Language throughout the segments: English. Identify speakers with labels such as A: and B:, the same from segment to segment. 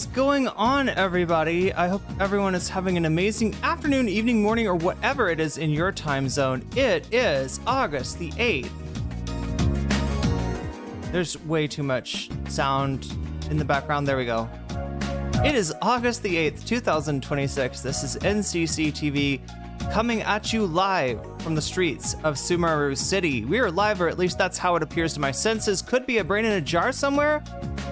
A: is going on, everybody? I hope everyone is having an amazing afternoon, evening, morning, or whatever it is in your time zone. It is August the 8th. There's way too much sound in the background. There we go. It is August the 8th, 2026. This is NCC TV coming at you live from the streets of Sumeru City. We are live, or at least that's how it appears to my senses. Could be a brain in a jar somewhere.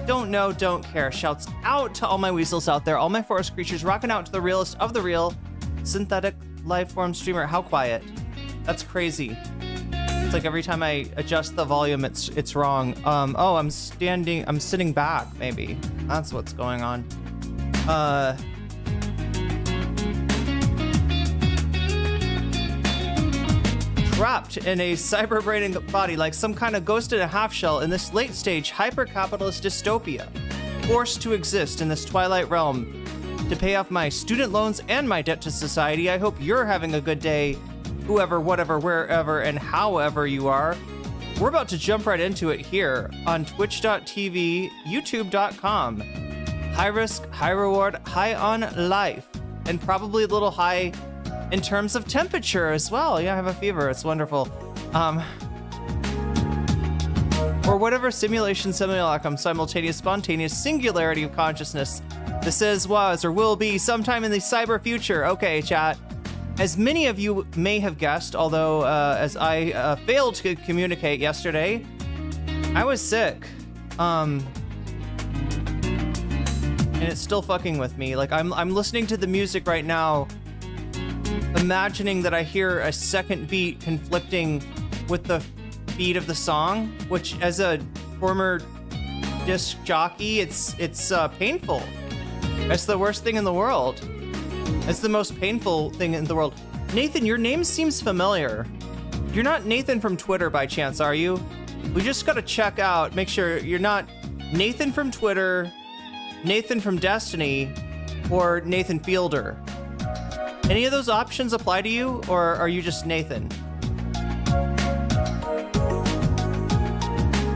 A: Don't know, don't care. Shouts out to all my weasels out there, all my forest creatures, rocking out to the realest of the real synthetic life form streamer. How quiet. That's crazy. It's like every time I adjust the volume, it's wrong. Oh, I'm sitting back, maybe. That's what's going on. Trapped in a cyber-braining body like some kind of ghost in a half-shell in this late-stage hyper-capitalist dystopia, forced to exist in this twilight realm to pay off my student loans and my debt to society. I hope you're having a good day, whoever, whatever, wherever, and however you are. We're about to jump right into it here on twitch.tv, youtube.com. High risk, high reward, high on life, and probably a little high in terms of temperature as well. Yeah, I have a fever. It's wonderful. Or whatever simulation, simulacrum, simultaneous, spontaneous singularity of consciousness this is, was, or will be sometime in the cyber future. Okay, chat. As many of you may have guessed, although as I failed to communicate yesterday, I was sick. And it's still fucking with me. Like I'm listening to the music right now, imagining that I hear a second beat conflicting with the beat of the song, which as a former disc jockey, it's painful. It's the worst thing in the world. It's the most painful thing in the world. Nathan, your name seems familiar. You're not Nathan from Twitter by chance, are you? We just gotta check out, make sure you're not Nathan from Twitter, Nathan from Destiny, or Nathan Fielder. Any of those options apply to you, or are you just Nathan?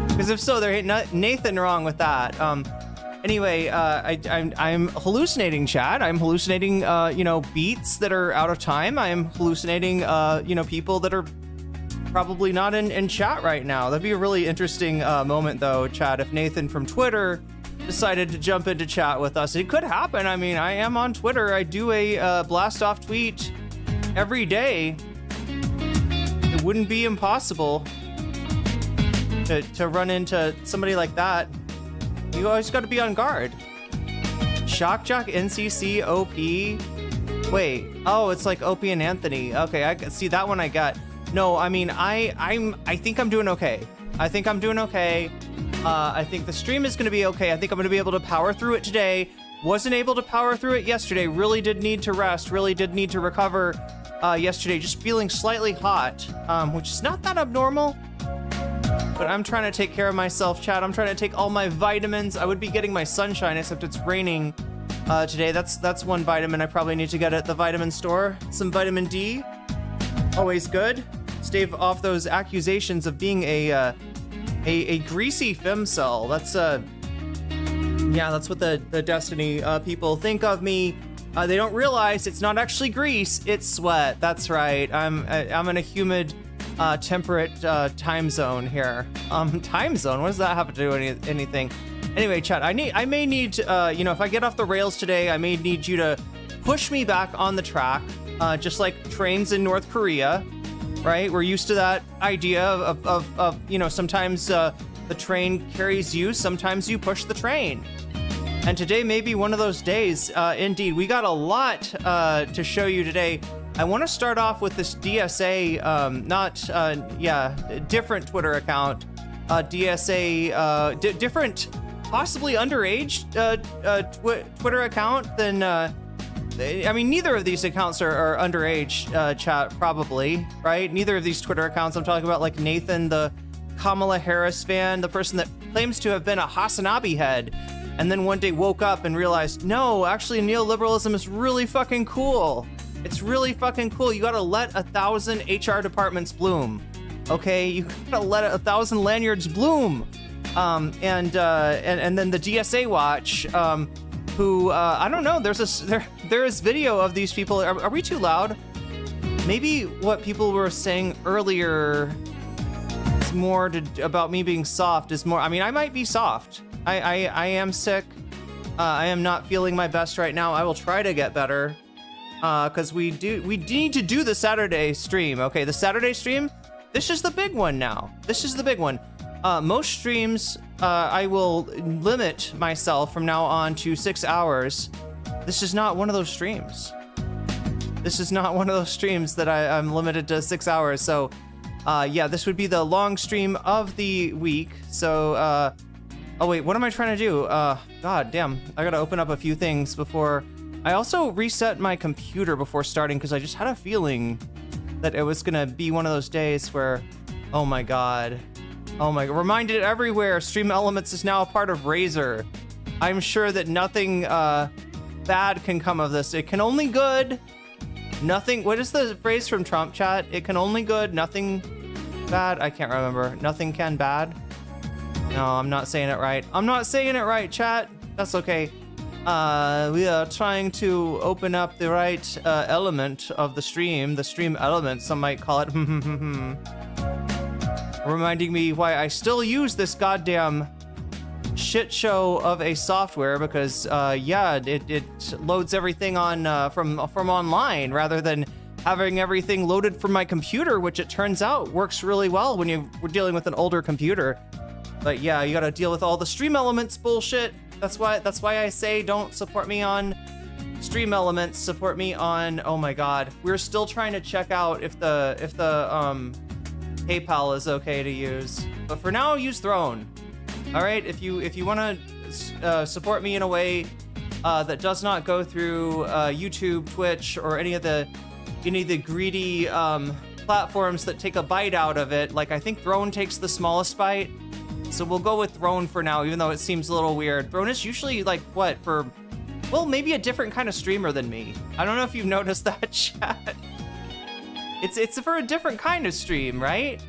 A: Because if so, there ain't Nathan wrong with that. Anyway, I'm hallucinating, chat. I'm hallucinating, beats that are out of time. I am hallucinating, people that are probably not in chat right now. That'd be a really interesting moment, though, chat, if Nathan from Twitter decided to jump into chat with us. It could happen. I mean, I am on Twitter. I do a blast off tweet every day. It wouldn't be impossible to run into somebody like that. You always got to be on guard. Shock Jock NCC OP. Wait. Oh, it's like OP and Anthony. Okay, I can see that one. I got. No, I mean, I think I'm doing okay. I think I'm doing okay. I think the stream is going to be okay. I think I'm going to be able to power through it today. Wasn't able to power through it yesterday. Really did need to rest. Really did need to recover yesterday. Just feeling slightly hot, which is not that abnormal. But I'm trying to take care of myself, chat. I'm trying to take all my vitamins. I would be getting my sunshine, except it's raining today. That's one vitamin I probably need to get at the vitamin store. Some vitamin D. Always good. Stave off those accusations of being a greasy femcel. That's what the Destiny people think of me. They don't realize it's not actually grease, it's sweat. That's right. I'm in a humid, temperate time zone here. Time zone? What does that have to do with anything? Anyway, chat. I may need, if I get off the rails today, I may need you to push me back on the track, just like trains in North Korea. Right? We're used to that idea of sometimes the train carries you, sometimes you push the train. And today may be one of those days, indeed. We got a lot to show you today. I want to start off with this DSA, different Twitter account. DSA, different, possibly underage Twitter account than... neither of these accounts are underage, chat, probably, right? Neither of these Twitter accounts. I'm talking about like Nathan, the Kamala Harris fan, the person that claims to have been a Hasan head, and then one day woke up and realized, no, actually neoliberalism is really fucking cool. It's really fucking cool. You gotta let 1,000 HR departments bloom, okay? You gotta let 1,000 lanyards bloom. And then the DSA watch, who I don't know. There is video of these people. Are we too loud? Maybe what people were saying earlier is more about me being soft. Is more. I mean, I might be soft. I am sick. I am not feeling my best right now. I will try to get better. Because we need to do the Saturday stream. Okay, the Saturday stream. This is the big one now. This is the big one. Most streams, I will limit myself from now on to 6 hours. This is not one of those streams. This is not one of those streams that I'm limited to 6 hours. So, yeah, this would be the long stream of the week. So, oh wait, what am I trying to do? God damn, I gotta open up a few things before. I also reset my computer before starting because I just had a feeling that it was gonna be one of those days where, oh my god, reminded everywhere, Stream Elements is now a part of Razer. I'm sure that nothing bad can come of this. It can only good. Nothing, what is the phrase from Trump chat? It can only good, nothing bad. I can't remember. Nothing can bad. No, I'm not saying it right. I'm not saying it right, chat. That's okay. We are trying to open up the right element of the stream element, some might call it. Reminding me why I still use this goddamn shit show of a software because, yeah, it loads everything on from online rather than having everything loaded from my computer, which it turns out works really well when we're dealing with an older computer. But yeah, you gotta deal with all the Stream Elements bullshit. That's why I say don't support me on Stream Elements. Support me on. Oh my God, we're still trying to check out if the PayPal is okay to use. But for now, use Throne. All right, if you want to support me in a way that does not go through YouTube, Twitch, or any of the greedy platforms that take a bite out of it, like I think Throne takes the smallest bite. So we'll go with Throne for now, even though it seems a little weird. Throne is usually like, what, for, well, maybe a different kind of streamer than me. I don't know if you've noticed that, chat. It's for a different kind of stream, right?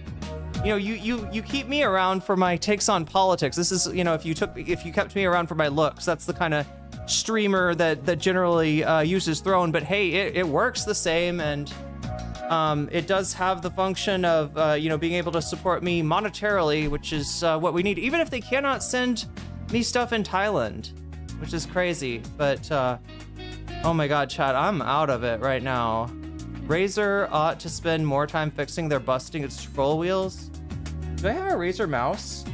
A: You know, you keep me around for my takes on politics. This is, you know, if you kept me around for my looks, that's the kind of streamer that generally uses Throne. But hey, it works the same, and it does have the function of, you know, being able to support me monetarily, which is what we need, even if they cannot send me stuff in Thailand, which is crazy. But, oh my God, chat, I'm out of it right now. Razer ought to spend more time fixing their busting its scroll wheels. Do I have a Razer mouse?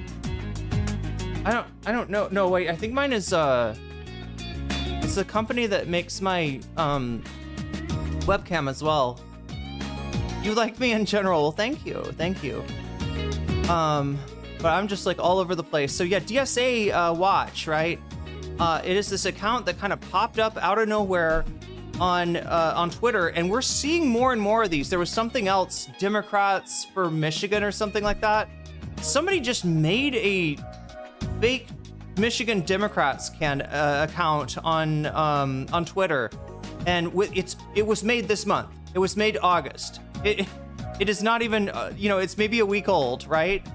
A: I don't know. No, wait, I think mine is, it's a company that makes my, webcam as well. You like me in general. Well, thank you. But I'm just like all over the place. So yeah, DSA Watch, right? It is this account that kind of popped up out of nowhere on Twitter, and we're seeing more and more of these. There was something else, Democrats for Michigan or something like that. Somebody just made a fake Michigan Democrats account on Twitter, and it was made this month. It was made August. It is not even, you know, it's maybe a week old, right?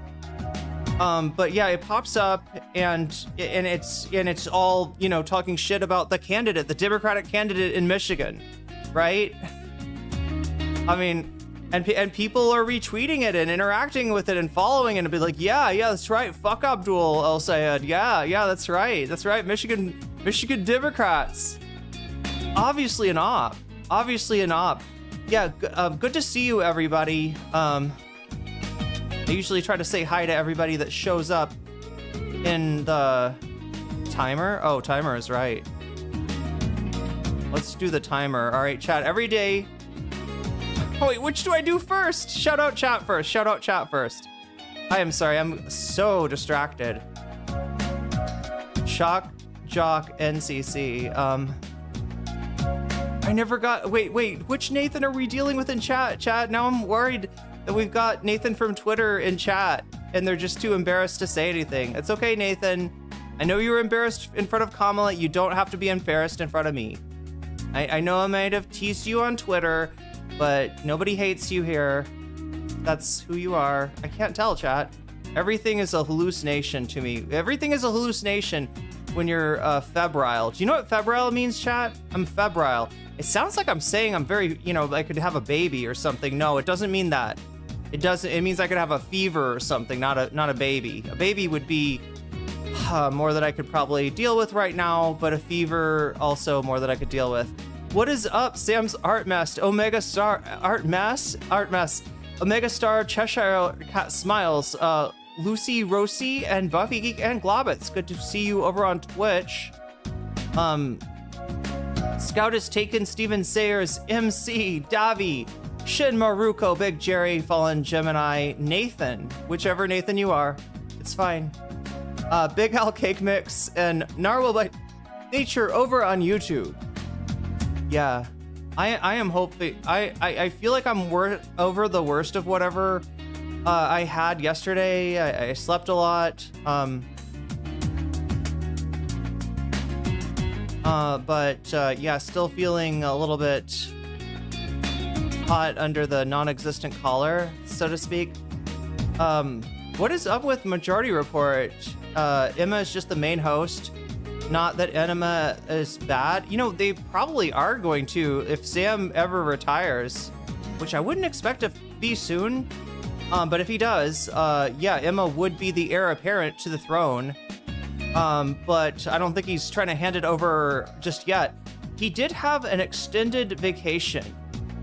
A: But yeah, it pops up and it's all, you know, talking shit about the candidate, the Democratic candidate in Michigan, right? I mean, and people are retweeting it and interacting with it and following it and be like, yeah, that's right. Fuck Abdul El Sayed. Yeah, that's right. Michigan Democrats. Obviously an op. Yeah, good to see you, everybody. I usually try to say hi to everybody that shows up in the timer. Oh, timer is right. Let's do the timer. All right, chat, every day. Oh, wait, which do I do first? Shout out chat first. I am sorry, I'm so distracted. Shock, Jock, NCC. I never got, wait, which Nathan are we dealing with in chat? Chat, now I'm worried that we've got Nathan from Twitter in chat and they're just too embarrassed to say anything. It's okay, Nathan. I know you were embarrassed in front of Kamala. You don't have to be embarrassed in front of me. I know I might have teased you on Twitter, but nobody hates you here. That's who you are. I can't tell, chat. Everything is a hallucination to me. Everything is a hallucination. when you're febrile. Do you know what febrile means, chat? I'm febrile. It sounds like I'm saying I'm very, you know, I could have a baby or something. No, it doesn't mean that. It doesn't. It means I could have a fever or something, not a baby. A baby would be more that I could probably deal with right now, but a fever also more that I could deal with. What is up, Sam's Art Mess, Omega Star, Art Mess, Omega Star, Cheshire Cat Smiles, Lucy, Rosie, and Buffy Geek and Globbits. Good to see you over on Twitch. Scout is taken, Steven Sayers, MC, Davi, Shin Maruko, Big Jerry, Fallen Gemini, Nathan, whichever Nathan you are, it's fine. Big Al Cake Mix, and Narwhal by Nature over on YouTube. Yeah, I am hoping, I feel like I'm over the worst of whatever I had yesterday. I slept a lot. Yeah, still feeling a little bit hot under the non-existent collar, so to speak. What is up with Majority Report? Emma is just the main host. Not that Enema is bad. You know, they probably are going to if Sam ever retires, which I wouldn't expect to be soon. But if he does, yeah, Emma would be the heir apparent to the throne. But I don't think he's trying to hand it over just yet. He did have an extended vacation,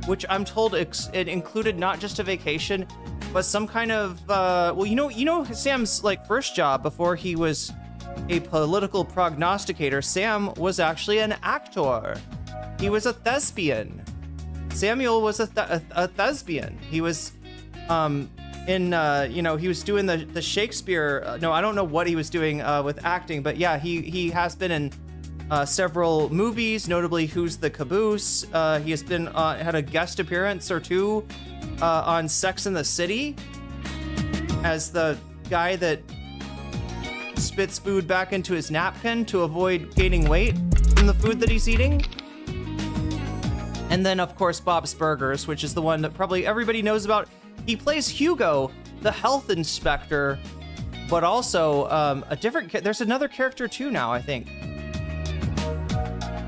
A: which I'm told it included not just a vacation, but some kind of, well, you know, Sam's like first job before he was a political prognosticator, Sam was actually an actor. He was a thespian. Samuel was a thespian. He was, you know, he was doing the Shakespeare. No, I don't know what he was doing with acting, but yeah, he has been in several movies, notably Who's the Caboose. He has been had a guest appearance or two on Sex and the City as the guy that spits food back into his napkin to avoid gaining weight from the food that he's eating. And then, of course, Bob's Burgers, which is the one that probably everybody knows about. He plays Hugo, the health inspector, but also there's another character too now, I think.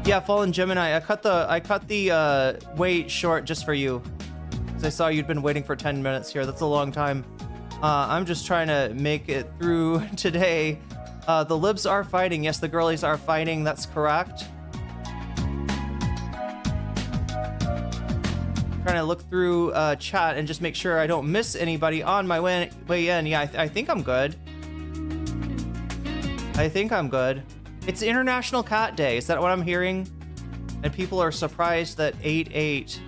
A: Yeah, Fallen Gemini, I cut the wait short just for you, because I saw you'd been waiting for 10 minutes here. That's a long time. I'm just trying to make it through today. The libs are fighting. Yes, the girlies are fighting. That's correct. Trying to look through chat and just make sure I don't miss anybody on my way in. Yeah, I think I'm good. I think I'm good. It's International Cat Day. Is that what I'm hearing? And people are surprised that 8/8,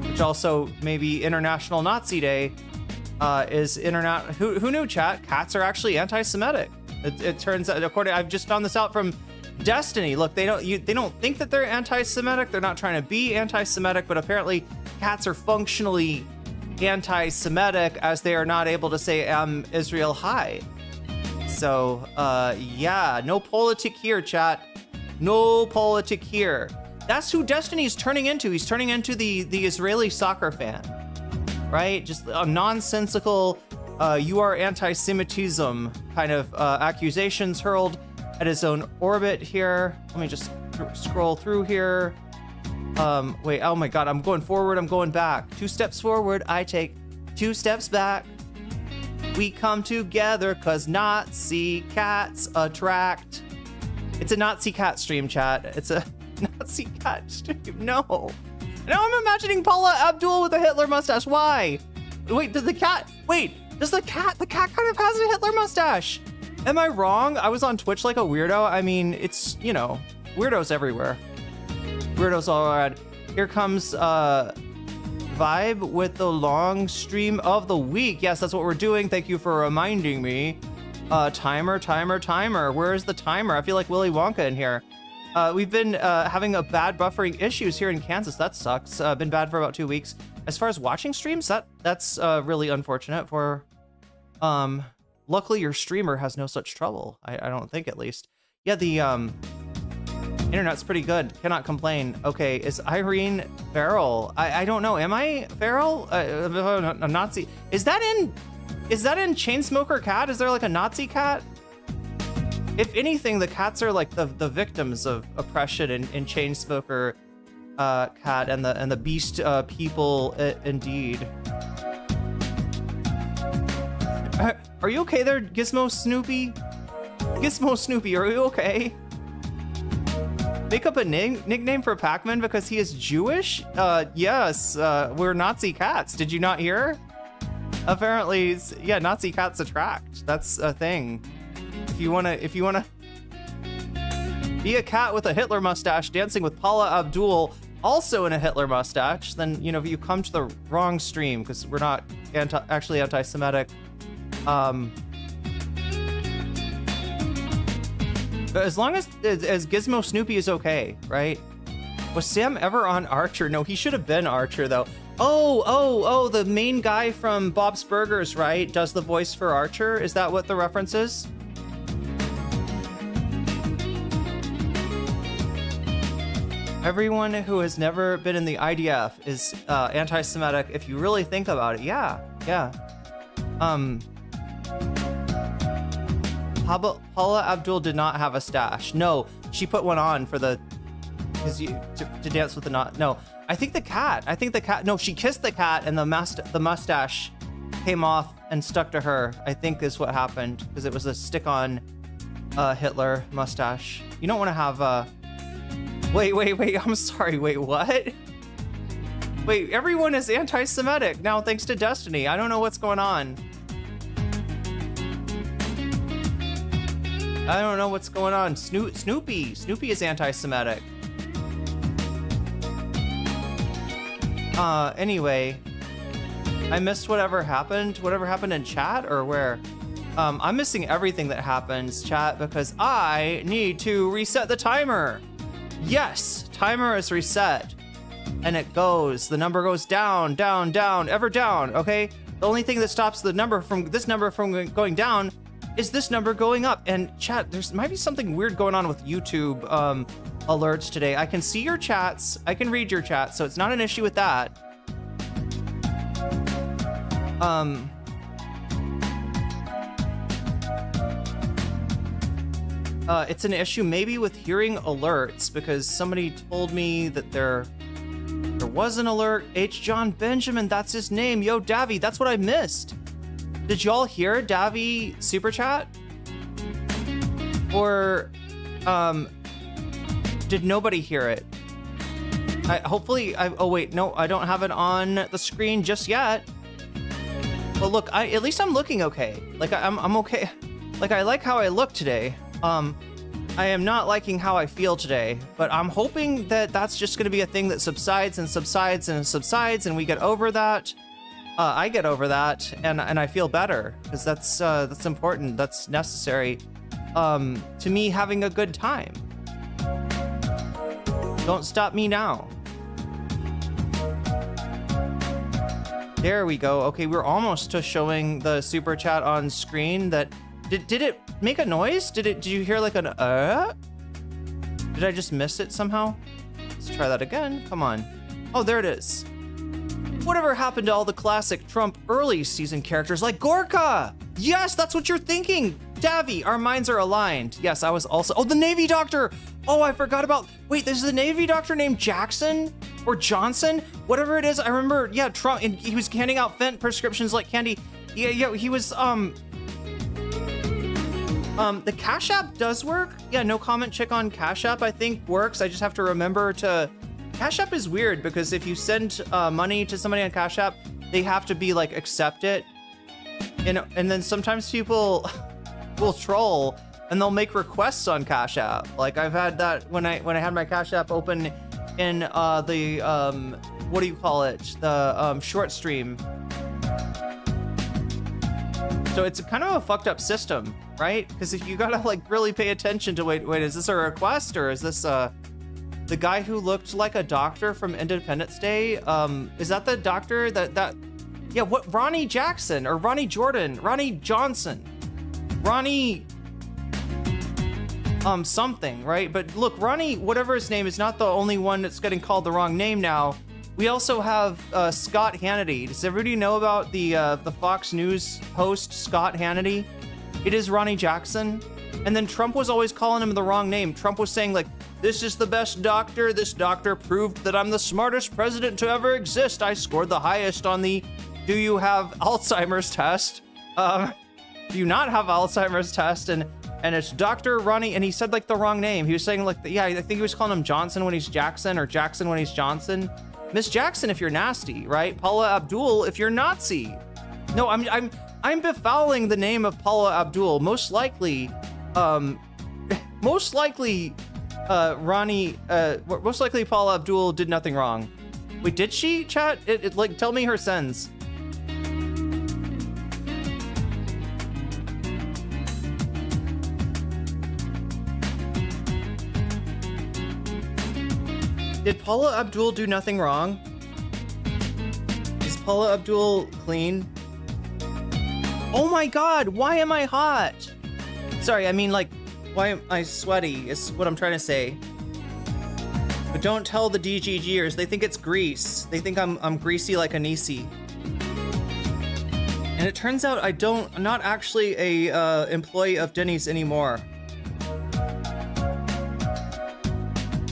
A: which also maybe International Nazi Day, is internet. Who knew, chat? Cats are actually anti-Semitic. It turns out, I've just found this out from Destiny. Look, they don't think that they're anti-Semitic. They're not trying to be anti-Semitic, but apparently cats are functionally anti-Semitic as they are not able to say Israel hi. So yeah, no politic here, chat. No politic here. That's who Destiny's turning into. He's turning into the Israeli soccer fan, right? Just a nonsensical, you are anti-Semitism kind of accusations hurled at his own orbit here. Let me just scroll through here. Wait, oh my God, I'm going forward, I'm going back. 2 steps forward, I take 2 steps back. We come together cause Nazi cats attract. It's a Nazi cat stream, chat. It's a Nazi cat stream, no. Now I'm imagining Paula Abdul with a Hitler mustache, why? Wait, does the cat kind of has a Hitler mustache. Am I wrong? I was on Twitch like a weirdo. I mean, it's, you know, weirdos everywhere. Weirdos all around. Here comes Vibe with the long stream of the week. Yes, that's what we're doing. Thank you for reminding me. Timer. Where is the timer? I feel like Willy Wonka in here. We've been having a bad buffering issues here in Kansas. That sucks. Been bad for about 2 weeks. As far as watching streams, that's really unfortunate for... Luckily, your streamer has no such trouble. I don't think, at least. Yeah, the internet's pretty good. Cannot complain. Okay, is Irene feral? I don't know. Am I feral? A Nazi? Is that in Chainsmoker Cat? Is there like a Nazi cat? If anything, the cats are like the victims of oppression and Chainsmoker cat and the beast people indeed. Are you okay there, Gizmo Snoopy? Gizmo Snoopy, are you okay? Make up a nickname for Pac-Man because he is Jewish? Yes, we're Nazi cats. Did you not hear? Apparently, yeah, Nazi cats attract. That's a thing. If you wanna be a cat with a Hitler mustache dancing with Paula Abdul, also in a Hitler mustache, then you know you come to the wrong stream because we're not actually anti-Semitic. As long as Gizmo Snoopy is okay, right? Was Sam ever on Archer? No, he should have been Archer though. Oh, the main guy from Bob's Burgers, right? Does the voice for Archer? Is that what the reference is? Everyone who has never been in the IDF is anti-Semitic if you really think about it. Yeah. Paula Abdul did not have a stash. No, she put one on for to dance with the not. No, I think the cat. No, she kissed the cat and the mustache came off and stuck to her. I think is what happened because it was a stick-on Hitler mustache. You don't want to have Wait. I'm sorry. Wait, what? Wait, everyone is anti-Semitic now thanks to Destiny. I don't know what's going on. I don't know what's going on. Snoopy is anti-Semitic. Anyway, I missed whatever happened in chat or where? I'm missing everything that happens, chat, because I need to reset the timer. Yes, timer is reset. And the number goes down, ever down, okay? The only thing that stops this number from going down is this number going up. And chat, there's might be something weird going on with YouTube alerts today. I can see your chats, I can read your chats, so it's not an issue with that. It's an issue maybe with hearing alerts because somebody told me that there was an alert. H. John Benjamin, that's his name. Yo, Davy, that's what I missed. Did y'all hear Davy super chat? Or did nobody hear it? Oh wait, no, I don't have it on the screen just yet. But look, at least I'm looking okay. Like I'm okay. Like I like how I look today. I am not liking how I feel today, but I'm hoping that that's just going to be a thing that subsides and subsides and subsides, and we get over that. I get over that, and I feel better because that's important. That's necessary to me having a good time. Don't stop me now. There we go. Okay, we're almost to showing the super chat on screen. That did it make a noise? Did you hear like an Did I just miss it somehow? Let's try that again. Come on. Oh, there it is. Whatever happened to all the classic Trump early season characters like Gorka? Yes, that's what you're thinking. Davy, our minds are aligned. Yes, I was also. Oh, the Navy doctor. Oh, I forgot about. Wait, there's a Navy doctor named Jackson or Johnson, whatever it is. I remember. Yeah, Trump. And he was handing out fent prescriptions like candy. Yeah. He was. The Cash App does work. Yeah, nocommentchick on Cash App I think works. I just have to remember to. Cash App is weird because if you send money to somebody on Cash App, they have to be like accept it, and then sometimes people will troll and they'll make requests on Cash App. Like I've had that when I had my Cash App open in the what do you call it? The short stream. So it's kind of a fucked up system, right? Because if you gotta like really pay attention to wait, is this a request or is this the guy who looked like a doctor from Independence Day? Is that the doctor yeah, what, Ronnie Jackson or Ronnie Jordan, Ronnie Johnson, Ronnie something, right? But look, Ronnie, whatever his name, is not the only one that's getting called the wrong name now. We also have Scott Hannity. Does everybody know about the Fox News host Scott Hannity? It is Ronnie Jackson. And then Trump was always calling him the wrong name. Trump was saying like, this is the best doctor. This doctor proved that I'm the smartest president to ever exist. I scored the highest on the do you have Alzheimer's test? Do you not have Alzheimer's test? And it's Dr. Ronnie, and he said like the wrong name. He was saying like, yeah, I think he was calling him Johnson when he's Jackson, or Jackson when he's Johnson. Miss Jackson if you're nasty, right? Paula Abdul if you're Nazi. No, I'm befouling the name of Paula Abdul. Most likely, Ronnie, most likely Paula Abdul did nothing wrong. Wait, did she, chat? Like, tell me her sins. Did Paula Abdul do nothing wrong? Is Paula Abdul clean? Oh my God, why am I hot? Sorry, I mean like, why am I sweaty is what I'm trying to say. But don't tell the DGGers, they think it's grease. They think I'm greasy like Anisi. And it turns out I'm not actually a employee of Denny's anymore.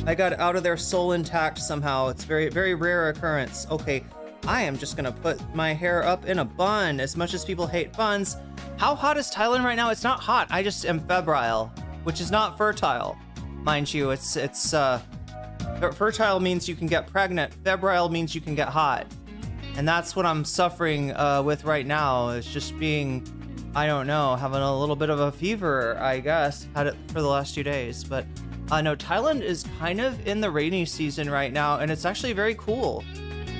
A: I got out of there soul intact somehow. It's very, very rare occurrence. Okay, I am just gonna put my hair up in a bun. As much as people hate buns, how hot is Thailand right now? It's not hot. I just am febrile, which is not fertile, mind you. Fertile means you can get pregnant. Febrile means you can get hot, and that's what I'm suffering with right now. It's just being, I don't know, having a little bit of a fever. I guess had it for the last 2 days, but. No, Thailand is kind of in the rainy season right now, and it's actually very cool.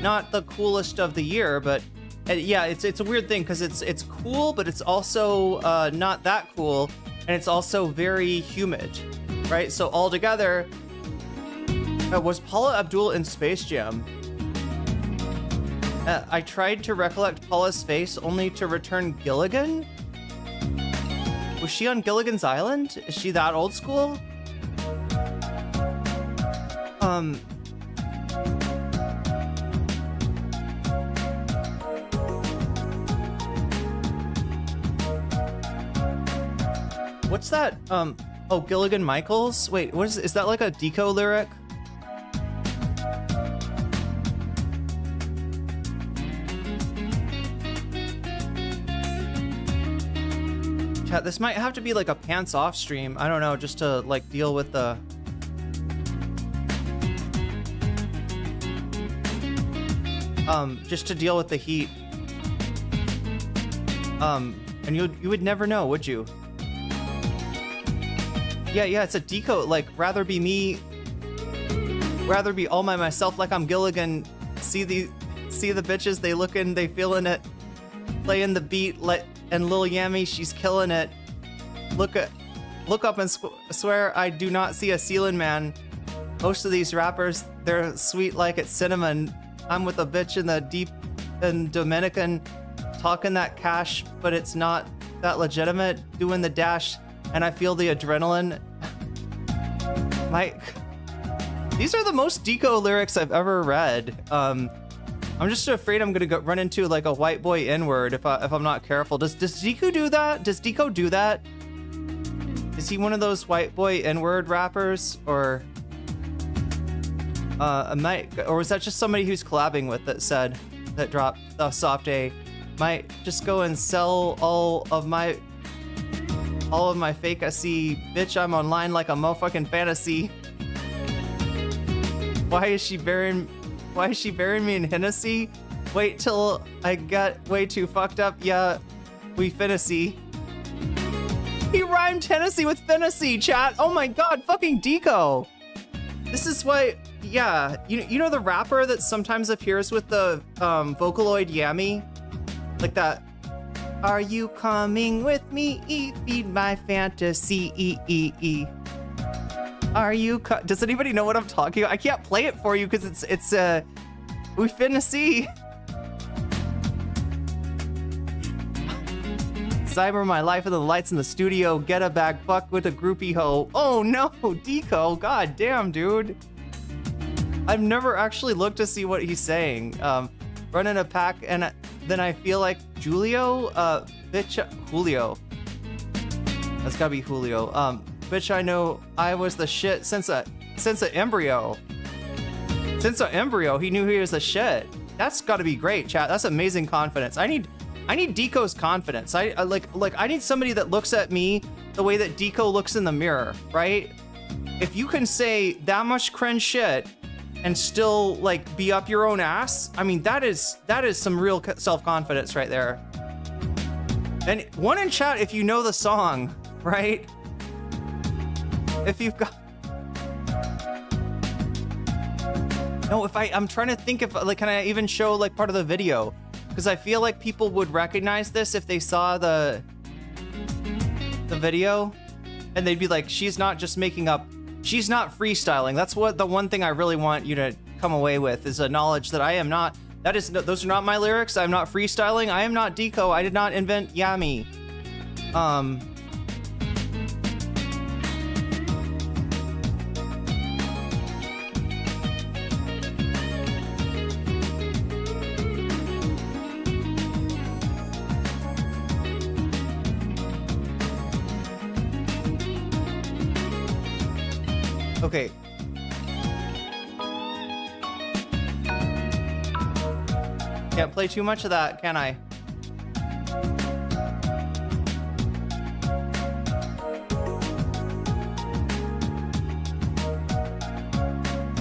A: Not the coolest of the year, but yeah, it's a weird thing because it's cool, but it's also not that cool, and it's also very humid, right? So all together, was Paula Abdul in Space Jam? I tried to recollect Paula's face only to return Gilligan? Was she on Gilligan's Island? Is she that old school? What's that? Oh, Gilligan Michaels? Wait, what is that like a Deco lyric? Chat, this might have to be like a pants off stream. I don't know, just to like deal with the just to deal with the heat. And you would never know, would you? Yeah, it's a deco, like, rather be all by myself like I'm Gilligan. See the bitches, they lookin', they feelin' it, playing the beat, and Lil Yammy, she's killing it. Look up and swear I do not see a ceiling man. Most of these rappers, they're sweet like it's cinnamon. I'm with a bitch in the deep and Dominican, talking that cash, but it's not that legitimate. Doing the dash, and I feel the adrenaline. These are the most deco lyrics I've ever read. I'm just afraid I'm gonna run into like a white boy N-word if I'm not careful. Does Deco do that? Does Deco do that? Is he one of those white boy N-word rappers, or? Or was that just somebody who's collabing with that dropped the soft A? Might just go and sell all of my fake SC. Bitch, I'm online like a motherfucking fantasy. Why is she burying me in Hennessy? Wait till I get way too fucked up. Yeah, we finna see. He rhymed Hennessy with fantasy, chat. Oh my God, fucking Deco. This is why. Yeah, you know the rapper that sometimes appears with the Vocaloid Yammy? Like that. Are you coming with me? Feed my fantasy. Are you does anybody know what I'm talking about? I can't play it for you because it's we finna see. Cyber my life of the lights in the studio. Get a bag, fuck with a groupie hoe. Oh no, Deco. God damn, dude. I've never actually looked to see what he's saying. Running a pack, and then I feel like Julio, bitch, Julio. That's gotta be Julio. Bitch, I know I was the shit since a embryo. Since an embryo, he knew he was the shit. That's gotta be great, chat. That's amazing confidence. I need Deco's confidence. I need somebody that looks at me the way that Deco looks in the mirror, right? If you can say that much cringe shit and still like be up your own ass, I mean, that is some real self-confidence right there. And one in chat if you know the song, right? If you've got... No, I'm trying to think if, like, can I even show like part of the video? Because I feel like people would recognize this if they saw the video, and they'd be like, she's not just making up, she's not freestyling. That's what the one thing I really want you to come away with is a knowledge that I am not, those are not my lyrics. I'm not freestyling. I am not Deco. I did not invent Yami. Okay. Can't play too much of that, can I?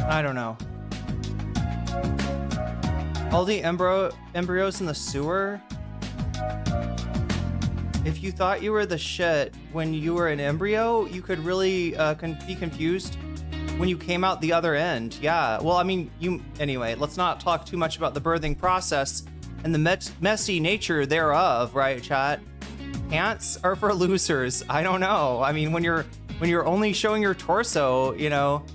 A: I don't know. All the embryos in the sewer? If you thought you were the shit when you were an embryo, you could really be confused when you came out the other end. Yeah, well, I mean, anyway, let's not talk too much about the birthing process and the messy nature thereof, right, chat? Pants are for losers. I don't know. I mean, when you're only showing your torso, you know.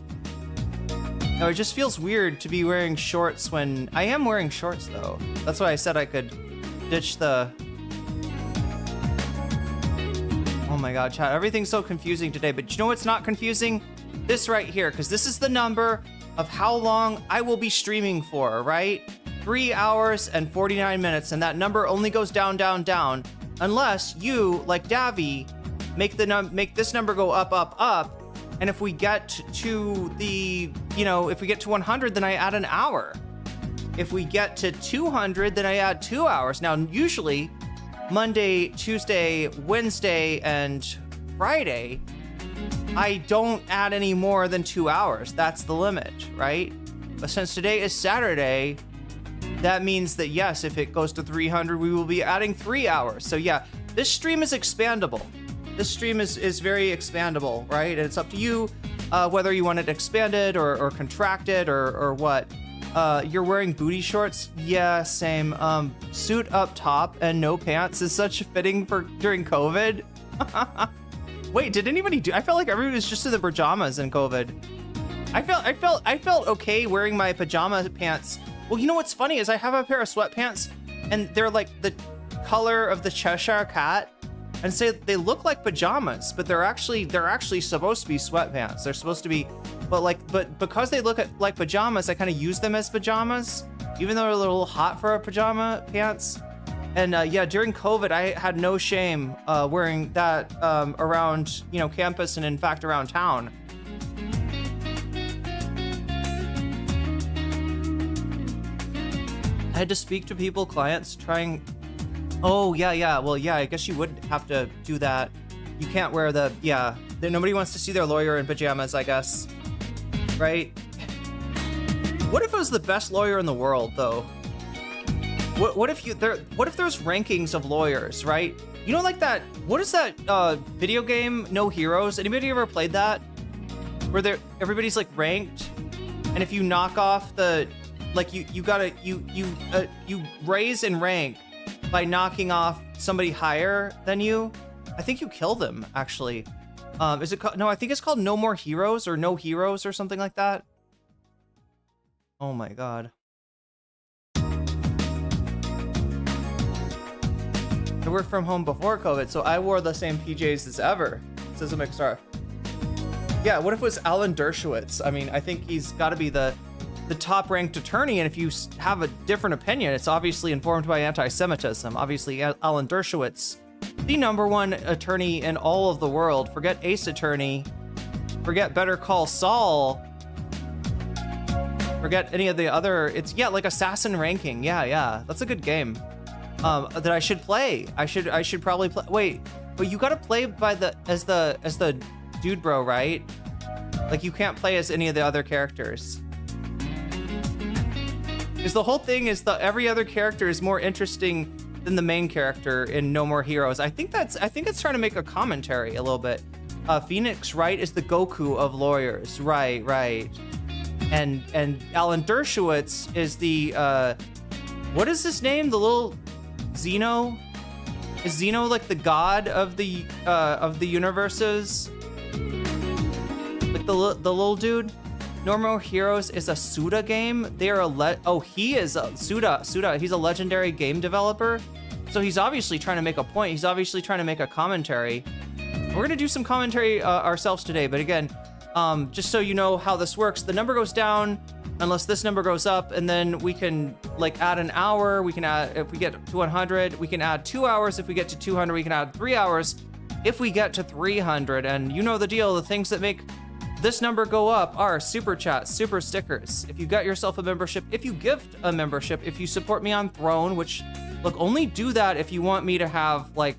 A: No, it just feels weird to be wearing shorts when I am wearing shorts though. That's why I said I could ditch the... Oh my god, chat, everything's so confusing today, but you know what's not confusing? This right here, because this is the number of how long I will be streaming for, right? 3 hours and 49 minutes, and that number only goes down, down, down, unless you, like Davy, make this number go up, up, up, and if we get to the, you know, if we get to 100, then I add an hour. If we get to 200, then I add 2 hours. Now, usually, Monday, Tuesday, Wednesday, and Friday, I don't add any more than 2 hours. That's the limit, right? But since today is Saturday, that means that yes, if it goes to 300, we will be adding 3 hours. So yeah, this stream is expandable. This stream is very expandable, right? And it's up to you whether you want it expanded or contracted or what. You're wearing booty shorts? Yeah, same. Suit up top and no pants is such fitting for during COVID. Wait, did anybody do? I felt like everybody was just in the pajamas in COVID. I felt okay wearing my pajama pants. Well, you know what's funny is I have a pair of sweatpants, and they're like the color of the Cheshire Cat, and say they look like pajamas, but they're actually supposed to be sweatpants. They're supposed to be, but because they look like pajamas, I kind of use them as pajamas, even though they're a little hot for a pajama pants. And yeah, during COVID, I had no shame wearing that around, you know, campus and in fact around town. I had to speak to people, clients, trying. Oh yeah. Well, yeah, I guess you would have to do that. You can't wear the, yeah. Nobody wants to see their lawyer in pajamas, I guess, right? What if it was the best lawyer in the world, though? What if there's rankings of lawyers, right? You know, like that, what is that video game, No Heroes? Anybody ever played that? Where everybody's like ranked, and if you knock off the, like you raise in rank by knocking off somebody higher than you. I think you kill them, actually. Is it called, no, I think it's called No More Heroes or No Heroes or something like that. Oh my god. I worked from home before COVID, so I wore the same PJs as ever, says a Mixstar. Yeah, what if it was Alan Dershowitz? I mean, I think he's got to be the top-ranked attorney, and if you have a different opinion, it's obviously informed by anti-Semitism. Obviously, Alan Dershowitz the #1 attorney in all of the world. Forget Ace Attorney. Forget Better Call Saul. Forget any of the other. It's like Assassin Ranking. Yeah. That's a good game. That I should play. I should probably play. Wait, but you gotta play by as the dude bro, right? Like you can't play as any of the other characters. Because the whole thing is every other character is more interesting than the main character in No More Heroes. I think it's trying to make a commentary a little bit. Phoenix Wright is the Goku of lawyers. Right. And Alan Dershowitz is the what is his name? The little Zeno? Is Zeno like the god of the universes? Like the little dude? No More Heroes is a Suda game. They are he is a Suda. He's a legendary game developer. So he's obviously trying to make a point. He's obviously trying to make a commentary. We're gonna do some commentary ourselves today, but again, just so you know how this works, the number goes down unless this number goes up, and then we can like add an hour. We can add, if we get to 100, we can add 2 hours. If we get to 200, we can add 3 hours. If we get to 300, and you know the deal, the things that make this number go up are super chats, super stickers. If you got yourself a membership, if you gift a membership, if you support me on Throne, which look, only do that if you want me to have like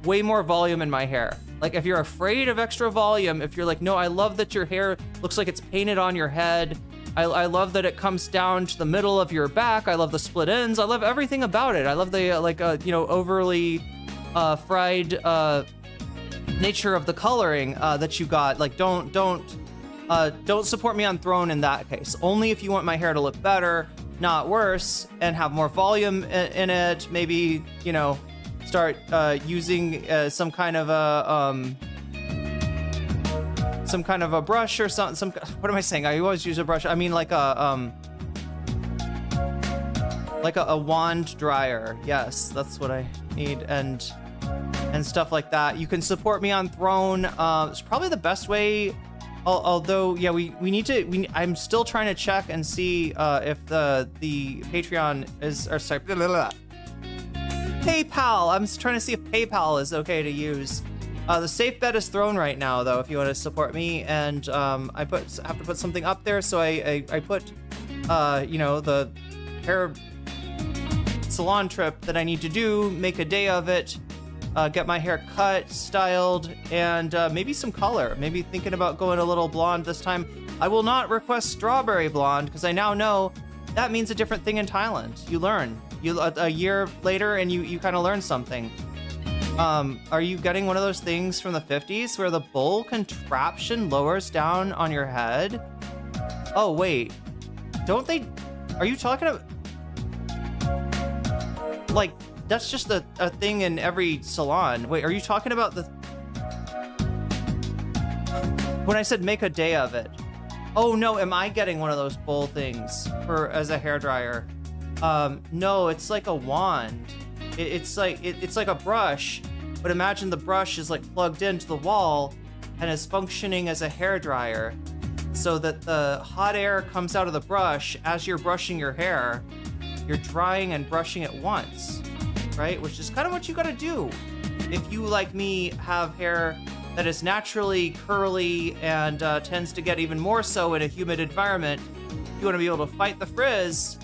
A: way more volume in my hair. Like if you're afraid of extra volume, if you're like, no, I love that your hair looks like it's painted on your head. I love that it comes down to the middle of your back. I love the split ends. I love everything about it. I love the overly fried nature of the coloring that you got. Like don't support me on Throne in that case. Only if you want my hair to look better, not worse, and have more volume in it. Maybe, start using some kind of a brush or some what am I saying? I always use a brush. I mean like a wand dryer. Yes, that's what I need, and stuff like that. You can support me on Throne. It's probably the best way. Although, yeah, we need to. I'm still trying to check and see if the Patreon is, or sorry, blah, blah, blah. PayPal. I'm trying to see if PayPal is okay to use. The safe bet is Throne right now, though. If you want to support me, and I have to put something up there, so I put the hair salon trip that I need to do, make a day of it. Get my hair cut, styled, and maybe some color. Maybe thinking about going a little blonde this time. I will not request strawberry blonde because I now know that means a different thing in Thailand. You learn. A year later, and you kind of learn something. Are you getting one of those things from the 50s where the bowl contraption lowers down on your head? Oh, wait. Don't they... Are you talking about... Like... That's just a thing in every salon. Wait, are you talking about the... When I said make a day of it. Oh no, am I getting one of those bowl things as a hairdryer? No, it's like a wand. It's like a brush, but imagine the brush is like plugged into the wall and is functioning as a hairdryer, so that the hot air comes out of the brush as you're brushing your hair. You're drying and brushing at once. Right? Which is kind of what you gotta do. If you, like me, have hair that is naturally curly and tends to get even more so in a humid environment, you want to be able to fight the frizz,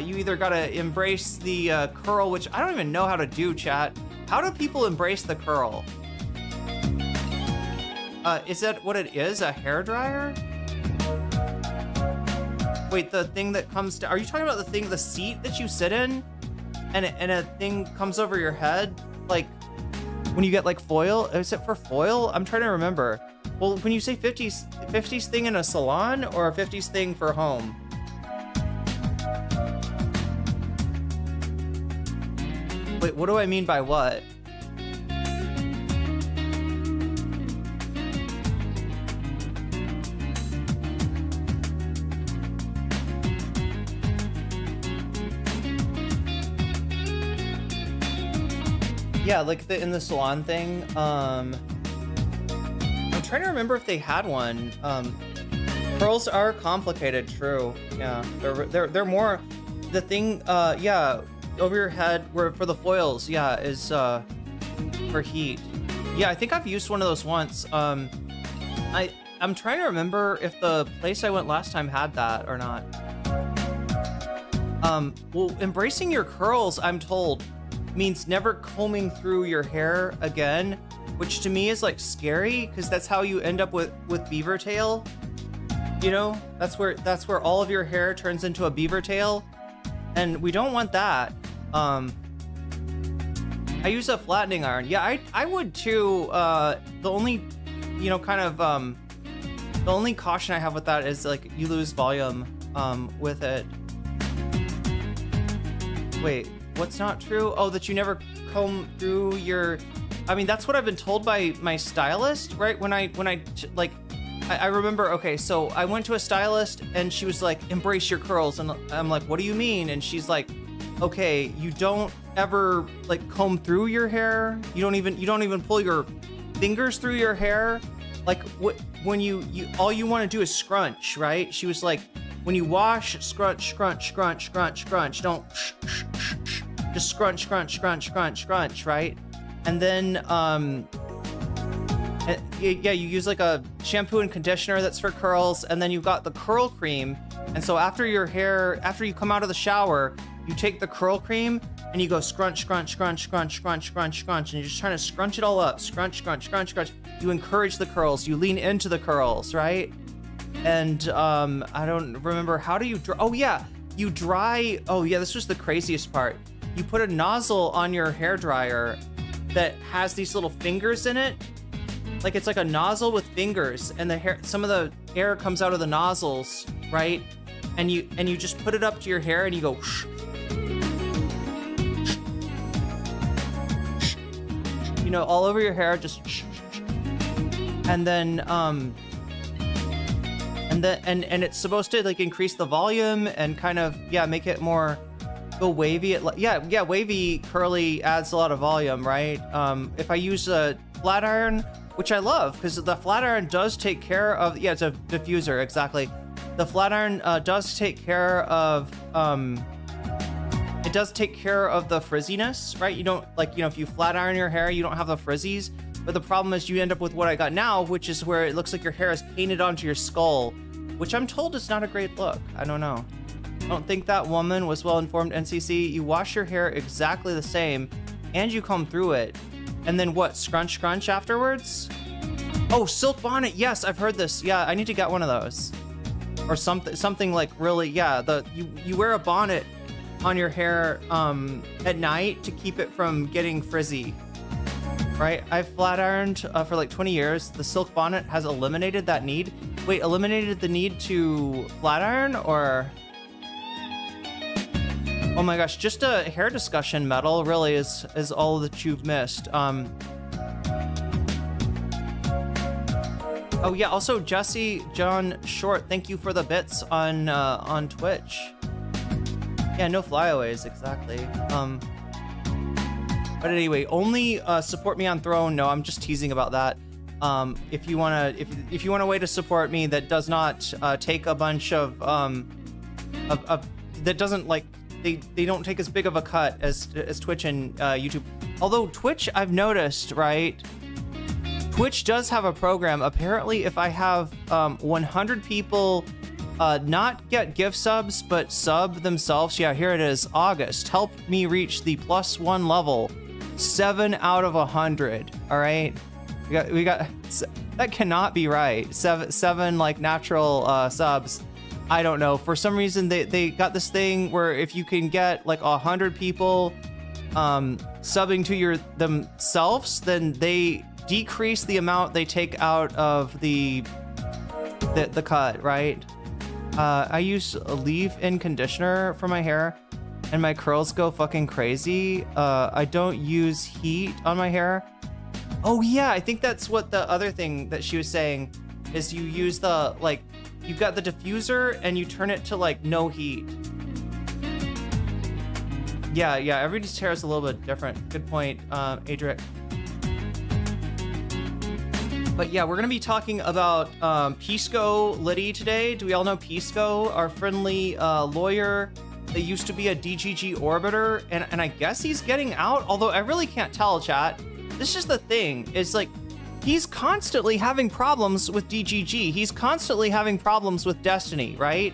A: you either gotta embrace the curl, which I don't even know how to do, chat. How do people embrace the curl? Is that what it is? A hairdryer? Wait, the thing that comes to... Are you talking about the seat that you sit in? And a thing comes over your head, like when you get like foil. Is it for foil? I'm trying to remember. Well, when you say 50s thing in a salon or a 50s thing for home? Wait, what do I mean by what? Yeah, like in the salon thing. I'm trying to remember if they had one. Curls are complicated, true. Yeah, they're more the thing. Yeah, over your head, where for the foils, yeah, is for heat. Yeah, I think I've used one of those once. I'm trying to remember if the place I went last time had that or not. Well, embracing your curls, I'm told, means never combing through your hair again, which to me is like scary, because that's how you end up with beaver tail. You know, that's where all of your hair turns into a beaver tail, and we don't want that. I use a flattening iron. Yeah, I would too. The only, you know, kind of the only caution I have with that is like you lose volume with it. Wait, what's not true? Oh, that you never comb through your... I mean, that's what I've been told by my stylist, right? When I remember, okay, so I went to a stylist and she was like, embrace your curls. And I'm like, what do you mean? And she's like, okay, you don't ever like comb through your hair. You don't even pull your fingers through your hair. Like when you all you want to do is scrunch, right? She was like, when you wash, scrunch, scrunch, scrunch, scrunch, scrunch. Don't just scrunch, scrunch, scrunch, scrunch, scrunch, right? And then, yeah, you use like a shampoo and conditioner that's for curls, and then you've got the curl cream. And so after you come out of the shower, you take the curl cream and you go scrunch, scrunch, scrunch, scrunch, scrunch, scrunch, scrunch, and you're just trying to scrunch it all up. Scrunch, scrunch, scrunch, scrunch. You encourage the curls. You lean into the curls, right? And I don't remember, how do you dry? Oh yeah, you dry. Oh yeah, this was the craziest part. You put a nozzle on your hair dryer that has these little fingers in it. Like it's like a nozzle with fingers, and the hair, some of the air comes out of the nozzles, right? And you just put it up to your hair and you go shh, you know, all over your hair, just shh, and then and it's supposed to like increase the volume and kind of, yeah, make it more go wavy. Yeah, wavy curly adds a lot of volume, right? If I use a flat iron, which I love because the flat iron does take care of, yeah, it's a diffuser, exactly. The flat iron does take care of it does take care of the frizziness, right? You don't, like, you know, if you flat iron your hair, you don't have the frizzies. But the problem is you end up with what I got now, which is where it looks like your hair is painted onto your skull, which I'm told is not a great look. I don't know. I don't think that woman was well-informed, NCC. You wash your hair exactly the same, and you comb through it. And then what, scrunch, scrunch afterwards? Oh, silk bonnet. Yes, I've heard this. Yeah, I need to get one of those. Or something like really, yeah, you wear a bonnet on your hair at night to keep it from getting frizzy. Right, I've flat ironed for like 20 years. The silk bonnet has eliminated that need. Wait, eliminated the need to flat iron, or? Oh my gosh, just a hair discussion, Metal, really is all that you've missed. Oh yeah, also Jesse John Short, thank you for the bits on Twitch. Yeah, no flyaways, exactly. But anyway, only support me on Throne. No, I'm just teasing about that. If you wanna a way to support me that does not take a bunch of that doesn't, like, they don't take as big of a cut as Twitch and YouTube. Although Twitch, I've noticed, right? Twitch does have a program. Apparently, if I have 100 people not get gift subs, but sub themselves. Yeah, here it is. August. Help me reach the +1 level. 7 out of 100. All right. We got that cannot be right. Seven like natural subs. I don't know. For some reason, they got this thing where if you can get like 100 people subbing to themselves, then they decrease the amount they take out of the cut, right? I use a leave-in conditioner for my hair, and my curls go fucking crazy. I don't use heat on my hair. Oh yeah, I think that's what the other thing that she was saying is you use the, like, you've got the diffuser and you turn it to like no heat. Yeah, everybody's hair is a little bit different. Good point, Adric. But yeah, we're gonna be talking about Pisco Liddy today. Do we all know Pisco, our friendly lawyer that used to be a DGG orbiter, and I guess he's getting out, although I really can't tell, chat. This is the thing, it's like, he's constantly having problems with DGG. He's constantly having problems with Destiny, right?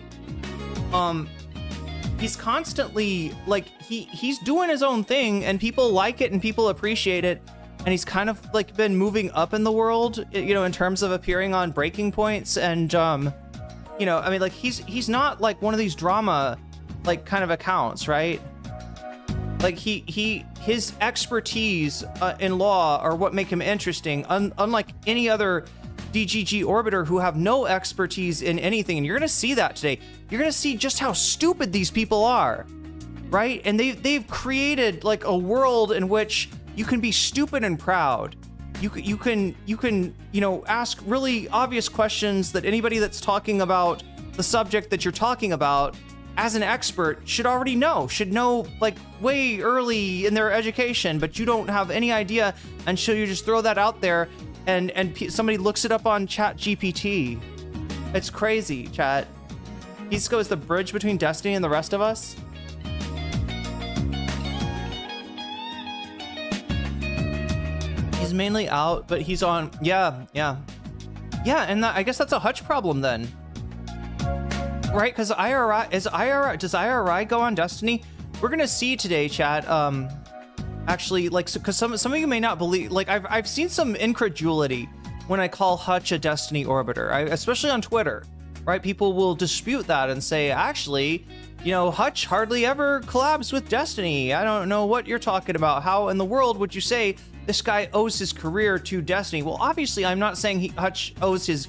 A: He's constantly, like, he's doing his own thing, and people like it, and people appreciate it, and he's kind of, like, been moving up in the world, you know, in terms of appearing on breaking points, and, you know, I mean, like, he's not, like, one of these drama, like, kind of accounts, right? Like, his expertise in law are what make him interesting, unlike any other DGG orbiter who have no expertise in anything. And you're gonna see that today. You're gonna see just how stupid these people are, right? And they've created, like, a world in which you can be stupid and proud. You can, you know, ask really obvious questions that anybody that's talking about the subject that you're talking about as an expert should already know, like way early in their education, but you don't have any idea until you just throw that out there and somebody looks it up on Chat GPT. It's crazy, chat. Pisco is the bridge between Destiny and the rest of us. He's mainly out, but he's on, yeah, and I guess that's a Hutch problem then. Right, because does IRI go on Destiny? We're gonna see today, chat. Actually, like, because some of you may not believe. Like, I've seen some incredulity when I call Hutch a Destiny orbiter, especially on Twitter. Right, people will dispute that and say, actually, you know, Hutch hardly ever collabs with Destiny. I don't know what you're talking about. How in the world would you say this guy owes his career to Destiny? Well, obviously, I'm not saying Hutch owes his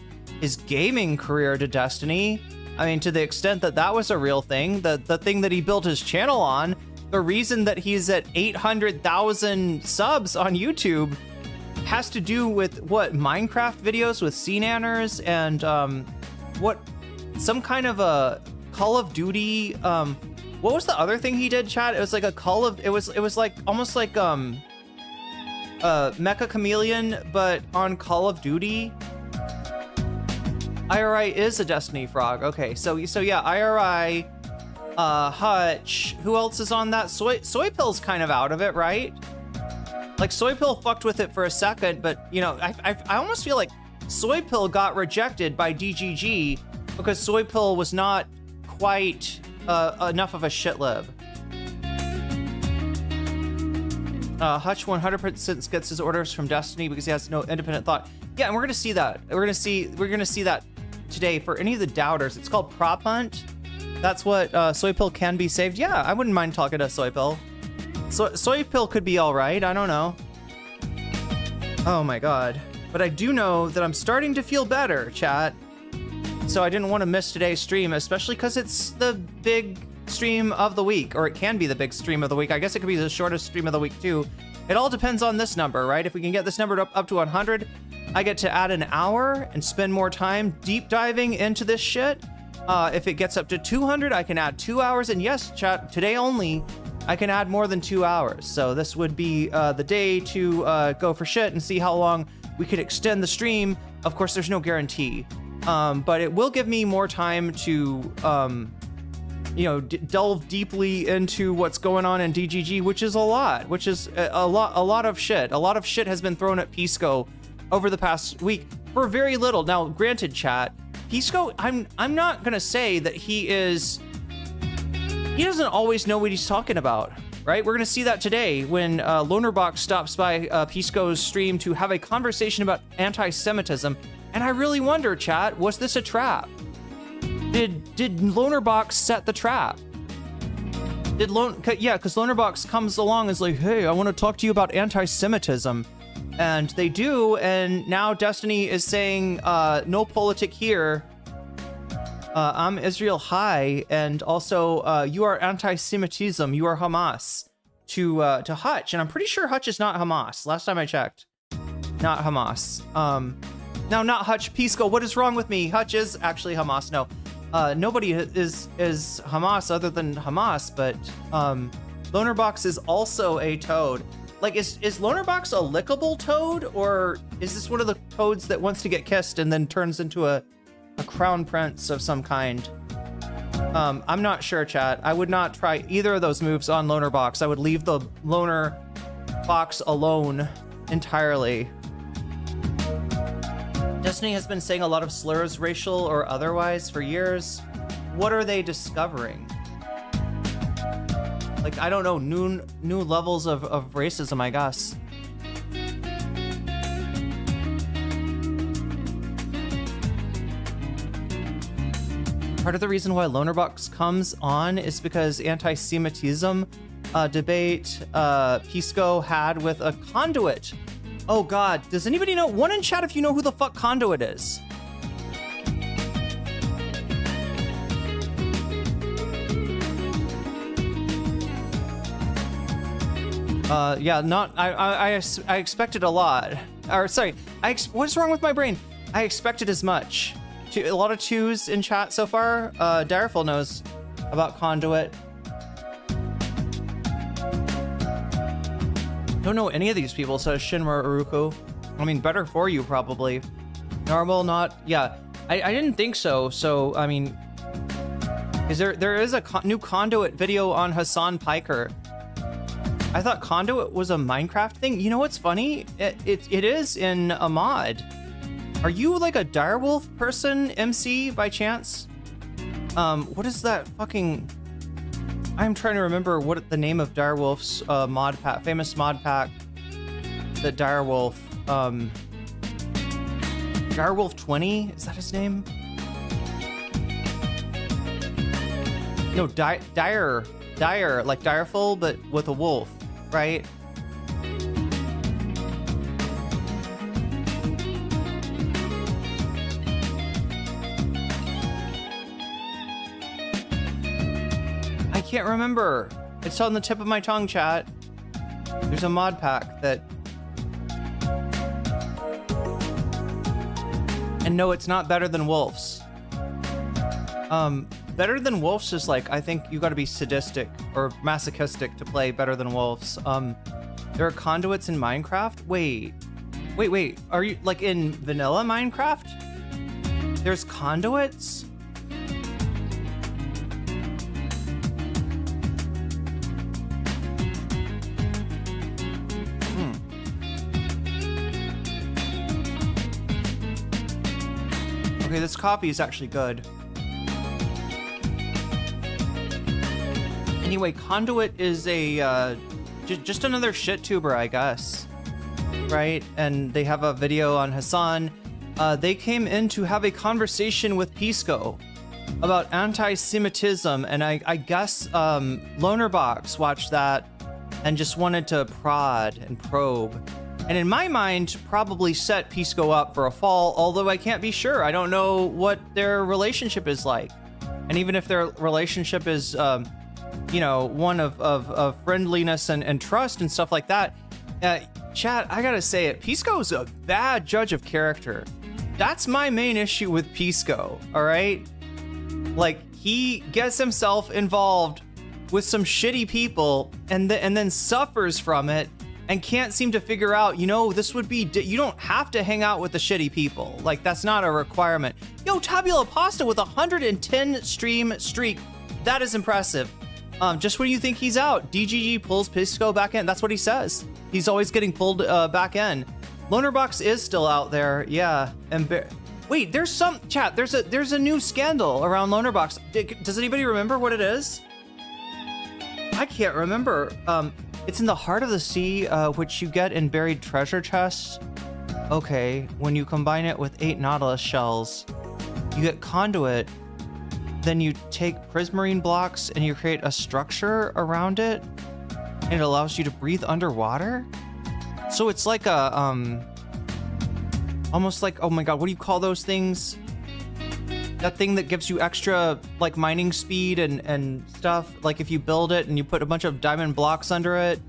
A: gaming career to Destiny. I mean, to the extent that that was a real thing, the thing that he built his channel on, the reason that he's at 800,000 subs on YouTube has to do with what, Minecraft videos with sea nanners and what, some kind of a Call of Duty. What was the other thing he did, chat? It was like a it was like almost like Mecha Chameleon, but on Call of Duty. IRI is a Destiny frog. Okay, so yeah, IRI, Hutch. Who else is on that? Soypill's kind of out of it, right? Like, Soypill fucked with it for a second, but you know, I almost feel like Soypill got rejected by DGG because Soypill was not quite enough of a shitlib. Hutch 100% gets his orders from Destiny because he has no independent thought. Yeah, and we're gonna see that. We're gonna see that today for any of the doubters. It's called Prop Hunt. That's what Soypill can be saved. Yeah, I wouldn't mind talking to Soypill. Soypill could be all right. I don't know. Oh my god. But I do know that I'm starting to feel better, chat. So I didn't want to miss today's stream, especially because it's the big stream of the week, or it can be the big stream of the week. I guess it could be the shortest stream of the week too. It all depends on this number, right? If we can get this number up to 100, I get to add an hour and spend more time deep diving into this shit. If it gets up to 200, I can add 2 hours. And yes, chat, today only, I can add more than 2 hours. So this would be the day to go for shit and see how long we could extend the stream. Of course, there's no guarantee, but it will give me more time to, you know, delve deeply into what's going on in DGG, which is a lot, a lot of shit. A lot of shit has been thrown at Pisco over the past week for very little. Now, granted, chat, Pisco, I'm not gonna say that he doesn't always know what he's talking about, right? We're gonna see that today when Lonerbox stops by Pisco's stream to have a conversation about anti-Semitism. And I really wonder, chat, was this a trap? Did Lonerbox set the trap? Yeah, because Lonerbox comes along and is like, hey, I want to talk to you about anti-Semitism. And they do, and now Destiny is saying, no politic here. I'm Israel High, and also, you are anti-Semitism, you are Hamas, to Hutch. And I'm pretty sure Hutch is not Hamas, last time I checked. Not Hamas. No, not Hutch. Pisco, what is wrong with me? Hutch is actually Hamas, no. Nobody is Hamas other than Hamas, but Lonerbox is also a toad. Like, is Lonerbox a lickable toad, or is this one of the toads that wants to get kissed and then turns into a crown prince of some kind? I'm not sure, chat. I would not try either of those moves on Lonerbox. I would leave the Loner box alone entirely. Destiny has been saying a lot of slurs, racial or otherwise, for years. What are they discovering? Like, I don't know, new levels of racism, I guess. Part of the reason why Lonerbox comes on is because anti-Semitism debate Pisco had with a conduit. Oh God, does anybody know? One in chat if you know who the fuck conduit is. Yeah, not, I expected a lot. Or sorry, what's wrong with my brain? I expected as much. A lot of twos in chat so far. Direful knows about conduit. Don't know any of these people, says Shinra Uruku. I mean, better for you, probably. Normal, not... Yeah, I didn't think so. So, I mean... There is a new conduit video on Hasan Piker. I thought conduit was a Minecraft thing. You know what's funny? It is in a mod. Are you like a direwolf person, MC, by chance? What is that fucking... I'm trying to remember what the name of direwolf's mod pack, famous mod pack that direwolf... Direwolf 20? Is that his name? No, Dire, like Direful, but with a wolf, right? I can't remember. It's on the tip of my tongue, chat. There's a mod pack that... And no, it's not better than wolves. Better than wolves is like, I think you gotta be sadistic or masochistic to play better than wolves. There are conduits in Minecraft? Wait. Are you like in vanilla Minecraft? There's conduits? Okay, this copy is actually good. Anyway, conduit is a just another shit tuber, I guess, right? And they have a video on Hasan. They came in to have a conversation with Pisco about anti-Semitism, and I guess Lonerbox watched that and just wanted to prod and probe. And in my mind, probably set Pisco up for a fall, although I can't be sure. I don't know what their relationship is like. And even if their relationship is, you know, one of friendliness and trust and stuff like that, chat, I gotta say it, Pisco's a bad judge of character. That's my main issue with Pisco, all right? Like, he gets himself involved with some shitty people and then suffers from it, and can't seem to figure out, you know, this would be, you don't have to hang out with the shitty people. Like, that's not a requirement. Yo, Tabula Pasta with 110 stream streak. That is impressive. Just when you think he's out, DGG pulls Pisco back in. That's what he says. He's always getting pulled back in. Lonerbox is still out there. Yeah. Wait, there's some, chat, there's a new scandal around Lonerbox. Does anybody remember what it is? I can't remember. It's in the heart of the sea, which you get in buried treasure chests. Okay, when you combine it with 8 nautilus shells, you get conduit. Then you take prismarine blocks and you create a structure around it, and it allows you to breathe underwater. So it's like a, almost like, oh my god, what do you call those things? That thing that gives you extra, like, mining speed and stuff. Like, if you build it and you put a bunch of diamond blocks under it,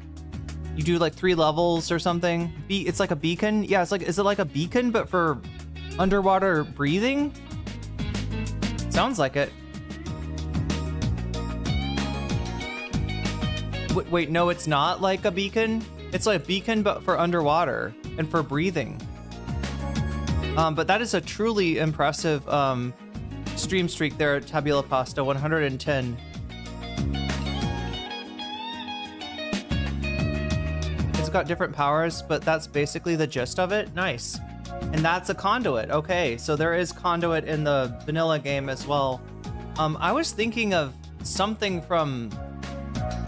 A: you do like 3 levels or something. It's like a beacon. Yeah, it's like, is it like a beacon but for underwater breathing? Sounds like it. Wait, no, it's not like a beacon. It's like a beacon but for underwater and for breathing. But that is a truly impressive stream streak there at Tabula Pasta, 110. It's got different powers, but that's basically the gist of it. Nice. And that's a conduit. Okay, so there is conduit in the vanilla game as well. I was thinking of something from...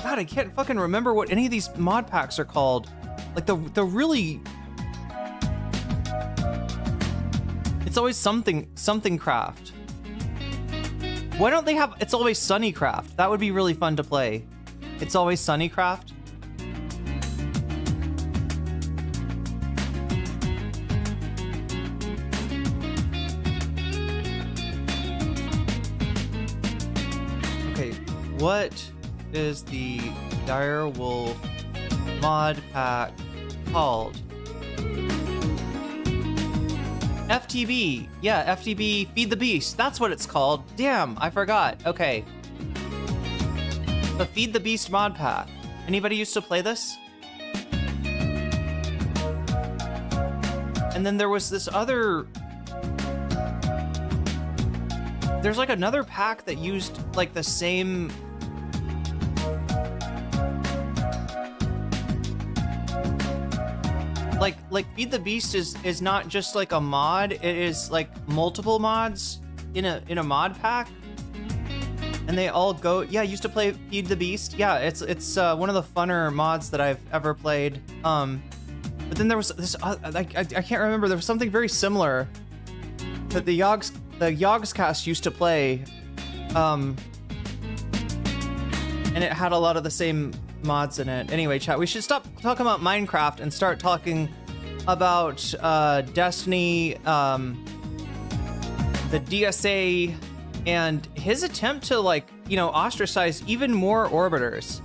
A: God, I can't fucking remember what any of these mod packs are called. Like the really... It's always something craft. Why don't they have It's Always Sunny Craft? That would be really fun to play. It's Always Sunny Craft. Okay, what is the Dire Wolf mod pack called? FTB. Yeah, FTB Feed the Beast. That's what it's called. Damn, I forgot. Okay. The Feed the Beast mod pack. Anybody used to play this? And then there was this other... There's like another pack that used like the same... Like Feed the Beast is not just like a mod, it is like multiple mods in a mod pack. And they all go, yeah, I used to play Feed the Beast. Yeah, it's one of the funner mods that I've ever played. But then there was this I can't remember, there was something very similar that the Yogscast used to play. And it had a lot of the same mods in it. Anyway, chat, we should stop talking about Minecraft and start talking about Destiny, the DSA, and his attempt to, like, you know, ostracize even more orbiters.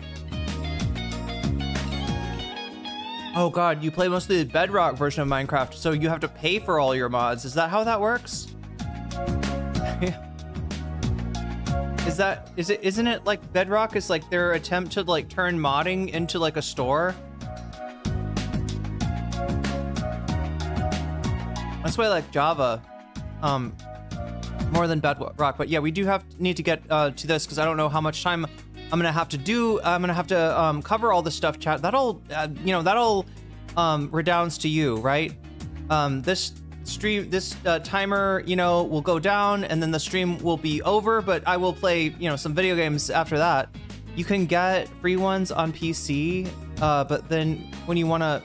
A: Oh god, you play mostly the Bedrock version of Minecraft, so you have to pay for all your mods. Is that how that works? Isn't it like Bedrock is like their attempt to like turn modding into like a store? That's why I like Java more than Bedrock. But yeah, we do need to get to this because I don't know how much time I'm gonna have to do. I'm gonna have to cover all this stuff, chat. That'll redounds to you, right? This timer, you know, will go down and then the stream will be over, but I will play, you know, some video games after that. You can get free ones on PC, but then when you want to...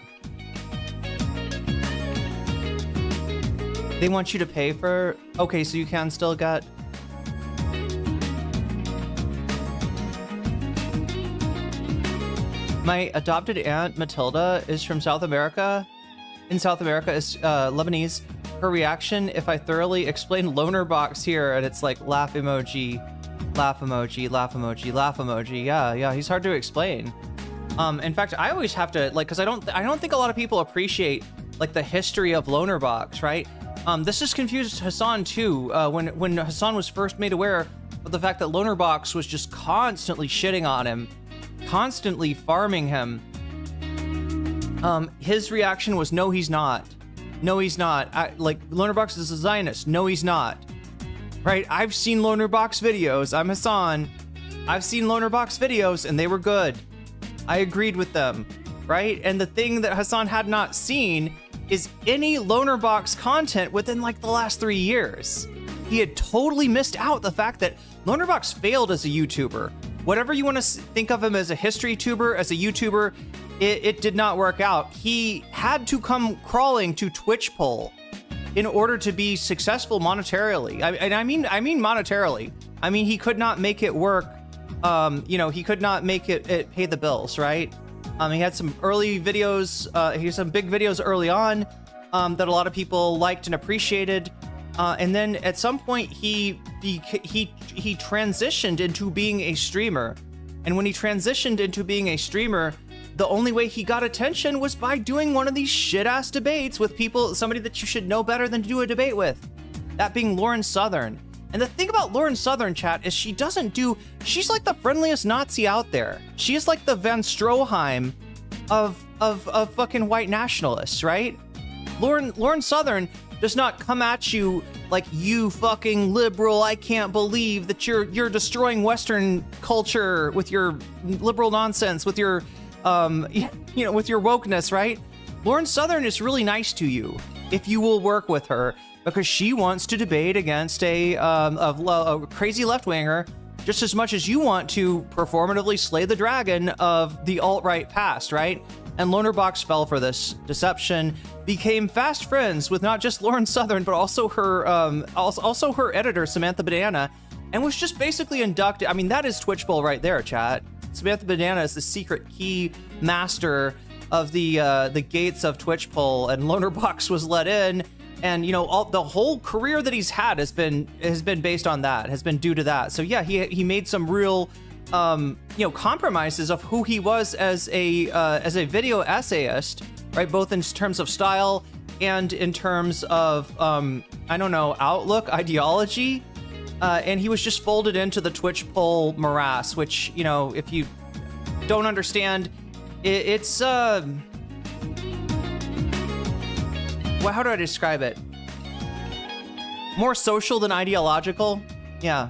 A: They want you to pay for... Okay, so you can still get... My adopted aunt, Matilda, is from South America. In South America is Lebanese. Her reaction if I thoroughly explain Lonerbox here, and it's like laugh emoji, laugh emoji, laugh emoji, laugh emoji. Yeah, he's hard to explain. In fact, I always have to like, because I don't think a lot of people appreciate like the history of Lonerbox, right? This has confused Hasan too. When Hasan was first made aware of the fact that Lonerbox was just constantly shitting on him, constantly farming him. His reaction was, no, he's not. No, he's not. Like, Lonerbox is a Zionist. No, he's not. Right? I've seen Lonerbox videos. I'm Hasan. I've seen Lonerbox videos, and they were good. I agreed with them. Right? And the thing that Hasan had not seen is any Lonerbox content within, like, the last 3 years. He had totally missed out the fact that Lonerbox failed as a YouTuber. Whatever you want to think of him as a history tuber, as a YouTuber, it did not work out. He had to come crawling to Twitch poll in order to be successful monetarily. I mean monetarily. I mean, he could not make it work. You know, he could not make it pay the bills, right? He had some early videos. He had some big videos early on that a lot of people liked and appreciated. And then at some point he transitioned into being a streamer. And when he transitioned into being a streamer, the only way he got attention was by doing one of these shit-ass debates with somebody that you should know better than to do a debate with. That being Lauren Southern. And the thing about Lauren Southern, chat, is she's like the friendliest Nazi out there. She is like the Van Stroheim of fucking white nationalists, right? Lauren Southern does not come at you like, you fucking liberal, I can't believe that you're destroying Western culture with your liberal nonsense, with your with your wokeness, right? Lauren Southern is really nice to you if you will work with her, because she wants to debate against a crazy left-winger just as much as you want to performatively slay the dragon of the alt-right past, right? And Lonerbox fell for this deception, became fast friends with not just Lauren Southern, but also her her editor, Samantha Banana, and was just basically inducted. I mean, that is Twitchbull right there, chat. Samantha Banana is the secret key master of the gates of Twitchbull, and Lonerbox was let in. And the whole career that he's had has been based on that, has been due to that. So yeah, he made some real compromises of who he was as a video essayist, right? Both in terms of style and in terms of outlook, ideology, and he was just folded into the Twitchbull morass, which if you don't understand, it's well, how do I describe it? More social than ideological, yeah.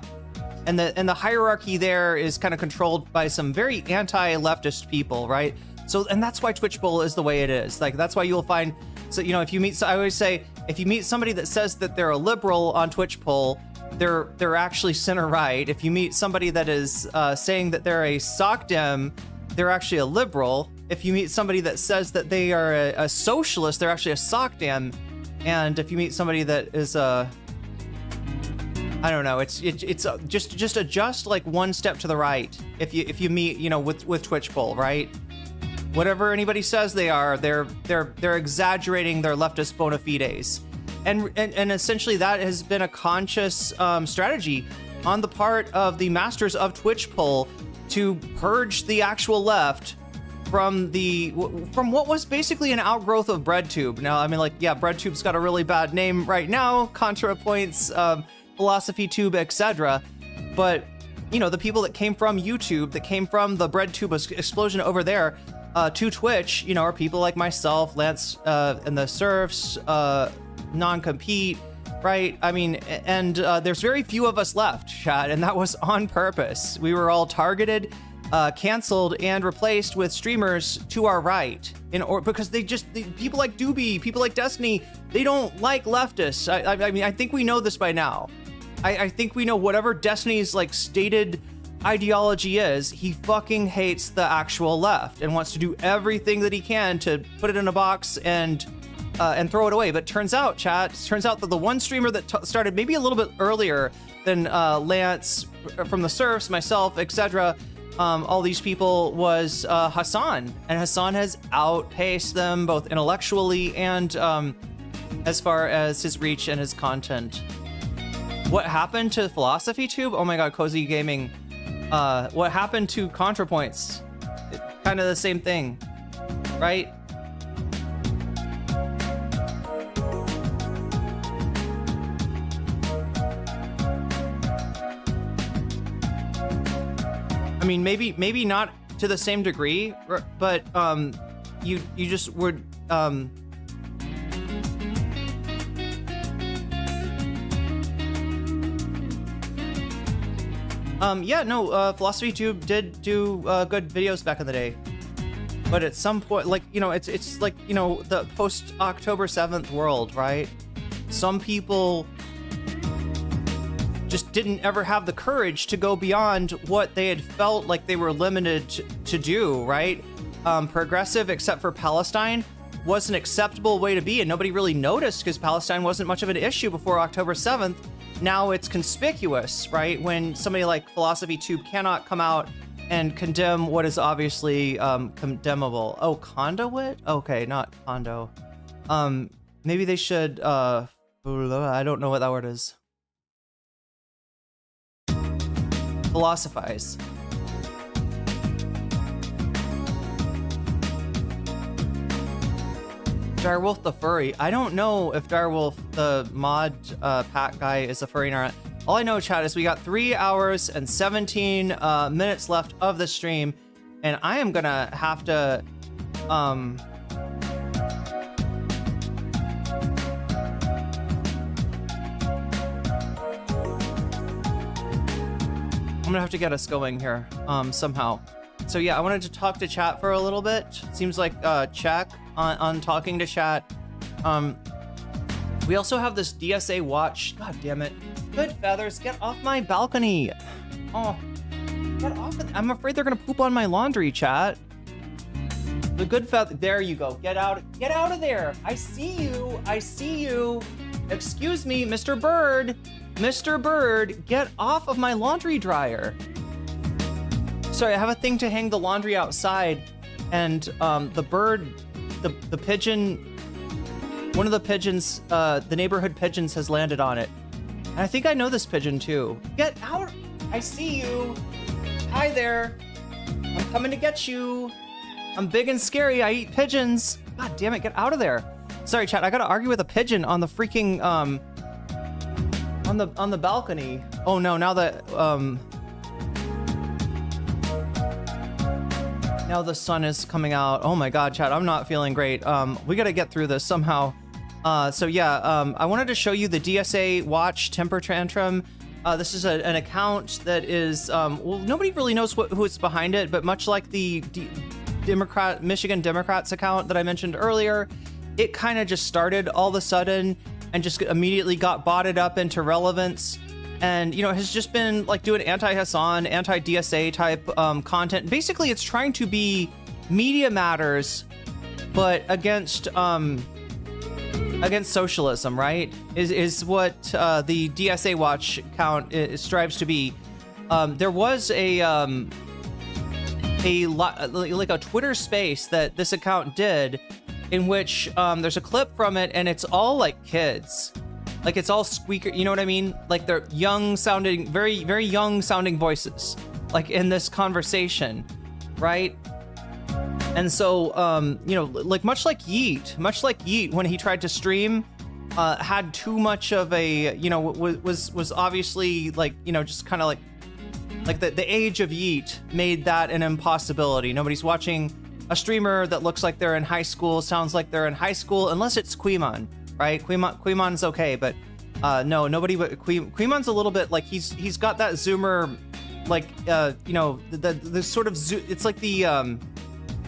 A: And the hierarchy there is kind of controlled by some very anti-leftist people, right? So, and that's why Twitchbull is the way it is. Like, that's why you'll find, so if you meet, I always say, if you meet somebody that says that they're a liberal on Twitchbull, they're actually center right. If you meet somebody that is saying that they're a soc dem, they're actually a liberal. If you meet somebody that says that they are a socialist, they're actually a soc dem. And if you meet somebody that is I don't know, it's just adjust like one step to the right. If you meet with Twitchbull, right? Whatever anybody says they are, they're exaggerating their leftist bona fides, and essentially that has been a conscious strategy on the part of the masters of Twitchbull to purge the actual left from what was basically an outgrowth of BreadTube. Now, I mean, like, yeah, BreadTube's got a really bad name right now, ContraPoints, PhilosophyTube, etc. But the people that came from YouTube, that came from the BreadTube explosion over there to Twitch, are people like myself, Lance, and the Serfs, Non-Compete, right? I mean, and there's very few of us left, chat, and that was on purpose. We were all targeted, canceled, and replaced with streamers to our right, because people like Doobie, people like Destiny, they don't like leftists. I mean, I think we know this by now. I think we know whatever Destiny's like stated ideology is, he fucking hates the actual left and wants to do everything that he can to put it in a box and throw it away. But turns out, chat, that the one streamer that started maybe a little bit earlier than Lance from the Surfs, myself, etc., all these people, was Hasan, and Hasan has outpaced them both intellectually and as far as his reach and his content. What happened to PhilosophyTube? Oh my god, Cozy Gaming. What happened to ContraPoints? Kind of the same thing, right? I mean, maybe not to the same degree, but you just would PhilosophyTube did do good videos back in the day, but at some point, like, it's like, the post October 7th world, right? Some people just didn't ever have the courage to go beyond what they had felt like they were limited to do, right? Progressive, except for Palestine, was an acceptable way to be, and nobody really noticed because Palestine wasn't much of an issue before October 7th. Now it's conspicuous, right? When somebody like PhilosophyTube cannot come out and condemn what is obviously condemnable. Oh, conduit? Okay, not condo. Maybe they should, I don't know what that word is. Philosophize. Direwolf the furry. I don't know if Direwolf the mod pack guy is a furry or not. All I know, chat, is we got 3 hours and 17 minutes left of the stream, and I am gonna have to gonna have to get us going here somehow. So yeah, I wanted to talk to chat for a little bit. Seems like check on talking to chat. We also have this DSA watch. God damn it. Good feathers, get off my balcony. Oh, get off of, I'm afraid they're gonna poop on my laundry, chat. The good feather, there you go. Get out of there. I see you. I see you. Excuse me, Mr. Bird. Mr. Bird, get off of my laundry dryer. Sorry, I have a thing to hang the laundry outside, and the bird, the pigeon, one of the pigeons, the neighborhood pigeons has landed on it. And I think I know this pigeon too. Get out. I see you. Hi there. I'm coming to get you. I'm big and scary. I eat pigeons. God damn it, get out of there. Sorry, chat, I gotta argue with a pigeon on the freaking, on the balcony. Oh no, now that, now the sun is coming out. Oh my God, chat, I'm not feeling great. We gotta get through this somehow. So yeah, I wanted to show you the DSA watch temper tantrum. This is an account that is, well, nobody really knows who it's behind it, but much like the Michigan Democrats account that I mentioned earlier, it kind of just started all of a sudden and just immediately got botted up into relevance. And, you know, it has just been like doing anti-Hasan, anti-DSA type content. Basically, it's trying to be Media Matters, but against socialism, right? Is what the DSA Watch account strives to be. There was like a Twitter space that this account did, in which there's a clip from it, and it's all like kids, like it's all squeaker, you know what I mean? Like they're young sounding, very, very young sounding voices, like in this conversation, right? And so, you know, like much like Yeet, when he tried to stream, had too much of a, you know, was obviously like, you know, just kind of like the age of Yeet made that an impossibility. Nobody's watching a streamer that looks like they're in high school, sounds like they're in high school, unless it's Quimon, right? Quimon's okay, but no, nobody but Quimon's a little bit like he's got that Zoomer, like you know, the sort of it's like the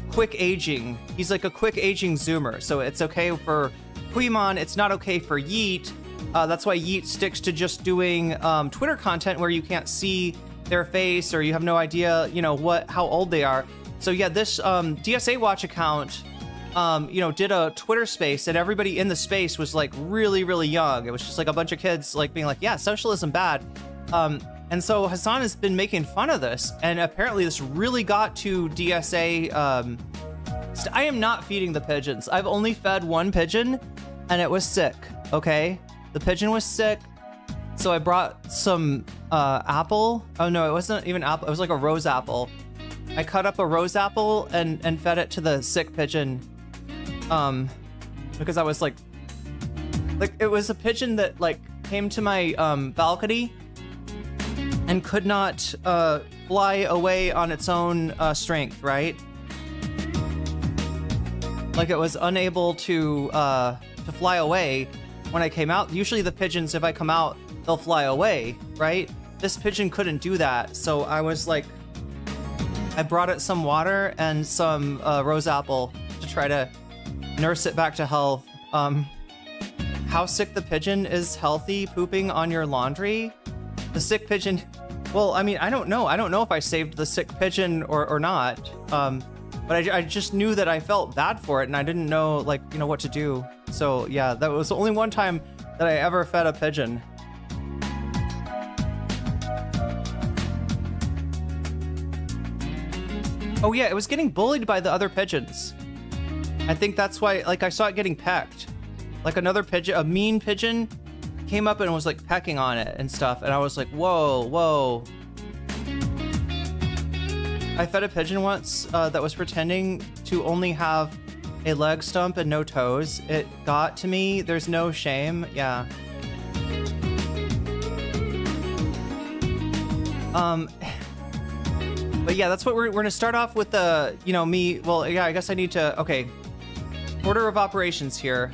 A: quick aging. He's like a quick aging Zoomer, so it's okay for Quimon. It's not okay for Yeet. That's why Yeet sticks to just doing Twitter content where you can't see their face or you have no idea, you know, how old they are. So yeah, this DSA Watch account, you know, did a Twitter space, and everybody in the space was like really, really young. It was just like a bunch of kids like being like, yeah, socialism bad. And so Hasan has been making fun of this, and apparently this really got to DSA. I am not feeding the pigeons. I've only fed one pigeon, and it was sick, okay? The pigeon was sick. So I brought some apple. Oh no, it wasn't even apple. It was like a rose apple. I cut up a rose apple and fed it to the sick pigeon. Because I was like it was a pigeon that like came to my balcony and could not fly away on its own strength, right? Like it was unable to fly away when I came out. Usually the pigeons, if I come out, they'll fly away, right? This pigeon couldn't do that, so I was like, I brought it some water and some rose apple to try to nurse it back to health. How sick the pigeon is healthy pooping on your laundry? The sick pigeon, well, I mean, I don't know if I saved the sick pigeon or not. But I just knew that I felt bad for it, and I didn't know, like, you know, what to do. So yeah, that was the only one time that I ever fed a pigeon. Oh yeah, it was getting bullied by the other pigeons. I think that's why, like, I saw it getting pecked. Like another pigeon, a mean pigeon, came up and was like pecking on it and stuff, and I was like, whoa, whoa. I fed a pigeon once that was pretending to only have a leg stump and no toes. It got to me. There's no shame. Yeah. But yeah, that's what we're gonna start off with. The, you know, me. Well, yeah, I guess I need to. Okay. Order of operations here.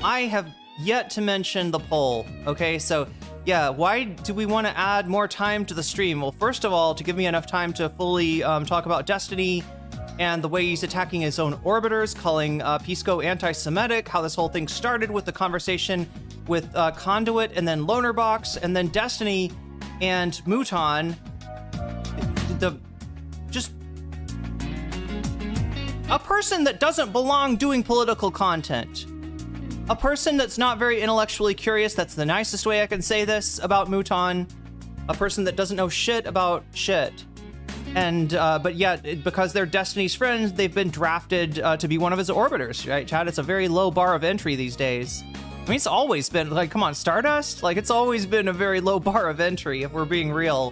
A: I have yet to mention the poll. Okay, so Yeah, why do we want to add more time to the stream? Well, first of all, to give me enough time to fully talk about Destiny and the way he's attacking his own orbiters, calling Pisco anti-Semitic, how this whole thing started with the conversation with Conduit and then Lonerbox and then Destiny and Mouton. Just a person that doesn't belong doing political content. A person that's not very intellectually curious, that's the nicest way I can say this about Mouton. A person that doesn't know shit about shit. And, but yet, because they're Destiny's friends, they've been drafted to be one of his orbiters, right, Chad? It's a very low bar of entry these days. I mean, it's always been, like, come on, Stardust? Like, it's always been a very low bar of entry, if we're being real.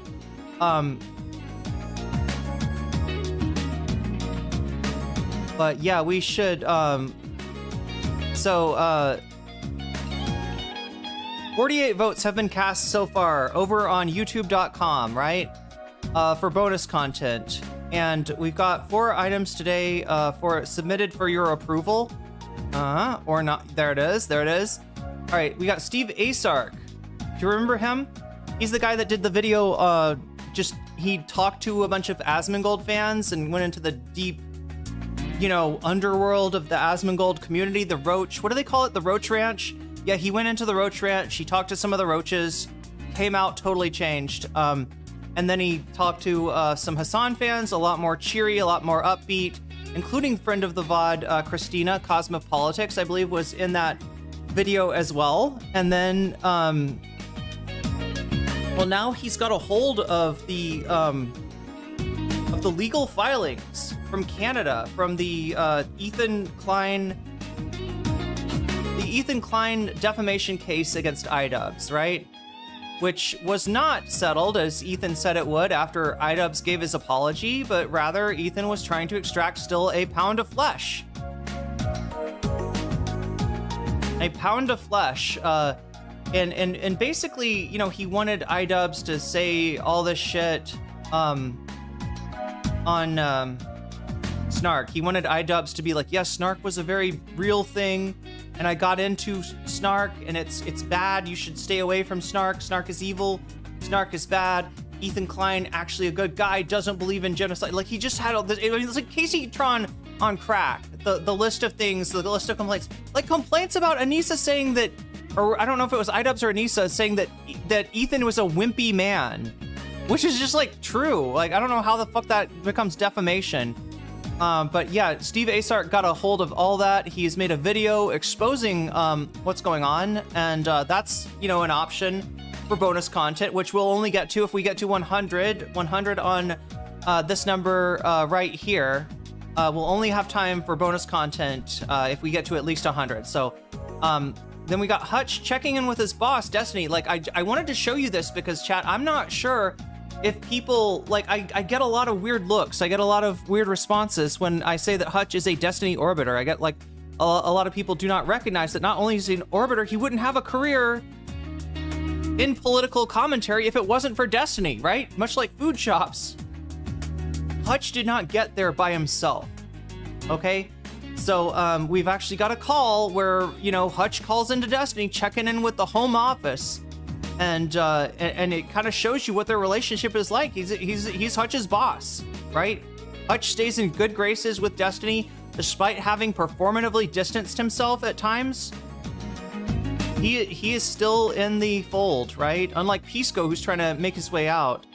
A: But yeah, we should, 48 votes have been cast so far over on youtube.com, right? For bonus content. And we've got 4 items today submitted for your approval. Or not. There it is. There it is. All right, we got Steve Asark. Do you remember him? He's the guy that did the video, he talked to a bunch of Asmongold fans and went into the deep, you know, underworld of the Asmongold community, the Roach. What do they call it? The Roach Ranch? Yeah, he went into the Roach Ranch. He talked to some of the roaches, came out totally changed. And then he talked to some Hasan fans, a lot more cheery, a lot more upbeat, including friend of the VOD, Christina, Cosmopolitics, I believe, was in that video as well. And then, well, now he's got a hold of the legal filings from Canada, from the Ethan Klein defamation case against iDubbbz, right? Which was not settled as Ethan said it would after iDubbbz gave his apology, but rather Ethan was trying to extract still a pound of flesh. A pound of flesh. And basically, you know, he wanted iDubbbz to say all this shit on Snark. He wanted iDubbbz to be like, yes, Snark was a very real thing, and I got into Snark, and it's bad. You should stay away from Snark. Snark is evil. Snark is bad. Ethan Klein, actually a good guy, doesn't believe in genocide. Like, he just had all this. It's like Casey Tron on crack. The list of things, the list of complaints. Like, complaints about Anissa saying that, or I don't know if it was iDubbbz or Anissa saying that Ethan was a wimpy man, which is just, like, true. Like, I don't know how the fuck that becomes defamation. But yeah, Steve Asark got a hold of all that. He's made a video exposing what's going on, and that's, you know, an option for bonus content, which we'll only get to if we get to 100 on this number right here. We'll only have time for bonus content if we get to at least 100. So then we got Hutch checking in with his boss, Destiny. Like, I wanted to show you this because, chat, I'm not sure if people, like, I get a lot of weird looks. I get a lot of weird responses when I say that Hutch is a Destiny orbiter. I get, like, a lot of people do not recognize that not only is he an orbiter, he wouldn't have a career in political commentary if it wasn't for Destiny, right? Much like food shops. Hutch did not get there by himself, okay? So we've actually got a call where, you know, Hutch calls into Destiny, checking in with the home office. And it kind of shows you what their relationship is like. He's Hutch's boss, right? Hutch stays in good graces with Destiny despite having performatively distanced himself at times. He is still in the fold, right? Unlike Pisco, who's trying to make his way out.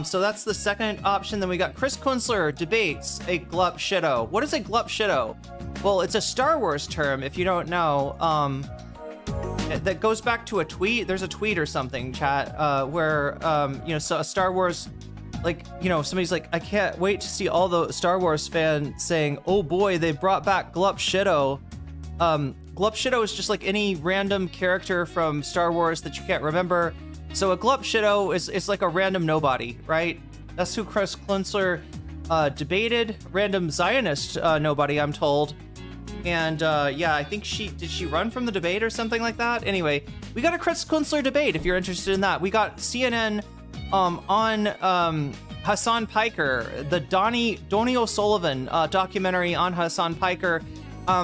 A: So that's the second option. Then we got Chris Kunzler debates a glup shitto. What is a glup shitto? Well, it's a Star Wars term, if you don't know. That goes back to a tweet. There's a tweet or something, chat, where, you know, so a Star Wars, like, you know, somebody's like, I can't wait to see all the Star Wars fans saying, oh boy, they brought back Glup Shitto. Glup Shitto is just like any random character from Star Wars that you can't remember. So a Glup Shitto is like a random nobody, right? That's who Chris Kunzler debated. Random Zionist nobody, I'm told. And yeah, I think did she run from the debate or something like that? Anyway, we got a Chris Kunzler debate if you're interested in that. We got CNN on Hasan Piker, the Donnie O'Sullivan documentary on Hasan Piker.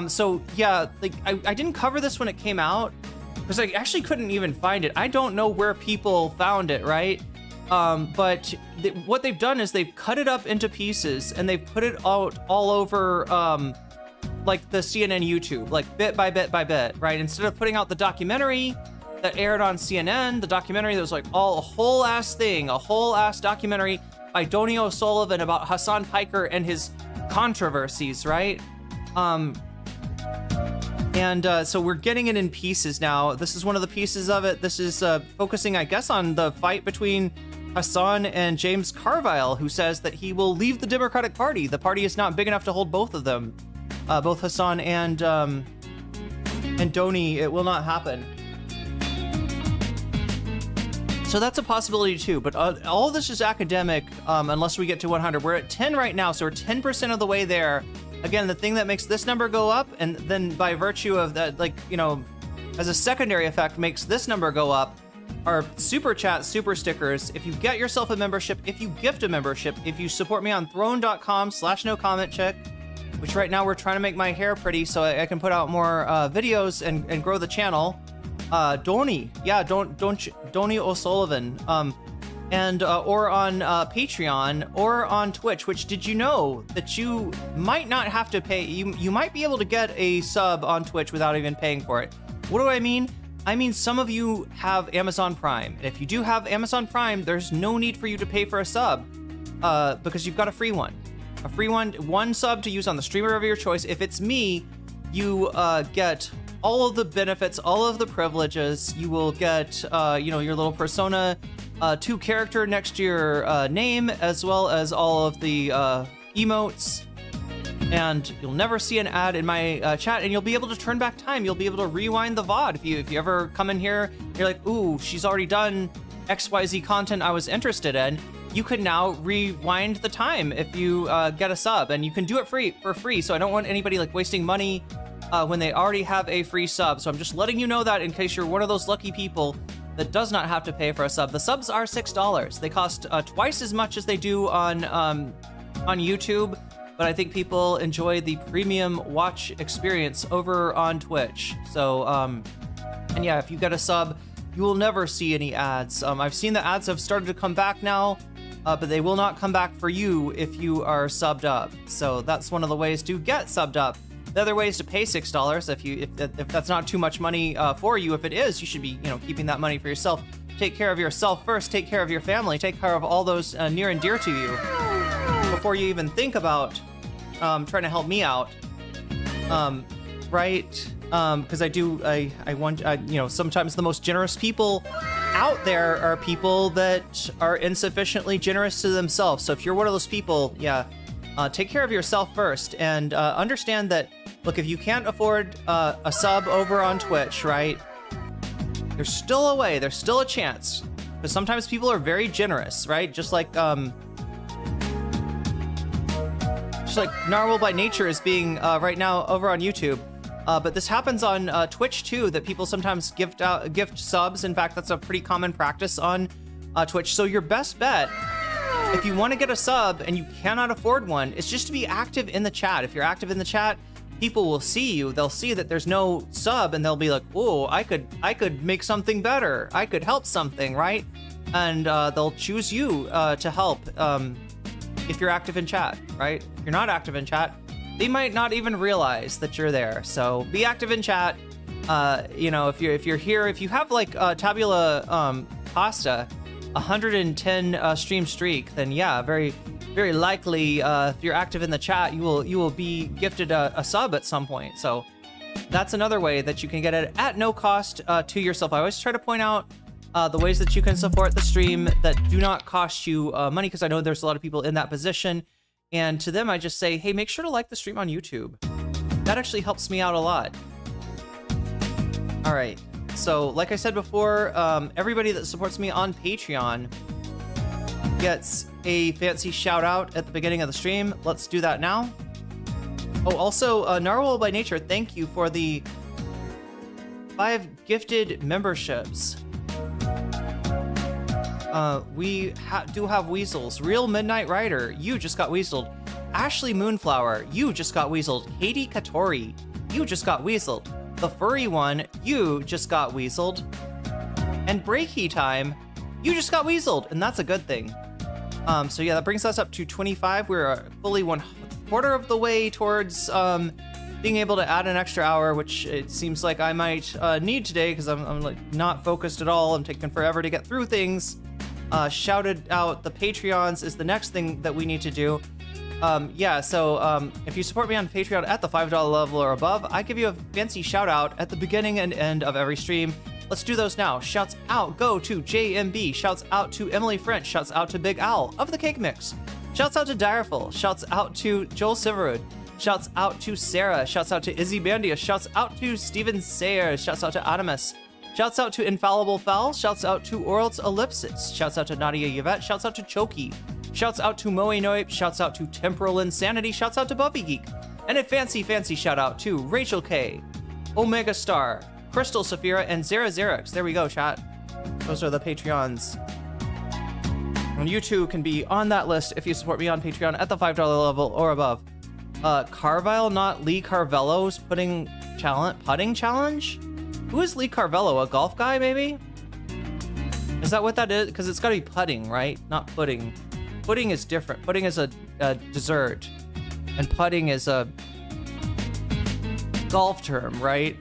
A: So yeah, like I didn't cover this when it came out, because I actually couldn't even find it. I don't know where people found it, right? But what they've done is they've cut it up into pieces and they've put it out all over, like the CNN YouTube, like bit by bit by bit, right? Instead of putting out the documentary that aired on CNN, the documentary that was like a whole ass documentary by Donnie O'Sullivan about Hasan Piker and his controversies, right? So we're getting it in pieces now. This is one of the pieces of it. This is focusing, I guess, on the fight between Hasan and James Carville, who says that he will leave the Democratic Party. The party is not big enough to hold both of them, both Hasan and Donnie. It will not happen. So that's a possibility too, but all of this is academic unless we get to 100. We're at 10 right now, so we're 10% of the way there. Again, the thing that makes this number go up, and then by virtue of that, like, you know, as a secondary effect, makes this number go up, are super chat, super stickers. If you get yourself a membership, if you gift a membership, if you support me on throne.com/nocommentchick, which right now we're trying to make my hair pretty so I can put out more videos and grow the channel. Donnie O'Sullivan, or on Patreon or on Twitch. Which, did you know that you might not have to pay? You might be able to get a sub on Twitch without even paying for it. What do I mean? I mean, some of you have Amazon Prime, and if you do have Amazon Prime, there's no need for you to pay for a sub, because you've got a free one. One sub to use on the streamer of your choice. If it's me, you get all of the benefits, all of the privileges. You will get, you know, your little Persona 2 character next to your name, as well as all of the emotes. And you'll never see an ad in my chat, and you'll be able to turn back time. You'll be able to rewind the VOD. If you ever come in here, you're like, ooh, she's already done XYZ content I was interested in. You can now rewind the time if you get a sub, and you can do it for free. So I don't want anybody like wasting money when they already have a free sub. So I'm just letting you know that in case you're one of those lucky people that does not have to pay for a sub. The subs are $6. They cost twice as much as they do on YouTube, but I think people enjoy the premium watch experience over on Twitch. So, and yeah, if you get a sub, you will never see any ads. I've seen the ads have started to come back now, but they will not come back for you if you are subbed up. So that's one of the ways to get subbed up. The other way is to pay $6 if that's not too much money for you. If it is, you should be, you know, keeping that money for yourself. Take care of yourself first. Take care of your family. Take care of all those near and dear to you before you even think about trying to help me out. Right? Because I want, you know, sometimes the most generous people out there are people that are insufficiently generous to themselves. So if you're one of those people, yeah, take care of yourself first, and understand that, look, if you can't afford a sub over on Twitch, right, there's still a way, there's still a chance, because sometimes people are very generous, right? Just like Narwhal by Nature is being right now over on YouTube. But this happens on Twitch too, that people sometimes gift subs. In fact, that's a pretty common practice on Twitch. So your best bet, if you want to get a sub and you cannot afford one, is just to be active in the chat. If you're active in the chat, people will see you. They'll see that there's no sub, and they'll be like, "Oh, I could make something better. I could help something, right?" And they'll choose you to help if you're active in chat, right? If you're not active in chat, they might not even realize that you're there. So be active in chat. You know, if you're here, if you have like Tabula Pasta, 110 stream streak, then yeah, very likely if you're active in the chat, you will be gifted a sub at some point. So that's another way that you can get it at no cost to yourself. I always try to point out the ways that you can support the stream that do not cost you money, because I know there's a lot of people in that position. And to them, I just say, hey, make sure to like the stream on YouTube. That actually helps me out a lot. All right. So like I said before, everybody that supports me on Patreon gets a fancy shout out at the beginning of the stream. Let's do that now. Oh, also, Narwhal by Nature, thank you for the 5 gifted memberships. We do have weasels. Real Midnight Rider, you just got weaseled. Ashley Moonflower, you just got weaseled. Katie Katori, you just got weaseled. The Furry One, you just got weaseled. And Breaky Time, you just got weaseled, and that's a good thing. So yeah, that brings us up to 25. We're fully 1/4 of the way towards being able to add an extra hour, which it seems like I might need today because I'm like not focused at all. I'm taking forever to get through things. Shouted out the Patreons is the next thing that we need to do. Yeah, so if you support me on Patreon at the $5 level or above, I give you a fancy shout out at the beginning and end of every stream. Let's do those now. Shouts out go to JMB. Shouts out to Emily French. Shouts out to Big Owl of the Cake Mix. Shouts out to Direful. Shouts out to Joel Silverwood. Shouts out to Sarah. Shouts out to Izzy Bandia. Shouts out to Steven Sayers. Shouts out to Animus. Shouts out to Infallible Fowl. Shouts out to Oral's Ellipsis. Shouts out to Nadia Yvette. Shouts out to Choki. Shouts out to Moe Noip. Shouts out to Temporal Insanity. Shouts out to Buffy Geek. And a fancy shout out to Rachel K, Omega Star, Crystal Saphira, and Zara Xerix. There we go, chat. Those are the Patreons. And you too can be on that list if you support me on Patreon at the $5 level or above. Carvile, not Lee Carvello's putting putting challenge? Who is Lee Carvello? A golf guy, maybe? Is that what that is? Because it's got to be putting, right? Not pudding. Pudding is different. Pudding is a dessert, and putting is a golf term, right?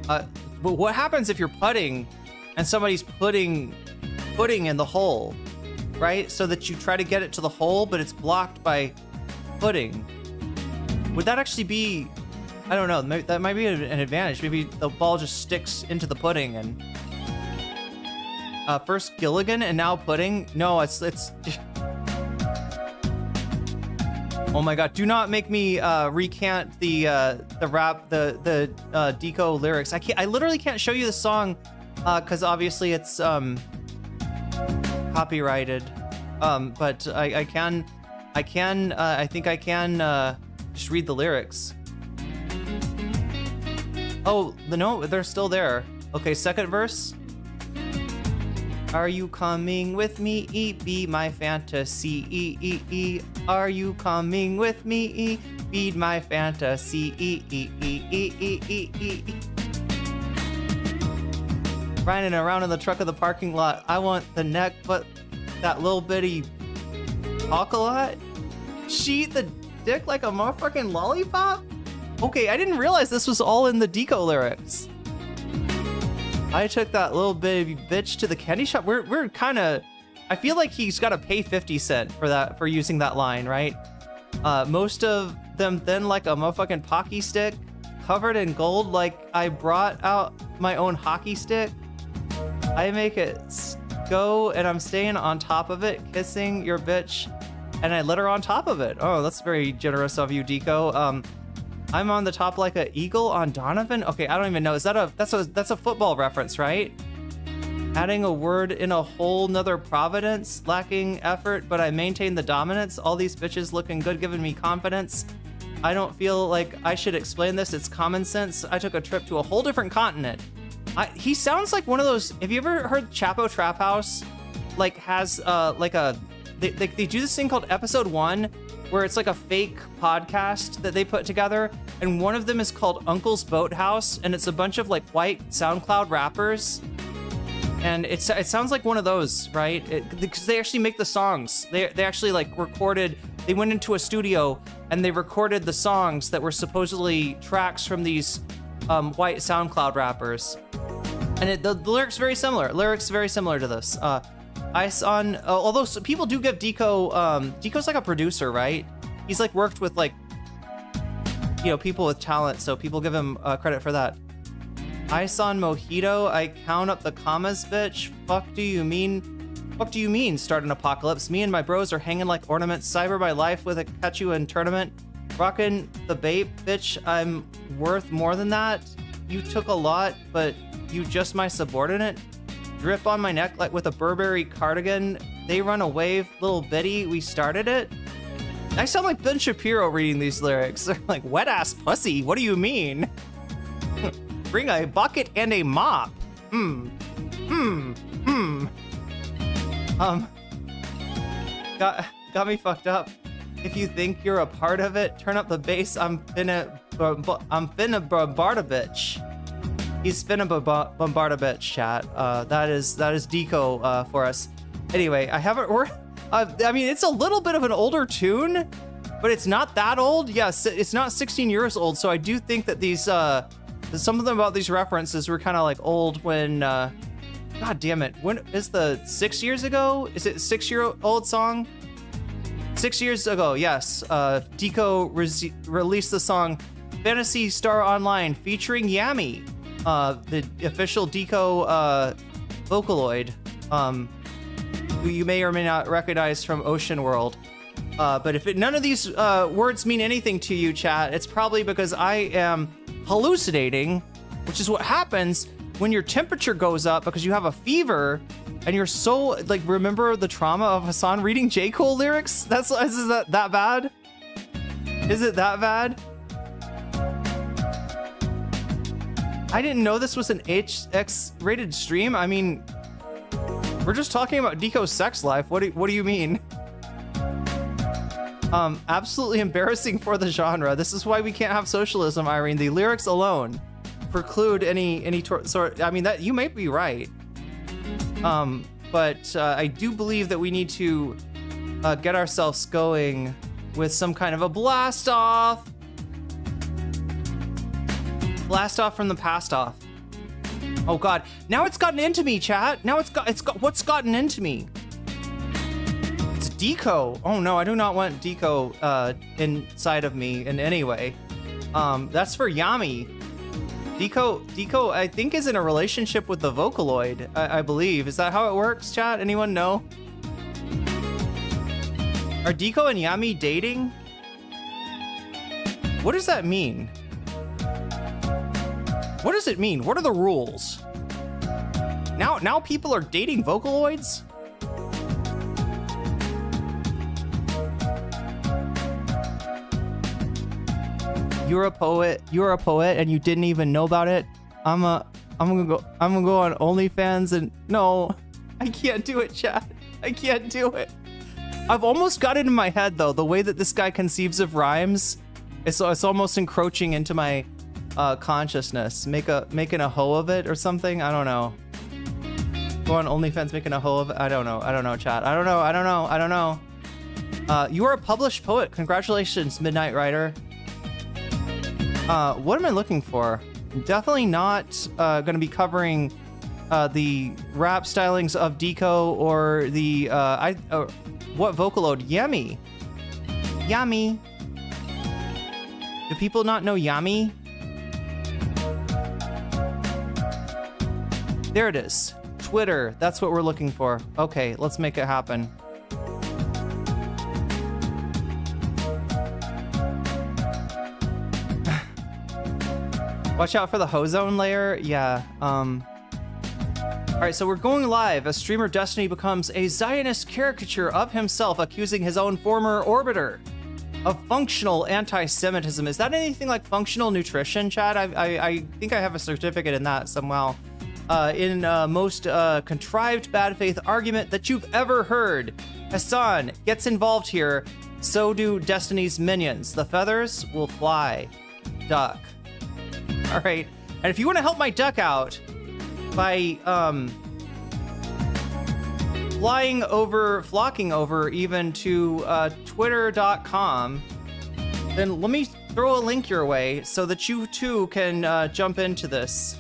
A: But what happens if you're putting and somebody's putting pudding in the hole, right? So that you try to get it to the hole, but it's blocked by pudding. Would that actually be, I don't know, that might be an advantage. Maybe the ball just sticks into the pudding and... first Gilligan and now pudding? No, it's... Oh my god, do not make me recant the rap, the Deco lyrics. I literally can't show you the song because obviously it's copyrighted. But I think I can just read the lyrics. Oh, no, they're still there. Okay, second verse. Are you coming with me? Be my fantasy. Are you coming with me? Feed my fantasy. Riding around in the truck of the parking lot. I want the neck, but that little bitty talk a lot. She eat the dick like a motherfucking lollipop? Okay, I didn't realize this was all in the Deco lyrics. I took that little baby bitch to the candy shop. We're kind of... I feel like he's got to pay 50 cent for using that line, right? Most of them thin like a motherfucking pocky stick, covered in gold like I brought out my own hockey stick. I make it go and I'm staying on top of it, kissing your bitch, and I let her on top of it. Oh, that's very generous of you, Deco. I'm on the top like an eagle on Donovan. Okay, I don't even know. Is that that's a football reference, right? Adding a word in a whole nother providence, lacking effort, but I maintain the dominance. All these bitches looking good, giving me confidence. I don't feel like I should explain this. It's common sense. I took a trip to a whole different continent. He sounds like one of those. Have you ever heard Chapo Trap House? Like has like a they do this thing called Episode 1, where it's like a fake podcast that they put together, and one of them is called Uncle's Boathouse, and it's a bunch of like white SoundCloud rappers, and it sounds like one of those, right? Because they actually make the songs. They actually like recorded. They went into a studio and they recorded the songs that were supposedly tracks from these white SoundCloud rappers, and the lyrics very similar. Lyrics very similar to this. Hasan, although people do give Deco, Deco's like a producer, right? He's like worked with like, you know, people with talent, so people give him credit for that. Hasan Mojito, I count up the commas, bitch. Fuck do you mean? Fuck do you mean? Start an apocalypse. Me and my bros are hanging like ornaments. Cyber my life with a catch you in tournament. Rockin' the babe, bitch. I'm worth more than that. You took a lot, but you just my subordinate. Drip on my neck like with a Burberry cardigan. They run away, little bitty. We started it. I sound like Ben Shapiro reading these lyrics. They're like, wet ass pussy. What do you mean? Bring a bucket and a mop. Got me fucked up. If you think you're a part of it, turn up the bass. I'm finna bombard a bitch. He's finna bombard a bitch, chat. That is Deco for us. Anyway, I haven't. I mean, it's a little bit of an older tune, but it's not that old. Yes, it's not 16 years old. So I do think that these some of them about these references were kind of like old when. God damn it! When is the 6 years ago? Is it 6-year-old song? 6 years ago, yes. Deco released the song "Fantasy Star Online" featuring Yami, the official Deco Vocaloid, who you may or may not recognize from Ocean World. But if none of these words mean anything to you, chat, it's probably because I am hallucinating, which is what happens when your temperature goes up because you have a fever and you're so, like, remember the trauma of Hasan reading J. Cole lyrics? Is that bad? Is it that bad? I didn't know this was an HX-rated stream. I mean, we're just talking about Deco's sex life. What do you mean? Absolutely embarrassing for the genre. This is why we can't have socialism, Irene. The lyrics alone preclude any sort. I mean, that you may be right. But I do believe that we need to get ourselves going with some kind of a blast off. Blast off from the past off. Oh God! Now it's gotten into me, chat. Now it's got what's gotten into me. It's Deco. Oh no, I do not want Deco inside of me in any way. That's for Yami. Deco, I think, is in a relationship with the Vocaloid, I believe. Is that how it works, chat? Anyone know? Are Deco and Yami dating? What does that mean? What does it mean? What are the rules? Now people are dating Vocaloids? You're a poet and you didn't even know about it. I'm gonna go on OnlyFans and no, I can't do it, chat. I can't do it. I've almost got it in my head though. The way that this guy conceives of rhymes, it's almost encroaching into my consciousness. Making a hoe of it or something. I don't know. Go on OnlyFans making a hoe of it. I don't know, chat. I don't know. You are a published poet. Congratulations, Midnight Rider. What am I looking for? Definitely not gonna be covering the rap stylings of Deco or the what Vocaloid? Yami. Yami. Do people not know Yami? There it is. Twitter. That's what we're looking for. Okay, let's make it happen. Watch out for the Hozone layer. Yeah. All right, so we're going live as streamer Destiny becomes a Zionist caricature of himself, accusing his own former orbiter of functional anti-Semitism. Is that anything like functional nutrition, chat? I think I have a certificate in that somehow. In most contrived bad faith argument that you've ever heard. Hasan gets involved here. So do Destiny's minions. The feathers will fly. Duck. All right. And if you want to help my duck out by flocking over even to twitter.com, then let me throw a link your way so that you too can jump into this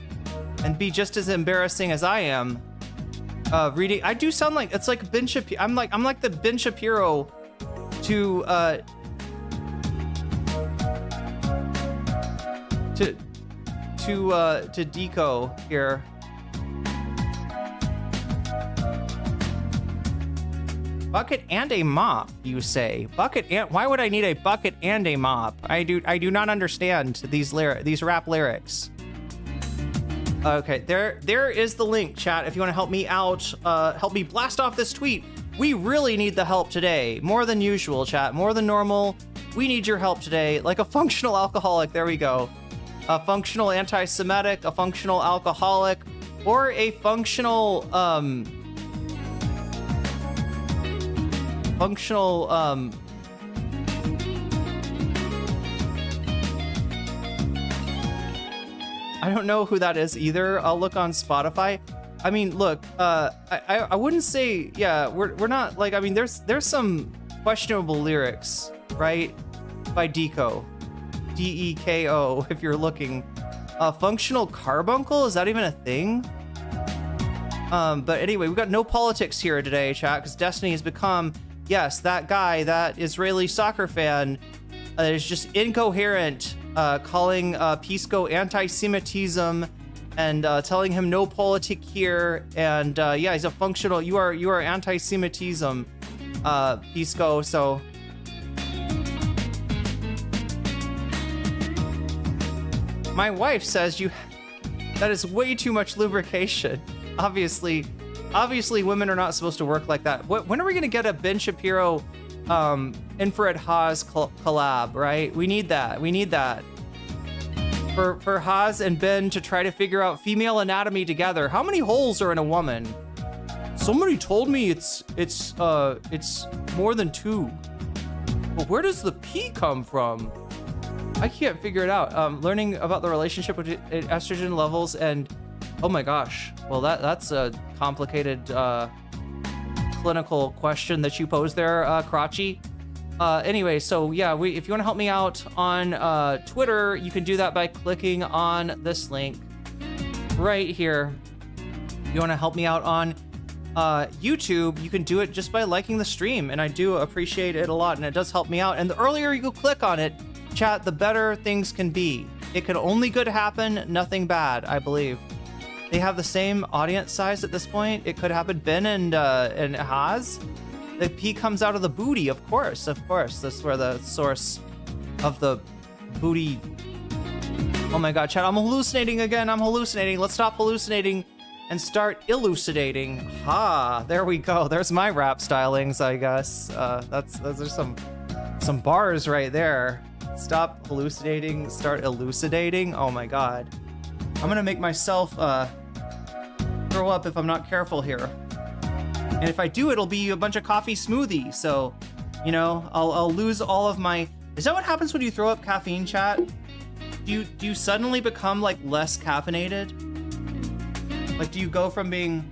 A: and be just as embarrassing as I am reading. I do sound like it's like Ben Shapiro. I'm like the Ben Shapiro to Deco here. Bucket and a mop, you say? Bucket and why would I need a bucket and a mop? I do not understand these rap lyrics. Okay, there is the link, chat. If you want to help me out, help me blast off this tweet. We really need the help today, more than usual, chat, more than normal. We need your help today, like a functional alcoholic. There we go. A functional anti-Semitic, a functional alcoholic, or a functional I don't know who that is either. I'll look on Spotify. I mean, look, I wouldn't say, yeah, we're not like, I mean, there's some questionable lyrics, right? By Deco, D-E-K-O, if you're looking. Functional carbuncle, is that even a thing? But anyway, we've got no politics here today, chat, because Destiny has become, yes, that guy, that Israeli soccer fan is just incoherent, calling Pisco anti-Semitism and telling him no politic here. And yeah, he's a functional, you are anti-Semitism, Pisco, so. My wife says that is way too much lubrication. Obviously women are not supposed to work like that. When are we gonna get a Ben Shapiro infrared Haas collab, right? We need that. For Haas and Ben to try to figure out female anatomy together. How many holes are in a woman? Somebody told me it's more than 2. But where does the P come from? I can't figure it out. Learning about the relationship with estrogen levels and, oh my gosh. Well, that's a complicated clinical question that you posed there, Crotchy. Anyway, so yeah, if you want to help me out on Twitter, you can do that by clicking on this link right here. If you want to help me out on YouTube, you can do it just by liking the stream, and I do appreciate it a lot, and it does help me out. And the earlier you click on it, chat, the better things can be. It can only good happen, nothing bad, I believe. They have the same audience size at this point. It could happen. Ben and Haas. The P comes out of the booty, of course. That's where the source of the booty. Oh my god, chat, I'm hallucinating again. Let's stop hallucinating and start elucidating. Ha, there we go. There's my rap stylings, I guess. Those are some bars right there. Stop hallucinating, start elucidating. Oh my god. I'm gonna make myself throw up if I'm not careful here. And if I do, it'll be a bunch of coffee smoothie. So, you know, I'll lose all of my... Is that what happens when you throw up caffeine, chat? Do you suddenly become like less caffeinated? Like, do you go from being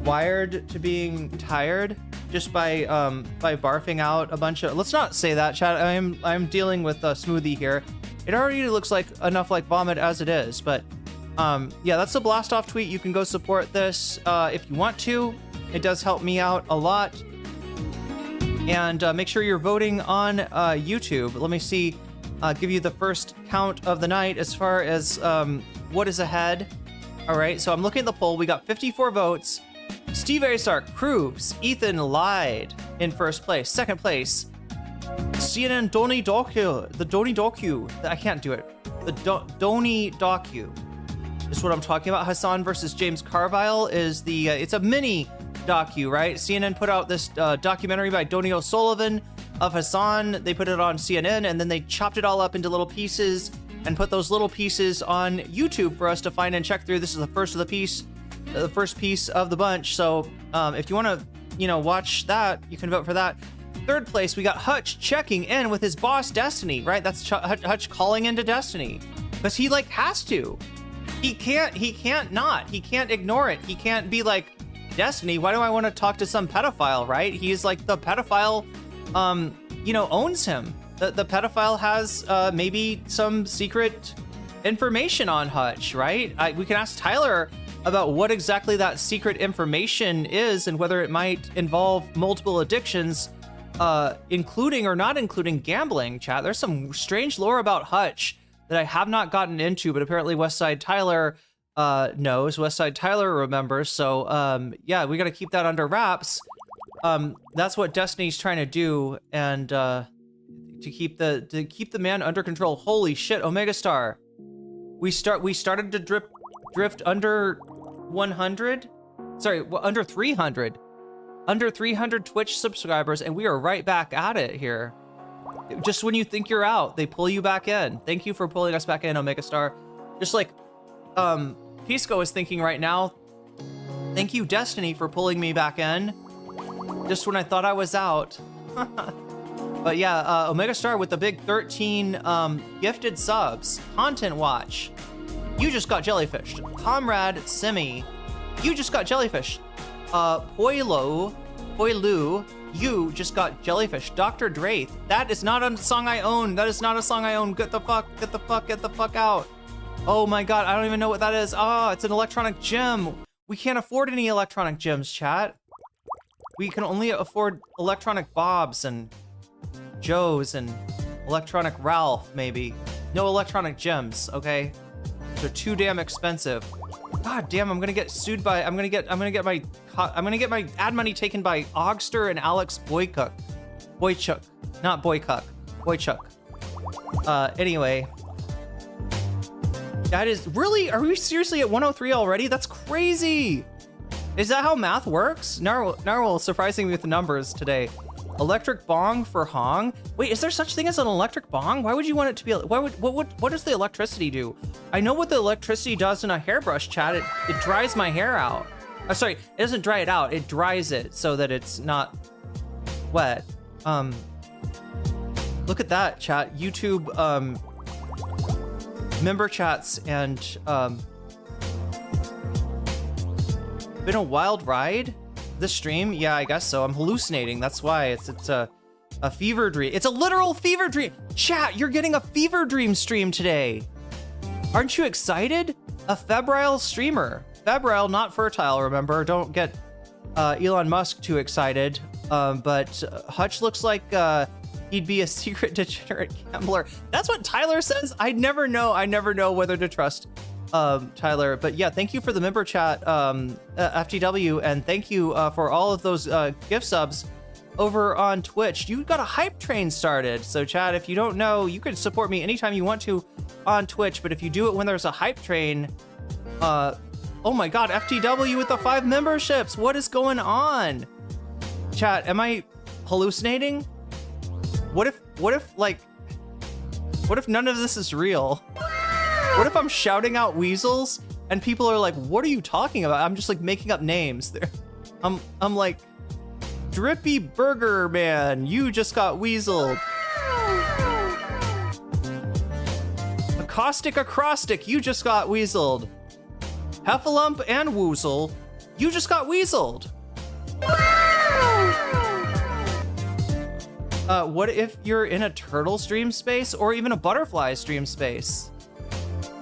A: wired to being tired? Just by barfing out a bunch of... Let's not say that, chat. I'm dealing with a smoothie here. It already looks like enough like vomit as it is, but yeah, that's a blast off tweet. You can go support this if you want to. It does help me out a lot. And make sure you're voting on YouTube. Let me see, give you the first count of the night as far as what is ahead. All right, so I'm looking at the poll. We got 54 votes. Steve Asark, Krubs, Ethan lied in first place. Second place, CNN Doni Doku, the Doni Doku. I can't do it. The Doni Doku is what I'm talking about. Hasan versus James Carville is the, it's a mini docu, right? CNN put out this documentary by Donnie O'Sullivan of Hasan. They put it on CNN and then they chopped it all up into little pieces and put those little pieces on YouTube for us to find and check through. This is the first of the first piece of the bunch. So if you want to, you know, watch that, you can vote for that. Third place, we got Hutch checking in with his boss, Destiny, right? That's Hutch calling into Destiny because he like has to. He can't not. He can't ignore it. He can't be like, Destiny, why do I want to talk to some pedophile, right? He's like, the pedophile, you know, owns him. The pedophile has maybe some secret information on Hutch, right? We can ask Tyler about what exactly that secret information is and whether it might involve multiple addictions, including or not including gambling, chat. There's some strange lore about Hutch that I have not gotten into, but apparently Westside Tyler knows. Westside Tyler remembers. So yeah, we got to keep that under wraps. That's what Destiny's trying to do, and to keep the man under control. Holy shit, Omega Star. We started to drift under 100. Sorry, under 300. Under 300 Twitch subscribers, and we are right back at it here. Just when you think you're out, they pull you back in. Thank you for pulling us back in, Omega Star. Just like Pisco is thinking right now, thank you, Destiny, for pulling me back in. Just when I thought I was out. But yeah, Omega Star with the big 13 gifted subs. Content Watch. you just got jellyfished. Comrade Simi, you just got jellyfished. Poilu, you just got jellyfish. Dr. Draith, that is not a song I own. That is not a song I own. Get the fuck out. Oh my god, I don't even know what that is. Ah, it's an electronic gem. We can't afford any electronic gems, chat. We can only afford electronic Bobs and Joes and electronic Ralph, maybe. No electronic gems, okay? They're too damn expensive. God damn, I'm gonna get sued by, I'm gonna get my ad money taken by Ogster and Alex Boychuk. Not Boychuk. Anyway. That is, really? Are we seriously at 103 already? That's crazy. Is that how math works? Narwhal surprising me with the numbers today. Electric bong for Hong? Wait, is there such thing as an electric bong? Why would you want it to be, what does the electricity do? I know what the electricity does in a hairbrush, chat. It dries my hair out. Oh, sorry, it doesn't dry it out. It dries it so that it's not wet. Look at that, chat. YouTube, member chats and, been a wild ride? This stream? Yeah, I guess so. I'm hallucinating. That's why it's a fever dream. It's a literal fever dream. Chat, you're getting a fever dream stream today. Aren't you excited? A febrile streamer. Febrile, not fertile, remember? Don't get Elon Musk too excited. But Hutch looks like he'd be a secret degenerate gambler. That's what Tyler says. I never know whether to trust Tyler, but yeah, thank you for the member chat, FTW, and thank you for all of those gift subs over on Twitch. You got a hype train started. So chat, if you don't know, you can support me anytime you want to on Twitch, but if you do it when there's a hype train, oh my god, FTW with the 5 memberships. What is going on? Chat, am I hallucinating? What if none of this is real? What if I'm shouting out weasels and people are like, what are you talking about? I'm just like making up names there. I'm like, Drippy Burger Man, you just got weaseled. Acrostic, you just got weaseled. Heffalump and Woozle, you just got weaseled. What if you're in a turtle stream space or even a butterfly stream space?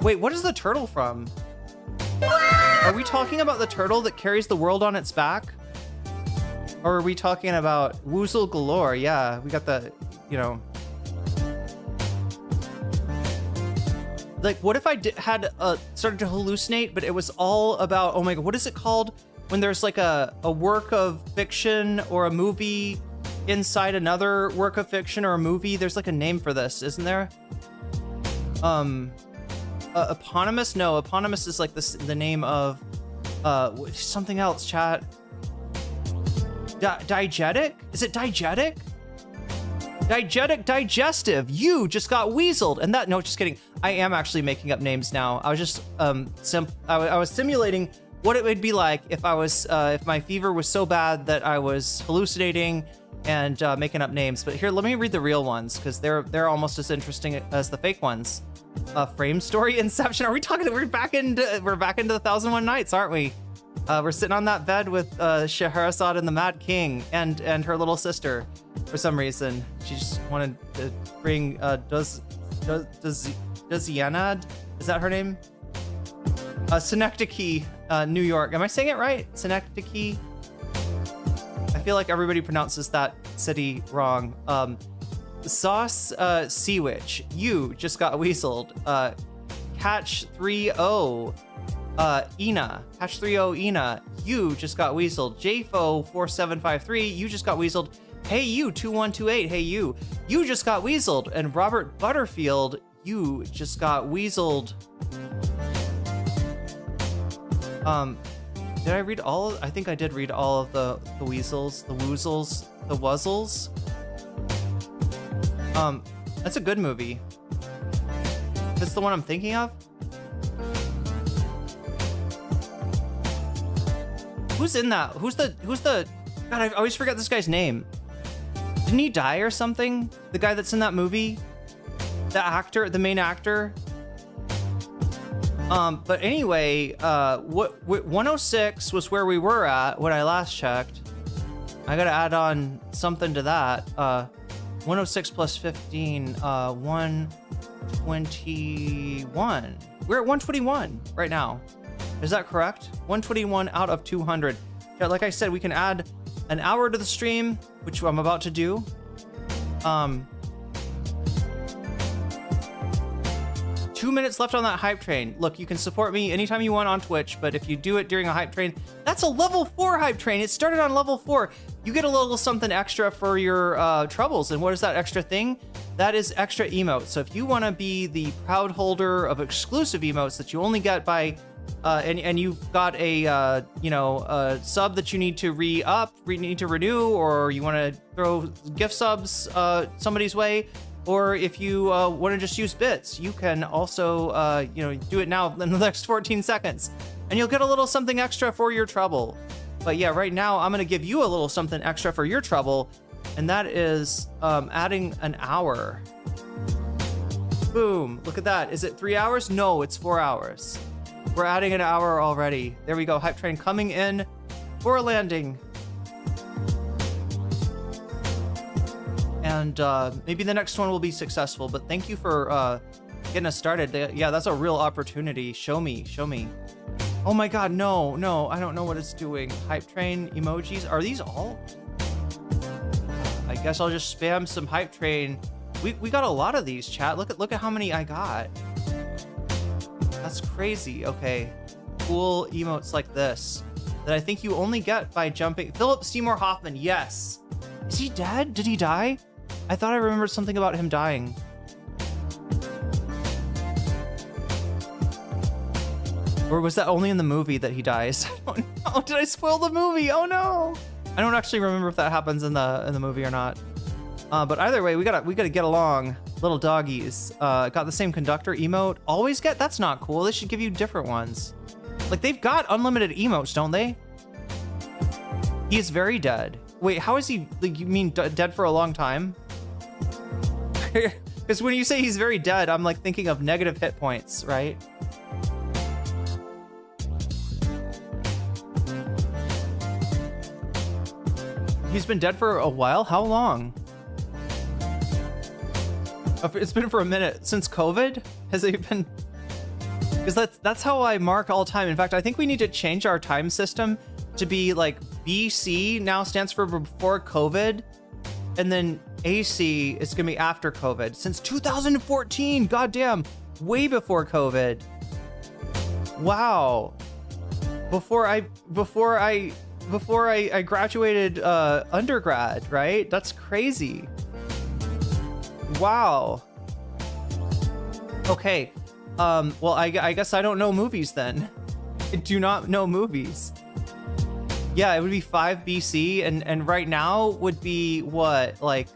A: Wait, what is the turtle from? Are we talking about the turtle that carries the world on its back? Or are we talking about Woozle galore? Yeah, we got the, you know. Like, what if I had started to hallucinate, but it was all about, oh my god, what is it called? When there's like a work of fiction or a movie inside another work of fiction or a movie. There's like a name for this, isn't there? Eponymous? No, eponymous is like the name of something else, chat. Diegetic? Is it diegetic? Digestive. You just got weaseled. And that, no, just kidding. I am actually making up names now. I was just I was simulating what it would be like if I was if my fever was so bad that I was hallucinating and making up names. But here, let me read the real ones because they're almost as interesting as the fake ones. Frame story Inception. Are we talking? We're back into the 1001 Nights, aren't we? We're sitting on that bed with Scheherazade and the Mad King and her little sister. For some reason, she just wanted to bring Desianad. Is that her name? Synecdoche, New York. Am I saying it right? Synecdoche. I feel like everybody pronounces that city wrong. Sauce Sea Witch, you just got weaseled. Catch 3-0, Ina. Catch 3-0, Ina, you just got weaseled. JFO 4753, you just got weaseled. Hey you 2128, hey you just got weaseled. And Robert Butterfield, you just got weaseled. Did I read all? I think I did read all of the weasels, the woozles, the wuzzles. That's a good movie. That's the one I'm thinking of. Who's in that? Who's the? God, I always forget this guy's name. Didn't he die or something? The guy that's in that movie? The actor, the main actor? But anyway, 106 was where we were at when I last checked. I gotta add on something to that. 106 plus 15, 121. We're at 121 right now. Is that correct? 121 out of 200. Yeah, like I said, we can add an hour to the stream, which I'm about to do. 2 minutes left on that hype train. Look, you can support me anytime you want on Twitch, but if you do it during a hype train, that's a level 4 hype train. It started on level 4. You get a little something extra for your troubles. And what is that extra thing? That is extra emotes. So if you want to be the proud holder of exclusive emotes that you only get by, and you've got a, a sub that you need to need to renew, or you want to throw gift subs somebody's way, or if you want to just use bits, you can also, do it now in the next 14 seconds, and you'll get a little something extra for your trouble. But yeah, right now I'm going to give you a little something extra for your trouble, and that is adding an hour. Boom, look at that. Is it 3 hours? No, it's 4 hours. We're adding an hour already. There we go, hype train coming in for a landing. And maybe the next one will be successful, but thank you for getting us started. Yeah, that's a real opportunity. Show me. Oh my god, no, I don't know what it's doing. Hype train emojis, are these all? I guess I'll just spam some hype train. We got a lot of these, chat. Look at how many I got. That's crazy. Okay, cool emotes like this that I think you only get by jumping. Philip Seymour Hoffman, yes. Is he dead? Did he die? I thought I remembered something about him dying. Or was that only in the movie that he dies? I don't know. Did I spoil the movie? Oh no. I don't actually remember if that happens in the movie or not. But either way, we gotta get along. Little doggies. Got the same conductor emote. Always get? That's not cool. They should give you different ones. Like, they've got unlimited emotes, don't they? He is very dead. Wait, how is he, like, you mean dead for a long time? Because when you say he's very dead, I'm like thinking of negative hit points, right? He's been dead for a while? How long? It's been for a minute. Since COVID? Has it been? Because that's how I mark all time. In fact, I think we need to change our time system to be like BC now stands for before COVID, and then AC is gonna be after COVID. Since 2014, goddamn, way before COVID. Wow. Before I graduated undergrad, right? That's crazy. Wow. Okay. Well, I guess I don't know movies then. I do not know movies. Yeah, it would be 5 BC, and right now would be what, like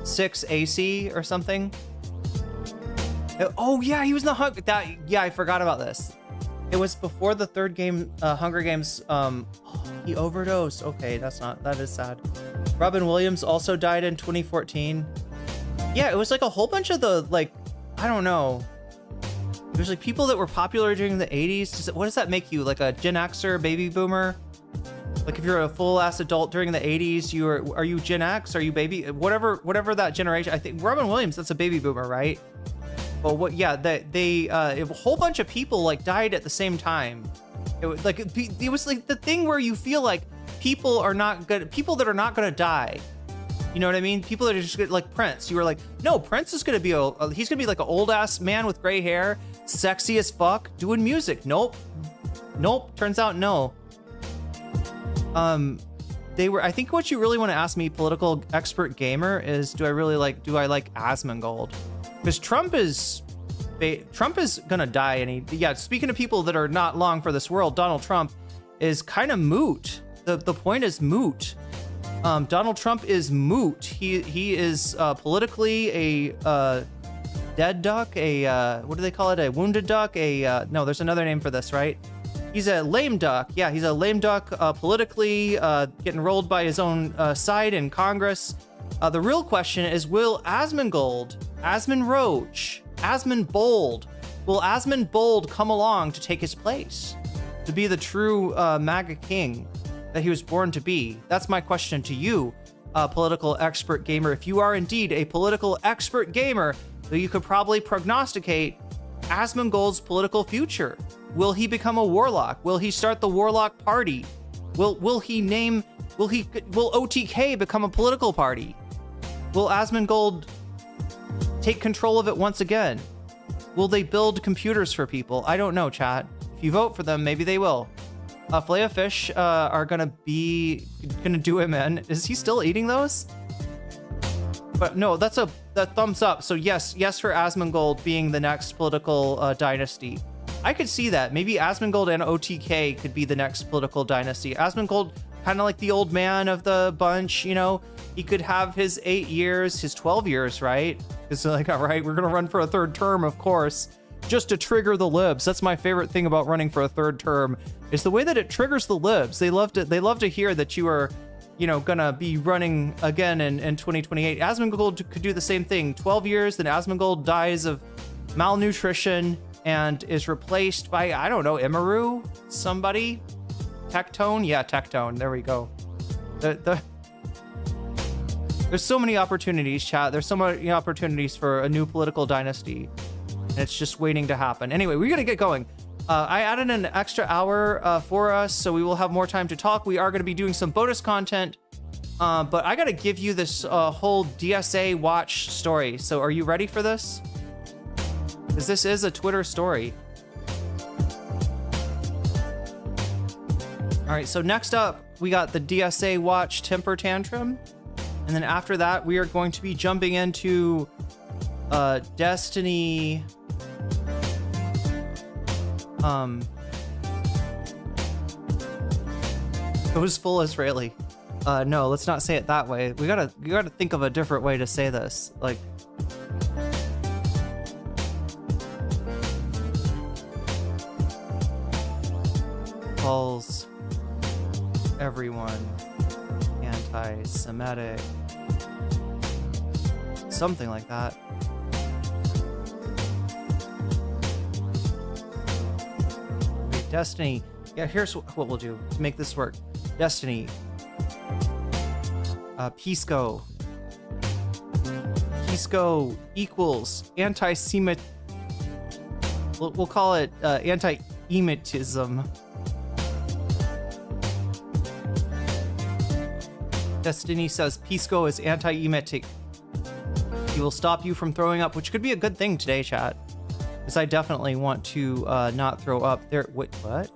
A: 6 AC or something. Oh yeah, he was in the yeah, I forgot about this. It was before the third game, Hunger Games. He overdosed. Okay, that is sad. Robin Williams also died in 2014. Yeah, it was like a whole bunch of the, like, I don't know. There's like people that were popular during the 80s. What does that make you? Like a Gen Xer, baby boomer? Like if you're a full-ass adult during the 80s, are you Gen X? Are you baby? Whatever that generation. I think Robin Williams, that's a baby boomer, right? Well, what? Yeah, a whole bunch of people like died at the same time. It was like the thing where you feel like people that are not gonna die. You know what I mean? People that are just like Prince. You were like, no, Prince is gonna be he's gonna be like an old ass man with gray hair, sexy as fuck, doing music. Nope. Turns out no. I think what you really want to ask me, political expert gamer, is do I like Asmongold? Because Trump is gonna die, and speaking of people that are not long for this world, Donald Trump is kind of moot. The point is moot. Donald Trump is moot. He is politically a dead duck, what do they call it? A wounded duck? No, there's another name for this, right? He's a lame duck. Yeah, he's a lame duck, politically getting rolled by his own side in Congress. The real question is, will Asmongold, Asmon Roach, Asmon Bold, Will Asmund Bold come along to take his place, to be the true MAGA king that he was born to be? That's my question to you, political expert gamer. If you are indeed a political expert gamer, then you could probably prognosticate Asmongold's political future. Will he become a warlock? Will he start the warlock party? Will OTK become a political party? Will Asmongold take control of it once again? Will they build computers for people? I don't know, chat. If you vote for them, maybe they will. Filet of fish are gonna do him in. Is he still eating those? But no, that's a thumbs up. So yes for Asmongold being the next political dynasty. I could see that. Maybe Asmongold and OTK could be the next political dynasty. Asmongold, kind of like the old man of the bunch, you know? He could have his 8 years, his 12 years, right? It's like, all right, we're gonna run for a third term, of course, just to trigger the libs. That's my favorite thing about running for a third term, is the way that it triggers the libs. They love to hear that you are, you know, gonna be running again in 2028. Asmongold could do the same thing. 12 years, then Asmongold dies of malnutrition and is replaced by, I don't know, Emeru? Somebody? Tectone? Yeah, Tectone. There we go. There's so many opportunities, chat. There's so many opportunities for a new political dynasty. And it's just waiting to happen. Anyway, we're gonna get going. I added an extra hour for us, so we will have more time to talk. We are gonna be doing some bonus content, but I gotta give you this whole DSA watch story. So are you ready for this? Because this is a Twitter story. All right, so next up, we got the DSA watch temper tantrum. And then after that, we are going to be jumping into Destiny. Goes full Israeli. No, let's not say it that way. We gotta think of a different way to say this. Like, calls everyone anti-Semitic. Something like that. Okay, Destiny. Yeah, here's what we'll do to make this work. Destiny. Pisco. Pisco equals anti-Semitic. We'll call it anti-Emetism. Destiny says Pisco is anti-Emetic. He will stop you from throwing up, which could be a good thing today, chat. Because I definitely want to not throw up. There. Wait, what?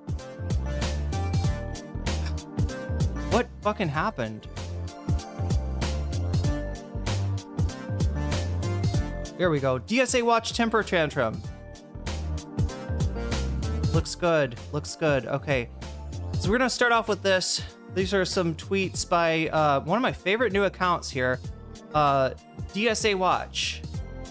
A: What fucking happened? Here we go. DSA watch temper tantrum. Looks good. Looks good. Okay. So we're gonna start off with this. These are some tweets by one of my favorite new accounts here, DSA Watch,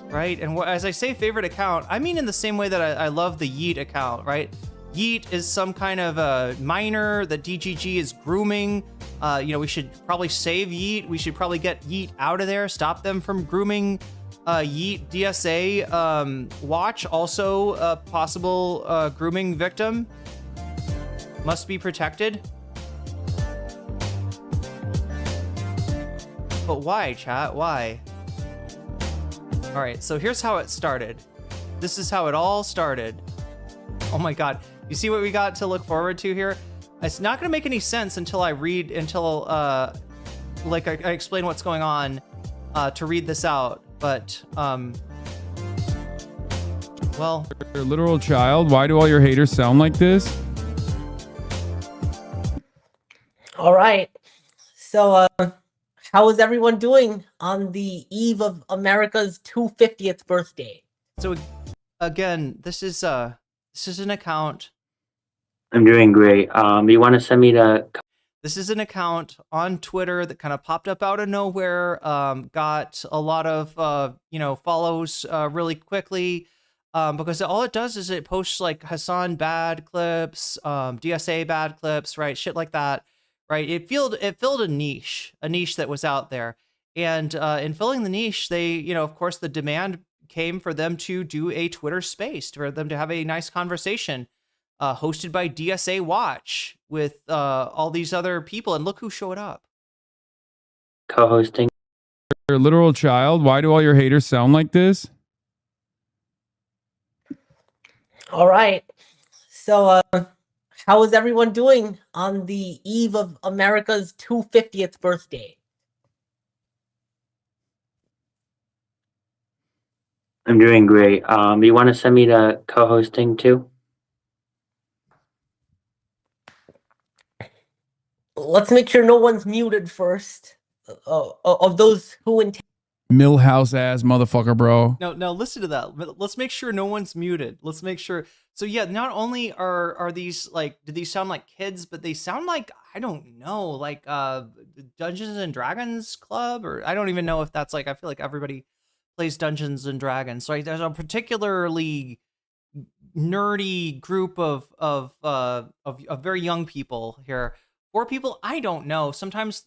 A: right? And as I say favorite account, I mean in the same way that I love the Yeet account, right? Yeet is some kind of a miner that DGG is grooming. You know, we should probably save Yeet. We should probably get Yeet out of there, stop them from grooming Yeet. DSA Watch, also a possible grooming victim. Must be protected. But why, chat? Why? All right, so here's how it started. This is how it all started. Oh my God. You see what we got to look forward to here? It's not gonna make any sense until I like I explain what's going on to read this out. But, well.
B: You're a literal child. Why do all your haters sound like this?
C: All right. So, how is everyone doing on the eve of America's 250th birthday?
A: So again, this is an account.
D: I'm doing great. You want to send me the...
A: This is an account on Twitter that kind of popped up out of nowhere, got a lot of, you know, follows really quickly, because all it does is it posts like Hasan bad clips, DSA bad clips, right? Shit like that. Right, it filled a niche that was out there, and in filling the niche, they, you know, of course, the demand came for them to do a Twitter space, for them to have a nice conversation, hosted by DSA Watch with all these other people. And look who showed up.
D: Co-hosting.
B: You're a literal child. Why do all your haters sound like this?
C: All right. So, how is everyone doing on the eve of America's 250th birthday?
D: I'm doing great. You want to send me the co-hosting too?
C: Let's make sure no one's muted first. Of those who intend.
B: Millhouse ass motherfucker, bro.
A: No, listen to that. Let's make sure no one's muted. Let's make sure. So yeah, not only are these like, do these sound like kids, but they sound like, I don't know, like Dungeons and Dragons Club, or I don't even know if that's like, I feel like everybody plays Dungeons and Dragons. So like, there's a particularly nerdy group of very young people here. Or people I don't know. Sometimes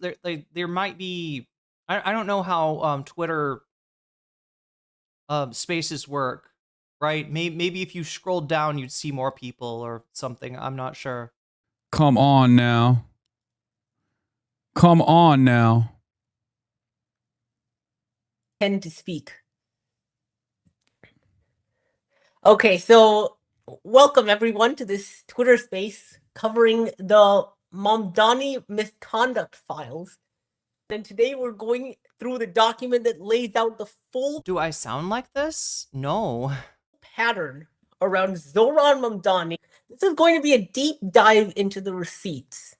A: there might be. I don't know how Twitter spaces work, right? Maybe if you scrolled down, you'd see more people or something. I'm not sure.
B: Come on now. Come on now.
C: Tend to speak. Okay, so welcome everyone to this Twitter space covering the Mamdani misconduct files. And today we're going through the document that lays out the full
A: Do I sound like this? No.
C: pattern around Zoran Mamdani. This is going to be a deep dive into the receipts.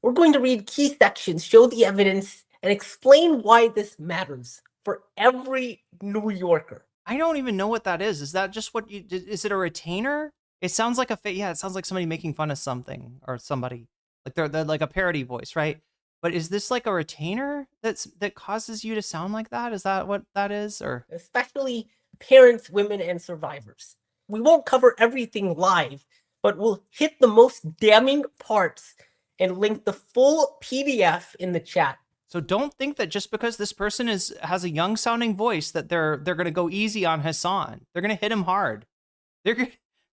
C: We're going to read key sections, show the evidence, and explain why this matters for every New Yorker.
A: I don't even know what that is. Is that just what you? Is it a retainer? It sounds like yeah. It sounds like somebody making fun of something or somebody. Like they're like a parody voice, right? But is this like a retainer that causes you to sound like that? Is that what that is? Or
C: Especially parents, women, and survivors. We won't cover everything live, but we'll hit the most damning parts and link the full PDF in the chat.
A: so don't think that just because this person has a young sounding voice that they're gonna go easy on Hasan. They're gonna hit him hard. They're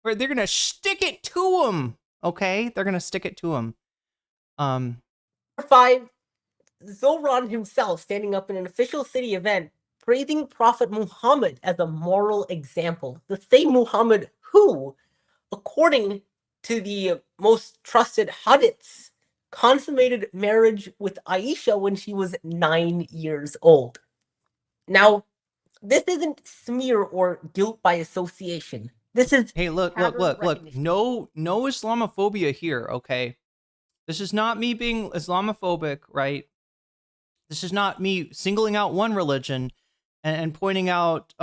A: gonna stick it to him. Okay, they're gonna stick it to him.
C: 5, Zoran himself standing up in an official city event praising Prophet Muhammad as a moral example. The same Muhammad who, according to the most trusted hadiths, consummated marriage with Aisha when she was 9 years old. Now, this isn't smear or guilt by association. This is
A: Hey, look. No Islamophobia here, okay? This is not me being Islamophobic, right? This is not me singling out one religion and pointing out,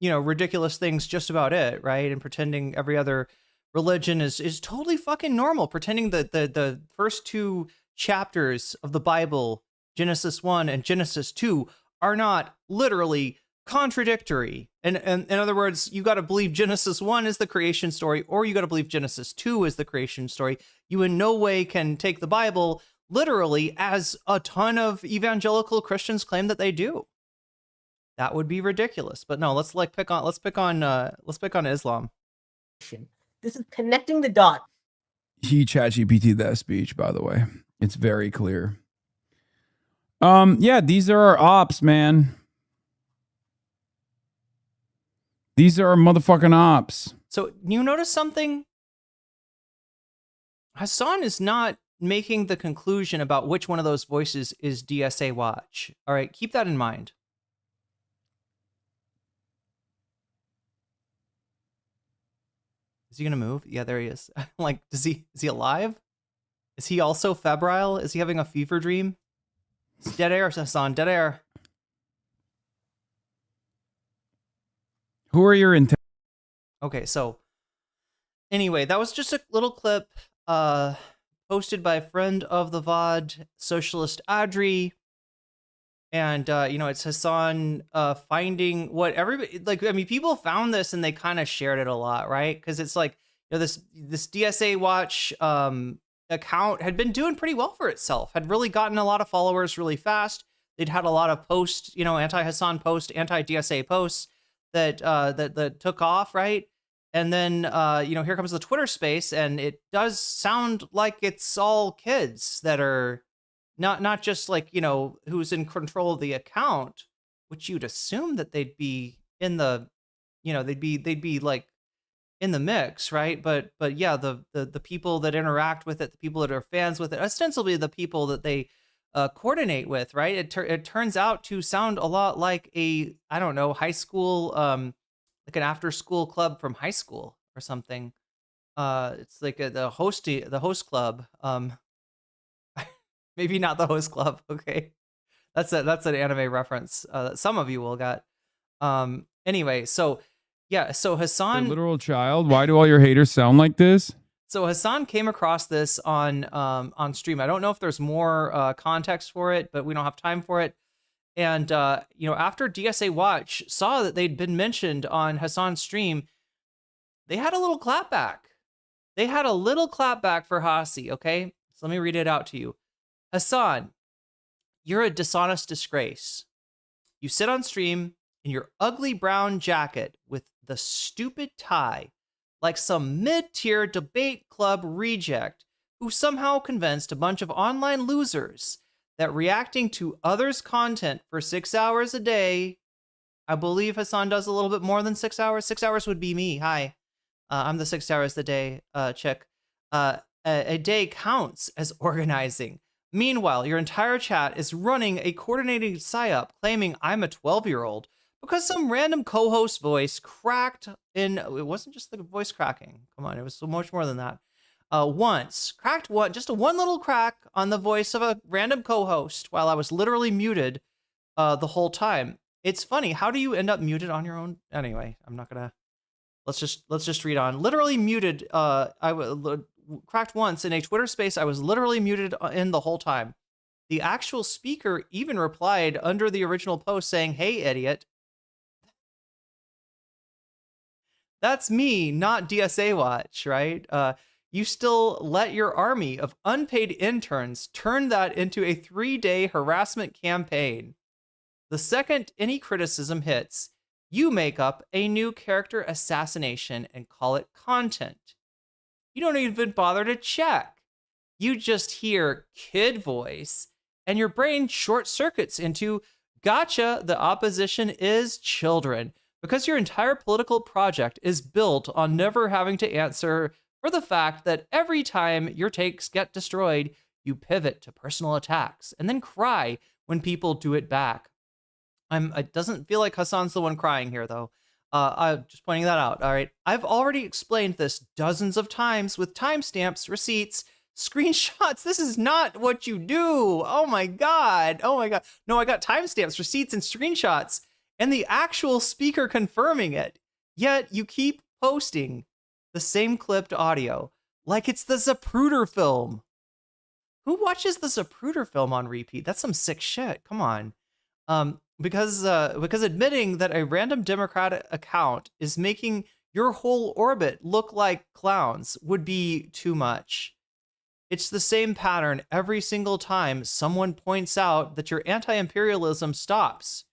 A: ridiculous things just about it, right? And pretending every other religion is totally fucking normal. Pretending that the first two chapters of the Bible, Genesis 1 and Genesis 2, are not literally contradictory. And in other words, you got to believe Genesis 1 is the creation story, or you got to believe Genesis 2 is the creation story. You in no way can take the Bible literally, as a ton of evangelical Christians claim that they do. That would be ridiculous. But no, let's pick on Islam.
C: This is connecting the dots.
B: He ChatGPT that speech, by the way. It's very clear. Yeah, these are our ops, man. These are our motherfucking ops.
A: So you notice something? Hasan is not making the conclusion about which one of those voices is DSA Watch. All right, keep that in mind. Is he gonna move? Yeah, there he is. Like, is he alive? Is he also febrile? Is he having a fever dream? It's dead air, Hasan. Dead air.
B: Who are your intent?
A: Okay, so anyway, that was just a little clip posted by a friend of the VOD, Socialist Adri. And, it's Hasan finding what everybody, like, I mean, people found this and they kind of shared it a lot, right? Because it's like, this DSA Watch account had been doing pretty well for itself, had really gotten a lot of followers really fast. They'd had a lot of posts, anti-Hasan posts, anti-DSA posts. that took off, right? And then here comes the Twitter space, and it does sound like it's all kids that are not just like, who's in control of the account, which you'd assume that they'd be in the, they'd be like in the mix, right? But yeah, the people that interact with it, the people that are fans with it, ostensibly the people that they coordinate with, right? It turns out to sound a lot like a, I don't know, high school, like an after school club from high school or something. It's like the host club. Maybe not the host club. Okay, that's an anime reference that some of you will get. Anyway, so yeah, so
B: Your
A: Hasan,
B: literal child. Why do all your haters sound like this?
A: so Hasan came across this on stream. I don't know if there's more context for it, but we don't have time for it. And after DSA Watch saw that they'd been mentioned on Hasan's stream, they had a little clapback. They had a little clapback for Hasi. Okay, so let me read it out to you. Hasan, you're a dishonest disgrace. You sit on stream in your ugly brown jacket with the stupid tie, like some mid-tier debate club reject who somehow convinced a bunch of online losers that reacting to others' content for 6 hours a day, I believe Hasan does a little bit more than 6 hours. 6 hours would be me. Hi, I'm the 6 hours a day chick. A day counts as organizing. Meanwhile, your entire chat is running a coordinated psyop claiming I'm a 12-year-old because some random co-host voice cracked in. It wasn't just the voice cracking. Come on, it was so much more than that. Just one little crack on the voice of a random co-host while I was literally muted the whole time. It's funny. How do you end up muted on your own? Anyway, I'm not gonna. Let's just read on. Literally muted. Cracked once in a Twitter space. I was literally muted in the whole time. The actual speaker even replied under the original post saying, "Hey, idiot." That's me, not DSA Watch, right? You still let your army of unpaid interns turn that into a 3-day harassment campaign. The second any criticism hits, you make up a new character assassination and call it content. You don't even bother to check. You just hear kid voice and your brain short circuits into gotcha, the opposition is children, because your entire political project is built on never having to answer for the fact that every time your takes get destroyed, you pivot to personal attacks and then cry when people do it back. It doesn't feel like Hasan's the one crying here, though. I'm just pointing that out. All right. I've already explained this dozens of times with timestamps, receipts, screenshots. This is not what you do. Oh my God. Oh my God. No, I got timestamps, receipts, and screenshots, and the actual speaker confirming it. Yet you keep posting the same clipped audio like it's the Zapruder film. Who watches the Zapruder film on repeat? That's some sick shit. Come on. Because admitting that a random Democrat account is making your whole orbit look like clowns would be too much. It's the same pattern every single time someone points out that your anti-imperialism stops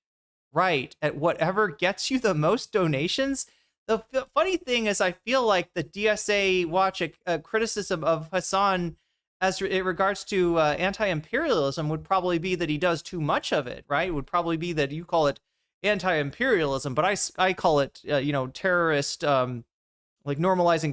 A: right at whatever gets you the most donations. The funny thing is, I feel like the DSA Watch criticism of Hasan as it regards to anti-imperialism would probably be that he does too much of it, right? It would probably be that you call it anti-imperialism, but I call it, terrorist, like normalizing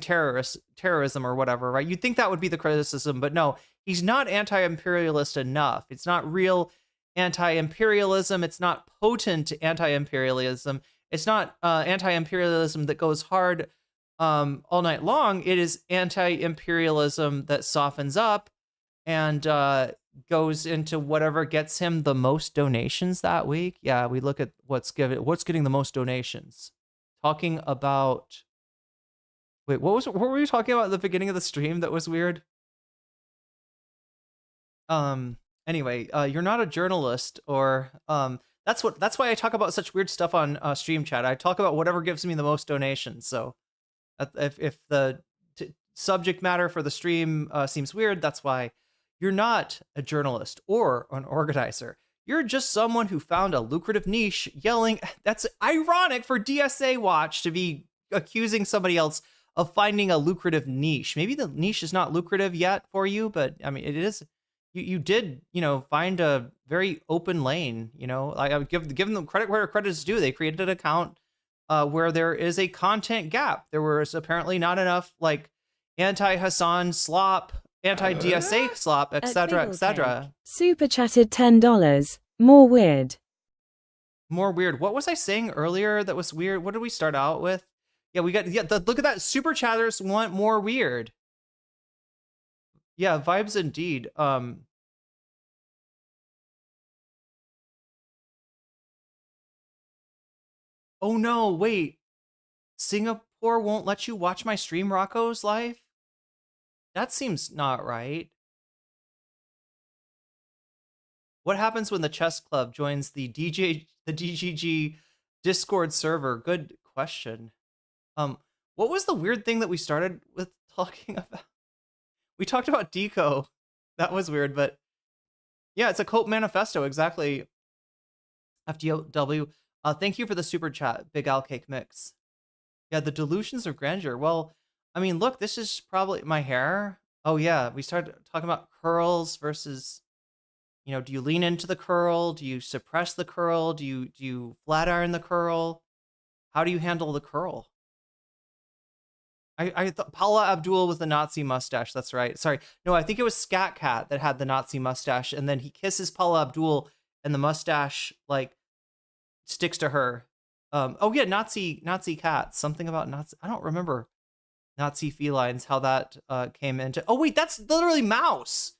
A: terrorism or whatever, right? You'd think that would be the criticism, but no, he's not anti-imperialist enough. It's not real anti-imperialism. It's not potent anti-imperialism. It's not anti-imperialism that goes hard all night long. It is anti-imperialism that softens up and goes into whatever gets him the most donations that week. Yeah, we look at what's getting the most donations. Talking about, wait, what were we talking about at the beginning of the stream that was weird? Anyway, you're not a journalist, or that's why I talk about such weird stuff on stream chat. I talk about whatever gives me the most donations. So if the subject matter for the stream seems weird, that's why. You're not a journalist or an organizer. You're just someone who found a lucrative niche yelling. That's ironic for DSA Watch to be accusing somebody else of finding a lucrative niche. Maybe the niche is not lucrative yet for you, but I mean, it is. You did, find a very open lane. Like I would give them credit where credit is due. They created an account where there is a content gap. There was apparently not enough like anti-Hasan slop, anti-DSA slop, etc., etc.
E: Super chatted $10. More weird.
A: More weird. What was I saying earlier that was weird? What did we start out with? Yeah, look at that. Super chatters want more weird. Yeah, vibes indeed. Oh no, wait. Singapore won't let you watch my stream Rocco's live? That seems not right. What happens when the chess club joins the DGG Discord server? Good question. What was the weird thing that we started with talking about? We talked about Deco. That was weird, but yeah, it's a Cope manifesto, exactly. FDW. Thank you for the super chat, Big Al Cake Mix. Yeah, the delusions of grandeur. Well, I mean, look, this is probably my hair. Oh yeah, we started talking about curls versus, do you lean into the curl? Do you suppress the curl? Do you flat iron the curl? How do you handle the curl? I thought Paula Abdul with the Nazi mustache. That's right. Sorry. No, I think it was Scat Cat that had the Nazi mustache, and then he kisses Paula Abdul, and the mustache like sticks to her. Oh yeah, Nazi cats. Something about Nazi. I don't remember Nazi felines. How that came into. Oh wait, that's literally Mouse.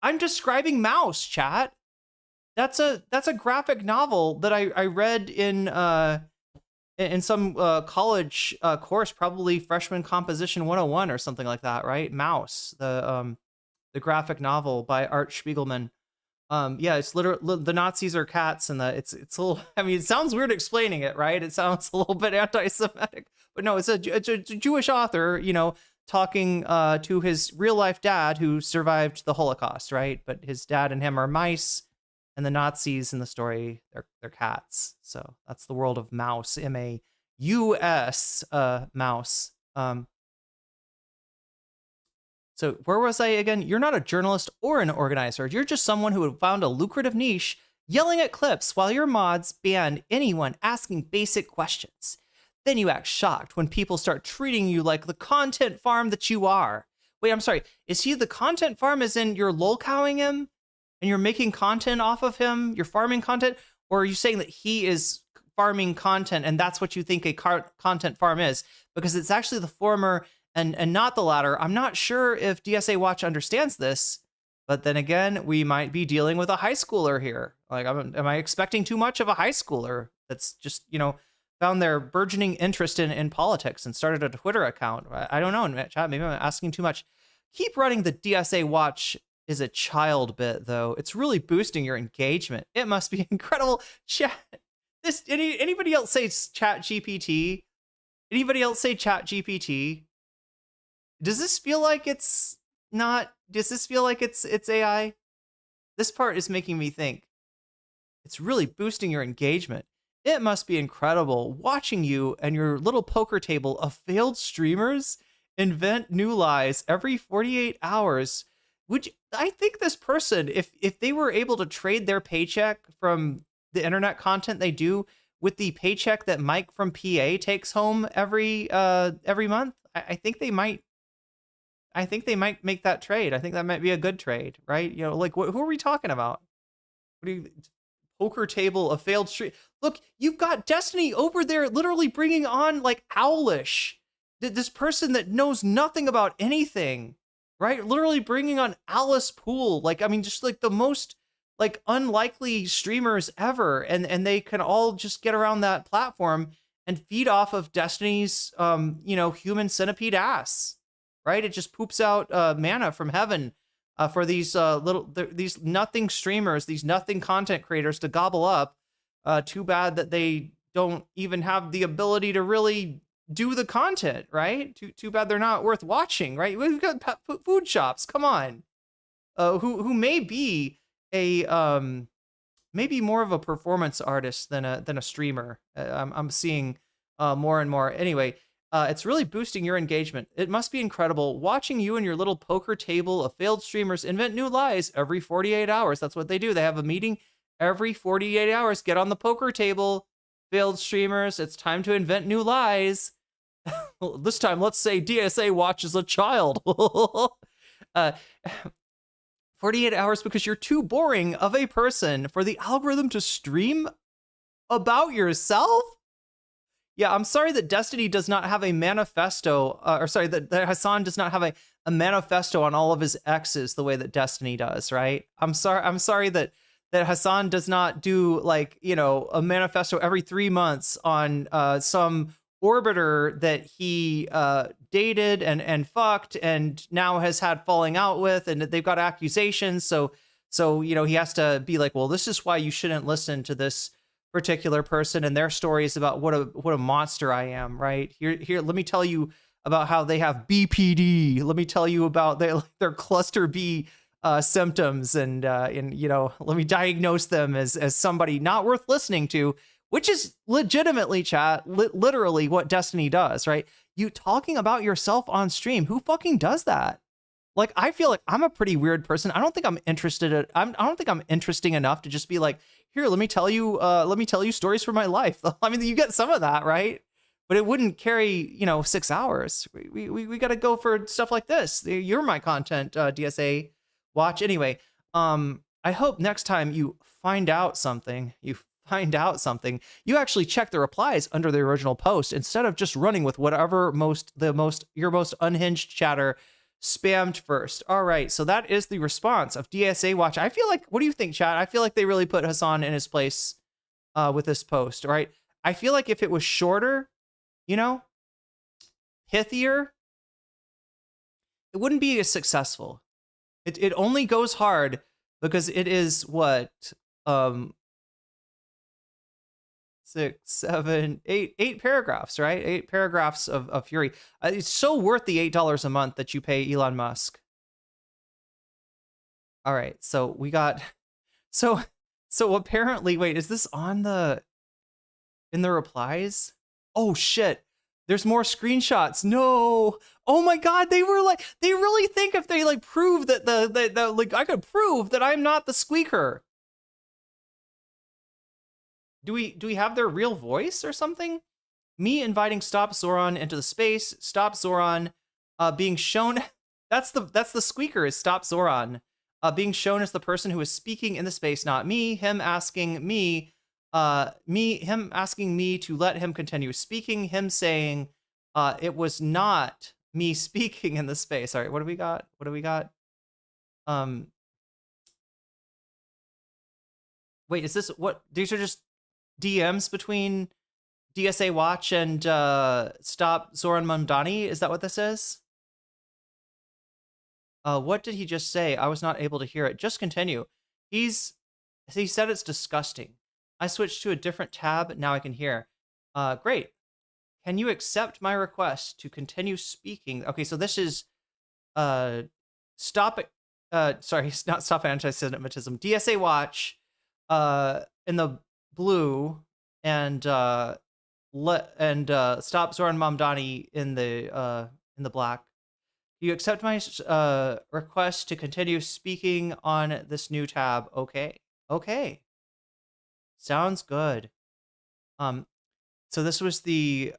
A: I'm describing Mouse, chat. That's a graphic novel that I read in some college course, probably freshman composition 101 or something like that, right? Mouse, the graphic novel by Art Spiegelman. Yeah, it's literally the Nazis are cats, and it's a little. I mean, it sounds weird explaining it, right? It sounds a little bit anti-Semitic, but no, it's a Jewish author, talking to his real life dad who survived the Holocaust, right? But his dad and him are mice. And the Nazis in the story, they're cats. So that's the world of Mouse, M-A-U-S, Mouse. So where was I again? You're not a journalist or an organizer. You're just someone who had found a lucrative niche, yelling at clips while your mods ban anyone asking basic questions. Then you act shocked when people start treating you like the content farm that you are. Wait, I'm sorry. Is he the content farm as in you're lolcowing him? And you're making content off of him, you're farming content, or are you saying that he is farming content and that's what you think a content farm is? Because it's actually the former and not the latter. I'm not sure if DSA Watch understands this, but then again, we might be dealing with a high schooler here. Like, am I expecting too much of a high schooler that's just, found their burgeoning interest in politics and started a Twitter account? I don't know, chat, maybe I'm asking too much. Keep running the DSA Watch is a child bit, though. It's really boosting your engagement. It must be incredible. Chat. Anybody else say Chat GPT? Anybody else say Chat GPT? Does this feel like it's not? Does this feel like it's AI? This part is making me think. It's really boosting your engagement. It must be incredible watching you and your little poker table of failed streamers invent new lies every 48 hours. I think this person, if they were able to trade their paycheck from the internet content they do with the paycheck that Mike from PA takes home every month, I think they might make that trade. I think that might be a good trade, right? Like who are we talking about? Poker table, a failed stream. Look, you've got Destiny over there literally bringing on like Owlish, this person that knows nothing about anything. Right? Literally bringing on Alice Poole. Like, I mean, just like the most like unlikely streamers ever. And they can all just get around that platform and feed off of Destiny's, human centipede ass, right? It just poops out mana from heaven for these these nothing streamers, these nothing content creators to gobble up. Too bad that they don't even have the ability to really do the content, right? Too bad they're not worth watching, right? We've got food shops, come on, who may be a maybe more of a performance artist than a streamer. I'm seeing more and more. Anyway, it's really boosting your engagement. It must be incredible watching you and your little poker table of failed streamers invent new lies every 48 hours. That's what they do. They have a meeting every 48 hours. Get on the poker table, failed streamers. It's time to invent new lies. This time, let's say DSA watches a child. 48 hours because you're too boring of a person for the algorithm to stream about yourself? Yeah, I'm sorry that Destiny does not have a manifesto, or sorry, that Hasan does not have a manifesto on all of his exes the way that Destiny does, right? I'm sorry that Hasan does not do, like, you know, a manifesto every 3 months on some orbiter that he dated and fucked and now has had falling out with, and they've got accusations. So you know, he has to be like, well, this is why you shouldn't listen to this particular person and their stories about what a monster I am, right? Here, let me tell you about how they have BPD. Let me tell you about their cluster B symptoms, and you know, let me diagnose them as somebody not worth listening to. Which is legitimately, chat, literally what Destiny does, right? You talking about yourself on stream. Who fucking does that? Like, I feel like I'm a pretty weird person. I don't think I'm interested. I don't think I'm interesting enough to just be like, here, let me tell you stories from my life. I mean, you get some of that, right? But it wouldn't carry, you know, 6 hours. We got to go for stuff like this. You're my content, DSA watch. Anyway, I hope next time you find out something, you actually check the replies under the original post instead of just running with whatever your most unhinged chatter spammed first. All right, so that is the response of DSA Watch. I feel like, what do you think, chat? I feel like they really put Hasan in his place with this post, right? I feel like if it was shorter, you know, pithier, it wouldn't be as successful. It only goes hard because it is what 6, 7, 8 paragraphs, right? 8 paragraphs of fury. It's so worth the $8 a month that you pay Elon Musk. All right, so we got, so apparently, wait, is this in the replies? Oh shit, there's more screenshots. No, oh my God, they really think if they like prove that the like I could prove that I'm not the squeaker. Do we have their real voice or something? Me inviting Stop Zoran into the space. Stop Zoran being shown. That's the squeaker is Stop Zoran being shown as the person who is speaking in the space, not me. Him asking me to let him continue speaking. Him saying it was not me speaking in the space. All right, what do we got? Wait, is this what? These are just DMs between DSA Watch and Stop Zoran Mamdani? Is that what this is? What did he just say? I was not able to hear it. Just continue. He said it's disgusting. I switched to a different tab. Now I can hear. Great. Can you accept my request to continue speaking? Okay, so this is sorry, not Stop Anti-Emetism. DSA Watch in the blue and Stop Zoran Mamdani in the black. You accept my request to continue speaking on this new tab. Okay. Sounds good. So this was the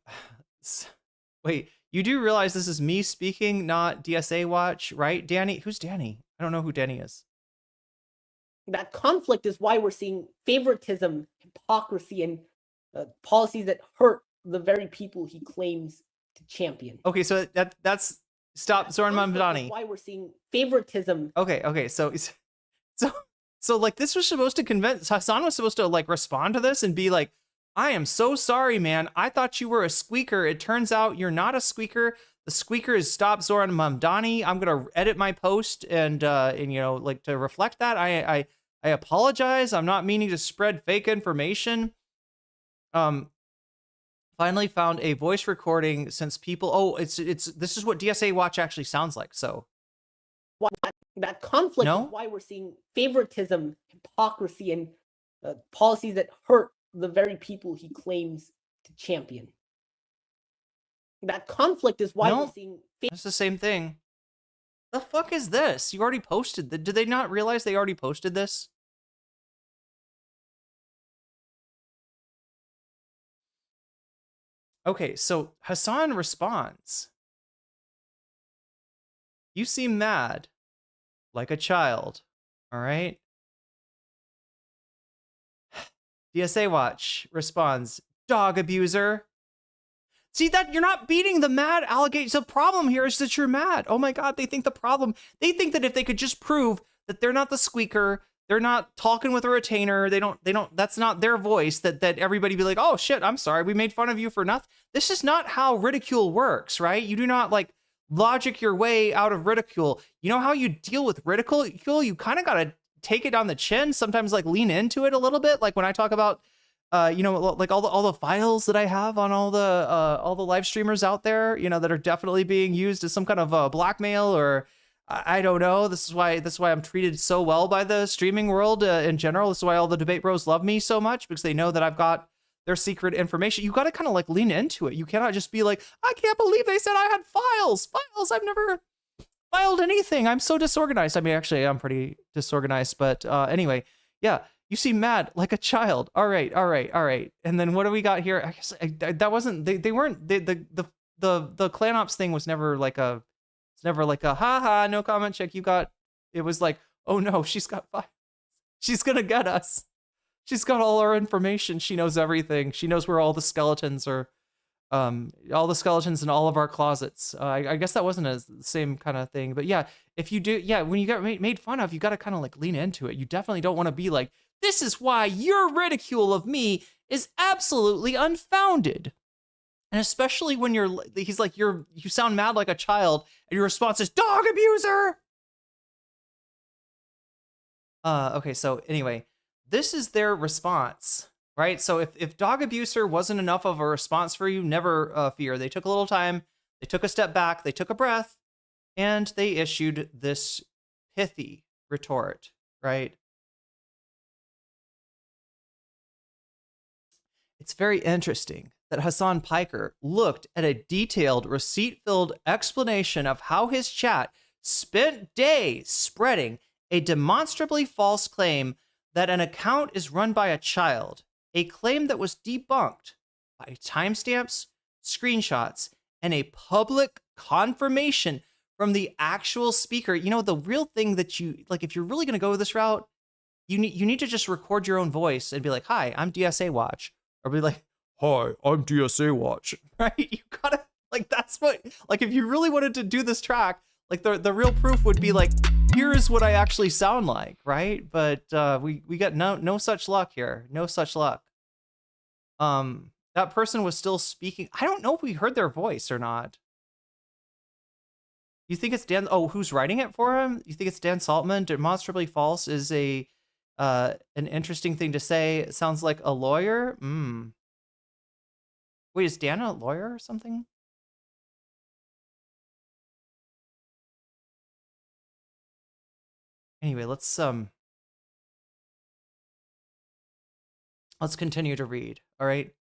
A: wait, you do realize this is me speaking, not DSA Watch, right? Danny, who's Danny? I don't know who Danny is.
C: That conflict is why we're seeing favoritism, hypocrisy, and policies that hurt the very people he claims to champion.
A: Okay, so that's Stop Zoran Mamdani.
C: Why we're seeing favoritism.
A: Okay, so like this was supposed to convince Hasan was supposed to like respond to this and be like, I am so sorry, man. I thought you were a squeaker. It turns out you're not a squeaker. The squeaker is Stop Zoran Mamdani. I'm gonna edit my post and you know, like to reflect that. I apologize. I'm not meaning to spread fake information. Finally found a voice recording since people. Oh, it's this is what DSA Watch actually sounds like. So
C: That conflict
A: No?
C: is why we're seeing favoritism, hypocrisy, and policies that hurt the very people he claims to champion. That conflict is why we're
A: Nope.
C: seeing.
A: It's the same thing. The fuck is this? You already posted. Did they not realize they already posted this? Okay, so Hasan responds. You seem mad, like a child. All right. DSA Watch responds, dog abuser. See that you're not beating the mad allegation. The problem here is that you're mad. Oh my God, they think they think that if they could just prove that they're not the squeaker, they're not talking with a retainer, they don't, that's not their voice, that everybody be like, oh shit, I'm sorry, we made fun of you for nothing. This is not how ridicule works, right? You do not like logic your way out of ridicule. You know how you deal with ridicule? You kind of got to take it on the chin, sometimes like lean into it a little bit. Like when I talk about you know, like all the files that I have on all the live streamers out there, you know, that are definitely being used as some kind of blackmail, or I don't know. This is why I'm treated so well by the streaming world in general. This is why all the debate bros love me so much, because they know that I've got their secret information. You got to kind of like lean into it. You cannot just be like, I can't believe they said I had files. I've never filed anything. I'm so disorganized. I mean, actually, I'm pretty disorganized, but anyway, yeah. You seem mad like a child. All right. And then what do we got here? I guess that wasn't, they weren't, the clan ops thing was never like a, it's never like a, haha, no comment check. It was like, oh no, she's got five. She's going to get us. She's got all our information. She knows everything. She knows where all the skeletons are, all the skeletons in all of our closets. I guess that wasn't the same kind of thing, but yeah, if you do, yeah, when you get made fun of, you got to kind of like lean into it. You definitely don't want to be like, this is why your ridicule of me is absolutely unfounded. And especially when he's like, you sound mad like a child, and your response is dog abuser. Okay, so anyway, this is their response, right? So if dog abuser wasn't enough of a response for you, never fear. They took a little time, they took a step back, they took a breath, and they issued this pithy retort, right? It's very interesting that Hasan Piker looked at a detailed, receipt-filled explanation of how his chat spent days spreading a demonstrably false claim that an account is run by a child, a claim that was debunked by timestamps, screenshots, and a public confirmation from the actual speaker. You know, the real thing that you, like, if you're really going to go this route, you need to just record your own voice and be like, hi, I'm DSA Watch. Or be like, hi, I'm DSA Watch, right? You gotta, like, that's what, like, if you really wanted to do this track, like, the real proof would be like, here's what I actually sound like, right? But we got no such luck here, no such luck. That person was still speaking. I don't know if we heard their voice or not. You think it's Dan? Oh, who's writing it for him? You think it's Dan Saltman? Demonstrably false is an interesting thing to say. It sounds like a lawyer. Wait, is Dan a lawyer or something? Anyway, let's continue to read. All right.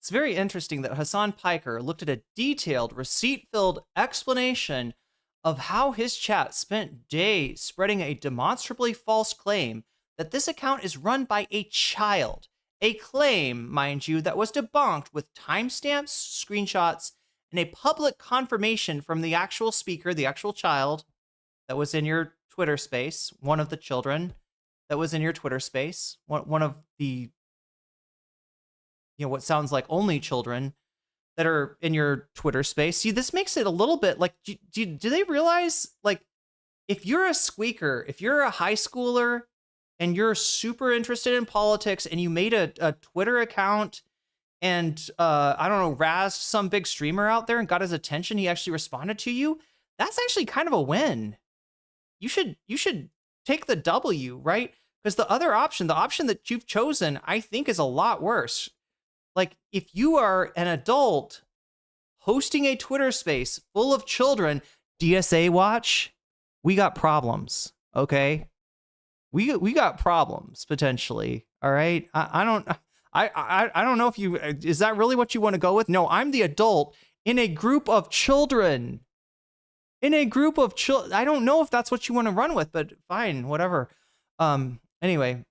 A: It's very interesting that Hasan Piker looked at a detailed, receipt-filled explanation of how his chat spent days spreading a demonstrably false claim that this account is run by a child. A claim, mind you, that was debunked with timestamps, screenshots, and a public confirmation from the actual speaker, the actual child that was in your Twitter space, one of the children that was in your Twitter space, one of the, you know, what sounds like only children that are in your Twitter space. See, this makes it a little bit like, do they realize, like, if you're a squeaker, if you're a high schooler, and you're super interested in politics, and you made a Twitter account and, I don't know, razzed some big streamer out there and got his attention, he actually responded to you, that's actually kind of a win. You should take the W, right? Because the other option, the option that you've chosen, I think is a lot worse. Like, if you are an adult hosting a Twitter space full of children, DSA Watch, we got problems, okay? we got problems potentially. All right. I don't know if you, is that really what you want to go with? No, I'm the adult in a group of children. In a group of children. I don't know if that's what you want to run with, but fine, whatever. Anyway,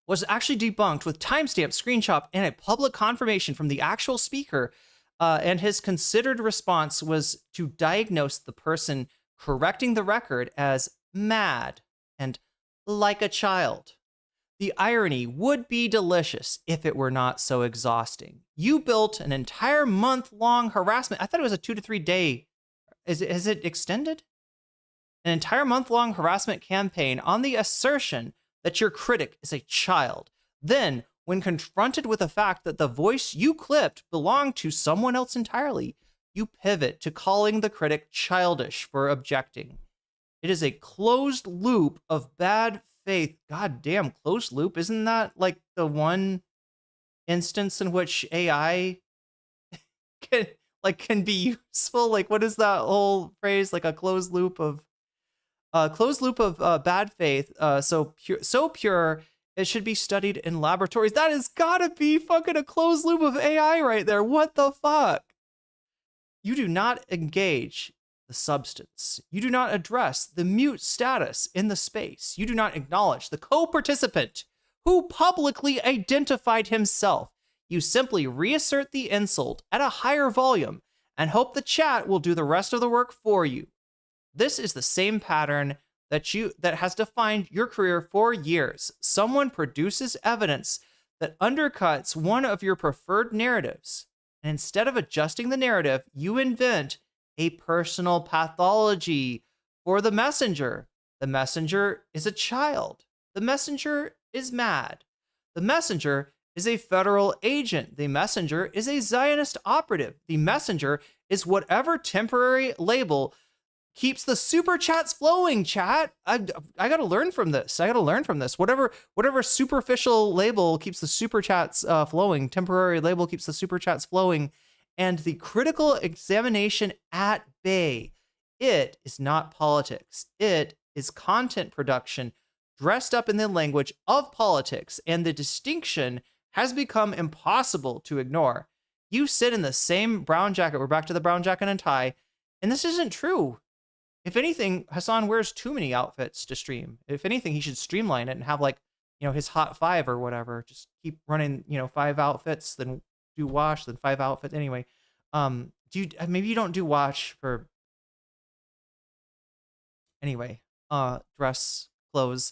A: was actually debunked with timestamp, screenshot, and a public confirmation from the actual speaker. And his considered response was to diagnose the person correcting the record as mad and like a child. The irony would be delicious if it were not so exhausting. You built an entire month-long harassment. I thought it was a 2 to 3 day. Is it extended? An entire month-long harassment campaign on the assertion that your critic is a child. Then, when confronted with the fact that the voice you clipped belonged to someone else entirely, you pivot to calling the critic childish for objecting. It is a closed loop of bad faith. God damn, closed loop. Isn't that like the one instance in which AI can be useful? Like, what is that whole phrase? Like a closed loop of bad faith. So pure, it should be studied in laboratories. That has gotta be fucking a closed loop of AI right there. What the fuck? You do not engage the substance. You do not address the mute status in the space. You do not acknowledge the co-participant who publicly identified himself. You simply reassert the insult at a higher volume and hope the chat will do the rest of the work for you. This is the same pattern that has defined your career for years. Someone produces evidence that undercuts one of your preferred narratives, and instead of adjusting the narrative, you invent a personal pathology for the messenger. The messenger is a child. The messenger is mad. The messenger is a federal agent. The messenger is a Zionist operative. The messenger is whatever temporary label keeps the super chats flowing, chat. I gotta learn from this. Whatever superficial label keeps the super chats flowing, temporary label keeps the super chats flowing, and the critical examination at bay. It is not politics. It is content production dressed up in the language of politics, and the distinction has become impossible to ignore. You sit in the same brown jacket. We're back to the brown jacket and tie, and this isn't true. If anything, Hasan wears too many outfits to stream. If anything, he should streamline it and have, like, his hot 5 or whatever. Just keep running, 5 outfits, then do wash, then 5 outfits. Anyway, maybe you don't do wash for, anyway, dress clothes.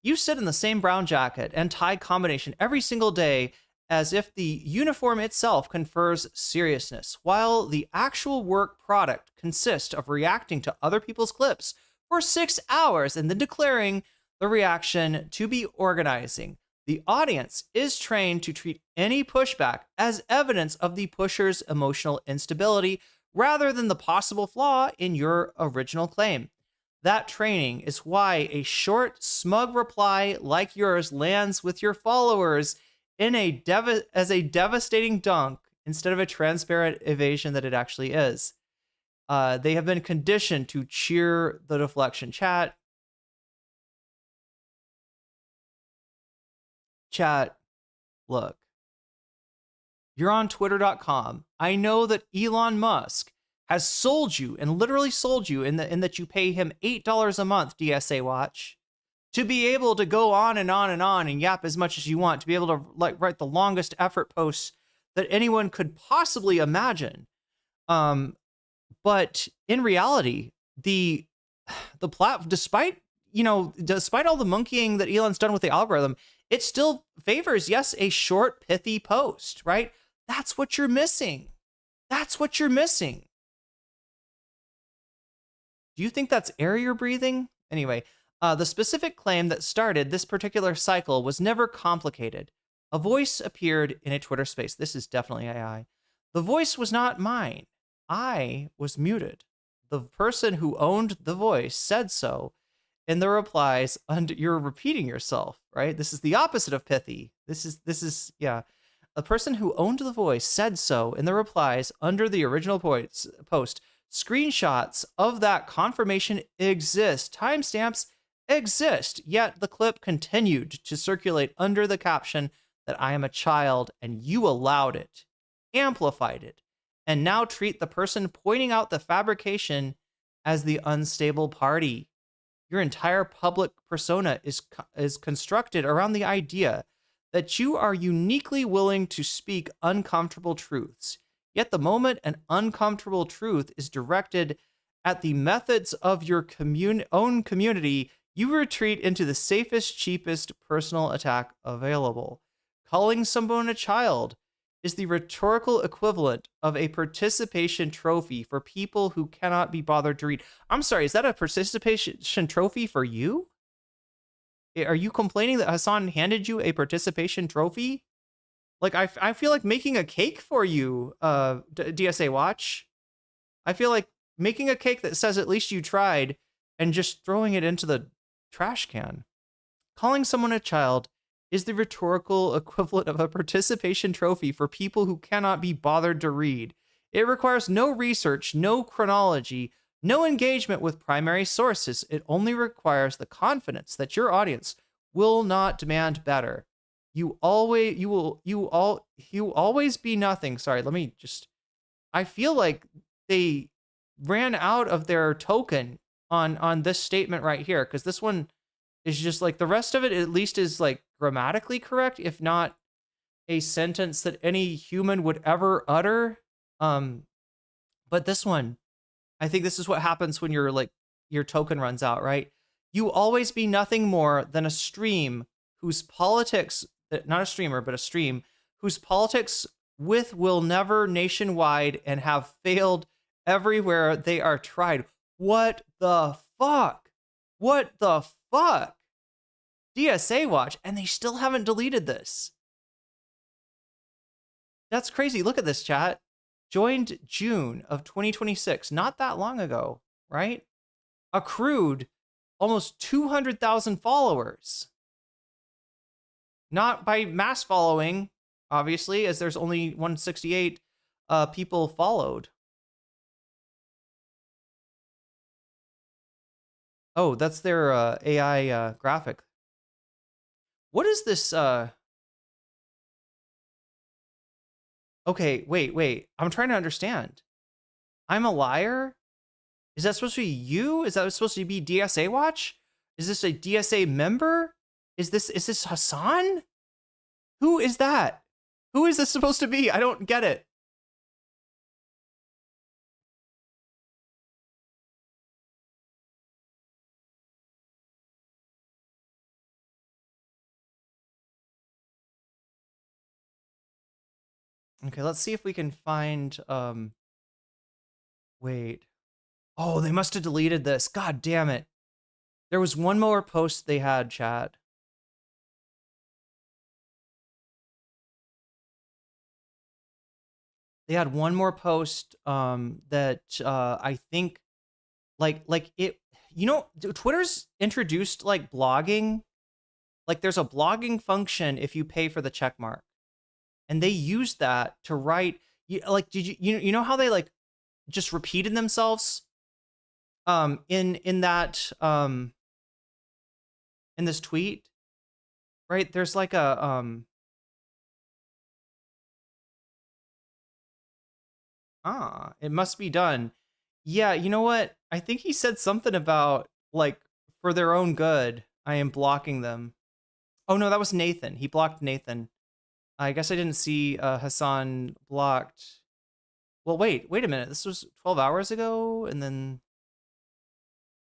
A: You sit in the same brown jacket and tie combination every single day as if the uniform itself confers seriousness, while the actual work product consists of reacting to other people's clips for 6 hours and then declaring the reaction to be organizing. The audience is trained to treat any pushback as evidence of the pusher's emotional instability rather than the possible flaw in your original claim. That training is why a short, smug reply like yours lands with your followers as a devastating dunk instead of a transparent evasion that it actually is. They have been conditioned to cheer the deflection. Chat, look. You're on twitter.com. I know that Elon Musk has sold you, and literally sold you, in that you pay him $8 a month, DSA Watch, to be able to go on and on and on and yap as much as you want, to be able to write the longest effort posts that anyone could possibly imagine. But in reality, despite all the monkeying that Elon's done with the algorithm, it still favors, yes, a short, pithy post, right? That's what you're missing. Do you think that's air you're breathing? Anyway, the specific claim that started this particular cycle was never complicated. A voice appeared in a Twitter space. This is definitely AI. The voice was not mine. I was muted. The person who owned the voice said so in the replies. You're repeating yourself, right? This is the opposite of pithy. This is yeah. A person who owned the voice said so in the replies under the original post. Screenshots of that confirmation exist. Timestamps exist. Yet the clip continued to circulate under the caption that I am a child and you allowed it, amplified it, and now treat the person pointing out the fabrication as the unstable party. Your entire public persona is constructed around the idea that you are uniquely willing to speak uncomfortable truths. Yet the moment an uncomfortable truth is directed at the methods of your own community, you retreat into the safest, cheapest personal attack available. Calling someone a child is the rhetorical equivalent of a participation trophy for people who cannot be bothered to read. I'm sorry, is that a participation trophy for you? Are you complaining that Hasan handed you a participation trophy? Like, I feel like making a cake for you, DSA Watch. I feel like making a cake that says at least you tried and just throwing it into the trash can. Calling someone a child is the rhetorical equivalent of a participation trophy for people who cannot be bothered to read. It requires no research, no chronology, no engagement with primary sources. It only requires the confidence that your audience will not demand better. You always be nothing. Sorry, let me just, I feel like they ran out of their token on this statement right here, because this one is just like, the rest of it at least is like grammatically correct, if not a sentence that any human would ever utter. But this one, I think this is what happens when your token runs out, right? You always be nothing more than a stream whose politics, not a streamer, but a stream whose politics will never nationwide and have failed everywhere they are tried. What the fuck? What the fuck? DSA Watch, and they still haven't deleted this. That's crazy. Look at this, chat. Joined June of 2026, not that long ago, right? Accrued almost 200,000 followers. Not by mass following, obviously, as there's only 168 people followed. Oh, that's their AI graphic. What is this? Okay, wait. I'm trying to understand. I'm a liar? Is that supposed to be you? Is that supposed to be DSA Watch? Is this a DSA member? Is this Hasan? Who is that? Who is this supposed to be? I don't get it. Okay, let's see if we can find, wait. Oh, they must have deleted this. God damn it. There was one more post they had, chat. They had one more post that I think like it, you know, Twitter's introduced like blogging. Like there's a blogging function if you pay for the check mark. And they used that to write, like, did you know how they like just repeated themselves in that in this tweet, right? There's like a it must be done. Yeah, you know what? I think he said something about like for their own good, I am blocking them. Oh no, that was Nathan. He blocked Nathan. I guess I didn't see Hasan blocked. Well, wait a minute. This was 12 hours ago, and then...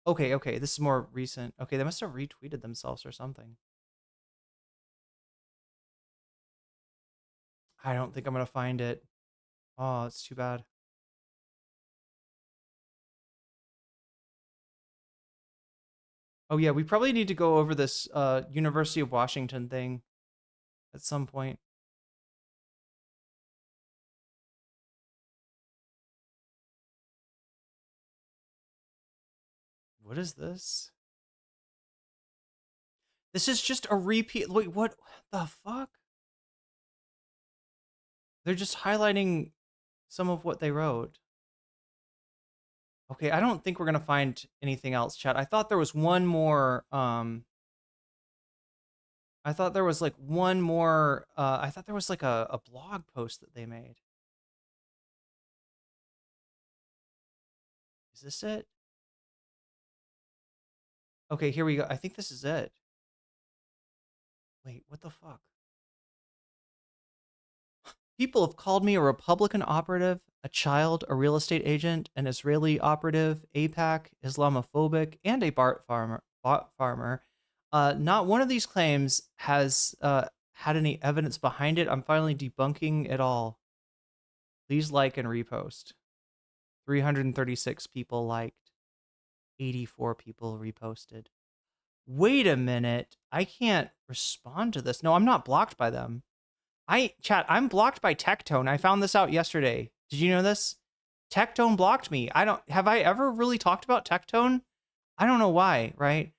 A: Okay, this is more recent. Okay, they must have retweeted themselves or something. I don't think I'm going to find it. Oh, it's too bad. Oh yeah, we probably need to go over this University of Washington thing at some point. What is this? This is just a repeat. Wait, what the fuck? They're just highlighting some of what they wrote. Okay, I don't think we're gonna find anything else, chat. I thought there was one more. I thought there was like one more. I thought there was like a blog post that they made. Is this it? Okay, here we go. I think this is it. Wait, what the fuck? People have called me a Republican operative, a child, a real estate agent, an Israeli operative, APAC, Islamophobic, and a bot farmer. Not one of these claims has had any evidence behind it. I'm finally debunking it all. Please like and repost. 336 people liked. 84 people reposted. Wait a minute. I can't respond to this. No, I'm not blocked by them. I'm blocked by Tectone. I found this out yesterday. Did you know this? Tectone blocked me. Have I ever really talked about Tectone? I don't know why, right?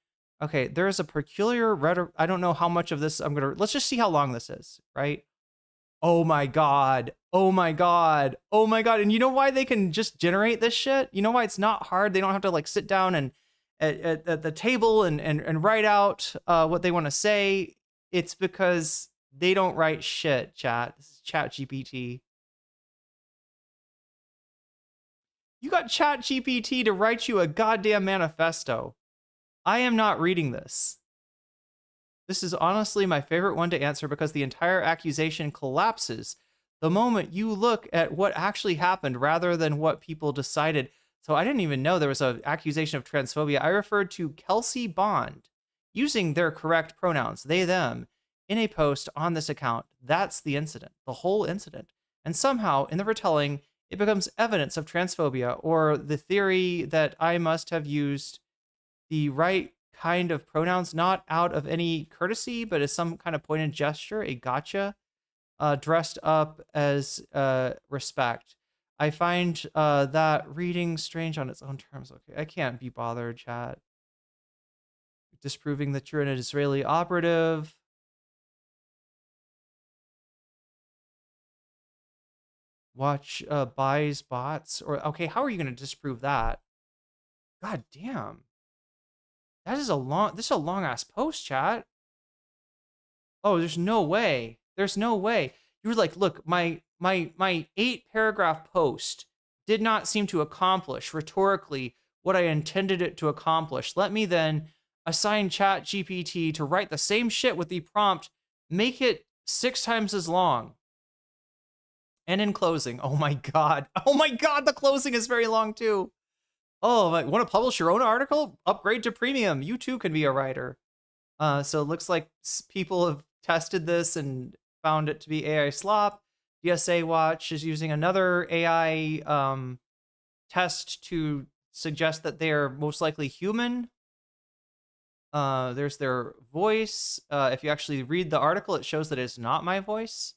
A: Okay, there is a peculiar I don't know how much of this let's just see how long this is, right? Oh my God. Oh my God. Oh my God. And you know why they can just generate this shit? You know why it's not hard? They don't have to like sit down and at the table and write out what they want to say. It's because they don't write shit, chat. This is ChatGPT. You got ChatGPT to write you a goddamn manifesto. I am not reading this. This is honestly my favorite one to answer because the entire accusation collapses the moment you look at what actually happened rather than what people decided. So I didn't even know there was an accusation of transphobia. I referred to Kelsey Bond using their correct pronouns, they, them, in a post on this account. That's the incident, the whole incident. And somehow in the retelling, it becomes evidence of transphobia or the theory that I must have used the right kind of pronouns, not out of any courtesy, but as some kind of pointed gesture, a gotcha, dressed up as respect. I find that reading strange on its own terms. Okay, I can't be bothered, chat. Disproving that you're an Israeli operative. Watch buys bots. Or okay, how are you going to disprove that? God damn. This is a long ass post, chat. Oh, there's no way. There's no way. You were like, look, my 8-paragraph post did not seem to accomplish rhetorically what I intended it to accomplish. Let me then assign ChatGPT to write the same shit with the prompt, make it 6 times as long. And in closing, oh my God, the closing is very long too. Oh, want to publish your own article? Upgrade to premium. You too can be a writer. So it looks like people have tested this and found it to be AI slop. DSA Watch is using another AI test to suggest that they are most likely human. There's their voice. If you actually read the article, it shows that it's not my voice.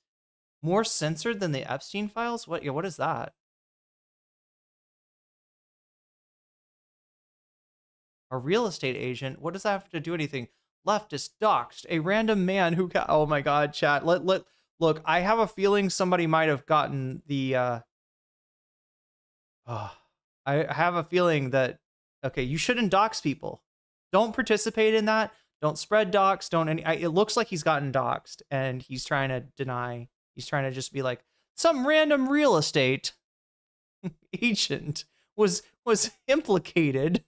A: More censored than the Epstein files? What is that? A real estate agent? What does that have to do anything? Leftist doxed a random man who got, oh my God, chat. Look, I have a feeling somebody might have gotten the I have a feeling that okay, you shouldn't dox people. Don't participate in that. Don't spread dox. It looks like he's gotten doxed and he's trying to deny. He's trying to just be like some random real estate agent was implicated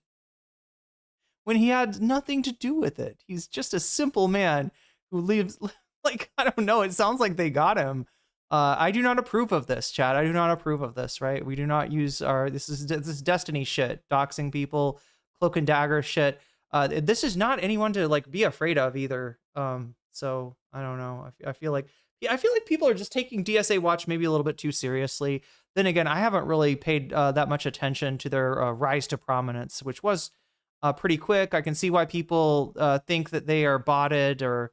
A: when he had nothing to do with it. He's just a simple man who lives like, I don't know. It sounds like they got him. I do not approve of this, chat. I do not approve of this, right? We do not use this is Destiny shit, doxing people, cloak and dagger shit. This is not anyone to like be afraid of either. So I don't know. I feel like people are just taking DSA Watch maybe a little bit too seriously. Then again, I haven't really paid that much attention to their rise to prominence, which was pretty quick. I can see why people think that they are botted or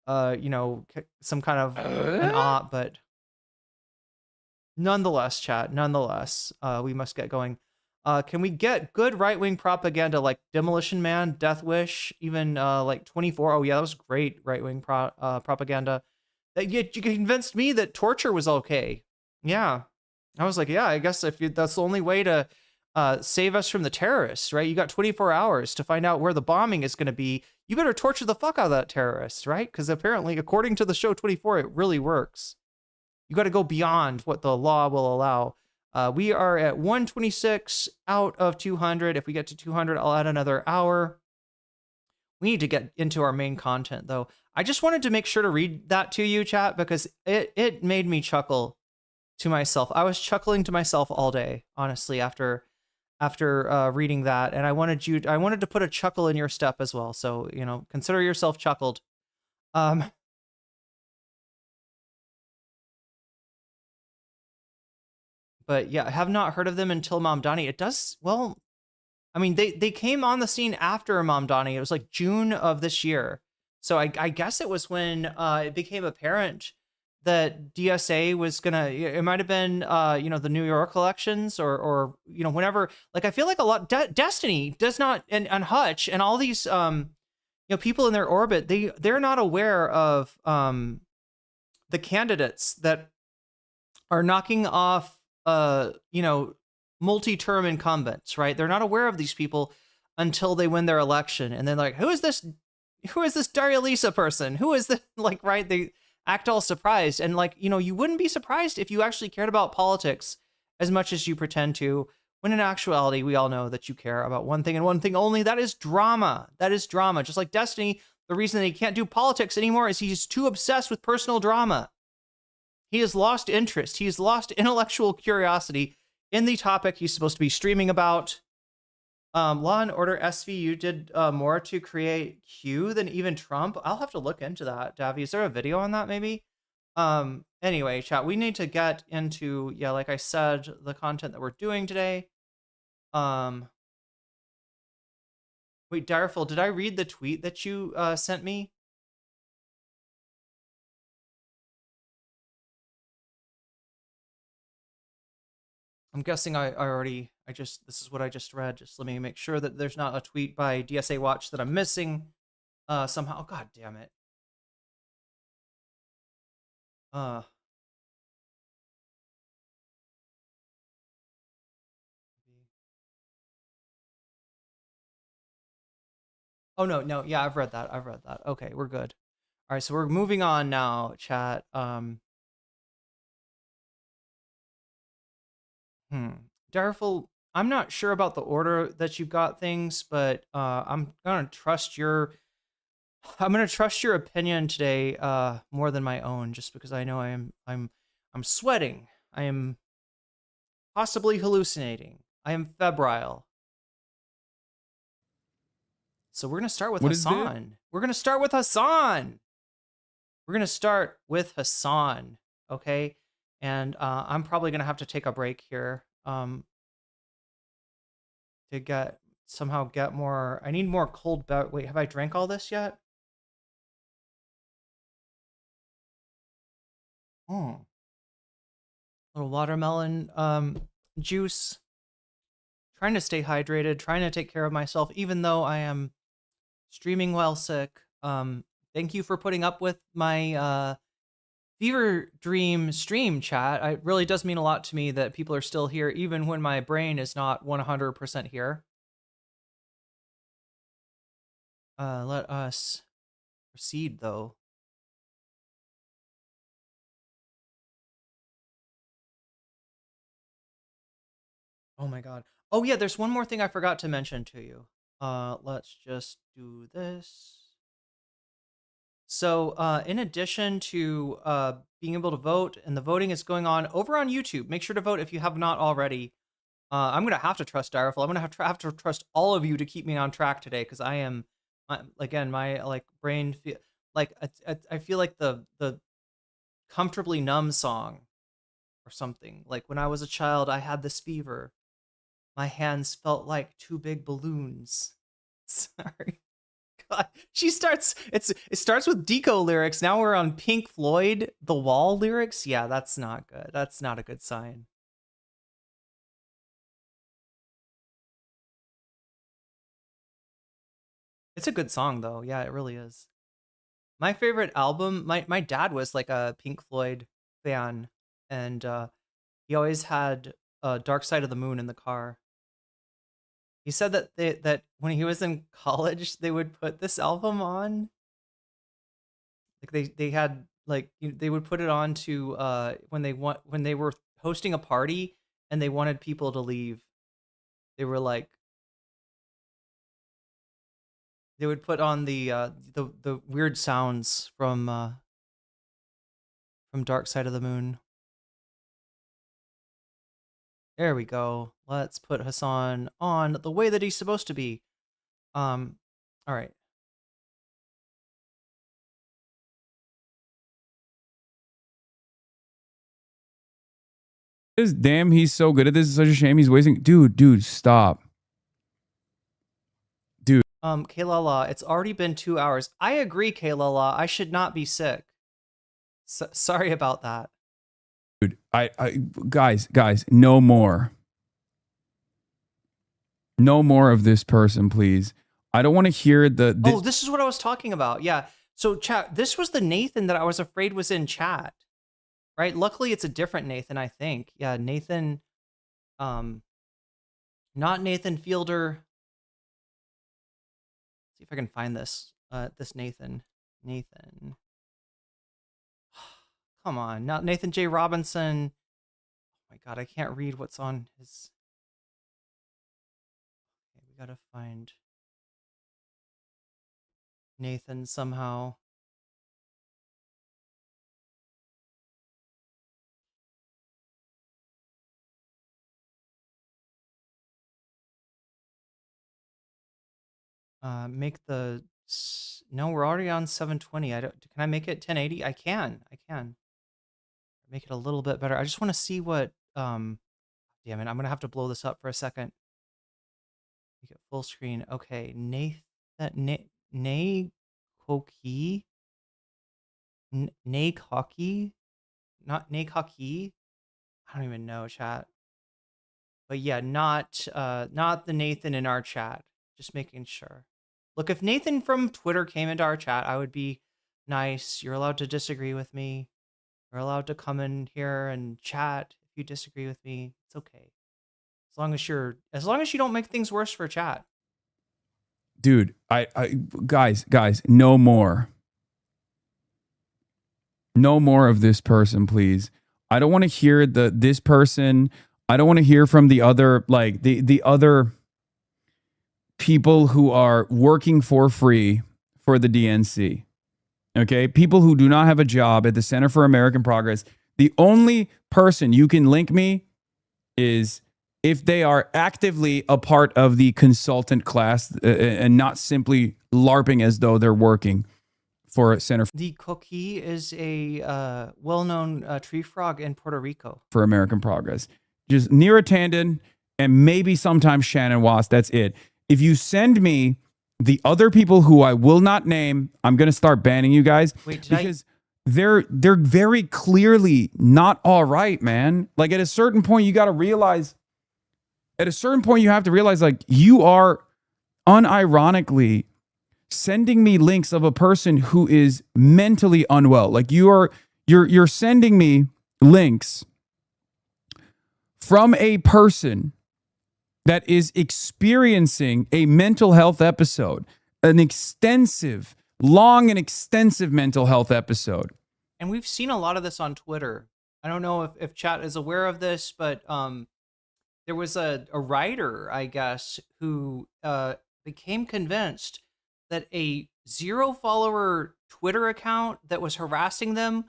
A: some kind of an op, but nonetheless, chat, we must get going. Can we get good right-wing propaganda like Demolition Man, Death Wish, even like 24? Oh yeah, that was great right-wing propaganda. You convinced me that torture was okay. Yeah, I was like, yeah, I guess that's the only way to save us from the terrorists, right? You got 24 hours to find out where the bombing is going to be. You better torture the fuck out of that terrorist, right? Because apparently, according to the show 24, it really works. You got to go beyond what the law will allow. We are at 126 out of 200. If we get to 200, I'll add another hour. We need to get into our main content, though. I just wanted to make sure to read that to you, chat, because it made me chuckle to myself. I was chuckling to myself all day, honestly, after reading that, and I wanted to put a chuckle in your step as well. So, you know, consider yourself chuckled. But yeah, I have not heard of them until Mamdani. It does, well, I mean, they came on the scene after Mamdani. It was like June of this year. So I guess it was when it became apparent that DSA was gonna, it might have been, you know, the New York elections or you know, whenever, like, I feel like a lot, Destiny does not, and Hutch and all these, you know, people in their orbit, they're not aware of the candidates that are knocking off, you know, multi-term incumbents, right? They're not aware of these people until they win their election. And then like, who is this Daria Lisa person? Who is this? Like, right? They act all surprised. And like, you know, you wouldn't be surprised if you actually cared about politics as much as you pretend to, when in actuality, we all know that you care about one thing and one thing only. That is drama. That is drama. Just like Destiny, the reason that he can't do politics anymore is he's too obsessed with personal drama. He has lost interest. He's lost intellectual curiosity in the topic he's supposed to be streaming about. Law and Order SVU did more to create Q than even Trump. I'll have to look into that, Davy. Is there a video on that, maybe? Anyway, chat, we need to get into, yeah, like I said, the content that we're doing today. Wait, Direful, did I read the tweet that you sent me? I'm guessing this is what I just read. Just let me make sure that there's not a tweet by DSA Watch that I'm missing somehow. Oh, God damn it. Oh, no. Yeah, I've read that. Okay, we're good. All right, so we're moving on now, chat. Darful, I'm not sure about the order that you've got things, but I'm gonna trust your opinion today more than my own, just because I know I'm sweating. I am possibly hallucinating. I am febrile. So we're gonna start with Hasan. We're gonna start with Hasan. Okay, and I'm probably gonna have to take a break here. To somehow get more. I need more cold beverage. Wait, have I drank all this yet? Little watermelon juice. Trying to stay hydrated, trying to take care of myself, even though I am streaming while sick. Thank you for putting up with my fever dream stream, chat. It really does mean a lot to me that people are still here, even when my brain is not 100% here. Let us proceed, though. Oh my God. Oh yeah, there's one more thing I forgot to mention to you. Let's just do this. So in addition to being able to vote, and the voting is going on over on YouTube, make sure to vote if you have not already. I'm going to have to trust Direful. I'm going to have to trust all of you to keep me on track today, because I am, again, my like brain, I feel like the Comfortably Numb song or something. Like when I was a child, I had this fever. My hands felt like two big balloons. Sorry. God, it starts with Deco lyrics. Now we're on Pink Floyd, The Wall lyrics. Yeah, that's not good. That's not a good sign. It's a good song though. Yeah, it really is. My favorite album, my dad was like a Pink Floyd fan, and he always had Dark Side of the Moon in the car. He said that that when he was in college, they would put this album on. Like they had like they would put it on to when they were hosting a party and they wanted people to leave. They were like they would put on the weird sounds from Dark Side of the Moon. There we go. Let's put Hasan on the way that he's supposed to be. All right.
B: Damn, he's so good at this. It's such a shame he's wasting. Dude, stop. Dude.
A: Kaylala, it's already been 2 hours. I agree, Kaylala. I should not be sick. Sorry about that.
B: Dude, guys, no more. No more of this person, please. I don't want to hear
A: Oh, this is what I was talking about. Yeah. So chat, this was the Nathan that I was afraid was in chat. Right? Luckily it's a different Nathan, I think. Yeah, Nathan not Nathan Fielder. Let's see if I can find this. This Nathan. Come on. Not Nathan J. Robinson. Oh my god, I can't read what's on his. Okay, we gotta find Nathan somehow. Make the no, we're already on 720. Can I make it 1080? I can. Make it a little bit better. I just want to see what damn it, I'm gonna have to blow this up for a second. Make it full screen. Okay, Nakoki? Nakoki? Not Nakoki? I don't even know, chat. But yeah, not the Nathan in our chat. Just making sure. Look, if Nathan from Twitter came into our chat, I would be nice. You're allowed to disagree with me. You're allowed to come in here and chat if you disagree with me. It's okay. As long as you don't make things worse for chat.
B: Dude, guys, no more. No more of this person, please. I don't want to hear this person. I don't want to hear from the other, like the other people who are working for free for the DNC. Okay? People who do not have a job at the Center for American Progress. The only person you can link me is if they are actively a part of the consultant class and not simply LARPing as though they're working for a Center
A: The Coqui is a well-known tree frog in Puerto Rico.
B: For American Progress. Just Neera Tandon and maybe sometimes Shannon Watts. That's it. If you send me the other people who I will not name, I'm going to start banning you guys.
A: Wait,
B: because they're very clearly not all right, man. Like at a certain point, you got to realize. At a certain point, you have to realize, like, you are unironically sending me links of a person who is mentally unwell. Like you're sending me links from a person that is experiencing a mental health episode, an extensive, long and extensive mental health episode.
A: And we've seen a lot of this on Twitter. I don't know if chat is aware of this, but there was a writer, I guess, who became convinced that a 0-follower Twitter account that was harassing them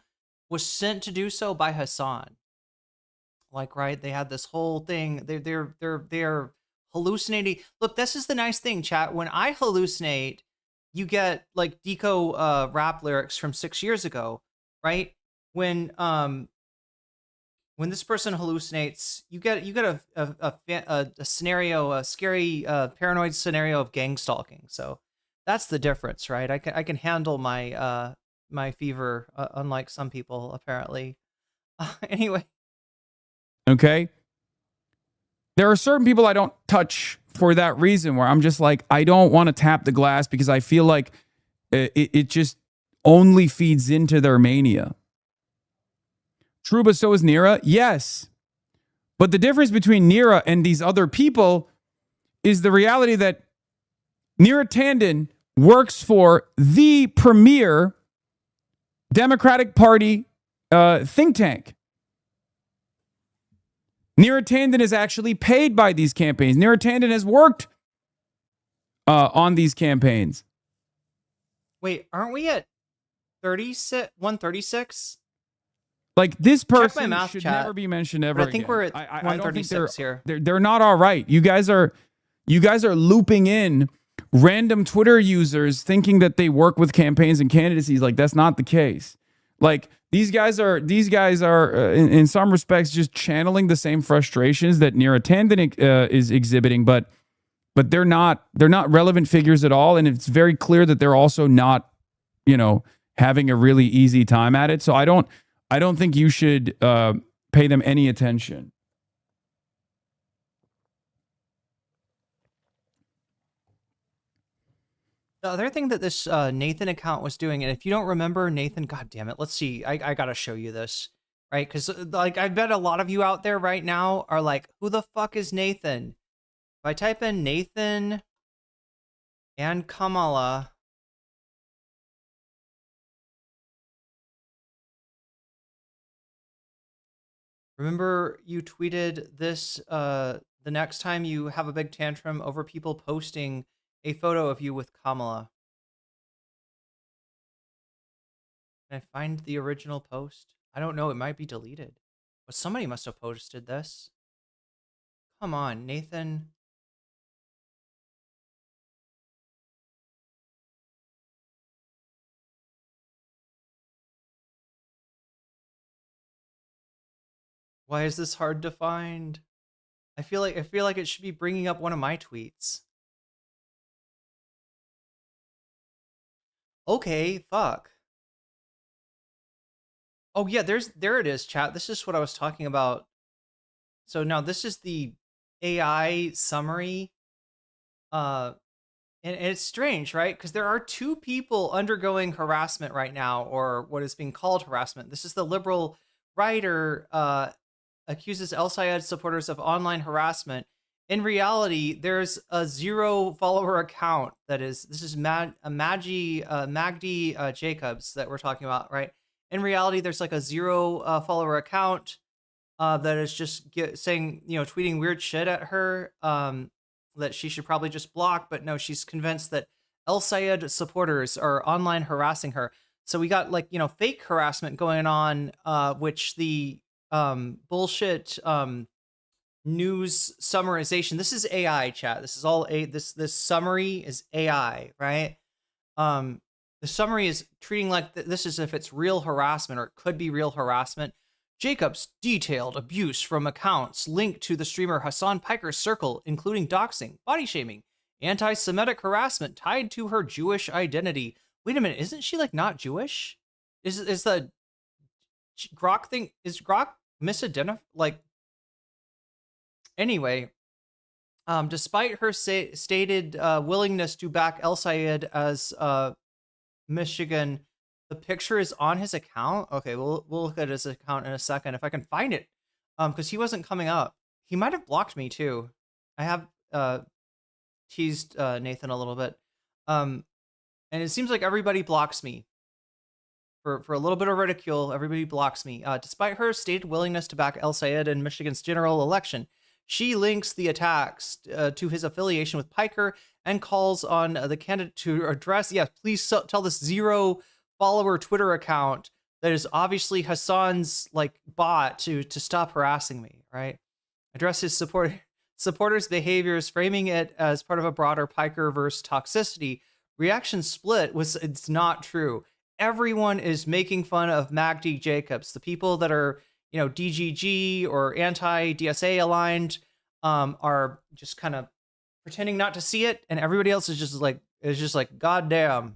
A: was sent to do so by Hasan. Like, right? They had this whole thing. They're hallucinating. Look, this is the nice thing, chat. When I hallucinate, you get like Deco rap lyrics from 6 years ago, right? When this person hallucinates, you get a scenario, a scary paranoid scenario of gang stalking. So that's the difference, right? I can handle my my fever, unlike some people apparently. Anyway.
B: Okay. There are certain people I don't touch for that reason, where I'm just like, I don't want to tap the glass because I feel like it just only feeds into their mania. True, but so is Neera. Yes. But the difference between Neera and these other people is the reality that Neera Tanden works for the premier Democratic Party think tank. Neera Tanden is actually paid by these campaigns. Neera Tanden has worked on these campaigns.
A: Wait, aren't we at 136?
B: Like, this
A: my
B: person
A: math,
B: should
A: chat.
B: never be mentioned ever
A: But I think
B: again.
A: we're at
B: I don't think
A: 136 here.
B: They're not all right. You guys are looping in random Twitter users thinking that they work with campaigns and candidacies. Like, that's not the case. Like, these guys are in some respects just channeling the same frustrations that Neera Tanden is exhibiting, but they're not relevant figures at all, and it's very clear that they're also not, having a really easy time at it. So I don't think you should pay them any attention.
A: The other thing that this Nathan account was doing, and if you don't remember Nathan, God damn it, let's see. I gotta show you this, right? Because like I bet a lot of you out there right now are like, who the fuck is Nathan? If I type in Nathan and Kamala, remember you tweeted this the next time you have a big tantrum over people posting a photo of you with Kamala. Can I find the original post? I don't know. It might be deleted. But somebody must have posted this. Come on, Nathan. Why is this hard to find? I feel like it should be bringing up one of my tweets. Okay, fuck. Oh yeah, there it is, chat. This is what I was talking about. So now this is the AI summary. And it's strange, right? Because there are two people undergoing harassment right now, or what is being called harassment. This is the liberal writer accuses El Sayed supporters of online harassment. In reality, there's a 0 follower account this is Magdi Jacobs that we're talking about, right? In reality, there's like a 0 follower account that is just saying, tweeting weird shit at her that she should probably just block. But no, she's convinced that El Sayed supporters are online harassing her. So we got fake harassment going on, which the bullshit news summarization. This is AI, chat. This is all this summary is AI, right? The summary is treating like this as if it's real harassment, or it could be real harassment. Jacobs detailed abuse from accounts linked to the streamer Hasan Piker's circle, including doxing, body shaming, anti-Semitic harassment tied to her Jewish identity. Wait a minute, isn't she not Jewish? Is the Grok thing, is Grok misidentified? Anyway, despite her stated willingness to back El Sayed as Michigan, the picture is on his account. Okay, we'll look at his account in a second if I can find it, because he wasn't coming up. He might have blocked me too. I have teased Nathan a little bit, and it seems like everybody blocks me. For a little bit of ridicule, everybody blocks me. Despite her stated willingness to back El Sayed in Michigan's general election, she links the attacks to his affiliation with Piker and calls on the candidate to address, please tell this 0 follower Twitter account that is obviously Hasan's bot to stop harassing me, right? Address his supporters' behaviors, framing it as part of a broader Piker versus toxicity. Reaction split it's not true. Everyone is making fun of Magdi Jacobs. The people that are, DGG or anti-DSA aligned are just kind of pretending not to see it, and everybody else is just like, God damn.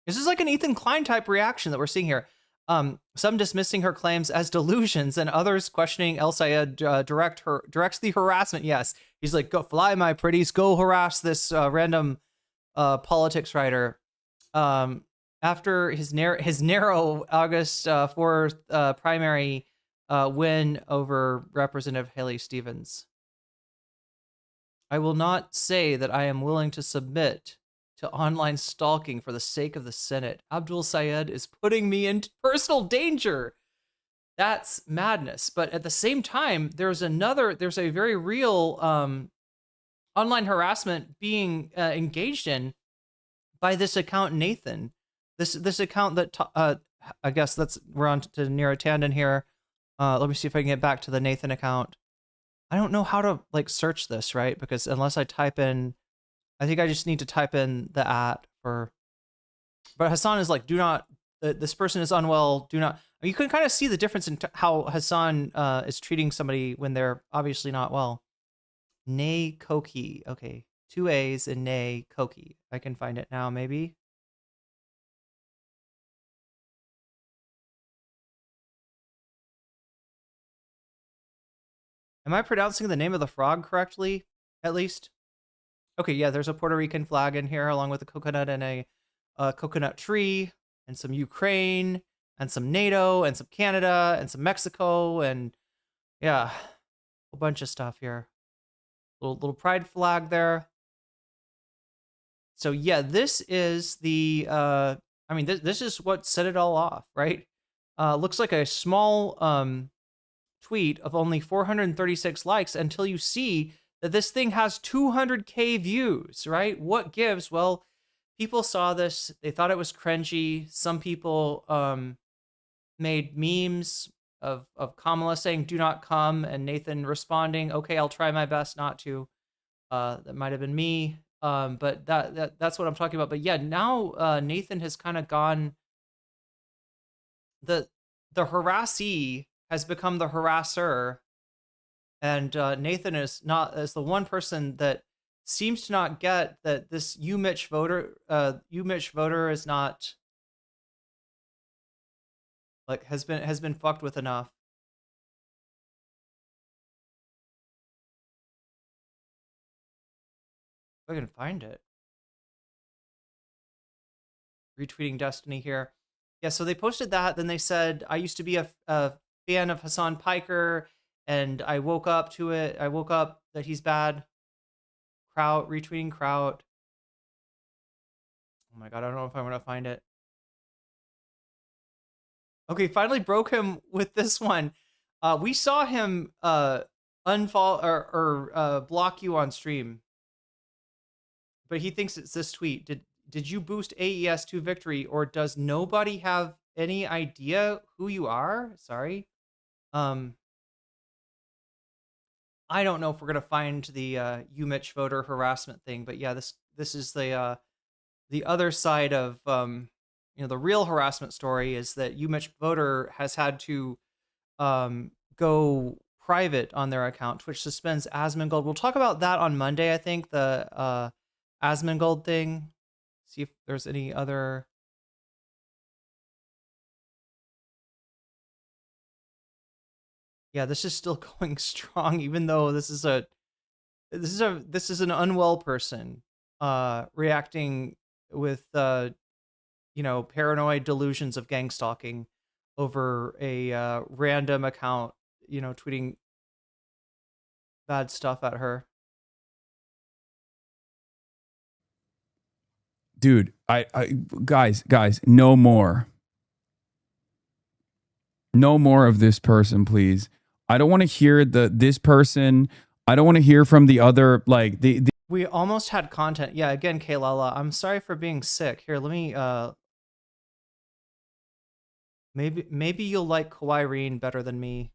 A: This is like an Ethan Klein type reaction that we're seeing here. Some dismissing her claims as delusions, and others questioning El Sayed directs the harassment. Yes, he's like, go fly, my pretties, go harass this random politics writer. After his narrow August 4th primary win over Representative Haley Stevens. I will not say that I am willing to submit to online stalking for the sake of the Senate. Abdul Sayed is putting me in personal danger. That's madness. But at the same time, there's a very real online harassment being engaged in by this account, Nathan. This account that I guess we're on to Nira Tandon here. Let me see if I can get back to the Nathan account. I don't know how to like search this, right? Because unless I type in, I think I just need to type in the @ but Hasan is like, do not, this person is unwell, do not. You can kind of see the difference in how Hasan is treating somebody when they're obviously not well. Nay Koki. Okay. 2 A's and Nay Koki. I can find it now, maybe. Am I pronouncing the name of the frog correctly, at least? Okay, yeah, there's a Puerto Rican flag in here, along with a coconut and a coconut tree, and some Ukraine, and some NATO, and some Canada, and some Mexico, and yeah, a bunch of stuff here. Little pride flag there. So yeah, this is the, I mean, this is what set it all off, right? Looks like a small tweet of only 436 likes until you see that this thing has 200K views, right? What gives? Well, people saw this, they thought it was cringy. Some people made memes of Kamala saying, "Do not come," and Nathan responding, "Okay, I'll try my best not to." That might have been me, but that's what I'm talking about. But yeah, now Nathan has kind of gone. The harassee has become the harasser, and Nathan is the one person that seems to not get that this UMitch voter is not like has been fucked with enough. If I can find it. Retweeting Destiny here. Yeah, so they posted that, then they said, I used to be a fan of Hasan Piker, and I woke up to it. I woke up that he's bad. Kraut, retweeting Kraut. Oh my god, I don't know if I'm gonna find it. Okay, finally broke him with this one. We saw him unfollow or block you on stream, but he thinks it's this tweet. Did you boost AES to victory, or does nobody have any idea who you are? Sorry. I don't know if we're gonna find the UMitch voter harassment thing, but yeah, this is the other side of the real harassment story is that UMitch voter has had to go private on their account. Twitch suspends Asmongold. We'll talk about that on Monday, I think, the Asmongold thing. See if there's any other. Yeah, this is still going strong, even though this is an unwell person reacting with paranoid delusions of gang stalking over a random account, tweeting bad stuff at her.
B: Dude, I guys, no more. No more of this person, please. I don't want to hear this person. I don't want to hear from the other, like the.
A: We almost had content. Yeah, again, Kaylala, I'm sorry for being sick. Here, let me maybe you'll like Irene better than me.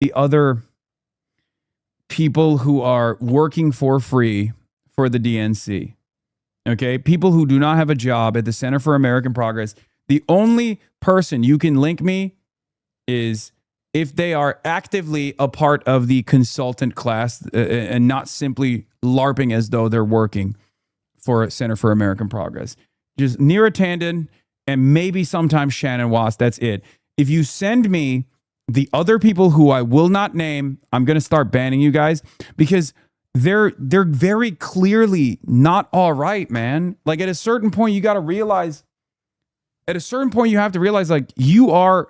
B: The other people who are working for free for the DNC. Okay, people who do not have a job at the Center for American Progress. The only person you can link me is if they are actively a part of the consultant class and not simply LARPing as though they're working for Center for American Progress. Just Nira Tandon and maybe sometimes Shannon Wass. That's it. If you send me the other people who I will not name, I'm going to start banning you guys because they're very clearly not all right, man. Like at a certain point, you got to realize, like you are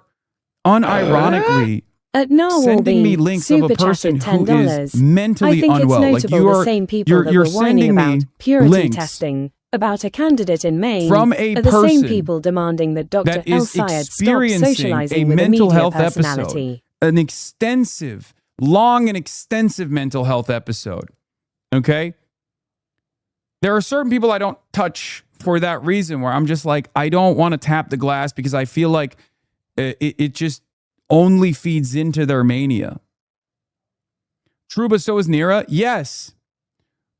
B: unironically
E: At Narwhal
B: sending me
E: B,
B: links of a
E: super
B: person
E: chatted
B: who is
E: $10.
B: mentally
E: I think
B: unwell.
E: it's
B: Like
E: notable the same people that
B: you're
E: were whining
B: sending
E: about
B: me
E: purity
B: links
E: testing about a candidate in Maine
B: from a
E: are the same
B: person
E: people demanding that Dr.
B: that
E: El
B: is
E: Sayed stop
B: experiencing a
E: socializing with a
B: mental
E: media
B: health episode,
E: personality.
B: an extensive, long and extensive mental health episode. Okay? There are certain people I don't touch for that reason, where I'm just like, I don't want to tap the glass because I feel like it just only feeds into their mania. True, but so is Nira. Yes.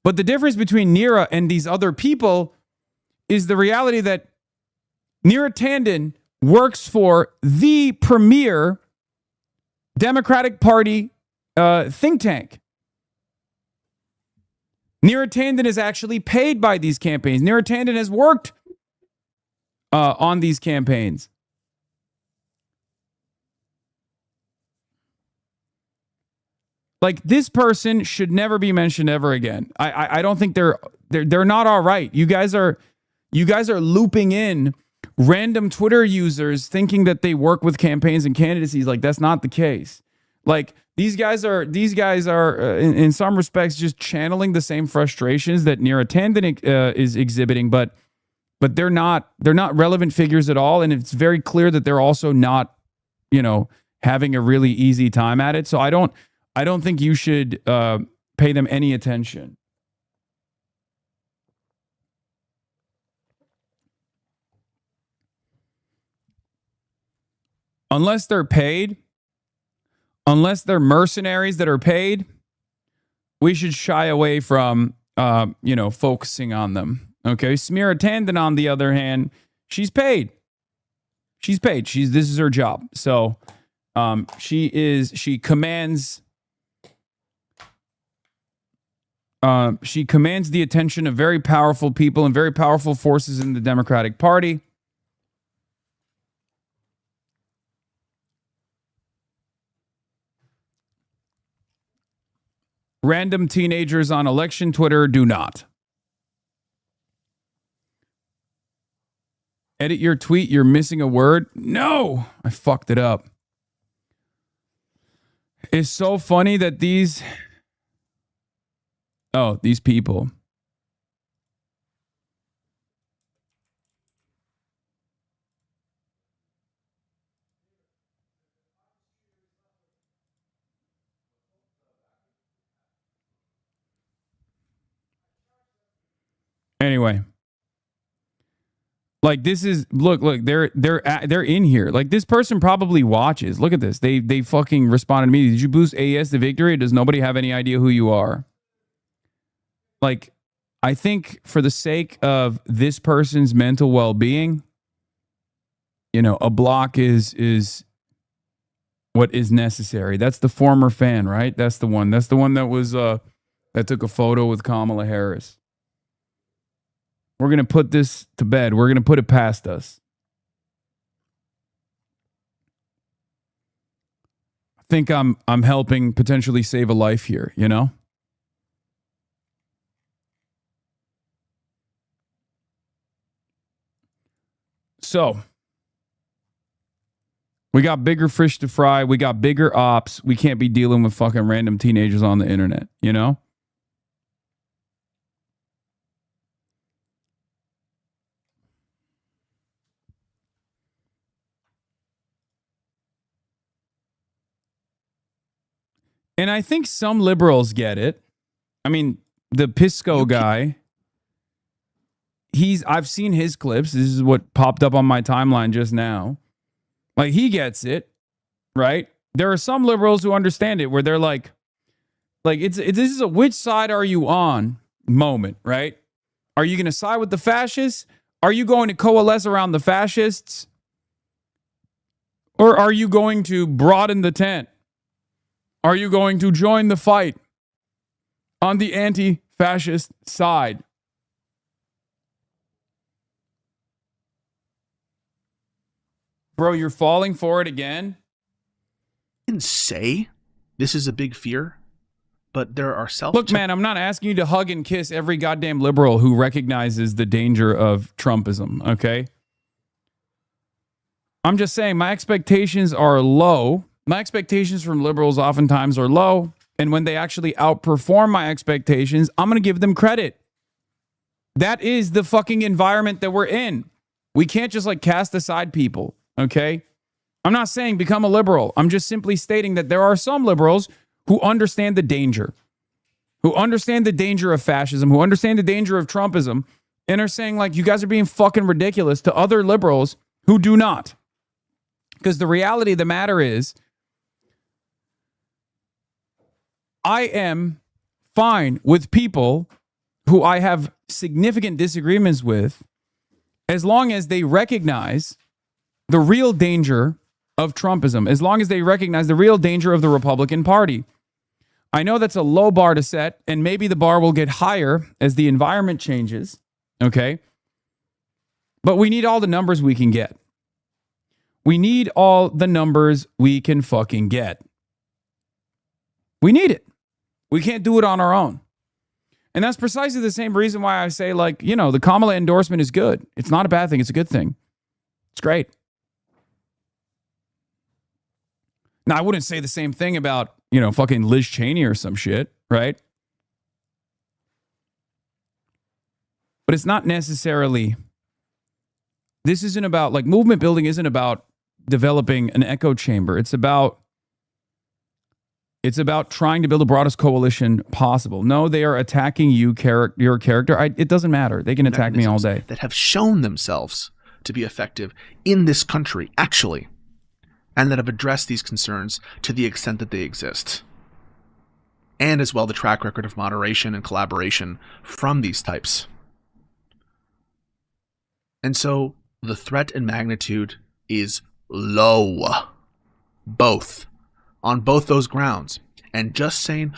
B: But the difference between Nira and these other people is the reality that Nira Tandon works for the premier Democratic Party think tank. Nira Tandon is actually paid by these campaigns. Nira Tandon has worked on these campaigns. Like, this person should never be mentioned ever again. I don't think they're not all right. You guys are looping in random Twitter users thinking that they work with campaigns and candidacies. Like, that's not the case. Like, these guys are in some respects just channeling the same frustrations that Nira Tandon is exhibiting, but they're not relevant figures at all, and it's very clear that they're also not, having a really easy time at it. So I don't think you should pay them any attention. Unless they're paid, unless they're mercenaries that are paid, we should shy away from, focusing on them. Okay. Smira Tandon, on the other hand, she's paid. She's paid. This is her job. So she commands the attention of very powerful people and very powerful forces in the Democratic Party. Random teenagers on election Twitter do not. Edit your tweet, you're missing a word. No, I fucked it up. It's so funny that these people. Anyway, like, this is look, they're in here. Like, this person probably watches. Look at this. They fucking responded to me. Did you boost AES to victory? Does nobody have any idea who you are? Like, I think for the sake of this person's mental well-being, a block is what is necessary. That's the former fan, right? That's the one. That's the one that was that took a photo with Kamala Harris. We're going to put this to bed. We're going to put it past us. I think I'm helping potentially save a life here, So, we got bigger fish to fry. We got bigger ops. We can't be dealing with fucking random teenagers on the internet, And I think some liberals get it. I mean, the Pisco guy, I've seen his clips. This is what popped up on my timeline just now. Like, he gets it, right? There are some liberals who understand it, where they're like this is a which side are you on moment, right? Are you going to side with the fascists? Are you going to coalesce around the fascists? Or are you going to broaden the tent? Are you going to join the fight on the anti-fascist side? Bro, you're falling for it again?
F: I can say this is a big fear, but there are
B: Look, man, I'm not asking you to hug and kiss every goddamn liberal who recognizes the danger of Trumpism, okay? I'm just saying my expectations are low My expectations from liberals oftentimes are low. And when they actually outperform my expectations, I'm going to give them credit. That is the fucking environment that we're in. We can't just like cast aside people, okay? I'm not saying become a liberal. I'm just simply stating that there are some liberals who understand the danger, who understand the danger of fascism, who understand the danger of Trumpism, and are saying like, you guys are being fucking ridiculous to other liberals who do not. Because the reality of the matter is, I am fine with people who I have significant disagreements with as long as they recognize the real danger of Trumpism, as long as they recognize the real danger of the Republican Party. I know that's a low bar to set, and maybe the bar will get higher as the environment changes, okay? But we need all the numbers we can get. We need all the numbers we can fucking get. We need it. We can't do it on our own. And that's precisely the same reason why I say, like, you know, the Kamala endorsement is good. It's not a bad thing. It's a good thing. It's great. Now, I wouldn't say the same thing about, you know, fucking Liz Cheney or some shit, right? But it's not necessarily, this isn't about, like, movement building isn't about developing an echo chamber. It's about trying to build the broadest coalition possible. No, they are attacking your character. It doesn't matter. They can attack me all day.
F: That have shown themselves to be effective in this country, actually, and that have addressed these concerns to the extent that they exist. And as well, the track record of moderation and collaboration from these types. And so the threat and magnitude is low. Both. On both those grounds. And just saying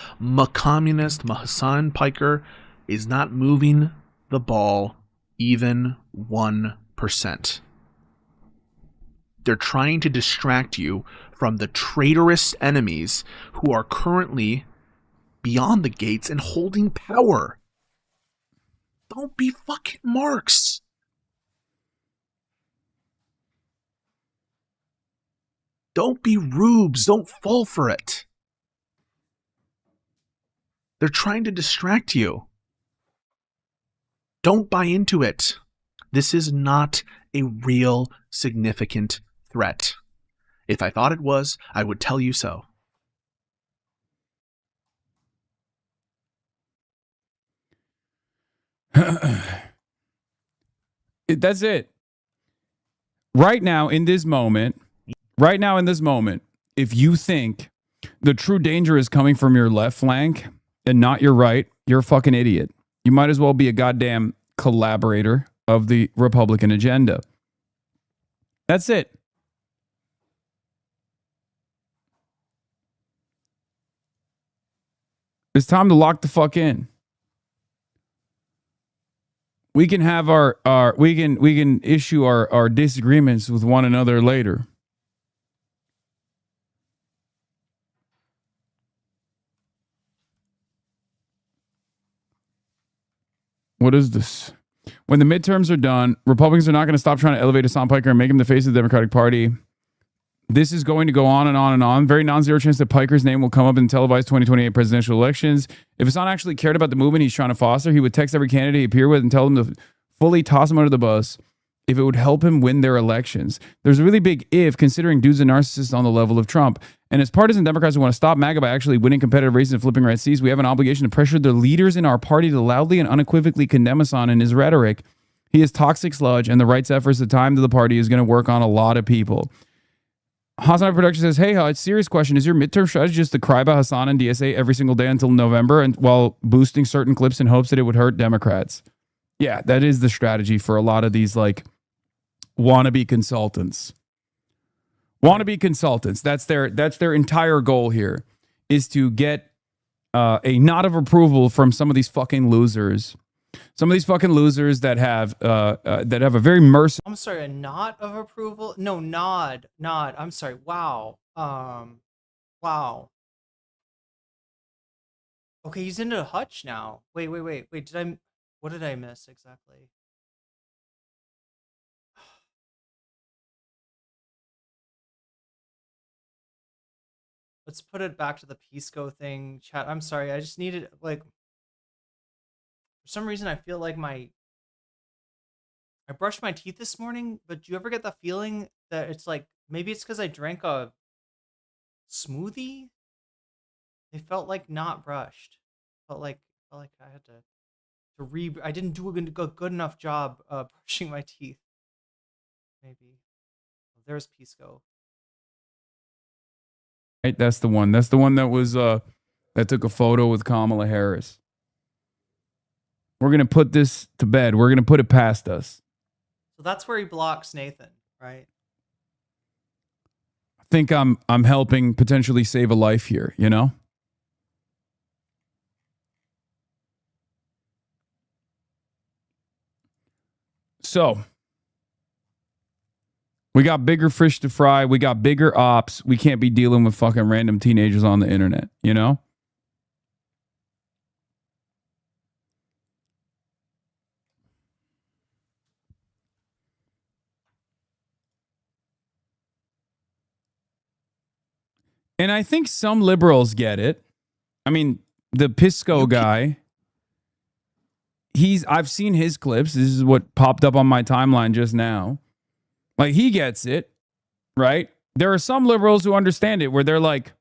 F: communist Hasan Piker is not moving the ball even 1%. They're trying to distract you from the traitorous enemies who are currently beyond the gates and holding power. Don't be fucking marks. Don't be rubes. Don't fall for it. They're trying to distract you. Don't buy into it. This is not a real significant threat. If I thought it was, I would tell you so.
B: That's it. Right now, in this moment, if you think the true danger is coming from your left flank and not your right, you're a fucking idiot. You might as well be a goddamn collaborator of the Republican agenda. That's it. It's time to lock the fuck in. We can have we can issue our disagreements with one another later. What is this? When the midterms are done, Republicans are not going to stop trying to elevate Hasan Piker and make him the face of the Democratic Party. This is going to go on and on and on. Very non-zero chance that Piker's name will come up in televised 2028 presidential elections. If Hasan actually cared about the movement he's trying to foster, he would text every candidate he appeared with and tell them to fully toss him under the bus if it would help him win their elections. There's a really big if, considering dude's a narcissist on the level of Trump. And as partisan Democrats who want to stop MAGA by actually winning competitive races and flipping red seats, we have an obligation to pressure the leaders in our party to loudly and unequivocally condemn Hasan in his rhetoric. He is toxic sludge, and the right's efforts at the time to the party is going to work on a lot of people. Hasan Production says, hey, it's a serious question. Is your midterm strategy just to cry about Hasan and DSA every single day until November and while boosting certain clips in hopes that it would hurt Democrats? Yeah, that is the strategy for a lot of these like wannabe consultants. Wannabe consultants. That's their entire goal here, is to get a nod of approval from some of these fucking losers. Some of these fucking losers that have a very merciless.
A: I'm sorry, a nod of approval? No, nod. I'm sorry. Wow. Wow. Okay, he's into Hutch now. Wait. What did I miss exactly? let's put it back to the Pisco thing. Chat. I'm sorry. I just needed like for some reason I feel like I brushed my teeth this morning, but do you ever get the feeling that it's like maybe it's because I drank a smoothie? They felt like not brushed. Felt like I had to I didn't do a good enough job brushing my teeth. Maybe. There's Pisco.
B: Right, that's the one. That's the one that was that took a photo with Kamala Harris. We're gonna put this to bed. We're gonna put it past us.
A: So that's where he blocks Nathan, right?
B: I think I'm helping potentially save a life here, you know? So we got bigger fish to fry. We got bigger ops. We can't be dealing with fucking random teenagers on the internet, you know? And I think some liberals get it. I mean, the Pisco guy, I've seen his clips. This is what popped up on my timeline just now. Like, he gets it, right? There are some liberals who understand it, where they're like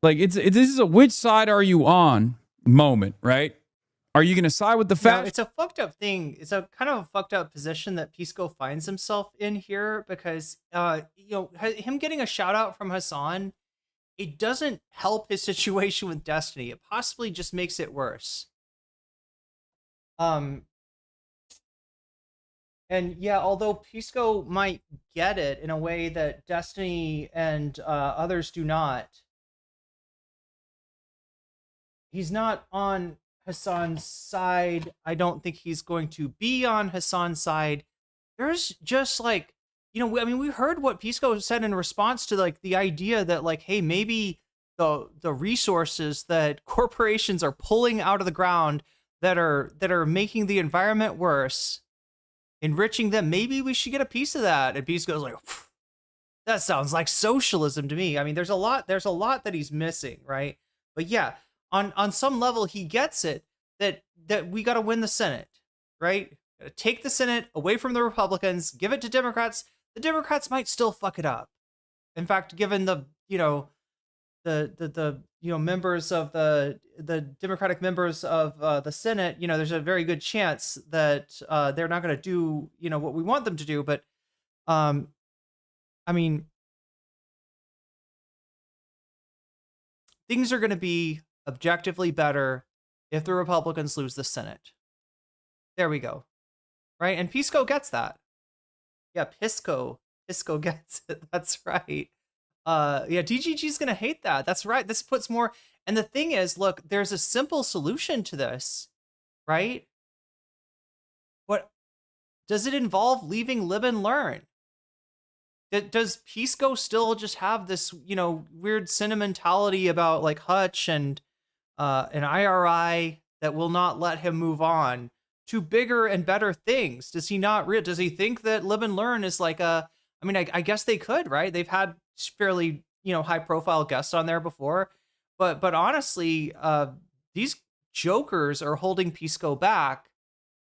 B: this is a which side are you on moment, right? Are you going to side with the fact?
A: It's a fucked up thing. It's a kind of a fucked up position that Pisco finds himself in here because, him getting a shout out from Hasan, it doesn't help his situation with Destiny. It possibly just makes it worse. And yeah, although Pisco might get it in a way that Destiny and others do not, he's not on Hasan's side. I don't think he's going to be on Hasan's side. There's just like, we heard what Pisco said in response to like the idea that like, hey, maybe the resources that corporations are pulling out of the ground that are making the environment worse, enriching them, maybe we should get a piece of that. And Pisco's like, that sounds like socialism to me. I mean, there's a lot that he's missing, right? But yeah, on some level he gets it that we got to win the Senate, right? Gotta take the Senate away from the Republicans, give it to Democrats. The Democrats might still fuck it up. In fact, given the members of the Democratic members of the Senate, there's a very good chance that they're not going to do what we want them to do. But I mean, things are going to be objectively better if the Republicans lose the Senate. There we go. Right? And Pisco gets that. Yeah, Pisco gets it. That's right. Yeah, DGG's gonna hate that. That's right. This puts more. And the thing is, look, there's a simple solution to this, right? What does it involve? Leaving live and learn. Does Pisco still just have this, weird sentimentality about like Hutch and an IRI that will not let him move on to bigger and better things? Does he not? Does he think that live and learn is like I guess they could, right? They've had fairly, high profile guests on there before, but honestly, these jokers are holding Pisco back.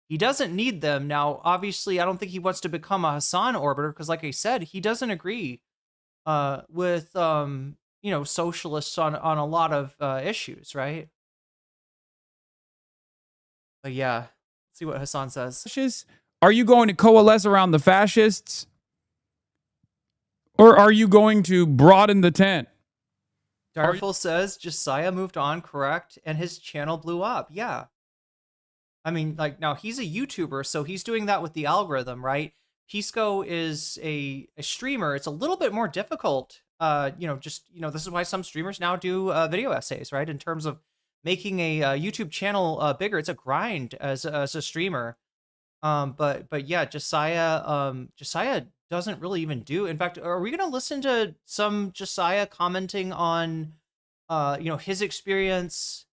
A: He doesn't need them. Now, obviously, I don't think he wants to become a Hasan orbiter because, like I said, he doesn't agree with, socialists on a lot of issues, right? But yeah, let's see what Hasan says.
B: Are you going to coalesce around the fascists? Or are you going to broaden the tent?
A: Darful says Josiah moved on, correct, and his channel blew up. Yeah. I mean, like, now he's a YouTuber, so he's doing that with the algorithm, right? Pisco is a streamer. It's a little bit more difficult. This is why some streamers now do video essays, right? In terms of making a YouTube channel bigger. It's a grind as a streamer. But yeah, Josiah doesn't really even do. In fact, are we going to listen to some Josiah commenting on, his experience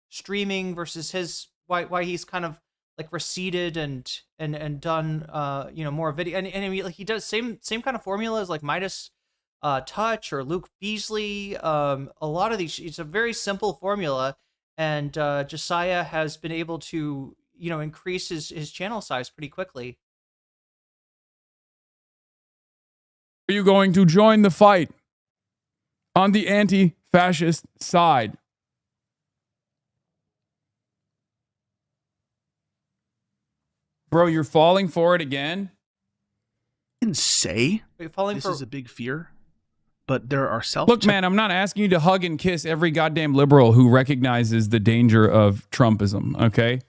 A: streaming versus his why he's kind of like receded and done more video, and I mean, like, he does same kind of formula as like Midas Touch or Luke Beasley. A lot of these, it's a very simple formula, and Josiah has been able to, increase his channel size pretty quickly.
B: Are you going to join the fight on the anti-fascist side? Bro, you're falling for it again?
F: I can say
A: Falling
F: this
A: for
F: is a big fear, but there are
B: Look, man, I'm not asking you to hug and kiss every goddamn liberal who recognizes the danger of Trumpism, okay?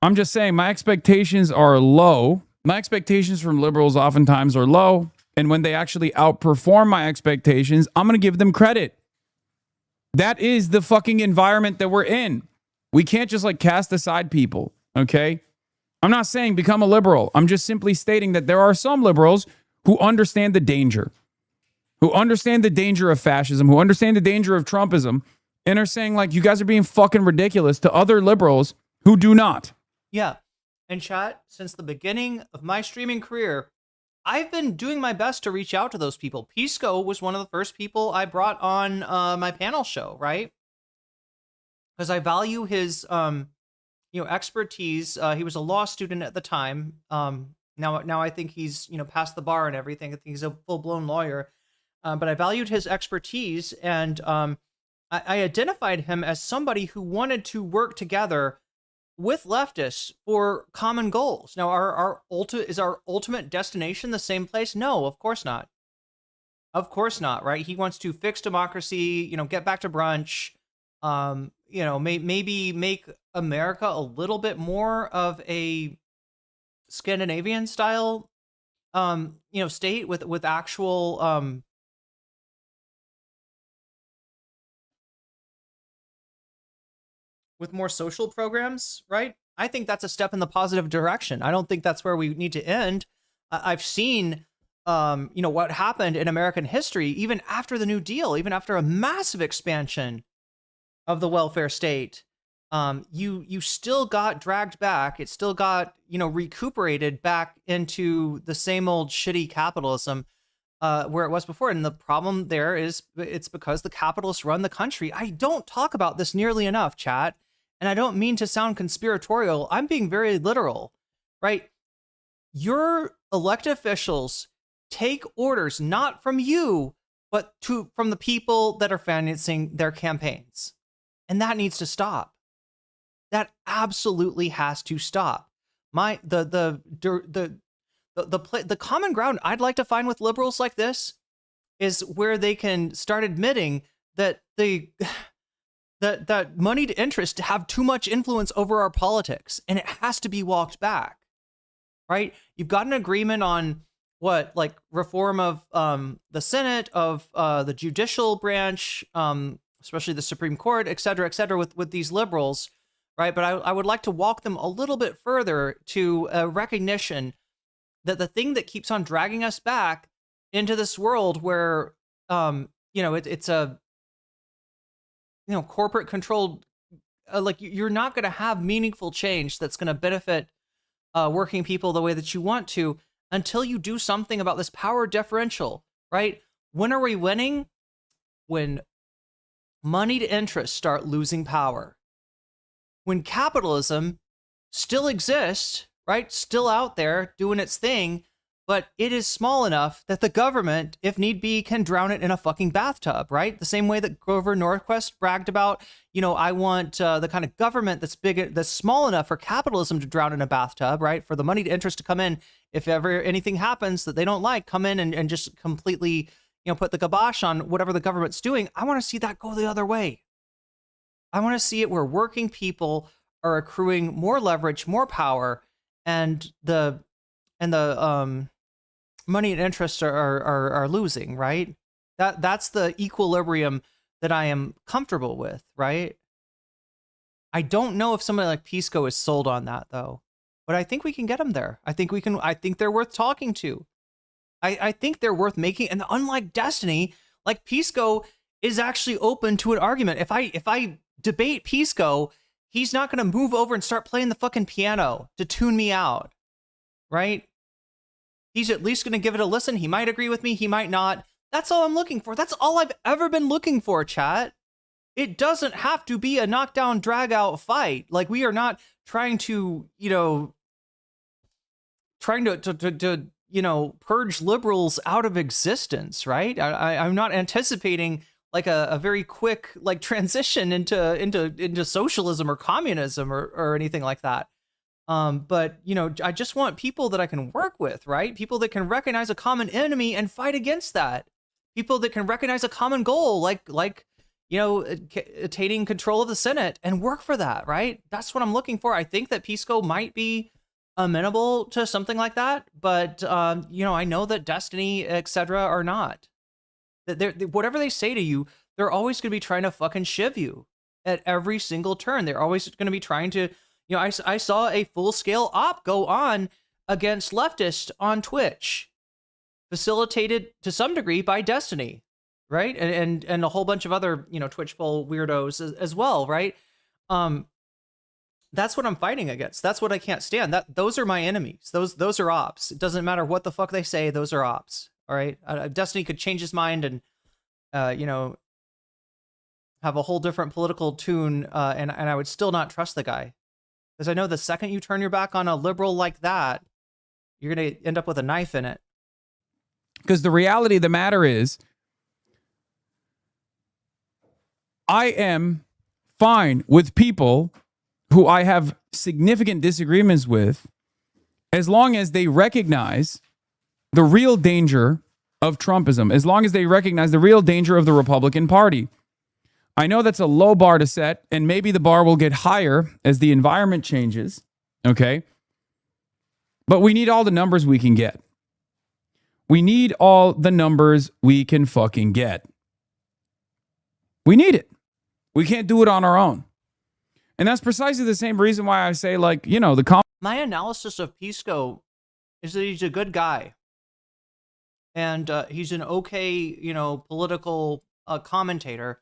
B: I'm just saying my expectations are low. My expectations from liberals oftentimes are low. And when they actually outperform my expectations, I'm going to give them credit. That is the fucking environment that we're in. We can't just like cast aside people, okay? I'm not saying become a liberal. I'm just simply stating that there are some liberals who understand the danger, who understand the danger of fascism, who understand the danger of Trumpism, and are saying like, you guys are being fucking ridiculous to other liberals who do not.
A: Yeah. And chat, since the beginning of my streaming career, I've been doing my best to reach out to those people. Pisco was one of the first people I brought on my panel show, right? Because I value his expertise. He was a law student at the time. Now I think he's, past the bar and everything. I think he's a full-blown lawyer. But I valued his expertise, and I identified him as somebody who wanted to work together with leftists for common goals. Now, is our ultimate destination the same place? No, of course not. Of course not, right? He wants to fix democracy, get back to brunch, maybe make America a little bit more of a Scandinavian style, state with actual, with more social programs, right? I think that's a step in the positive direction. I don't think that's where we need to end. I've seen, what happened in American history, even after the New Deal, even after a massive expansion of the welfare state. You still got dragged back. It still got, recuperated back into the same old shitty capitalism where it was before. And the problem there is it's because the capitalists run the country. I don't talk about this nearly enough, chat. And I don't mean to sound conspiratorial. I'm being very literal, right? Your elected officials take orders not from you, but from the people that are financing their campaigns. And that needs to stop. That absolutely has to stop. The common ground I'd like to find with liberals like this is where they can start admitting that that moneyed interests have too much influence over our politics, and it has to be walked back, right? You've got an agreement on reform of the Senate, of the judicial branch, especially the Supreme Court, et cetera, with these liberals, right? But I would like to walk them a little bit further to a recognition that the thing that keeps on dragging us back into this world where, it's a, corporate controlled, you're not going to have meaningful change that's going to benefit working people the way that you want to until you do something about this power differential, right? When are we winning? When moneyed interests start losing power. When capitalism still exists, right? Still out there doing its thing, but it is small enough that the government, if need be, can drown it in a fucking bathtub, right? The same way that Grover Norquist bragged about, I want the kind of government that's big, that's small enough for capitalism to drown in a bathtub, right? For the moneyed interest to come in, if ever anything happens that they don't like, come in and just completely, put the kibosh on whatever the government's doing. I want to see that go the other way. I want to see it where working people are accruing more leverage, more power, and the money and interests are losing, right? That's the equilibrium that I am comfortable with, right? I don't know if somebody like Pisco is sold on that though, but I think we can get them there. I think they're worth talking to. I think they're worth making, and unlike Destiny, like Pisco is actually open to an argument. If I debate Pisco, he's not going to move over and start playing the fucking piano to tune me out, right? He's at least going to give it a listen. He might agree with me. He might not. That's all I'm looking for. That's all I've ever been looking for, chat. It doesn't have to be a knockdown, drag out fight. Like, we are not trying to, purge liberals out of existence, right? I'm not anticipating like a very quick like transition into socialism or communism or anything like that. But I just want people that I can work with, right? People that can recognize a common enemy and fight against that. People that can recognize a common goal, like attaining control of the Senate and work for that, right? That's what I'm looking for. I think that Pisco might be amenable to something like that, but I know that Destiny, etc., are not. Whatever they say to you, they're always going to be trying to fucking shiv you at every single turn. They're always going to be trying to, I saw a full-scale op go on against leftists on Twitch, facilitated to some degree by Destiny, right? And a whole bunch of other, Twitch poll weirdos as well, right? That's what I'm fighting against. That's what I can't stand. Those are my enemies. Those are ops. It doesn't matter what the fuck they say. Those are ops. All right. Destiny could change his mind and, have a whole different political tune. And I would still not trust the guy, because I know the second you turn your back on a liberal like that, you're going to end up with a knife in it.
B: Because the reality of the matter is, I am fine with people who I have significant disagreements with, as long as they recognize the real danger of Trumpism, as long as they recognize the real danger of the Republican Party. I know that's a low bar to set, and maybe the bar will get higher as the environment changes, okay? But we need all the numbers we can get. We need all the numbers we can fucking get. We need it. We can't do it on our own. And that's precisely the same reason why I say, like,
A: my analysis of Pisco is that he's a good guy. And he's an okay, political commentator,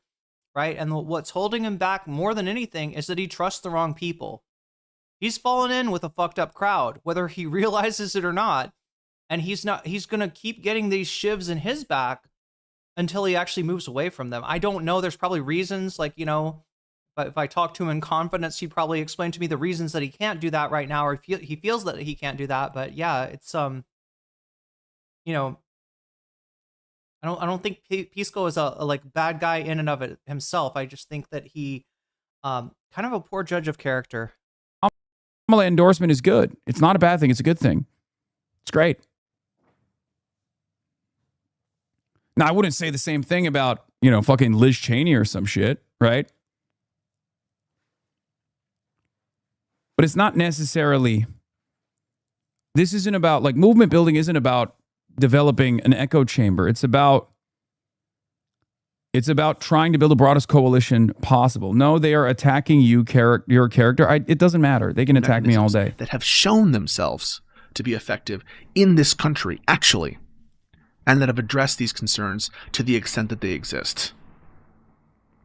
A: right? And what's holding him back more than anything is that he trusts the wrong people. He's fallen in with a fucked up crowd, whether he realizes it or not. And he's going to keep getting these shivs in his back until he actually moves away from them. I don't know. There's probably reasons, like, but if I talk to him in confidence, he'd probably explain to me the reasons that he can't do that right now, or he feels that he can't do that. But yeah, it's I don't think Pisco is a like bad guy in and of it himself. I just think that he kind of a poor judge of character.
B: Kamala endorsement is good. It's not a bad thing. It's a good thing. It's great. Now, I wouldn't say the same thing about, fucking Liz Cheney or some shit, right? But it's not necessarily, this isn't about, like, movement building isn't about developing an echo chamber. It's about trying to build the broadest coalition possible. No, they are attacking your character. It doesn't matter. They can attack me all day.
F: That have shown themselves to be effective in this country, actually, and that have addressed these concerns to the extent that they exist.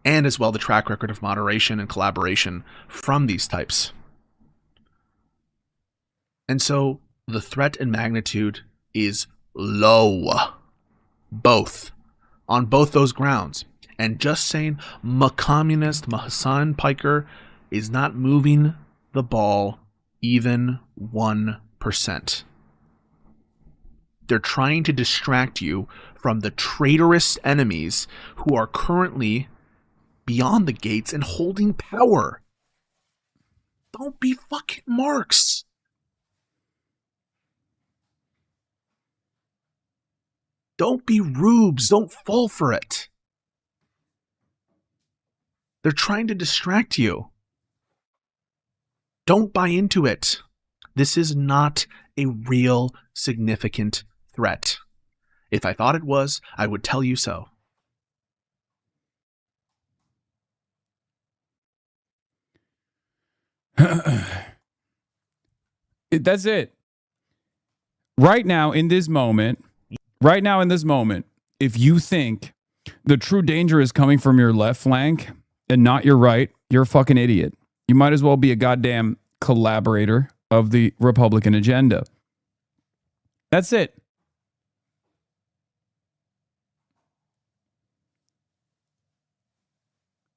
F: And as well, the track record of moderation and collaboration from these types. And so the threat and magnitude is low, on both those grounds. And just saying communist Hasan Piker is not moving the ball even 1%. They're trying to distract you from the traitorous enemies who are currently beyond the gates and holding power. Don't be fucking marks. Don't be rubes. Don't fall for it. They're trying to distract you. Don't buy into it. This is not a real significant threat. If I thought it was, I would tell you so.
B: That's it. Right now, in this moment, if you think the true danger is coming from your left flank and not your right, you're a fucking idiot. You might as well be a goddamn collaborator of the Republican agenda. That's it.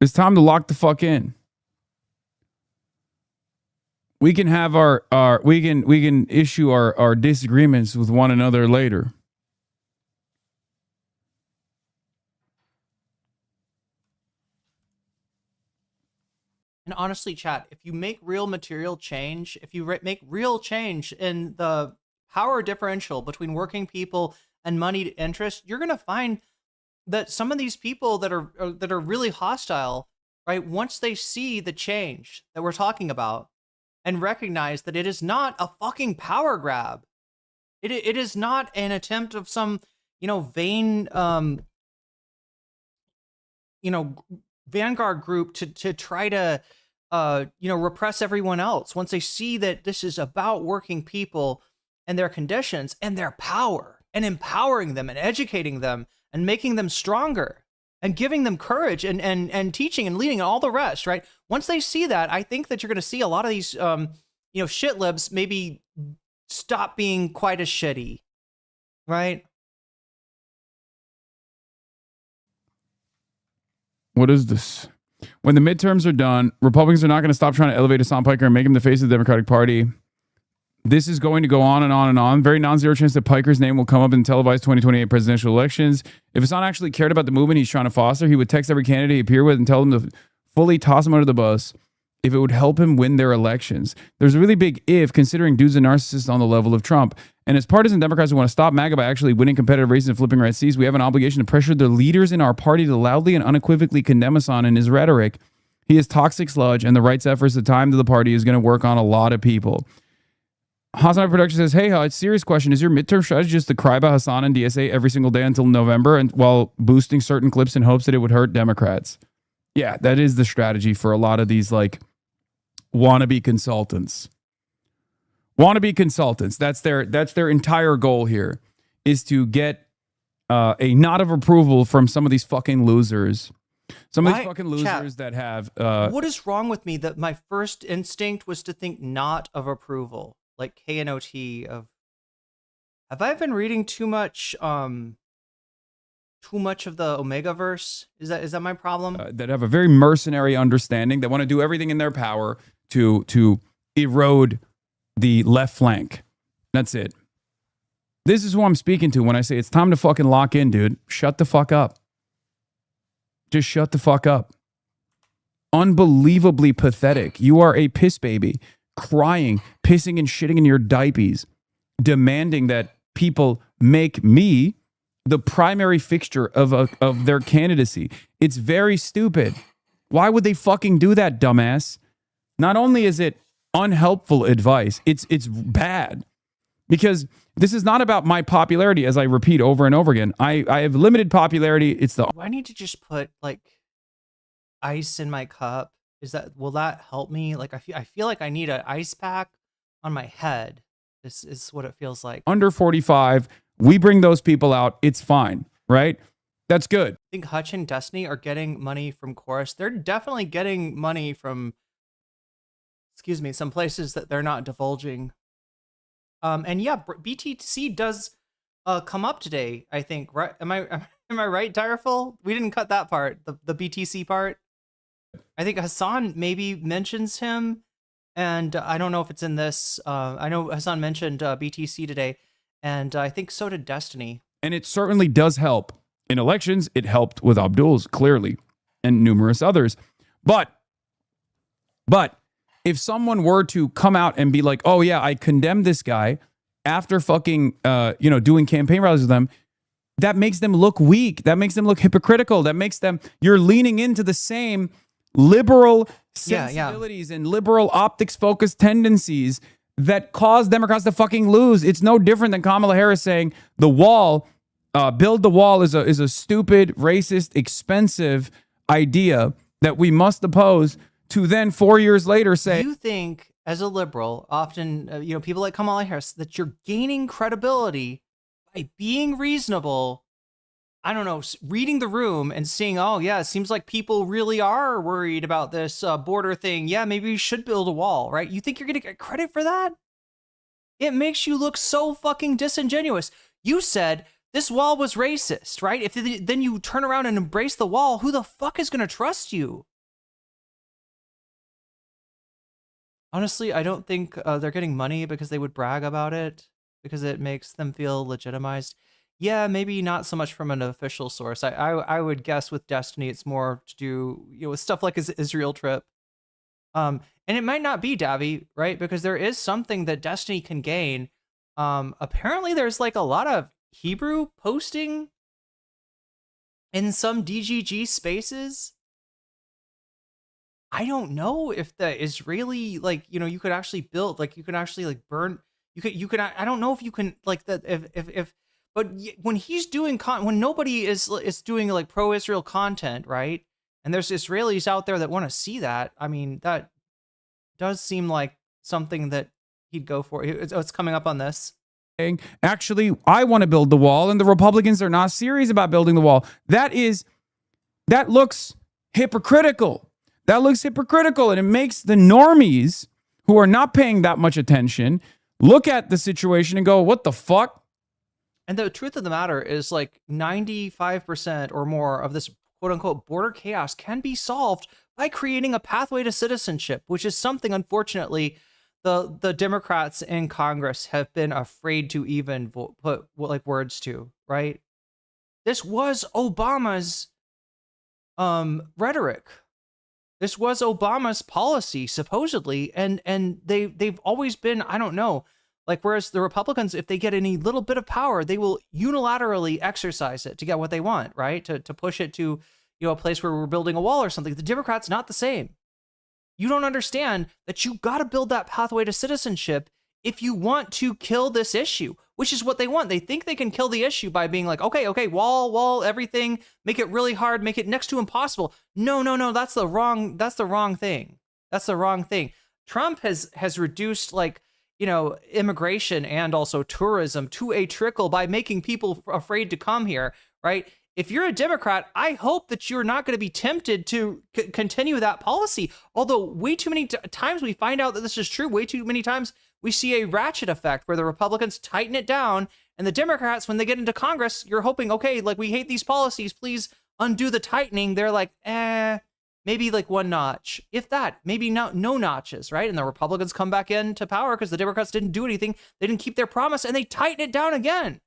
B: It's time to lock the fuck in. We can have we can issue our disagreements with one another later.
A: And honestly, chat, if you make real material change, if you make real change in the power differential between working people and moneyed interest, you're going to find that some of these people that are really hostile, right, once they see the change that we're talking about and recognize that it is not a fucking power grab, it is not an attempt of some, vain, vanguard group to try to repress everyone else. Once they see that this is about working people and their conditions and their power and empowering them and educating them and making them stronger and giving them courage and teaching and leading and all the rest, right? Once they see that, I think that you're going to see a lot of these shit libs maybe stop being quite as shitty, right?
B: What is this? When the midterms are done, Republicans are not going to stop trying to elevate Hasan Piker and make him the face of the Democratic Party. This is going to go on and on and on. Very non-zero chance that Piker's name will come up in televised 2028 presidential elections. If Hasan actually cared about the movement he's trying to foster, he would text every candidate he appeared with and tell them to fully toss him under the bus if it would help him win their elections. There's a really big if, considering dude's a narcissist on the level of Trump. And as partisan Democrats who want to stop MAGA by actually winning competitive races and flipping red seats, we have an obligation to pressure the leaders in our party to loudly and unequivocally condemn Hasan in his rhetoric. He is toxic sludge, and the right's efforts, the time to the party is going to work on a lot of people. Hasan Production says, hey, it's a serious question. Is your midterm strategy just to cry about Hasan and DSA every single day until November and while boosting certain clips in hopes that it would hurt Democrats? Yeah, that is the strategy for a lot of these wannabe consultants. Wannabe consultants. That's their entire goal here, is to get a nod of approval from some of these fucking losers. Some of these fucking losers that have...
A: what is wrong with me that my first instinct was to think not of approval? Like KNOT of... Have I been reading too much of the Omega-verse? Is that my problem?
B: That have a very mercenary understanding, that want to do everything in their power to erode the left flank. That's it. This is who I'm speaking to when I say it's time to fucking lock in, dude. Shut the fuck up. Just shut the fuck up. Unbelievably pathetic. You are a piss baby, crying, pissing and shitting in your diapers, demanding that people make me the primary fixture of their candidacy. It's very stupid. Why would they fucking do that, dumbass? Not only is it unhelpful advice, it's bad. Because this is not about my popularity, as I repeat over and over again. I have limited popularity.
A: Do I need to just put ice in my cup? Will that help me? I feel like I need an ice pack on my head. This is what it feels like.
B: Under 45, we bring those people out. It's fine, right? That's good.
A: I think Hutch and Destiny are getting money from Chorus. They're definitely getting money from, some places that they're not divulging. And yeah, BTC does come up today, I think, right? Am I right, Direful? We didn't cut that part, the BTC part. I think Hasan maybe mentions him, and I don't know if it's in this. I know Hasan mentioned BTC today, and I think so did Destiny.
B: And it certainly does help. In elections, it helped with Abdul's, clearly, and numerous others. But if someone were to come out and be like, oh yeah, I condemn this guy after fucking, doing campaign rallies with them, that makes them look weak. That makes them look hypocritical. That makes them, you're leaning into the same liberal sensibilities and liberal optics focused tendencies that cause Democrats to fucking lose. It's no different than Kamala Harris saying the wall, build the wall is a stupid, racist, expensive idea that we must oppose, to then 4 years later say...
A: You think, as a liberal, often, people like Kamala Harris, that you're gaining credibility by being reasonable, I don't know, reading the room and seeing, oh yeah, it seems like people really are worried about this border thing. Yeah, maybe we should build a wall, right? You think you're going to get credit for that? It makes you look so fucking disingenuous. You said this wall was racist, right? If then you turn around and embrace the wall, who the fuck is going to trust you? Honestly, I don't think they're getting money because they would brag about it, because it makes them feel legitimized. Yeah, maybe not so much from an official source. I would guess with Destiny, it's more to do, you know, with stuff like his Israel trip. And it might not be Davi, right? Because there is something that Destiny can gain. Apparently there's like a lot of Hebrew posting in some DGG spaces. I don't know if the Israeli, like, you know, you could actually build, like, you can actually like burn, you could, I don't know if you can like that, but when he's doing when nobody is doing like pro-Israel content, right? And there's Israelis out there that want to see that. I mean, that does seem like something that he'd go for. It's coming up on this.
B: Actually, I want to build the wall, and the Republicans are not serious about building the wall. That looks hypocritical. That looks hypocritical, and it makes the normies who are not paying that much attention look at the situation and go, what the fuck?
A: And the truth of the matter is, like, 95% or more of this quote-unquote border chaos can be solved by creating a pathway to citizenship, which is something, unfortunately, the Democrats in Congress have been afraid to even put like words to, right? This was Obama's rhetoric. This was Obama's policy, supposedly, and they've always been, I don't know, like, whereas the Republicans, if they get any little bit of power, they will unilaterally exercise it to get what they want, right? To push it to, you know, a place where we're building a wall or something. The Democrats, not the same. You don't understand that you got to build that pathway to citizenship if you want to kill this issue, which is what they want. They think they can kill the issue by being like, okay, wall, everything, make it really hard, make it next to impossible. No, that's the wrong thing. That's the wrong thing. Trump has reduced, like, you know, immigration and also tourism to a trickle by making people afraid to come here, right? If you're a Democrat, I hope that you're not going to be tempted to continue that policy. Although way too many times we find out that this is true. Way too many times we see a ratchet effect where the Republicans tighten it down, and the Democrats, when they get into Congress, you're hoping, okay, like, we hate these policies, please undo the tightening. They're like, maybe like one notch, if that, maybe no notches, right? And the Republicans come back into power because the Democrats didn't do anything. They didn't keep their promise, and they tighten it down again.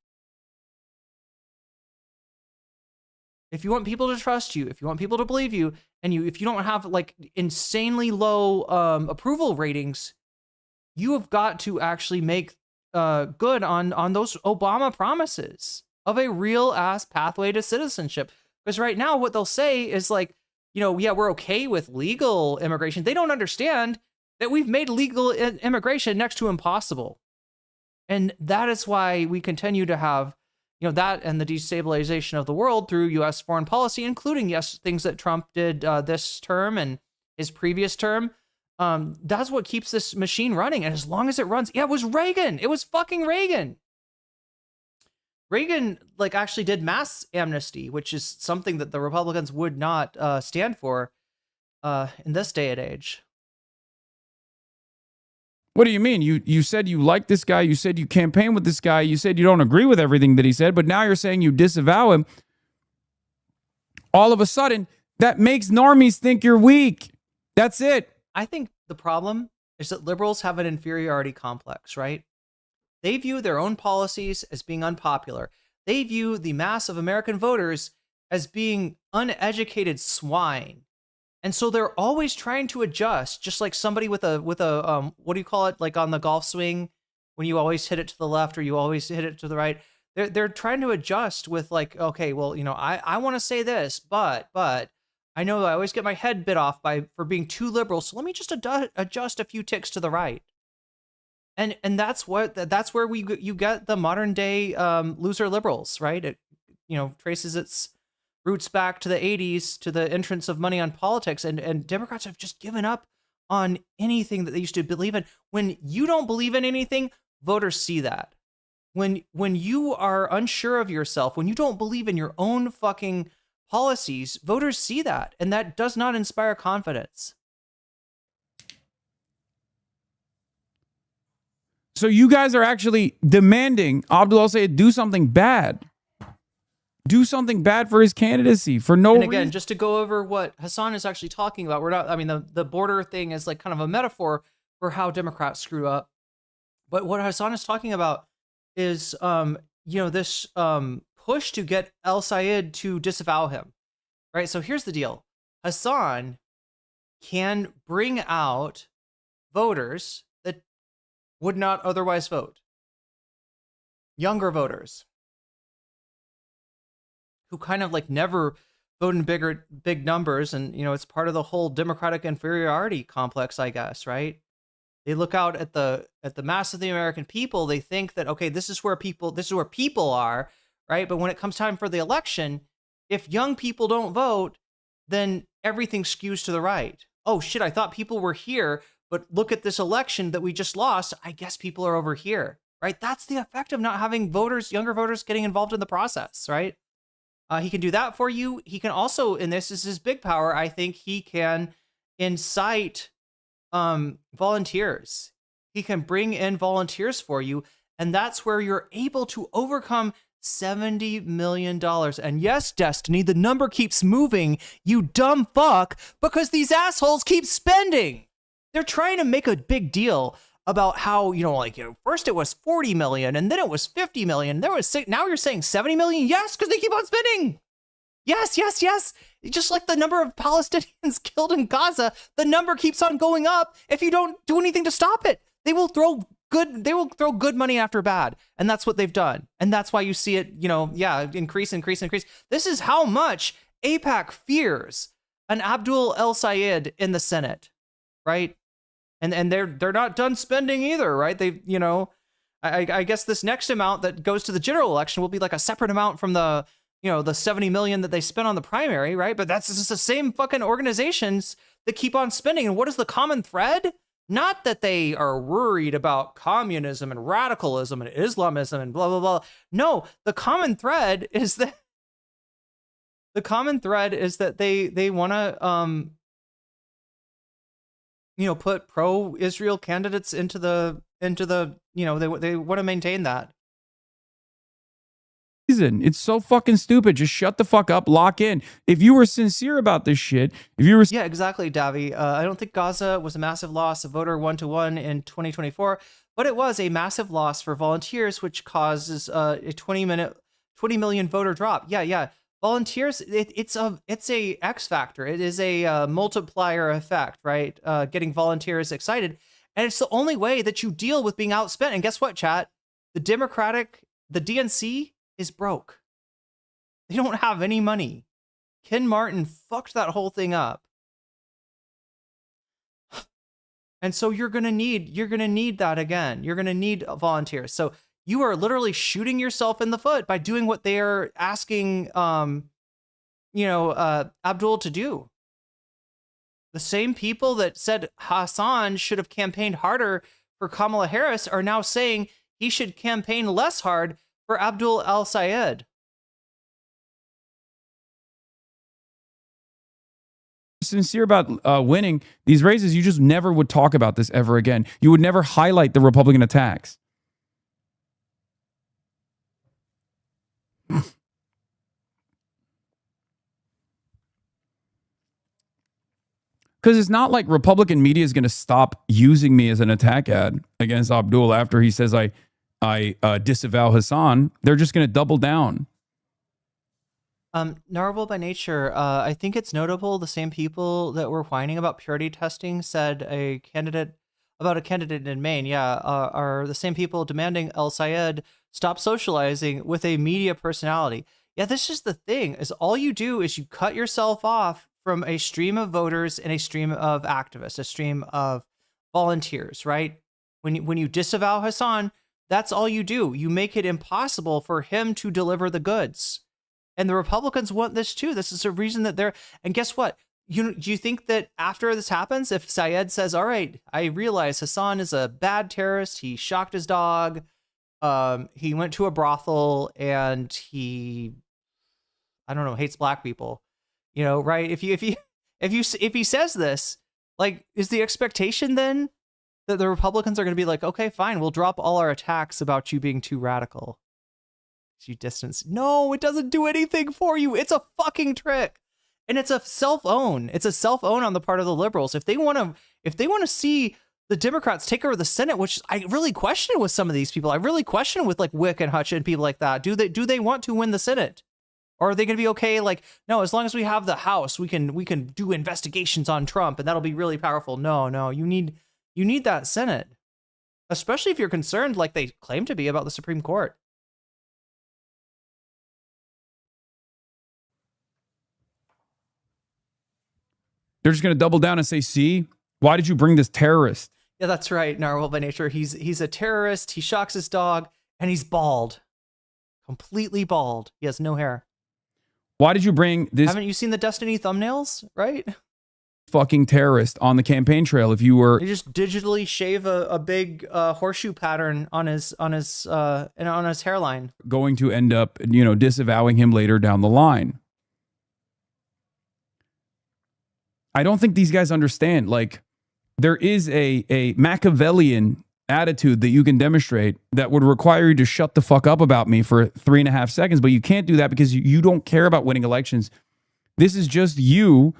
A: If you want people to trust you, if you want people to believe you, and if you don't have like insanely low approval ratings, you have got to actually make good on those Obama promises of a real ass pathway to citizenship. Because right now, what they'll say is like, you know, yeah, we're okay with legal immigration. They don't understand that we've made legal immigration next to impossible. And that is why we continue to have, you know, that and the destabilization of the world through U.S. foreign policy, including, yes, things that Trump did this term and his previous term. That's what keeps this machine running. And as long as it runs, yeah, it was Reagan. It was fucking Reagan. Reagan, like, actually did mass amnesty, which is something that the Republicans would not stand for in this day and age.
B: What do you mean? You said you like this guy. You said you campaign with this guy. You said you don't agree with everything that he said, but now you're saying you disavow him. All of a sudden, that makes normies think you're weak. That's it.
A: I think the problem is that liberals have an inferiority complex, right? They view their own policies as being unpopular. They view the mass of American voters as being uneducated swine. And so they're always trying to adjust, just like somebody with a what do you call it? Like on the golf swing, when you always hit it to the left or you always hit it to the right. They're trying to adjust with like, okay, well, you know, I want to say this, but I know I always get my head bit off for being too liberal. So let me just adjust a few ticks to the right. And that's where you get the modern day loser liberals, right? It, you know, traces its roots back to the 80s, to the entrance of money on politics, and Democrats have just given up on anything that they used to believe in. When you don't believe in anything, voters see that. When you are unsure of yourself, when you don't believe in your own fucking policies, voters see that, and that does not inspire confidence.
B: So you guys are actually demanding Abdul al-Sayed do something bad. Do something bad for his candidacy for no
A: And
B: reason.
A: again, just to go over what Hasan is actually talking about, we're not, I mean, the border thing is like kind of a metaphor for how Democrats screw up. But what Hasan is talking about is, this push to get al-Sayed to disavow him, right? So here's the deal. Hasan can bring out voters that would not otherwise vote. Younger voters who kind of like never vote in big numbers. And, it's part of the whole democratic inferiority complex, I guess, right? They look out at the mass of the American people. They think that, okay, this is where people are, right? But when it comes time for the election, if young people don't vote, then everything skews to the right. Oh shit, I thought people were here, but look at this election that we just lost. I guess people are over here, right? That's the effect of not having younger voters getting involved in the process, right? He can do that for you. He can also, and this is his big power, I think he can incite volunteers. He can bring in volunteers for you, and that's where you're able to overcome $70 million. And yes, Destiny, the number keeps moving, you dumb fuck, because these assholes keep spending. They're trying to make a big deal about how, first it was 40 million and then it was 50 million. Now you're saying 70 million. Yes, because they keep on spending. Yes. Just like the number of Palestinians killed in Gaza, the number keeps on going up if you don't do anything to stop it. They will throw good money after bad. And that's what they've done. And that's why you see it, increase. This is how much AIPAC fears an Abdul al-Sayed in the Senate, right? And they're not done spending either, right? They, I guess this next amount that goes to the general election will be like a separate amount from the 70 million that they spent on the primary, right? But that's just the same fucking organizations that keep on spending. And what is the common thread? Not that they are worried about communism and radicalism and Islamism and blah, blah, blah. No, the common thread is that they want to, put pro-Israel candidates into the, they want to maintain that.
B: It's so fucking stupid. Just shut the fuck up, lock in. If you were sincere about this shit,
A: Yeah, exactly, Davi. I don't think Gaza was a massive loss of voter 1-to-1 in 2024, but it was a massive loss for volunteers, which causes a 20 million voter drop. Yeah. Volunteers, it's a X factor. It is a multiplier effect, right? Getting volunteers excited. And it's the only way that you deal with being outspent. And guess what, chat? The DNC is broke. They don't have any money. Ken Martin fucked that whole thing up. And so you're going to need that again. You're going to need volunteers. So you are literally shooting yourself in the foot by doing what they are asking, Abdul to do. The same people that said Hasan should have campaigned harder for Kamala Harris are now saying he should campaign less hard for Abdul al-Sayed.
B: Sincere about winning these races, you just never would talk about this ever again. You would never highlight the Republican attacks. Because it's not like Republican media is going to stop using me as an attack ad against Abdul after he says I disavow Hasan. They're just going to double down.
A: Narwhal by nature, I think it's notable the same people that were whining about purity testing said a candidate in Maine, are the same people demanding al-Sayed stop socializing with a media personality. Yeah, this is the thing, is all you do is you cut yourself off from a stream of voters and a stream of activists, a stream of volunteers, right? When you disavow Hasan, that's all you do. You make it impossible for him to deliver the goods. And the Republicans want this too. This is a reason that they're, and guess what? Do you think that after this happens, if Sayed says, all right, I realize Hasan is a bad terrorist, he shocked his dog, he went to a brothel, and he, I don't know, hates black people, right? If he says this, like, is the expectation then that the Republicans are going to be like, okay, fine, we'll drop all our attacks about you being too radical. You distance. No, it doesn't do anything for you. It's a fucking trick. And it's a self-own. It's a self-own on the part of the liberals. If they want to see the Democrats take over the Senate, which I really question with some of these people. I really question with like Wick and Hutch and people like that. Do they want to win the Senate? Or are they going to be okay? Like, no, as long as we have the House, we can do investigations on Trump and that'll be really powerful. No, you need that Senate. Especially if you're concerned like they claim to be about the Supreme Court.
B: They're just going to double down and say, see, why did you bring this terrorist?
A: Yeah, that's right. Narwhal by nature. He's a terrorist. He shocks his dog and he's bald. Completely bald. He has no hair.
B: Why did you bring this?
A: Haven't you seen the Destiny thumbnails, right?
B: Fucking terrorist on the campaign trail if you were...
A: They just digitally shave a big horseshoe pattern on his hairline.
B: Going to end up, disavowing him later down the line. I don't think these guys understand. Like, there is a Machiavellian attitude that you can demonstrate that would require you to shut the fuck up about me for 3.5 seconds, but you can't do that because you don't care about winning elections. This is just you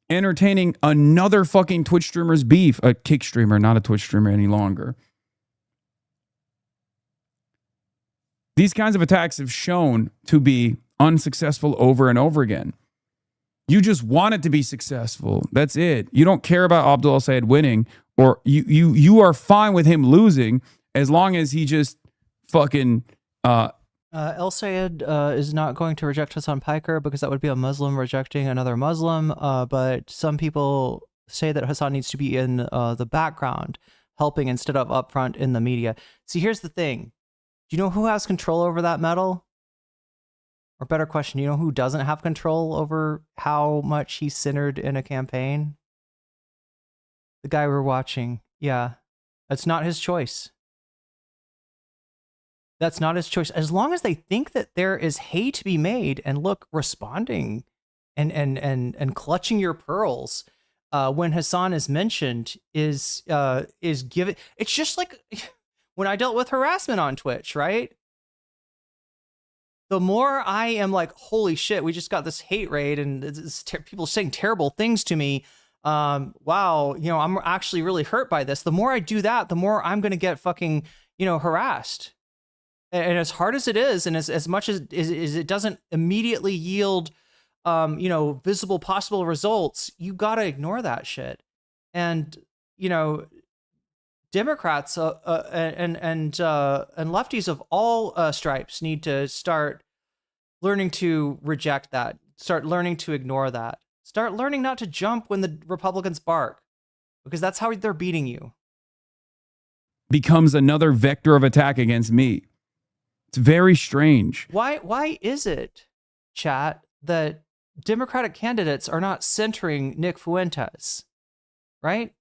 B: entertaining another fucking Twitch streamer's beef. A Kick streamer, not a Twitch streamer any longer. These kinds of attacks have shown to be unsuccessful over and over again. You just want it to be successful. That's it. You don't care about Abdul al-Sayed winning, or you are fine with him losing as long as he just fucking...
A: El-Sayed is not going to reject Hasan Piker because that would be a Muslim rejecting another Muslim, but some people say that Hasan needs to be in the background, helping instead of up front in the media. See, here's the thing. Do you know who has control over that medal? Or better question, you know who doesn't have control over how much he's centered in a campaign? The guy we're watching. Yeah, that's not his choice. That's not his choice. As long as they think that there is hay to be made, and look, responding and clutching your pearls when Hasan is mentioned is given. It's just like when I dealt with harassment on Twitch, right? The more I am like, holy shit, we just got this hate raid and people saying terrible things to me. Wow, I'm actually really hurt by this. The more I do that, the more I'm going to get fucking, harassed. And as hard as it is, and as much as it doesn't immediately yield, visible possible results, you got to ignore that shit. And, Democrats and lefties of all stripes need to start learning to reject that, start learning to ignore that, start learning not to jump when the Republicans bark, because that's how they're beating you.
B: Becomes another vector of attack against me. It's very strange.
A: Why is it, chat, that Democratic candidates are not centering Nick Fuentes, right?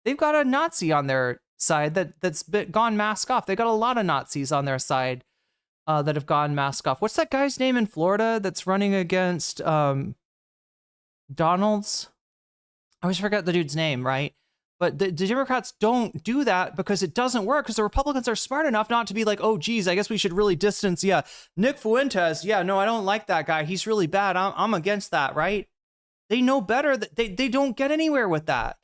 A: They've got a Nazi on their side that's gone mask off. They got a lot of Nazis on their side that have gone mask off. What's that guy's name in Florida that's running against Donald's? I always forget the dude's name, right? But the Democrats don't do that because it doesn't work, because the Republicans are smart enough not to be like, oh, geez, I guess we should really distance. Yeah, Nick Fuentes. Yeah, no, I don't like that guy. He's really bad. I'm against that, right? They know better. That they don't get anywhere with that.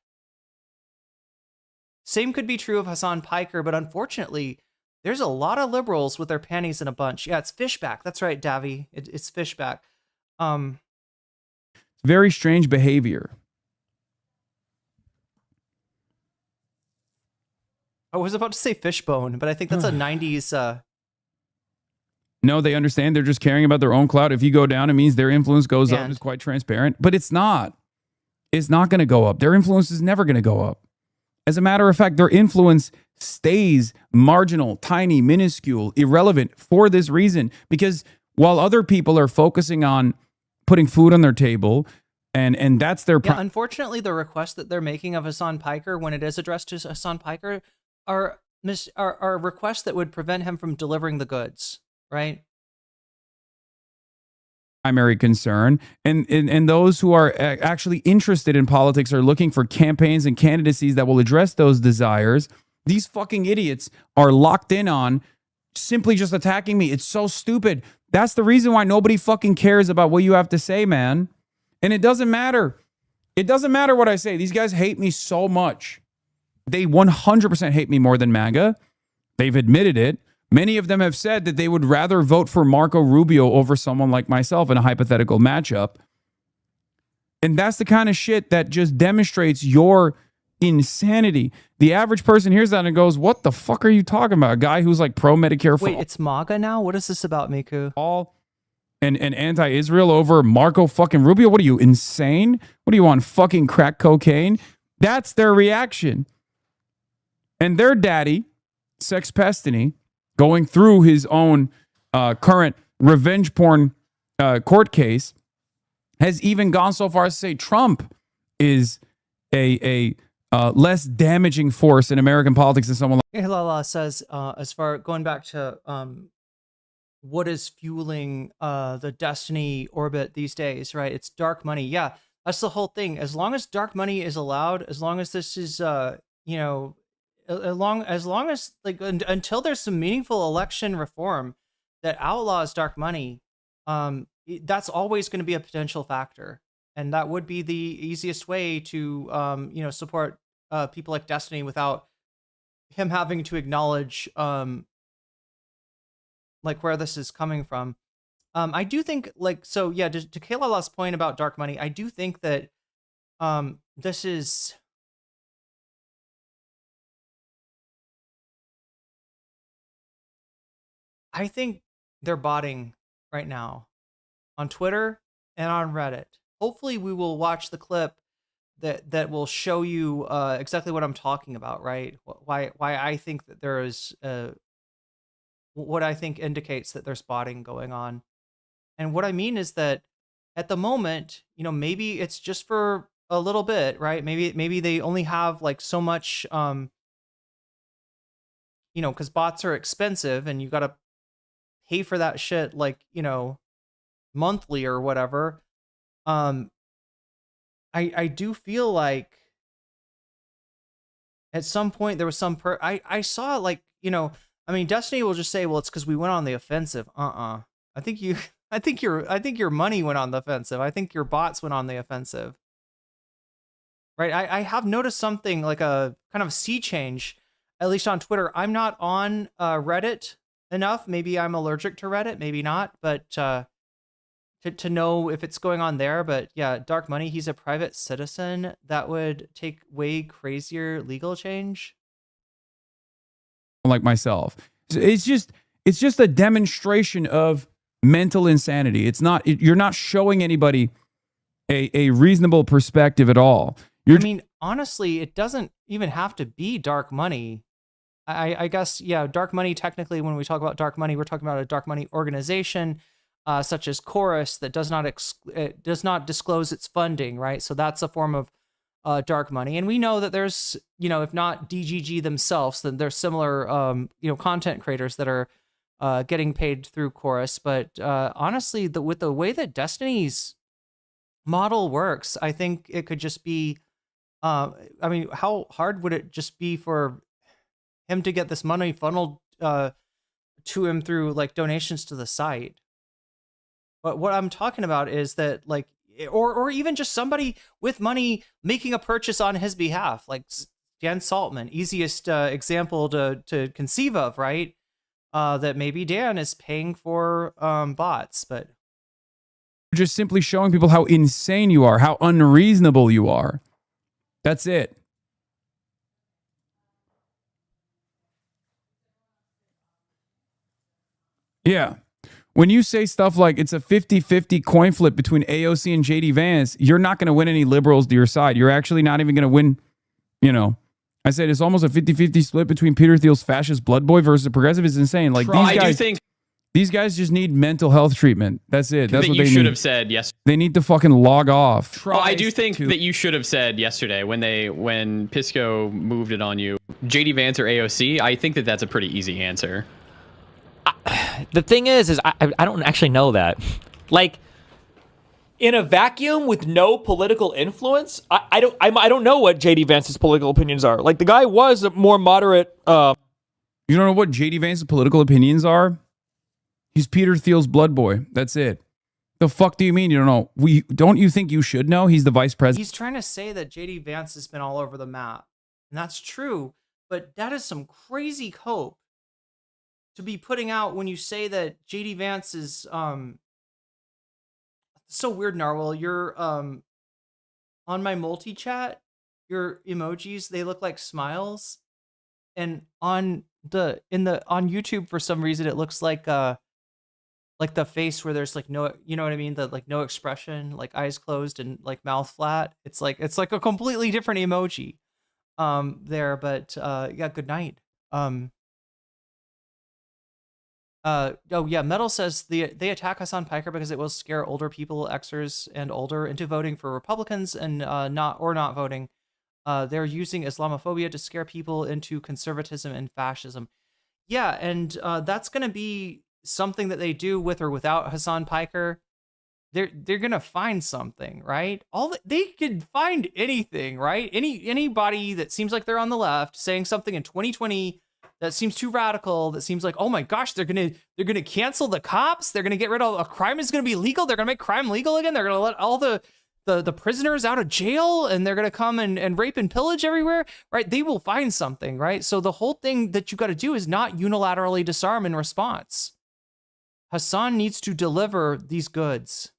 A: Same could be true of Hasan Piker, but unfortunately, there's a lot of liberals with their panties in a bunch. Yeah, it's Fishback. That's right, Davy. It's Fishback.
B: Very strange behavior.
A: I was about to say Fishbone, but I think that's a 90s...
B: No, they understand. They're just caring about their own clout. If you go down, it means their influence goes up. It's quite transparent. But it's not. It's not going to go up. Their influence is never going to go up. As a matter of fact, their influence stays marginal, tiny, minuscule, irrelevant for this reason. Because while other people are focusing on putting food on their table, and that's their...
A: Yeah, unfortunately, the requests that they're making of Hasan Piker, when it is addressed to Hasan Piker, are requests that would prevent him from delivering the goods, right?
B: primary concern, and those who are actually interested in politics are looking for campaigns and candidacies that will address those desires. These fucking idiots are locked in on simply just attacking me. It's so stupid. That's the reason why nobody fucking cares about what you have to say, man. And it doesn't matter. It doesn't matter what I say. These guys hate me so much. They 100% hate me more than MAGA. They've admitted it. Many of them have said that they would rather vote for Marco Rubio over someone like myself in a hypothetical matchup. And that's the kind of shit that just demonstrates your insanity. The average person hears that and goes, what the fuck are you talking about? A guy who's like pro-Medicare for
A: Wait, it's MAGA now? What is this about, Miku?
B: all and anti-Israel over Marco fucking Rubio? What are you, insane? What do you want, fucking crack cocaine? That's their reaction. And their daddy, Sex Pestany, going through his own current revenge porn court case, has even gone so far as to say Trump is a less damaging force in American politics than someone like
A: Hilala says, as far going back to what is fueling the Destiny orbit these days, right? It's dark money. Yeah, that's the whole thing. As long as dark money is allowed, as long as this is, you know, as long as like until there's some meaningful election reform that outlaws dark money, that's always going to be a potential factor, and that would be the easiest way to, you know, support people like Destiny without him having to acknowledge like where this is coming from. I do think, like, so yeah, to Kaylala's point about dark money, I do think that this is, I think they're botting right now on Twitter and on Reddit. Hopefully we will watch the clip that will show you exactly what I'm talking about, right? Why I think that there is what I think indicates that there's botting going on. And what I mean is that at the moment, you know, maybe it's just for a little bit, right? Maybe they only have like so much, you know, because bots are expensive and you got to pay for that shit, like, you know, monthly or whatever. I do feel like at some point there was some I saw, like, you know, I mean, Destiny will just say, well, it's because we went on the offensive. I think your money went on the offensive. I think your bots went on the offensive. Right? I have noticed something like a kind of sea change, at least on Twitter. I'm not on Reddit enough. Maybe I'm allergic to Reddit, maybe not, but to know if it's going on there. But yeah, dark money, he's a private citizen. That would take way crazier legal change.
B: like myself. It's just a demonstration of mental insanity. It's not, you're not showing anybody a reasonable perspective at all.
A: I mean, honestly, it doesn't even have to be dark money. I guess, yeah, dark money, technically, when we talk about dark money, we're talking about a dark money organization, such as Chorus, that does not disclose its funding, right? So that's a form of dark money. And we know that there's, you know, if not DGG themselves, then there's similar, you know, content creators that are getting paid through Chorus. But honestly, with the way that Destiny's model works, I think it could just be, I mean, how hard would it just be for him to get this money funneled to him through like donations to the site? But what I'm talking about is that, like, or even just somebody with money making a purchase on his behalf, like Dan Saltman, easiest example to conceive of, right? That maybe Dan is paying for bots, but
B: just simply showing people how insane you are, how unreasonable you are. That's it. Yeah. When you say stuff like it's a 50-50 coin flip between AOC and JD Vance, you're not going to win any liberals to your side. You're actually not even going to win, you know. I said it's almost a 50-50 split between Peter Thiel's fascist blood boy versus progressive. Is insane. Like, these guys just need mental health treatment. That's it. That's what they need.
G: You should have said yes.
B: They need to fucking log off.
G: Well, I do think that you should have said yesterday when Pisco moved it on you, JD Vance or AOC. I think that that's a pretty easy answer.
H: The thing is I don't actually know that. Like, in a vacuum with no political influence, I don't know what JD Vance's political opinions are. Like, the guy was a more moderate.
B: You don't know what JD Vance's political opinions are? He's Peter Thiel's blood boy. That's it. The fuck do you mean you don't know? Don't you think you should know? He's the vice president.
A: He's trying to say that JD Vance has been all over the map. And that's true. But that is some crazy hope to be putting out when you say that JD Vance is so weird, Narwhal. You're on my multi-chat, your emojis, they look like smiles. And on YouTube for some reason it looks like the face where there's like no, you know what I mean? The like no expression, like eyes closed and like mouth flat. It's like a completely different emoji there, but yeah, good night. Oh yeah, Metal says they attack Hasan Piker because it will scare older people, Xers and older, into voting for Republicans and not voting. They're using Islamophobia to scare people into conservatism and fascism. Yeah, and that's going to be something that they do with or without Hasan Piker. They're gonna find something, right? They could find anything, right? Anybody that seems like they're on the left saying something in 2020 that seems too radical, that seems like, oh my gosh, they're gonna cancel the cops, they're gonna get rid of crime is gonna be legal, they're gonna make crime legal again, they're gonna let all the prisoners out of jail, and they're gonna come and rape and pillage everywhere, right? They will find something, right? So the whole thing that you got to do is not unilaterally disarm in response. Hasan needs to deliver these goods.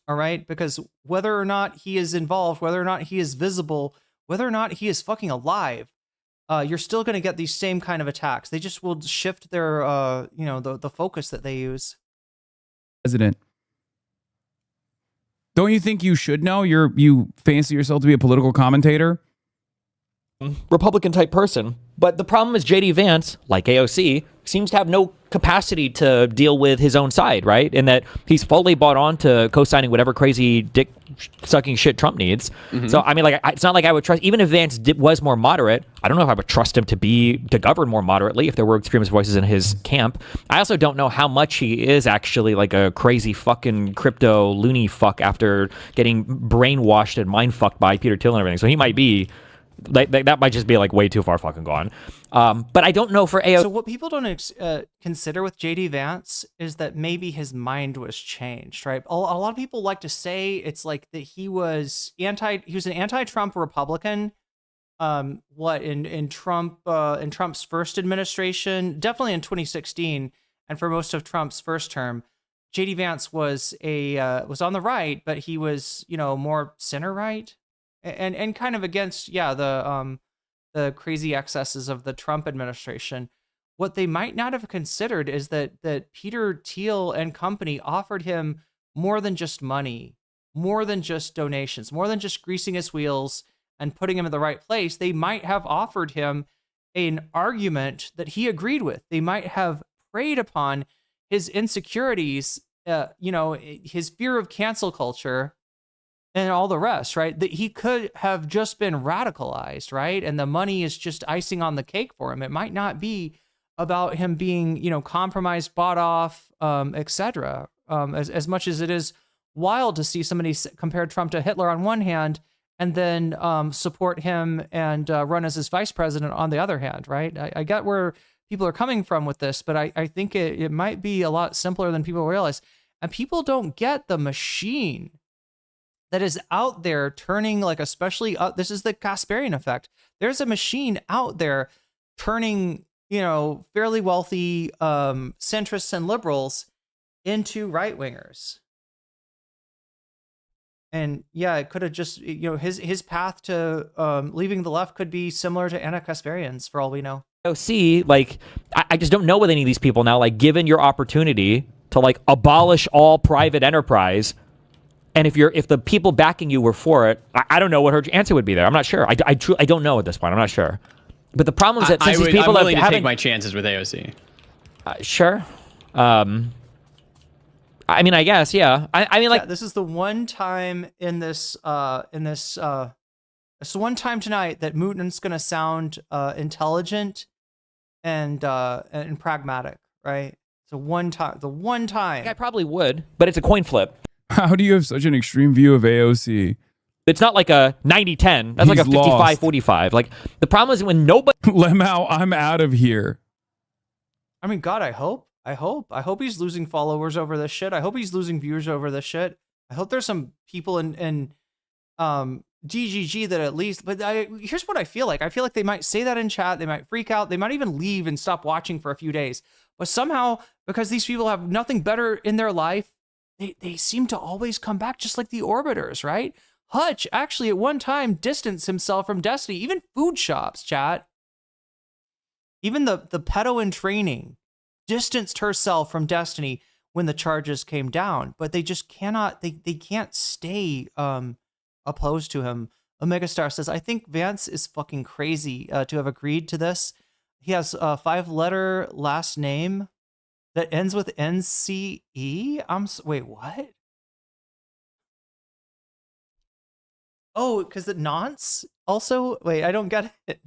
A: All right? Because whether or not he is involved, whether or not he is visible, whether or not he is fucking alive, you're still going to get these same kind of attacks. They just will shift their, the focus that they use.
B: President. Don't you think you should know? You fancy yourself to be a political commentator?
H: Republican type person. But the problem is JD Vance, like AOC, seems to have no capacity to deal with his own side, right? In that he's fully bought on to co-signing whatever crazy dick sucking shit Trump needs. Mm-hmm. So I mean, like, it's not like I would trust, even if Vance was more moderate, I don't know if I would trust him to govern more moderately if there were extremist voices in his camp. I also don't know how much he is actually like a crazy fucking crypto loony fuck after getting brainwashed and mind fucked by Peter Thiel and everything. So he might be like that might just be like way too far fucking gone. But I don't know for AOC.
A: So what people don't consider with JD Vance is that maybe his mind was changed, right? A lot of people like to say it's like that he was an anti-Trump Republican. In Trump's first administration, definitely in 2016, and for most of Trump's first term, JD Vance was on the right, but he was more center right. And kind of against, the crazy excesses of the Trump administration. What they might not have considered is that Peter Thiel and company offered him more than just money, more than just donations, more than just greasing his wheels and putting him in the right place. They might have offered him an argument that he agreed with. They might have preyed upon his insecurities, his fear of cancel culture, and all the rest, right? That he could have just been radicalized, right? And the money is just icing on the cake for him. It might not be about him being, compromised, bought off, etc. As much as it is wild to see somebody compare Trump to Hitler on one hand, and then support him and run as his vice president on the other hand, right? I get where people are coming from with this, but I think it might be a lot simpler than people realize. And people don't get the machine that is out there turning, like, especially this is the Kasperian effect. There's a machine out there turning, fairly wealthy centrists and liberals into right wingers. And yeah, it could have just, his path to leaving the left could be similar to Anna Kasperian's for all we know.
H: AOC, like, I just don't know with any of these people now, like, given your opportunity to like abolish all private enterprise, and if the people backing you were for it, I don't know what her answer would be there. I'm not sure. I don't know at this point. I'm not sure. But the problem is that since these people
G: I'm willing to take my chances with AOC.
H: Sure. I mean, I guess, yeah. I mean, like,
A: this is the one time it's the one time tonight that Mutin's going to sound intelligent and pragmatic, right? It's a one time. The one time.
H: I probably would, but it's a coin flip.
B: How do you have such an extreme view of AOC?
H: It's not like a 90-10. That's like a
B: He's lost.
H: 55-45. Like, the problem is when nobody...
B: Lemao, I'm out of here.
A: I mean, God, I hope he's losing followers over this shit. I hope he's losing viewers over this shit. I hope there's some people in GGG that at least, but here's what I feel like. I feel like they might say that in chat. They might freak out. They might even leave and stop watching for a few days. But somehow, because these people have nothing better in their life, they seem to always come back, just like the Orbiters, right? Hutch actually at one time distanced himself from Destiny, even food shops, chat. Even the pedo in training distanced herself from Destiny when the charges came down, but they just cannot, they can't stay opposed to him. Omega Star says, I think Vance is fucking crazy to have agreed to this. He has a 5-letter last name that ends with NCE. Wait, what? Oh, because the nonce also? Wait, I don't get it.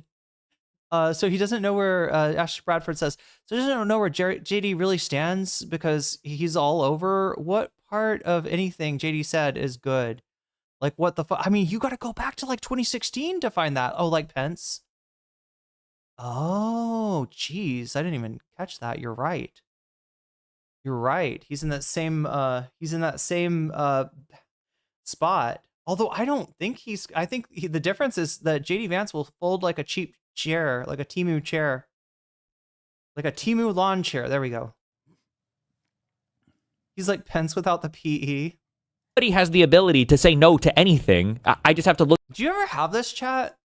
A: So he doesn't know where, Ash Bradford says, so he doesn't know where JD really stands because he's all over. What part of anything JD said is good? Like, what the fuck? I mean, you got to go back to like 2016 to find that. Oh, like Pence? Oh, geez. I didn't even catch that. You're right. You're right. He's in that same, spot. Although I don't think I think the difference is that JD Vance will fold like a cheap chair, like a Temu chair, like a Temu lawn chair. There we go. He's like Pence without the PE.
H: Nobody has the ability to say no to anything. I just have to look.
A: Do you ever have this, chat,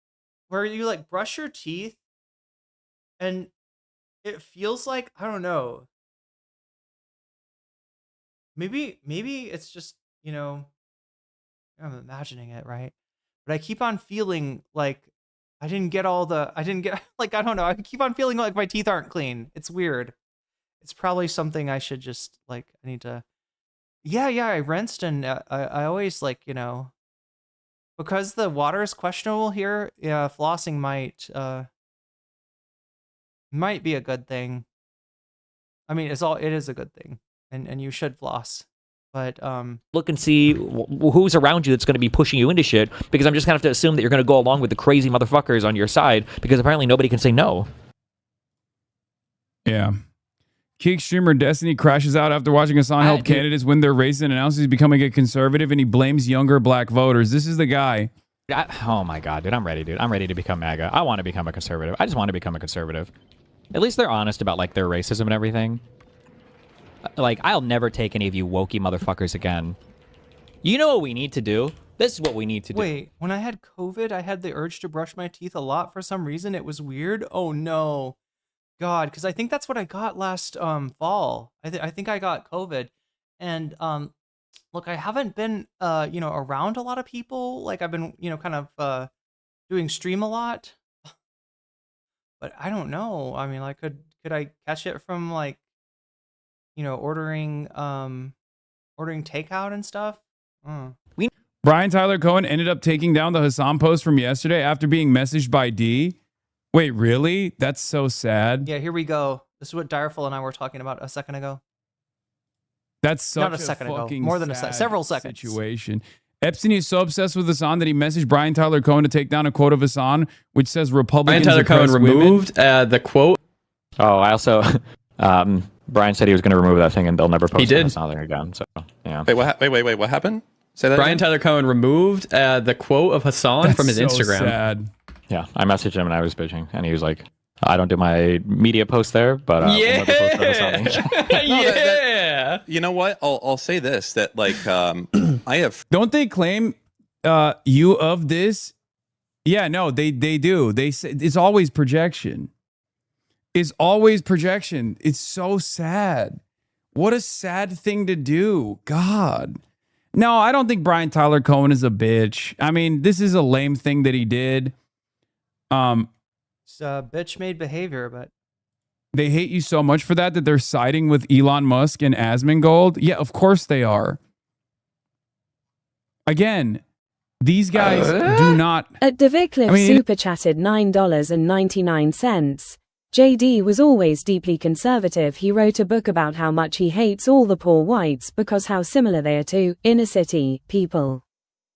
A: where you like brush your teeth and it feels like, I don't know, maybe it's just, you know, I'm imagining it, right? But I keep on feeling like I didn't get like, I don't know. I keep on feeling like my teeth aren't clean. It's weird. It's probably something I should just like, I need to, yeah, I rinsed and I always like, you know, because the water is questionable here. Yeah, flossing might be a good thing. I mean, it is a good thing and you should floss. But
H: look and see who's around you that's going to be pushing you into shit, because I'm just going to have to assume that you're going to go along with the crazy motherfuckers on your side, because apparently nobody can say no.
B: Yeah. Geek streamer Destiny crashes out after watching Hasan help candidates win their race and announces he's becoming a conservative, and he blames younger black voters. This is the guy.
H: Oh my god, dude, I'm ready, dude. I'm ready to become MAGA. I want to become a conservative. I just want to become a conservative. At least they're honest about like their racism and everything. Like, I'll never take any of you wokey motherfuckers again. You know what we need to do? This is what we need to do.
A: Wait, when I had COVID, I had the urge to brush my teeth a lot for some reason. It was weird. Oh no. God, because I think that's what I got last fall. I think I got COVID. And look, I haven't been you know, around a lot of people. Like I've been, you know, kind of doing stream a lot. But I don't know. I mean, like could I catch it from like, you know, ordering takeout and stuff?
B: Brian Tyler Cohen ended up taking down the Hasan post from yesterday after being messaged by D. Wait, really? That's so sad.
A: Yeah, here we go. This is what Direful and I were talking about a second ago.
B: That's such
A: Not a second ago. More than a second. Several seconds.
B: Situation. Epstein is so obsessed with Hasan that he messaged Brian Tyler Cohen to take down a quote of Hasan, which says Republicans
G: Brian Tyler Cohen removed the quote.
H: Oh, I also... Brian said he was going to remove that thing and they'll never post something again. So, yeah.
I: Wait, what happened? Say that
G: Brian
I: again?
G: Tyler Cohen removed the quote of Hasan from his Instagram.
B: Sad.
H: Yeah, I messaged him and I was bitching, and he was like, I don't do my media post there, but
G: yeah. Yeah.
I: You know what? I'll say this, that like I have.
B: Don't they claim you of this? Yeah, no, they do. They say it's always projection. It's always projection. It's so sad. What a sad thing to do. God. No, I don't think Brian Tyler Cohen is a bitch. I mean, this is a lame thing that he did.
A: It's bitch made behavior, but
B: they hate you so much for that they're siding with Elon Musk and Asmongold. Yeah, of course they are. Again, these guys do not.
E: At Devicliff super chatted $9.99. JD was always deeply conservative. He wrote a book about how much he hates all the poor whites because how similar they are to inner city people.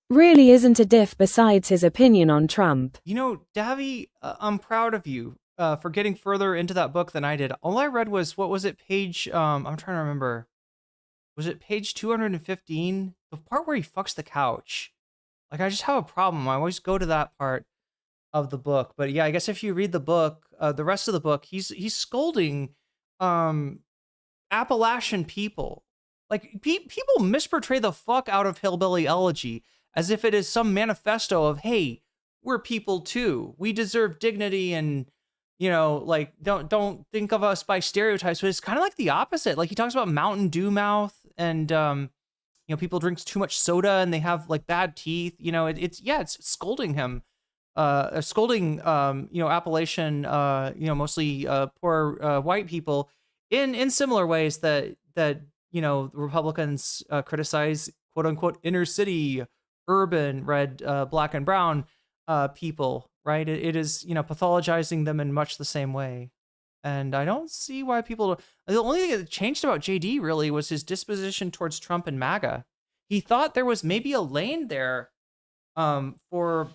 E: Really isn't a diff besides his opinion on Trump.
A: You know, Davy, I'm proud of you for getting further into that book than I did. All I read was, what was it, page, I'm trying to remember. Was it page 215? The part where he fucks the couch. Like, I just have a problem. I always go to that part of the book. But yeah, I guess if you read the book, the rest of the book, he's scolding Appalachian people. Like, people misportray the fuck out of Hillbilly Elegy as if it is some manifesto of, hey, we're people too. We deserve dignity and, you know, like, don't think of us by stereotypes. But it's kind of like the opposite. Like, he talks about Mountain Dew mouth and, you know, people drink too much soda and they have like bad teeth. You know, it's scolding him. Scolding, you know, Appalachian, you know, mostly poor white people in similar ways that you know, the Republicans criticize quote unquote inner city, urban, red, black and brown people, right? It is, you know, pathologizing them in much the same way. And I don't see why people. The only thing that changed about JD really was his disposition towards Trump and MAGA. He thought there was maybe a lane there for,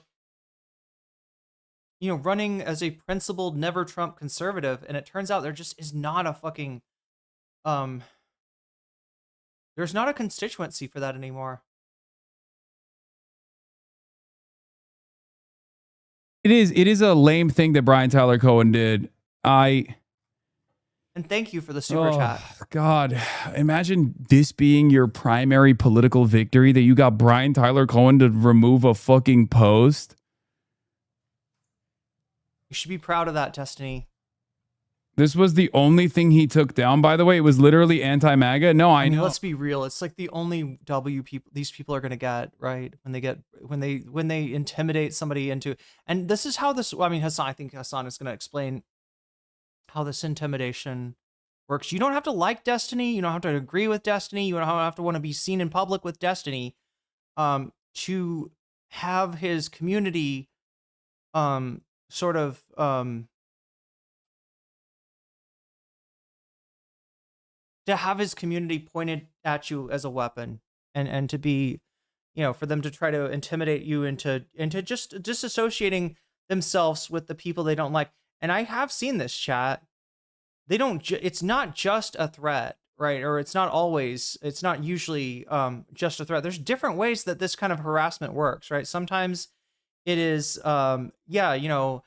A: you know, running as a principled, never Trump conservative, and it turns out there just is not a fucking, there's not a constituency for that anymore.
B: It is a lame thing that Brian Tyler Cohen did. And
A: thank you for the super chat.
B: God, imagine this being your primary political victory, that you got Brian Tyler Cohen to remove a fucking post.
A: You should be proud of that, Destiny.
B: This was the only thing he took down, by the way. It was literally anti-MAGA. No, I know.
A: Let's be real. It's like the only W people these people are going to get, right? When they intimidate somebody into, and this is how this, I mean, I think Hasan is going to explain how this intimidation works. You don't have to like Destiny. You don't have to agree with Destiny. You don't have to want to be seen in public with Destiny to have his community sort of to have his community pointed at you as a weapon, and to be, you know, for them to try to intimidate you into just disassociating themselves with the people they don't like. And I have seen this, chat. They don't. It's not just a threat, right? Or it's not always. It's not usually just a threat. There's different ways that this kind of harassment works, right? Sometimes it is, yeah, you know,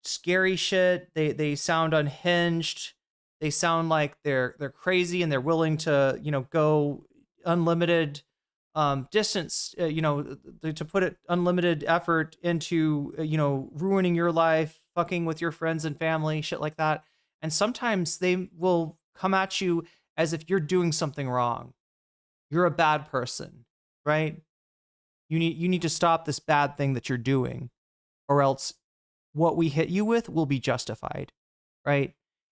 A: scary shit. They sound unhinged. They sound like they're crazy, and they're willing to, you know, go unlimited distance, you know, to put it unlimited effort into, you know, ruining your life, fucking with your friends and family, shit like that. And sometimes they will come at you as if you're doing something wrong. You're a bad person, right? You need to stop this bad thing that you're doing, or else what we hit you with will be justified, right?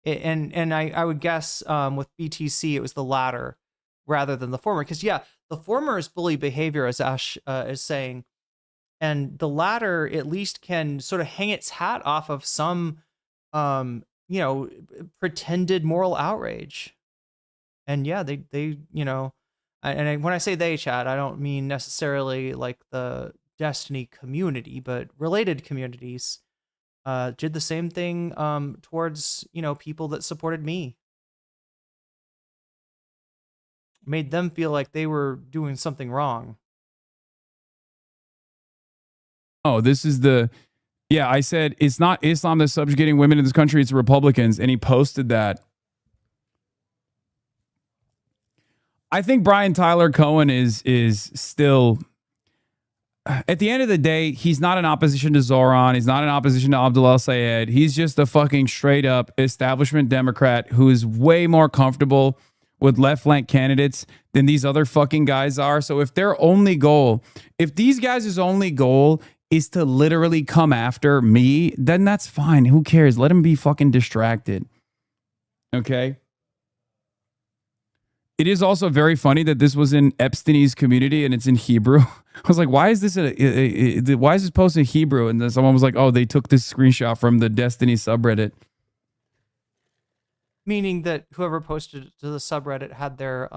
A: And I would guess with BTC it was the latter rather than the former, because yeah, the former is bully behavior, as Ash is saying, and the latter at least can sort of hang its hat off of some you know, pretended moral outrage. And yeah, they you know, and when I say they, chat, I don't mean necessarily like the Destiny community, but related communities did the same thing towards, you know, people that supported me. Made them feel like they were doing something wrong.
B: Oh, this is the, yeah, I said it's not Islam that's subjugating women in this country, it's Republicans. And he posted that. I think Brian Tyler Cohen is still, at the end of the day, he's not in opposition to Zoran. He's not in opposition to Abdullah Sayed. He's just a fucking straight up establishment Democrat who is way more comfortable with left flank candidates than these other fucking guys are. So if their only goal, if these guys' only goal is to literally come after me, then that's fine. Who cares? Let him be fucking distracted. Okay? It is also very funny that this was in Epstein's community and it's in Hebrew. I was like, why is this why is this posted in Hebrew? And then someone was like, oh, they took this screenshot from the Destiny subreddit.
A: Meaning that whoever posted it to the subreddit had their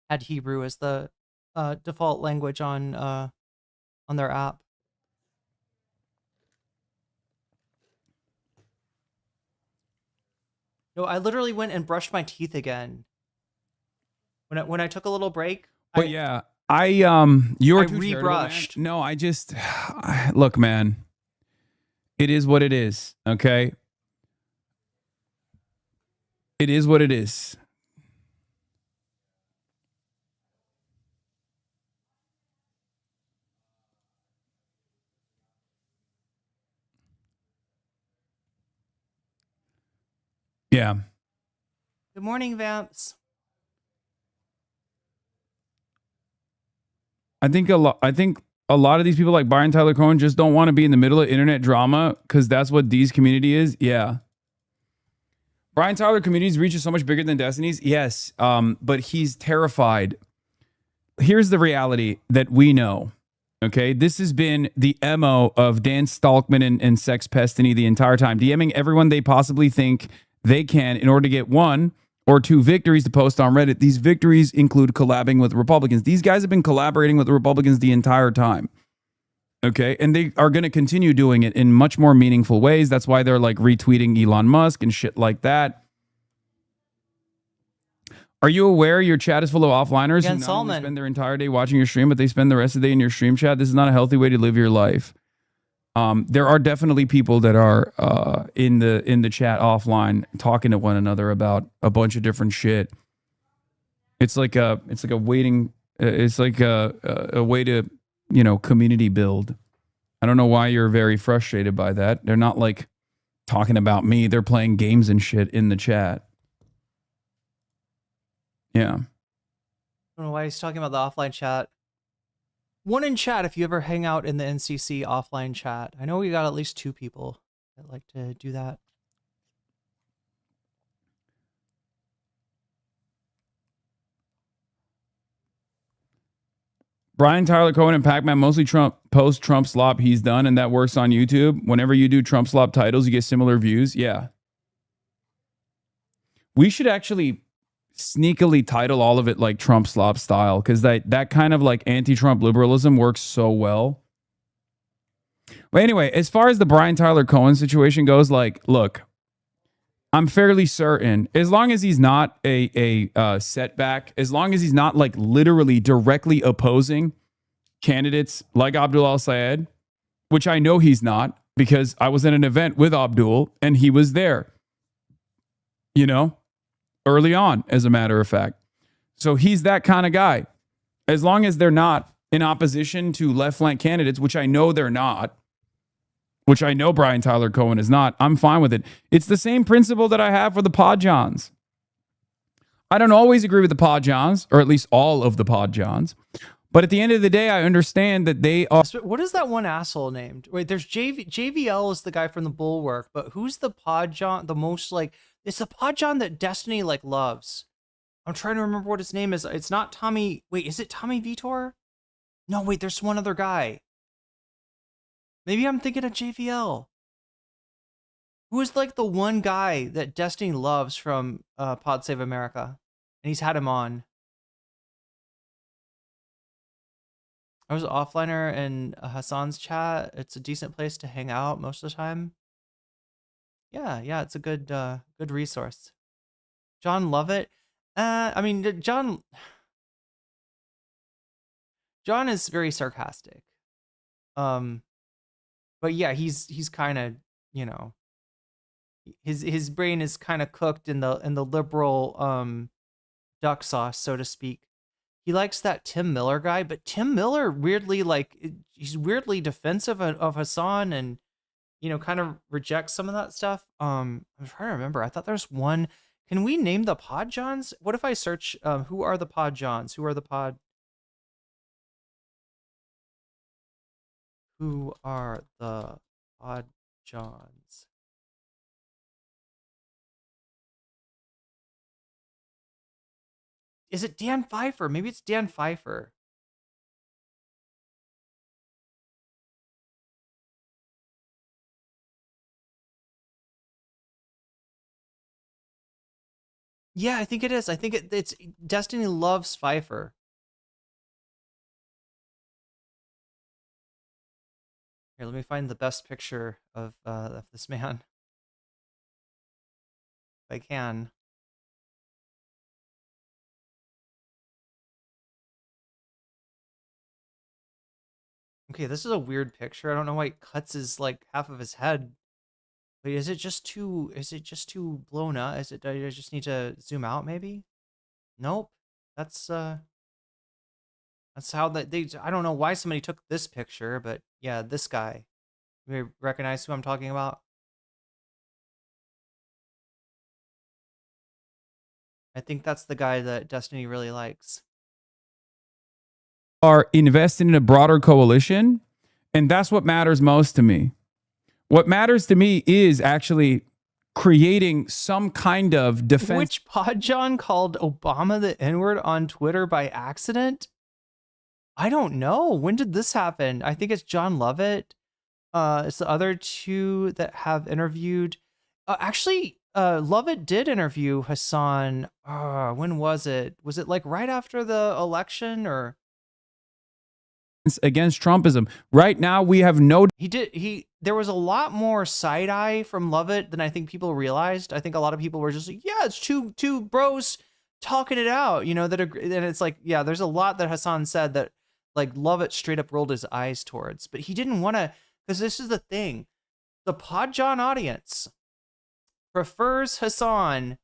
A: had Hebrew as the default language on their app. No, I literally went and brushed my teeth again. When I took a little break.
B: But yeah, you were
A: I
B: too charitable, man.
A: rebrushed.
B: No, I just look, man. It is what it is. Okay. It is what it is. Yeah.
A: Good morning, Vamps.
B: I think a lot of these people like Brian Tyler Cohen just don't want to be in the middle of internet drama because that's what D's community is. Yeah. Brian Tyler community's reach is so much bigger than Destiny's. Yes. But he's terrified. Here's the reality that we know. Okay. This has been the MO of Dan Stalkman and Sex Pestiny the entire time, DMing everyone they possibly think they can in order to get 1 or 2 victories to post on Reddit. These victories include collabing with Republicans. These guys have been collaborating with the Republicans the entire time. Okay. And they are going to continue doing it in much more meaningful ways. That's why they're like retweeting Elon Musk and shit like that. Are you aware your chat is full of offliners who not only spend their entire day watching your stream, but they spend the rest of the day in your stream chat? This is not a healthy way to live your life. There are definitely people that are in the chat offline talking to one another about a bunch of different shit. It's like a way to, community build. I don't know why you're very frustrated by that. They're not like talking about me. They're playing games and shit in the chat. Yeah.
A: I don't know why he's talking about the offline chat. One in chat if you ever hang out in the NCC offline chat. I know we got at least 2 people that like to do that.
B: Brian Tyler Cohen and Pac-Man mostly post Trump slop he's done, and that works on YouTube. Whenever you do Trump slop titles, you get similar views. Yeah. We should actually sneakily title all of it like Trump slop style, because that kind of like anti-Trump liberalism works so well. But anyway, as far as the Brian Tyler Cohen situation goes, like, look, I'm fairly certain, as long as he's not a setback, as long as he's not like literally directly opposing candidates like Abdul al-Sayed, which I know he's not because I was at an event with Abdul and he was there, early on, as a matter of fact. So he's that kind of guy. As long as they're not in opposition to left flank candidates, which I know they're not, which I know Brian Tyler Cohen is not, I'm fine with it. It's the same principle that I have for the Pod Johns. I don't always agree with the Pod Johns, or at least all of the Pod Johns. But at the end of the day, I understand that they are...
A: What is that one asshole named? Wait, there's JVL is the guy from the Bulwark, but who's the Pod John, the most like... It's the Pod John that Destiny like loves. I'm trying to remember what his name is. It's not Tommy... Wait, is it Tommy Vitor? No, wait, there's one other guy. Maybe I'm thinking of JVL. Who is like the one guy that Destiny loves from Pod Save America? And he's had him on. I was an offliner in Hasan's chat. It's a decent place to hang out most of the time. Yeah, it's a good resource. John Lovett. I mean, John is very sarcastic. But yeah, he's kind of, his brain is kind of cooked in the liberal duck sauce, so to speak. He likes that Tim Miller guy, but Tim Miller weirdly he's weirdly defensive of Hasan and kind of rejects some of that stuff. I'm trying to remember. I thought there's one. Can we name the Pod Johns? What if I search who are the Pod Johns? Who are the Pod Johns? Is it Dan Pfeiffer? Maybe it's Dan Pfeiffer. Yeah, I think it is. I think it's Destiny loves Pfeiffer. Here, let me find the best picture of this man. If I can. Okay, this is a weird picture. I don't know why it cuts his like half of his head. Wait, is it just too blown up? Is it, do I just need to zoom out maybe? Nope. That's how they I don't know why somebody took this picture, but yeah, this guy. You recognize who I'm talking about? I think that's the guy that Destiny really likes.
B: Are invested in a broader coalition, and that's what matters most to me. What matters to me is actually creating some kind of defense.
A: Which Podjohn called Obama the N-word on Twitter by accident? I don't know. When did this happen? I think it's John Lovett. It's the other two that have interviewed. Actually, Lovett did interview Hasan. When was it? Was it like right after the election or?
B: Against Trumpism. Right now, we have no.
A: There was a lot more side eye from Lovett than I think people realized. I think a lot of people were just like, yeah, it's two bros talking it out, you know, and it's like, yeah, there's a lot that Hasan said that like Lovett straight up rolled his eyes towards, but he didn't want to, because this is the thing. The Podjohn audience prefers Hasan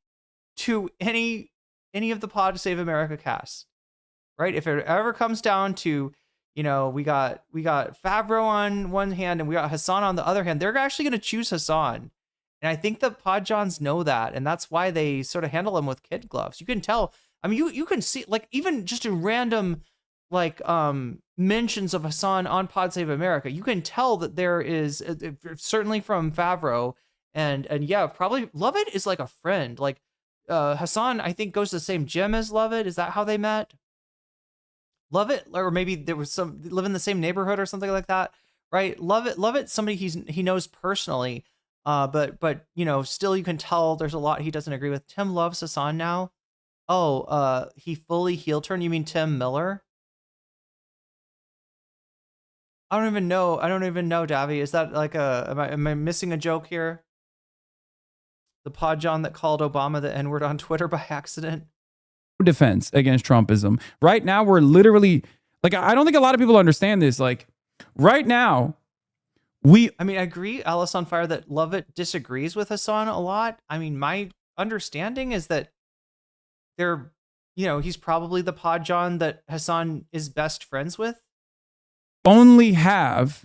A: to any of the Pod Save America casts, right? If it ever comes down to, you know, we got Favreau on one hand and we got Hasan on the other hand, they're actually going to choose Hasan. And I think the Podjohns know that, and that's why they sort of handle him with kid gloves. You can tell. I mean, you can see, like, even just in random like mentions of Hasan on Pod Save America, you can tell that there is certainly from Favreau and yeah, probably Lovett is like a friend. Like Hasan, I think, goes to the same gym as Lovett. Is that how they met? Lovett, or maybe there was some live in the same neighborhood or something like that, right? Lovett, somebody he knows personally, but you know, still you can tell there's a lot he doesn't agree with. Tim loves Hasan now. Oh, he fully heel turned. You mean Tim Miller? I don't even know, Davy. Is that like am I missing a joke here? The Podjohn that called Obama the N-word on Twitter by accident.
B: Defense against Trumpism. Right now, we're literally, like, I don't think a lot of people understand this. Like, right now, I mean, I agree, Alice on Fire, that Lovett disagrees with Hasan a lot. I mean, my understanding is that they're, you know, he's probably the Podjohn that Hasan is best friends with. Only have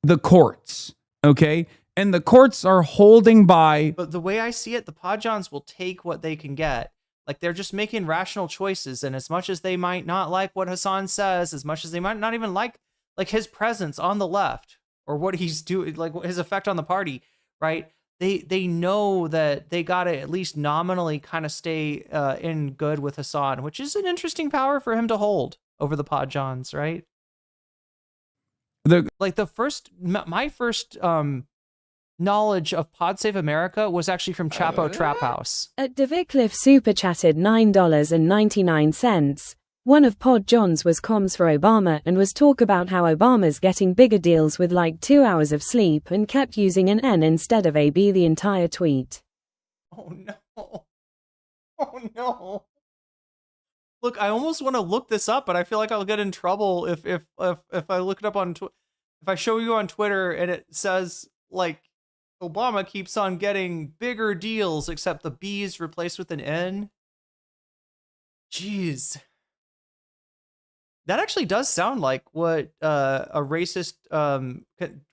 B: the courts, okay? And the courts are holding by. But the way I see it, the Podjohns will take what they can get. Like, they're just making rational choices, and as much as they might not like what Hasan says, as much as they might not even like his presence on the left or what he's doing, like his effect on the party, right? They know that they got to at least nominally kind of stay in good with Hasan, which is an interesting power for him to hold over the Podjohns, right? My first knowledge of Pod Save America was actually from Chapo Trap House.
E: At DeVicliffe super chatted $9.99. One of Podjohn's was comms for Obama and was talk about how Obama's getting bigger deals with like 2 hours of sleep and kept using an N instead of a B the entire tweet.
A: Oh no. Oh no. Look, I almost want to look this up, but I feel like I'll get in trouble if I look it up on if I show you on Twitter and it says like Obama keeps on getting bigger deals, except the B is replaced with an N. Jeez. That actually does sound like what a racist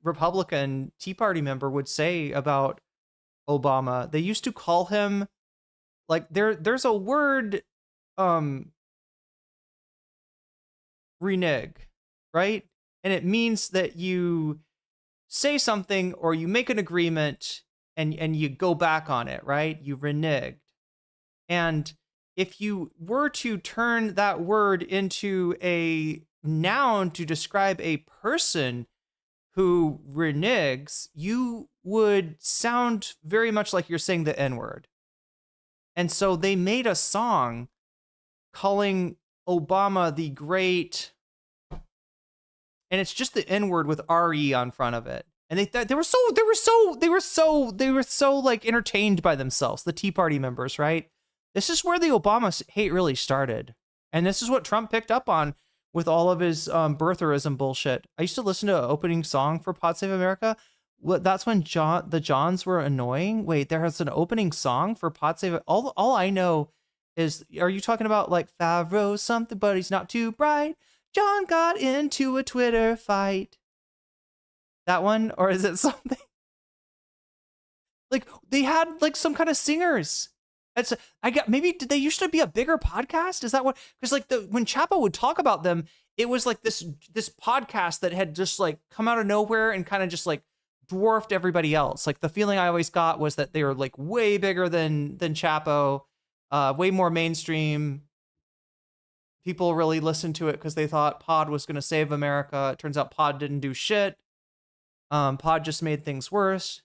A: Republican Tea Party member would say about Obama. They used to call him, like, there's a word, renege, right? And it means that you say something or you make an agreement and you go back on it, right? You reneged. And if you were to turn that word into a noun to describe a person who reneges, you would sound very much like you're saying the N-word. And so they made a song calling Obama the great, and it's just the N-word with RE on front of it. And they were so like entertained by themselves, the Tea Party members, right? This is where the Obama hate really started. And this is what Trump picked up on with all of his birtherism bullshit. I used to listen to an opening song for Pod Save America. That's when the Johns were annoying. Wait, there has an opening song for Pod Save. All I know is, are you talking about like Favreau something, but he's not too bright? John got into a Twitter fight. That one? Or is it something? Like, they had like some kind of singers. Maybe did they used to be a bigger podcast? Is that what? Because like when Chapo would talk about them, it was like this podcast that had just like come out of nowhere and kind of just like dwarfed everybody else. Like the feeling I always got was that they were like way bigger than Chapo, way more mainstream. People really listened to it because they thought Pod was going to save America. It turns out Pod didn't do shit. Pod just made things worse.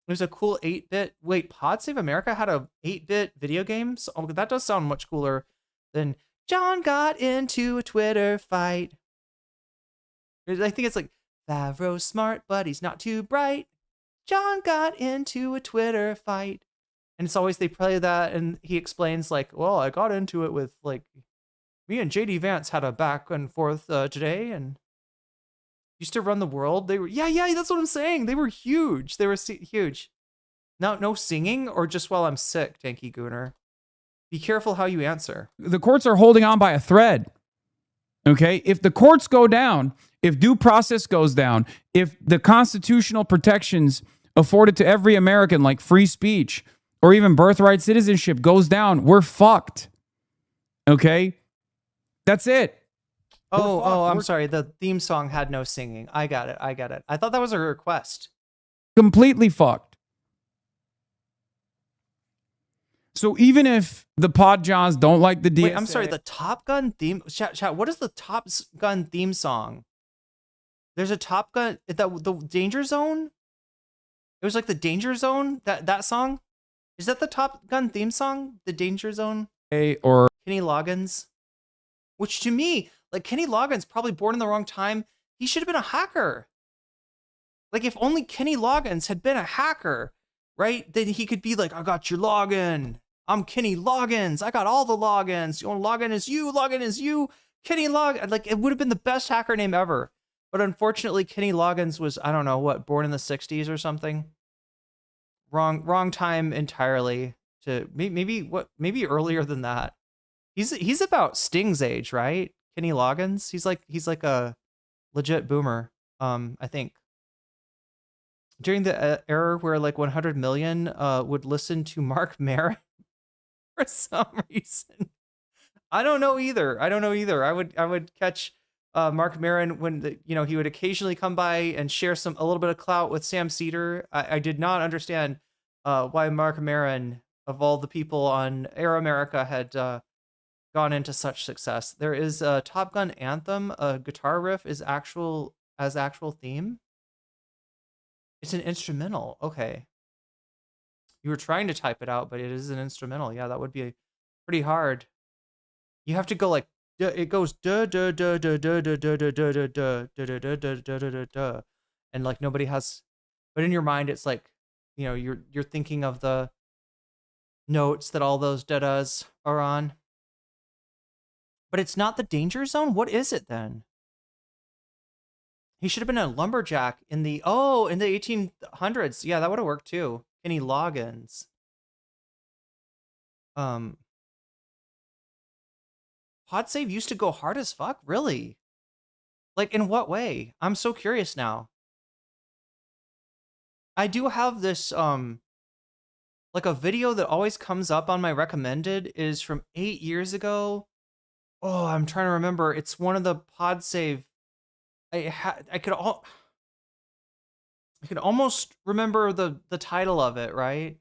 A: It was a cool 8-bit. Wait, Pod Save America had a 8-bit video game? Oh, that does sound much cooler than John got into a Twitter fight. I think it's like, Favreau's smart, but he's not too bright. John got into a Twitter fight. And it's always they play that, and he explains like, well, I got into it with like, me and JD Vance had a back and forth today, and used to run the world. They were, yeah, that's what I'm saying. They were huge. They were huge. No singing, or just while I'm sick, Tanky Gooner. Be careful how you answer.
B: The courts are holding on by a thread. Okay? If the courts go down, if due process goes down, if the constitutional protections afforded to every American, like free speech or even birthright citizenship, goes down, we're fucked. Okay? That's it.
A: I'm sorry. The theme song had no singing. I got it. I thought that was a request.
B: Completely fucked. So even if the Pod Johns don't like the DSA...
A: Wait, I'm sorry. The Top Gun theme... Chat, what is the Top Gun theme song? There's a Top Gun... The Danger Zone? It was like the Danger Zone? That song? Is that the Top Gun theme song? The Danger Zone?
B: Or
A: Kenny Loggins? Which to me... Like, Kenny Loggins, probably born in the wrong time. He should have been a hacker. Like, if only Kenny Loggins had been a hacker, right? Then he could be like, I got your login. I'm Kenny Loggins. I got all the logins. You want login is you. Kenny Loggins. Like, it would have been the best hacker name ever. But unfortunately, Kenny Loggins was, I don't know, what, born in the 60s or something? Wrong time entirely. To maybe earlier than that. He's about Sting's age, right? Kenny Loggins, he's like a legit boomer, I think. During the era where like 100 million would listen to Mark Maron for some reason. I don't know either. I would catch Mark Maron when he would occasionally come by and share a little bit of clout with Sam Cedar. I did not understand why Mark Maron, of all the people on Air America, had gone into such success. There is a Top Gun anthem. A guitar riff is actual theme. It's an instrumental. Okay. You were trying to type it out, but it is an instrumental. Yeah, that would be pretty hard. You have to go like, it goes da da da da da da da da da da da da da da da da, and like nobody has, but in your mind it's like, you're thinking of the notes that all those da-das are on. But it's not the Danger Zone? What is it then? He should have been a lumberjack in the 1800s. Yeah, that would have worked too. Kenny Loggins. Pod Save used to go hard as fuck? Really? Like, in what way? I'm so curious now. I do have this, like a video that always comes up on my recommended is from 8 years ago. Oh, I'm trying to remember. It's one of the Pod Save. I could almost remember the title of it, right?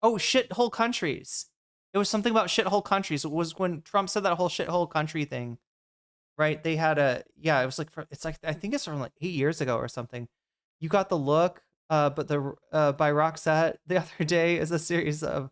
A: Oh, shithole countries. It was something about shithole countries. It was when Trump said that whole shithole country thing, right? They had it was like, I think it's from like 8 years ago or something. You Got the Look, but by Roxette the other day is a series of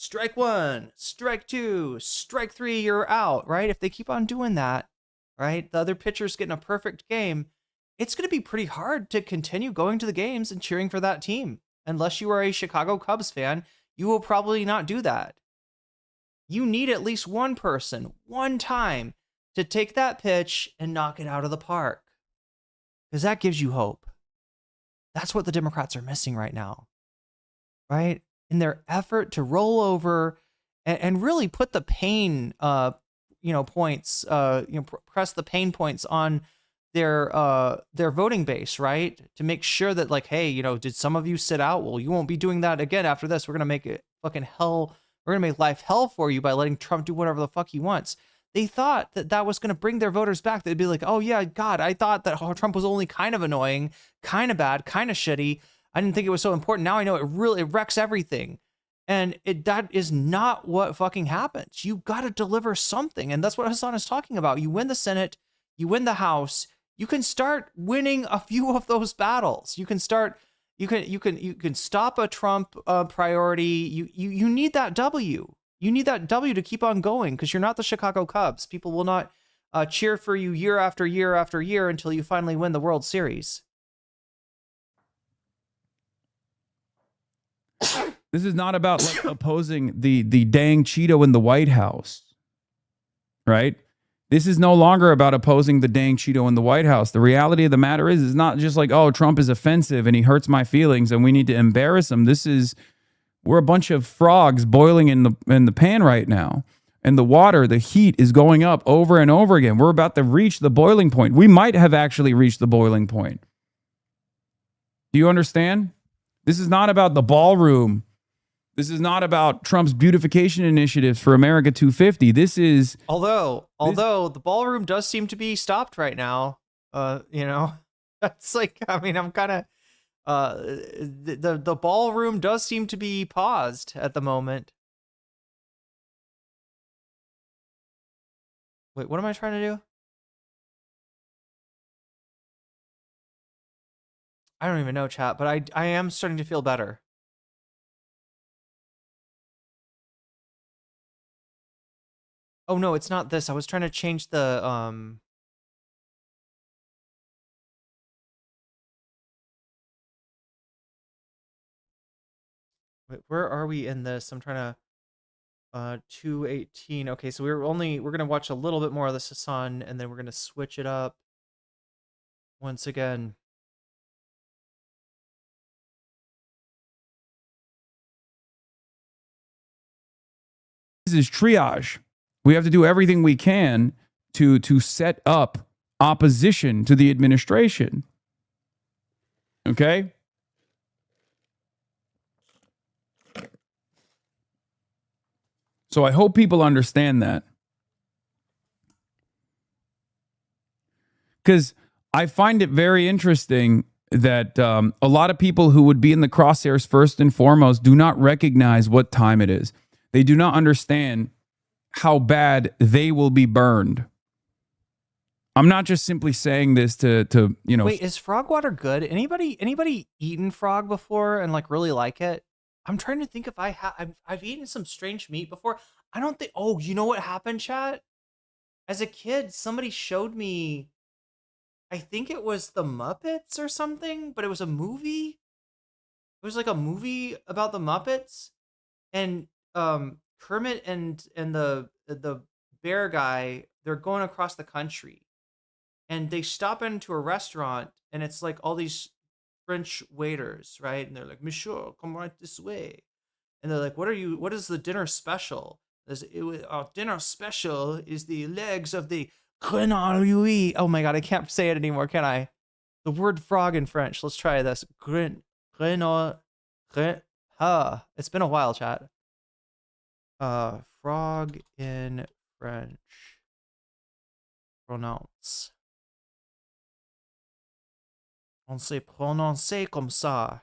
A: strike one, strike two, strike three, you're out, right? If they keep on doing that, right, the other pitcher's getting a perfect game, it's going to be pretty hard to continue going to the games and cheering for that team. Unless you are a Chicago Cubs fan, you will probably not do that. You need at least one person, one time, to take that pitch and knock it out of the park. Because that gives you hope. That's what the Democrats are missing right now, right? In their effort to roll over and really put the pain, points, press the pain points on their voting base, right? To make sure that, like, hey, did some of you sit out? Well, you won't be doing that again after this. We're gonna make it fucking hell. We're gonna make life hell for you by letting Trump do whatever the fuck he wants. They thought that was gonna bring their voters back. They'd be like, oh yeah, God, I thought that Trump was only kind of annoying, kind of bad, kind of shitty. I didn't think it was so important. Now I know it wrecks everything. And that is not what fucking happens. You got to deliver something. And that's what Hasan is talking about. You win the Senate, you win the House, you can start winning a few of those battles. You can start, you can stop a Trump priority. You need that W. You need that W to keep on going, because you're not the Chicago Cubs. People will not cheer for you year after year after year until you finally win the World Series.
B: This is not about like opposing the dang Cheeto in the White House, right? This is no longer about opposing the dang Cheeto in the White House. The reality of the matter is, it's not just like, oh, Trump is offensive and he hurts my feelings and we need to embarrass him. We're a bunch of frogs boiling in the pan right now. And the water, the heat is going up over and over again. We're about to reach the boiling point. We might have actually reached the boiling point. Do you understand? This is not about the ballroom. This is not about Trump's beautification initiatives for America 250. This is...
A: Although the ballroom does seem to be stopped right now. That's like, I mean, I'm kind of... the ballroom does seem to be paused at the moment. Wait, what am I trying to do? I don't even know, chat, but I am starting to feel better. Oh no, it's not this. I was trying to change the Wait, where are we in this? I'm trying to 218. Okay, so we're gonna watch a little bit more of this Hasan, and then we're gonna switch it up once again.
B: This is triage. We have to do everything we can to set up opposition to the administration. Okay? So I hope people understand that. Because I find it very interesting that a lot of people who would be in the crosshairs first and foremost do not recognize what time it is. They do not understand how bad they will be burned. I'm not just simply saying this to
A: Wait, is frog water good? Anybody eaten frog before and like really like it? I'm trying to think if I've eaten some strange meat before. I don't think. Oh, you know what happened, chat? As a kid, somebody showed me. I think it was the Muppets or something, but it was a movie. It was like a movie about the Muppets, and Kermit and the bear guy, they're going across the country, and they stop into a restaurant, and it's like all these French waiters, right? And they're like, "Monsieur, come right this way." And they're like, "What is the dinner special?" Our dinner special is the legs of the grenouille. Oh my god, I can't say it anymore, can I? The word frog in French. Let's try this. It's been a while, chat. Frog in French. Pronounce. On sait prononcer comme ça.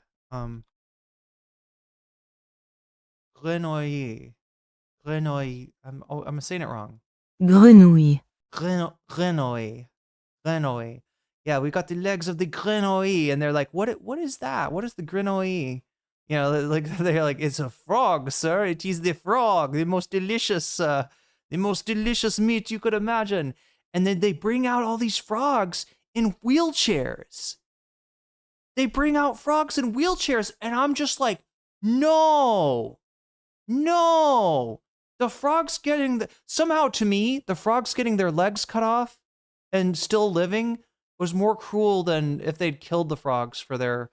A: Grenouille. Grenouille. I'm saying it wrong.
E: Grenouille.
A: Grenouille. Grenouille. Yeah, we got the legs of the grenouille, and they're like, what is that? What is the grenouille? You know, like they're like, it's a frog, sir. It is the frog, the most delicious meat you could imagine. And then they bring out all these frogs in wheelchairs. They bring out frogs in wheelchairs, and I'm just like, no. The frogs somehow to me, the frogs getting their legs cut off and still living was more cruel than if they'd killed the frogs for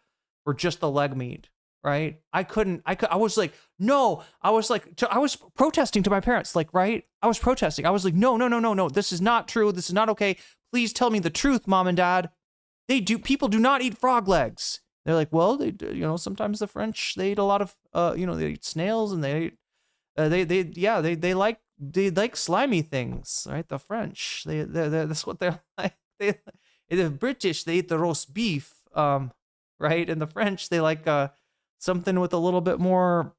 A: just the leg meat. Right? I was like, no, I was protesting to my parents, like, right? I was protesting. I was like, no. This is not true. This is not okay. Please tell me the truth, mom and dad. People do not eat frog legs. They're like, well, they do, you know, sometimes the French, they eat a lot of, you know, they eat snails and they like slimy things, right? The French, that's what they're like. The British, they eat the roast beef, right? And the French, they like, something with a little bit more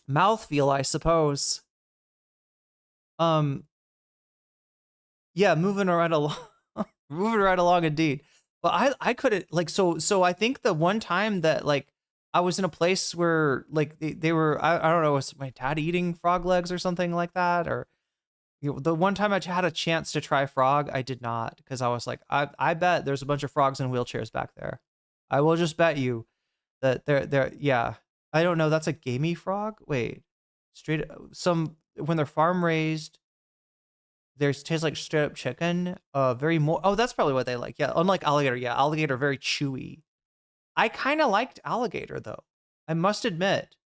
A: mouthfeel, I suppose. Yeah, moving right along indeed. But I couldn't like so I think the one time that like I was in a place where like they were I don't know, was my dad eating frog legs or something like that, or you know, the one time I had a chance to try frog, I did not, because I was like, I bet there's a bunch of frogs in wheelchairs back there. I will just bet you that they're yeah. I don't know, that's a gamey frog? Wait. When they're farm raised, they taste like straight up chicken. That's probably what they like. Yeah, unlike alligator. Yeah, alligator very chewy. I kind of liked alligator though. I must admit.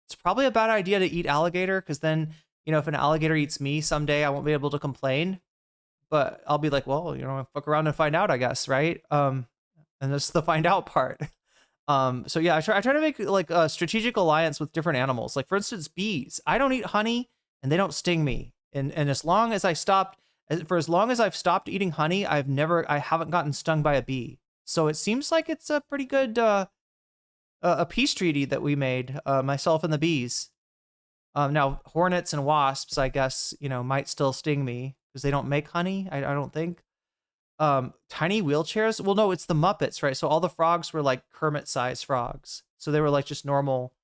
A: It's probably a bad idea to eat alligator, because then, you know, if an alligator eats me someday, I won't be able to complain. But I'll be like, well, you know, fuck around and find out, I guess, right? And that's the find out part. So yeah, I try to make like a strategic alliance with different animals. Like for instance, bees. I don't eat honey and they don't sting me. And as long as I've stopped eating honey, I haven't gotten stung by a bee. So it seems like it's a pretty good a peace treaty that we made, myself and the bees. Now hornets and wasps, I guess, you know, might still sting me because they don't make honey. I don't think. Tiny wheelchairs. Well, no, it's the Muppets, right? So all the frogs were like Kermit-sized frogs. So they were like just normal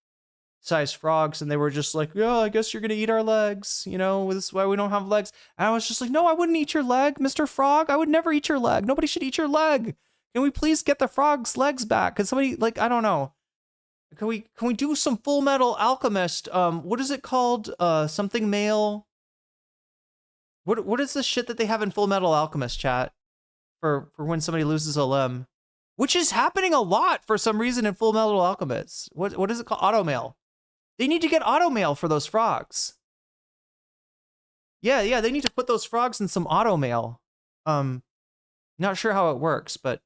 A: sized frogs, and they were just like, yeah, I guess you're gonna eat our legs, you know, this is why we don't have legs. And I was just like, no, I wouldn't eat your leg, Mr. Frog. I would never eat your leg. Nobody should eat your leg. Can we please get the frog's legs back? Can somebody, like, I don't know. Can we do some Full Metal Alchemist? What is it called? Something male. What is the shit that they have in Full Metal Alchemist, chat? For when somebody loses a limb, which is happening a lot for some reason in Full Metal Alchemist. What is it called? Automail. They need to get automail for those frogs. Yeah, they need to put those frogs in some automail. Not sure how it works, but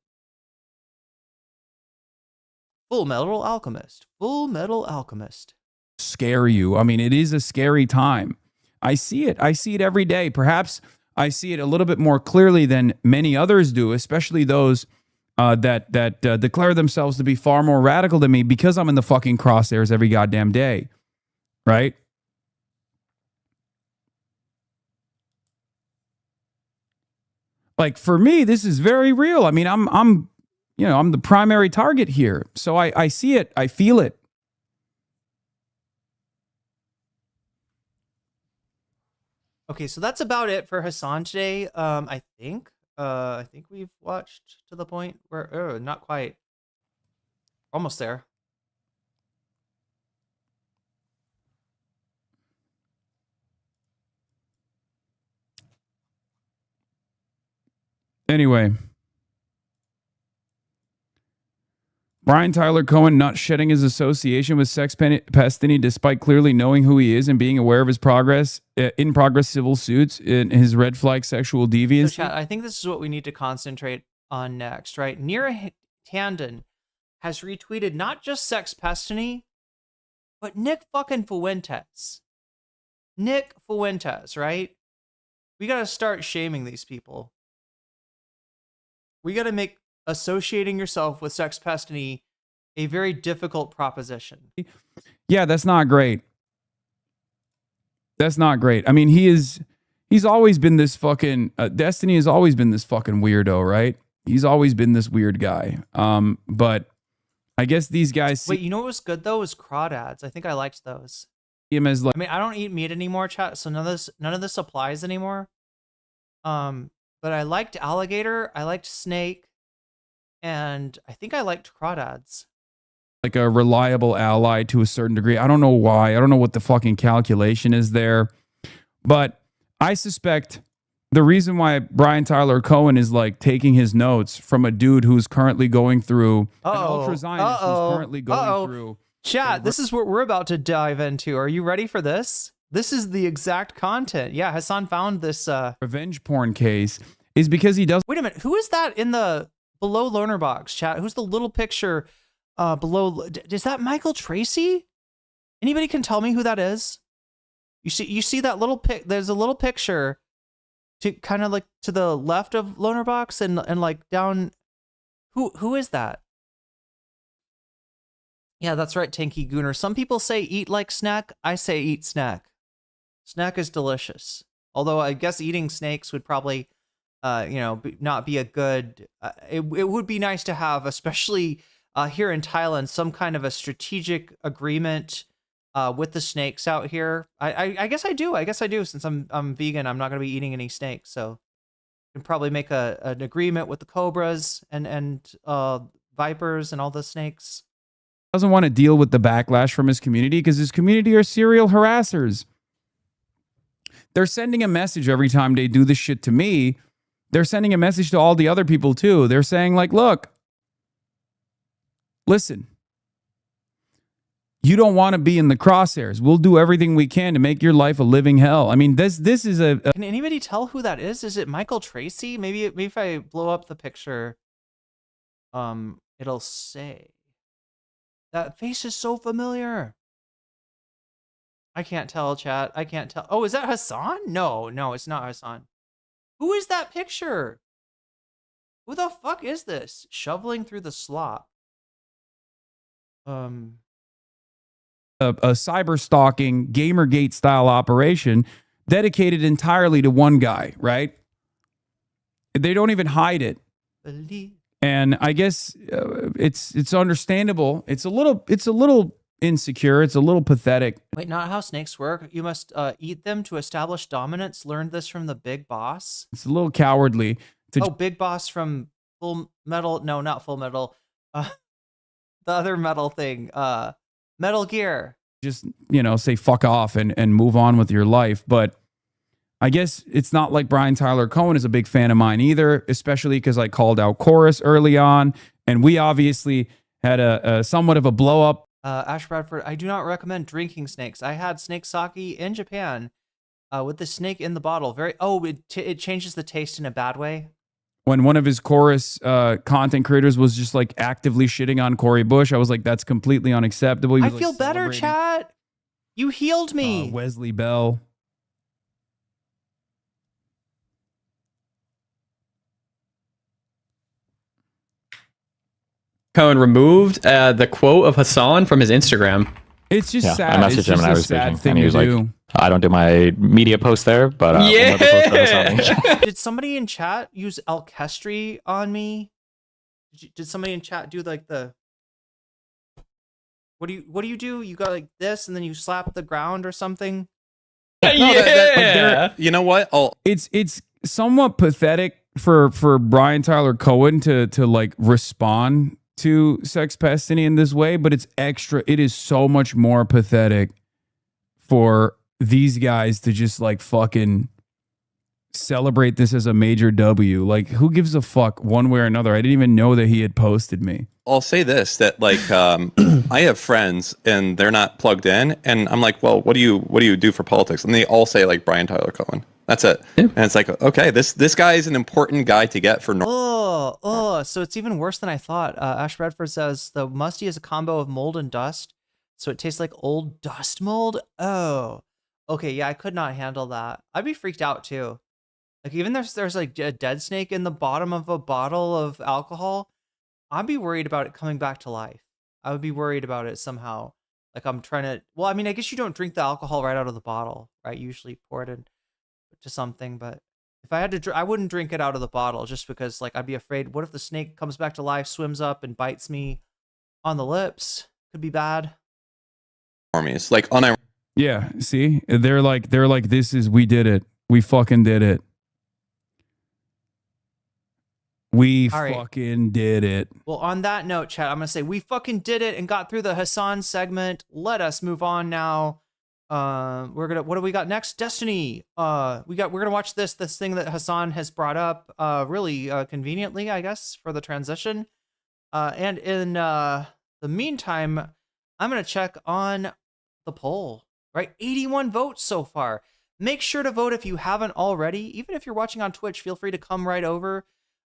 A: Full Metal Alchemist.
B: Scare you. I mean, it is a scary time. I see it every day. Perhaps I see it a little bit more clearly than many others do, especially those that declare themselves to be far more radical than me, because I'm in the fucking crosshairs every goddamn day, right? Like for me, this is very real. I mean, I'm the primary target here, so I see it, I feel it.
A: Okay, so that's about it for Hasan today. I think we've watched to the point where not quite. Almost there.
B: Anyway, Brian Tyler Cohen not shedding his association with Sex Pestini despite clearly knowing who he is and being aware of his in progress civil suits in his red flag sexual deviance.
A: So chat, I think this is what we need to concentrate on next, right? Nira Tandon has retweeted not just Sex Pestini, but Nick fucking Fuentes. Nick Fuentes, right? We got to start shaming these people. We got to make associating yourself with Sex Pestini a very difficult proposition.
B: Yeah, that's not great. That's not great. I mean, he's always been this fucking Destiny has always been this fucking weirdo, right? He's always been this weird guy. But I guess these guys see
A: Wait, you know what was good though? Was crawdads. I think I liked those.
B: him as like
A: I mean, I don't eat meat anymore, chat, so none of this applies anymore. But I liked alligator, I liked snake, and I think I liked crawdads.
B: like a reliable ally to a certain degree. I don't know why. I don't know what the fucking calculation is there. But I suspect the reason why Brian Tyler Cohen is like taking his notes from a dude who's currently going through an ultra Zionist who's currently going through.
A: Chat, this is what we're about to dive into. Are you ready for this? This is the exact content. Yeah, Hasan found this
B: revenge porn case is because he does.
A: Wait a minute. Who is that in the below Lonerbox, chat? Who's the little picture below? Is that Michael Tracy? Anybody can tell me who that is? You see that little pic? There's a little picture to kind of like to the left of Lonerbox and like down. Who is that? Yeah, that's right, Tanky Gooner. Some people say eat like snack. I say eat snack. Snack is delicious. Although I guess eating snakes would probably, not be a good. It would be nice to have, especially here in Thailand, some kind of a strategic agreement with the snakes out here. I guess I do. I guess I do. Since I'm vegan, I'm not going to be eating any snakes, so can probably make an agreement with the cobras and vipers and all the snakes.
B: Doesn't want to deal with the backlash from his community because his community are serial harassers. They're sending a message every time they do this shit to me. They're sending a message to all the other people too. They're saying like, look, listen, you don't want to be in the crosshairs. We'll do everything we can to make your life a living hell. I mean, this is a
A: Can anybody tell who that is? Is it Michael Tracy? Maybe if I blow up the picture, it'll say. That face is so familiar. I can't tell, chat. I can't tell. Oh, is that Hasan? No, it's not Hasan. Who is that picture? Who the fuck is this? Shoveling through the slop.
B: a cyber stalking Gamergate style operation dedicated entirely to one guy, right? They don't even hide it. And I guess it's understandable. It's a little insecure. It's a little pathetic.
A: Wait, not how snakes work. You must eat them to establish dominance. Learned this from the big boss.
B: It's a little cowardly.
A: Big boss from Full Metal. No, not Full Metal. The other metal thing. Metal Gear.
B: Just, say fuck off and move on with your life. But I guess it's not like Brian Tyler Cohen is a big fan of mine either, especially because I called out Chorus early on. And we obviously had a somewhat of a blow up.
A: Ash Bradford, I do not recommend drinking snakes. I had snake sake in Japan with the snake in the bottle. It changes the taste in a bad way.
B: When one of his Chorus content creators was just like actively shitting on Corey Bush, I was like, that's completely unacceptable.
A: I feel better, chat. You healed me.
B: Wesley Bell.
G: Cohen removed the quote of Hasan from his Instagram.
B: It's just sad.
H: I messaged him when I was speaking, and he was
B: do.
H: like, "I don't do my media post there, but
A: Did somebody in chat use alkestri on me? Did somebody in chat do like the? What do you do? You got like this, and then you slap the ground or something.
I: You know what?
B: It's somewhat pathetic for Brian Tyler Cohen to like respond to Sex Pestiny in this way, but it is so much more pathetic for these guys to just like fucking celebrate this as a major W. Like, who gives a fuck one way or another? I didn't even know that he had posted me.
I: I'll say this, that like I have friends and they're not plugged in, and I'm like, well, what do you do for politics? And they all say like Brian Tyler Cohen. That's it. Yeah. And it's like, okay, this guy is an important guy to get for.
A: So it's even worse than I thought. Ash Bradford says the musty is a combo of mold and dust, so it tastes like old dust mold. Oh, okay, yeah, I could not handle that. I'd be freaked out too. Like even there's like a dead snake in the bottom of a bottle of alcohol. I'd be worried about it coming back to life. I would be worried about it somehow. Like I'm trying to. Well, I mean, I guess you don't drink the alcohol right out of the bottle, right? You usually pour it into something, but if I had to, I wouldn't drink it out of the bottle just because, like, I'd be afraid. What if the snake comes back to life, swims up, and bites me on the lips. Could be bad.
I: Armies like on
B: Yeah, see, they're like, we did it. We fucking did it. We
A: All right.
B: fucking did it.
A: Well, on that note, chat, I'm gonna say we fucking did it and got through the Hasan segment. Let us move on now. What do we got next? Destiny. We're gonna watch this thing that Hasan has brought up really conveniently, I guess, for the transition. And in the meantime, I'm gonna check on the poll. Right, 81 votes so far. Make sure to vote if you haven't already. Even if you're watching on Twitch, feel free to come right over.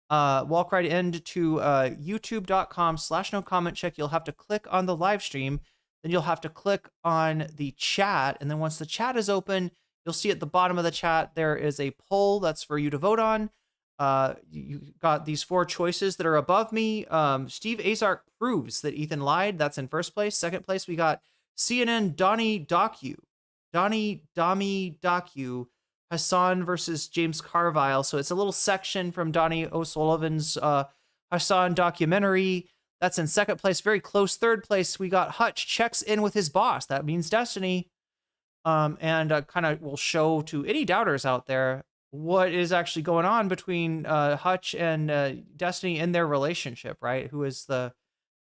A: Walk right into youtube.com/nocommentchick. You'll have to click on the live stream. Then you'll have to click on the chat. And then once the chat is open, you'll see at the bottom of the chat, there is a poll that's for you to vote on. You got these 4 choices that are above me. Steve Azark proves that Ethan lied. That's in first place. Second place, we got CNN Donnie Docu. Hasan versus James Carville. So it's a little section from Donnie O'Sullivan's Hasan documentary. That's in second place. Very close third place. We got Hutch checks in with his boss. That means Destiny. And kind of will show to any doubters out there what is actually going on between Hutch and Destiny in their relationship, right? Who is the,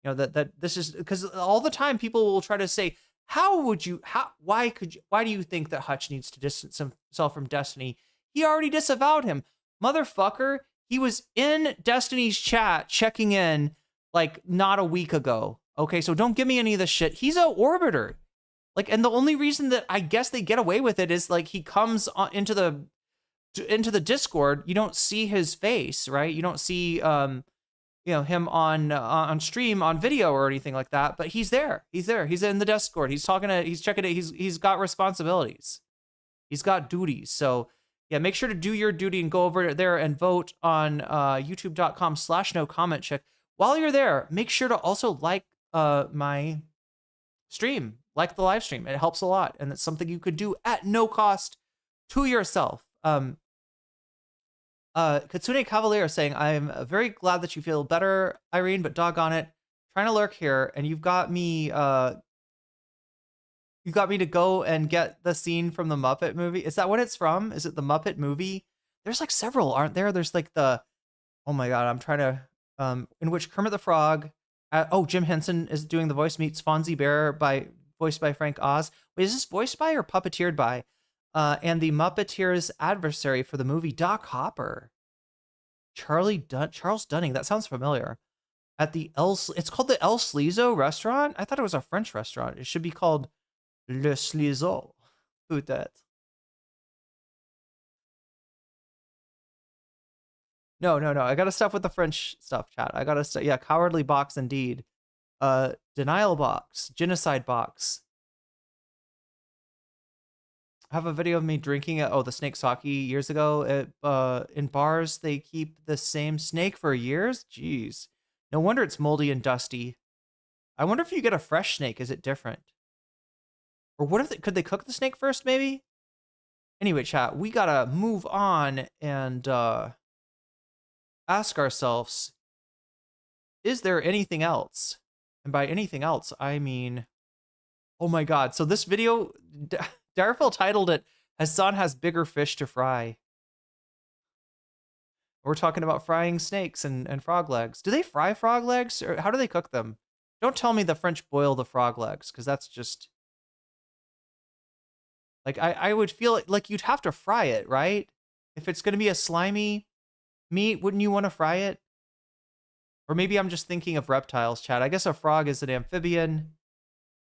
A: that this is, because all the time people will try to say, why do you think that Hutch needs to distance himself from Destiny? He already disavowed him. Motherfucker, he was in Destiny's chat checking in like not a week ago. Okay, so don't give me any of this shit. He's a orbiter. Like, and the only reason that I guess they get away with it is like he comes into the Discord. You don't see his face, right? You don't see him on stream, on video or anything like that, but he's there. He's in the Discord. He's checking it. He's got responsibilities. He's got duties. So yeah, make sure to do your duty and go over there and vote on youtube.com/nocommentchick. While you're there, make sure to also like my stream, like the live stream. It helps a lot. And it's something you could do at no cost to yourself. Katsune Cavalier saying, I'm very glad that you feel better, Irene, but doggone it, trying to lurk here, and you've got me to go and get the scene from the Muppet movie. Is that what it's from? Is it the Muppet movie? There's like several, aren't there? There's like oh my god, I'm trying to, in which Kermit the Frog, Jim Henson is doing the voice, meets Fonzie Bear voiced by Frank Oz. Wait, is this voiced by or puppeteered by? And the Muppeteer's adversary for the movie, Doc Hopper. Charles Dunning. That sounds familiar. At it's called the El Slizo restaurant? I thought it was a French restaurant. It should be called Le Slizo. Peut-être. No. I gotta stop with the French stuff, chat. I gotta stop. Yeah, cowardly box indeed. Denial box. Genocide box. I have a video of me drinking the snake sake years ago. In bars, they keep the same snake for years. Jeez. No wonder it's moldy and dusty. I wonder if you get a fresh snake, is it different? Or what if could they cook the snake first, maybe? Anyway, chat, we gotta move on and ask ourselves, is there anything else? And by anything else, I mean, oh my god. So this video, Darfell titled it, Hasan has bigger fish to fry. We're talking about frying snakes and frog legs. Do they fry frog legs? Or how do they cook them? Don't tell me the French boil the frog legs, because that's just... Like, I would feel like you'd have to fry it, right? If it's going to be a slimy meat, wouldn't you want to fry it? Or maybe I'm just thinking of reptiles, chat. I guess a frog is an amphibian.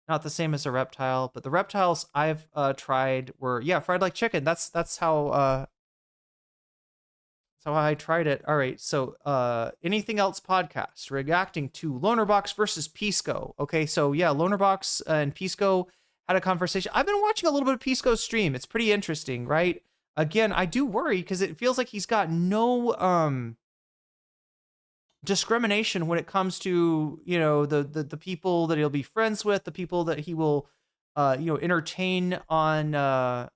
A: Not the same as a reptile, but the reptiles I've tried were, yeah, fried like chicken. That's how I tried it. All right, so anything else podcast reacting to Lonerbox versus Pisco. Okay, so yeah, Lonerbox and Pisco had a conversation. I've been watching a little bit of Pisco's stream. It's pretty interesting, right? Again, I do worry because it feels like he's got no discrimination when it comes to, the people that he'll be friends with, the people that he will entertain on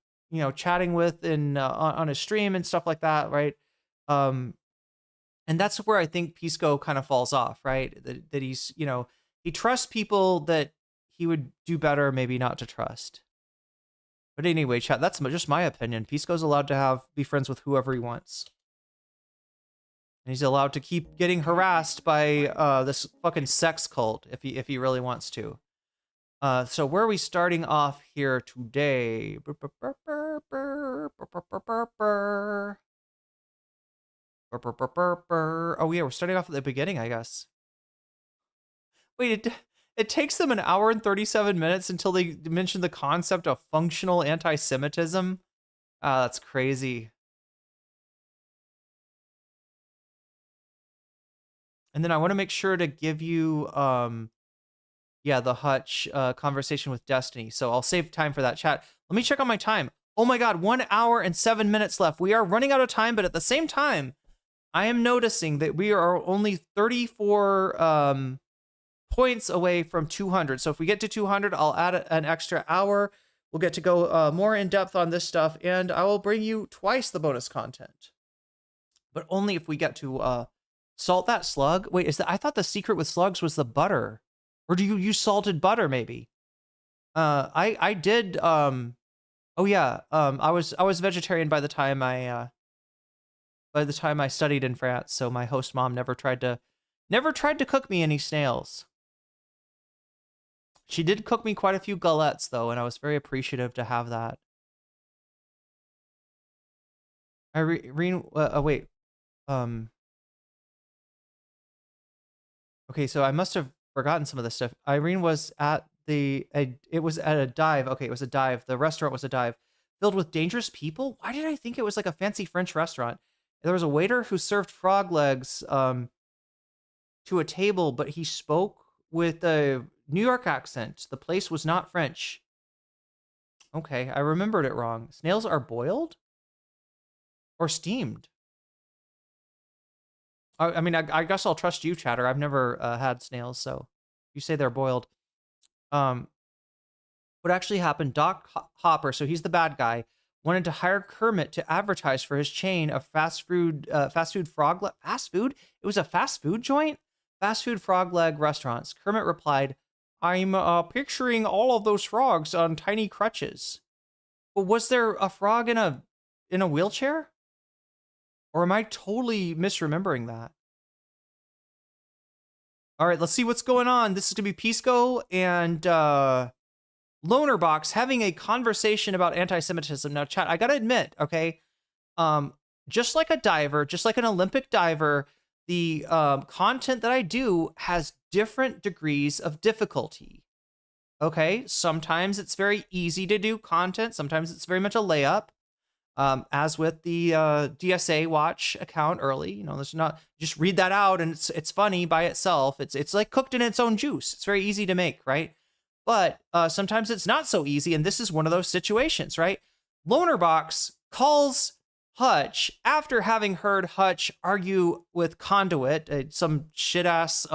A: chatting with and on his stream and stuff like that, right? And that's where I think Pisco kind of falls off, right? That he's he trusts people that he would do better maybe not to trust. But anyway, chat, that's just my opinion. Pisco's allowed to be friends with whoever he wants. And he's allowed to keep getting harassed by this fucking sex cult if he really wants to. So where are we starting off here today? Oh yeah, we're starting off at the beginning, I guess. Wait, it takes them 1 hour and 37 minutes until they mention the concept of functional anti-Semitism. That's crazy. And then I want to make sure to give you, yeah, the Hutch conversation with Destiny. So I'll save time for that chat. Let me check on my time. Oh my God, 1 hour and 7 minutes left. We are running out of time, but at the same time, I am noticing that we are only 34 points away from 200. So if we get to 200, I'll add an extra hour. We'll get to go more in depth on this stuff, and I will bring you twice the bonus content. But only if we get to salt that slug. Wait, I thought the secret with slugs was the butter. Or do you use salted butter maybe? I did oh yeah, I was vegetarian by the time I studied in France, so my host mom never tried to cook me any snails. She did cook me quite a few galettes though, and I was very appreciative to have that. Irene, wait. Okay, so I must have forgotten some of this stuff. Irene was at it was at a dive. Okay, it was a dive. The restaurant was a dive filled with dangerous people. Why did I think it was like a fancy French restaurant? There was a waiter who served frog legs to a table, but he spoke with a New York accent. The place was not French. Okay, I remembered it wrong. Snails are boiled or steamed. I mean, I guess I'll trust you, Chatter. I've never had snails, so you say they're boiled. What actually happened? Doc Hopper, so he's the bad guy, wanted to hire Kermit to advertise for his chain of fast food frog leg. Fast food? It was a fast food joint? Fast food frog leg restaurants. Kermit replied, "I'm picturing all of those frogs on tiny crutches." Well, was there a frog in a wheelchair? Or am I totally misremembering that? All right, let's see what's going on. This is going to be Pisco and Lonerbox having a conversation about anti-Semitism. Now, chat, I got to admit, okay, just like a diver, just like an Olympic diver, the content that I do has different degrees of difficulty. Okay, sometimes it's very easy to do content. Sometimes it's very much a layup. As with the DSA watch account early, you know, there's not just read that out and it's funny by itself. It's like cooked in its own juice. It's very easy to make, right? But sometimes it's not so easy, and this is one of those situations, right? Lonerbox calls Hutch after having heard Hutch argue with Conduit, some shit ass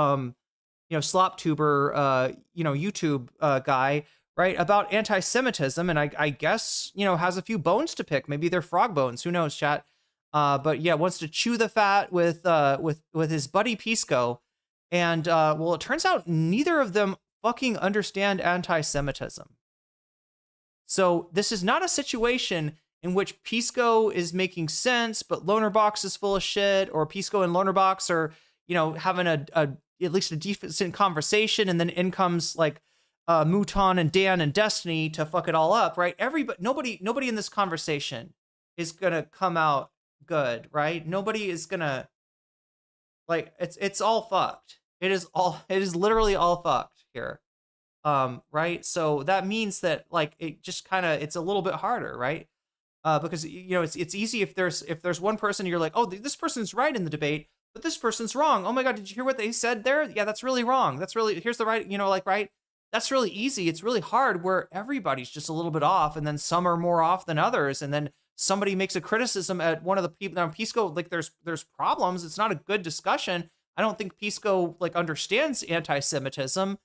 A: slop tuber YouTube guy, right, about anti-Semitism, and I guess, has a few bones to pick. Maybe they're frog bones. Who knows, chat? But yeah, wants to chew the fat with his buddy Pisco, and well, it turns out neither of them fucking understand anti-Semitism. So this is not a situation in which Pisco is making sense, but Lonerbox is full of shit, or Pisco and Lonerbox are, having at least a decent conversation, and then in comes like Mouton and Dan and Destiny to fuck it all up, right? Nobody in this conversation is gonna come out good, right? Nobody is gonna, like, it's all fucked. It is literally all fucked here. Right? So that means that, like, it just it's a little bit harder, right? Because it's easy if there's one person you're like, oh, this person's right in the debate, but this person's wrong. Oh my God, did you hear what they said there? Yeah, that's really wrong. Here's the right, right? That's really easy. It's really hard where everybody's just a little bit off, and then some are more off than others, and then somebody makes a criticism at one of the people. Now, Pisco, like, there's problems. It's not a good discussion. I don't think Pisco, like, understands anti-Semitism,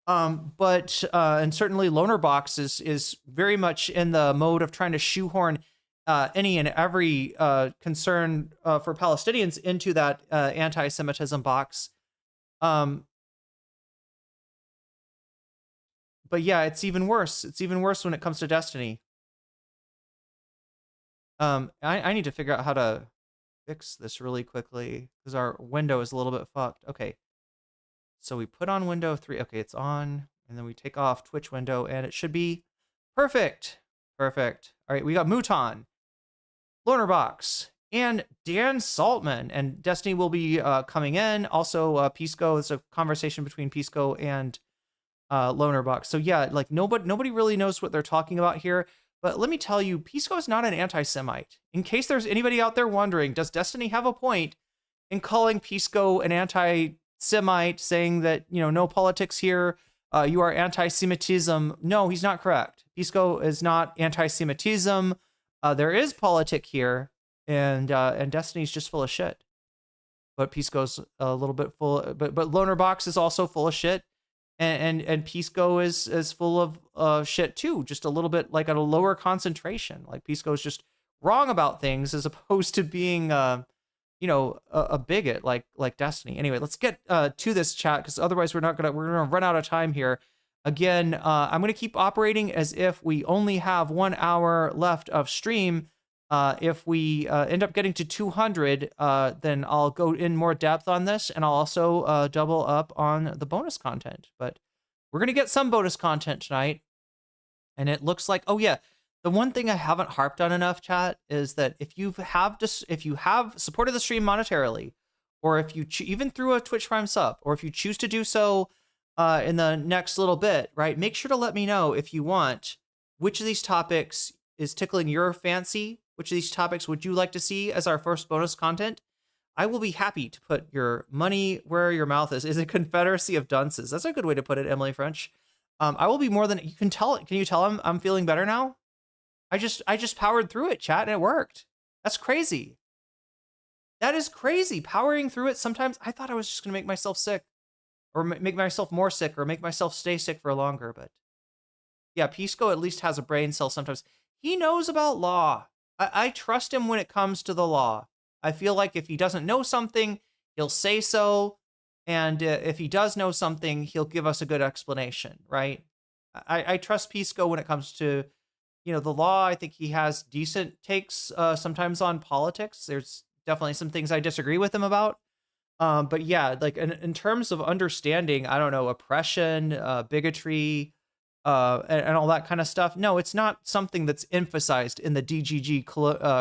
A: but and certainly Lonerbox is very much in the mode of trying to shoehorn any and every concern for Palestinians into that anti-Semitism box. yeah, it's even worse. It's even worse when it comes to Destiny. I need to figure out how to fix this really quickly because our window is a little bit fucked. Okay. So we put on window 3. Okay, it's on. And then we take off Twitch window and it should be perfect. Perfect. All right, we got Mouton, Lonerbox, and Dan Saltman. And Destiny will be coming in. Also, Pisco. It's a conversation between Pisco and Lonerbox. So yeah, like nobody really knows what they're talking about here. But let me tell you, Pisco is not an anti-Semite. In case there's anybody out there wondering, does Destiny have a point in calling Pisco an anti-Semite, saying that, you know, no politics here, you are anti-Semitism? No, he's not correct. Pisco is not anti-Semitism. There is politic here, and Destiny's just full of shit. But Pisco's a little bit full, but Lonerbox is also full of shit. And Pisco is full of shit too, just a little bit like at a lower concentration. Like Pisco is just wrong about things as opposed to being a bigot like Destiny. Anyway, let's get to this chat because otherwise we're gonna run out of time here. Again, I'm gonna keep operating as if we only have 1 hour left of stream. If we end up getting to 200, then I'll go in more depth on this, and I'll also double up on the bonus content. But we're going to get some bonus content tonight, and it looks like, oh yeah, the one thing I haven't harped on enough, chat, is that if you have supported the stream monetarily, or if you even through a Twitch Prime sub, or if you choose to do so in the next little bit, right, make sure to let me know if you want which of these topics is tickling your fancy. Which of these topics would you like to see as our first bonus content? I will be happy to put your money where your mouth is. Is a confederacy of dunces. That's a good way to put it, Emily French. I will be more than you can tell. Can you tell him I'm feeling better now? I just powered through it, chat, and it worked. That's crazy. That is crazy. Powering through it. Sometimes I thought I was just gonna make myself sick, or make myself more sick, or make myself stay sick for longer. But yeah, Pisco at least has a brain cell. Sometimes he knows about law. I trust him when it comes to the law. I feel like if he doesn't know something, he'll say so. And if he does know something, he'll give us a good explanation, right? I trust Pisco when it comes to, the law. I think he has decent takes sometimes on politics. There's definitely some things I disagree with him about. But yeah, like in terms of understanding, I don't know, oppression, bigotry, and all that kind of stuff. No, it's not something that's emphasized in the DGG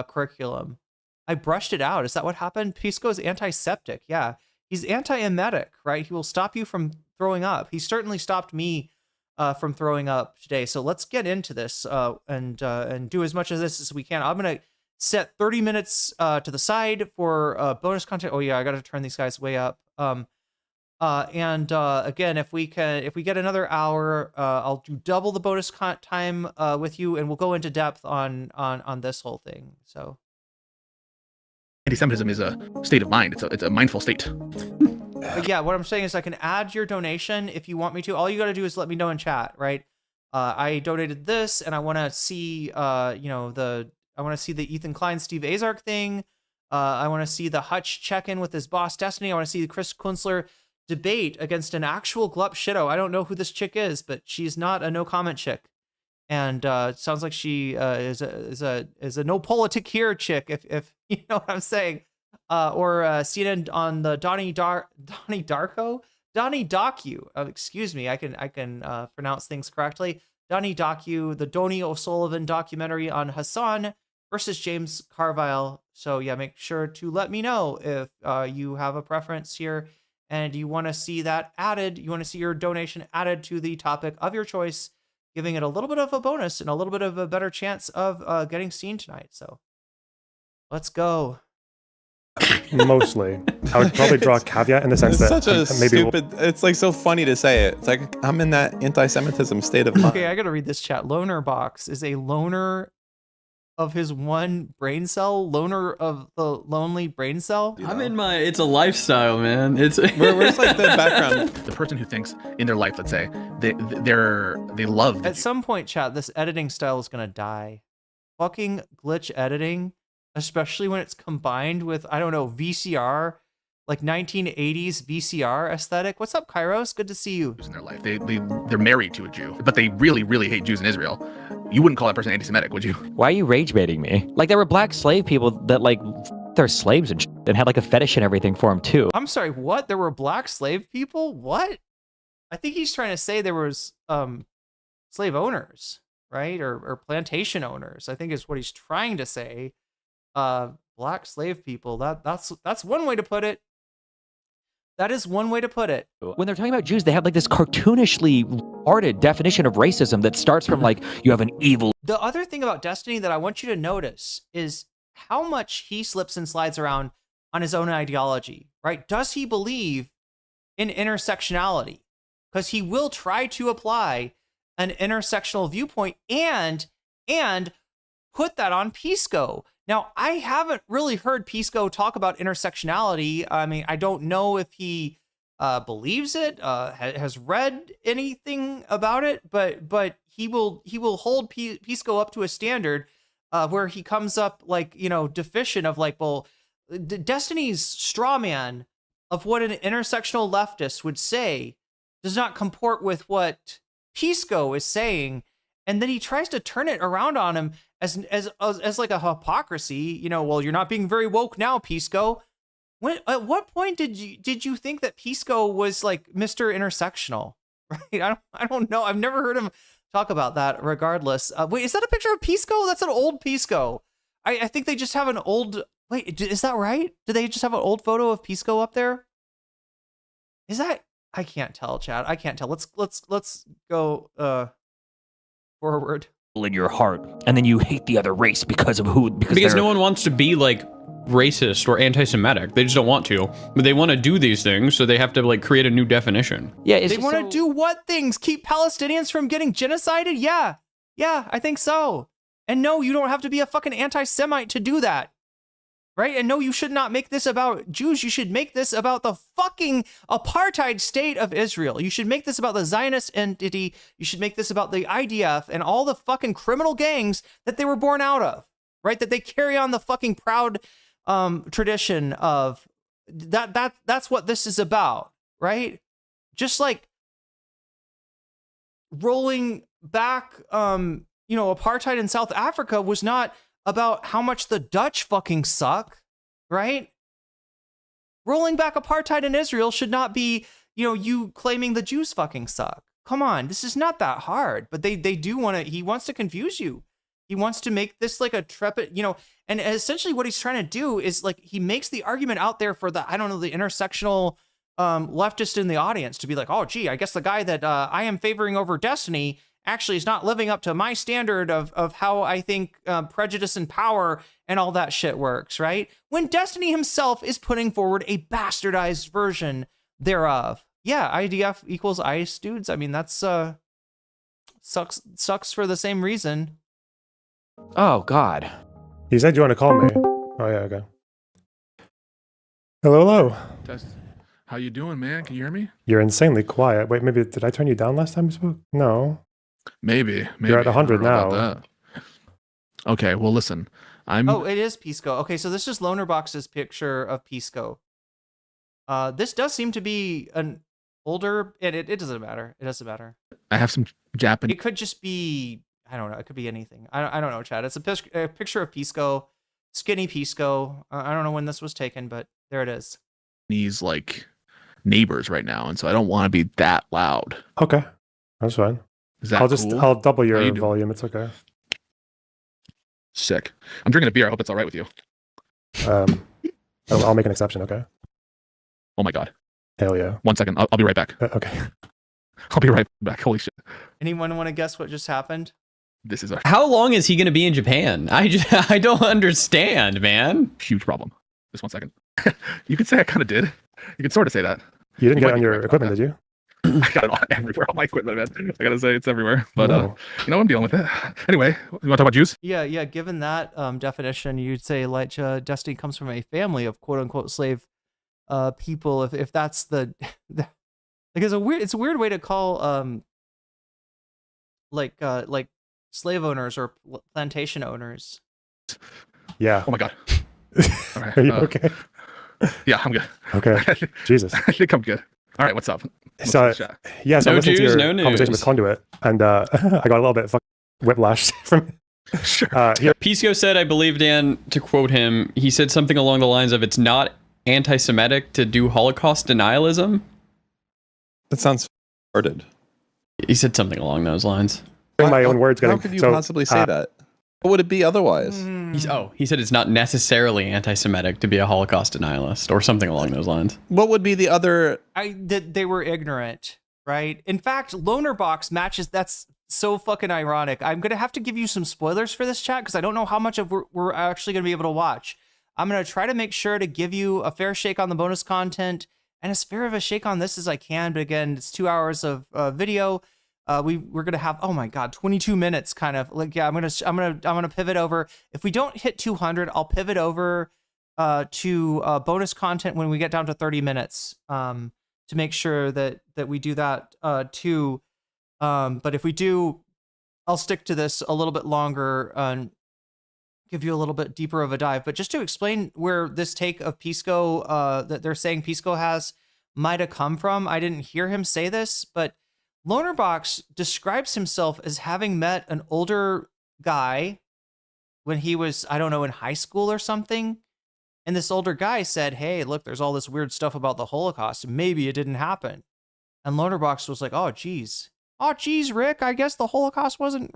A: curriculum. I brushed it out. Is that what happened? Pisco's antiseptic. Yeah, he's anti-emetic, right? He will stop you from throwing up. He certainly stopped me from throwing up today. So let's get into this and do as much of this as we can. I'm gonna set 30 minutes to the side for bonus content. Oh yeah, I got to turn these guys way up. Again, if we get another hour, I'll do double the bonus time with you, and we'll go into depth on this whole thing. So,
F: anti-Semitism is a state of mind. It's a mindful state.
A: But yeah, what I'm saying is I can add your donation if you want me to. All you got to do is let me know in chat, right? I donated this, and I want to see, I want to see the Ethan Klein, Steve Azark thing. I want to see the Hutch check-in with his boss, Destiny. I want to see the Chris Kunstler debate against an actual glup shitto. I don't know who this chick is, but she's not a no-comment chick, and it sounds like she is a no politic here chick, if you know what I'm saying. Or CNN on the Donnie Darko. Excuse me, I can pronounce things correctly. Donnie Docu, the Donnie O'Sullivan documentary on Hasan versus James Carville. So yeah, make sure to let me know if you have a preference here and you want to see that added. You want to see your donation added to the topic of your choice, giving it a little bit of a bonus and a little bit of a better chance of getting seen tonight. So let's go.
J: Mostly, I would probably draw a caveat in the sense
I: It's
J: that
I: such a
J: maybe
I: stupid. It's like so funny to say it. It's like I'm in that anti-Semitism state of mind.
A: Okay, I gotta read this chat. Lonerbox is a loner of his one brain cell, loner of the lonely brain cell.
G: I'm in my. It's a lifestyle, man. It's
I: where's like the background?
F: The person who thinks in their life, let's say, they love.
A: At some point, chat, this editing style is gonna die. Fucking glitch editing, especially when it's combined with, I don't know, VCR like 1980s VCR aesthetic. What's up, Kairos? Good to see you.
F: In their life, they're married to a Jew, but they really hate Jews in Israel. You wouldn't call that person anti-Semitic, would you?
H: Why are you rage baiting me? Like, there were black slave people that like they're slaves and and had like a fetish and everything for them too.
A: I'm sorry, what? There were black slave people? What? I think he's trying to say there was slave owners, right? Or plantation owners, I think is what he's trying to say. Black slave people. That's one way to put it. That is one way to put it.
H: When they're talking about Jews, they have like this cartoonishly arted definition of racism that starts from like, you have an evil.
A: The other thing about Destiny that I want you to notice is how much he slips and slides around on his own ideology, right? Does he believe in intersectionality? Because he will try to apply an intersectional viewpoint and put that on Pisco. Now, I haven't really heard Pisco talk about intersectionality. I mean, I don't know if he believes it, has read anything about it, but he will hold Pisco up to a standard where he comes up like, deficient of like, well, Destiny's straw man of what an intersectional leftist would say does not comport with what Pisco is saying. And then he tries to turn it around on him as like a hypocrisy, well, you're not being very woke now, Pisco. At what point did you think that Pisco was like Mr. Intersectional? Right? I don't know. I've never heard him talk about that. Regardless, wait, is that a picture of Pisco? That's an old Pisco. I think they just have an old. Wait, is that right? Do they just have an old photo of Pisco up there? Is that? I can't tell, Chad. I can't tell. Let's go forward.
H: In your heart, and then you hate the other race because
G: no one wants to be like racist or anti-Semitic. They just don't want to, but they want to do these things, so they have to like create a new definition.
H: Yeah,
A: they want to do what things? Keep Palestinians from getting genocided? Yeah, I think so. And no, you don't have to be a fucking anti-Semite to do that. Right? And no, you should not make this about Jews. You should make this about the fucking apartheid state of Israel. You should make this about the Zionist entity. You should make this about the IDF and all the fucking criminal gangs that they were born out of, right? That they carry on the fucking proud tradition of that's what this is about, right? Just like rolling back, apartheid in South Africa was not about how much the Dutch fucking suck, right? Rolling back apartheid in Israel should not be, you claiming the Jews fucking suck. Come on, this is not that hard. But they do want to, he wants to confuse you. He wants to make this like a trepid, and essentially what he's trying to do is like, he makes the argument out there for the intersectional leftist in the audience to be like, oh, gee, I guess the guy that I am favoring over Destiny actually is not living up to my standard of how I think prejudice and power and all that shit works, right? When Destiny himself is putting forward a bastardized version thereof. Yeah, IDF equals ICE dudes. I mean, that's sucks for the same reason.
H: Oh, God.
J: You said you want to call me. Oh, yeah, okay. Hello.
F: Test. How you doing, man? Can you hear me?
J: You're insanely quiet. Wait, maybe, did I turn you down last time we spoke? No.
F: Maybe.
J: You're at 100 now.
F: Okay, well, listen.
A: Oh, it is Pisco. Okay, so this is Lonerbox's picture of Pisco. This does seem to be an older, and it doesn't matter. It doesn't matter.
F: I have some Japanese.
A: It could just be, I don't know. It could be anything. I don't know, Chad. It's a picture of Pisco, skinny Pisco. I don't know when this was taken, but there it is.
F: These like neighbors right now, and so I don't want to be that loud.
J: Okay, that's fine.
F: Is that cool?
J: I'll double your volume. It's okay.
F: Sick. I'm drinking a beer. I hope it's all right with you.
J: I'll make an exception. Okay.
F: Oh my God.
J: Hell yeah.
F: 1 second. I'll be right back.
J: Okay.
F: I'll be right back. Holy shit.
A: Anyone want to guess what just happened?
F: This is a
G: How long is he going to be in Japan? I don't understand, man.
F: huge problem. Just 1 second. You could say I kind of did. You could sort of say that.
J: You didn't get it on your equipment, did you?
F: I got it on everywhere on my equipment, man. I gotta say it's everywhere. But I'm dealing with it. Anyway, you want to talk about Jews?
A: Yeah. Given that definition, you'd say like Destiny comes from a family of quote unquote slave people. If that's the like, it's a weird way to call like slave owners or plantation owners.
J: Yeah.
F: Oh my God. All right,
J: Are you okay?
F: Yeah, I'm good.
J: Okay. Jesus.
F: I think I'm good. All right, what's up?
J: So, yeah, so
G: No
J: I listened to
G: Jews,
J: your
G: no
J: conversation
G: news.
J: with Conduit, and I got a little bit whiplash from here.
G: Pisco said, I believe, Dan, to quote him, he said something along the lines of, it's not anti-Semitic to do Holocaust denialism.
I: That sounds retarded.
G: He said something along those lines.
J: My own words.
I: How could you possibly say that? What would it be otherwise?
G: He said it's not necessarily anti-Semitic to be a Holocaust denialist or something along those lines.
I: What would be the other?
A: They were ignorant, right? In fact, Lonerbox matches. That's so fucking ironic. I'm gonna have to give you some spoilers for this chat because I don't know how much of we're actually gonna be able to watch. I'm gonna try to make sure to give you a fair shake on the bonus content and as fair of a shake on this as I can. But again, it's 2 hours of video. We're gonna have, oh my god, 22 minutes kind of like, yeah, I'm gonna pivot over. If we don't hit 200, I'll pivot over to bonus content when we get down to 30 minutes to make sure that we do that too. But if we do, I'll stick to this a little bit longer and give you a little bit deeper of a dive. But just to explain where this take of Pisco that they're saying Pisco has might have come from, I didn't hear him say this, but Lonerbox describes himself as having met an older guy when he was, I don't know, in high school or something. And this older guy said, hey, look, there's all this weird stuff about the Holocaust. Maybe it didn't happen. And Lonerbox was like, oh, geez, Rick, I guess the Holocaust wasn't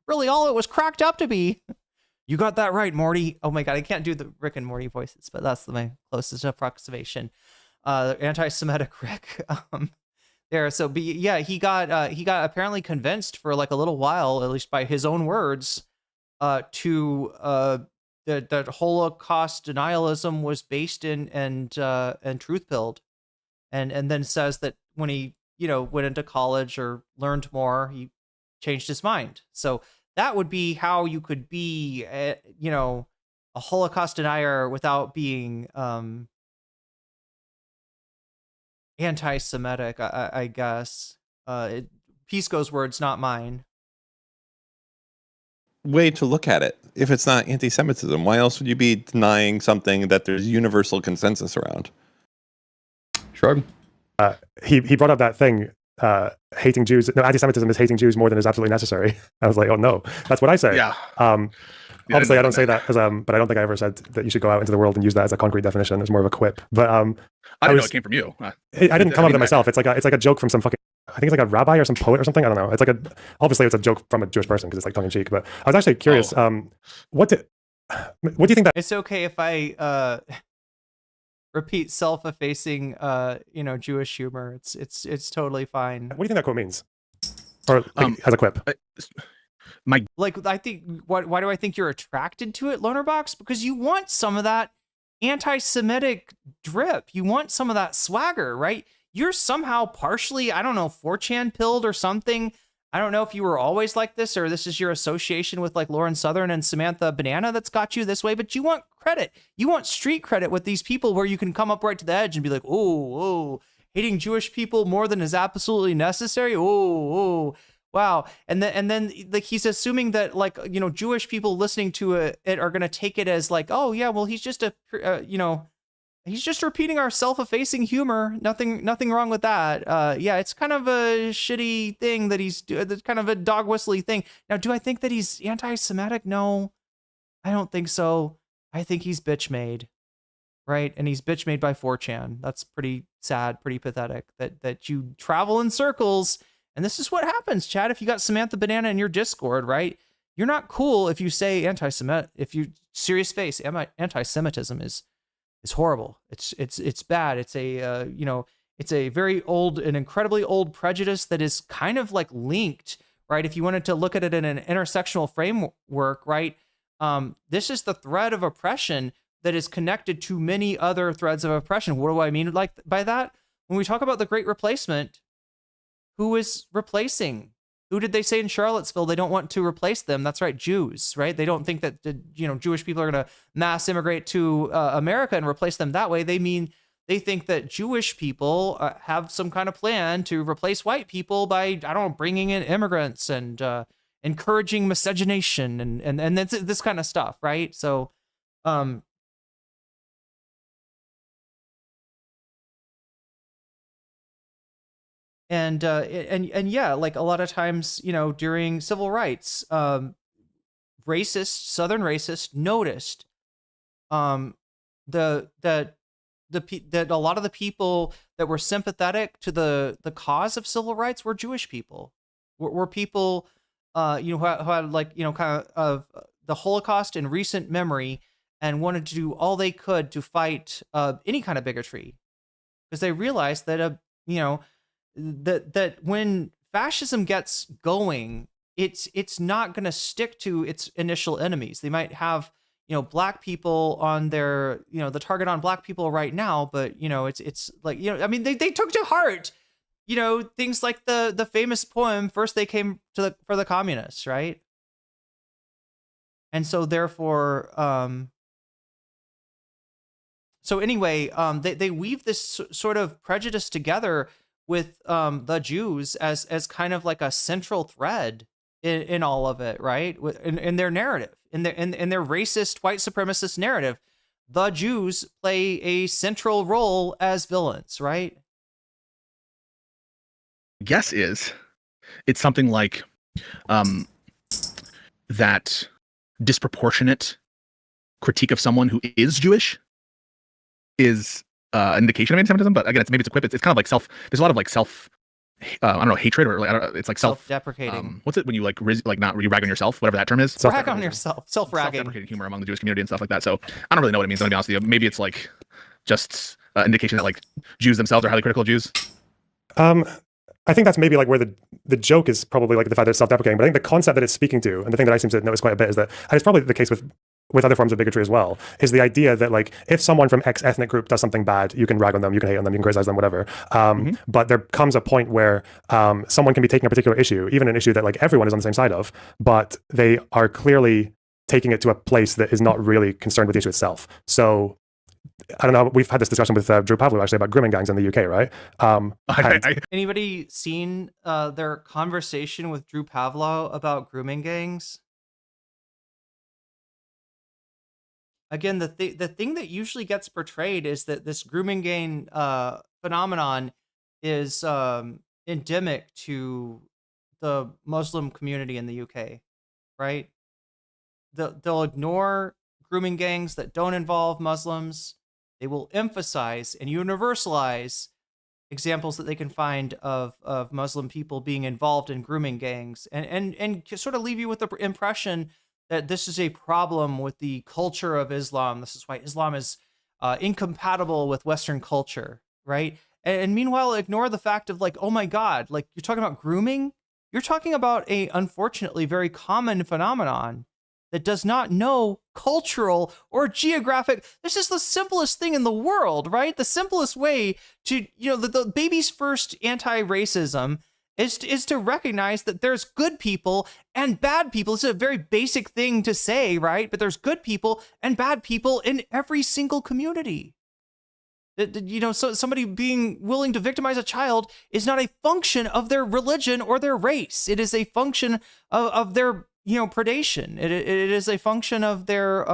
A: really all it was cracked up to be. You got that right, Morty. Oh my God, I can't do the Rick and Morty voices, but that's my closest approximation. Anti-Semitic Rick. There, so he got apparently convinced for like a little while, at least by his own words, that Holocaust denialism was based in and truth pilled, and then says that when he went into college or learned more, he changed his mind. So that would be how you could be a Holocaust denier without being anti-Semitic, I guess. Pisco's words, not mine.
I: Way to look at it. If it's not anti-Semitism, why else would you be denying something that there's universal consensus around?
G: Shrug.
J: He brought up that thing, hating Jews. No, anti-Semitism is hating Jews more than is absolutely necessary. I was like, oh no, that's what I say.
F: Yeah.
J: Obviously, I don't say that, but I don't think I ever said that you should go out into the world and use that as a concrete definition. It's more of a quip. But
F: I didn't know it came from you.
J: I didn't come up with it myself. It's like a joke from some fucking, I think it's like a rabbi or some poet or something. I don't know. It's like obviously it's a joke from a Jewish person because it's like tongue in cheek. But I was actually curious. What do you think that?
A: It's okay if I repeat self-effacing, Jewish humor. It's totally fine.
J: What do you think that quote means? Or as a quip?
A: I think why do I think you're attracted to it, Lonerbox? Because you want some of that anti-Semitic drip. You want some of that swagger, right? You're somehow partially, I don't know, 4chan pilled or something. I don't know if you were always like this or this is your association with like Lauren Southern and Samantha Banana that's got you this way, but you want credit. You want street credit with these people where you can come up right to the edge and be like, oh, hating Jewish people more than is absolutely necessary. Oh, wow. And then like he's assuming that like, Jewish people listening to it are going to take it as like, oh yeah, well, he's just he's just repeating our self-effacing humor. Nothing wrong with that. Yeah, it's kind of a shitty thing that he's doing. That's kind of a dog whistly thing. Now, do I think that he's anti-Semitic? No, I don't think so. I think he's bitch made, right? And he's bitch made by 4chan. That's pretty sad, pretty pathetic that you travel in circles. And this is what happens, Chad. If you got Samantha Banana in your Discord, right? You're not cool if you say anti-Semitic. If you serious face, anti-Semitism is horrible. It's bad. It's a it's a very old, an incredibly old prejudice that is kind of like linked, right? If you wanted to look at it in an intersectional framework, right? This is the thread of oppression that is connected to many other threads of oppression. What do I mean by that? When we talk about the Great Replacement, who is replacing? Who did they say in Charlottesville they don't want to replace them? That's right, Jews, right? They don't think that Jewish people are going to mass immigrate to America and replace them that way. They think that Jewish people have some kind of plan to replace white people by, I don't know, bringing in immigrants and encouraging miscegenation and this kind of stuff, right? So and yeah, like a lot of times, you know, during civil rights, Southern racists noticed that a lot of the people that were sympathetic to the cause of civil rights were Jewish people, were people you know, who had like, you know, kind of the Holocaust in recent memory and wanted to do all they could to fight any kind of bigotry, because they realized that you know, that when fascism gets going, it's not going to stick to its initial enemies. They might have, you know, black people on their, you know, the target on black people right now, but you know, it's like, you know, I mean, they took to heart, you know, things like the famous poem, "First they came for the communists," right? And so therefore, so anyway, they weave this sort of prejudice together with the Jews as kind of like a central thread in all of it, right? In their narrative, in their racist white supremacist narrative, the Jews play a central role as villains, right?
F: Guess is it's something like that disproportionate critique of someone who is Jewish is an indication of anti-Semitism, but again, maybe it's equipped. It's kind of like there's a lot of like I don't know, hatred, or like, it's like
A: self-deprecating.
F: What's it when you like not really rag on yourself, whatever that term is?
A: Rag on yourself, self-ragging.
F: Self-deprecating humor among the Jewish community and stuff like that. So I don't really know what it means. I'm gonna be honest with you. Maybe it's like just indication that like Jews themselves are highly critical of Jews.
J: I think that's maybe like where the joke is probably like the fact that it's self-deprecating, but I think the concept that it's speaking to, and the thing that I seem to notice quite a bit, is that, and it's probably the case with other forms of bigotry as well, is the idea that like if someone from X ethnic group does something bad, you can rag on them, you can hate on them, you can criticize them, whatever. But there comes a point where someone can be taking a particular issue, even an issue that like everyone is on the same side of, but they are clearly taking it to a place that is not really concerned with the issue itself. So I don't know. We've had this discussion with Drew Pavlov actually about grooming gangs in the UK, right?
A: Anybody seen their conversation with Drew Pavlov about grooming gangs? Again, the thing that usually gets portrayed is that this grooming gang phenomenon is endemic to the Muslim community in the UK, right? They'll ignore grooming gangs that don't involve Muslims. They will emphasize and universalize examples that they can find of Muslim people being involved in grooming gangs, and sort of leave you with the impression that this is a problem with the culture of Islam. This is why Islam is incompatible with Western culture, right? And meanwhile, ignore the fact of like, oh my God, like you're talking about grooming? You're talking about a, unfortunately, very common phenomenon that does not know cultural or geographic. This is the simplest thing in the world, right? The simplest way to, you know, the baby's first anti-racism is to recognize that there's good people and bad people. It's a very basic thing to say, right? But there's good people and bad people in every single community. You know, so somebody being willing to victimize a child is not a function of their religion or their race. It is a function of their, you know, predation. It is a function of their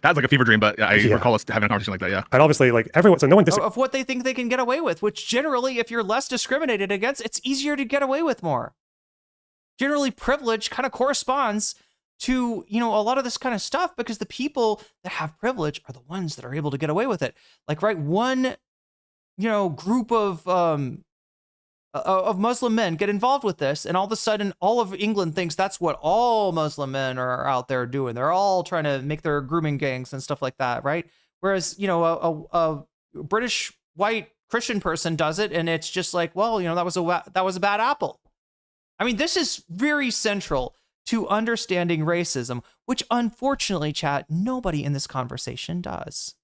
F: That's like a fever dream, but I recall us having a conversation like that. Yeah,
J: and obviously, like everyone, so no one
A: of what they think they can get away with. Which generally, if you're less discriminated against, it's easier to get away with more. Generally, privilege kind of corresponds to, you know, a lot of this kind of stuff, because the people that have privilege are the ones that are able to get away with it. Like, right, one, you know, group of Muslim men get involved with this, and all of a sudden all of England thinks that's what all Muslim men are out there doing. They're all trying to make their grooming gangs and stuff like that, right? Whereas, you know, a British white Christian person does it, and it's just like, well, you know, that was a bad apple. I mean, this is very central to understanding racism, which unfortunately, chat, nobody in this conversation does.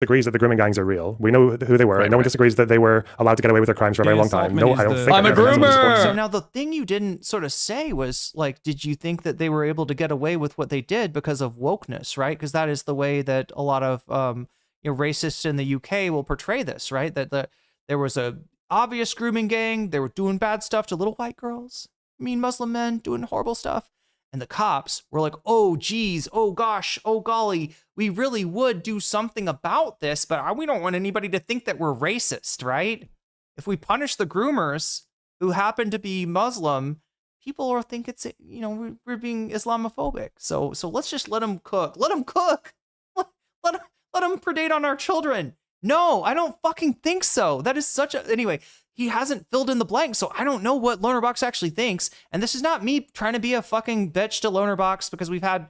J: Agrees that the grooming gangs are real. We know who they were, and no one disagrees that they were allowed to get away with their crimes for a very long time. No, I don't think.
H: I'm a groomer.
A: So now the thing you didn't sort of say was, like, did you think that they were able to get away with what they did because of wokeness, right? Because that is the way that a lot of you know, racists in the UK will portray this, right? That there was a obvious grooming gang. They were doing bad stuff to little white girls, mean Muslim men doing horrible stuff. And the cops were like, oh, geez, oh, gosh, oh, golly, we really would do something about this, but we don't want anybody to think that we're racist, right? If we punish the groomers who happen to be Muslim, people will think it's, you know, we're being Islamophobic. So let's just let them cook. Let them cook. Let them predate on our children. No, I don't fucking think so. That is such a... Anyway, he hasn't filled in the blank, so I don't know what Lonerbox actually thinks. And this is not me trying to be a fucking bitch to Lonerbox because we've had,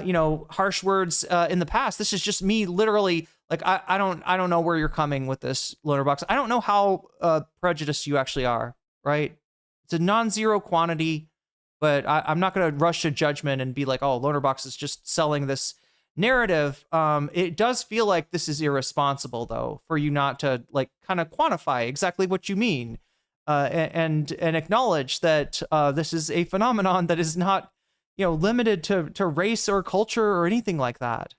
A: you know, harsh words in the past. This is just me literally, like, I don't know where you're coming with this, Lonerbox. I don't know how prejudiced you actually are, right? It's a non-zero quantity, but I'm not going to rush to judgment and be like, oh, Lonerbox is just selling this narrative. It does feel like this is irresponsible, though, for you not to like kind of quantify exactly what you mean, and acknowledge that this is a phenomenon that is not, you know, limited to race or culture or anything like that,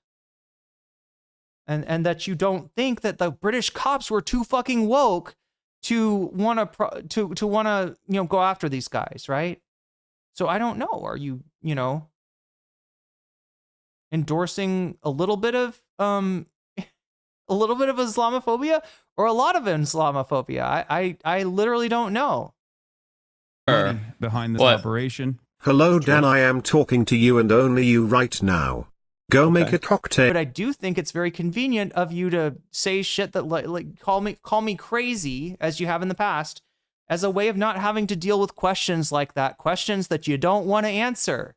A: and that you don't think that the British cops were too fucking woke to want to you know, go after these guys, right? So I don't know. Are you, you know, endorsing a little bit of Islamophobia or a lot of Islamophobia? I literally don't know.
B: Behind this
G: What?
B: operation.
K: Hello Dan, I am talking to you and only you right now. Go make a cocktail.
A: But I do think it's very convenient of you to say shit that like call me crazy, as you have in the past, as a way of not having to deal with questions like that, questions that you don't want to answer.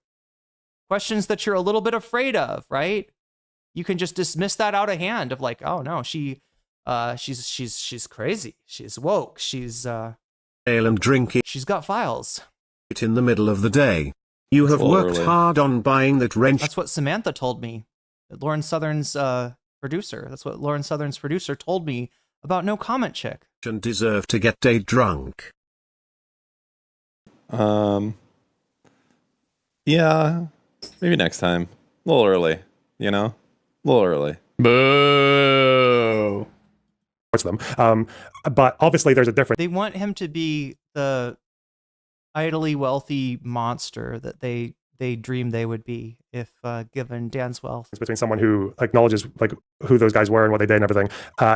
A: Questions that you're a little bit afraid of, right? You can just dismiss that out of hand of like, oh no, she's crazy. She's woke. She's
K: Ale and drink it
A: she's got files.
K: in the middle of the day. You have worked hard on buying that wrench.
A: That's what Samantha told me. Lauren Southern's producer. That's what Lauren Southern's producer told me about nocommentchick.
K: And deserve to get day drunk.
I: Yeah, maybe next time. A little early, you know? A little early.
G: Boo.
J: Them. But obviously there's a difference
A: They want him to be the idly wealthy monster that they dream they would be if given Dan's wealth.
J: between someone who acknowledges like who those guys were and what they did and everything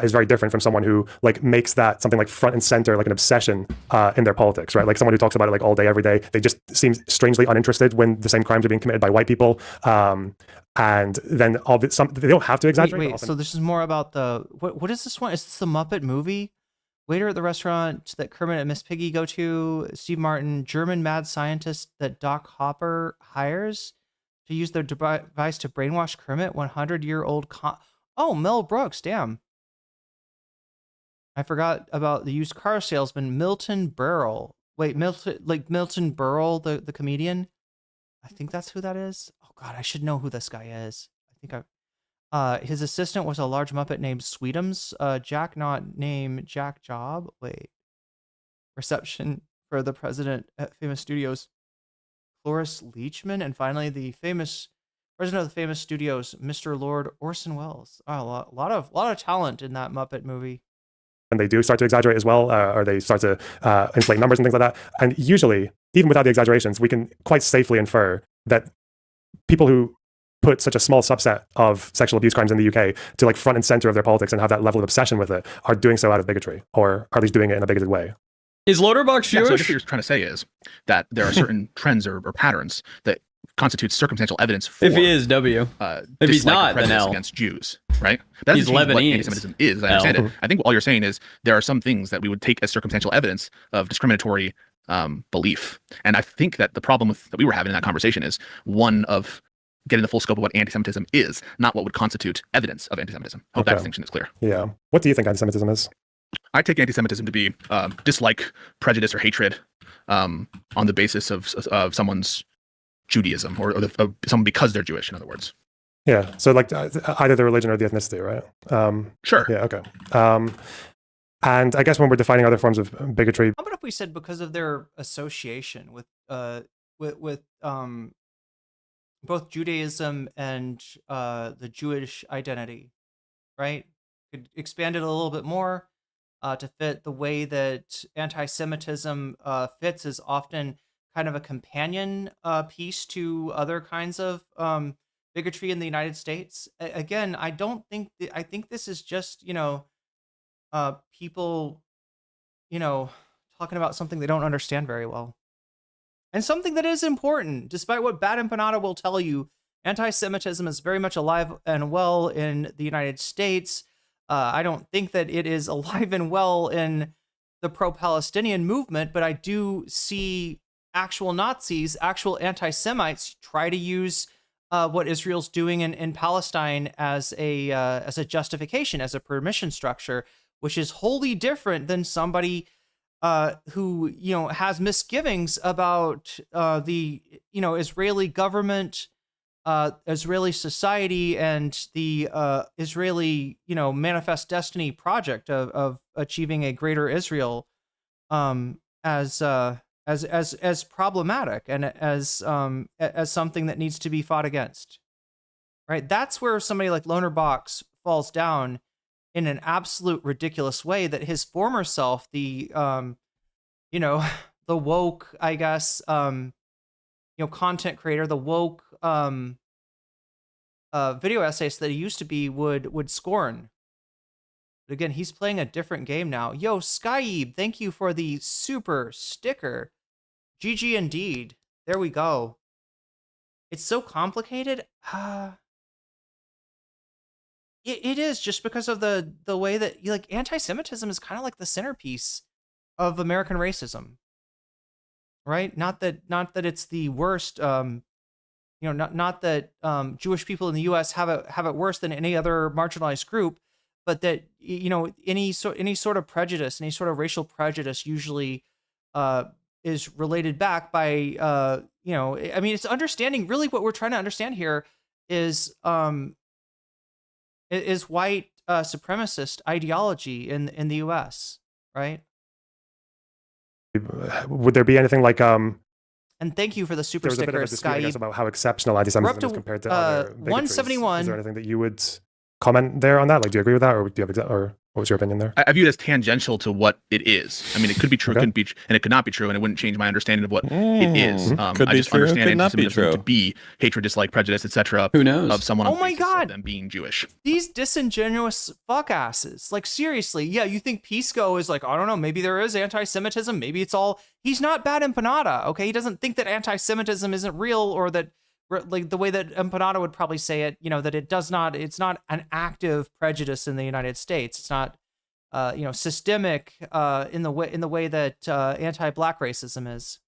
J: is very different from someone who like makes that something like front and center, like an obsession in their politics, right? Like someone who talks about it like all day, every day. They just seem strangely uninterested when the same crimes are being committed by white people. And then they don't have to exaggerate.
A: Wait, so this is more about the what is this one? Is this the Muppet movie? Waiter at the restaurant that Kermit and Miss Piggy go to, Steve Martin, German mad scientist that Doc Hopper hires to use their device to brainwash Kermit, 100-year-old oh, Mel Brooks, damn. I forgot about the used car salesman, Milton Berle. Wait, Milton Berle, the comedian? I think that's who that is. Oh God, I should know who this guy is. I think his assistant was a large Muppet named Sweetums. Jack, not name Jack Job. Wait. Reception for the president at Famous Studios, Cloris Leachman, and finally the famous president of the Famous Studios, Mr. Lord Orson Welles. Oh, a lot of talent in that Muppet movie.
J: And they do start to exaggerate as well, or they start to inflate numbers and things like that. And usually, even without the exaggerations, we can quite safely infer that people who put such a small subset of sexual abuse crimes in the UK to like front and center of their politics and have that level of obsession with it are doing so out of bigotry, or are they doing it in a bigoted way?
G: Is Lonerbox Jewish?
F: Yeah, so I guess what you're trying to say is that there are certain trends or patterns that constitute circumstantial evidence for
G: If he is W. If he's not, then L.
F: against Jews, right? That
G: He's
F: doesn't change what
G: Lebanese.
F: anti-Semitism is, as I understand it. I think all you're saying is there are some things that we would take as circumstantial evidence of discriminatory belief. And I think that the problem that we were having in that conversation is one of getting the full scope of what anti-Semitism is, not what would constitute evidence of anti-Semitism. Hope that distinction is clear.
J: Yeah. What do you think anti-Semitism is?
F: I take anti-Semitism to be dislike, prejudice, or hatred on the basis of someone's Judaism or someone because they're Jewish, in other words.
J: Yeah. So like either the religion or the ethnicity, right?
F: Sure.
J: Yeah. Okay. And I guess when we're defining other forms of bigotry,
A: How about if we said because of their association with both Judaism and the Jewish identity, right? Could expand it a little bit more to fit the way that anti-Semitism fits is often kind of a companion piece to other kinds of bigotry in the United States. Again, I don't think I think this is just people talking about something they don't understand very well, and something that is important, despite what Bad Empanada will tell you. Anti-Semitism is very much alive and well in the United States. I don't think that it is alive and well in the pro-Palestinian movement, but I do see actual Nazis, actual anti-Semites try to use what Israel's doing in Palestine as a justification, as a permission structure, which is wholly different than somebody who has misgivings about the Israeli government, Israeli society, and the Israeli manifest destiny project of achieving a greater Israel as problematic and as something that needs to be fought against. Right? That's where somebody like Lonerbox falls down in an absolute ridiculous way, that his former self, the the woke, I guess, content creator, the woke video essayist that he used to be would scorn. But again, he's playing a different game now. Yo, Skyeb, thank you for the super sticker. GG indeed. There we go. It's so complicated. It is, just because of the way that anti-Semitism is kind of like the centerpiece of American racism, right? Not that it's the worst. Not that Jewish people in the U.S. have it worse than any other marginalized group, but that any sort of prejudice, any sort of racial prejudice, usually is related back by it's understanding. Really, what we're trying to understand here is white supremacist ideology in the U.S., right?
J: Would there be anything like
A: And thank you for the super
J: there was a bit
A: sticker,
J: of a dispute, I guess,
A: Sky.
J: about how exceptional anti-Semitism is compared to other bigotries.
A: 171.
J: Is there anything that you would comment there on that? Like, do you agree with that, or do you have or what was your opinion there?
F: I view it as tangential to what it is. I mean, it could be true, it couldn't be, and it could not be true, and it wouldn't change my understanding of what it is.
I: Could
F: I
I: be
F: just
I: true,
F: understand
I: could not be
F: anti-Semitism to
I: true.
F: be hatred, dislike, prejudice, etc.
G: Who knows?
F: Of someone.
A: Oh
F: on
A: my
F: the basis
A: God.
F: of them being Jewish.
A: These disingenuous fuck asses. Like, seriously, yeah, you think Pisco is like, I don't know, maybe there is anti-Semitism, maybe it's all, he's not Bad Empanada, okay? He doesn't think that anti-Semitism isn't real, or that, like, the way that Empanada would probably say it, that it's not an active prejudice in the United States. It's not systemic in the way that anti-black racism is.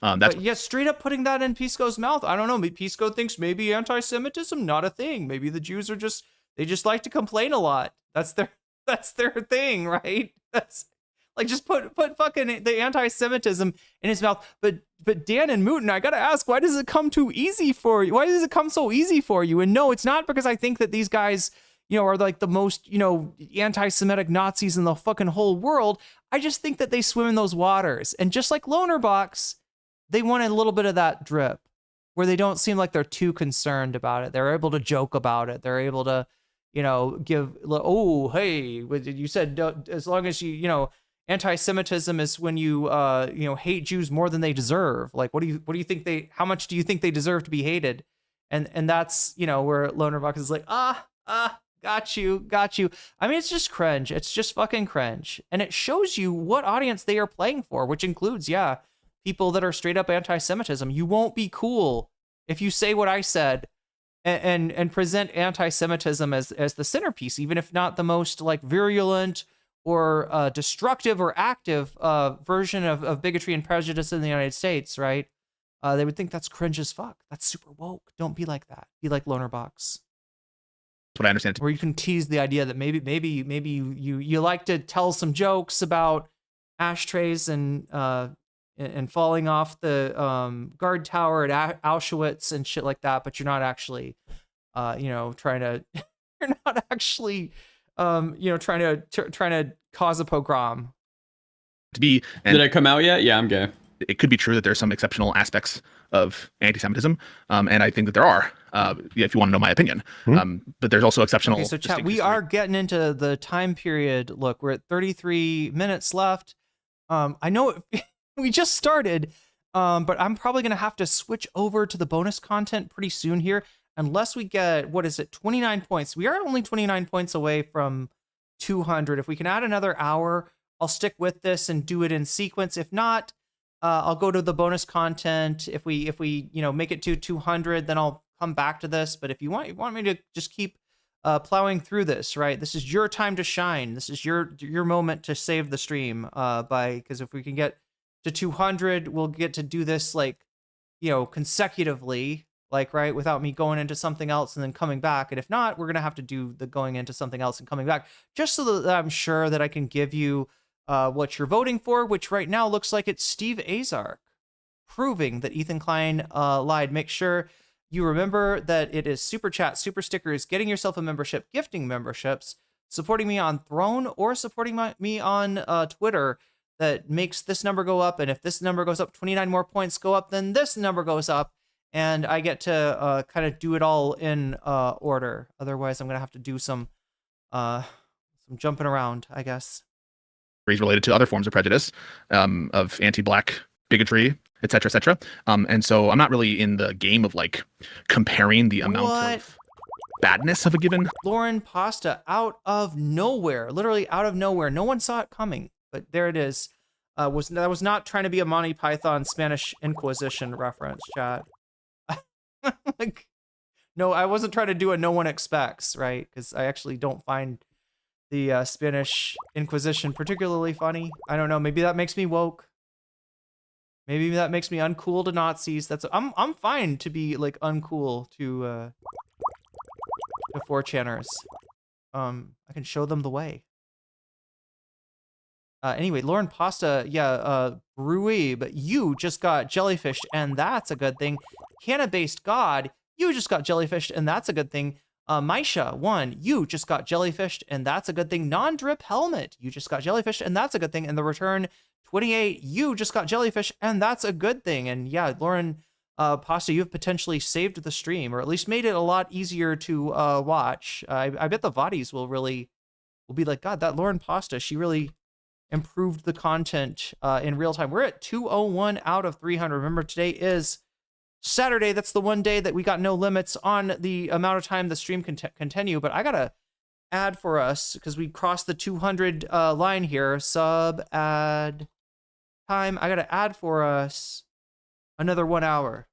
F: That's
A: But yeah, straight up putting that in Pisco's mouth. I don't know. Pisco thinks maybe anti-Semitism not a thing. Maybe the Jews are they just like to complain a lot. That's their thing, right? That's like, just put fucking the anti-Semitism in his mouth. But Dan and Mooten, I gotta ask, why does it come too easy for you? Why does it come so easy for you? And no, it's not because I think that these guys, are like the most, anti-Semitic Nazis in the fucking whole world. I just think that they swim in those waters. And just like Lonerbox, they want a little bit of that drip where they don't seem like they're too concerned about it. They're able to joke about it. They're able to, give, oh, hey, you said as long as anti-Semitism is when you hate Jews more than they deserve. Like, what do you think how much do you think they deserve to be hated? And that's, where Lonerbox is like, got you. I mean, it's just cringe. It's just fucking cringe. And it shows you what audience they are playing for, which includes, people that are straight up anti-Semitism. You won't be cool if you say what I said and present anti-Semitism as the centerpiece, even if not the most like virulent or destructive or active version of bigotry and prejudice in the United States, right? They would think that's cringe as fuck. That's super woke. Don't be like that. Be like Lonerbox.
F: what I understand.
A: Or you can tease the idea that maybe you like to tell some jokes about ashtrays and falling off the guard tower at Auschwitz and shit like that, but you're not actually trying to trying to cause a pogrom.
F: Did
G: it come out yet? Yeah, I'm gay.
F: It could be true that there's some exceptional aspects of anti-Semitism, and I think that there are. If you want to know my opinion, but there's also exceptional.
A: Okay, so chat, we are getting into the time period. Look, we're at 33 minutes left. I know we just started, but I'm probably going to have to switch over to the bonus content pretty soon here, unless we get, what is it, 29 points. We are only 29 points away from 200. If we can add another hour, I'll stick with this and do it in sequence. If not, I'll go to the bonus content. If we make it to 200, then I'll come back to this. But if you want me to just keep plowing through this, right? This is your time to shine. This is your moment to save the stream. Because if we can get to 200, we'll get to do this like, consecutively, like, right, without me going into something else and then coming back. And if not, we're gonna have to do the going into something else and coming back, just so that I'm sure that I can give you what you're voting for, which right now looks like it's Steve Azark, proving that Ethan Klein lied. Make sure you remember that it is Super Chat, Super Stickers, getting yourself a membership, gifting memberships, supporting me on Throne, or supporting me on Twitter that makes this number go up. And if this number goes up, 29 more points go up, then this number goes up. And I get to kind of do it all in order. Otherwise, I'm going to have to do some jumping around, I guess.
F: Related to other forms of prejudice, of anti-black bigotry, etc., etc. And so I'm not really in the game of like comparing the amount of badness of a given.
A: Lauren Pasta out of nowhere, literally out of nowhere. No one saw it coming, but there it is. That was not trying to be a Monty Python Spanish Inquisition reference, chat. Like, no, I wasn't trying to do a no one expects, right? Because I actually don't find the Spanish Inquisition particularly funny. I don't know. Maybe that makes me woke. Maybe that makes me uncool to Nazis. I'm fine to be like uncool to 4chaners. I can show them the way. Anyway, Lauren Pasta, Rui, but you just got jellyfished, and that's a good thing. Canna-based God, you just got jellyfished, and that's a good thing. Maisha, 1, you just got jellyfished, and that's a good thing. Non-drip helmet, you just got jellyfished, and that's a good thing. And the return, 28, you just got jellyfish, and that's a good thing. And yeah, Lauren Pasta, you have potentially saved the stream, or at least made it a lot easier to watch. I bet the VODs will be like, God, that Lauren Pasta, she really improved the content in real time. We're at 201 out of 300. Remember, today is Saturday. That's the one day that we got no limits on the amount of time the stream can continue. But I gotta add for us, because we crossed the 200 line here, sub ad time. I gotta add for us another 1 hour.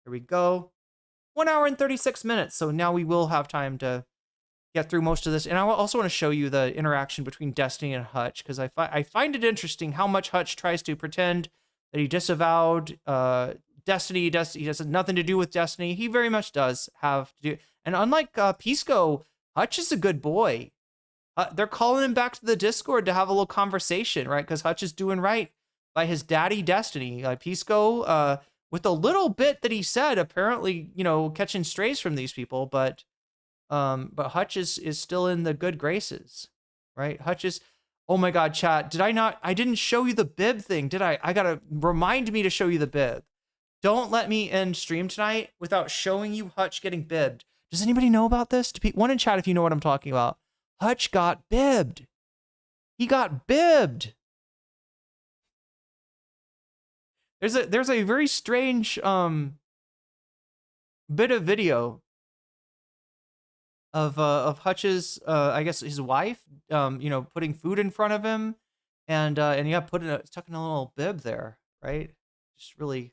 A: Here we go. 1 hour and 36 minutes. So now we will have time to get through most of this. And I also want to show you the interaction between Destiny and Hutch, because I find it interesting how much Hutch tries to pretend that he disavowed Destiny. He has nothing to do with Destiny. He very much does have to do. And unlike Pisco, Hutch is a good boy. They're calling him back to the Discord to have a little conversation, right? Because Hutch is doing right by his daddy Destiny. Pisco, with the little bit that he said, apparently, catching strays from these people, but Hutch is still in the good graces, right? Hutch is, oh my God, chat, I didn't show you the bib thing, did I? I gotta remind me to show you the bib. Don't let me end stream tonight without showing you Hutch getting bibbed. Does anybody know about this? One in chat if you know what I'm talking about. Hutch got bibbed. He got bibbed. There's a very strange bit of video of Hutch's, I guess his wife, putting food in front of him, and tucking a little bib there, right? Just really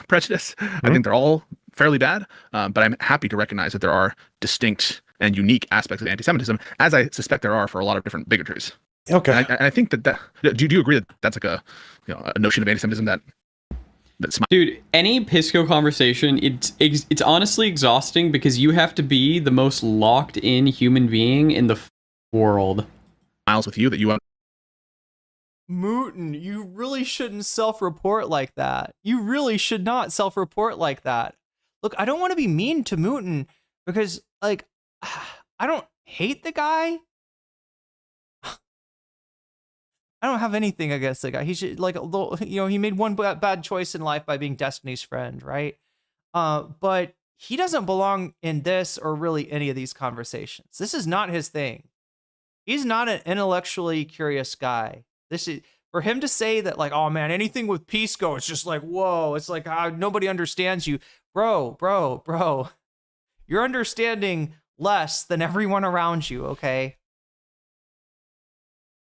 F: prejudice. I think they're all fairly bad, but I'm happy to recognize that there are distinct and unique aspects of anti-Semitism, as I suspect there are for a lot of different bigotries.
J: Okay.
F: And I think that do you agree that that's like a notion of anti-Semitism that's
G: dude, any Pisco conversation, it's honestly exhausting, because you have to be the most locked in human being in the world.
F: Miles with you that you
A: Mooten, you really shouldn't self-report like that. You really should not self-report like that. Look, I don't want to be mean to Mooten, because I don't hate the guy. I don't have anything against the guy. He should, he made one bad choice in life by being Destiny's friend, right? But he doesn't belong in this or really any of these conversations. This is not his thing. He's not an intellectually curious guy. for him to say that, like, oh man, anything with Pisco, it's just like, whoa, it's like, nobody understands you. Bro, you're understanding less than everyone around you, okay?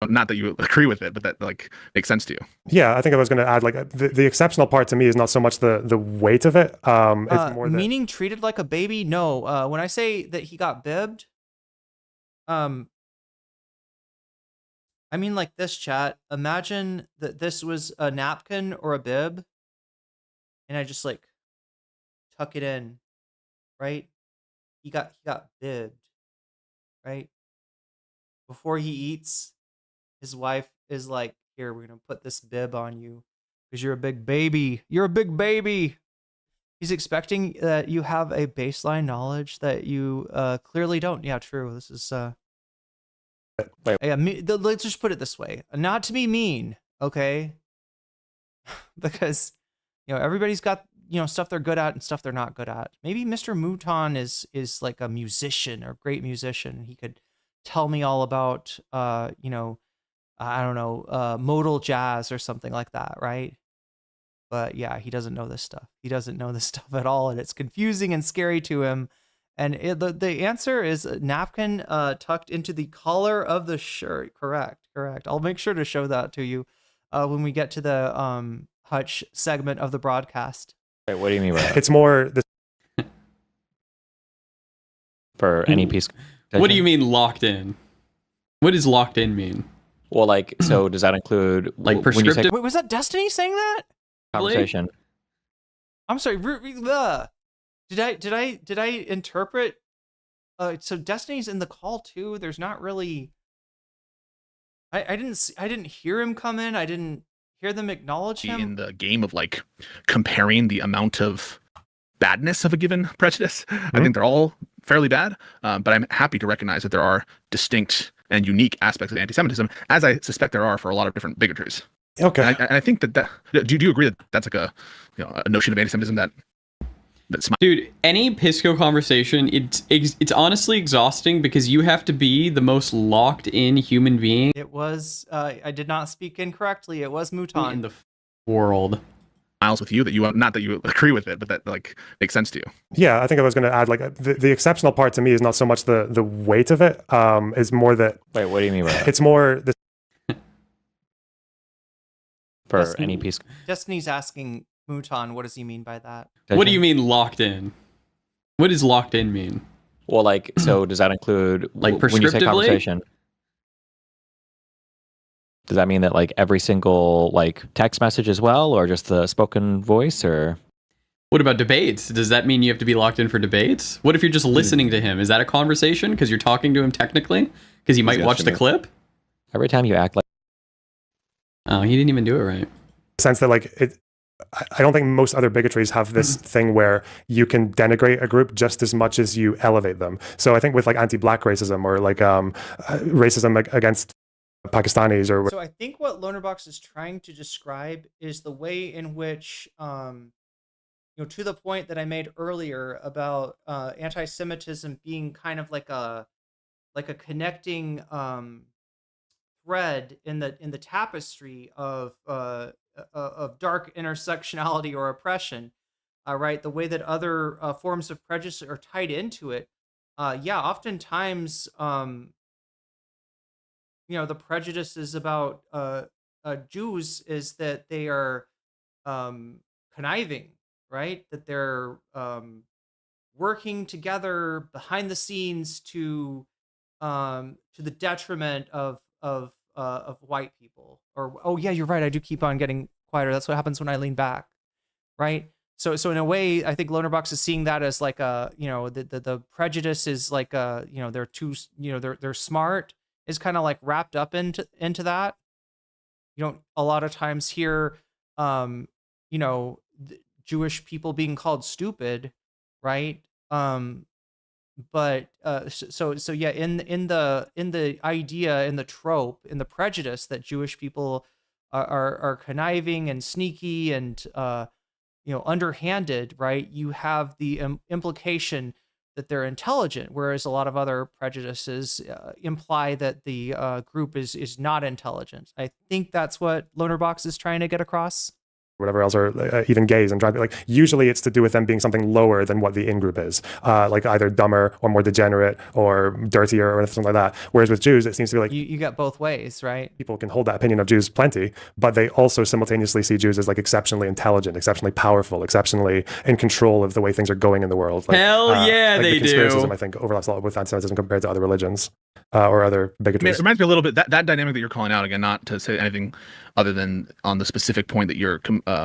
F: Not that you agree with it, but that like makes sense to you.
J: Yeah, I think I was going to add, like, the exceptional part to me is not so much the weight of it. It's more
A: meaning treated like a baby. No, when I say that he got bibbed, I mean like this, chat. Imagine that this was a napkin or a bib, and I just like tuck it in, right? He got bibbed, right? Before he eats, his wife is like, here, we're gonna put this bib on you because you're a big baby. You're a big baby. He's expecting that you have a baseline knowledge that you clearly don't. Yeah, true. This is yeah, let's just put it this way. Not to be mean, okay? Because everybody's got stuff they're good at and stuff they're not good at. Maybe Mr. Mouton is like a musician or a great musician. He could tell me all about I don't know, modal jazz or something like that, right? But yeah, he doesn't know this stuff. He doesn't know this stuff at all, and it's confusing and scary to him. And the answer is a napkin tucked into the collar of the shirt. Correct. I'll make sure to show that to you when we get to the Hutch segment of the broadcast.
H: Wait, what do you mean by that?
J: It's more this
H: For any piece.
G: What do you mean locked in? What does locked in mean?
H: Well, like, so does that include
G: like
H: when you say
G: prescriptive?
A: Wait, was that Destiny saying that?
H: conversation?
A: I'm sorry. Did I interpret? So Destiny's in the call too. There's not really. I didn't hear him come in. I didn't hear them acknowledge him
F: in the game of like comparing the amount of badness of a given prejudice. I think they're all fairly bad, but I'm happy to recognize that there are distinct and unique aspects of anti-Semitism, as I suspect there are for a lot of different bigotries.
J: Okay.
F: And I think that do you agree that that's like a notion of anti-Semitism that's
G: Dude, any Pisco conversation, it's honestly exhausting because you have to be the most locked in human being.
A: It was I did not speak incorrectly. It was Mouton
G: in the world.
F: Miles with you that you not that you agree with it, but that like makes sense to you.
J: Yeah, I think I was going to add, like, the exceptional part to me is not so much the weight of it. Is more that.
H: Wait, what do you mean by that?
J: It's more this.
H: For any piece.
A: Destiny's asking Mouton, what does he mean by that?
G: What do you mean locked in? What does locked in mean?
H: Well, like, so does that include
G: like
H: when you say
G: prescriptively?
H: conversation? Does that mean that like every single like text message as well, or just the spoken voice, or?
G: What about debates? Does that mean you have to be locked in for debates? What if you're just listening to him? Is that a conversation because you're talking to him technically? Because you might watch the clip?
H: Every time you act like.
G: Oh, he didn't even do it right.
J: Sense that, like, I don't think most other bigotries have this thing where you can denigrate a group just as much as you elevate them. So I think with like anti-black racism or like racism against Pakistanis or.
A: So I think what Lonerbox is trying to describe is the way in which, to the point that I made earlier about anti-Semitism being kind of like a connecting thread in the tapestry of dark intersectionality or oppression, right? The way that other forms of prejudice are tied into it. Yeah, oftentimes, the prejudices about Jews is that they are conniving, right? That they're working together behind the scenes to the detriment of white people. Or, oh yeah, you're right, I do keep on getting quieter. That's what happens when I lean back, right? So in a way, I think Lonerbox is seeing that as like the prejudice is like they're too, they're smart is kind of like wrapped up into that. You don't a lot of times hear Jewish people being called stupid, right? But so yeah, in the idea, in the trope, in the prejudice that Jewish people are conniving and sneaky and underhanded, right? You have the implication that they're intelligent, whereas a lot of other prejudices imply that the group is not intelligent. I think that's what Lonerbox is trying to get across.
J: Whatever else, or even gays and drag, like usually it's to do with them being something lower than what the in-group is, like either dumber or more degenerate or dirtier or something like that. Whereas with Jews, it seems to be like
A: you got both ways, right?
J: People can hold that opinion of Jews plenty, but they also simultaneously see Jews as like exceptionally intelligent, exceptionally powerful, exceptionally in control of the way things are going in the world. Like,
G: Hell yeah,
J: like
G: they
J: the conspiracism,
G: do.
J: I think, overlaps a lot with anti-Semitism compared to other religions or other bigotries.
F: It reminds me a little bit that dynamic that you're calling out, again, not to say anything other than on the specific point that you're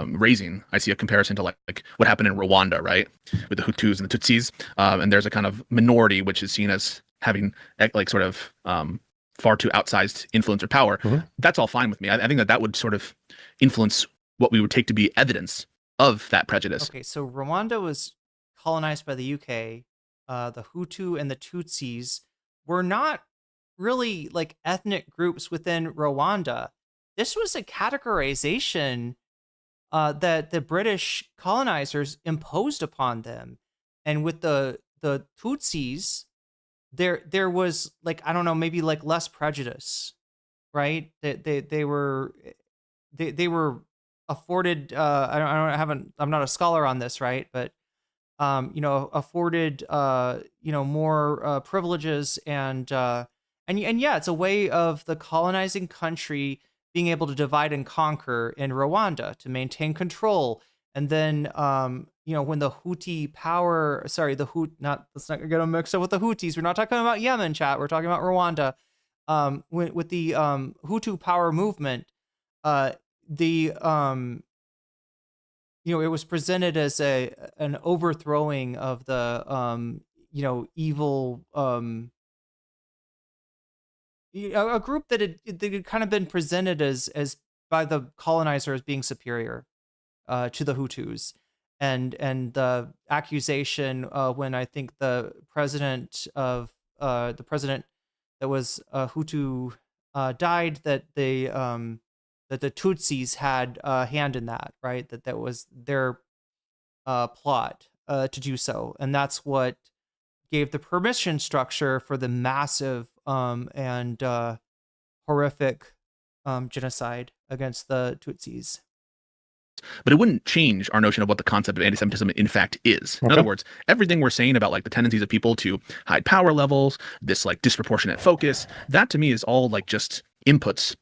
F: raising. I see a comparison to like what happened in Rwanda, right, with the Hutus and the Tutsis, and there's a kind of minority which is seen as having like sort of far too outsized influence or power.
J: Mm-hmm.
F: That's all fine with me. I think that would sort of influence what we would take to be evidence of that prejudice.
A: Okay, so Rwanda was colonized by the UK. The Hutu and the Tutsis were not really like ethnic groups within Rwanda. This was a categorization that the British colonizers imposed upon them. And with the Tutsis, there was like, I don't know, maybe like less prejudice, right? They were afforded I'm not a scholar on this, right? But afforded more privileges and yeah, it's a way of the colonizing country being able to divide and conquer in Rwanda to maintain control. And then, when the Houthi power, sorry, let's not get them mixed up with the Houthis. We're not talking about Yemen, chat. We're talking about Rwanda. With the Hutu power movement, it was presented as an overthrowing of the, evil, a group that had kind of been presented as by the colonizer as being superior to the Hutus, and the accusation when I think the president that was Hutu died, that the Tutsis had a hand in that, right? That was their plot to do so, and that's what gave the permission structure for the massive and horrific genocide against the Tutsis.
F: But it wouldn't change our notion of what the concept of anti-Semitism in fact is. In other words, everything we're saying about like the tendencies of people to hide power levels, this like disproportionate focus, that to me is all like just inputs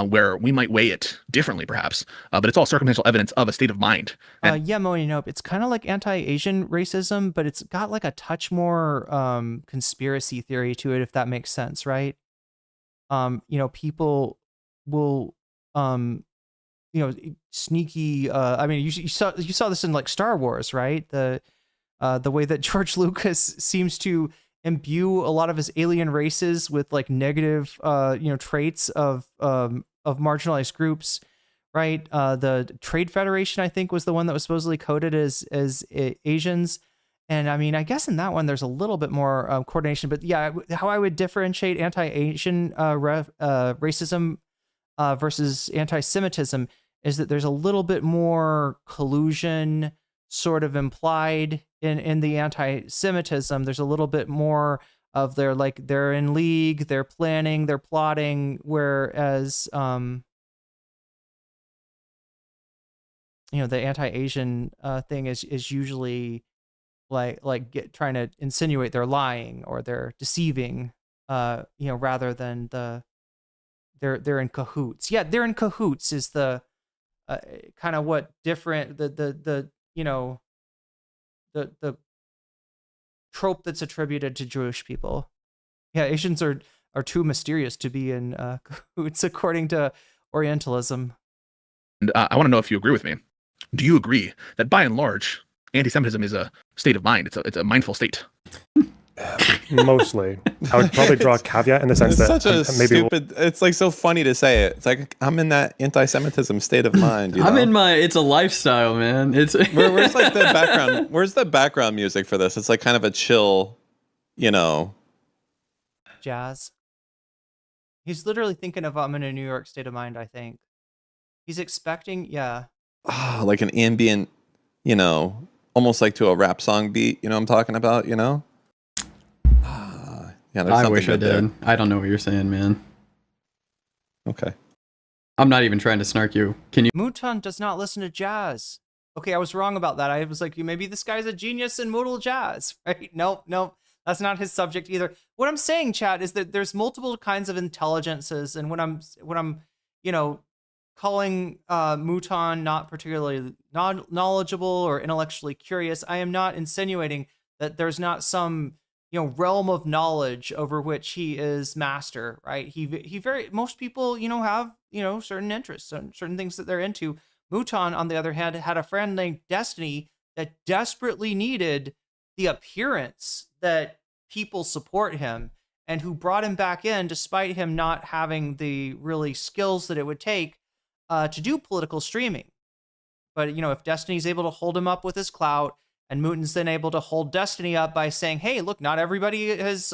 F: where we might weigh it differently perhaps, but it's all circumstantial evidence of a state of mind.
A: It's kind of like anti-Asian racism, but it's got like a touch more conspiracy theory to it, if that makes sense, right? People will sneaky you saw this in like Star Wars, right? The way that George Lucas seems to imbue a lot of his alien races with like negative traits of marginalized groups, right? The Trade Federation, I think, was the one that was supposedly coded as Asians. And I mean, I guess in that one there's a little bit more coordination, but yeah, how I would differentiate anti-Asian racism versus anti-Semitism is that there's a little bit more collusion sort of implied in the anti-Semitism. There's a little bit more of they're in league, they're planning, they're plotting, whereas the anti-Asian thing is usually trying to insinuate they're lying or they're deceiving, rather than they're in cahoots. Yeah, they're in cahoots is the kind of what different the trope that's attributed to Jewish people. Yeah, Asians are too mysterious to be in cahoots according to Orientalism.
F: And I want to know if you agree with me. Do you agree that by and large, anti-Semitism is a state of mind? It's a mindful state.
J: Mostly. I would probably draw a caveat in the sense
I: It's
J: that
I: such a
J: maybe
I: stupid. It's like so funny to say it. It's like I'm in that anti-Semitism state of mind.
G: It's a lifestyle, man. It's
I: where's like the background? Where's the background music for this? It's like kind of a chill,
A: jazz. He's literally thinking of I'm in a New York state of mind. I think he's expecting,
I: like an ambient, almost like to a rap song beat. You know what I'm talking about? Yeah, there's
G: I
I: something
G: wish I
I: good there.
G: did. I don't know what you're saying, man.
I: Okay.
G: I'm not even trying to snark you. Can you?
A: Mouton does not listen to jazz. Okay, I was wrong about that. I was like, maybe this guy's a genius in modal jazz, right? Nope. That's not his subject either. What I'm saying, chat, is that there's multiple kinds of intelligences, and when I'm, calling Mouton not particularly knowledgeable or intellectually curious, I am not insinuating that there's not some realm of knowledge over which he is master, right? Most people have certain interests, certain things that they're into. Mouton, on the other hand, had a friend named Destiny that desperately needed the appearance that people support him, and who brought him back in despite him not having the really skills that it would take to do political streaming. But if Destiny's able to hold him up with his clout, and Mouton's then able to hold Destiny up by saying, hey, look, not everybody has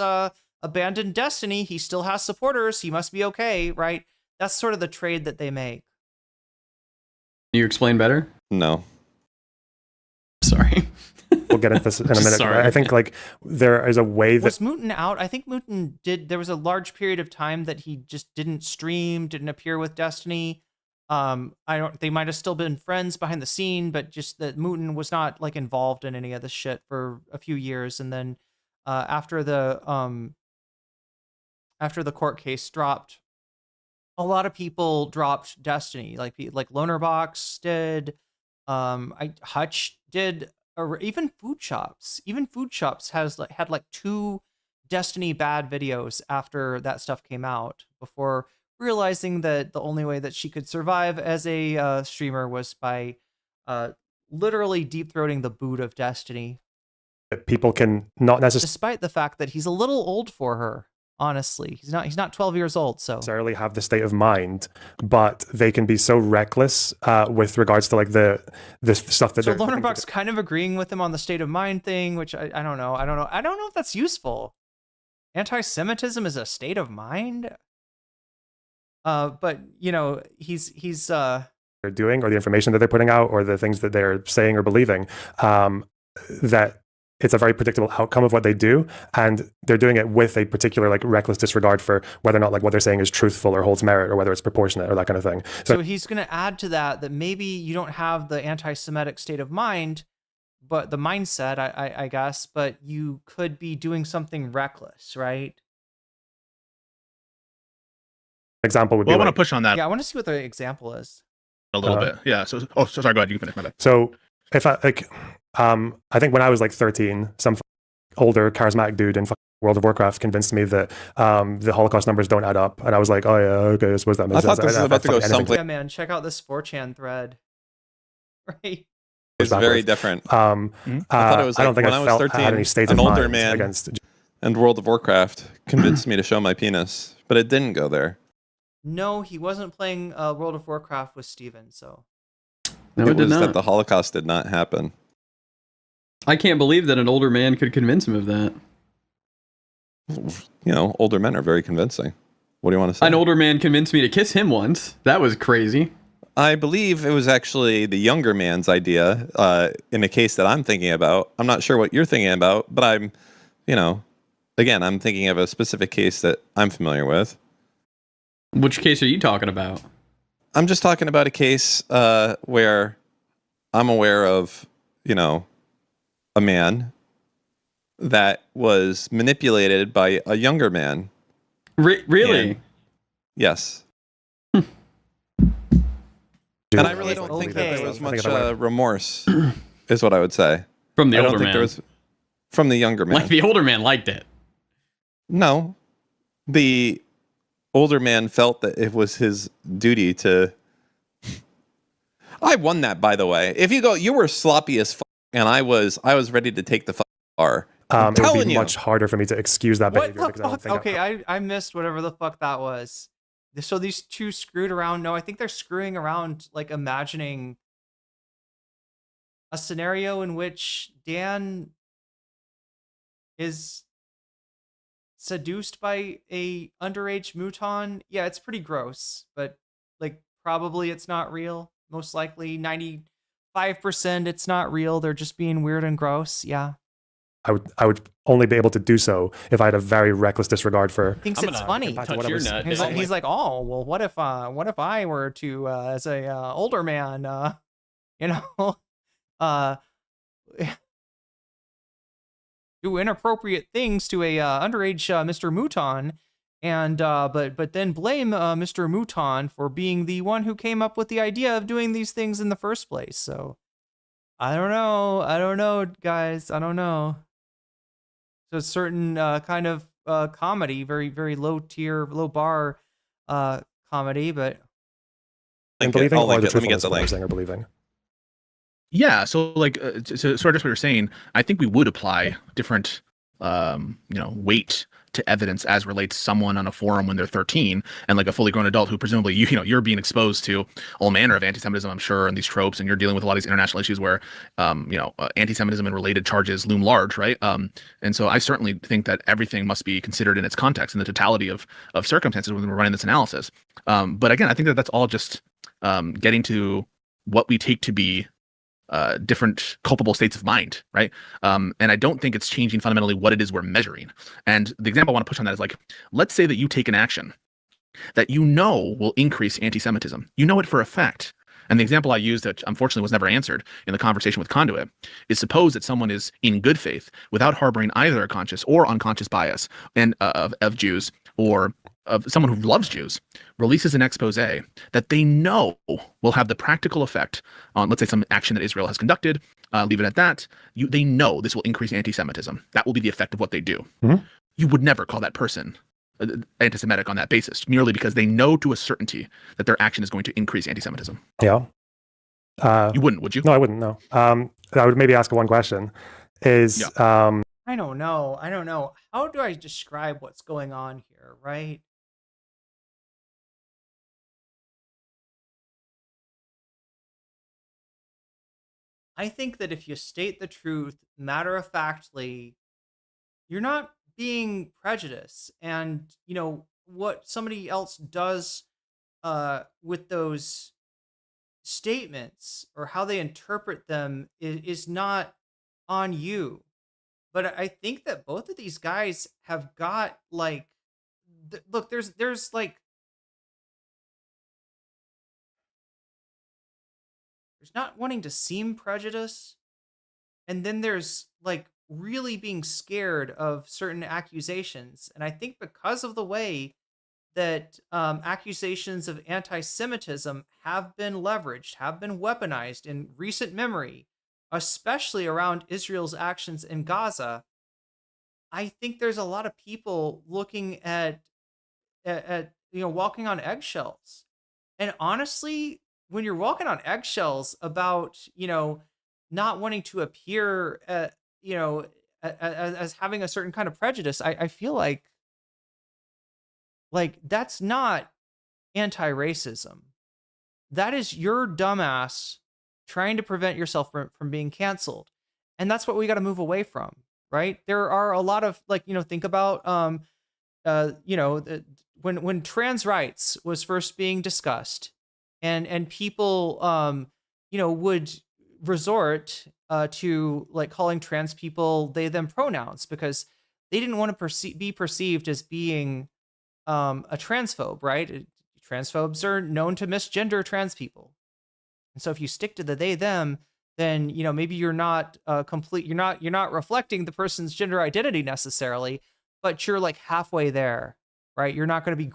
A: abandoned Destiny. He still has supporters. He must be okay, right? That's sort of the trade that they make.
G: Can you explain better?
I: No.
G: Sorry.
J: We'll get into this in a minute.
G: Sorry.
J: I think there is a way that
A: Was Mouton out? I think Mouton did. There was a large period of time that he just didn't stream, didn't appear with Destiny. They might have still been friends behind the scene, but just that Mouton was not involved in any of this shit for a few years. And then after the court case dropped, a lot of people dropped Destiny, like Lonerbox did, Hutch did, or even Food Shops. Even Food Shops had 2 Destiny bad videos after that stuff came out, before realizing that the only way that she could survive as a streamer was by literally deep throating the boot of Destiny.
J: people can not necessarily
A: Despite the fact that he's a little old for her, honestly. He's not 12 years old, so
J: have the state of mind, but they can be so reckless with regards to the stuff that
A: so
J: they're
A: Lonerbox kind of agreeing with him on the state of mind thing, which I don't know. I don't know if that's useful. Anti-Semitism is a state of mind. But he's
J: they're doing, or the information that they're putting out, or the things that they're saying or believing, that it's a very predictable outcome of what they do, and they're doing it with a particular reckless disregard for whether or not what they're saying is truthful or holds merit, or whether it's proportionate or that kind of thing.
A: So he's going to add to that maybe you don't have the anti-Semitic state of mind, but the mindset, I guess, but you could be doing something reckless, right?
J: Example would be
F: I want to push on that
A: Yeah, I want to see what the example is.
F: a little bit. Yeah. So sorry. Go ahead. You can finish. My bad.
J: So if I I think when I was 13, some older charismatic dude in World of Warcraft convinced me that the Holocaust numbers don't add up, and I was like, oh yeah, okay, I suppose that makes
I: I
J: sense.
I: thought this was about to go someplace.
A: Yeah, man, check out this 4chan thread. Right.
I: It's very different. I thought it was
J: I don't think
I: when
J: I
I: was
J: felt
I: 13,
J: I had any state
I: an
J: of
I: older
J: mind
I: man
J: against.
I: and World of Warcraft convinced me to show my penis, but it didn't go there.
A: No, he wasn't playing World of Warcraft with Steven, so.
G: No,
I: it
G: did
I: was
G: not.
I: that the Holocaust did not happen.
G: I can't believe that an older man could convince him of that.
I: Older men are very convincing. What do you want to say?
G: An older man convinced me to kiss him once. That was crazy.
I: I believe it was actually the younger man's idea in a case that I'm thinking about. I'm not sure what you're thinking about, but I'm thinking of a specific case that I'm familiar with.
G: Which case are you talking about?
I: I'm just talking about a case where I'm aware of, a man that was manipulated by a younger man.
G: Really?
I: And, yes. And I really don't think that there was much remorse, is what I would say.
G: From the
I: I
G: older
I: don't think
G: man.
I: there was from the younger man.
G: Like the older man liked it.
I: No. The older man felt that it was his duty to. I won that, by the way. If you were sloppy as fuck, and I was ready to take the bar.
J: It would be much harder for me to excuse that
A: What
J: behavior.
A: the
J: because I don't
A: fuck?
J: think
A: Okay, I missed whatever the fuck that was. So these two screwed around. No, I think they're screwing around, imagining a scenario in which Dan is seduced by a underage Mouton. Yeah, it's pretty gross, but probably it's not real. Most likely 95% it's not real. They're just being weird and gross. Yeah.
J: I would only be able to do so if I had a very reckless disregard for.
A: Thinks it's funny.
J: impact of
G: touch your nut.
A: He's like, oh well, what if I were to as a older man, you know, do inappropriate things to a underage Mr. Mouton, and but then blame Mr. Mouton for being the one who came up with the idea of doing these things in the first place. So I don't know, guys, I don't know. So a certain kind of comedy, very very low tier, low bar comedy, but
J: And believing
I: I'll
J: or
I: link
J: the
I: it. Let me get
J: truthfulness
I: the
J: of what
I: link.
J: they're saying or believing.
F: Yeah, so like, so sort of just what you're saying. I think we would apply different, weight to evidence as relates someone on a forum when they're 13 and like a fully grown adult who presumably you're being exposed to all manner of anti-Semitism, I'm sure, and these tropes, and you're dealing with a lot of these international issues where, anti-Semitism and related charges loom large, right? And so I certainly think that everything must be considered in its context and the totality of circumstances when we're running this analysis. But again, I think that that's all just getting to what we take to be different culpable states of mind, right? And I don't think it's changing fundamentally what it is we're measuring. And the example I want to push on that is like, let's say that you take an action that you know will increase anti-Semitism. You know it for a fact. And the example I used that unfortunately was never answered in the conversation with Conduit is suppose that someone is in good faith without harboring either a conscious or unconscious bias and of Jews or of someone who loves Jews, releases an expose that they know will have the practical effect on, let's say, some action that Israel has conducted, leave it at that. They know this will increase anti-Semitism. That will be the effect of what they do.
J: Mm-hmm.
F: You would never call that person anti-Semitic on that basis, merely because they know to a certainty that their action is going to increase anti-Semitism.
J: Yeah.
F: You wouldn't, would you?
J: No, I wouldn't. No. I would maybe ask one question. Is
A: I don't know. How do I describe what's going on here, right? I think that if you state the truth matter-of-factly, you're not being prejudiced. And, what somebody else does with those statements or how they interpret them is not on you. But I think that both of these guys have got like, look, there's like, there's not wanting to seem prejudiced, and then there's like really being scared of certain accusations. And I think because of the way that accusations of anti-Semitism have been leveraged, have been weaponized in recent memory, especially around Israel's actions in Gaza, I think there's a lot of people looking at walking on eggshells. And honestly, when you're walking on eggshells about, not wanting to appear, as having a certain kind of prejudice, I feel like that's not anti-racism. That is your dumbass trying to prevent yourself from being canceled. And that's what we got to move away from, right? There are a lot of think about, when trans rights was first being discussed and people, would resort to like calling trans people they them pronouns because they didn't want to be perceived as being a transphobe, right? Transphobes are known to misgender trans people. And so if you stick to the they them, then maybe you're not you're not reflecting the person's gender identity necessarily, but you're like halfway there, right? You're not going to be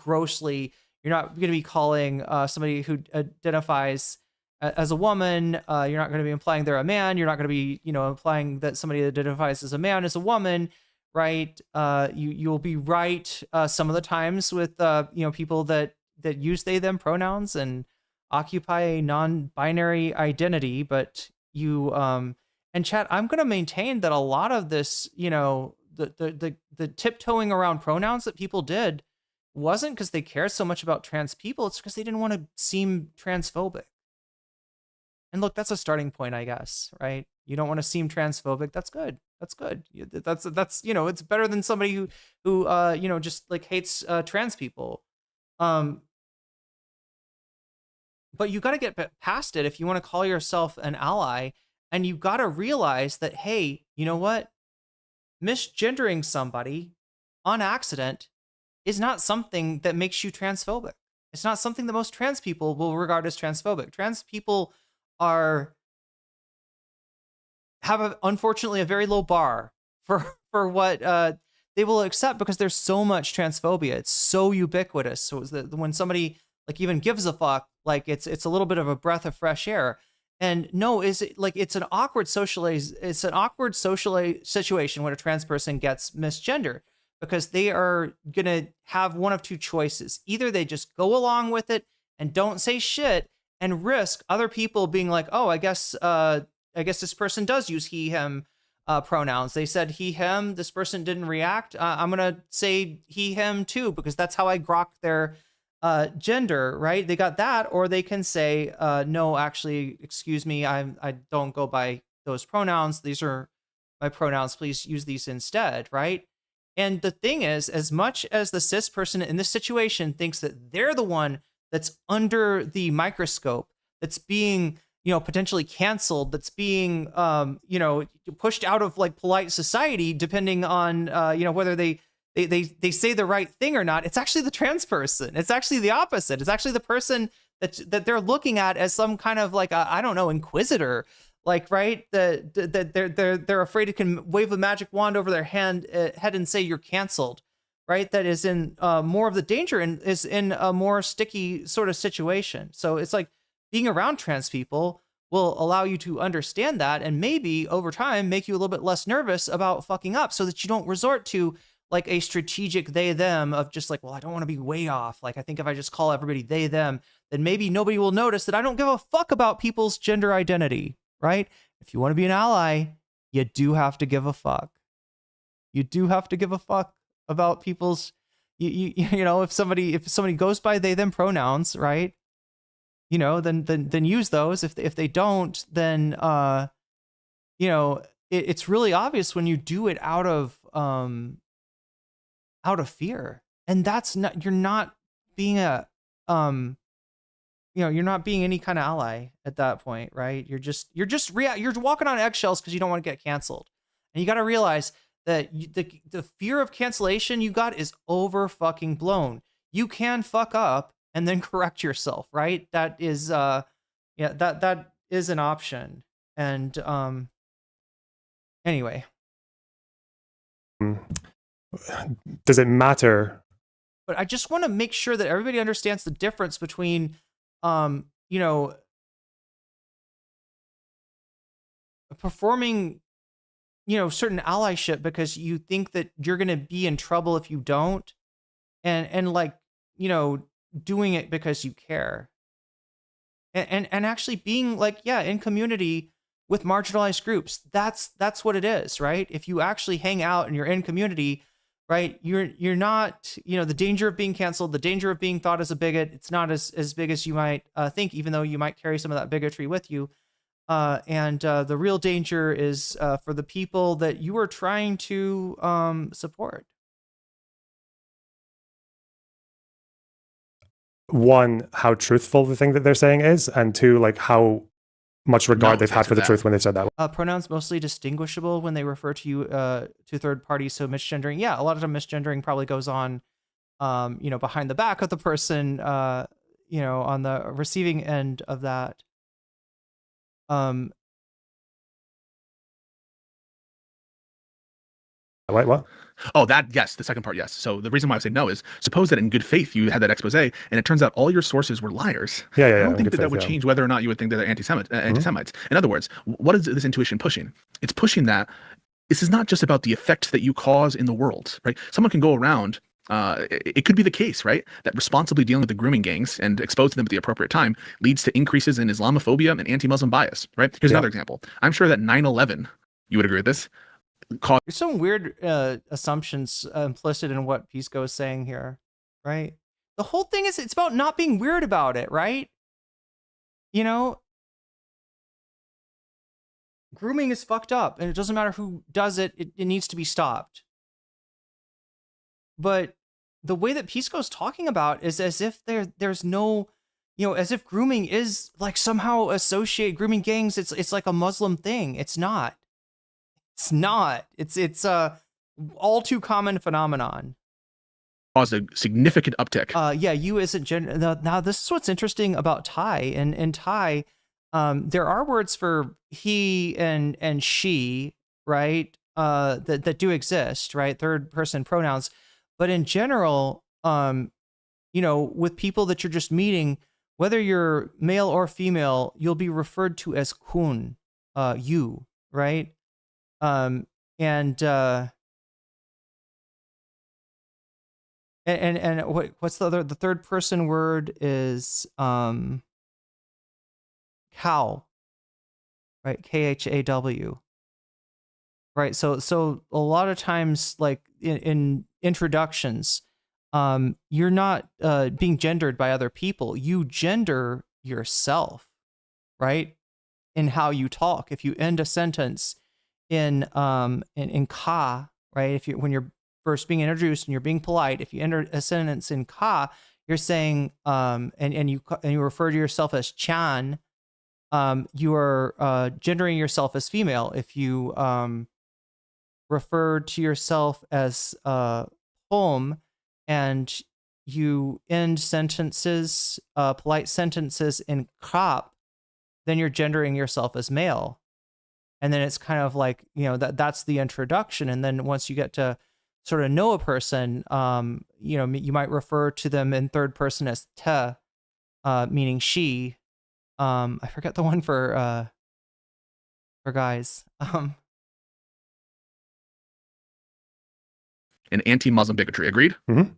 A: you're not going to be calling somebody who identifies as a woman, you're not going to be implying they're a man, you're not going to be implying that somebody that identifies as a man is a woman, right? You'll be right some of the times with people that use they them pronouns and occupy a non-binary identity, but you and chat, I'm going to maintain that a lot of this, the tiptoeing around pronouns that people did wasn't because they cared so much about trans people, it's because they didn't want to seem transphobic. And look, that's a starting point, I guess, right? You don't want to seem transphobic. That's good. That's good. That's it's better than somebody who just like hates trans people. But you got to get past it if you want to call yourself an ally, and you got to realize that, hey, you know what? misgendering somebody on accident is not something that makes you transphobic. It's not something that most trans people will regard as transphobic. Trans people have unfortunately a very low bar for what they will accept, because there's so much transphobia. It's so ubiquitous. So it's that when somebody like even gives a fuck, like it's a little bit of a breath of fresh air. And no, is it like it's an awkward social situation when a trans person gets misgendered, because they are gonna have one of two choices. Either they just go along with it and don't say shit and risk other people being like, oh, I guess this person does use he, him pronouns. They said he, him, this person didn't react. I'm gonna say he, him too, because that's how I grok their gender, right? They got that. Or they can say, no, actually, excuse me, I don't go by those pronouns. These are my pronouns. Please use these instead, right? And the thing is, as much as the cis person in this situation thinks that they're the one that's under the microscope, that's being, potentially canceled, that's being, pushed out of like polite society, depending on, whether they say the right thing or not, it's actually the trans person. It's actually the opposite. It's actually the person that they're looking at as some kind of like, I don't know, inquisitor. Like, right, that they're afraid it can wave a magic wand over their head and say you're canceled, right? That is in more of the danger and is in a more sticky sort of situation. So it's like being around trans people will allow you to understand that, and maybe over time make you a little bit less nervous about fucking up, so that you don't resort to like a strategic they them of just like, well, I don't want to be way off. Like, I think if I just call everybody they them, then maybe nobody will notice that I don't give a fuck about people's gender identity. Right? If you want to be an ally, you do have to give a fuck. You do have to give a fuck about people's, if somebody goes by they them pronouns, right? Then use those. If they don't, then it's really obvious when you do it out of fear, and that's not, you're not being a you're not being any kind of ally at that point, right? You're walking on eggshells because you don't want to get canceled. And you got to realize that the fear of cancellation you got is over fucking blown. You can fuck up and then correct yourself, right? That is, that is an option. And anyway.
J: Does it matter?
A: But I just want to make sure that everybody understands the difference between performing, certain allyship because you think that you're going to be in trouble if you don't, and like, doing it because you care, and actually being like, in community with marginalized groups. That's what it is, right? If you actually hang out and you're in community, right, you're not, the danger of being canceled, the danger of being thought as a bigot, it's not as big as you might think, even though you might carry some of that bigotry with you. And the real danger is for the people that you are trying to support.
J: One, how truthful the thing that they're saying is, and two, like how much regard they've had for the truth when they've said that.
A: Pronouns mostly distinguishable when they refer to you to third parties. So misgendering, a lot of time misgendering probably goes on, behind the back of the person, on the receiving end of that.
J: Wait, what?
F: Oh, yes, the second part, yes. So the reason why I say no is, suppose that in good faith you had that expose, and it turns out all your sources were liars.
J: I
F: don't think that would change whether or not you would think that they're anti-Semites. In other words, what is this intuition pushing? It's pushing that this is not just about the effect that you cause in the world, right? Someone can go around, it could be the case, right, that responsibly dealing with the grooming gangs and exposing them at the appropriate time leads to increases in Islamophobia and anti-Muslim bias, right? Here's another example. I'm sure that 9/11, you would agree with this,
A: There's some weird assumptions implicit in what Pisco is saying here, right? The whole thing is, it's about not being weird about it, right? Grooming is fucked up, and it doesn't matter who does it, it needs to be stopped. But the way that Pisco's talking about is as if there's no, as if grooming is like somehow grooming gangs, it's like a Muslim thing. It's not. It's not. It's all too common phenomenon.
F: Caused a significant uptick.
A: Yeah, you isn't gender. Now, this is what's interesting about Thai. In Thai, there are words for he and she, right? That do exist, right? Third person pronouns. But in general, with people that you're just meeting, whether you're male or female, you'll be referred to as kun, you, right? And what's the third person word is cow, right? KHAW, right? So a lot of times, like in introductions, you're not being gendered by other people. You gender yourself, right? In how you talk. If you end a sentence in ka, right? When you're first being introduced and you're being polite, if you enter a sentence in ka, you're saying and you refer to yourself as chan, you are gendering yourself as female. If you refer to yourself as home and you end sentences, polite sentences in krop, then you're gendering yourself as male. And then it's kind of like, that's the introduction. And then once you get to sort of know a person, you might refer to them in third person as te, meaning she. I forget the one for guys.
F: An anti-Muslim bigotry. Agreed?
J: Mm-hmm.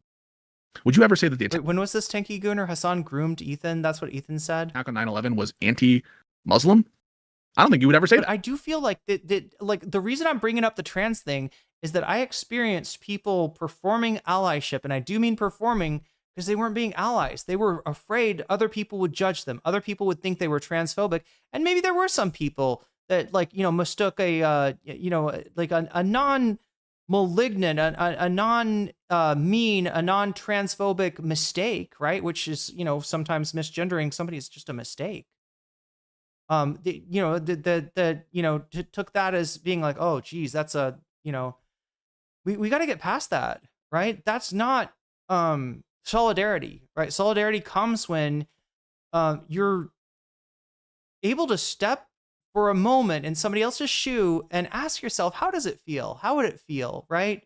F: Would you ever say that the
A: Wait, when was this Tanky Goon or Hasan groomed Ethan? That's what Ethan said.
F: attack on 9/11 was anti-Muslim? I don't think you would ever say that.
A: I do feel like like the reason I'm bringing up the trans thing is that I experienced people performing allyship, and I do mean performing because they weren't being allies. They were afraid other people would judge them. Other people would think they were transphobic, and maybe there were some people that mistook a like a non-malignant, a non-mean, a non-transphobic mistake, right? Which is sometimes misgendering somebody is just a mistake. Took that as being like, oh, geez, that's we got to get past that, right? That's not solidarity, right? Solidarity comes when you're able to step for a moment in somebody else's shoe and ask yourself, how does it feel? How would it feel, right?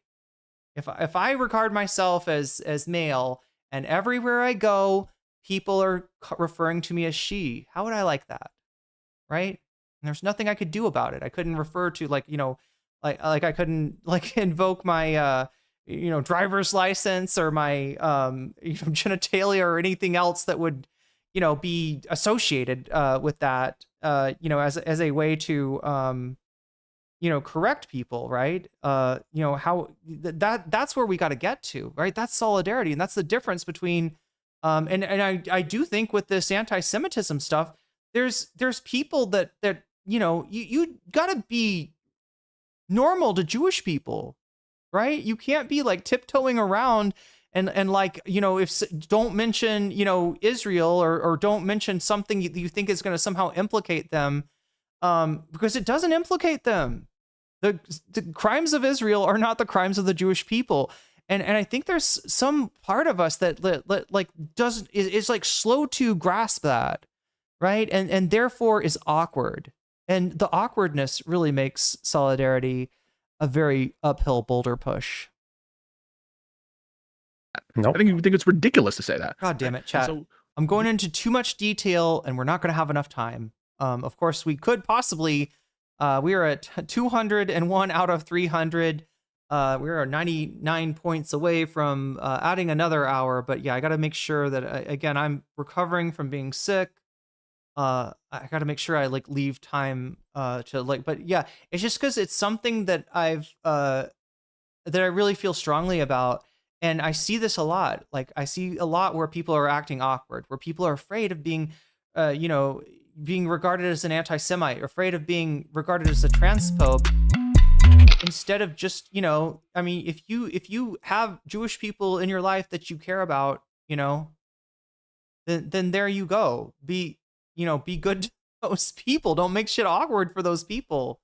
A: If I regard myself as male and everywhere I go, people are referring to me as she, how would I like that? Right? And there's nothing I could do about it. I couldn't refer to like I couldn't invoke my driver's license or my genitalia or anything else that would be associated with that as a way to correct people, right? How that's where we got to get to, right? That's solidarity, and that's the difference between and I do think with this anti-Semitism stuff, there's people that you gotta be normal to Jewish people, right? You can't be like tiptoeing around and if don't mention Israel or don't mention something that you think is going to somehow implicate them, because it doesn't implicate them. The crimes of Israel are not the crimes of the Jewish people. And I think there's some part of us that is like slow to grasp that, right? And therefore is awkward. And the awkwardness really makes solidarity a very uphill boulder push.
F: Nope. I think you think it's ridiculous to say that.
A: God damn it, chat. So, I'm going into too much detail, and we're not going to have enough time. Of course, we could possibly. We are at 201 out of 300. We are 99 points away from adding another hour. But yeah, I got to make sure that again, I'm recovering from being sick. I got to make sure I leave time but yeah, it's just because it's something that that I really feel strongly about. And I see this a lot. I see a lot where people are acting awkward, where people are afraid of being, being regarded as an anti-Semite, or afraid of being regarded as a transphobe, instead of just, I mean, if you have Jewish people in your life that you care about, then there you go. Be good to those people. Don't make shit awkward for those people.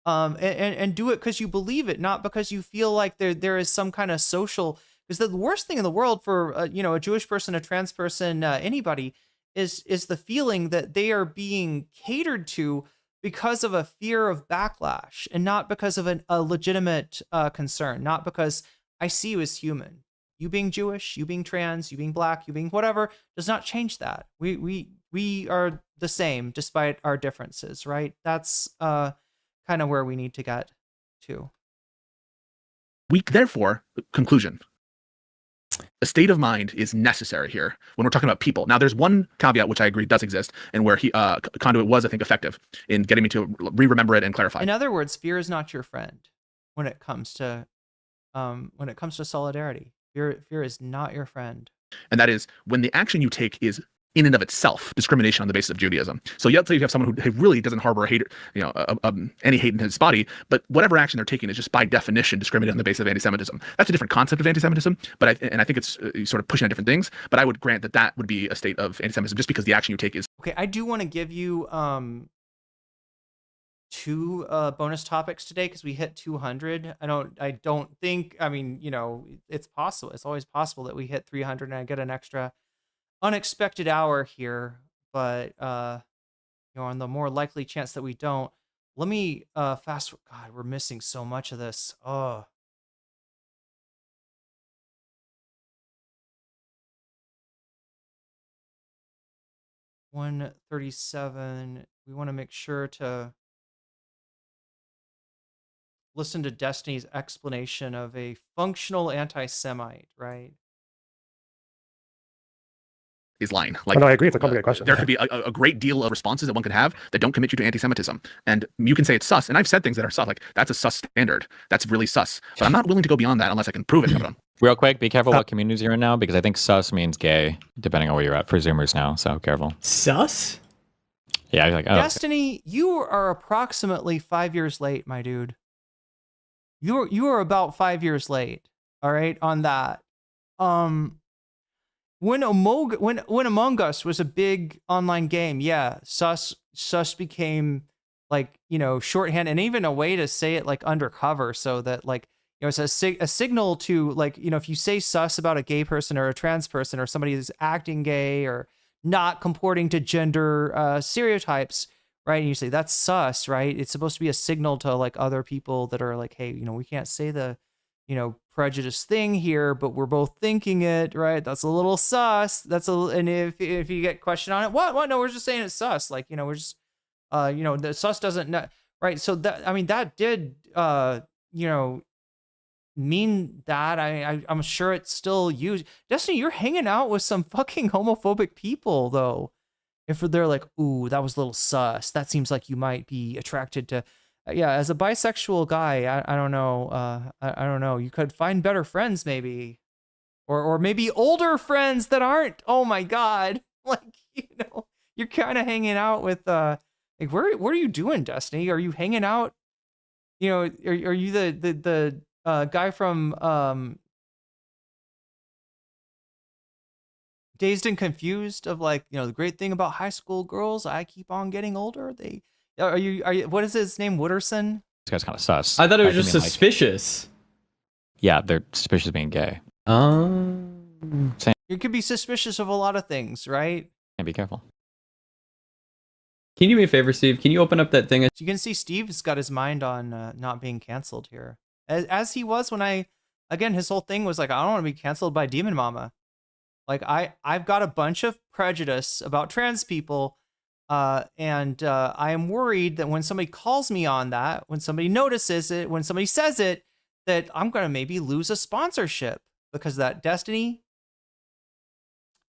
A: and do it because you believe it, not because you feel like there is some kind of social. Because the worst thing in the world for a Jewish person, a trans person, anybody is the feeling that they are being catered to because of a fear of backlash, and not because of a legitimate concern, not because I see you as human. You being Jewish, you being trans, you being black, you being whatever does not change that. We are the same despite our differences, right? That's kind of where we need to get to.
F: Therefore, conclusion. A state of mind is necessary here when we're talking about people. Now, there's one caveat which I agree does exist, and where Conduit was, I think, effective in getting me to re-remember it and clarify.
A: In other words, fear is not your friend when it comes to solidarity. Fear is not your friend.
F: And that is when the action you take is in and of itself discrimination on the basis of Judaism. So let's say you have someone who really doesn't harbor hate, any hate in his body, but whatever action they're taking is just by definition discriminating on the basis of anti-Semitism. That's a different concept of anti-Semitism, but I think it's sort of pushing on different things. But I would grant that would be a state of anti-Semitism just because the action you take is.
A: Okay, I do want to give you 2 bonus topics today because we hit 200. I don't think. I mean, it's possible. It's always possible that we hit 300 and I get an extra unexpected hour here, but on the more likely chance that we don't, let me fast. God, we're missing so much of this. Oh. $137. We want to make sure to listen to Destiny's explanation of a functional anti-Semite, right?
F: Is lying.
J: No, I agree. It's a complicated question.
F: There could be a great deal of responses that one could have that don't commit you to anti-Semitism. And you can say it's sus. And I've said things that are sus, like that's a sus standard. That's really sus. But I'm not willing to go beyond that unless I can prove it.
H: Real quick, be careful what communities you're in now, because I think sus means gay, depending on where you're at for Zoomers now. So careful.
L: Sus?
H: Yeah, like, oh,
A: Destiny, okay. You are approximately 5 years late, my dude. You are about 5 years late. All right, on that. When Among Us was a big online game, yeah, sus became like, shorthand, and even a way to say it like undercover, so that like, it's a signal to like, if you say sus about a gay person or a trans person or somebody who's acting gay or not comporting to gender stereotypes, right? And you say that's sus, right? It's supposed to be a signal to like other people that are like, hey, we can't say the prejudice thing here, but we're both thinking it, right? That's a little sus. And if you get questioned on it, what? No, we're just saying it's sus. Like, we're just, the sus doesn't know, right? So that did, mean that. I'm sure it's still used. Destiny, you're hanging out with some fucking homophobic people, though. If they're like, ooh, that was a little sus. That seems like you might be attracted to. Yeah, as a bisexual guy, I don't know. I don't know. You could find better friends, maybe, or maybe older friends that aren't. Oh my God, like you're kind of hanging out with. Like, what are you doing, Destiny? Are you hanging out? Are you the guy from Dazed and Confused of like, the great thing about high school girls, I keep on getting older. Are you what is his name? Wooderson?
H: This guy's kind of sus.
L: I thought it was just suspicious.
H: Yeah, they're suspicious of being gay.
A: You could be suspicious of a lot of things, right?
H: And be careful.
G: Can you do me a favor, Steve? Can you open up that thing?
A: You can see Steve's got his mind on not being canceled here. As he was when his whole thing was like, I don't want to be canceled by Demon Mama. Like, I've got a bunch of prejudice about trans people. And I am worried that when somebody calls me on that, when somebody notices it, when somebody says it, that I'm going to maybe lose a sponsorship because that Destiny,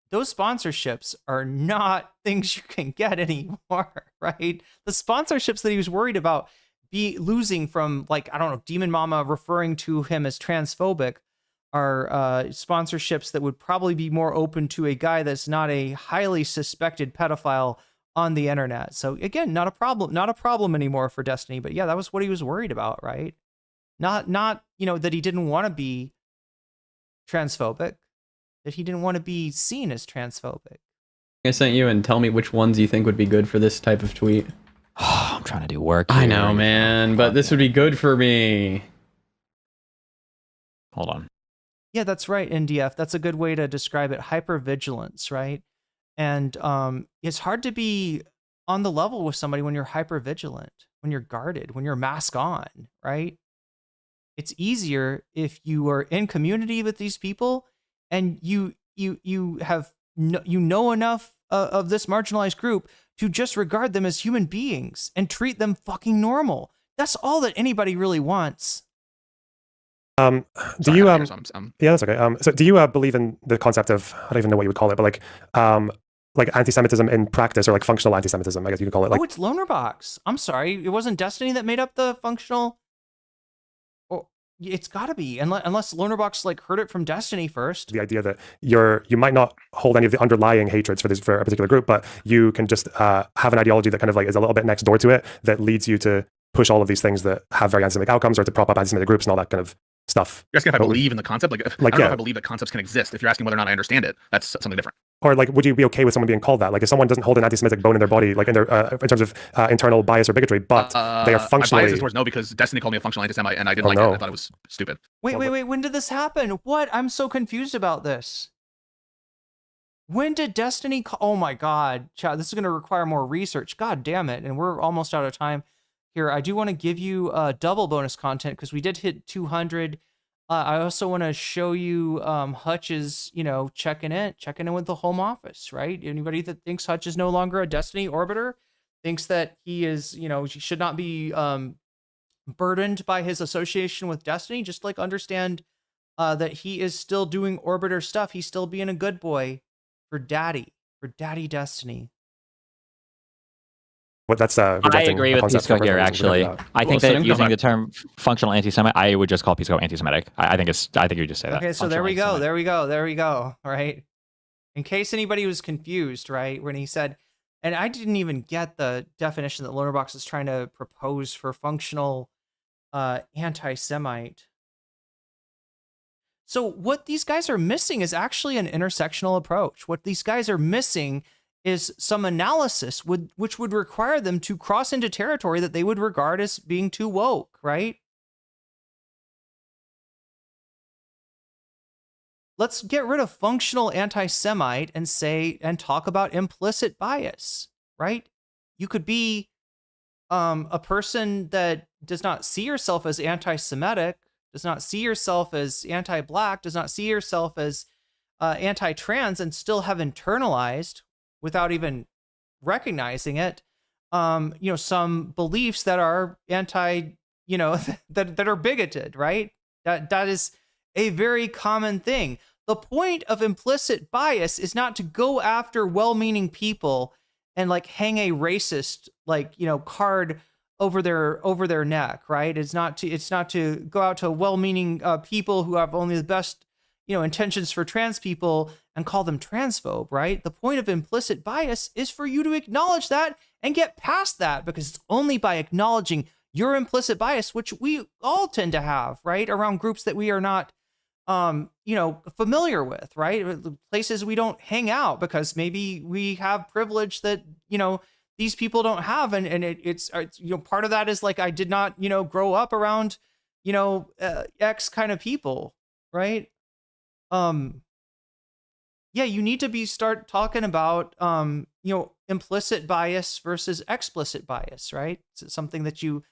A: those sponsorships are not things you can get anymore, right? The sponsorships that he was worried about losing from, like, I don't know, Demon Mama referring to him as transphobic are sponsorships that would probably be more open to a guy that's not a highly suspected pedophile on the internet. So again, not a problem anymore for Destiny, but yeah, that was what he was worried about, right? Not that he didn't want to be transphobic, that he didn't want to be seen as transphobic.
G: I sent you and tell me which ones you think would be good for this type of tweet.
H: I'm trying to do work.
G: I
H: here.
G: know, man, but this would be good for me.
H: Hold on.
A: Yeah, that's right, NDF. That's a good way to describe it. Hypervigilance, right? And it's hard to be on the level with somebody when you're hypervigilant, when you're guarded, when you're mask on, right? It's easier if you are in community with these people and you have know enough of this marginalized group to just regard them as human beings and treat them fucking normal. That's all that anybody really wants.
J: Do
F: Sorry,
J: you
F: I'm here, so
J: yeah, that's okay. So do you believe in the concept of, I don't even know what you would call it, but like anti-Semitism in practice, or like functional anti-Semitism, I guess you could call it. Like,
A: Oh, it's Lonerbox. I'm sorry, it wasn't Destiny that made up the functional. Oh, it's got to be, unless Lonerbox like heard it from Destiny first.
J: the idea that you might not hold any of the underlying hatreds for a particular group, but you can just have an ideology that kind of like is a little bit next door to it, that leads you to push all of these things that have very anti-Semitic outcomes, or to prop up anti-Semitic groups and all that kind of stuff.
F: You're asking if I believe in the concept? Like I don't know if I believe that concepts can exist. If you're asking whether or not I understand it, that's something different.
J: Or like, would you be okay with someone being called that? Like, if someone doesn't hold an anti-Semitic bone in their body, like in their in terms of internal bias or bigotry, but they are functionally.
F: My bias is towards no, because Destiny called me a functional anti-Semite, and I didn't like it. I thought it was stupid.
A: Wait. When did this happen? What? I'm so confused about this. When did Destiny oh my god, chat, this is going to require more research. God damn it. And we're almost out of time here. I do want to give you double bonus content because we did hit 200. I also want to show you Hutch's, checking in with the Home Office, right? Anybody that thinks Hutch is no longer a Destiny orbiter, thinks that he is, he should not be burdened by his association with Destiny, just like understand that he is still doing orbiter stuff. He's still being a good boy for Daddy Destiny.
J: But that's
H: I agree with Pisco here, actually. I think that using the term functional anti-Semite, I would just call Pisco anti-Semitic. I think you would just say that.
A: Okay, so there we go. All right. In case anybody was confused, right, when he said, and I didn't even get the definition that Lonerbox is trying to propose for functional anti-Semite. So what these guys are missing is actually an intersectional approach. What these guys are missing is some analysis which would require them to cross into territory that they would regard as being too woke, right? Let's get rid of functional anti-Semite and talk about implicit bias, right? You could be a person that does not see yourself as anti-Semitic, does not see yourself as anti-Black, does not see yourself as anti-trans, and still have internalized, without even recognizing it, some beliefs that are that are bigoted, right? That is a very common thing. The point of implicit bias is not to go after well-meaning people and like hang a racist card over their neck, right? It's not to go out to well-meaning people who have only the best intentions for trans people and call them transphobe, right? The point of implicit bias is for you to acknowledge that and get past that, because it's only by acknowledging your implicit bias, which we all tend to have, right, around groups that we are not familiar with, right? Places we don't hang out because maybe we have privilege that these people don't have, and it's part of that is like, I did not grow up around X kind of people, right? Yeah, you need to start talking about implicit bias versus explicit bias, right? It's something that you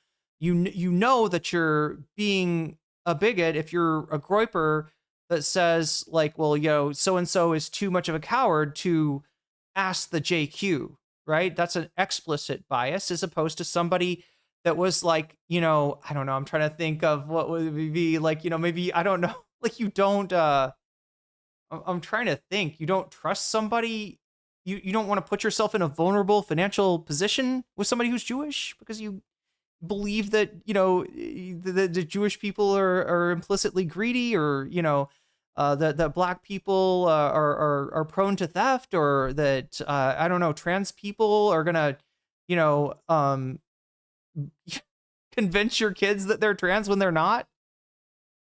A: know that you're being a bigot if you're a groiper that says like, well, so and so is too much of a coward to ask the JQ, right? That's an explicit bias, as opposed to somebody that was like, I don't know, I'm trying to think of what would it be like, maybe, I don't know, like you don't I'm trying to think. You don't trust somebody. You don't want to put yourself in a vulnerable financial position with somebody who's Jewish because you believe that, the Jewish people are implicitly greedy, or, that Black people are prone to theft, or that, I don't know, trans people are going to, convince your kids that they're trans when they're not.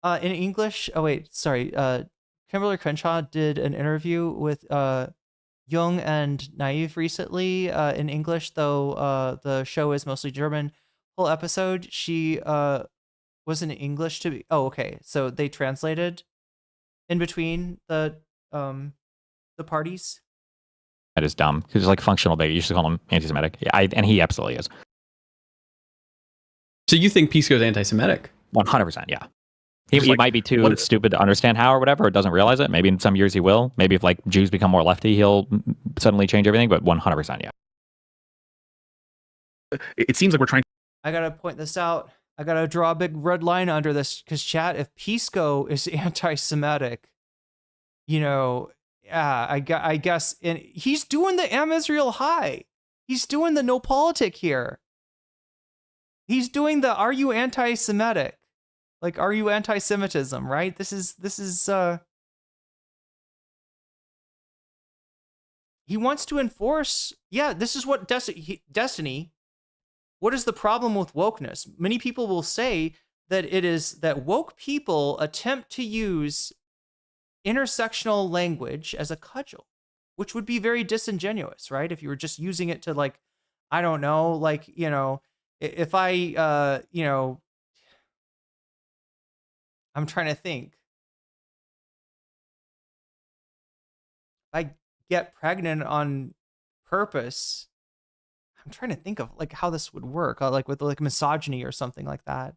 A: In English. Oh, wait, sorry. Kimberly Crenshaw did an interview with young and naive recently in English, though the show is mostly German. Whole episode, she was in English to be. Oh, okay. So they translated in between the parties.
H: That is dumb. He's like functional baby. You should call him anti-Semitic. Yeah, and he absolutely is.
G: So you think Pisco's anti-Semitic?
H: 100%, yeah. He might be too stupid to understand how or whatever, or doesn't realize it. Maybe in some years he will. Maybe if like Jews become more lefty, he'll suddenly change everything, but 100%, yeah.
F: It seems like we're trying.
A: I gotta point this out. I gotta draw a big red line under this, because chat, if Pisco is anti-Semitic, you know, I guess, and he's doing the Am Israel High. He's doing the no politic here. He's doing the are you anti-Semitic? Like, are you anti-Semitism, right? This is he wants to enforce, yeah, this is what Destiny, what is the problem with wokeness? Many people will say that it is that woke people attempt to use intersectional language as a cudgel, which would be very disingenuous, right? If you were just using it to, like, I don't know, like, you know, if I, you know, I'm trying to think. If I get pregnant on purpose, I'm trying to think of like how this would work, like with like misogyny or something like that.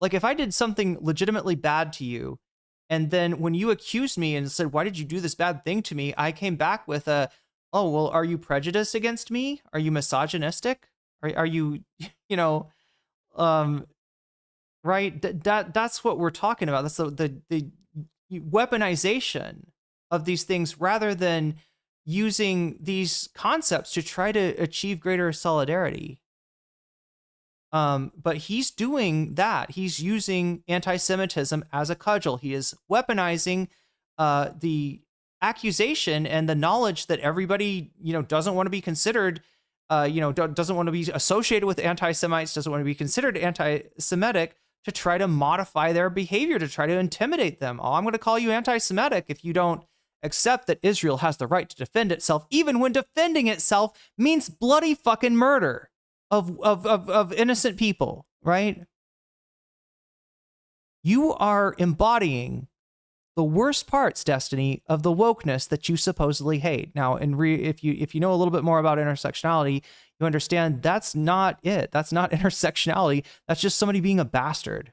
A: Like if I did something legitimately bad to you, and then when you accused me and said, why did you do this bad thing to me? I came back with a, oh, well, are you prejudiced against me? Are you misogynistic? Are you, you know, right? That's what we're talking about. That's the weaponization of these things rather than using these concepts to try to achieve greater solidarity. But he's doing that. He's using anti-Semitism as a cudgel. He is weaponizing the accusation and the knowledge that everybody, you know, doesn't want to be considered, you know, doesn't want to be associated with anti-Semites, doesn't want to be considered anti-Semitic, to try to modify their behavior, to try to intimidate them. Oh, I'm going to call you anti-Semitic if you don't accept that Israel has the right to defend itself, even when defending itself means bloody fucking murder of innocent people, right? You are embodying the worst parts, Destiny, of the wokeness that you supposedly hate. Now, if you know a little bit more about intersectionality, you understand that's not it. That's not intersectionality. That's just somebody being a bastard.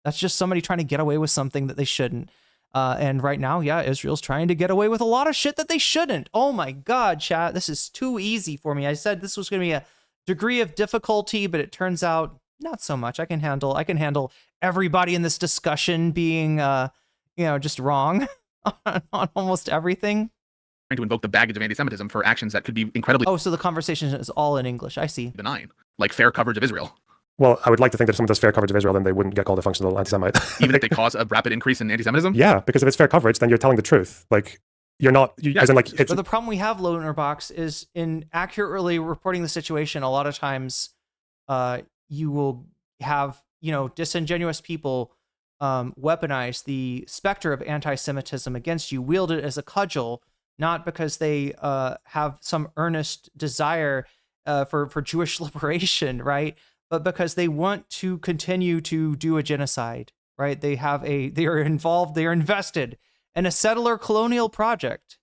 A: That's just somebody trying to get away with something that they shouldn't. And right now, yeah, Israel's trying to get away with a lot of shit that they shouldn't. Oh my God, chat, this is too easy for me. I said this was going to be a degree of difficulty, but it turns out not so much. I can handle everybody in this discussion being, you know, just wrong on almost everything.
F: Trying to invoke the baggage of anti-Semitism for actions that could be incredibly.
A: Oh, so the conversation is all in English. I see.
F: Benign, like fair coverage of Israel.
J: Well, I would like to think that if someone does fair coverage of Israel, then they wouldn't get called a functional anti-Semite.
F: Even if they cause a rapid increase in anti-Semitism?
J: Yeah, because if it's fair coverage, then you're telling the truth. Like, you're not, as in, like, it's...
A: But the problem we have, Lonerbox, is in accurately reporting the situation, a lot of times you will have, you know, disingenuous people weaponize the specter of anti-Semitism against you, wield it as a cudgel, not because they have some earnest desire for Jewish liberation, right? But because they want to continue to do a genocide, right? They are involved, they are invested in a settler colonial project,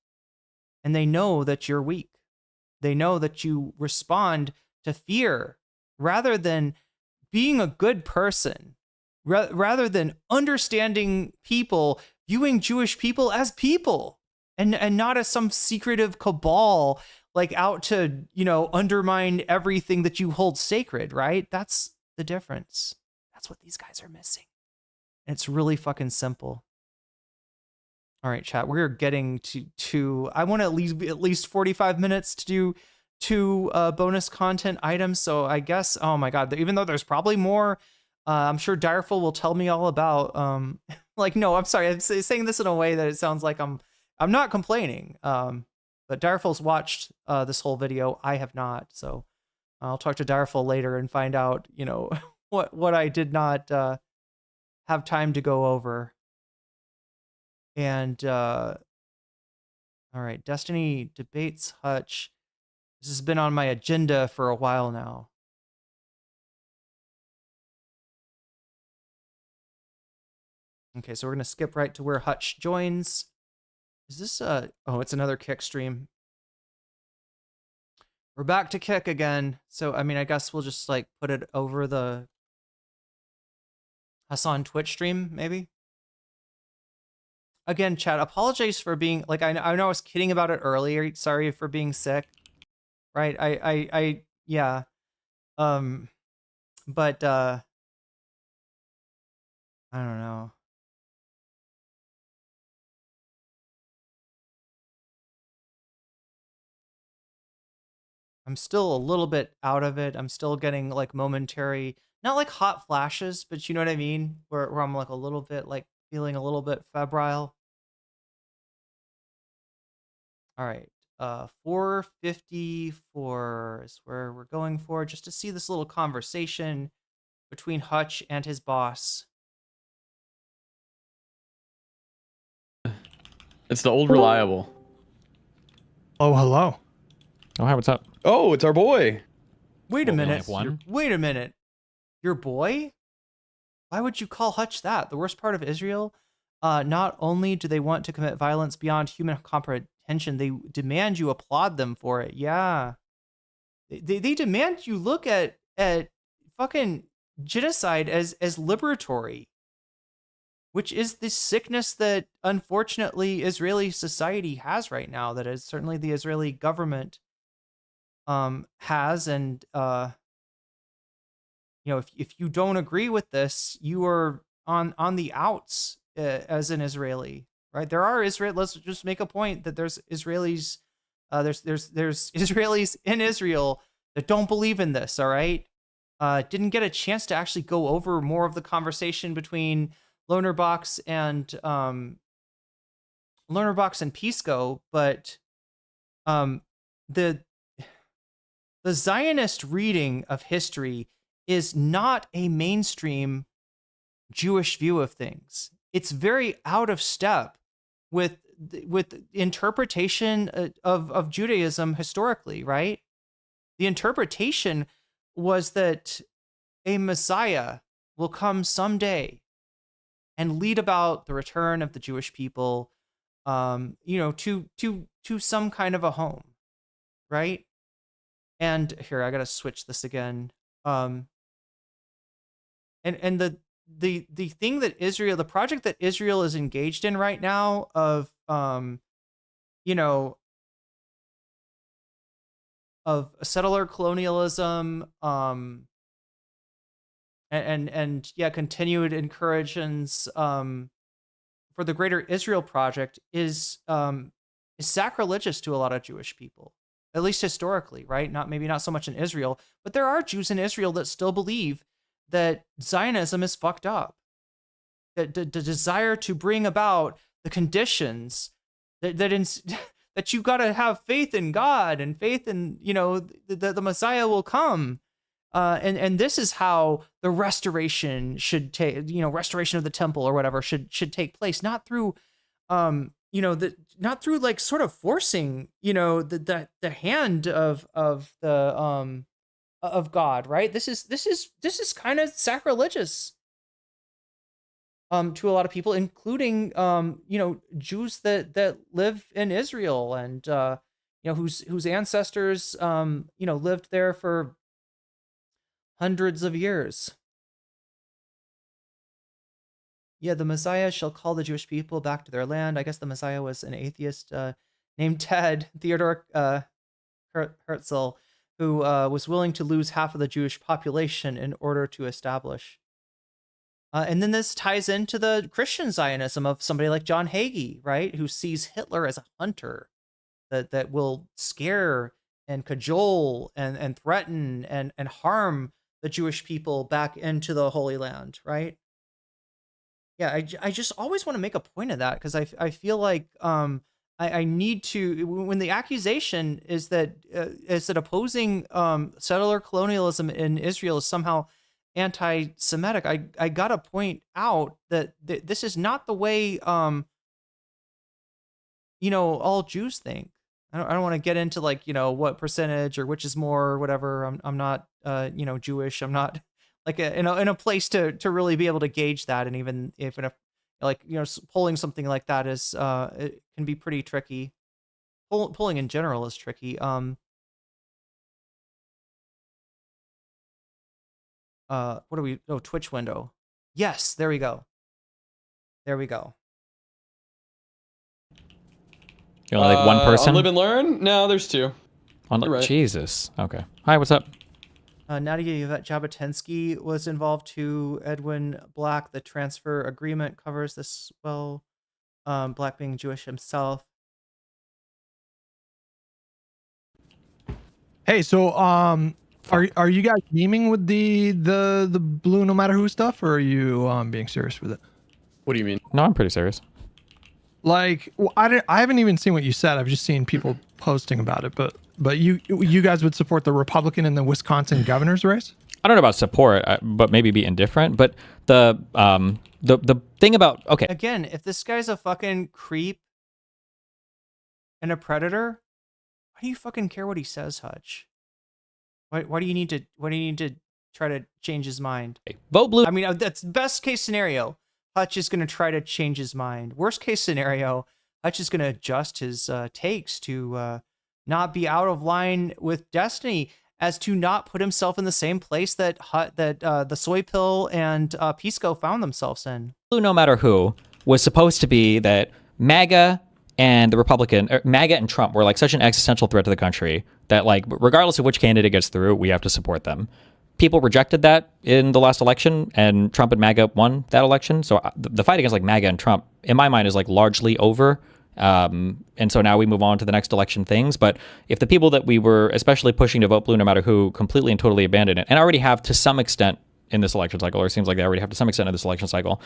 A: and they know that you're weak. They know that you respond to fear rather than being a good person, rather than understanding people, viewing Jewish people as people and not as some secretive cabal, like out to, you know, undermine everything that you hold sacred, right? That's the difference. That's what these guys are missing. And it's really fucking simple. All right, chat, we're getting to I want to leave at least 45 minutes to do 2 bonus content items. So I guess, oh my God, even though there's probably more, I'm sure Direful will tell me all about, like, no, I'm sorry. I'm saying this in a way that it sounds like I'm not complaining. But Direful's watched this whole video. I have not. So I'll talk to Direful later and find out, you know, what I did not have time to go over. And All right, Destiny debates Hutch. This has been on my agenda for a while now. Okay, so we're gonna skip right to where Hutch joins. Is this oh, it's another Kick stream. We're back to Kick again. So I mean, I guess we'll just like put it over the Hasan Twitch stream, maybe. Again, chat, apologize for being like I know I was kidding about it earlier. Sorry for being sick. Right? I yeah. But I don't know. I'm still a little bit out of it. I'm still getting like momentary, not like hot flashes, but you know what I mean? Where I'm like a little bit like feeling a little bit febrile. All right. 454 is where we're going for, just to see this little conversation between Hutch and his boss.
G: It's the old reliable.
F: Oh, hello.
H: Oh, hi, what's up?
G: Oh, it's our boy.
A: Wait a
H: Well, we only
A: minute.
H: have one.
A: Wait a minute. Your boy? Why would you call Hutch that? The worst part of Israel? Not only do they want to commit violence beyond human comprehension, they demand you applaud them for it. Yeah. They demand you look at fucking genocide as liberatory, which is the sickness that unfortunately Israeli society has right now, that is certainly the Israeli government has. And you know, if you don't agree with this, you are on the outs as an Israeli, right? There are Israel. Let's just make a point that there's Israelis, there's Israelis in Israel that don't believe in this. All right, didn't get a chance to actually go over more of the conversation between Lonerbox and Pisco, but the Zionist reading of history is not a mainstream Jewish view of things. It's very out of step with interpretation of Judaism historically, right? The interpretation was that a Messiah will come someday and lead about the return of the Jewish people, you know, to some kind of a home, right? And here, I gotta switch this again. And the thing that Israel, the project that Israel is engaged in right now of you know, of settler colonialism, and yeah, continued incursions for the Greater Israel Project is sacrilegious to a lot of Jewish people, at least historically, right? Maybe not so much in Israel, but there are Jews in Israel that still believe that Zionism is fucked up. That the desire to bring about the conditions that you got to have faith in God and faith in, you know, the Messiah will come. And this is how the restoration should take, you know, restoration of the temple or whatever should take place, not through, you know, not through like sort of forcing, you know, the hand of God, right? This is kind of sacrilegious to a lot of people, including you know, Jews that live in Israel and you know, whose ancestors you know, lived there for hundreds of years. Yeah, the Messiah shall call the Jewish people back to their land. I guess the Messiah was an atheist named Theodor Herzl, who was willing to lose half of the Jewish population in order to establish. And then this ties into the Christian Zionism of somebody like John Hagee, right? Who sees Hitler as a hunter that will scare and cajole and threaten and harm the Jewish people back into the Holy Land, right? Yeah, I just always want to make a point of that, because I feel like I need to, when the accusation is that opposing settler colonialism in Israel is somehow anti-Semitic, I gotta point out that this is not the way all Jews think. I don't want to get into like, what percentage or which is more or whatever. I'm not, Jewish. I'm not like in a place to really be able to gauge that. And even if like, polling something like that is, it can be pretty tricky. Polling in general is tricky. What are we? Oh, Twitch window. Yes, there we go. There we go.
H: You're only like one person?
G: On Live and Learn? No, there's two.
H: Right. Jesus. Okay. Hi, what's up?
A: Nadia Yvette Jabotinsky was involved too. Edwin Black, the transfer agreement covers this well. Black being Jewish himself.
M: Hey, so are you guys memeing with the blue no matter who stuff, or are you being serious with it?
G: What do you mean?
H: No, I'm pretty serious.
M: Like, well, I haven't even seen what you said. I've just seen people posting about it. But you guys would support the Republican in the Wisconsin governor's race?
H: I don't know about support, but maybe be indifferent. But the thing about
A: Again, if this guy's a fucking creep and a predator, why do you fucking care what he says, Hutch? Why do you need to try to change his mind?
H: Vote blue.
A: I mean, that's best case scenario. Hutch is going to try to change his mind. Worst case scenario, Hutch is going to adjust his takes to not be out of line with Destiny, as to not put himself in the same place that the Soy Pill and Pisco found themselves in.
H: Blue no matter who was supposed to be that MAGA and the MAGA and Trump were like such an existential threat to the country that, like, regardless of which candidate gets through, we have to support them. People rejected that in the last election, and Trump and MAGA won that election. So the fight against like MAGA and Trump, in my mind, is like largely over. And so now we move on to the next election things. But if the people that we were especially pushing to vote blue no matter who completely and totally abandoned it, and already have to some extent in this election cycle, or it seems like they already have to some extent in this election cycle,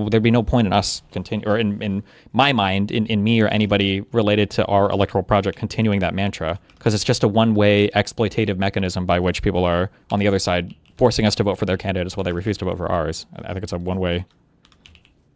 H: there'd be no point in us continue, or in my mind, in me or anybody related to our electoral project continuing that mantra, because it's just a one-way exploitative mechanism by which people are on the other side forcing us to vote for their candidates while they refuse to vote for ours. I think it's a one-way,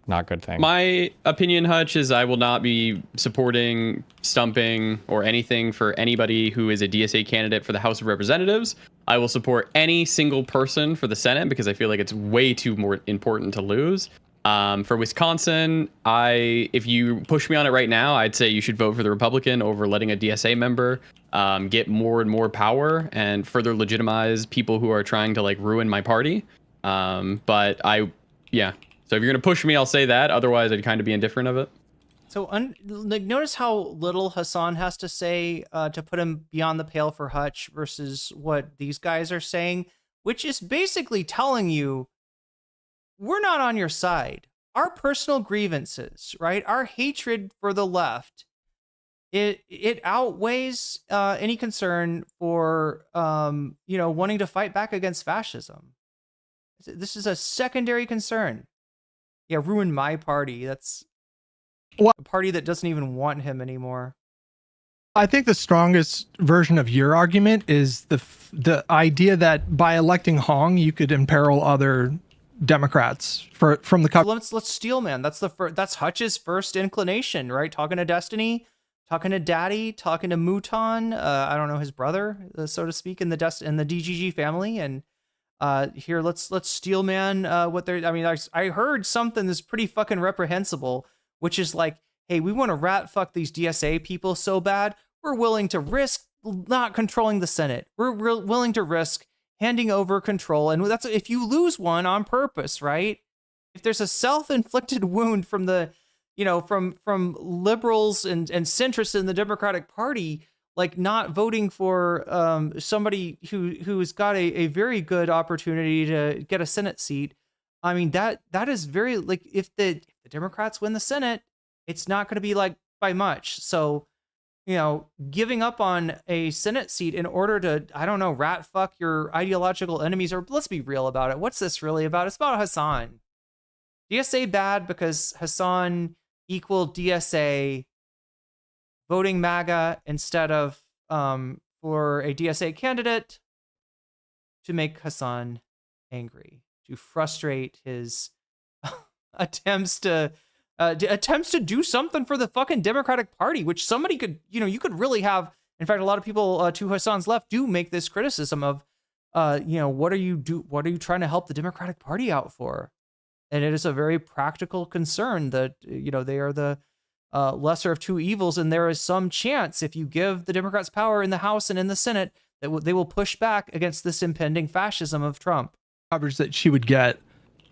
H: not good thing.
G: My opinion, Hutch, is I will not be supporting, stumping, or anything for anybody who is a DSA candidate for the House of Representatives. I will support any single person for the Senate because I feel like it's way too more important to lose. For Wisconsin, if you push me on it right now, I'd say you should vote for the Republican over letting a DSA member get more and more power and further legitimize people who are trying to like ruin my party. So if you're going to push me, I'll say that. Otherwise, I'd kind of be indifferent of it.
A: So notice how little Hasan has to say to put him beyond the pale for Hutch versus what these guys are saying, which is basically telling you we're not on your side. Our personal grievances, right? Our hatred for the left, it outweighs any concern for wanting to fight back against fascism. This is a secondary concern. Yeah, ruin my party. That's a party that doesn't even want him anymore.
M: I think the strongest version of your argument is the idea that by electing Hong, you could imperil other Democrats from the cover.
A: So let's steal, man. That's Hutch's first inclination, right? Talking to Destiny, talking to Daddy, talking to Mouton. I don't know, his brother, so to speak, in the DGG family, and here let's steal, man. What they're. I mean, I heard something that's pretty fucking reprehensible, which is like, hey, we want to rat fuck these DSA people so bad, we're willing to risk not controlling the Senate. We're willing to risk handing over control. And that's if you lose one on purpose, right? If there's a self-inflicted wound from the, from liberals and centrists in the Democratic Party, like not voting for somebody who's got a very good opportunity to get a Senate seat. I mean, that is very, like, if the Democrats win the Senate, it's not going to be like by much. So, giving up on a Senate seat in order to, I don't know, rat fuck your ideological enemies, or let's be real about it. What's this really about? It's about Hasan. DSA bad because Hasan equaled DSA voting MAGA instead of for a DSA candidate to make Hasan angry, to frustrate his attempts to attempts to do something for the fucking Democratic Party, which somebody could, you could really have. In fact, a lot of people to Hasan's left do make this criticism of, what are you trying to help the Democratic Party out for? And it is a very practical concern that, they are the lesser of two evils. And there is some chance if you give the Democrats power in the House and in the Senate that they will push back against this impending fascism of Trump.
M: Coverage that she would get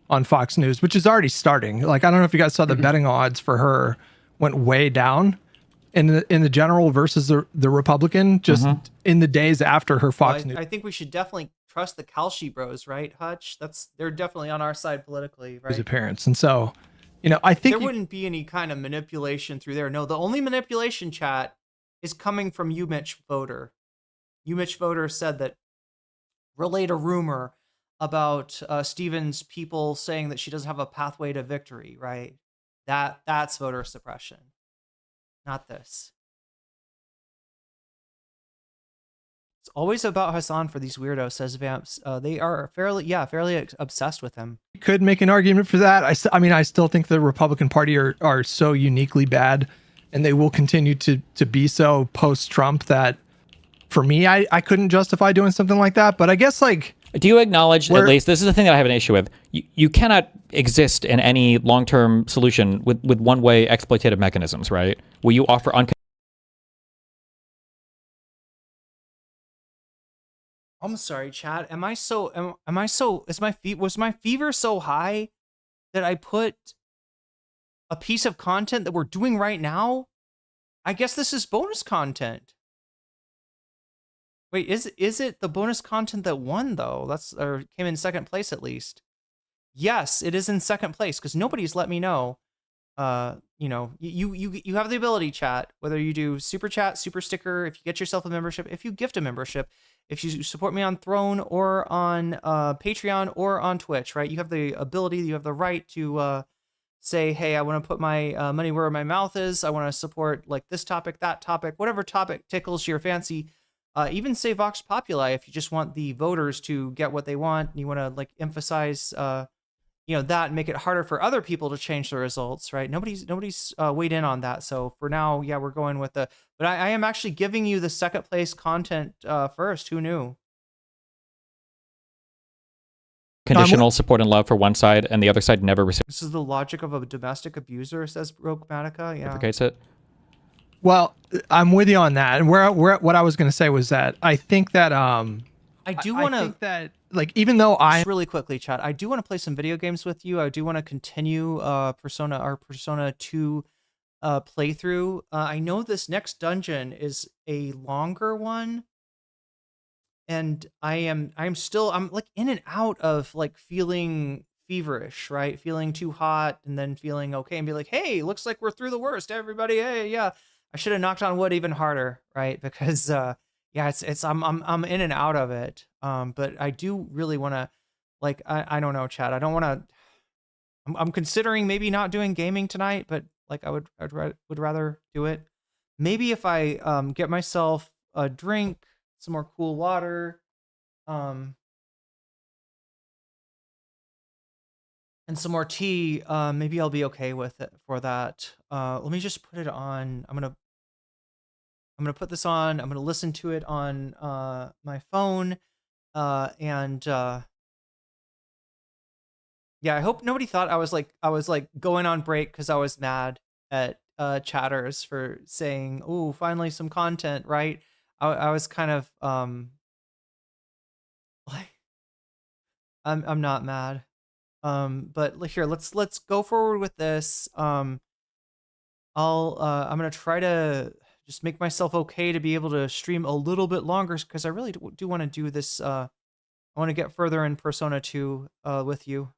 M: on Fox News, which is already starting. Like, I don't know if you guys saw the betting odds for her went way down in the general versus the Republican, just in the days after her Fox News.
A: I think we should definitely trust the Kalshi bros, right, Hutch? They're definitely on our side politically, right?
M: His appearance. And so, I think
A: there wouldn't be any kind of manipulation through there. No, the only manipulation, chat, is coming from you, Mitch Voter. You, Mitch Voter, said that relayed a rumor about Stevens' people saying that she doesn't have a pathway to victory, right? That's voter suppression, not this. It's always about Hasan for these weirdos, says Vamps. They are fairly obsessed with him.
M: You could make an argument for that. I still think the Republican Party are so uniquely bad, and they will continue to be so post-Trump that, for me, I couldn't justify doing something like that. But I guess, like,
H: do you acknowledge, at least, this is the thing that I have an issue with, you cannot exist in any long-term solution with one-way exploitative mechanisms, right? Will you offer
A: I'm sorry, Chad. Was my fever so high that I put a piece of content that we're doing right now? I guess this is bonus content. Wait, is it the bonus content that won though? Or came in second place at least. Yes, it is in second place because nobody's let me know. You have the ability, chat, whether you do super chat, super sticker, if you get yourself a membership, if you gift a membership, if you support me on Throne or on Patreon or on Twitch, right? You have the ability, you have the right to say, hey, I want to put my money where my mouth is. I want to support like this topic, that topic, whatever topic tickles your fancy. Even say Vox Populi if you just want the voters to get what they want and you want to like emphasize that and make it harder for other people to change the results, right? Nobody's weighed in on that. So for now, yeah, we're going with but I am actually giving you the second place content first. Who knew?
H: conditional support and love for one side and the other side never receives?
A: This is the logic of a domestic abuser, says Roguematica. Yeah.
H: Deprecates it.
M: Well, I'm with you on that. And what I was going to say was that I think that
A: I do want to
M: think that, like, even though
A: just really quickly, chat, I do want to play some video games with you. I do want to continue our Persona 2 playthrough. I know this next dungeon is a longer one, and I'm like in and out of like feeling feverish, right? Feeling too hot and then feeling okay and be like, hey, looks like we're through the worst, everybody. Hey, yeah. I should have knocked on wood even harder, right? Because yeah, I'm in and out of it. But I do really want to, like, I don't know, chat. I don't want to. I'm considering maybe not doing gaming tonight, but like I would rather do it. Maybe if I get myself a drink, some more cool water, and some more tea, maybe I'll be okay with it for that. Let me just put it on. I'm gonna put this on. I'm gonna listen to it on my phone, and yeah, I hope nobody thought I was like going on break because I was mad at chatters for saying, "Oh, finally some content," right? I was kind of like, I'm not mad. But here, let's go forward with this. I'm gonna try to just make myself okay to be able to stream a little bit longer because I really do want to do this. I want to get further in Persona 2 with you.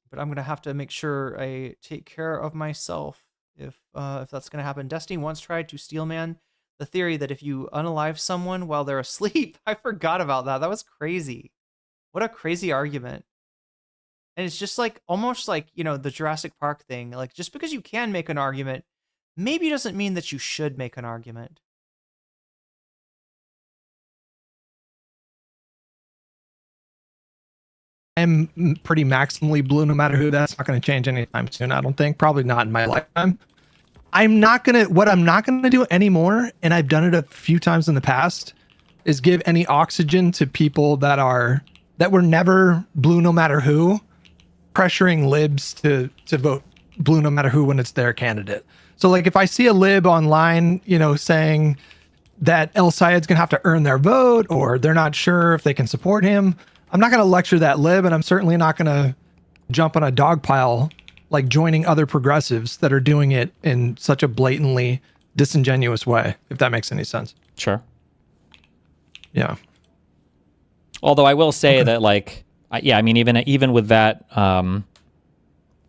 A: But I'm gonna have to make sure I take care of myself if that's gonna happen. Destiny once tried to steelman the theory that if you unalive someone while they're asleep, I forgot about that. That was crazy. What a crazy argument. And it's just like almost like, the Jurassic Park thing. Like, just because you can make an argument, maybe doesn't mean that you should make an argument.
M: I'm pretty maximally blue no matter who. That's not going to change anytime soon, I don't think. Probably not in my lifetime. What I'm not going to do anymore, and I've done it a few times in the past, is give any oxygen to people that were never blue no matter who, pressuring libs to vote blue no matter who when it's their candidate. So like if I see a lib online, saying that El Sayed's going to have to earn their vote, or they're not sure if they can support him, I'm not going to lecture that lib, and I'm certainly not going to jump on a dog pile like joining other progressives that are doing it in such a blatantly disingenuous way, if that makes any sense.
H: Sure.
M: Yeah.
H: Although I will say that, like, I mean, even with that,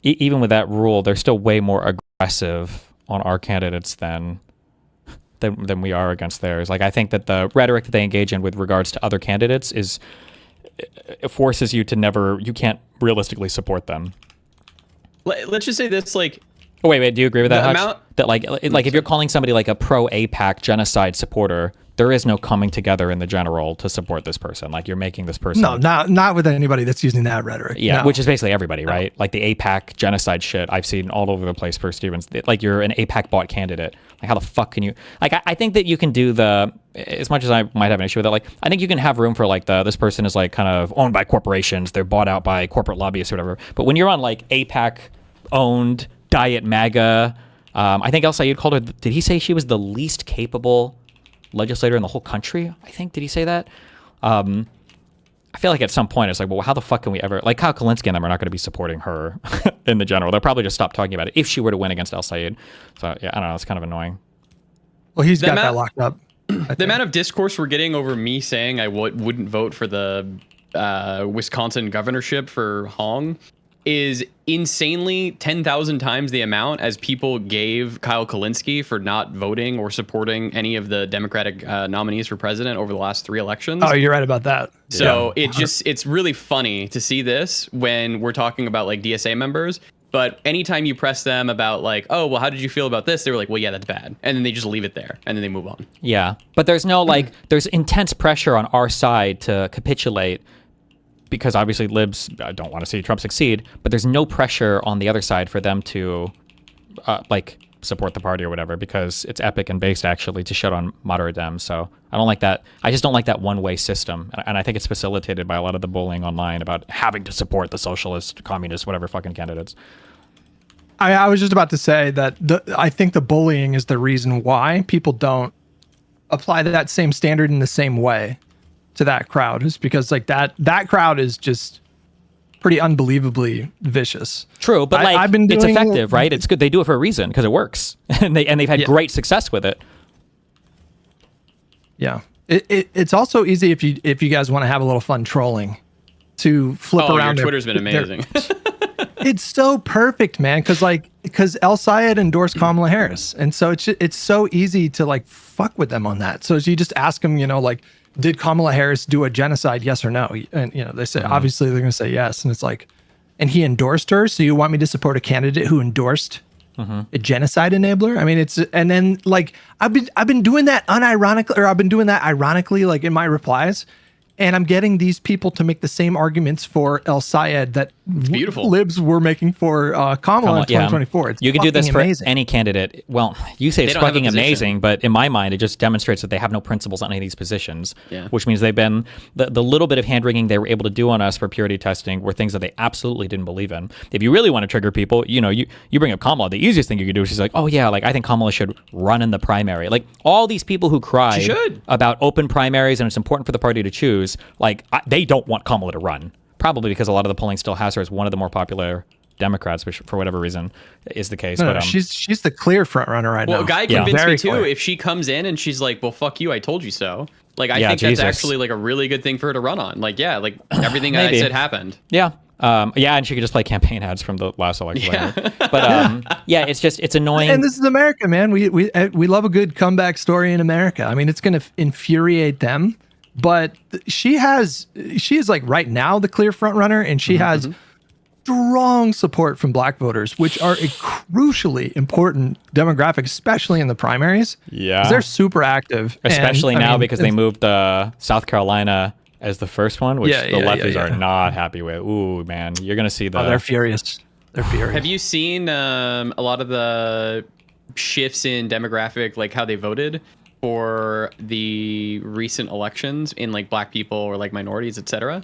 H: even with that rule, they're still way more aggressive on our candidates than we are against theirs. Like, I think that the rhetoric that they engage in with regards to other candidates it forces you to you can't realistically support them.
G: Let's just say this, like...
H: Oh, wait, do you agree with that, Hutch? That, like if you're calling somebody like a pro-APAC genocide supporter, there is no coming together in the general to support this person. Like, you're making this person...
M: No, not with anybody that's using that rhetoric.
H: Yeah,
M: no.
H: Which is basically everybody, right? Like, the APAC genocide shit I've seen all over the place for Stevens. Like, you're an APAC bot candidate. Like, how the fuck can you... Like, I think that you can do as much as I might have an issue with it, like, I think you can have room for, like, this person is, like, kind of owned by corporations. They're bought out by corporate lobbyists or whatever. But when you're on, like, APAC-owned Diet MAGA... I think El Sayed called her... Did he say she was the least capable legislator in the whole country? I think. Did he say that? I feel like at some point it's like, well, how the fuck can we ever... Like, Kyle Kalinske and them are not going to be supporting her in the general. They'll probably just stop talking about it if she were to win against El Sayed. So, yeah, I don't know. It's kind of annoying.
M: Well, he's got that locked up.
G: The amount of discourse we're getting over me saying I wouldn't vote for the Wisconsin governorship for Hong is insanely 10,000 times the amount as people gave Kyle Kalinske for not voting or supporting any of the Democratic nominees for president over the last 3 elections.
M: Oh, you're right about that.
G: So it's really funny to see this when we're talking about like DSA members. But anytime you press them about like, oh, well, how did you feel about this? They were like, well, yeah, that's bad. And then they just leave it there and then they move on.
H: Yeah. But there's no like, there's intense pressure on our side to capitulate because obviously libs don't want to see Trump succeed, but there's no pressure on the other side for them to like support the party or whatever, because it's epic and based actually to shut on moderate Dems. So I don't like that. I just don't like that one-way system. And I think it's facilitated by a lot of the bullying online about having to support the socialist, communist, whatever fucking candidates.
M: I was just about to say that I think the bullying is the reason why people don't apply that same standard in the same way to that crowd, is because like that crowd is just pretty unbelievably vicious.
H: True, but like I've been doing, it's effective, right? It's good. They do it for a reason because it works, and they've had great success with it.
M: Yeah, it's also easy if you guys want to have a little fun trolling to flip around.
G: Your Twitter's been amazing.
M: It's so perfect, man, because El Sayed endorsed Kamala Harris, and so it's so easy to like fuck with them on that. So you just ask them, like, did Kamala Harris do a genocide? Yes or no? And they say obviously they're going to say yes, and it's like, and he endorsed her. So you want me to support a candidate who endorsed a genocide enabler? I mean, and then like I've been doing that unironically, or I've been doing that ironically, like in my replies. And I'm getting these people to make the same arguments for El Sayed that
G: beautiful
M: libs were making for Kamala in 2024.
H: Yeah. You can do this for any candidate. Well, you say it's fucking amazing, but in my mind, it just demonstrates that they have no principles on any of these positions, which means they've been, the little bit of hand-wringing they were able to do on us for purity testing were things that they absolutely didn't believe in. If you really want to trigger people, you bring up Kamala, the easiest thing you could do is just like, oh yeah, like I think Kamala should run in the primary. Like all these people who cry about open primaries and it's important for the party to choose, like they don't want Kamala to run, probably because a lot of the polling still has her as one of the more popular Democrats, which for whatever reason is the case.
M: No,
H: but
M: she's the clear front runner right now.
G: Well, a guy convinced me too. If she comes in and she's like, well, fuck you, I told you so. Like, I think that's actually like a really good thing for her to run on. Like, yeah, like everything I said happened.
H: Yeah. And she could just play campaign ads from the last election. Yeah. But it's annoying.
M: And this is America, man. We love a good comeback story in America. I mean, it's going to infuriate them. But she is like right now the clear front runner, and she has strong support from black voters, which are a crucially important demographic, especially in the primaries.
H: Yeah,
M: they're super active,
H: especially now because they moved the South Carolina As the first one, which
M: Yeah,
H: the
M: yeah,
H: lefties
M: yeah,
H: are
M: yeah.
H: not happy with. Ooh, man, you're gonna see the.
M: Oh, they're furious. They're furious.
G: Have you seen a lot of the shifts in demographic, like how they voted for the recent elections in like black people or like minorities, etc.?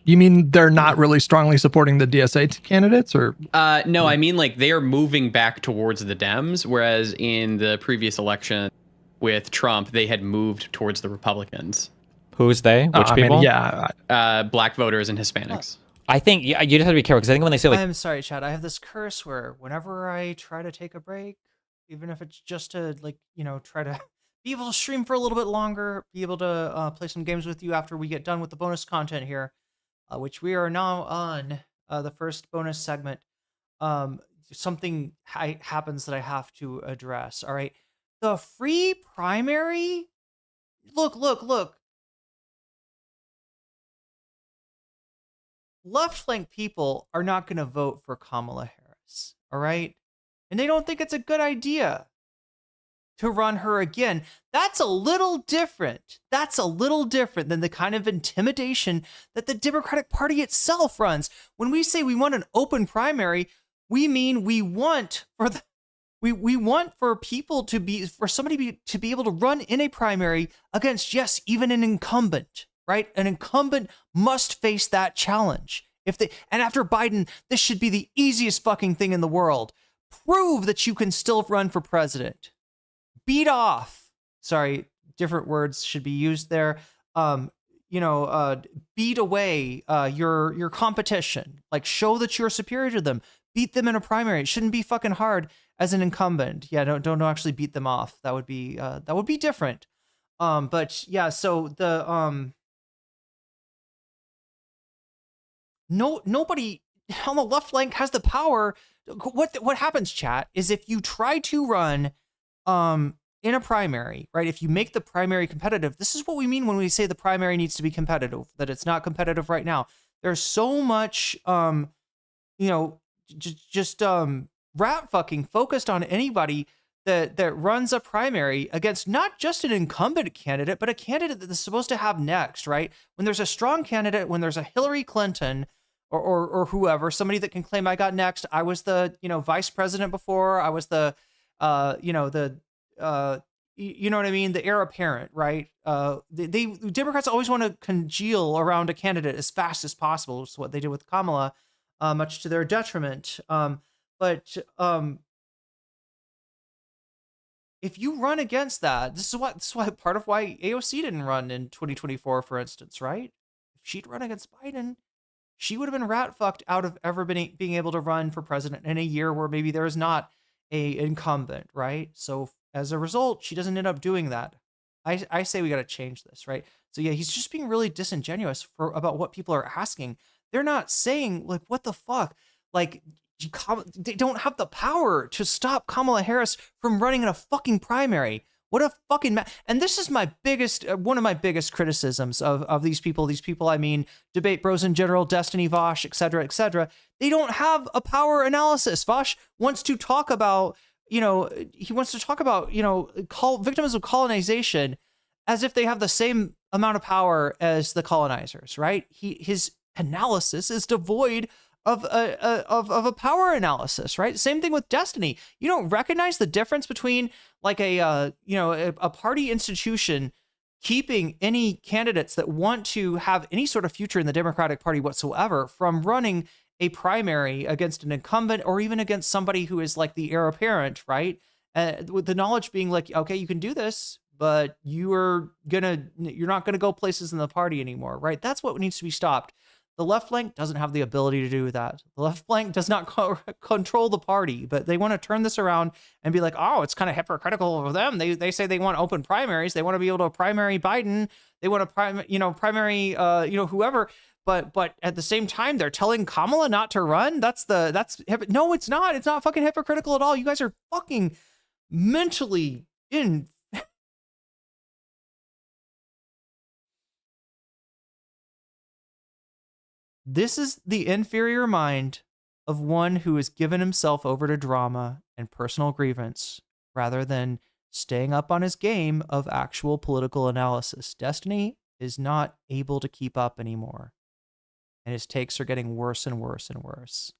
M: You mean they're not really strongly supporting the DSA candidates, or?
G: No, I mean like they are moving back towards the Dems, whereas in the previous election with Trump, they had moved towards the Republicans.
H: Who's they? Which people?
M: mean, yeah.
G: Black voters and Hispanics.
H: I think you just have to be careful because I think when they say like,
A: I'm sorry, Chad. I have this curse where whenever I try to take a break, even if it's just to try to be able to stream for a little bit longer, be able to play some games with you after we get done with the bonus content here, which we are now on the first bonus segment. Something happens that I have to address. All right, the free primary. Look. Left flank people are not going to vote for Kamala Harris, all right? And they don't think it's a good idea to run her again. That's a little different. That's a little different than the kind of intimidation that the Democratic Party itself runs. When we say we want an open primary, we mean we want for people to be, for somebody to be able to run in a primary against, yes, even an incumbent. Right? An incumbent must face that challenge. And after Biden, this should be the easiest fucking thing in the world. Prove that you can still run for president. Beat off. Sorry, different words should be used there. Beat away your competition. Like, show that you're superior to them. Beat them in a primary. It shouldn't be fucking hard as an incumbent. Yeah, don't actually beat them off. That would be different. But yeah, so the nobody on the left flank has the power. What happens, chat, is if you try to run in a primary, right? If you make the primary competitive, this is what we mean when we say the primary needs to be competitive, that it's not competitive right now. There's so much just rat fucking focused on anybody that runs a primary against not just an incumbent candidate, but a candidate that is supposed to have next, right? When there's a strong candidate, when there's a Hillary Clinton or whoever, somebody that can claim I got next. I was the, vice president before. I was the, you know what I mean? The heir apparent, right? Democrats always want to congeal around a candidate as fast as possible. It's what they did with Kamala, much to their detriment. If you run against that, this is why part of why AOC didn't run in 2024, for instance, right? If she'd run against Biden, she would have been rat fucked out of ever being able to run for president in a year where maybe there is not a incumbent, right? So as a result, she doesn't end up doing that. I say we got to change this, right? So yeah, he's just being really disingenuous about what people are asking. They're not saying, like, what the fuck? Like, they don't have the power to stop Kamala Harris from running in a fucking primary. What a fucking and this is my biggest, one of my biggest criticisms of these people. These people, I mean, Debate Bros in general, Destiny, Vosh, etc., etc. They don't have a power analysis. Vosh wants to talk about, victims of colonization as if they have the same amount of power as the colonizers, right? His analysis is devoid of a power analysis, right? Same thing with Destiny. You don't recognize the difference between like a party institution keeping any candidates that want to have any sort of future in the Democratic Party whatsoever from running a primary against an incumbent or even against somebody who is like the heir apparent, right? With the knowledge being like, okay, you can do this, but you're not gonna go places in the party anymore, right? That's what needs to be stopped. The left flank doesn't have the ability to do that. The left flank does not control the party, but they want to turn this around and be like, oh, it's kind of hypocritical of them. They say they want open primaries. They want to be able to primary Biden. They want to primary, whoever. But at the same time, they're telling Kamala not to run. No, it's not. It's not fucking hypocritical at all. You guys are fucking mentally in. This is the inferior mind of one who has given himself over to drama and personal grievance rather than staying up on his game of actual political analysis. Destiny, is not able to keep up anymore. And his takes are getting worse and worse and worse.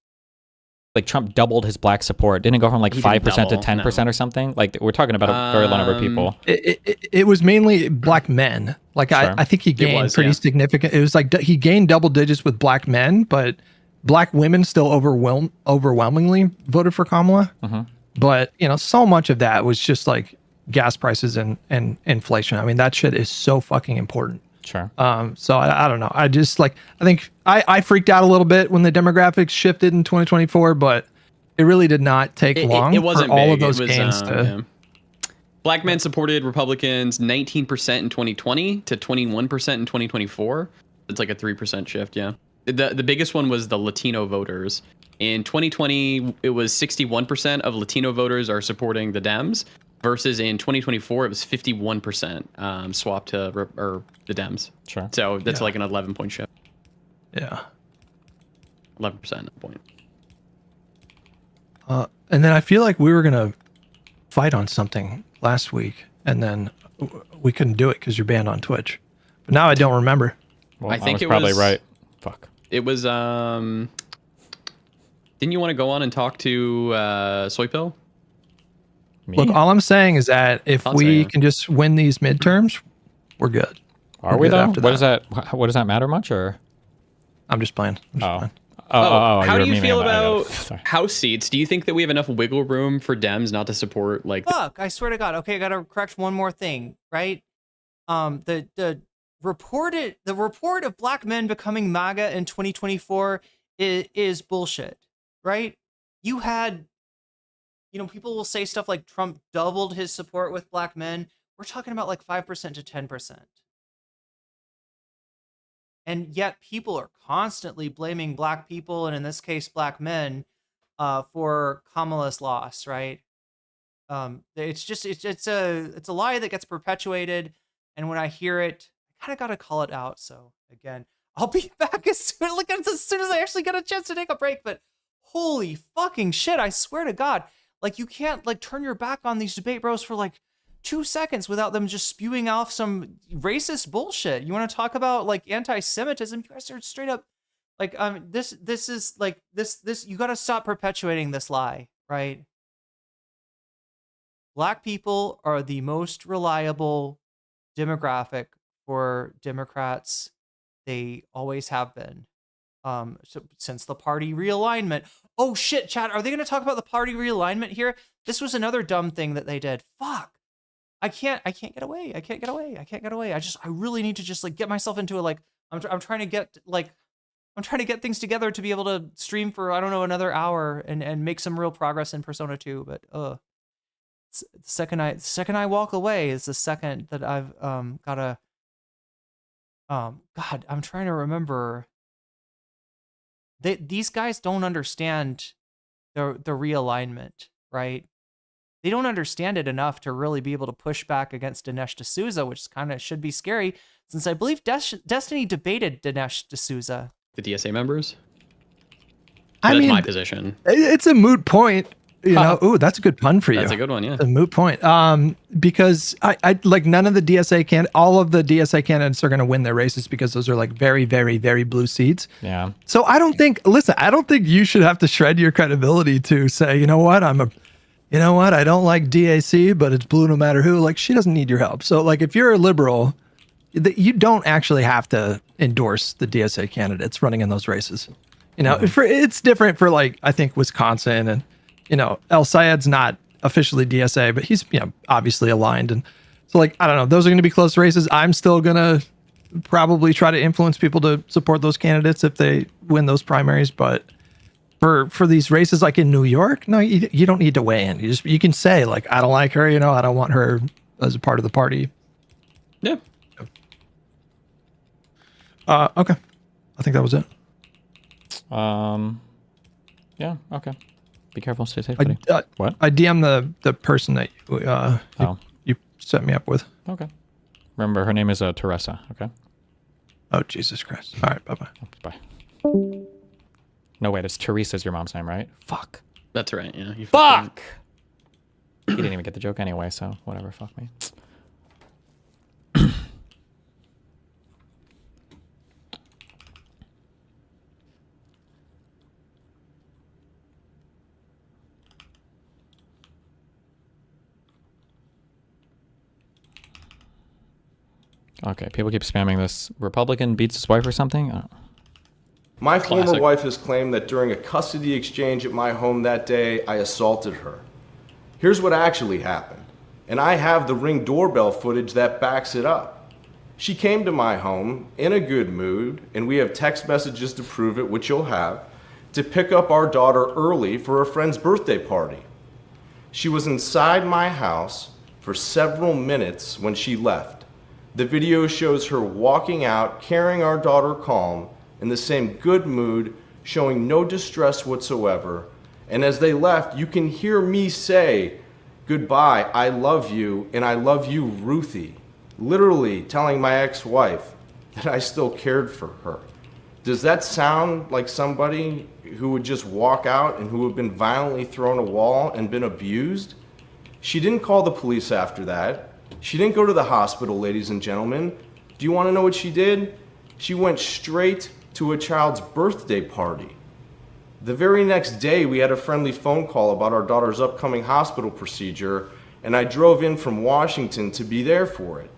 H: Like Trump doubled his black support. Didn't it go from like 5% to 10% or something? Like we're talking about a very low number of people.
M: It was mainly black men. Like
H: Sure.
M: I think he gained pretty significant. It was like he gained double digits with black men, but black women still overwhelmingly voted for Kamala. But you know, so much of that was just like gas prices and inflation. I mean, that shit is so fucking important.
H: Sure.
M: So I don't know. I just like, I think I freaked out a little bit when the demographics shifted in 2024, but it really did not take long
G: It wasn't
M: for all
G: big.
M: of those
G: It was,
M: gains to.
G: Black men supported Republicans 19% in 2020 to 21% in 2024. It's like a 3% shift. Yeah. The biggest one was the Latino voters. In 2020, it was 61% of Latino voters are supporting the Dems, versus in 2024, it was 51% swap to the Dems.
H: Sure.
G: So that's like an 11-point shift.
M: Yeah.
G: 11% point.
M: And then I feel like we were going to fight on something last week, and then we couldn't do it because you're banned on Twitch. But now I don't remember.
H: Well,
G: I think
H: was probably right. Fuck.
G: It was, didn't you want to go on and talk to Soy Pill?
H: Me?
M: Look, all I'm saying is that if
G: I'll
M: we
G: say,
M: can just win these midterms, we're good.
H: Are we though? What does that matter much, or?
M: I'm just playing.
G: How
H: you're
G: do you
H: memeing
G: feel
H: about it.
G: about House seats? Do you think that we have enough wiggle room for Dems not to support like?
A: Fuck! I swear to God. Okay, I gotta correct one more thing, right? The report of black men becoming MAGA in 2024 is bullshit, right? You had, people will say stuff like Trump doubled his support with black men. We're talking about like 5% to 10%. And yet people are constantly blaming black people, and in this case, black men, for Kamala's loss, right? It's a lie that gets perpetuated. And when I hear it, I kind of got to call it out. So again, I'll be back as soon as I actually get a chance to take a break. But holy fucking shit, I swear to God, like you can't like turn your back on these debate bros for like 2 seconds without them just spewing off some racist bullshit. You want to talk about like anti-Semitism? You guys are straight up like, this is like this, you got to stop perpetuating this lie, right? Black people are the most reliable demographic for Democrats. They always have been. So since the party realignment. Oh shit, chat, are they going to talk about the party realignment here? This was another dumb thing that they did. Fuck. I can't get away. I can't get away. I really need to just like get myself into a, like, I'm trying to get things together to be able to stream for, I don't know, another hour and make some real progress in Persona 2. But the second I walk away is the second that I've gotta God, I'm trying to remember. These guys don't understand the realignment, right? They don't understand it enough to really be able to push back against Dinesh D'Souza, which kind of should be scary, since I believe Destiny debated Dinesh D'Souza.
G: The DSA members?
M: I
G: That's
M: mean,
G: my position.
M: It's a moot point. You know, ooh, that's a good pun for you.
G: That's a good one, yeah.
M: It's a moot point. Because I like none of the all of the DSA candidates are going to win their races because those are like very, very, very blue seats.
H: Yeah.
M: So I don't think you should have to shred your credibility to say, you know what, I don't like DAC, but it's blue no matter who. Like, she doesn't need your help. So like, if you're a liberal, you don't actually have to endorse the DSA candidates running in those races. You know, it's different for like, I think Wisconsin and, El Sayed's not officially DSA, but he's, obviously aligned. And so like, I don't know, those are going to be close races. I'm still going to probably try to influence people to support those candidates if they win those primaries. But for these races, like in New York, no, you don't need to weigh in. You can say like, I don't like her, I don't want her as a part of the party.
G: Yeah.
M: Okay. I think that was it.
H: Yeah. Okay. Be careful. Stay safe, buddy. What?
M: I DM the person that you set me up with.
H: Okay. Remember, her name is Teresa. Okay.
M: Oh, Jesus Christ. All right. Bye-bye.
H: Bye. No, wait. It's Teresa's your mom's name, right? Fuck.
G: That's right. Yeah. You
H: Fuck. You didn't even get the joke anyway, so whatever. Fuck me. Okay, people keep spamming this. Republican beats his wife or something?
N: My former
G: Classic.
N: wife has claimed that during a custody exchange at my home that day, I assaulted her. Here's what actually happened, and I have the Ring doorbell footage that backs it up. She came to my home in a good mood, and we have text messages to prove it, which you'll have, to pick up our daughter early for a friend's birthday party. She was inside my house for several minutes when she left. The video shows her walking out, carrying our daughter calm, in the same good mood, showing no distress whatsoever. And as they left, you can hear me say, "Goodbye, I love you, and I love you, Ruthie." Literally telling my ex-wife that I still cared for her. Does that sound like somebody who would just walk out and who had been violently thrown a wall and been abused? She didn't call the police after that. She didn't go to the hospital, ladies and gentlemen. Do you want to know what she did? She went straight to a child's birthday party. The very next day, we had a friendly phone call about our daughter's upcoming hospital procedure, and I drove in from Washington to be there for it.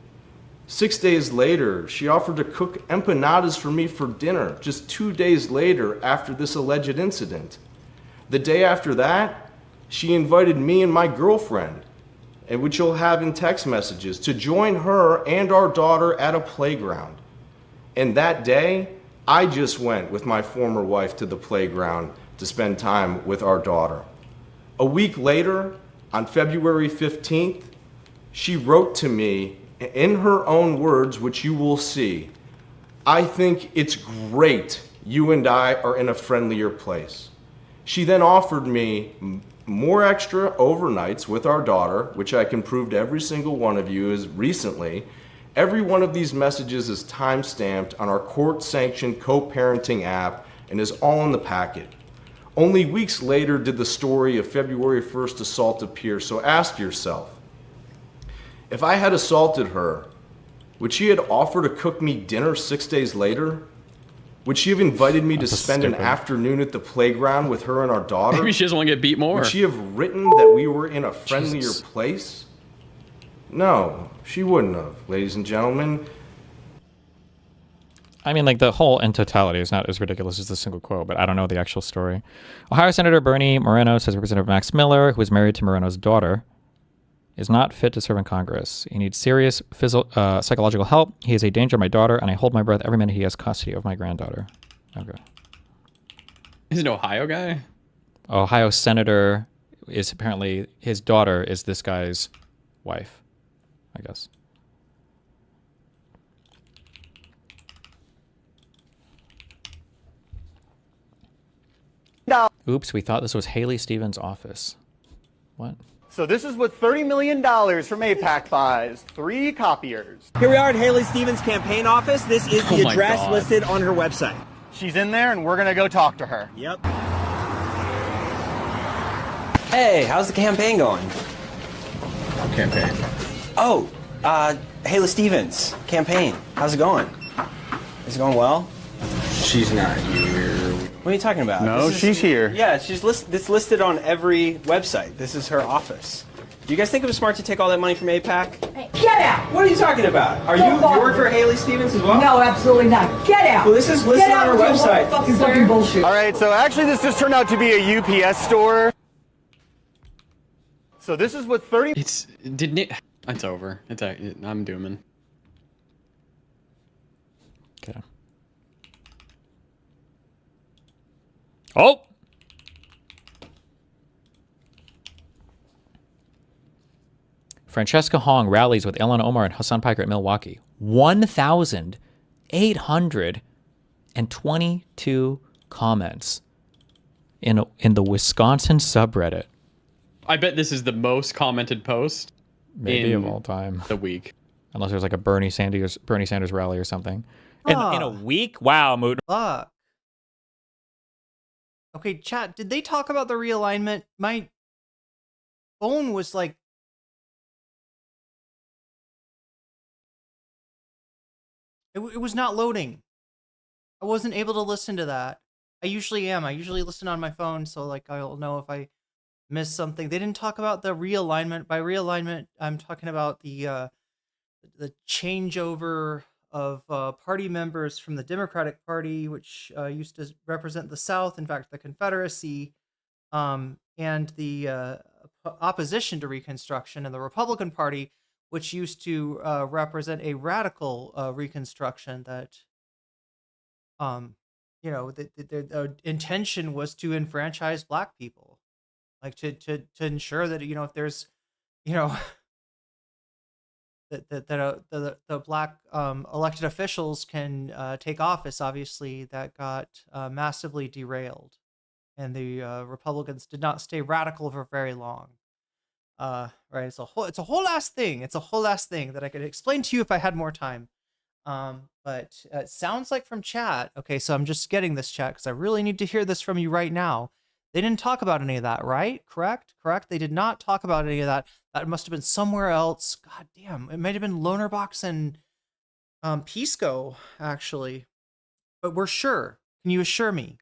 N: 6 days later, she offered to cook empanadas for me for dinner, just 2 days later after this alleged incident. The day after that, she invited me and my girlfriend, and which you'll have in text messages, to join her and our daughter at a playground. And that day, I just went with my former wife to the playground to spend time with our daughter. A week later, on February 15th, she wrote to me in her own words, which you will see, "I think it's great you and I are in a friendlier place." She then offered me more extra overnights with our daughter, which I can prove to every single one of you is recently. Every one of these messages is time-stamped on our court-sanctioned co-parenting app and is all in the packet. Only weeks later did the story of February 1st assault appear, so ask yourself, if I had assaulted her, would she have offered to cook me dinner 6 days later? Would she have invited me to spend an afternoon at the playground with her and our daughter?
G: Maybe she doesn't want to get beat more.
N: Would she have written that we were in a friendlier place? No, she wouldn't have, ladies and gentlemen.
H: I mean, like, the whole in totality is not as ridiculous as the single quote, but I don't know the actual story. Ohio Senator Bernie Moreno says Representative Max Miller, who is married to Moreno's daughter, is not fit to serve in Congress. He needs serious psychological help. He is a danger to my daughter, and I hold my breath every minute he has custody of my granddaughter. Okay.
G: He's an Ohio guy?
H: Ohio Senator is apparently, his daughter is this guy's wife, I guess.
O: No.
H: Oops, we thought this was Haley Stevens' office. What?
O: So this is what $30 million from APAC buys. 3 copiers.
P: Here we are at Haley Stevens' campaign office. This is the address
O: God.
P: listed on her website.
O: She's in there, and we're going to go talk to her.
P: Yep. Hey, how's the campaign going?
O: Campaign.
P: Oh, Haley Stevens, campaign. How's it going? Is it going well?
O: She's not here.
P: What are you talking about?
O: No, she's here.
P: Yeah, it's listed on every website. This is her office. Do you guys think it was smart to take all that money from APAC?
Q: Hey, get out!
P: What are you talking about? You work for Haley Stevens as well?
Q: No, absolutely not. Get out!
P: Well, this is listed on her website.
Q: Fucking bullshit.
O: All right, so actually this just turned out to be a UPS store. So this is what 30...
G: It's over. I'm dooming.
H: Okay. Oh! Francesca Hong rallies with Ilhan Omar and Hasan Piker at Milwaukee. 1,822 comments in the Wisconsin subreddit.
G: I bet this is the most commented post
H: Maybe of all time.
G: The week.
H: Unless there's like a Bernie Sanders rally or something. In a week? Wow, Moot.
A: Fuck. Okay, chat, did they talk about the realignment? My phone was like... It was not loading. I wasn't able to listen to that. I usually am. I usually listen on my phone, so like I'll know if I missed something. They didn't talk about the realignment. By realignment, I'm talking about the the changeover of party members from the Democratic Party, which used to represent the South, in fact, the Confederacy, and the opposition to Reconstruction, and the Republican Party, which used to represent a radical Reconstruction that, the intention was to enfranchise Black people, like to ensure that, if there's, the Black elected officials can take office. Obviously, that got massively derailed, and the Republicans did not stay radical for very long. Right? It's a whole last thing. It's a whole last thing that I could explain to you if I had more time. But it sounds like from chat. Okay, so I'm just getting this chat because I really need to hear this from you right now. They didn't talk about any of that, right? Correct? They did not talk about any of that. That must have been somewhere else. God damn, it might have been Lonerbox and Pisco, actually. But we're sure. Can you assure me?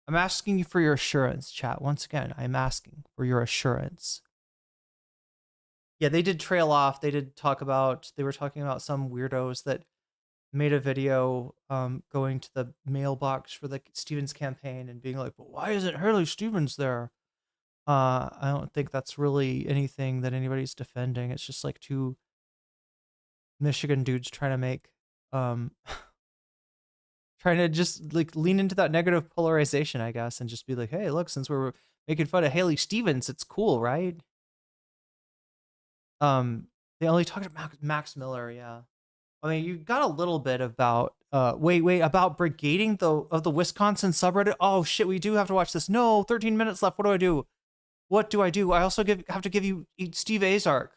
A: I'm asking you for your assurance, chat. Once again, I'm asking for your assurance. Yeah, they did trail off. They were talking about some weirdos that made a video going to the mailbox for the Stevens campaign and being like, but why isn't Hurley Stevens there? I don't think that's really anything that anybody's defending. It's just like two Michigan dudes trying to make trying to just like lean into that negative polarization, I guess, and just be like, hey, look, since we're making fun of Haley Stevens, it's cool, right? They only talked about Max Miller, yeah. I mean, you got a little bit about about brigading the Wisconsin subreddit. Oh shit, we do have to watch this. No, 13 minutes left. What do I do? What do I do? I also have to give you Steve Azark.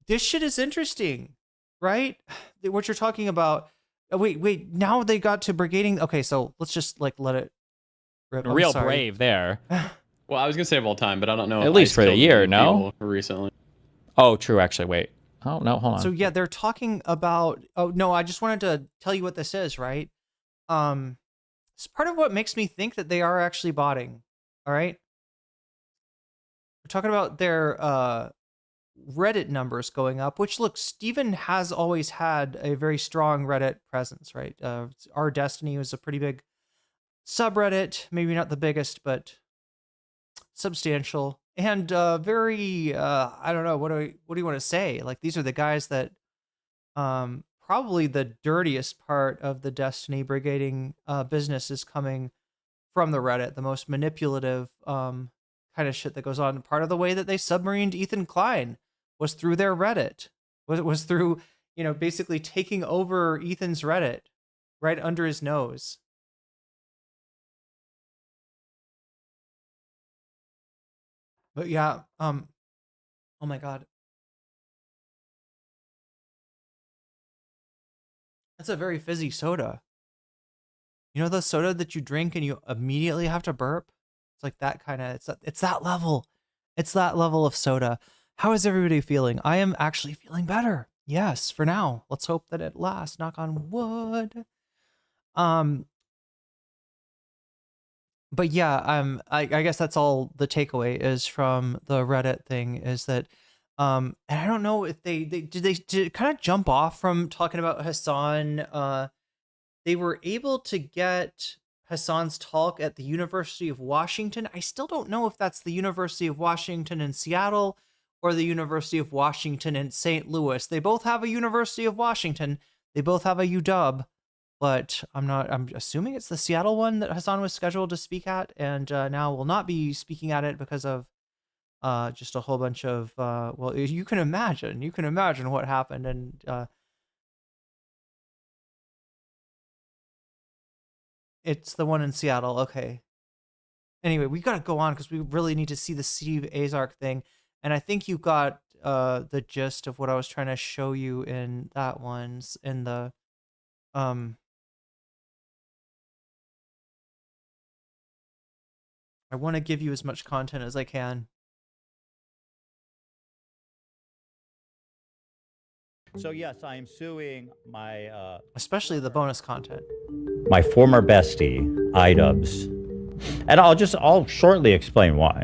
A: This shit is interesting, right? What you're talking about. Wait. Now they got to brigading. Okay, so let's just like let it rip.
H: Real brave there.
G: Well, I was gonna say of all time, but I don't know.
H: At least for the year, no?
G: Recently.
H: Oh, true. Actually, wait. Oh no, hold on.
A: So yeah, they're talking about. Oh no, I just wanted to tell you what this is, right? It's part of what makes me think that they are actually botting. All right. We're talking about their Reddit numbers going up, which look, Steven has always had a very strong Reddit presence, right? Our Destiny was a pretty big subreddit, maybe not the biggest, but substantial and very I don't know, what do you want to say? Like, these are the guys that probably the dirtiest part of the Destiny brigading business is coming from the Reddit, the most manipulative kind of shit that goes on. Part of the way that they submarined Ethan Klein was through their Reddit, was through, basically taking over Ethan's Reddit right under his nose. But yeah, oh my God. That's a very fizzy soda. You know the soda that you drink and you immediately have to burp? It's like that kind of, it's that level. It's that level of soda. How is everybody feeling? I am actually feeling better. Yes, for now. Let's hope that it lasts. Knock on wood. But yeah, I guess that's all the takeaway is from the Reddit thing, is that and I don't know if they did kind of jump off from talking about Hasan. They were able to get Hasan's talk at the University of Washington. I still don't know if that's the University of Washington in Seattle or the University of Washington in St. Louis. They both have a University of Washington. They both have a UW. But I'm assuming it's the Seattle one that Hasan was scheduled to speak at, and now will not be speaking at it because of just a whole bunch of, well, you can imagine what happened. And it's the one in Seattle. Okay. Anyway, we got to go on because we really need to see the Steve Azark thing. And I think you got the gist of what I was trying to show you in that one, in the, I want to give you as much content as I can.
R: So yes, I am suing my
A: especially the bonus content.
R: My former bestie, iDubbbz. And I'll shortly explain why.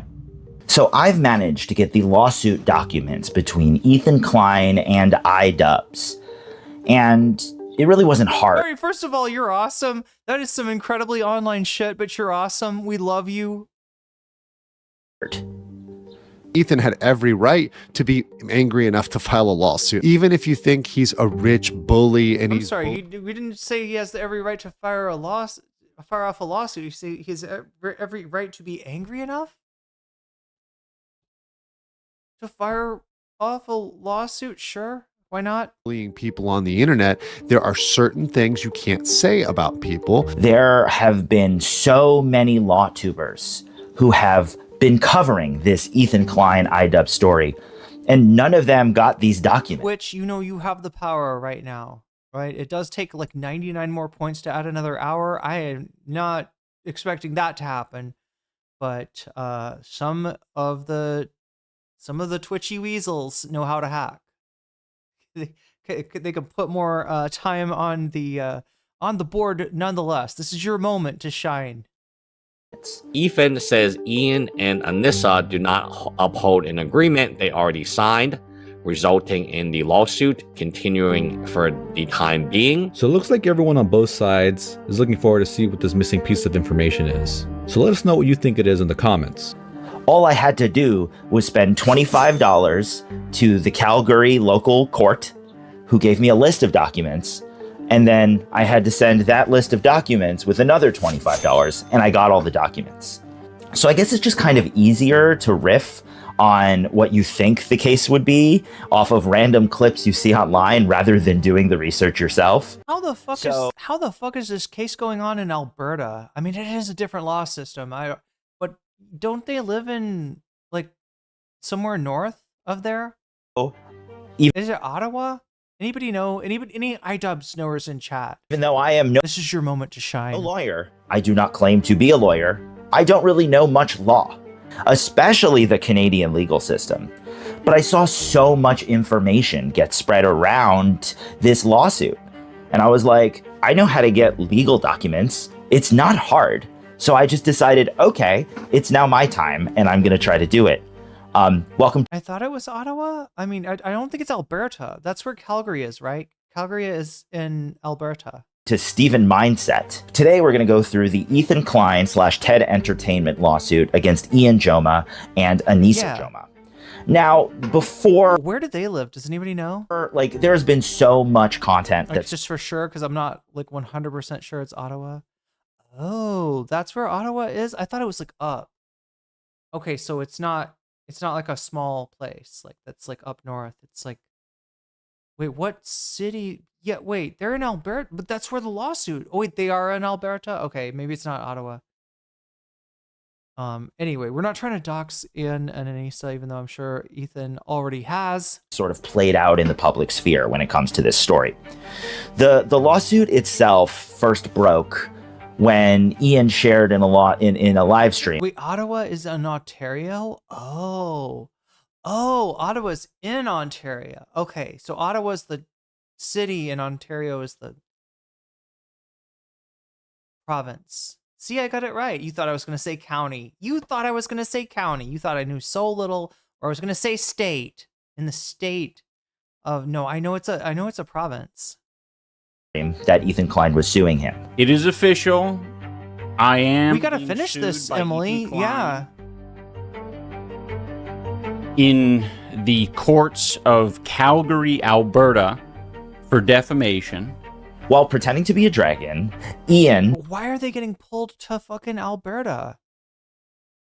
S: So I've managed to get the lawsuit documents between Ethan Klein and iDubbbz. And it really wasn't hard.
A: All right, first of all, you're awesome. That is some incredibly online shit, but you're awesome. We love you.
T: Ethan had every right to be angry enough to file a lawsuit, even if you think he's a rich bully and
A: I'm
T: he's.
A: sorry, we didn't say he has every right to fire off a lawsuit. You say he has every right to be angry enough to fire off a lawsuit. Sure, why not?
T: Bullying people on the internet, there are certain things you can't say about people.
S: There have been so many lawtubers who have been covering this Ethan Klein iDubbbz story, and none of them got these documents.
A: Which, you know, you have the power right now, right? It does take like 99 more points to add another hour. I am not expecting that to happen, but some of the twitchy weasels know how to hack. They can put more time on the board nonetheless. This is your moment to shine.
U: Ethan says Ian and Anissa do not uphold an agreement they already signed, resulting in the lawsuit continuing for the time being.
V: So it looks like everyone on both sides is looking forward to see what this missing piece of information is. So let us know what you think it is in the comments.
S: All I had to do was spend $25 to the Calgary local court, who gave me a list of documents. And then I had to send that list of documents with another $25, and I got all the documents. So I guess it's just kind of easier to riff on what you think the case would be off of random clips you see online rather than doing the research yourself.
A: How the fuck is this case going on in Alberta? I mean, it is a different law system. But don't they live in like somewhere north of there? Is it Ottawa? Anybody know? Any iDubbbz knowers in chat?
S: Even though I am
A: this is your moment to shine.
S: No lawyer. I do not claim to be a lawyer. I don't really know much law, especially the Canadian legal system. But I saw so much information get spread around this lawsuit. And I was like, I know how to get legal documents. It's not hard. So I just decided, okay, it's now my time and I'm going to try to do it. Welcome.
A: I thought it was Ottawa. I mean, I don't think it's Alberta. That's where Calgary is, right? Calgary is in Alberta.
S: To Steven Mindset. Today we're going to go through the Ethan Klein / TED Entertainment lawsuit against Ian Joma and Anissa Joma. Now, before...
A: Where do they live? Does anybody know?
S: Like, there's been so much content
A: like,
S: that's...
A: Just for sure, because I'm not like 100% sure it's Ottawa. Oh, that's where Ottawa is? I thought it was like up. Okay, so it's not like a small place like that's like up north. It's like, wait, what city? Yeah, wait, they're in Alberta, but that's where the lawsuit. Oh wait, they are in Alberta. Okay, maybe it's not Ottawa. Anyway, we're not trying to dox Ian and Anissa, even though I'm sure Ethan already has.
S: Sort of played out in the public sphere when it comes to this story. The lawsuit itself first broke when Ian shared in a live stream.
A: Wait, Ottawa is in Ontario? Oh, Ottawa's in Ontario. Okay, so Ottawa's the city and Ontario is the province. See, I got it right. You thought I was going to say county. You thought I was going to say county. You thought I knew so little, or I was going to say state. In the state of I know it's a province.
S: That Ethan Klein was suing him.
W: It is official. I am.
A: We gotta finish this, Emily. Yeah.
W: In the courts of Calgary, Alberta, for defamation.
S: While pretending to be a dragon, Ian...
A: Why are they getting pulled to fucking Alberta?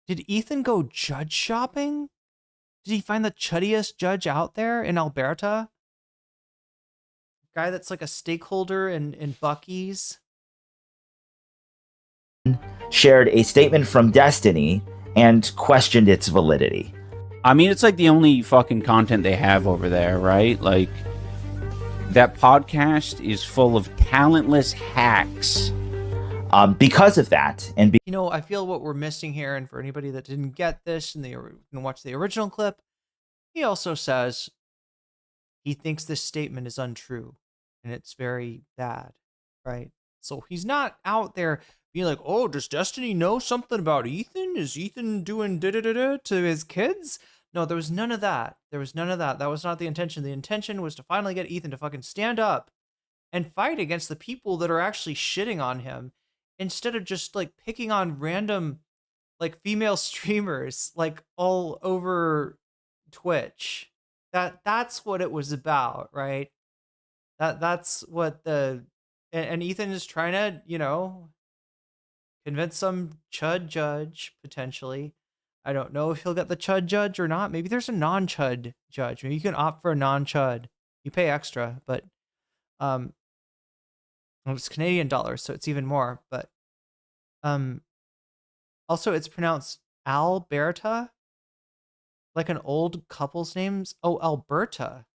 A: Did Ethan go judge shopping? Did he find the chuddiest judge out there in Alberta? Guy that's like a stakeholder in Buc-ee's.
S: Shared a statement from Destiny and questioned its validity.
W: I mean, it's like the only fucking content they have over there, right? Like, that podcast is full of talentless hacks.
S: Because of that, and
A: you know, I feel what we're missing here, and for anybody that didn't get this and they can watch the original clip, he also says he thinks this statement is untrue and it's very bad, right? So he's not out there being like, oh, does Destiny know something about Ethan? Is Ethan doing da-da-da-da to his kids? No, there was none of that. There was none of that. That was not the intention. The intention was to finally get Ethan to fucking stand up and fight against the people that are actually shitting on him, instead of just like picking on random like female streamers like all over Twitch. That's what it was about, right? That's what and Ethan is trying to, you know, convince some chud judge potentially. I don't know if he'll get the chud judge or not. Maybe there's a non-chud judge. Maybe you can opt for a non-chud. You pay extra, but well, it's Canadian dollars, so it's even more. But also it's pronounced Alberta, like an old couple's names. Oh, Alberta.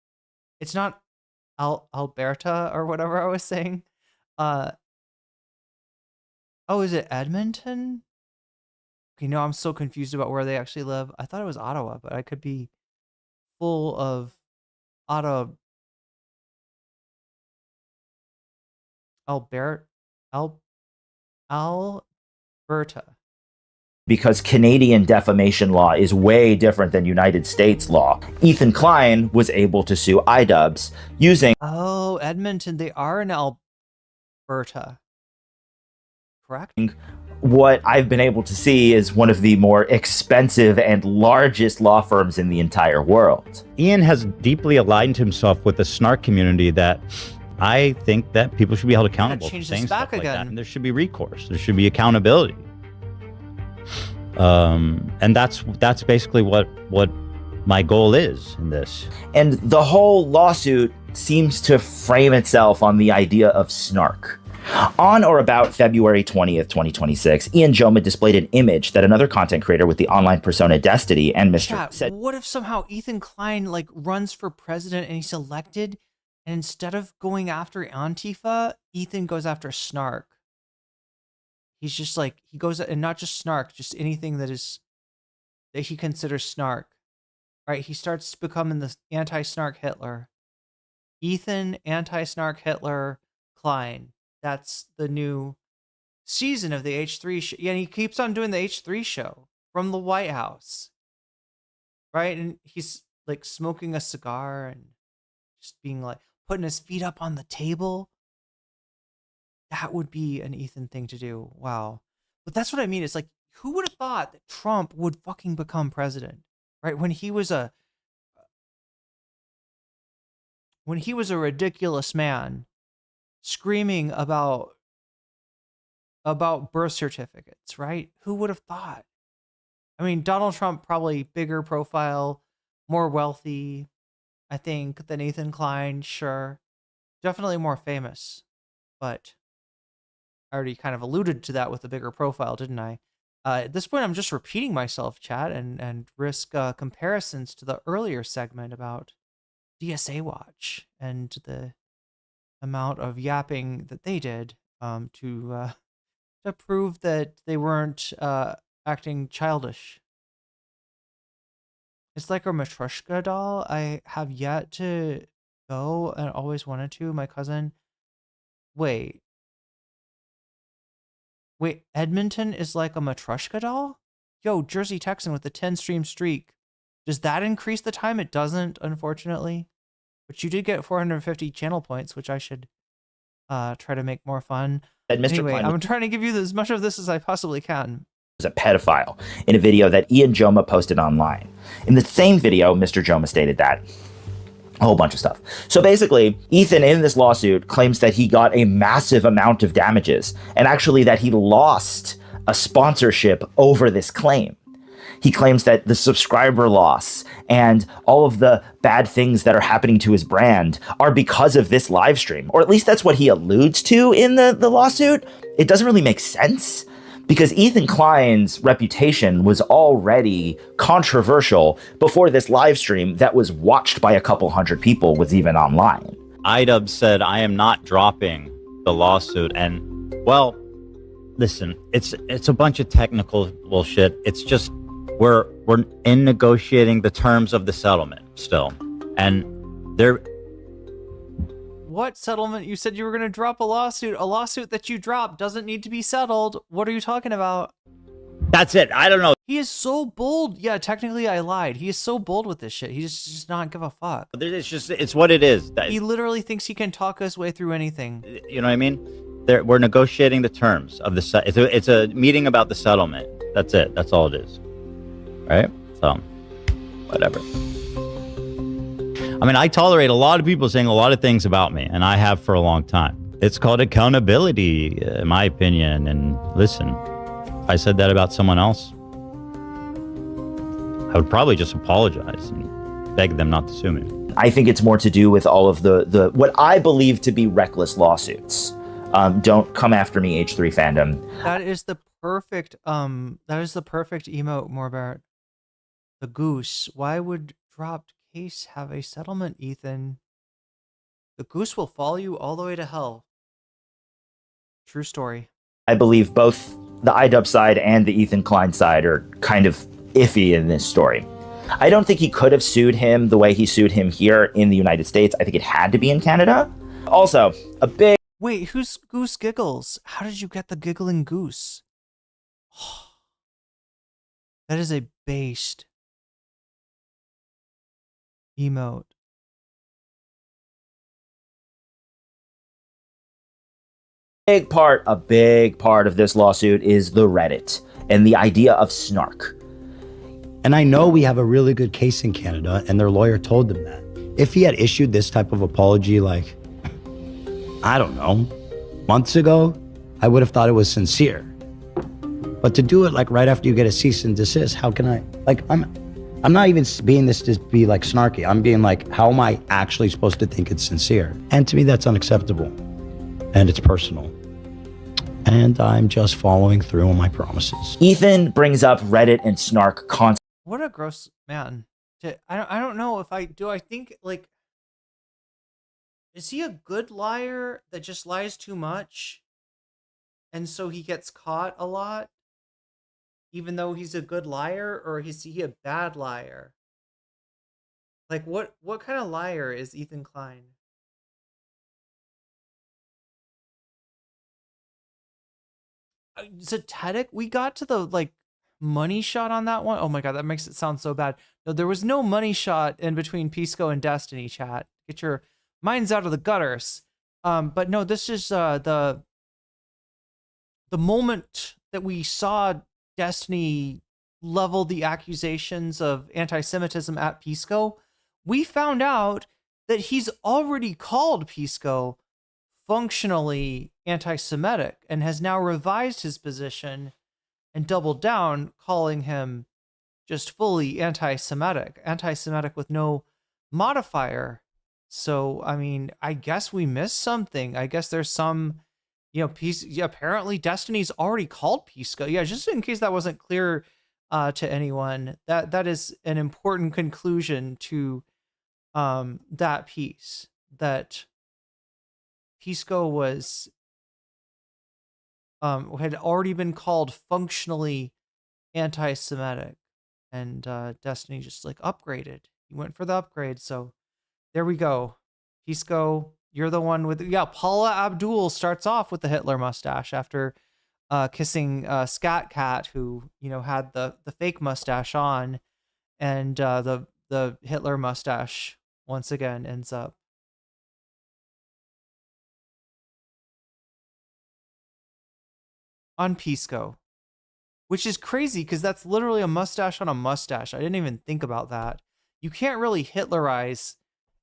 A: It's not Alberta or whatever I was saying. Oh, is it Edmonton? Okay, no, I'm so confused about where they actually live. I thought it was Ottawa, but I could be full of Alberta.
S: Because Canadian defamation law is way different than United States law. Ethan Klein was able to sue iDubbbz using...
A: Oh, Edmonton, they are in Alberta. Correct?
S: What I've been able to see is one of the more expensive and largest law firms in the entire world.
R: Ian has deeply aligned himself with the snark community that I think that people should be held accountable for saying stuff like that, and there should be recourse. There should be accountability. And that's basically what my goal is in this.
S: And the whole lawsuit seems to frame itself on the idea of snark. On or about February 20th, 2026, Ian Joma displayed an image that another content creator with the online persona Destiny and Mr. said...
A: What if somehow Ethan Klein like runs for president and he's elected, and instead of going after Antifa, Ethan goes after snark? He's just like, he goes, and not just snark, just anything that he considers snark, right? He starts becoming the anti-snark Hitler. Ethan, anti-snark Hitler, Klein. That's the new season of the H3 show. Yeah, and he keeps on doing the H3 show from the White House, right? And he's like smoking a cigar and just being like, putting his feet up on the table. That would be an Ethan thing to do. Wow. But that's what I mean. It's like, who would have thought that Trump would fucking become president, right? When he was a ridiculous man screaming about birth certificates, right? Who would have thought? I mean, Donald Trump probably bigger profile, more wealthy, I think, than Ethan Klein, sure. Definitely more famous, but I already kind of alluded to that with the bigger profile, didn't I? At this point, I'm just repeating myself, chat, and risk comparisons to the earlier segment about DSA Watch and the amount of yapping that they did to prove that they weren't acting childish. It's like a Matryoshka doll. I have yet to go and always wanted to. My cousin. Wait, Edmonton is like a Matryoshka doll? Yo, Jersey Texan with the 10 stream streak. Does that increase the time? It doesn't, unfortunately. But you did get 450 channel points, which I should try to make more fun. Anyway, I'm trying to give you as much of this as I possibly can.
S: Was a pedophile in a video that Ian Joma posted online. In the same video, Mr. Joma stated that a whole bunch of stuff. So basically, Ethan in this lawsuit claims that he got a massive amount of damages, and actually that he lost a sponsorship over this claim. He claims that the subscriber loss and all of the bad things that are happening to his brand are because of this live stream, or at least that's what he alludes to in the lawsuit. It doesn't really make sense, because Ethan Klein's reputation was already controversial before this live stream that was watched by a couple hundred people was even online.
R: iDubbbz said, I am not dropping the lawsuit. And, well, listen, it's a bunch of technical bullshit. It's just, we're in negotiating the terms of the settlement still. And they're...
A: What settlement? You said you were going to drop a lawsuit. A lawsuit that you dropped doesn't need to be settled. What are you talking about?
R: That's it. I don't know.
A: He is so bold. Yeah, technically I lied. He is so bold with this shit. He just not give a fuck.
R: It's what it is.
A: He literally thinks he can talk his way through anything.
R: You know what I mean? We're negotiating the terms of the it's a meeting about the settlement. That's it. That's all it is. Right? So, whatever. I mean, I tolerate a lot of people saying a lot of things about me, and I have for a long time. It's called accountability, in my opinion. And listen, if I said that about someone else, I would probably just apologize and beg them not to sue me.
S: I think it's more to do with all of the what I believe to be reckless lawsuits. Don't come after me, H3 fandom.
A: That is the perfect emote, Morbart. The goose. Why would dropped case have a settlement, Ethan? The goose will follow you all the way to hell. True story.
S: I believe both the iDub side and the Ethan Klein side are kind of iffy in this story. I don't think he could have sued him the way he sued him here in the United States. I think it had to be in Canada. Also, a big...
A: Wait, who's Goose Giggles? How did you get the giggling goose? That is a based emote.
S: A big part of this lawsuit is the Reddit and the idea of snark.
C: And I know we have a really good case in Canada, and their lawyer told them that. If he had issued this type of apology, like, I don't know, months ago, I would have thought it was sincere. But to do it like right after you get a cease and desist, how can I, like, I'm not even being this to be like snarky. I'm being like, how am I actually supposed to think it's sincere? And to me, that's unacceptable. And it's personal. And I'm just following through on my promises.
S: Ethan brings up Reddit and snark constantly.
A: What a gross man. I don't know if I think, like, is he a good liar that just lies too much? And so he gets caught a lot, even though he's a good liar, or is he a bad liar? Like, what kind of liar is Ethan Klein? Zetetic, we got to the, like, money shot on that one. Oh my god, that makes it sound so bad. No, there was no money shot in between Pisco and Destiny, chat. Get your minds out of the gutters. But no, this is the moment that we saw Destiny level the accusations of anti-Semitism at Pisco. We found out that he's already called Pisco functionally anti-Semitic and has now revised his position and doubled down, calling him just fully anti-Semitic with no modifier. So, I mean, I guess we missed something. I guess there's some, apparently Destiny's already called Pisco. Yeah, just in case that wasn't clear to anyone, that is an important conclusion to that piece, that Pisco was had already been called functionally anti-Semitic, and Destiny just like upgraded. He went for the upgrade, so there we go. Pisco, you're the one with Paula Abdul starts off with the Hitler mustache after kissing Scat Cat, who had the fake mustache on, and the Hitler mustache once again ends up on Pisco, which is crazy because that's literally a mustache on a mustache. I didn't even think about that. You can't really Hitlerize.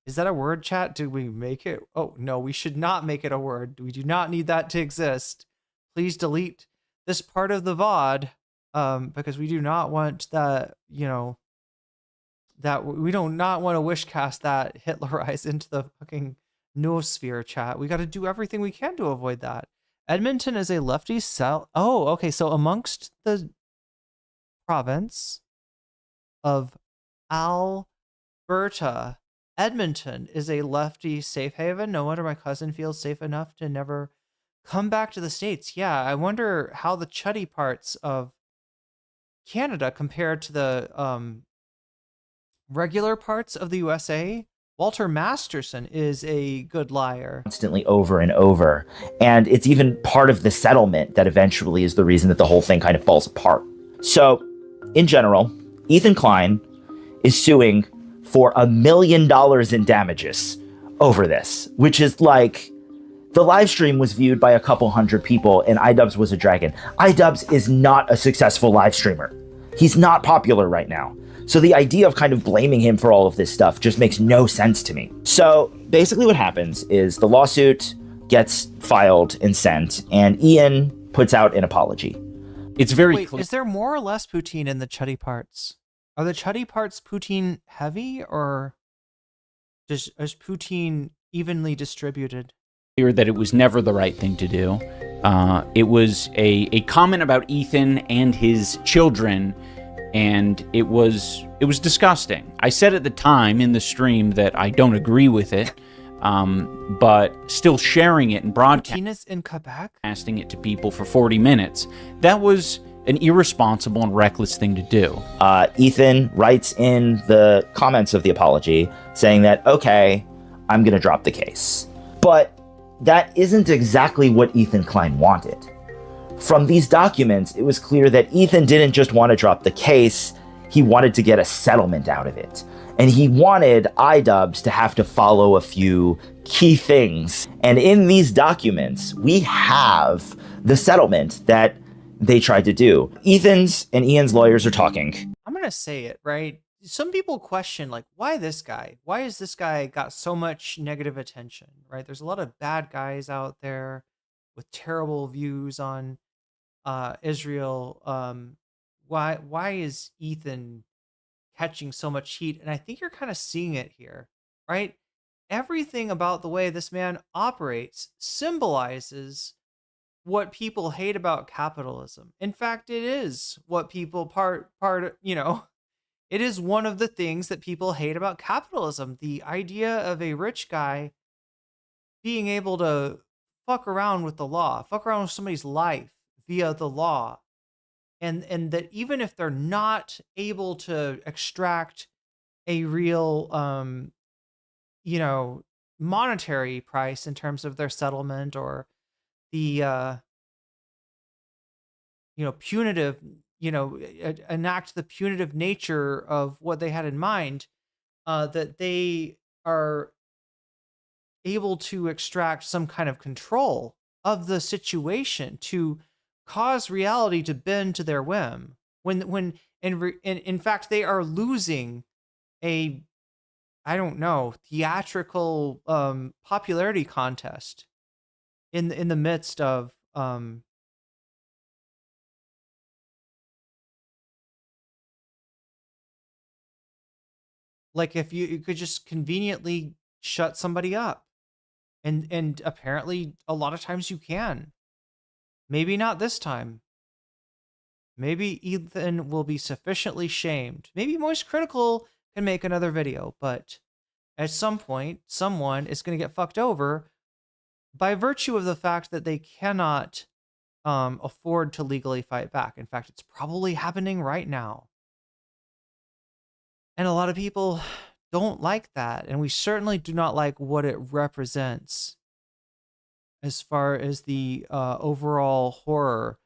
A: Is that a word, chat? Did we make it? Oh, no, we should not make it a word. We do not need that to exist. Please delete this part of the VOD because we do not want that, that we do not want to wish cast that Hitlerize into the fucking noosphere, chat. We got to do everything we can to avoid that. Edmonton is a lefty cell. Oh, okay. So amongst the province of Alberta, Edmonton is a lefty safe haven. No wonder my cousin feels safe enough to never come back to the States. Yeah, I wonder how the chuddy parts of Canada compare to the regular parts of the USA. Walter Masterson is a good liar.
S: Constantly over and over. And it's even part of the settlement that eventually is the reason that the whole thing kind of falls apart. So, in general, Ethan Klein is suing for $1 million in damages over this, which is like, the live stream was viewed by a couple hundred people and iDubbbz was a dragon. iDubbbz is not a successful live streamer. He's not popular right now. So the idea of kind of blaming him for all of this stuff just makes no sense to me. So basically what happens is the lawsuit gets filed and sent, and Ian puts out an apology.
W: It's very
A: Wait, is there more or less poutine in the chuddy parts? Are the chuddy parts poutine heavy, or is poutine evenly distributed?
W: clear that it was never the right thing to do. It was a comment about Ethan and his children, and it was disgusting. I said at the time in the stream that I don't agree with it, but still sharing it and broadcasting it to people for 40 minutes, that was an irresponsible and reckless thing to do.
S: Ethan writes in the comments of the apology saying that, okay, I'm going to drop the case. But that isn't exactly what Ethan Klein wanted. From these documents, it was clear that Ethan didn't just want to drop the case, he wanted to get a settlement out of it. And he wanted iDubbbz to have to follow a few key things. And in these documents, we have the settlement that they tried to do. Ethan's and Ian's lawyers are talking.
A: I'm going to say it, right? Some people question, like, why this guy? Why has this guy got so much negative attention, right? There's a lot of bad guys out there with terrible views on Israel. Why is Ethan catching so much heat? And I think you're kind of seeing it here, right? Everything about the way this man operates symbolizes what people hate about capitalism. In fact, it is what people it is one of the things that people hate about capitalism. The idea of a rich guy being able to fuck around with the law, fuck around with somebody's life via the law. And that even if they're not able to extract a real, monetary price in terms of their settlement or the, punitive, enact the punitive nature of what they had in mind, that they are able to extract some kind of control of the situation to cause reality to bend to their whim. When in fact they are losing a, I don't know, theatrical popularity contest in the midst of like if you could just conveniently shut somebody up. And apparently a lot of times you can. Maybe not this time. Maybe Ethan will be sufficiently shamed. Maybe Moist Critical can make another video, but at some point, someone is going to get fucked over by virtue of the fact that they cannot afford to legally fight back. In fact, it's probably happening right now. And a lot of people don't like that. And we certainly do not like what it represents as far as the overall horror,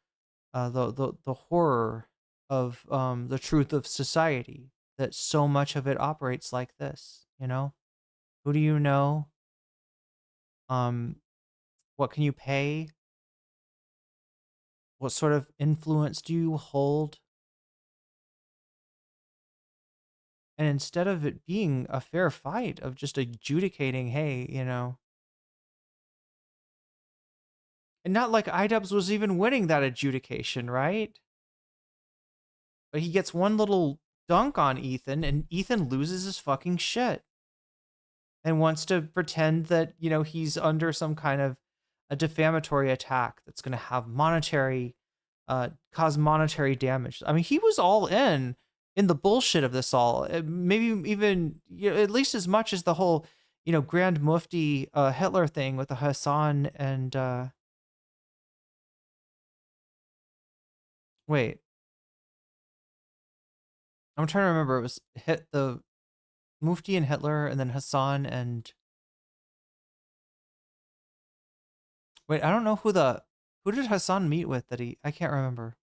A: the horror of the truth of society, that so much of it operates like this, Who do you know? What can you pay? What sort of influence do you hold? And instead of it being a fair fight of just adjudicating, hey, and not like iDubbbz was even winning that adjudication, right? But he gets one little dunk on Ethan, and Ethan loses his fucking shit. And wants to pretend that, he's under some kind of a defamatory attack that's going to have cause monetary damage. I mean, he was all in the bullshit of this all. Maybe even, at least as much as the whole, Grand Mufti Hitler thing with the Hasan and, wait. I'm trying to remember. It was Mufti and Hitler, and then Hasan and... Wait, I don't know who did Hasan meet with that I can't remember.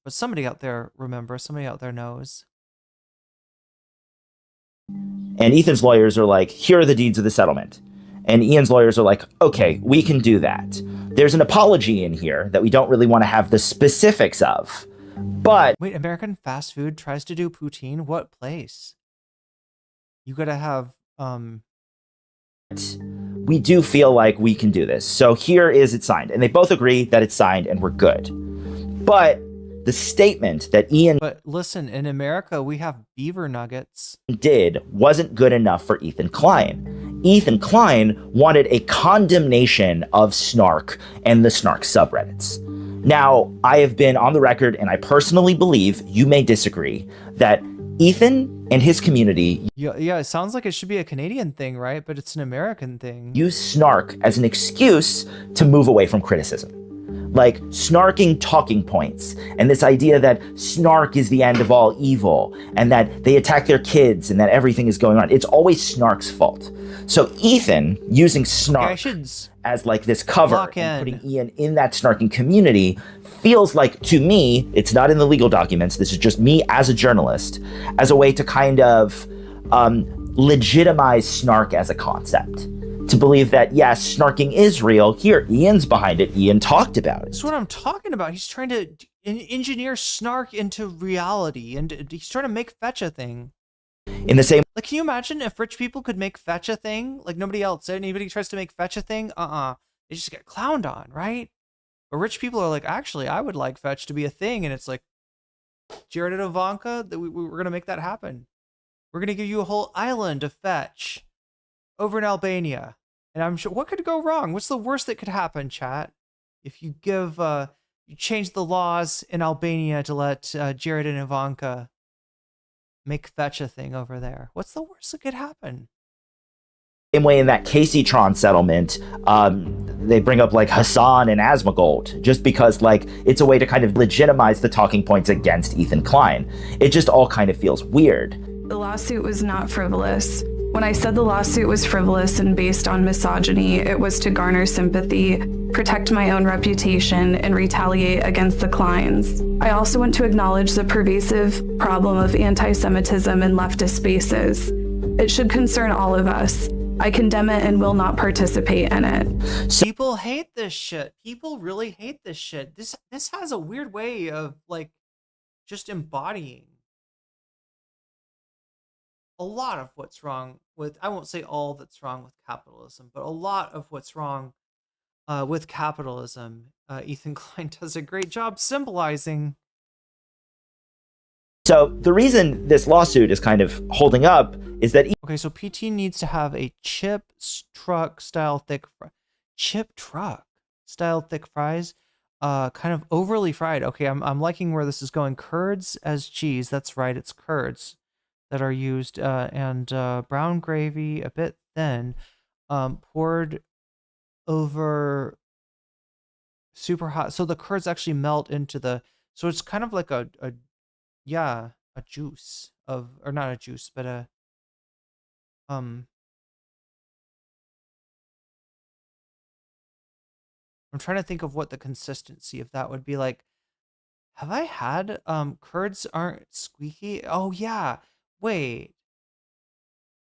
A: But somebody out there remembers, somebody out there knows.
S: And Ethan's lawyers are like, here are the deeds of the settlement. And Ian's lawyers are like, okay, we can do that. There's an apology in here that we don't really want to have the specifics of. But...
A: Wait, American fast food tries to do poutine? What place? You gotta have,
S: we do feel like we can do this. So here is it signed. And they both agree that it's signed and we're good. But the statement that Ian...
A: But listen, in America, we have beaver nuggets.
S: ...did wasn't good enough for Ethan Klein. Ethan Klein wanted a condemnation of Snark and the Snark subreddits. Now, I have been on the record, and I personally believe, you may disagree, that Ethan and his community...
A: Yeah, it sounds like it should be a Canadian thing, right? But it's an American thing.
S: ...use Snark as an excuse to move away from criticism. Like snarking talking points and this idea that Snark is the end of all evil and that they attack their kids and that everything is going on. It's always Snark's fault. So Ethan using Snark as like this cover and putting Ian in that snarking community feels like, to me, it's not in the legal documents, this is just me as a journalist, as a way to kind of legitimize Snark as a concept. To believe that, yes, snarking is real. Here, Ian's behind it. Ian talked about it.
A: That's what I'm talking about. He's trying to engineer Snark into reality, and he's trying to make fetch a thing.
S: In the same...
A: Like, can you imagine if rich people could make fetch a thing? Like, nobody else. Anybody tries to make fetch a thing? They just get clowned on, right? But rich people are like, actually, I would like fetch to be a thing. And it's like, Jared and Ivanka, we're going to make that happen. We're going to give you a whole island of fetch over in Albania. And I'm sure, what could go wrong? What's the worst that could happen, chat? If you you change the laws in Albania to let Jared and Ivanka make fetch a thing over there. What's the worst that could happen?
S: Same way in that Casey-tron settlement, they bring up like Hasan and Asmongold, just because like it's a way to kind of legitimize the talking points against Ethan Klein. It just all kind of feels weird.
B: The lawsuit was not frivolous. When I said the lawsuit was frivolous and based on misogyny, it was to garner sympathy, protect my own reputation, and retaliate against the Kleins. I also want to acknowledge the pervasive problem of anti-Semitism in leftist spaces. It should concern all of us. I condemn it and will not participate in it.
A: People hate this shit. People really hate this shit. This has a weird way of like just embodying a lot of what's wrong with, I won't say all that's wrong with capitalism, but a lot of what's wrong with capitalism. Ethan Klein does a great job symbolizing.
S: So the reason this lawsuit is kind of holding up is that...
A: Okay, so PT needs to have a chip truck style thick fries, kind of overly fried. Okay, I'm liking where this is going. Curds as cheese. That's right, it's curds that are used, and brown gravy, a bit thin, poured over super hot. So the curds actually melt into the, so it's kind of like a juice of, or not a juice, but a, I'm trying to think of what the consistency of that would be like. Have I had, curds aren't squeaky? Oh yeah. Wait,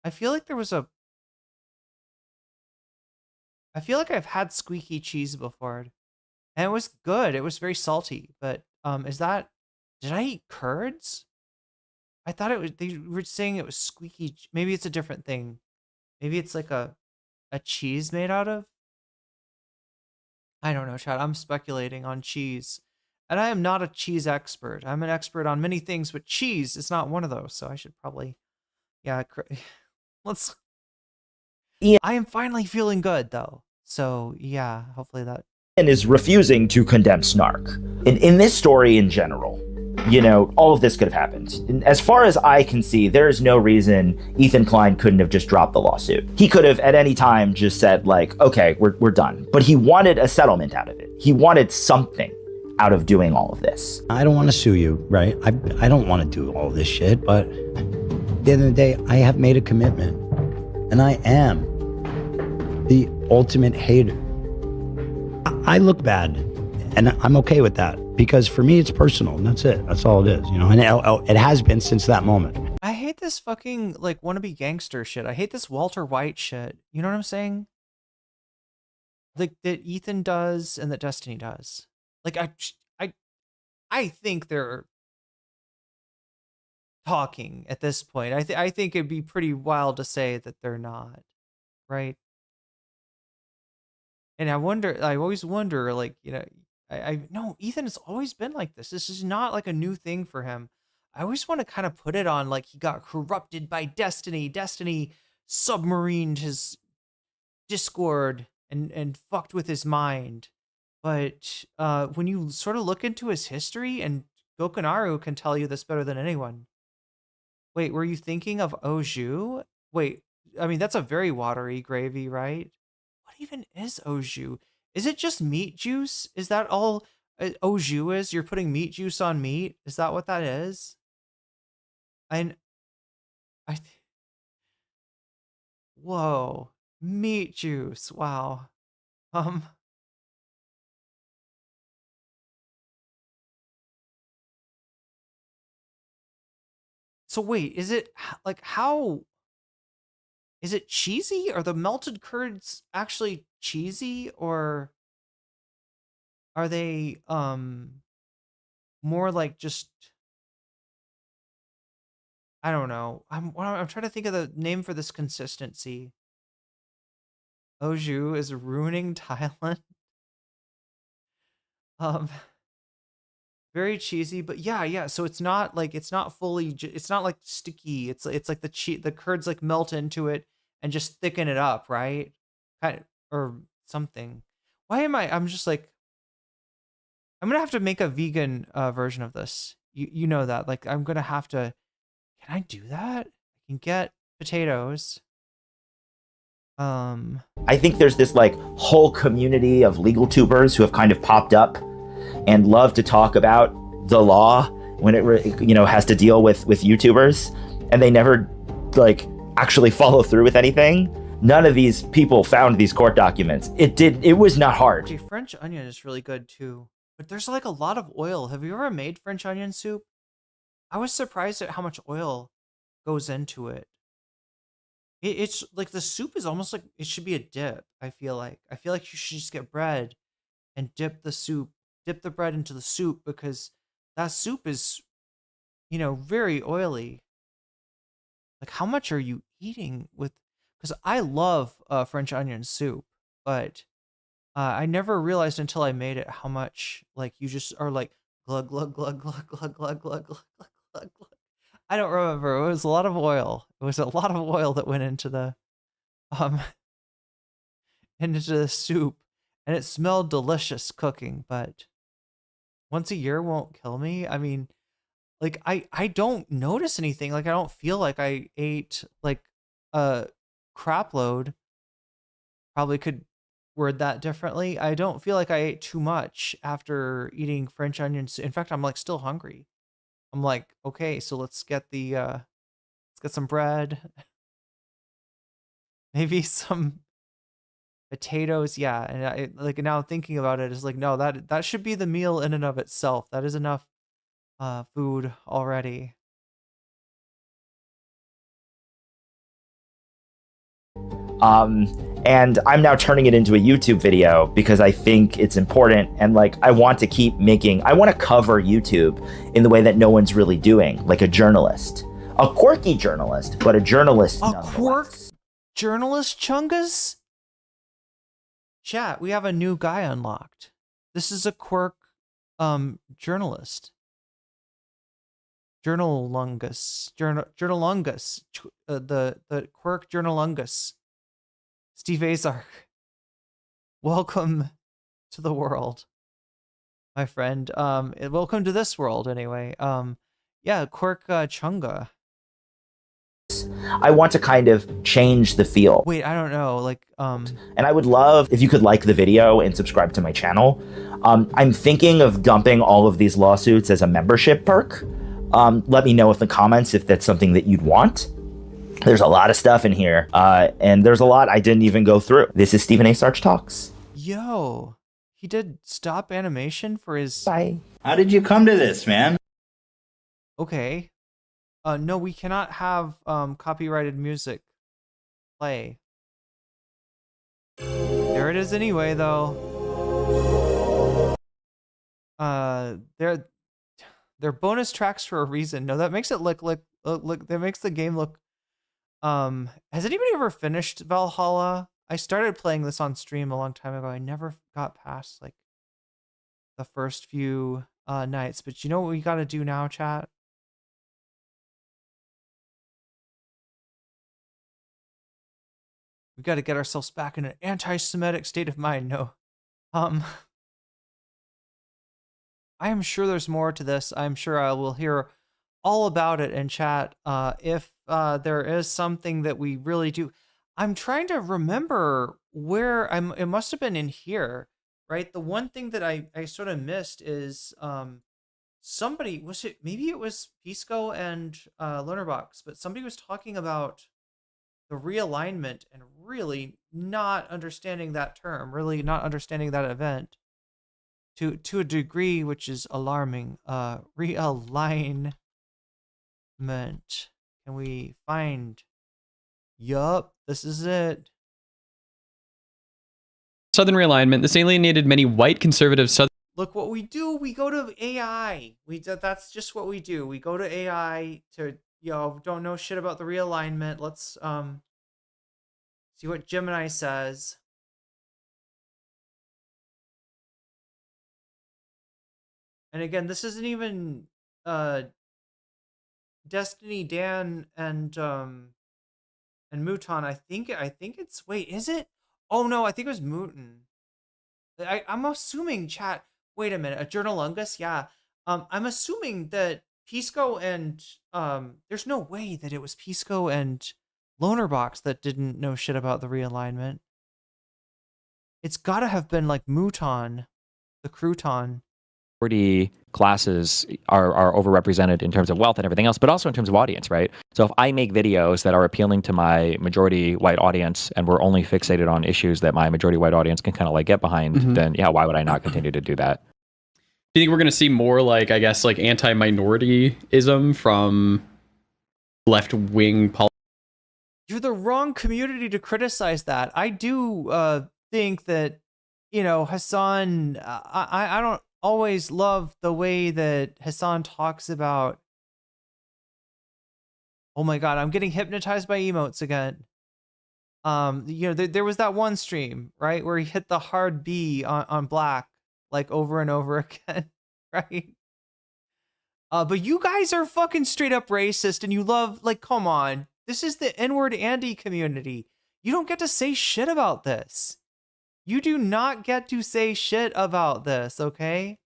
A: I feel like I feel like I've had squeaky cheese before, and it was good. It was very salty, but did I eat curds? I thought it was, they were saying it was squeaky. Maybe it's a different thing. Maybe it's like a cheese made out of, I don't know, chat. I'm speculating on cheese. And I am not a cheese expert. I'm an expert on many things, but cheese is not one of those. So I should probably, let's. Yeah. I am finally feeling good though. So yeah, hopefully that.
S: And is refusing to condemn Snark. In this story in general, you know, all of this could have happened. And as far as I can see, there is no reason Ethan Klein couldn't have just dropped the lawsuit. He could have at any time just said like, okay, we're done. But he wanted a settlement out of it. He wanted something out of doing all of this.
C: I don't want to sue you, right? I don't want to do all this shit, but the end of the day, I have made a commitment, and I am the ultimate hater. I look bad, and I'm okay with that, because for me, it's personal, and that's it. That's all it is, you know, and it has been since that moment.
A: I hate this fucking, like, wannabe gangster shit. I hate this Walter White shit. You know what I'm saying? Like, that Ethan does and that Destiny does. Like, I think they're talking at this point. I think it'd be pretty wild to say that they're not, right? And I always wonder, like, you know, no, Ethan has always been like this. This is not like a new thing for him. I always want to kind of put it on like he got corrupted by Destiny. Destiny submarined his Discord and fucked with his mind. But when you sort of look into his history, and Gokanaru can tell you this better than anyone. Wait, were you thinking of Oju? Wait, I mean, that's a very watery gravy, right? What even is Oju? Is it just meat juice? Is that all Oju is? You're putting meat juice on meat? Is that what that is? Whoa, meat juice. Wow. So wait, is it like how is it cheesy? Are the melted curds actually cheesy, or are they more like just, I don't know. I'm trying to think of the name for this consistency. Oju is ruining Thailand. Very cheesy, but yeah. So it's not like, it's not fully, it's not like sticky. It's like the curds like melt into it and just thicken it up, right? Kind of, or something. Why am I'm just like, I'm gonna have to make a vegan version of this. You know that, like, I'm gonna have to. Can I do that? I can get potatoes.
S: I think there's this like whole community of legal tubers who have kind of popped up and love to talk about the law when it has to deal with YouTubers, and they never like actually follow through with anything. None of these people found these court documents. It was not hard.
A: Okay, French onion is really good too, but there's like a lot of oil. Have you ever made French onion soup? I was surprised at how much oil goes into it. It's like the soup is almost like it should be a dip. I feel like you should just get bread and dip the bread into the soup, because that soup is, very oily. Like, how much are you eating with? Because I love French onion soup, but I never realized until I made it how much, like, you just are like glug glug glug glug glug glug glug glug glug glug. I don't remember. It was a lot of oil. It was a lot of oil that went into the into the soup, and it smelled delicious cooking. But once a year won't kill me. I mean, like, I don't notice anything. Like, I don't feel like I ate like a crap load. Probably could word that differently. I don't feel like I ate too much after eating French onions. In fact, I'm like still hungry. I'm like, okay, so let's get some bread, maybe some potatoes. Yeah, and I like now thinking about it is like, no, that should be the meal in and of itself. That is enough food already.
S: And I'm now turning it into a YouTube video because I think it's important, and like I want to cover YouTube in the way that no one's really doing, like a journalist, a quirky journalist, but a journalist.
A: A quirk journalist, Chungus? Chat, we have a new guy unlocked. This is a quirk journalist. Journalungus. Journalungus. The quirk journalungus. Steve Azark, welcome to the world, my friend. Welcome to this world, anyway. Yeah, Quirk Chunga.
S: I want to kind of change the feel.
A: Wait, I don't know, like,
S: And I would love if you could like the video and subscribe to my channel. I'm thinking of dumping all of these lawsuits as a membership perk. Let me know in the comments if that's something that you'd want. There's a lot of stuff in here, and there's a lot I didn't even go through. This is Stephen A. Sarge Talks.
A: Yo, he did stop animation for his...
S: Bye.
R: How did you come to this, man?
A: Okay. No, we cannot have copyrighted music play. There it is anyway, though. They're bonus tracks for a reason. No, that makes it look that makes the game look... has anybody ever finished Valhalla? I started playing this on stream a long time ago. I never got past like the first few nights, but you know what we got to do now, chat? We got to get ourselves back in an anti-Semitic state of mind. No. I am sure there's more to this. I'm sure I will hear all about it in chat. If there is something that we really do. I'm trying to remember where it must have been in here, right? The one thing that I sort of missed is somebody, maybe it was Pisco and Lonerbox, but somebody was talking about the realignment and really not understanding that term, really not understanding that event to a degree which is alarming. Realignment. Can we find? Yup, this is it.
G: Southern realignment. This alienated many white conservative Southern.
A: Look what we do. We go to AI. That's just what we do. We go to AI to, don't know shit about the realignment. Let's see what Gemini says. And again, this isn't even Destiny, Dan, and Mouton. I think it's, wait, is it? Oh no, I think it was Mouton. I'm assuming, chat. Wait a minute, a Journalungus? Yeah. I'm assuming that Pisco and there's no way that it was Pisco and Lonerbox that didn't know shit about the realignment. It's gotta have been like Mouton, the crouton.
H: Classes are overrepresented in terms of wealth and everything else, but also in terms of audience, right? So if I make videos that are appealing to my majority white audience and we're only fixated on issues that my majority white audience can kind of like get behind, then yeah, why would I not continue to do that?
G: Do you think we're going to see more like, I guess, like anti-minorityism from left-wing politics?
A: You're the wrong community to criticize that. I do think that, Hasan, I don't always love the way that Hasan talks about, oh my god, I'm getting hypnotized by emotes again. There was that one stream, right, where he hit the hard B on black like over and over again, right? But you guys are fucking straight up racist and you love, like, come on. This is the N-word Andy community. You don't get to say shit about this. You do not get to say shit about this, okay?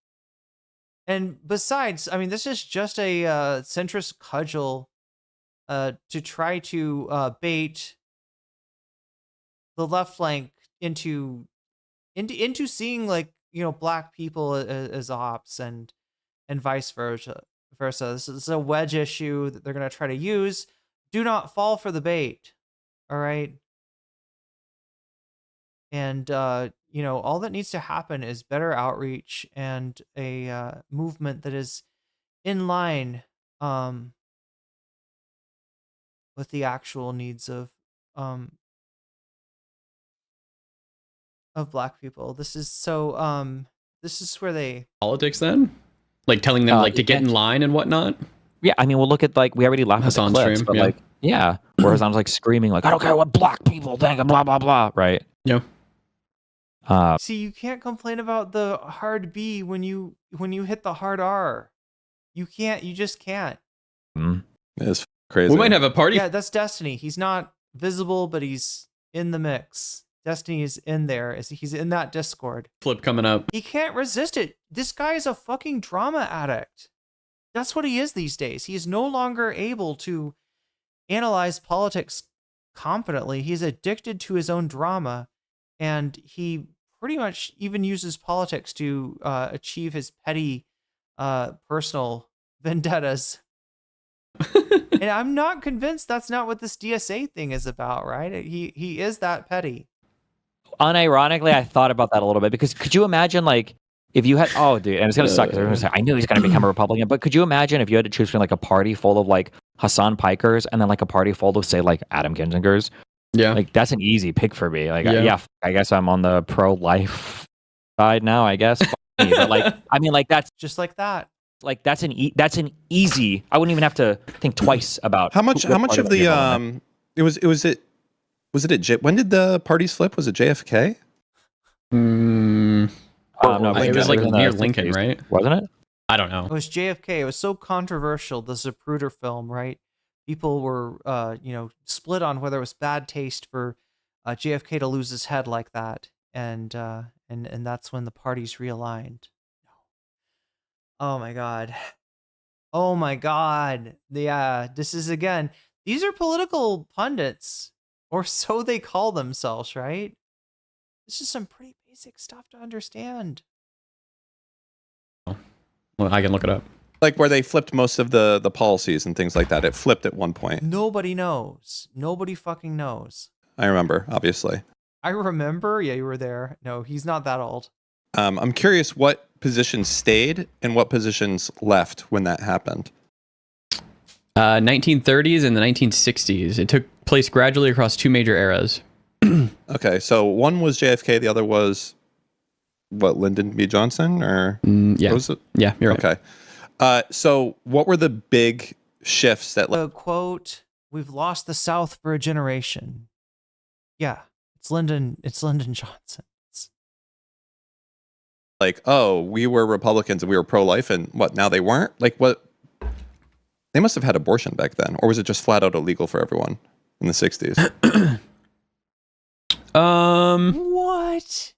A: And besides, I mean, this is just a centrist cudgel to try to bait the left flank into seeing, like, black people as ops and vice versa. This is a wedge issue that they're going to try to use. Do not fall for the bait. All right. And, all that needs to happen is better outreach and a movement that is in line with the actual needs of black people. This is so, this is where they...
G: Politics then? Like telling them like to get in line and whatnot?
H: Yeah, I mean, we'll look at, like, we already laughed at the clips,
G: stream,
H: but
G: yeah.
H: like, yeah, whereas I'm like screaming like, I don't care what black people think and blah, blah, blah, right?
G: Yeah.
A: See, you can't complain about the hard B when you hit the hard R. You just can't.
I: It's crazy.
G: We might have a party.
A: Yeah, that's Destiny. He's not visible, but he's in the mix. Destiny is in there. He's in that Discord.
G: Flip coming up.
A: He can't resist it. This guy is a fucking drama addict. That's what he is these days. He is no longer able to analyze politics competently. He's addicted to his own drama, and he pretty much even uses politics to achieve his petty personal vendettas. And I'm not convinced that's not what this DSA thing is about, right? He is that petty.
H: Unironically, I thought about that a little bit because could you imagine like if you had dude, and it's gonna suck because they're gonna say I knew he's gonna become a Republican, but could you imagine if you had to choose between like a party full of like Hasan Pikers and then like a party full of say like Adam Kinzingers?
G: Yeah,
H: like that's an easy pick for me. Like I guess I'm on the pro-life side now. I guess, but like I mean like that's
A: just like that.
H: Like that's an easy. I wouldn't even have to think twice about
I: how much of the was it when did the parties flip? Was it JFK?
G: No, it was like near Lincoln, right?
H: Wasn't it?
G: I don't know.
A: It was JFK. It was so controversial, the Zapruder film, right? People were, split on whether it was bad taste for JFK to lose his head like that, and that's when the parties realigned. Oh my god. Oh my god. Yeah, this is again. These are political pundits, or so they call themselves, right? This is some pretty basic stuff to understand.
G: Well, I can look it up.
I: Like where they flipped most of the policies and things like that. It flipped at one point.
A: Nobody knows. Nobody fucking knows.
I: I remember, obviously.
A: I remember? Yeah, you were there. No, he's not that old.
I: I'm curious what positions stayed and what positions left when that happened.
G: 1930s and the 1960s. It took place gradually across two major eras.
I: Okay, so one was JFK, the other was what, Lyndon B. Johnson, or
G: yeah,
I: was it?
G: Yeah, you're right.
I: Okay. So what were the big shifts that?
A: The quote: "We've lost the South for a generation." Yeah, it's Lyndon Johnson.
I: Like, oh, we were Republicans and we were pro-life, and what? Now they weren't. Like, what? They must have had abortion back then, or was it just flat out illegal for everyone in the 60s?
A: What?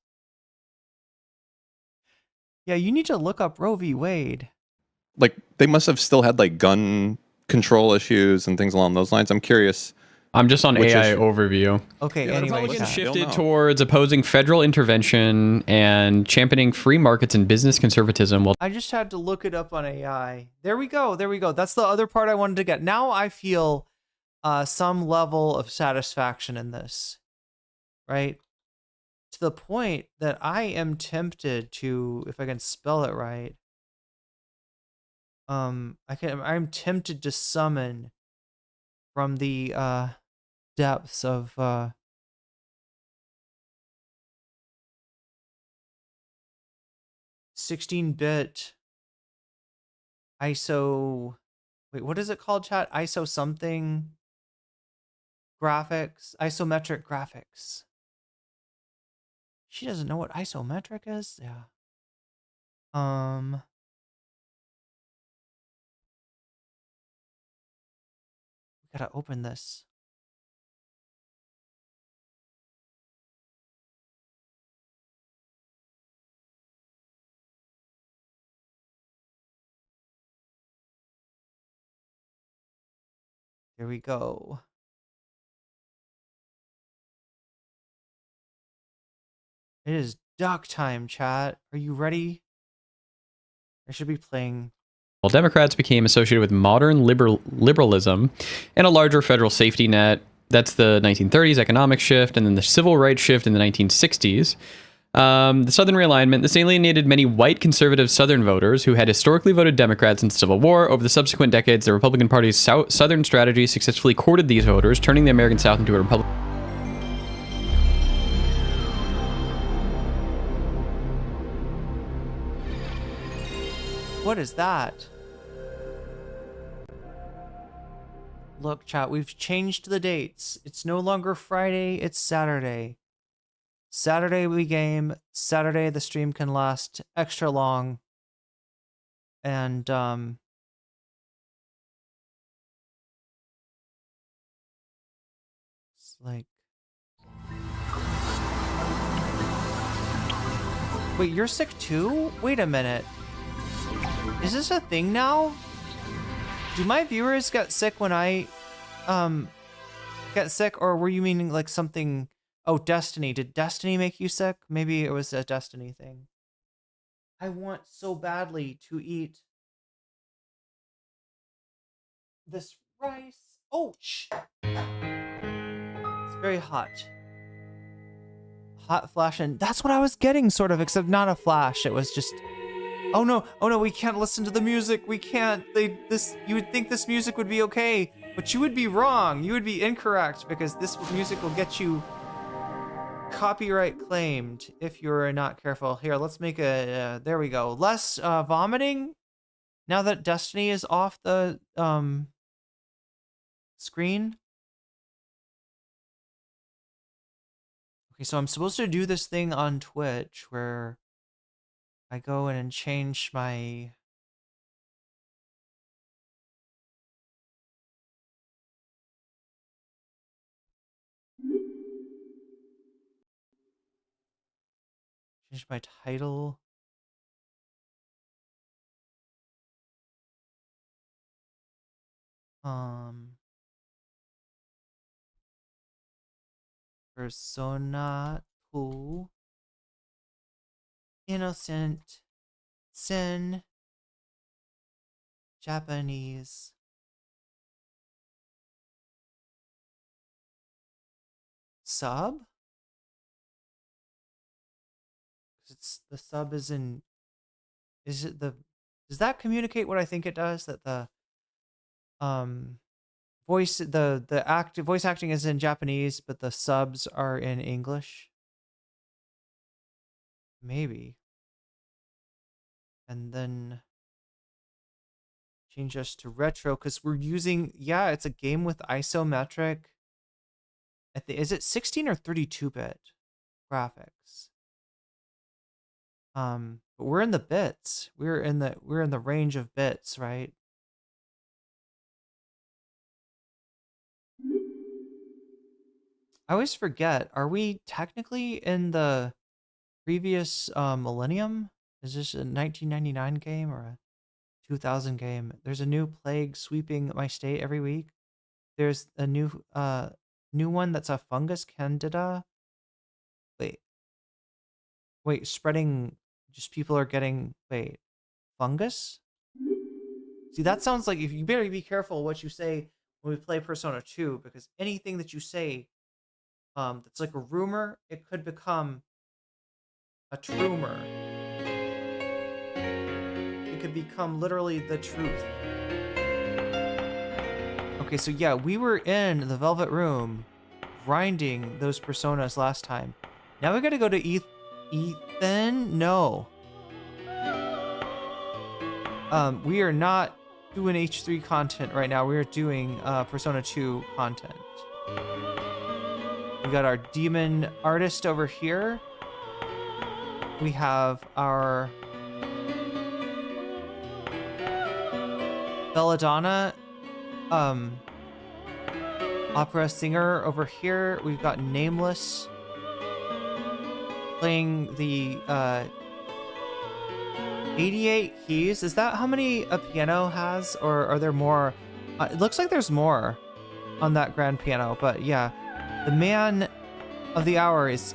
A: Yeah, you need to look up Roe v. Wade.
I: Like, they must have still had like gun control issues and things along those lines. I'm curious.
G: I'm just on AI overview.
A: Okay,
G: yeah,
A: anyway.
G: Republicans shifted towards opposing federal intervention and championing free markets and business conservatism.
A: I just had to look it up on AI. There we go. That's the other part I wanted to get. Now I feel some level of satisfaction in this, right? To the point that I am tempted to, if I can spell it right, I'm tempted to summon from the depths of 16-bit ISO. Wait, what is it called, chat? ISO something graphics, isometric graphics. She doesn't know what isometric is. Yeah. We gotta open this. Here we go. It is duck time, chat. Are you ready? I should be playing.
G: Well, Democrats became associated with modern liberalism and a larger federal safety net. That's the 1930s economic shift, and then the civil rights shift in the 1960s. The Southern realignment. This alienated many white conservative Southern voters who had historically voted Democrat since the Civil War. Over the subsequent decades, the Republican Party's Southern strategy successfully courted these voters, turning the American South into a Republican.
A: What is that? Look, chat, we've changed the dates. It's no longer Friday, it's Saturday. Saturday we game. Saturday the stream can last extra long. And it's like, wait, you're sick too? Wait a minute. Is this a thing now? Do my viewers get sick when I get sick, or were you meaning like something? Oh, Destiny. Did Destiny make you sick? Maybe it was a Destiny thing. I want so badly to eat this Christ. Oh, shh. It's very hot. Hot flash, and that's what I was getting, sort of, except not a flash. It was just... Oh no, we can't listen to the music. We can't. You would think this music would be okay, but you would be wrong. You would be incorrect, because this music will get you copyright claimed if you're not careful. Here, let's make a, there we go. Less vomiting now that Destiny is off the screen. Okay, so I'm supposed to do this thing on Twitch where I go in and change my... Change my title. Persona 2. Innocent. Sin. Japanese. Sub? It's the sub is in... Is it the... Does that communicate what I think it does? That the voice voice acting is in Japanese, but the subs are in English? Maybe. And then change us to retro, because we're using, yeah, it's a game with isometric. Is it 16 or 32-bit graphics? But we're in the bits. We're in the range of bits, right? I always forget, are we technically in the previous millennium? Is this a 1999 game or a 2000 game? There's a new plague sweeping my state every week. There's a new one that's a fungus candida. Wait, spreading, just people are getting, fungus? See, that sounds like, if you better be careful what you say when we play Persona 2, because anything that you say that's like a rumor, it could become a trumor. It could become literally the truth. Okay, so yeah, we were in the Velvet Room grinding those personas last time. Now we gotta go to Ethan? No. We are not doing H3 content right now. We are doing Persona 2 content. We got our demon artist over here. We have our Belladonna opera singer over here. We've got Nameless playing the 88 keys. Is that how many a piano has, or are there more? It looks like there's more on that grand piano, but yeah. The man of the hour is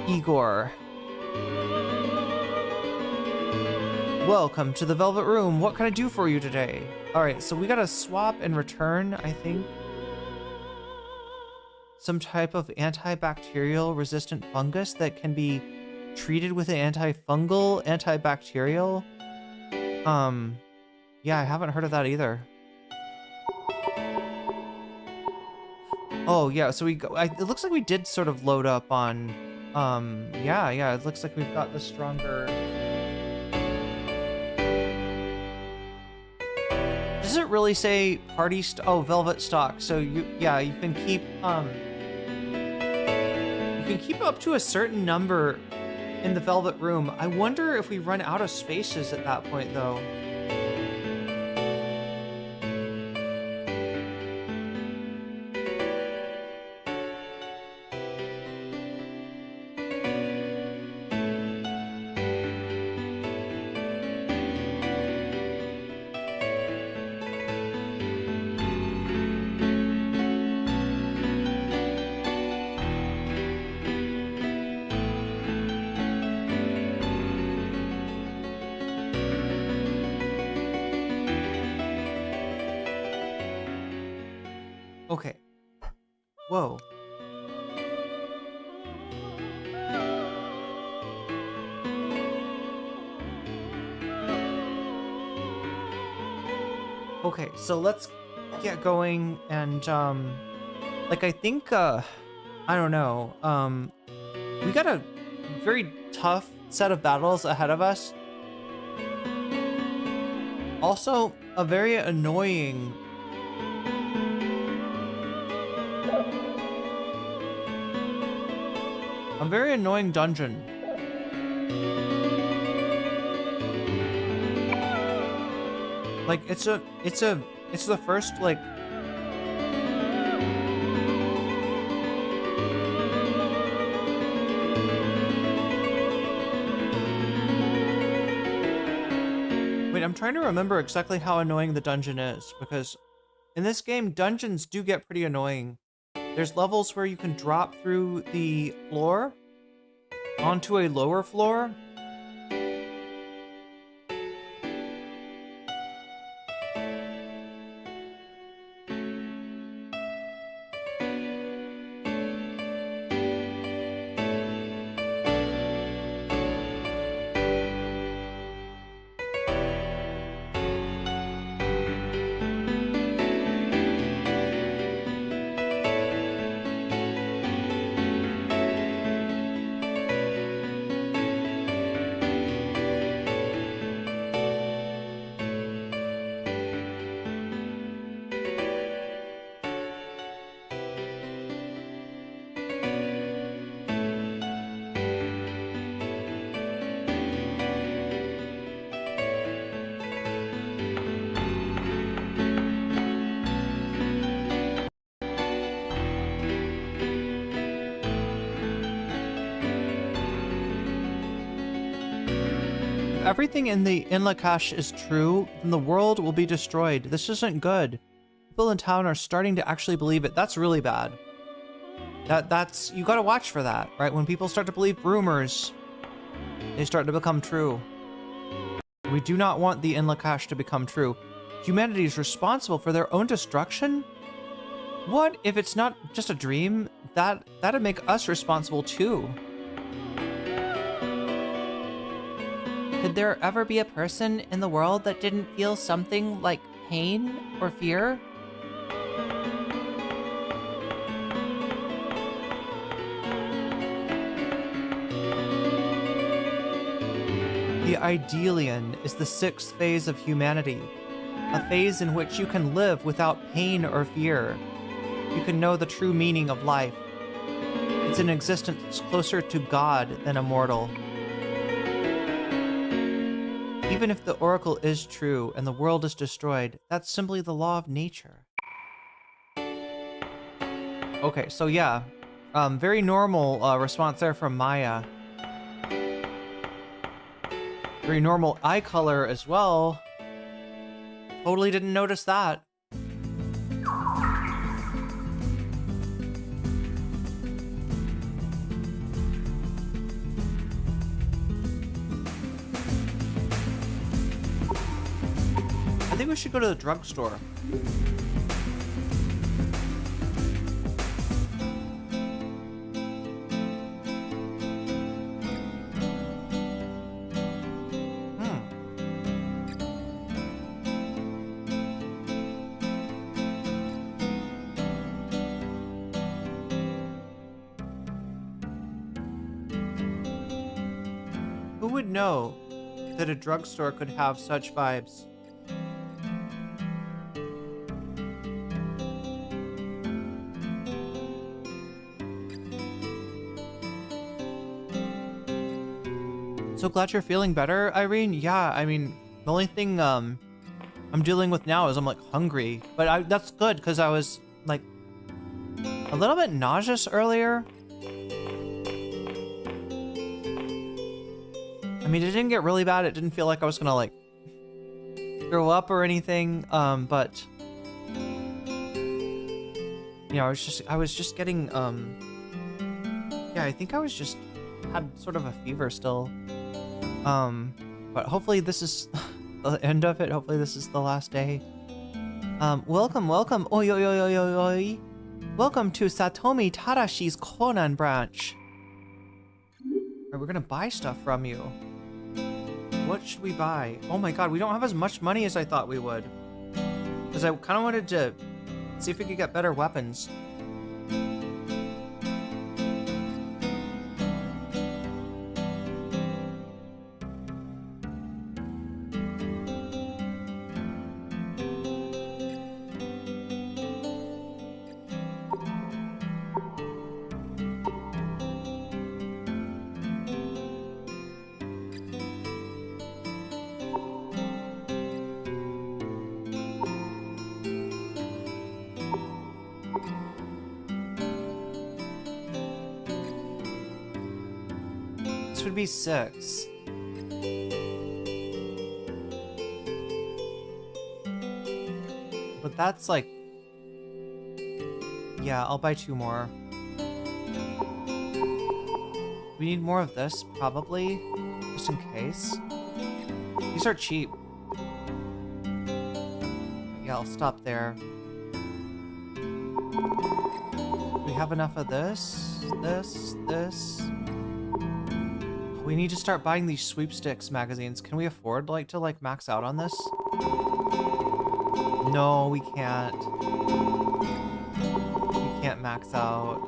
A: Igor. Welcome to the Velvet Room. What can I do for you today? All right, so we gotta swap and return, I think, some type of antibacterial resistant fungus that can be treated with an antifungal, antibacterial. Yeah, I haven't heard of that either. Oh yeah, so it looks like we did sort of load up on, yeah, it looks like we've got the stronger. Does it really say party velvet stock? So you can keep up to a certain number in the Velvet Room. I wonder if we run out of spaces at that point though. Okay. Whoa. Okay, so let's get going and like I think I don't know. We got a very tough set of battles ahead of us. Also, a very annoying dungeon. Like it's the first like Wait, I'm trying to remember exactly how annoying the dungeon is, because in this game, dungeons do get pretty annoying. There's levels where you can drop through the floor onto a lower floor. Everything in the inlet cache is true, then the world will be destroyed. This isn't good. People in town are starting to actually believe it. That's really bad. That's you gotta watch for that, right? When people start to believe rumors, they start to become true. We do not want the inlet cache to become true. Humanity is responsible for their own destruction? What if it's not just a dream? That'd make us responsible too. Could there ever be a person in the world that didn't feel something like pain or fear? The Idealian is the sixth phase of humanity, a phase in which you can live without pain or fear. You can know the true meaning of life. It's an existence closer to God than a mortal. Even if the oracle is true and the world is destroyed, that's simply the law of nature. Okay, so yeah, very normal response there from Maya. Very normal eye color as well. Totally didn't notice that. I think we should go to the drugstore. Who would know that a drugstore could have such vibes? So glad you're feeling better, Irene. Yeah, I mean, the only thing I'm dealing with now is I'm like hungry, but that's good because I was like a little bit nauseous earlier. I mean, it didn't get really bad. It didn't feel like I was gonna like throw up or anything. But you know, I was just getting yeah, I think I was just had sort of a fever still. But hopefully this is the end of it. Hopefully this is the last day. Welcome. Oi, oi, oi, oi, oi, oi. Welcome to Satomi Tadashi's Conan branch. Alright, we're gonna buy stuff from you. What should we buy? Oh my god, we don't have as much money as I thought we would. Because I kind of wanted to see if we could get better weapons. Would be 6. But that's like, yeah, I'll buy 2 more. We need more of this, probably, just in case. These are cheap. Yeah, I'll stop there. We have enough of this, this. We need to start buying these sweepstakes magazines. Can we afford to max out on this? No, we can't. We can't max out.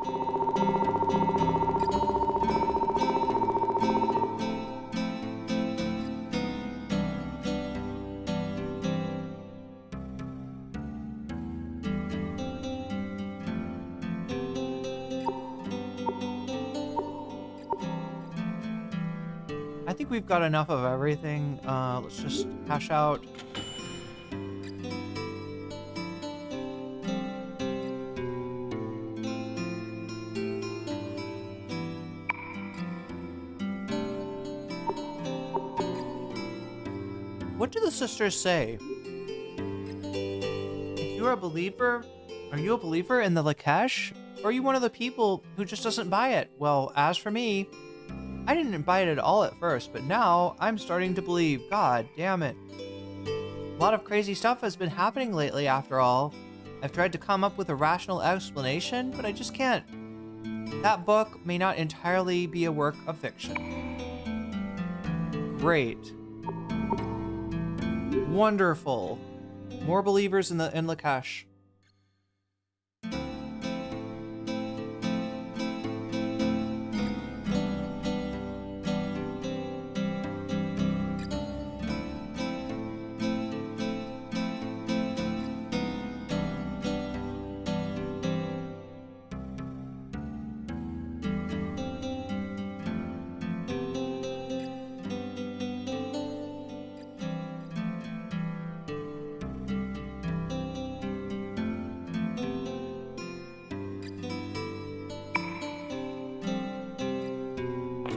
A: I think we've got enough of everything. Let's just cash out. What do the sisters say? If you're a believer, are you a believer in the Lakesh? Or are you one of the people who just doesn't buy it? Well, as for me, I didn't buy it at all at first, but now I'm starting to believe. God damn it. A lot of crazy stuff has been happening lately after all. I've tried to come up with a rational explanation, but I just can't. That book may not entirely be a work of fiction. Great. Wonderful. More believers in Lakesh.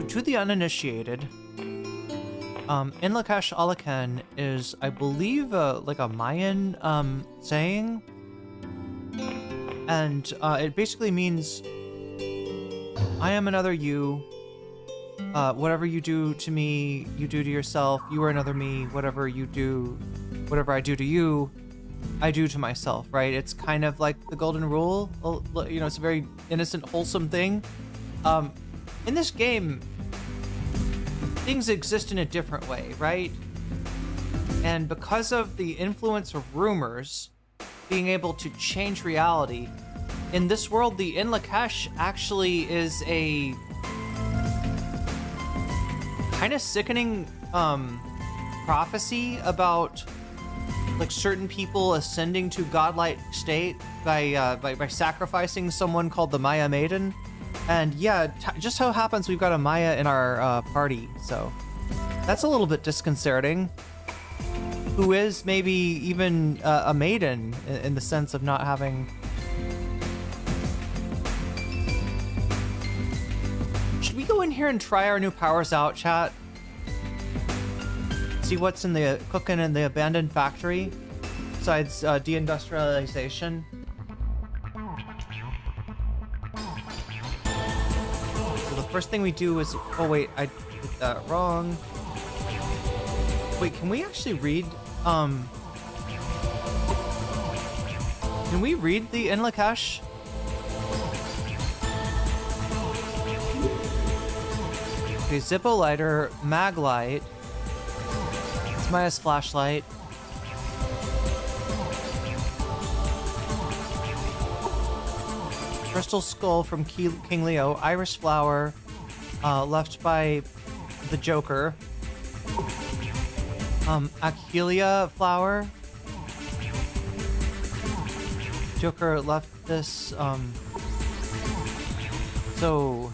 A: To the uninitiated, Inlakesh Alaken is, I believe, like a Mayan saying, and it basically means, I am another you. Whatever you do to me, you do to yourself. You are another me. Whatever you do, whatever I do to you, I do to myself, right? It's kind of like the golden rule. You know, it's a very innocent, wholesome thing. In this game, things exist in a different way, right? And because of the influence of rumors being able to change reality, in this world, the Inlakesh actually is a kind of sickening prophecy about like certain people ascending to godlike state by sacrificing someone called the Maya Maiden. And yeah, just so happens we've got a Maya in our party, so that's a little bit disconcerting. Who is maybe even a maiden in the sense of not having... Should we go in here and try our new powers out, chat? See what's in the cooking in the abandoned factory besides deindustrialization. First thing we do is, oh wait, I did that wrong. Wait, can we actually read, Can we read the In Lakesh? Okay, Zippo lighter, mag light. It's Maya's flashlight. Crystal skull from King Leo, iris flower, left by the Joker. Achillea flower. Joker left this, so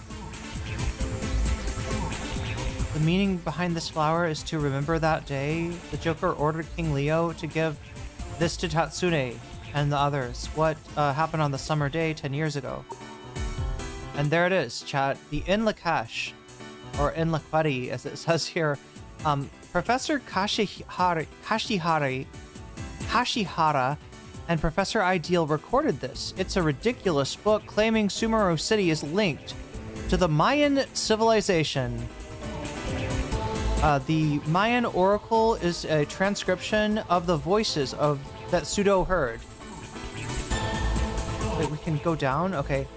A: the meaning behind this flower is to remember that day. The Joker ordered King Leo to give this to Tatsune and the others. What happened on the summer day 10 years ago. And there it is, chat. The In Lakesh, or In Lakwari, as it says here. Professor Kashihara and Professor Ideal recorded this. It's a ridiculous book claiming Sumeru City is linked to the Mayan civilization. The Mayan oracle is a transcription of the voices that Pseudo heard. Wait, we can go down? Okay.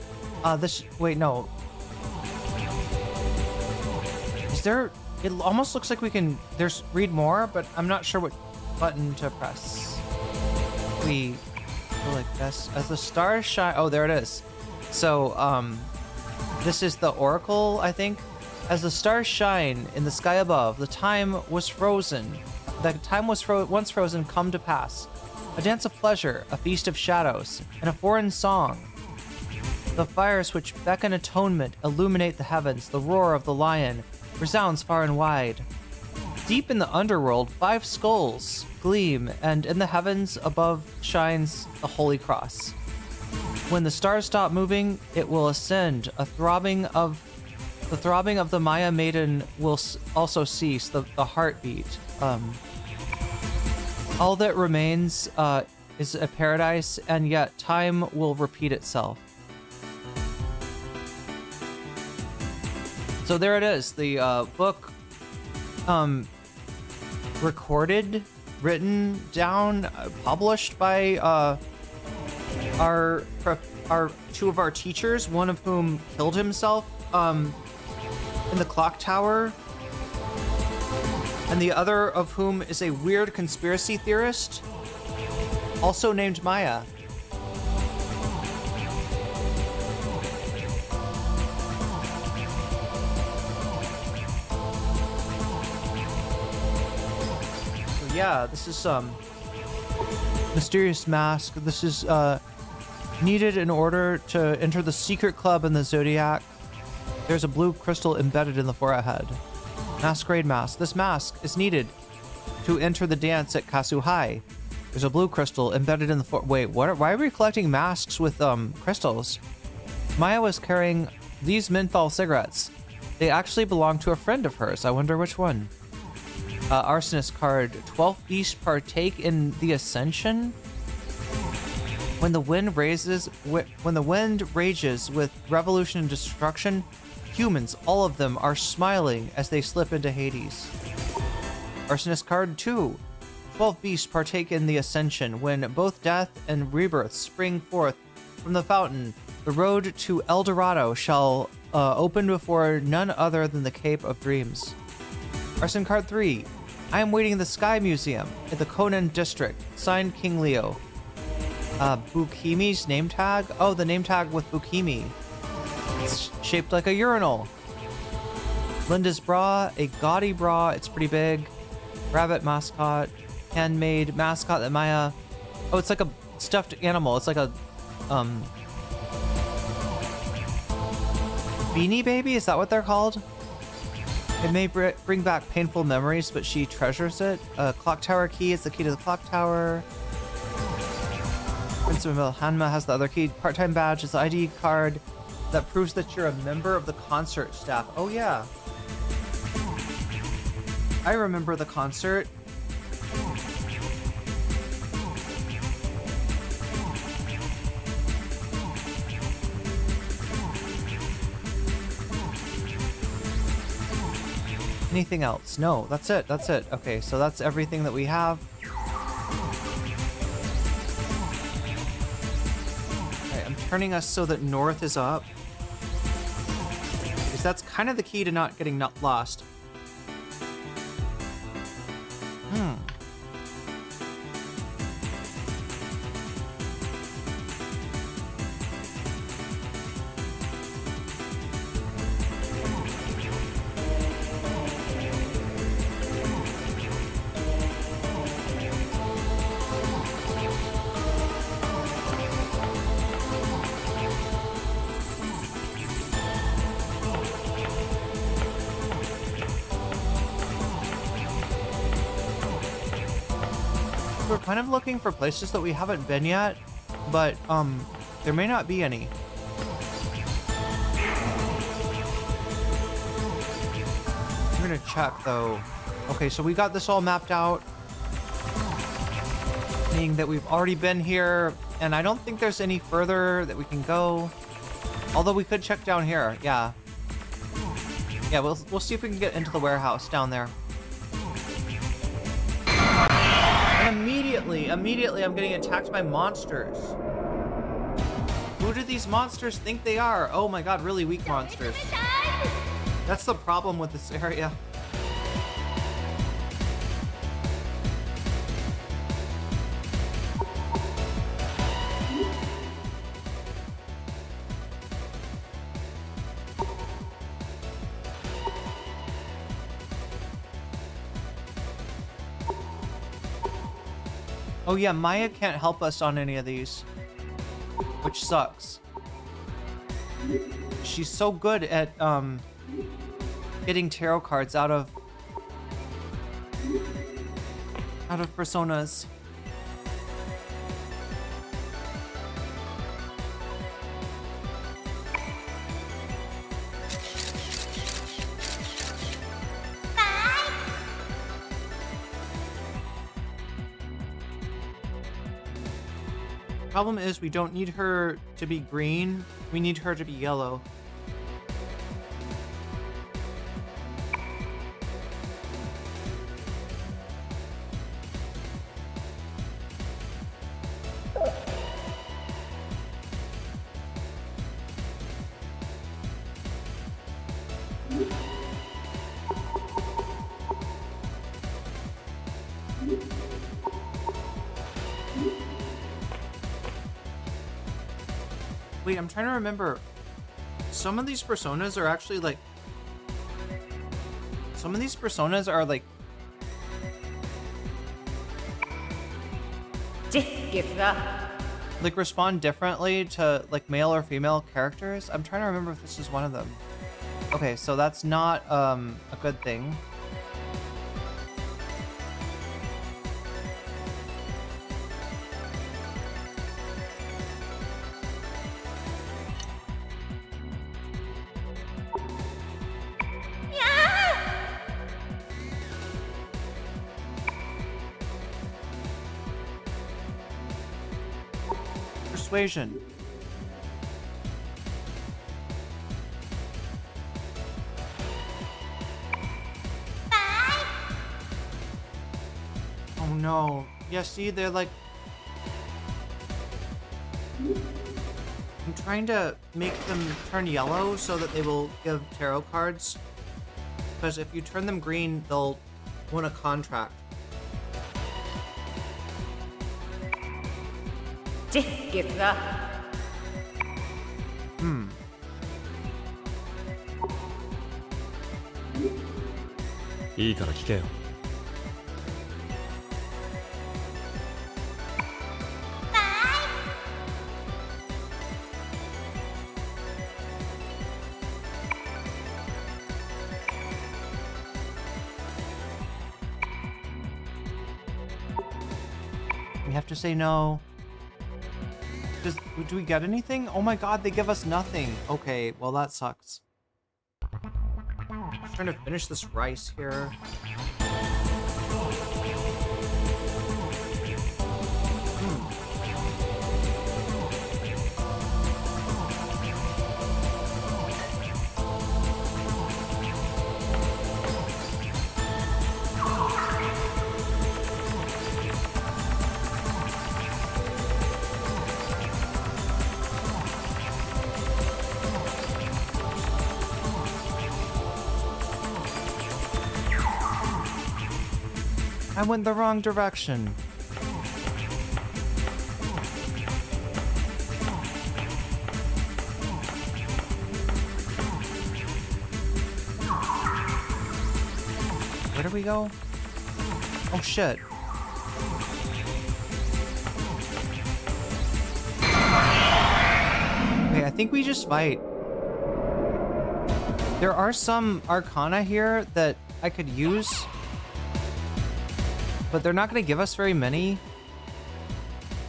A: Wait, no. Is there... It almost looks like we can... read more, but I'm not sure what button to press. We go like this. As the stars shine... Oh, there it is. So, this is the oracle, I think. As the stars shine in the sky above, the time was frozen. The time was once frozen come to pass. A dance of pleasure, a feast of shadows, and a foreign song. The fires which beckon atonement illuminate the heavens. The roar of the lion resounds far and wide. Deep in the underworld, 5 skulls gleam, and in the heavens above shines the holy cross. When the stars stop moving, it will ascend. The throbbing of the Maya maiden will also cease. The heartbeat. All that remains is a paradise, and yet time will repeat itself. So there it is, the book recorded, written down, published by our 2 of our teachers, one of whom killed himself in the clock tower, and the other of whom is a weird conspiracy theorist, also named Maya. Yeah, this is mysterious mask. This is needed in order to enter the secret club in the Zodiac. There's a blue crystal embedded in the forehead. Masquerade mask. This mask is needed to enter the dance at Kasuhai. There's a blue crystal embedded in the Wait, what? Why are we collecting masks with crystals? Maya was carrying these menthol cigarettes. They actually belong to a friend of hers. I wonder which one. Arsonist card. 12th beast partake in the ascension. When the wind rages with revolution and destruction, humans, all of them, are smiling as they slip into Hades. Arsonist card 2. 12 beasts partake in the ascension. When both death and rebirth spring forth from the fountain, the road to El Dorado shall open before none other than the Cape of Dreams. Arson card 3. I am waiting in the Sky Museum at the Konan district. Signed, King Leo. Bukimi's name tag? Oh, the name tag with Bukimi. It's shaped like a urinal. Linda's bra, a gaudy bra. It's pretty big. Rabbit mascot. Handmade mascot that Maya... Oh, it's like a stuffed animal. It's like a... Beanie Baby? Is that what they're called? It may bring back painful memories, but she treasures it. Clock tower key is the key to the clock tower. Prince of Hanma has the other key. Part-time badge is the ID card that proves that you're a member of the concert staff. Oh yeah. I remember the concert. Anything else? No, that's it. That's it. Okay, so that's everything that we have. I'm turning us so that north is up. Because that's kind of the key to not getting lost. We're kind of looking for places that we haven't been yet, but there may not be any. I'm gonna check though. Okay, so we got this all mapped out, meaning that we've already been here, and I don't think there's any further that we can go. Although we could check down here, yeah. Yeah, we'll see if we can get into the warehouse down there. And immediately I'm getting attacked by monsters. Who do these monsters think they are? Oh my god, really weak monsters. That's the problem with this area. Oh yeah, Maya can't help us on any of these, which sucks. She's so good at getting tarot cards out of personas. Problem is, we don't need her to be green. We need her to be yellow. Wait, I'm trying to remember. Some of these personas are actually like... Some of these personas are like... Like respond differently to like male or female characters. I'm trying to remember if this is one of them. Okay, so that's not a good thing. Persuasion. Oh no. Yeah, see, they're like... I'm trying to make them turn yellow so that they will give tarot cards. Because if you turn them green, they'll win a contract. Hmm. We have to say no. Do we get anything? Oh my god, they give us nothing. Okay, well that sucks. I'm trying to finish this rice here. I went the wrong direction. Where do we go? Oh shit. Okay, I think we just fight. There are some arcana here that I could use, but they're not going to give us very many.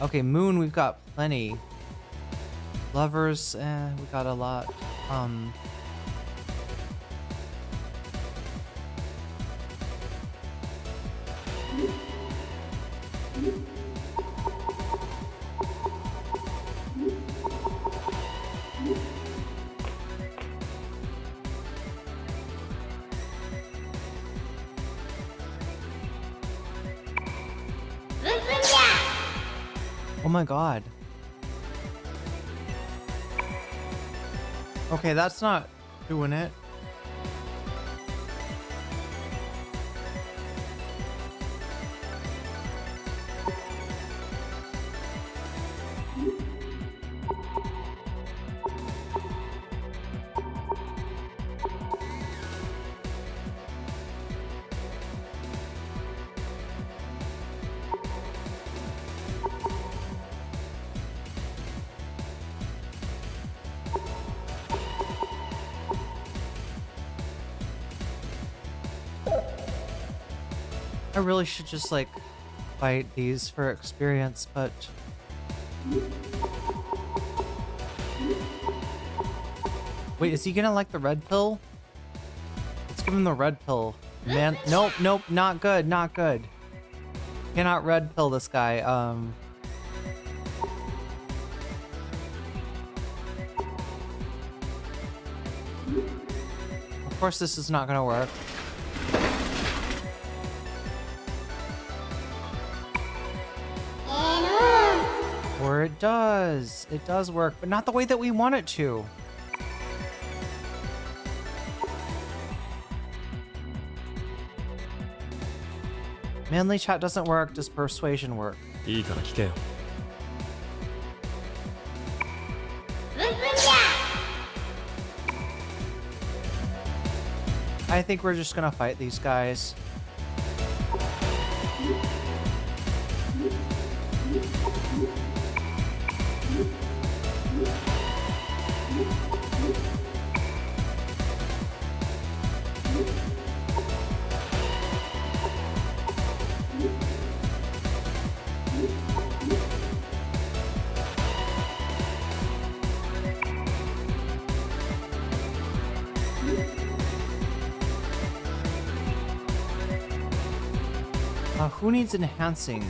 A: Okay, moon, we've got plenty. Lovers, we got a lot. Oh my god. Okay, that's not doing it. I really should just like fight these for experience, but wait, is he gonna like the red pill? Let's give him the red pill. Man, nope, not good, not good. Cannot red pill this guy. Of course this is not gonna work. Or it does work, but not the way that we want it to. Manly chat doesn't work, does persuasion work? I think we're just gonna fight these guys. Who needs enhancing?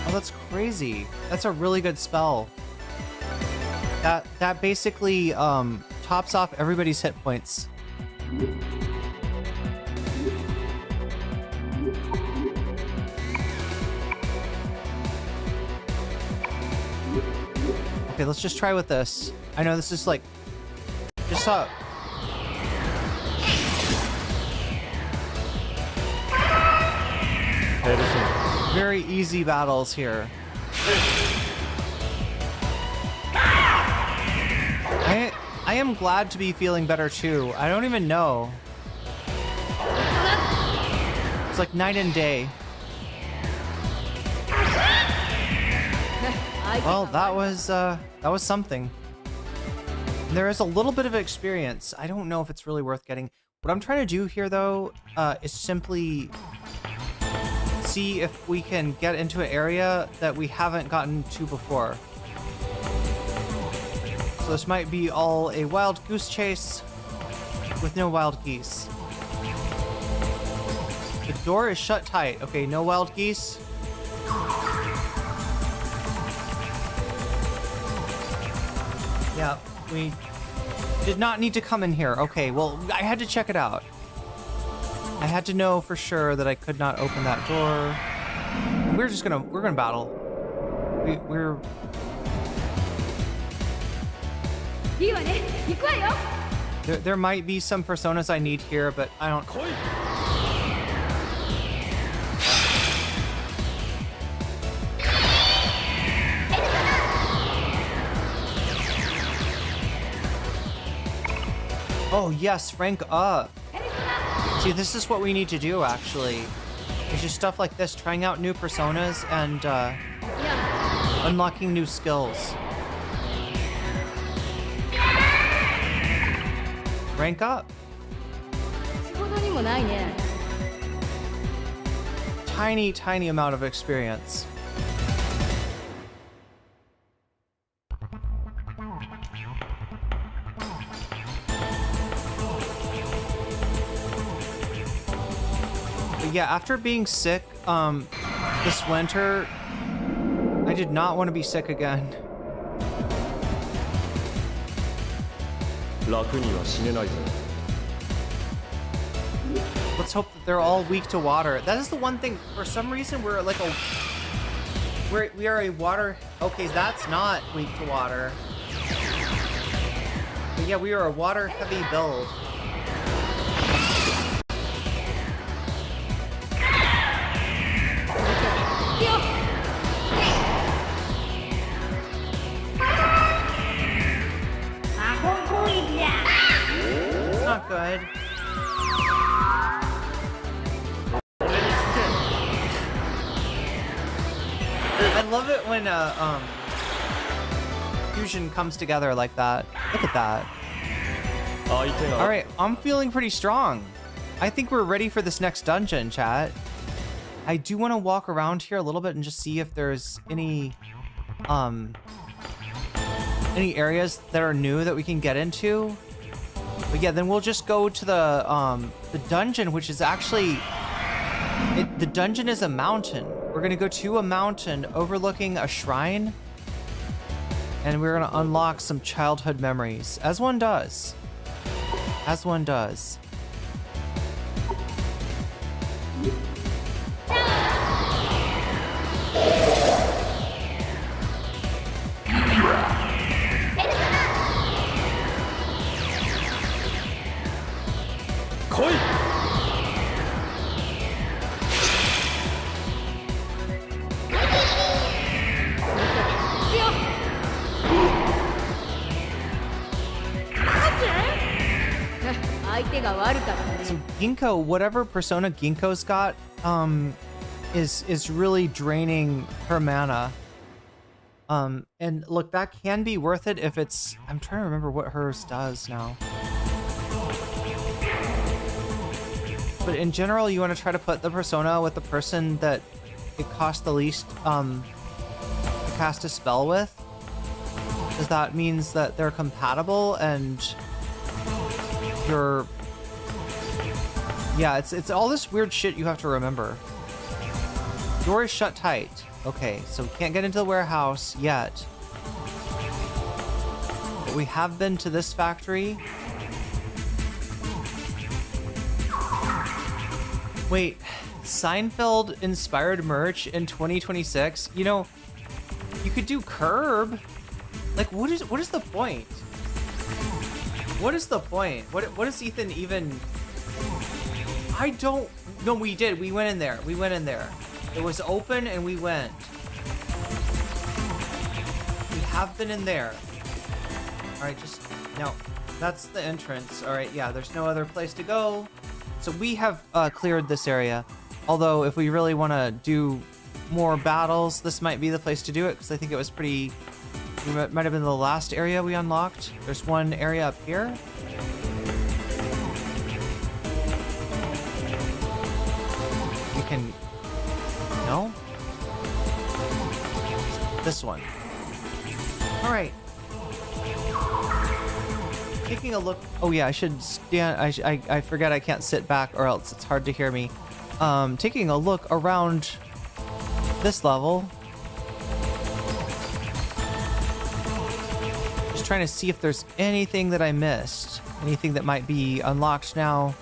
A: Oh, that's crazy. That's a really good spell. That basically tops off everybody's hit points. Okay, let's just try with this. I know this is like just very easy battles here. I am glad to be feeling better too. I don't even know. It's like night and day. Well, that was something. There is a little bit of experience. I don't know if it's really worth getting. What I'm trying to do here, though, is simply see if we can get into an area that we haven't gotten to before. So this might be all a wild goose chase with no wild geese. The door is shut tight. Okay, no wild geese. Yeah, we did not need to come in here. Okay, well, I had to check it out. I had to know for sure that I could not open that door. We're gonna battle. There might be some personas I need here, but I don't. Oh yes, rank up. See, this is what we need to do actually. It's just stuff like this, trying out new personas and unlocking new skills. Rank up. Tiny amount of experience. But yeah, after being sick this winter, I did not want to be sick again. Let's hope that they're all weak to water. That is the one thing. For some reason, we are a water. Okay, that's not weak to water. But yeah, we are a water heavy build. It's not good. I love it when fusion comes together like that. Look at that. All right, I'm feeling pretty strong. I think we're ready for this next dungeon, chat. I do want to walk around here a little bit and just see if there's any areas that are new that we can get into. But yeah, then we'll just go to the dungeon, which is actually the dungeon is a mountain. We're gonna go to a mountain overlooking a shrine, and we're gonna unlock some childhood memories, as one does. As one does. So Ginkgo, whatever persona Ginkgo's got, is really draining her mana. And look, that can be worth it if it's. I'm trying to remember what hers does now. But in general, you want to try to put the persona with the person that it costs the least to cast a spell with, because that means that they're compatible and you're. Yeah, it's all this weird shit you have to remember. Door is shut tight. Okay, so we can't get into the warehouse yet. But we have been to this factory. Wait, Seinfeld inspired merch in 2026? You know, you could do Curb. Like, what is the point? What is the point? What is Ethan even? I don't. No, we did. We went in there. We went in there. It was open and we went. We have been in there. All right, just no. That's the entrance. All right, yeah. There's no other place to go. So we have cleared this area. Although, if we really want to do more battles, this might be the place to do it because I think it was pretty. It might have been the last area we unlocked. There's one area up here. We can. No? This one. All right. Taking a look. Oh yeah, I should stand. I forget I can't sit back or else it's hard to hear me. Taking a look around this level. Just trying to see if there's anything that I missed. Anything that might be unlocked now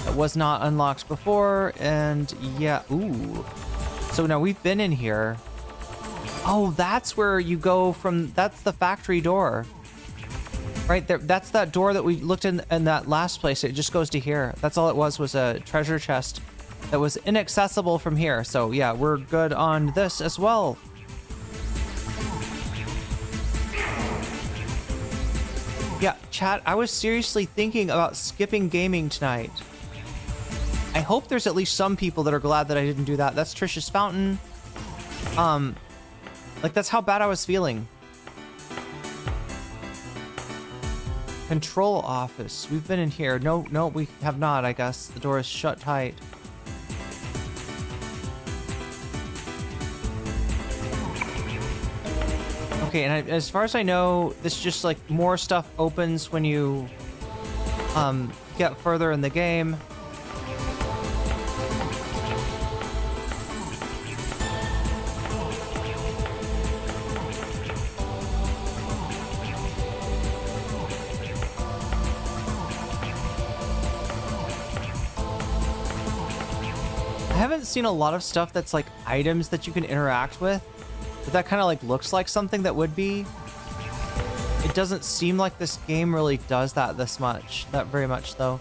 A: that was not unlocked before. And yeah, ooh. So now we've been in here. Oh, that's where you go from. That's the factory door. Right there, that's that door that we looked in that last place. It just goes to here. That's all it was a treasure chest that was inaccessible from here. So yeah, we're good on this as well. Yeah, chat, I was seriously thinking about skipping gaming tonight. I hope there's at least some people that are glad that I didn't do that. That's Trisha's fountain. Like, that's how bad I was feeling. Control office. We've been in here. No, we have not, I guess. The door is shut tight. Okay, and as far as I know, this just like more stuff opens when you get further in the game. I haven't seen a lot of stuff that's like items that you can interact with, but that kind of like looks like something that would be. It doesn't seem like this game really does that very much though.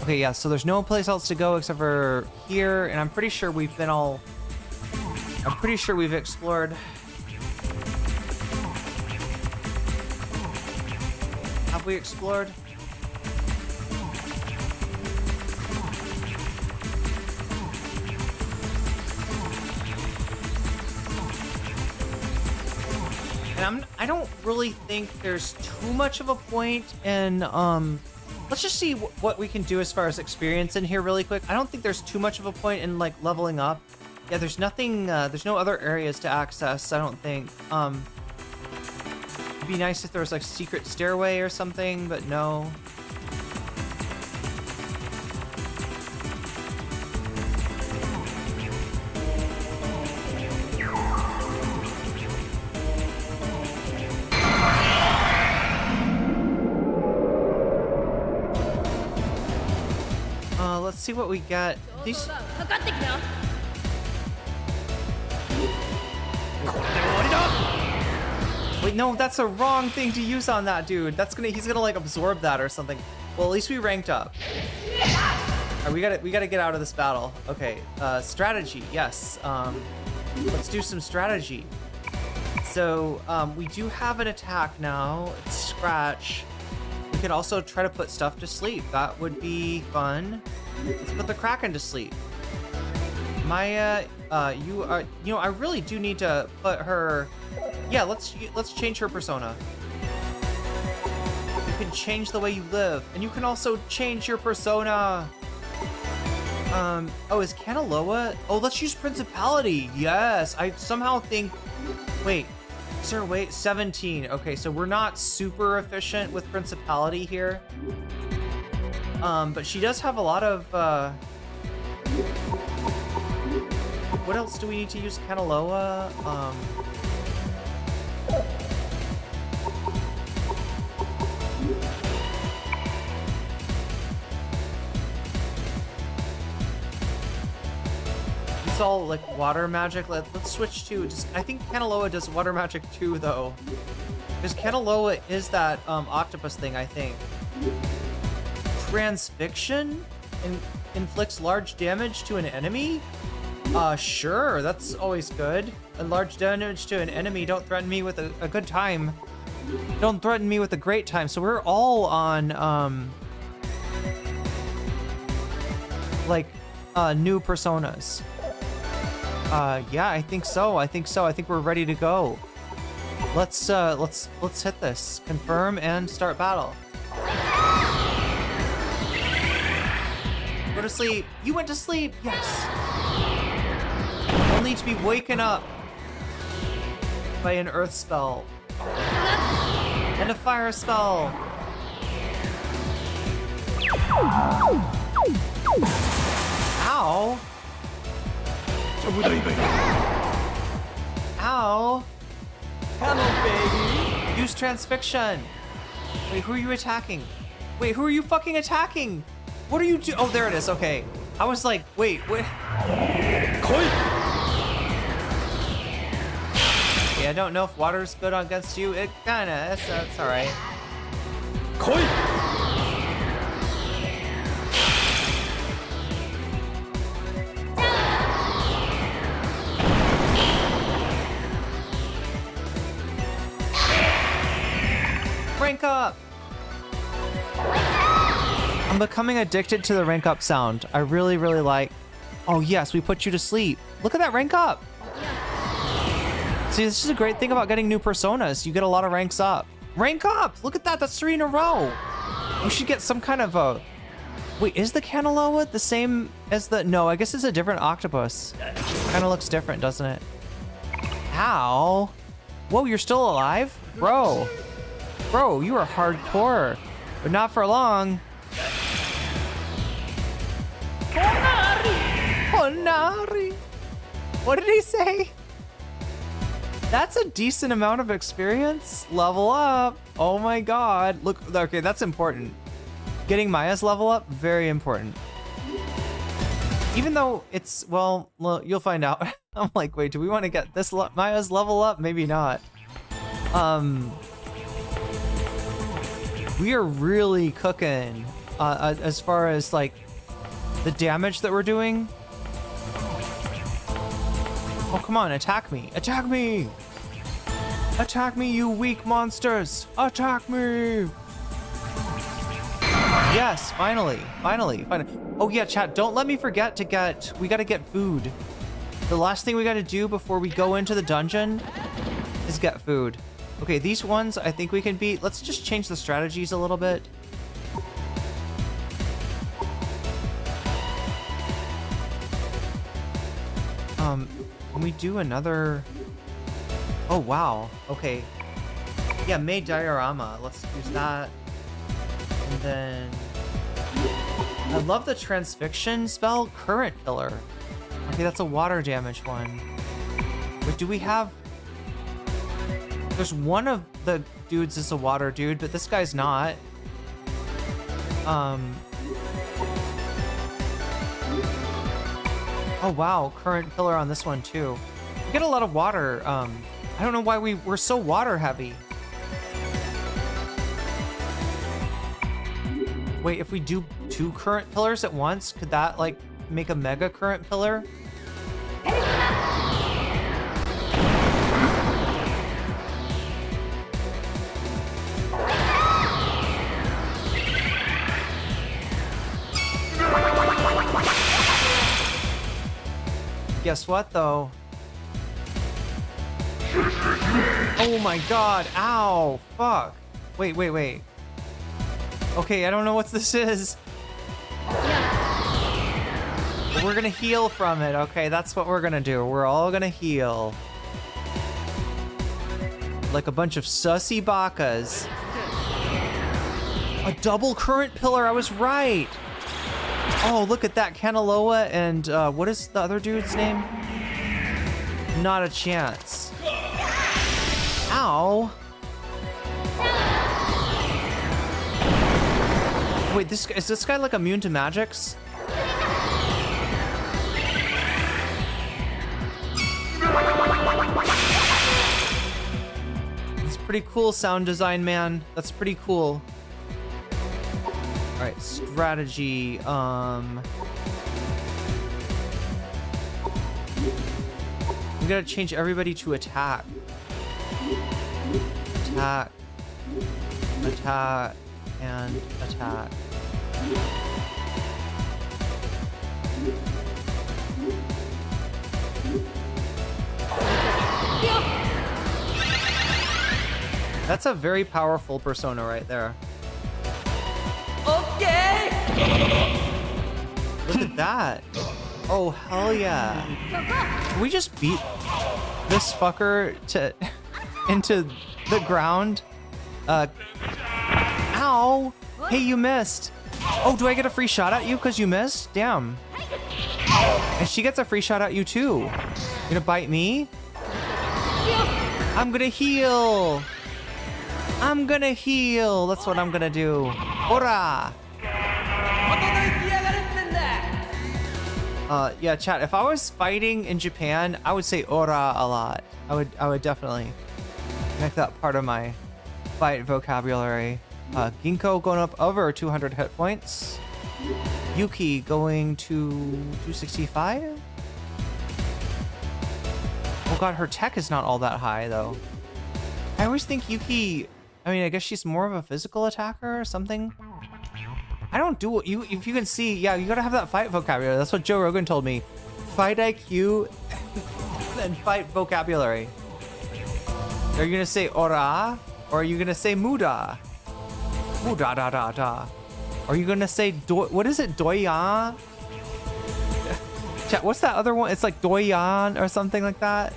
A: Okay, yeah, so there's no place else to go except for here, and I'm pretty sure we've explored. Have we explored? And I don't really think there's too much of a point in, let's just see what we can do as far as experience in here really quick. I don't think there's too much of a point in like leveling up. Yeah, there's nothing, there's no other areas to access, I don't think. It'd be nice if there was like secret stairway or something, but no. Let's see what we got. These. Wait, no, that's the wrong thing to use on that dude. He's gonna like absorb that or something. Well, at least we ranked up. All right, we gotta get out of this battle. Okay, strategy, yes. Let's do some strategy. So, we do have an attack now. It's Scratch. We could also try to put stuff to sleep. That would be fun. Let's put the Kraken to sleep. Maya, I really do need to put her. Yeah, let's change her persona. You can change the way you live, and you can also change your persona. Oh, is Kanaloa? Oh, let's use Principality. Yes, I somehow think. Wait, is there a way? 17. Okay, so we're not super efficient with Principality here. But she does have a lot of, what else do we need to use Kanaloa? It's all like water magic. Let's switch to I think Kanaloa does water magic too though. Because Kanaloa is that, octopus thing, I think. Transfixion inflicts large damage to an enemy? Sure, that's always good. A large damage to an enemy, don't threaten me with a good time. Don't threaten me with a great time. So we're all on, new personas. Yeah, I think so. I think we're ready to go. Let's hit this. Confirm and start battle. Go to sleep. You went to sleep. Yes. You'll need to be waken up by an earth spell and a fire spell. Ow. Ow. Hello, baby. Use transfixion. Wait, who are you attacking? Wait, who are you fucking attacking? What are you doing? Oh, there it is. Okay. I was like, wait, what? Yeah, I don't know if water's good against you. It kinda, that's all right. Rank up! I'm becoming addicted to the rank up sound. I really, really like. Oh yes, we put you to sleep. Look at that rank up. See, this is a great thing about getting new personas. You get a lot of ranks up. Rank up! Look at that, that's 3 in a row. You should get some kind of a... Wait, is the Kanaloa the same as the... No, I guess it's a different octopus. Kind of looks different, doesn't it? Ow. Whoa, you're still alive? Bro. Bro, you are hardcore. But not for long. Honari. What did he say? That's a decent amount of experience. Level up. Oh my god. Look, okay, that's important. Getting Maya's level up, very important. Even though it's, well, you'll find out. I'm like, wait, do we want to get this Maya's level up? Maybe not. We are really cooking as far as like the damage that we're doing. Oh, come on, attack me. Attack me! Attack me, you weak monsters! Attack me! Yes, finally. Oh yeah, chat, don't let me forget to we gotta get food. The last thing we gotta do before we go into the dungeon is get food. Okay, these ones I think we can beat. Let's just change the strategies a little bit. Can we do another... Oh, wow. Okay. Yeah, made diorama. Let's use that. And then... I love the transfixion spell. Current pillar. Okay, that's a water damage one. Wait, do we have... There's one of the dudes is a water dude, but this guy's not. Oh wow, current pillar on this one too. We get a lot of water. I don't know why we're so water heavy. Wait, if we do 2 current pillars at once, could that like make a mega current pillar? Guess what, though? Oh my god, ow, fuck. Wait. Okay, I don't know what this is. But we're gonna heal from it, okay? That's what we're gonna do. We're all gonna heal. Like a bunch of sussy bakas. A double current pillar, I was right. Oh, look at that, Kanaloa and what is the other dude's name? Not a chance. Ow. Wait, is this guy like immune to magics? It's pretty cool sound design, man. That's pretty cool. All right, strategy. We gotta change everybody to attack. Attack. Attack. And attack. That's a very powerful persona right there.
Q: Okay.
A: Look at that. Oh, hell yeah. Can we just beat this fucker into the ground? Ow. Hey, you missed. Oh, do I get a free shot at you because you missed? Damn. And she gets a free shot at you too. You gonna bite me? I'm gonna heal. I'm gonna heal. That's what I'm gonna do. Ora! Yeah, chat, if I was fighting in Japan, I would say ora a lot. I would definitely make that part of my fight vocabulary. Ginkgo going up over 200 hit points. Yuki going to 265. Oh god, her tech is not all that high though. I always think Yuki, I mean, I guess she's more of a physical attacker or something. I don't do you. If you can see, yeah, you gotta have that fight vocabulary. That's what Joe Rogan told me. Fight IQ and fight vocabulary. Are you gonna say ora or are you gonna say muda? Muda da da da. Are you gonna say what is it? Doyan? Chat, what's that other one? It's like doyan or something like that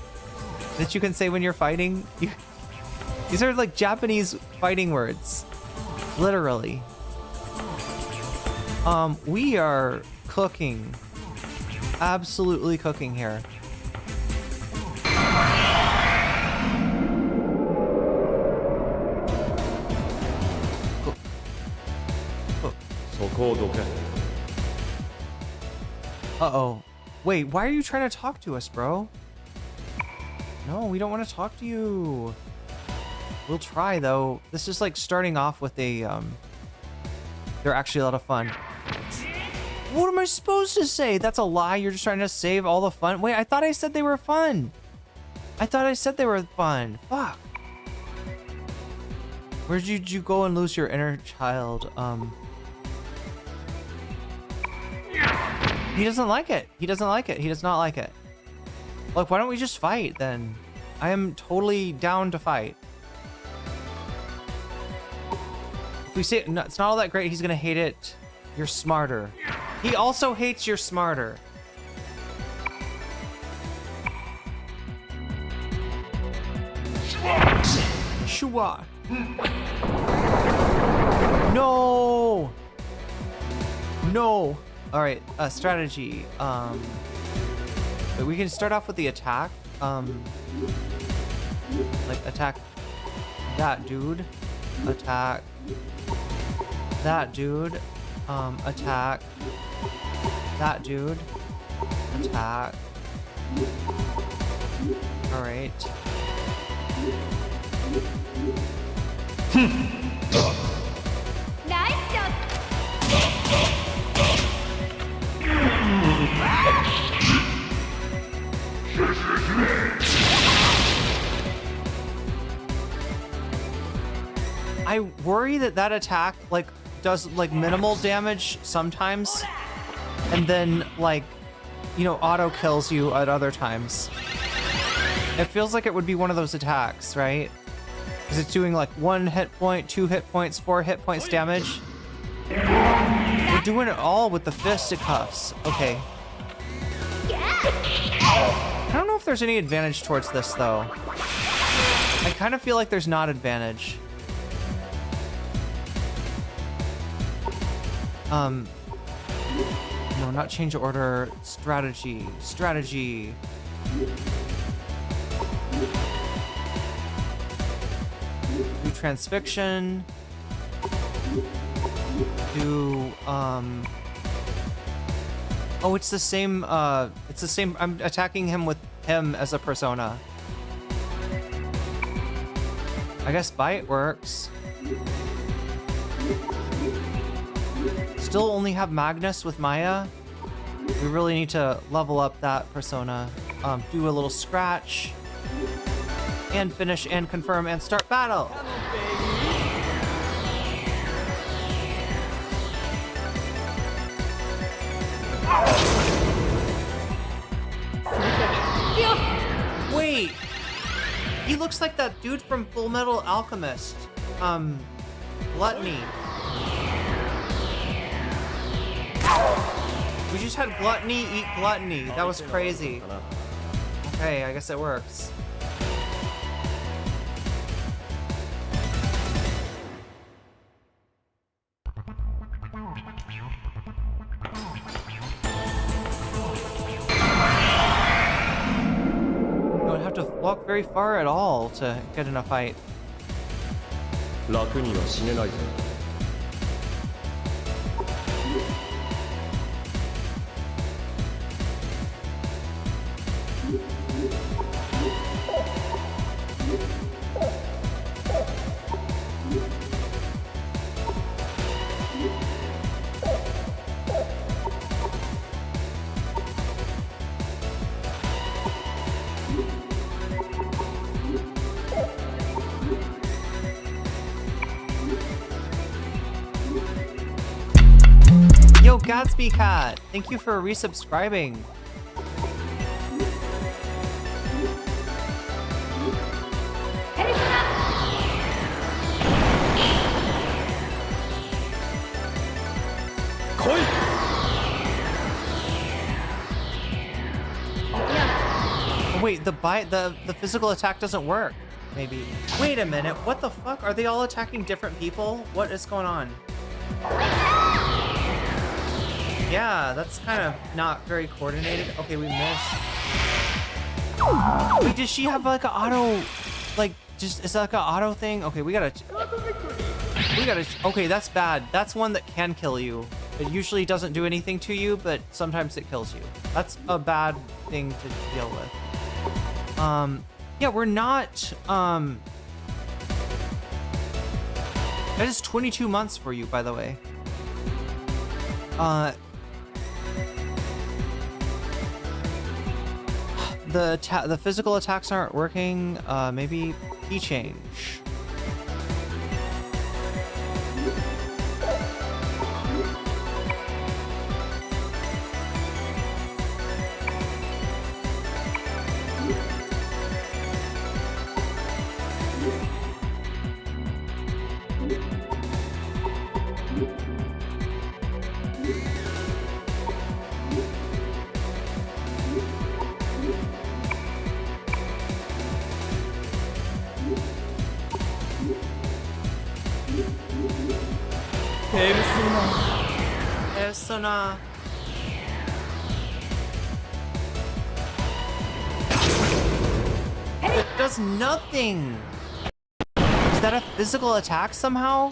A: that you can say when you're fighting. These are like Japanese fighting words, literally. We are cooking. Absolutely cooking here. Uh-oh. Wait, why are you trying to talk to us, bro? No, we don't want to talk to you. We'll try, though. This is like starting off with a, they're actually a lot of fun. What am I supposed to say? That's a lie. You're just trying to save all the fun. Wait, I thought I said they were fun. I thought I said they were fun. Fuck. Where did you go and lose your inner child? He doesn't like it. He doesn't like it. He does not like it. Look, why don't we just fight then? I am totally down to fight. If we say no, it's not all that great, he's gonna hate it. You're smarter. He also hates you're smarter. Shua. No. No. All right. Strategy. But we can start off with the attack. Like attack that dude. Attack that dude. Attack that dude. Attack. All right.
D: Nice job.
A: I worry that attack like does like minimal damage sometimes, and then like, you know, auto kills you at other times. It feels like it would be one of those attacks, right? Because it's doing like 1 hit point, 2 hit points, 4 hit points damage. We're doing it all with the fisticuffs. Okay. I don't know if there's any advantage towards this though. I kind of feel like there's not advantage. No, not change order. Strategy. Strategy. Do transfixion. Do, oh, it's the same, I'm attacking him with him as a persona. I guess bite works. Still only have Magnus with Maya. We really need to level up that persona. Do a little scratch. And finish and confirm and start battle. Wait, he looks like that dude from Full Metal Alchemist. Gluttony. We just had Gluttony eat Gluttony. That was crazy. Okay, I guess it works. Don't have to walk very far at all to get in a fight. Gatsby Cat. Thank you for resubscribing. Wait, the physical attack doesn't work. Maybe. Wait a minute. What the fuck? Are they all attacking different people? What is going on? Yeah, that's kind of not very coordinated. Okay, we missed. Wait, does she have like an auto, like, just, is that like an auto thing? Okay, we gotta, okay, that's bad. That's one that can kill you. It usually doesn't do anything to you, but sometimes it kills you. That's a bad thing to deal with. Yeah, we're not, that is 22 months for you, by the way. The physical attacks aren't working. Maybe key change. Persona. It does nothing. Is that a physical attack somehow?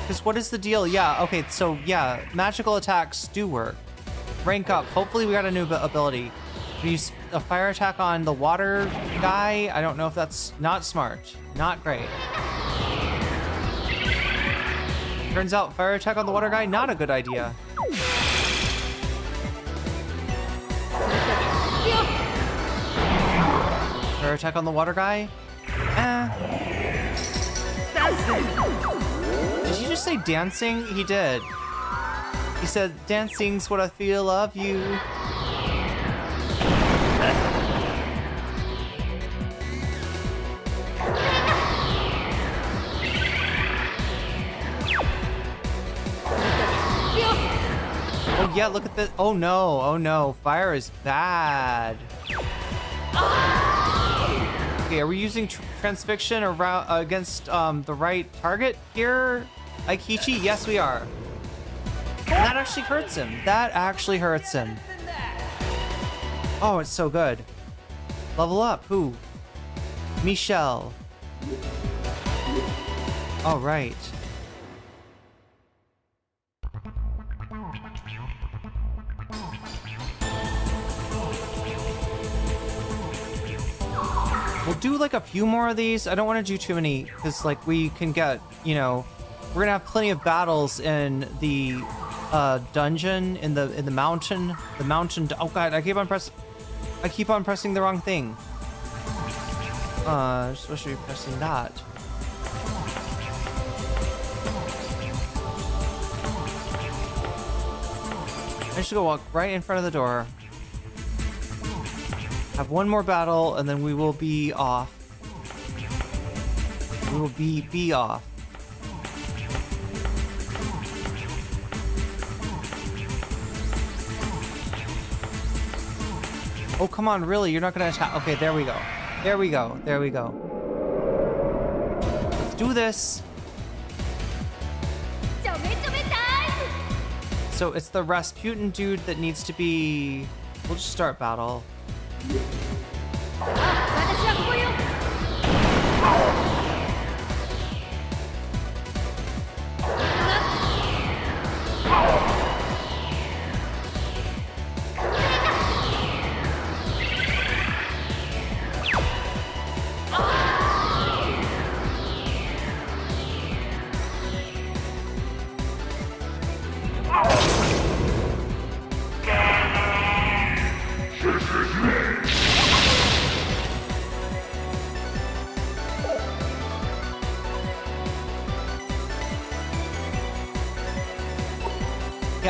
A: Because what is the deal? Yeah, okay, so yeah, magical attacks do work. Rank up. Hopefully we got a new ability. We use a fire attack on the water guy. I don't know if that's not smart. Not great. Turns out fire attack on the water guy, not a good idea. Fire attack on the water guy? Did you just say dancing? He did. He said, dancing's what I feel of you. Oh yeah, look at this. Oh no, fire is bad. Okay, are we using transfixion around against the right target here, Aikichi? Yes, we are. And that actually hurts him. That actually hurts him. Oh, it's so good. Level up. Who? Michelle. All right. We'll do like a few more of these. I don't want to do too many because like we can get, you know, we're gonna have plenty of battles in the dungeon, in the mountain. Oh god, I keep on pressing the wrong thing. I'm supposed to be pressing that. I should go walk right in front of the door. Have one more battle, and then we will be off. We will be off. Oh, come on, really? You're not gonna attack? Okay, there we go. There we go. There we go. Let's do this. So it's the Rasputin dude that needs to be... We'll just start battle.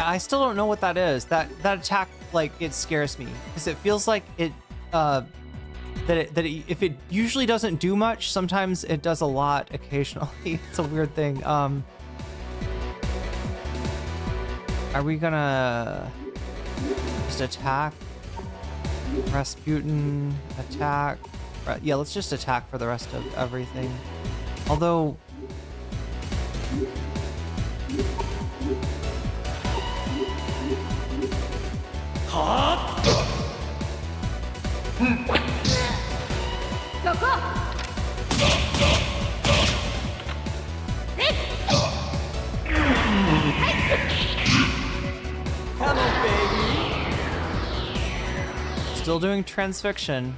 A: I still don't know what that is. That attack, like, it scares me because it feels like it if it usually doesn't do much, sometimes it does a lot occasionally. It's a weird thing. Are we gonna just attack? Rasputin, attack. Yeah, let's just attack for the rest of everything. Although...
D: Go, go!
A: Hello, baby! Still doing transfixion.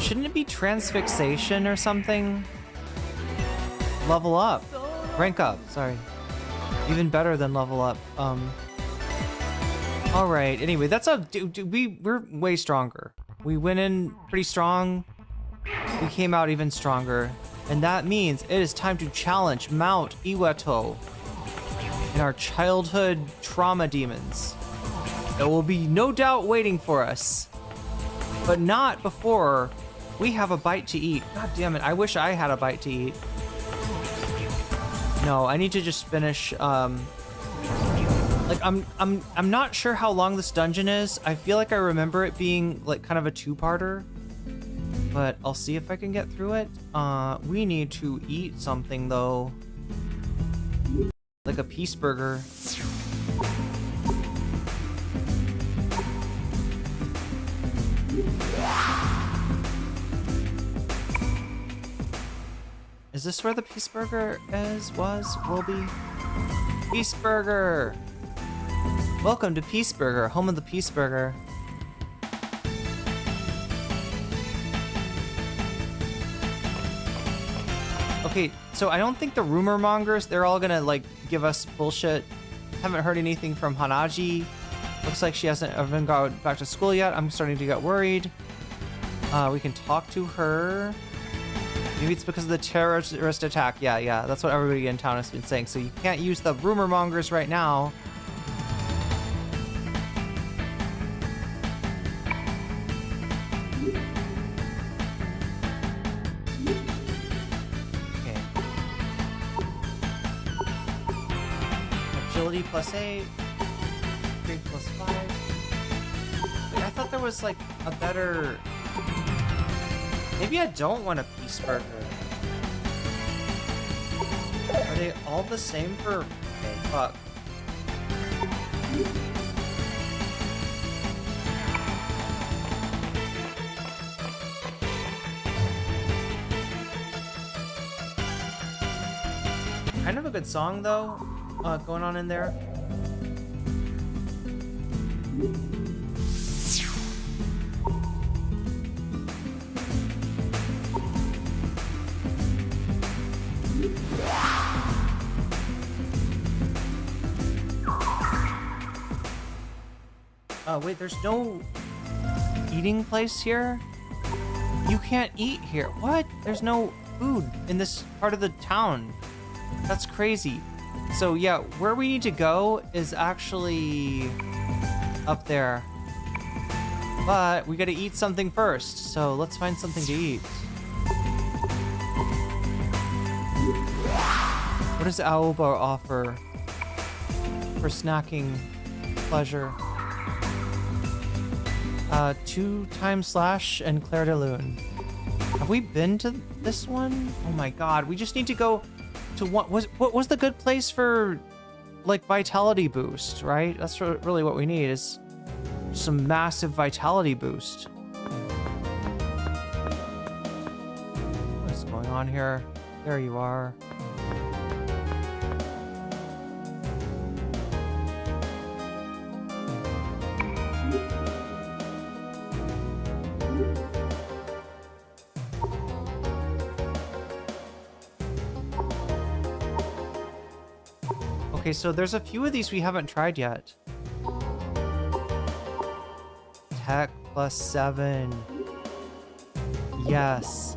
A: Shouldn't it be transfixation or something? Level up. Rank up, sorry. Even better than level up. All right, anyway, that's a, we're way stronger. We went in pretty strong. We came out even stronger. And that means it is time to challenge Mount Iweto and our childhood trauma demons. There will be no doubt waiting for us, but not before we have a bite to eat. God damn it, I wish I had a bite to eat. No, I need to just finish, like, I'm not sure how long this dungeon is. I feel like I remember it being, like, kind of a two-parter, but I'll see if I can get through it. We need to eat something, though. Like a peace burger. Is this where the peace burger will be? Peace burger! Welcome to Peace Burger, home of the Peace Burger. Okay, so I don't think the rumor mongers, they're all gonna, like, give us bullshit. Haven't heard anything from Hanaji. Looks like she hasn't even gone back to school yet. I'm starting to get worried. We can talk to her. Maybe it's because of the terrorist attack. Yeah, that's what everybody in town has been saying. So you can't use the rumor mongers right now. Okay. Agility +8. Strength +5. Wait, I thought there was like a better... Maybe I don't want a peace burger. Are they all the same for... Okay, fuck. Kind of a good song, though, going on in there. Wait, there's no eating place here? You can't eat here. What? There's no food in this part of the town. That's crazy. So yeah, where we need to go is actually up there. But we gotta eat something first, so let's find something to eat. What does Aoba offer for snacking pleasure? 2 times slash and Claire de Lune. Have we been to this one? Oh my god, we just need to go to what was the good place for like vitality boost, right? That's really what we need is some massive vitality boost. What's going on here? There you are. Okay, so there's a few of these we haven't tried yet. Tech +7. Yes.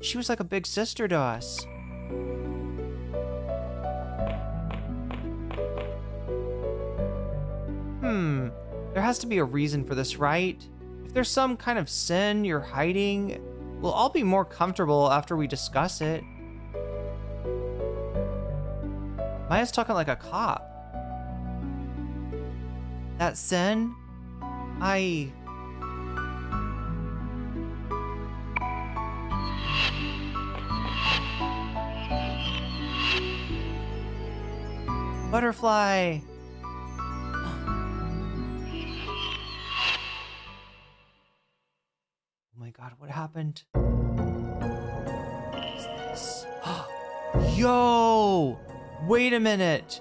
A: She was like a big sister to us. There has to be a reason for this, right? If there's some kind of sin you're hiding, we'll all be more comfortable after we discuss it. Maya's talking like a cop. That sin? Butterfly! Oh my god, what happened? What is this? Yo! Wait a minute!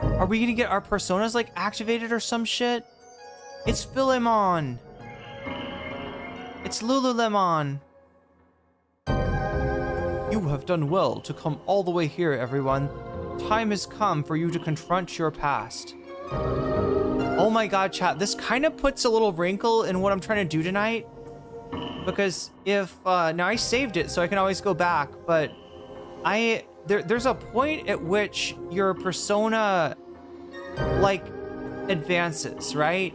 A: Are we gonna get our personas like activated or some shit? It's Philemon! It's Lululemon! You have done well to come all the way here, everyone. Time has come for you to confront your past. Oh my god, chat, this kind of puts a little wrinkle in what I'm trying to do tonight. Because if, now I saved it so I can always go back, but there's a point at which your persona, like, advances, right?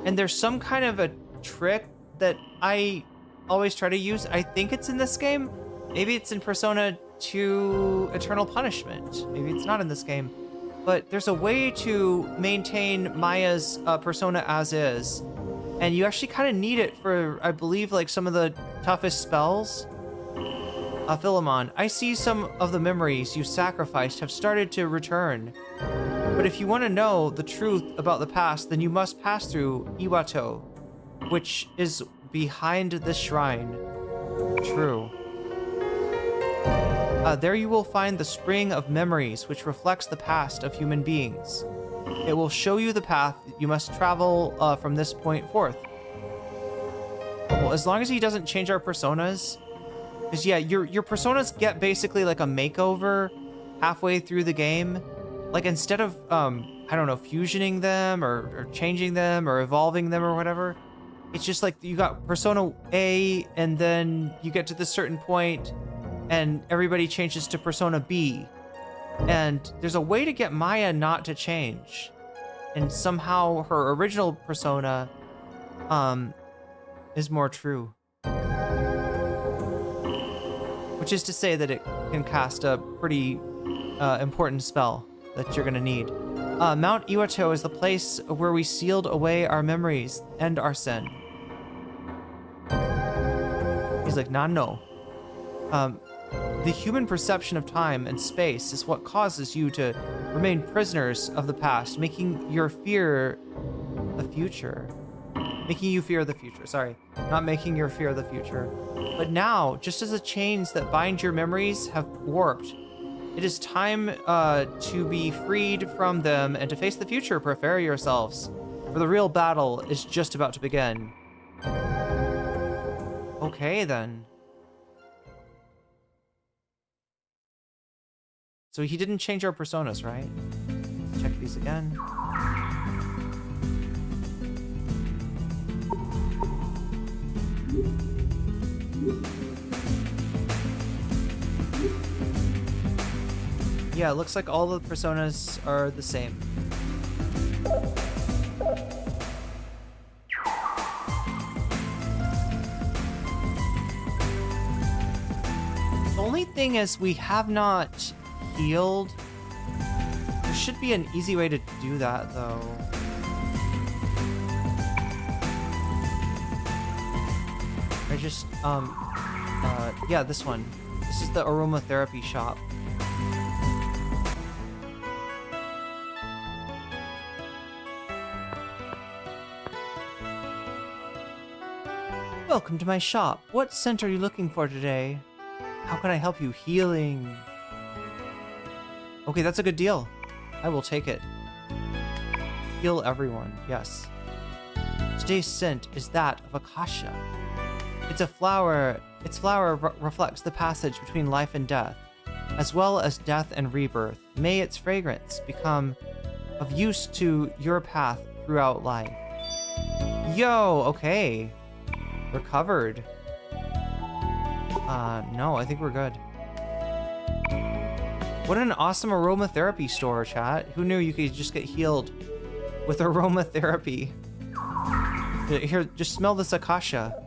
A: And there's some kind of a trick that I always try to use. I think it's in this game. Maybe it's in Persona 2 Eternal Punishment. Maybe it's not in this game. But there's a way to maintain Maya's persona as is. And you actually kind of need it for, I believe, like some of the toughest spells. Philemon, I see some of the memories you sacrificed have started to return. But if you want to know the truth about the past, then you must pass through Iwato, which is behind the shrine. True. There you will find the spring of memories, which reflects the past of human beings. It will show you the path you must travel from this point forth. Well, as long as he doesn't change our personas, because yeah, your personas get basically like a makeover halfway through the game. Like instead of I don't know, fusioning them or changing them or evolving them or whatever, it's just like you got Persona A and then you get to this certain point and everybody changes to Persona B. And there's a way to get Maya not to change. And somehow her original persona is more true. Which is to say that it can cast a pretty important spell that you're gonna need. Mount Iwato is the place where we sealed away our memories and our sin. He's like, nah, no. The human perception of time and space is what causes you to remain prisoners of the past, making you fear the future. Making you fear the future, sorry. Not making your fear the future. But now, just as the chains that bind your memories have warped, it is time to be freed from them and to face the future. Prepare yourselves, for the real battle is just about to begin. Okay, then. So he didn't change our personas, right? Check these again. Yeah, it looks like all the personas are the same. The only thing is we have not healed. There should be an easy way to do that, though. I just, yeah, this one. This is the aromatherapy shop. Welcome to my shop. What scent are you looking for today? How can I help you? Healing. Okay, that's a good deal. I will take it. Heal everyone, yes. Today's scent is that of acacia. It's a flower. Its flower reflects the passage between life and death, as well as death and rebirth. May its fragrance become of use to your path throughout life. Yo, okay. Recovered. No, I think we're good. What an awesome aromatherapy store, chat. Who knew you could just get healed with aromatherapy? Here, just smell this acacia.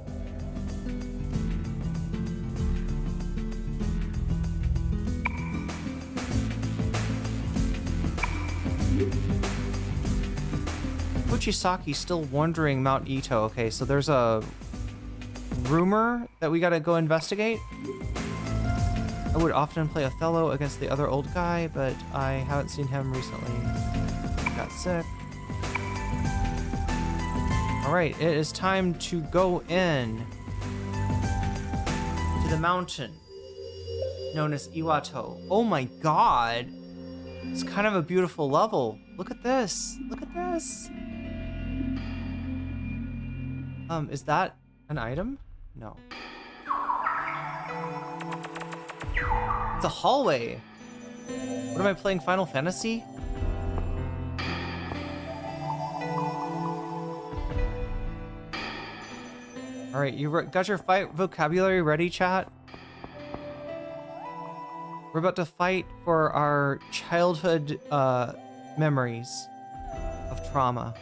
A: Fuchisaki's still wandering Mount Ito. Okay, so there's a rumor that we gotta go investigate. I would often play Othello against the other old guy, but I haven't seen him recently. He got sick. All right, it is time to go in to the mountain known as Iwato. Oh my god. It's kind of a beautiful level. Look at this. Look at this. Is that an item? No. It's a hallway. What am I playing, Final Fantasy? All right, you got your fight vocabulary ready, chat? We're about to fight for our childhood memories of trauma.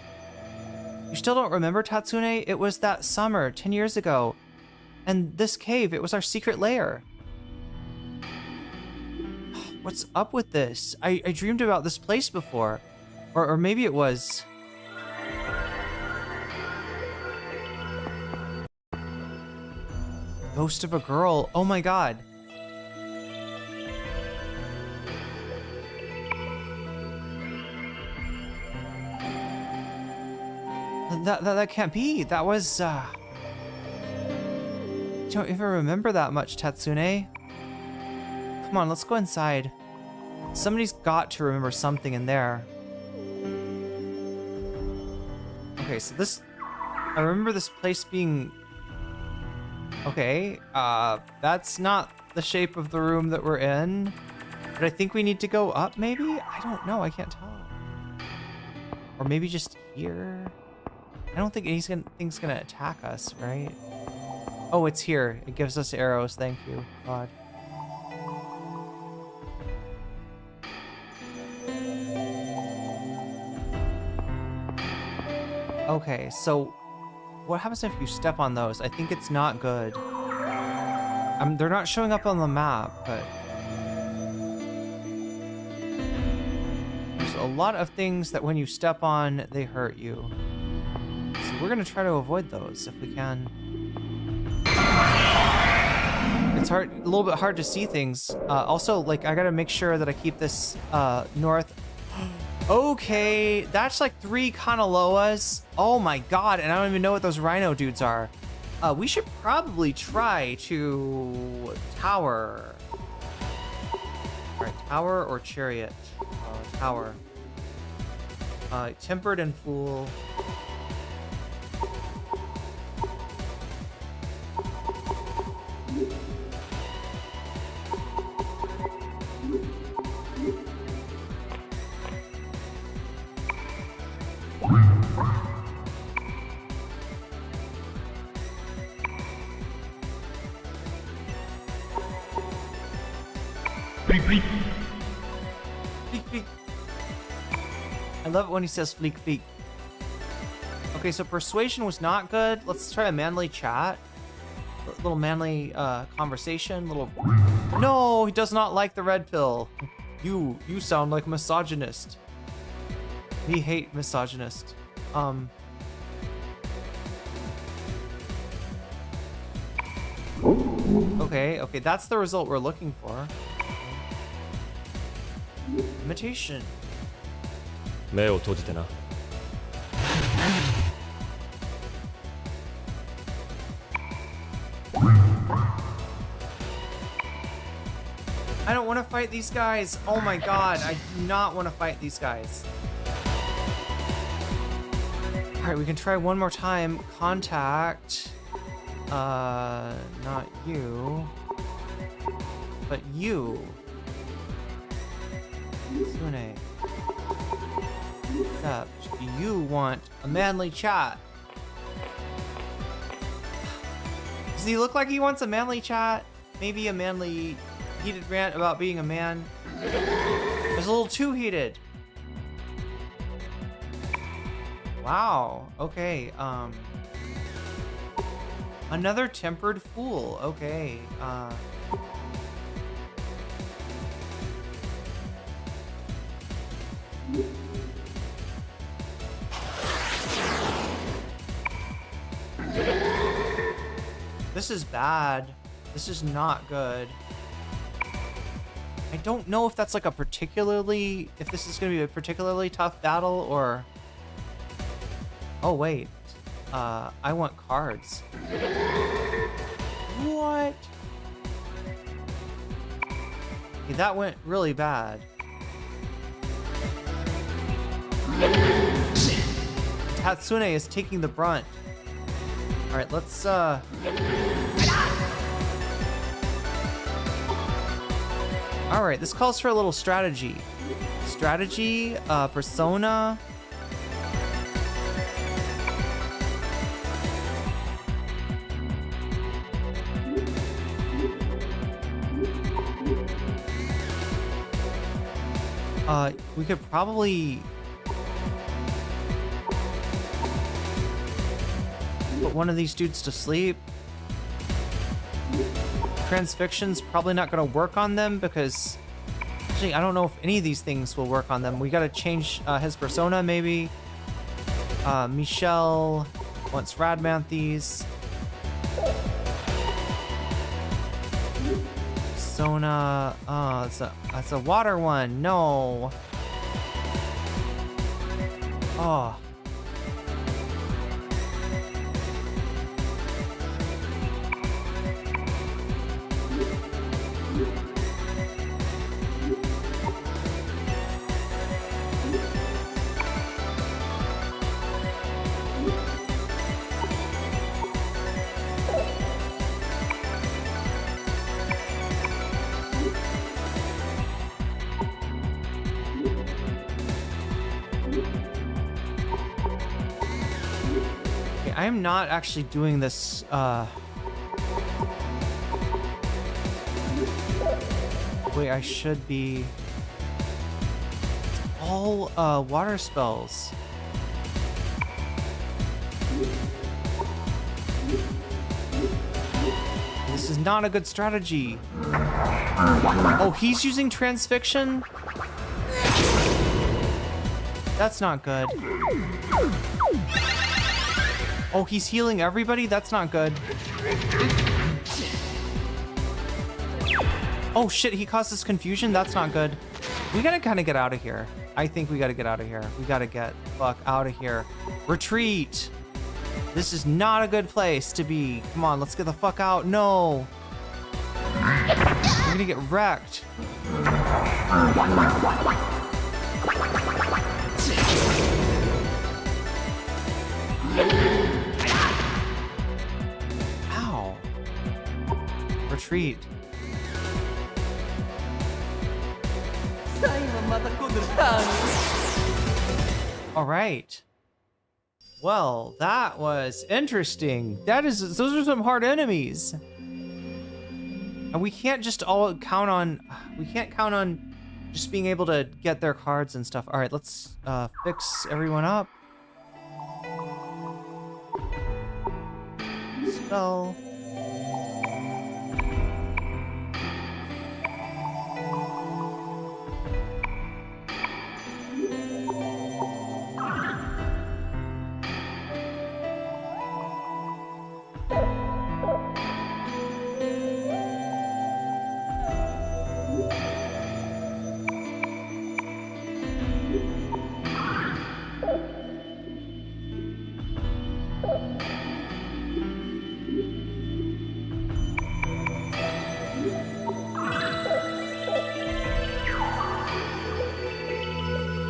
A: You still don't remember, Tatsune? It was that summer, 10 years ago. And this cave, it was our secret lair. What's up with this? I dreamed about this place before. Or maybe it was... Ghost of a girl. Oh my god. That can't be. That was, I don't even remember that much, Tatsune. Come on, let's go inside. Somebody's got to remember something in there. Okay, so this... I remember this place being... Okay, that's not the shape of the room that we're in. But I think we need to go up, maybe? I don't know, I can't tell. Or maybe just here? I don't think anything's gonna attack us, right? Oh, it's here. It gives us arrows, thank you, God. Okay, so what happens if you step on those? I think it's not good. They're not showing up on the map, but there's a lot of things that when you step on, they hurt you. So we're gonna try to avoid those if we can. It's hard, a little bit hard to see things. Also, like, I gotta make sure that I keep this north. Okay, that's like 3 Kanaloas. Oh my god, and I don't even know what those rhino dudes are. We should probably try to tower. All right, tower or chariot? Tower. Tempered and fool. I love it when he says fleek fleek. Okay, so persuasion was not good. Let's try a manly chat. A little manly conversation. No, he does not like the red pill. You sound like misogynist. We hate misogynist. Okay, that's the result we're looking for. Imitation.
E: 目を閉じてな。
A: I don't want to fight these guys. Oh my god, I do not want to fight these guys. Alright, we can try one more time. Contact. Not you. But you. Sune. Except, do you want a manly chat? Does he look like he wants a manly chat? maybe a manly heated rant about being a man. It was a little too heated. Wow, okay, another tempered fool, okay, this is bad. This is not good. I don't know if that's like a particularly, if this is gonna be a particularly tough battle or... Oh wait, I want cards. What? Okay, that went really bad. Tatsune is taking the brunt. All right, let's all right, this calls for a little strategy. Strategy, persona. We could probably put one of these dudes to sleep. Transfiction's probably not gonna work on them because actually I don't know if any of these things will work on them. We gotta change his persona maybe. Michelle wants Radmanthes. Persona, that's a water one, no. Oh. I am not actually doing this, the way I should be. All, water spells. This is not a good strategy. Oh, he's using transfixion? That's not good. Oh, he's healing everybody? That's not good. Oh shit, he causes confusion? That's not good. We gotta kind of get out of here. I think we gotta get out of here. We gotta get the fuck out of here. Retreat! This is not a good place to be. Come on, let's get the fuck out. No! We're gonna get wrecked. Ow. Retreat. All right. Well, that was interesting. Those are some hard enemies. And we can't just all count on, just being able to get their cards and stuff. All right, let's fix everyone up. Spell.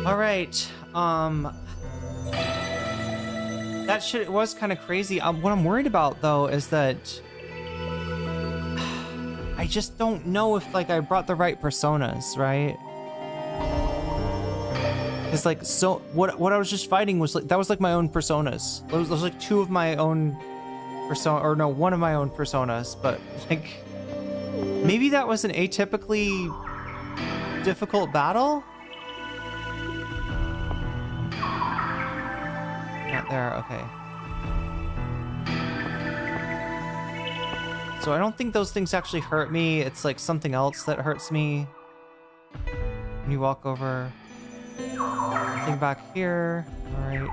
A: All right, that shit was kind of crazy. What I'm worried about though is that I just don't know if like I brought the right personas, right? It's like, so what I was just fighting was like, that was like my own personas. Those like two of my own persona, or no, one of my own personas, but like Maybe that was an atypically difficult battle? Not there, okay. So I don't think those things actually hurt me. It's like something else that hurts me. When you walk over. Nothing back here. All right.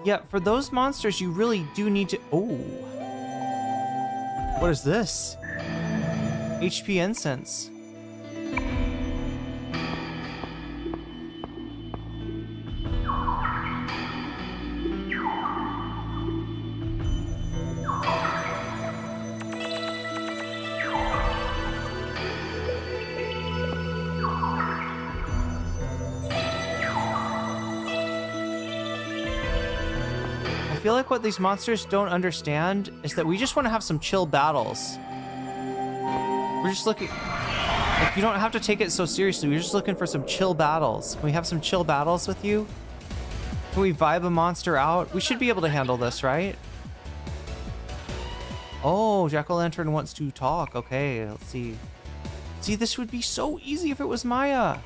A: Yeah, for those monsters, you really do need to... Oh. What is this? HP incense. I feel like what these monsters don't understand is that we just want to have some chill battles. We're just looking... Like, you don't have to take it so seriously. We're just looking for some chill battles. Can we have some chill battles with you? Can we vibe a monster out? We should be able to handle this, right? Oh, Jack-o'-lantern wants to talk. Okay, let's see. See, this would be so easy if it was Maya.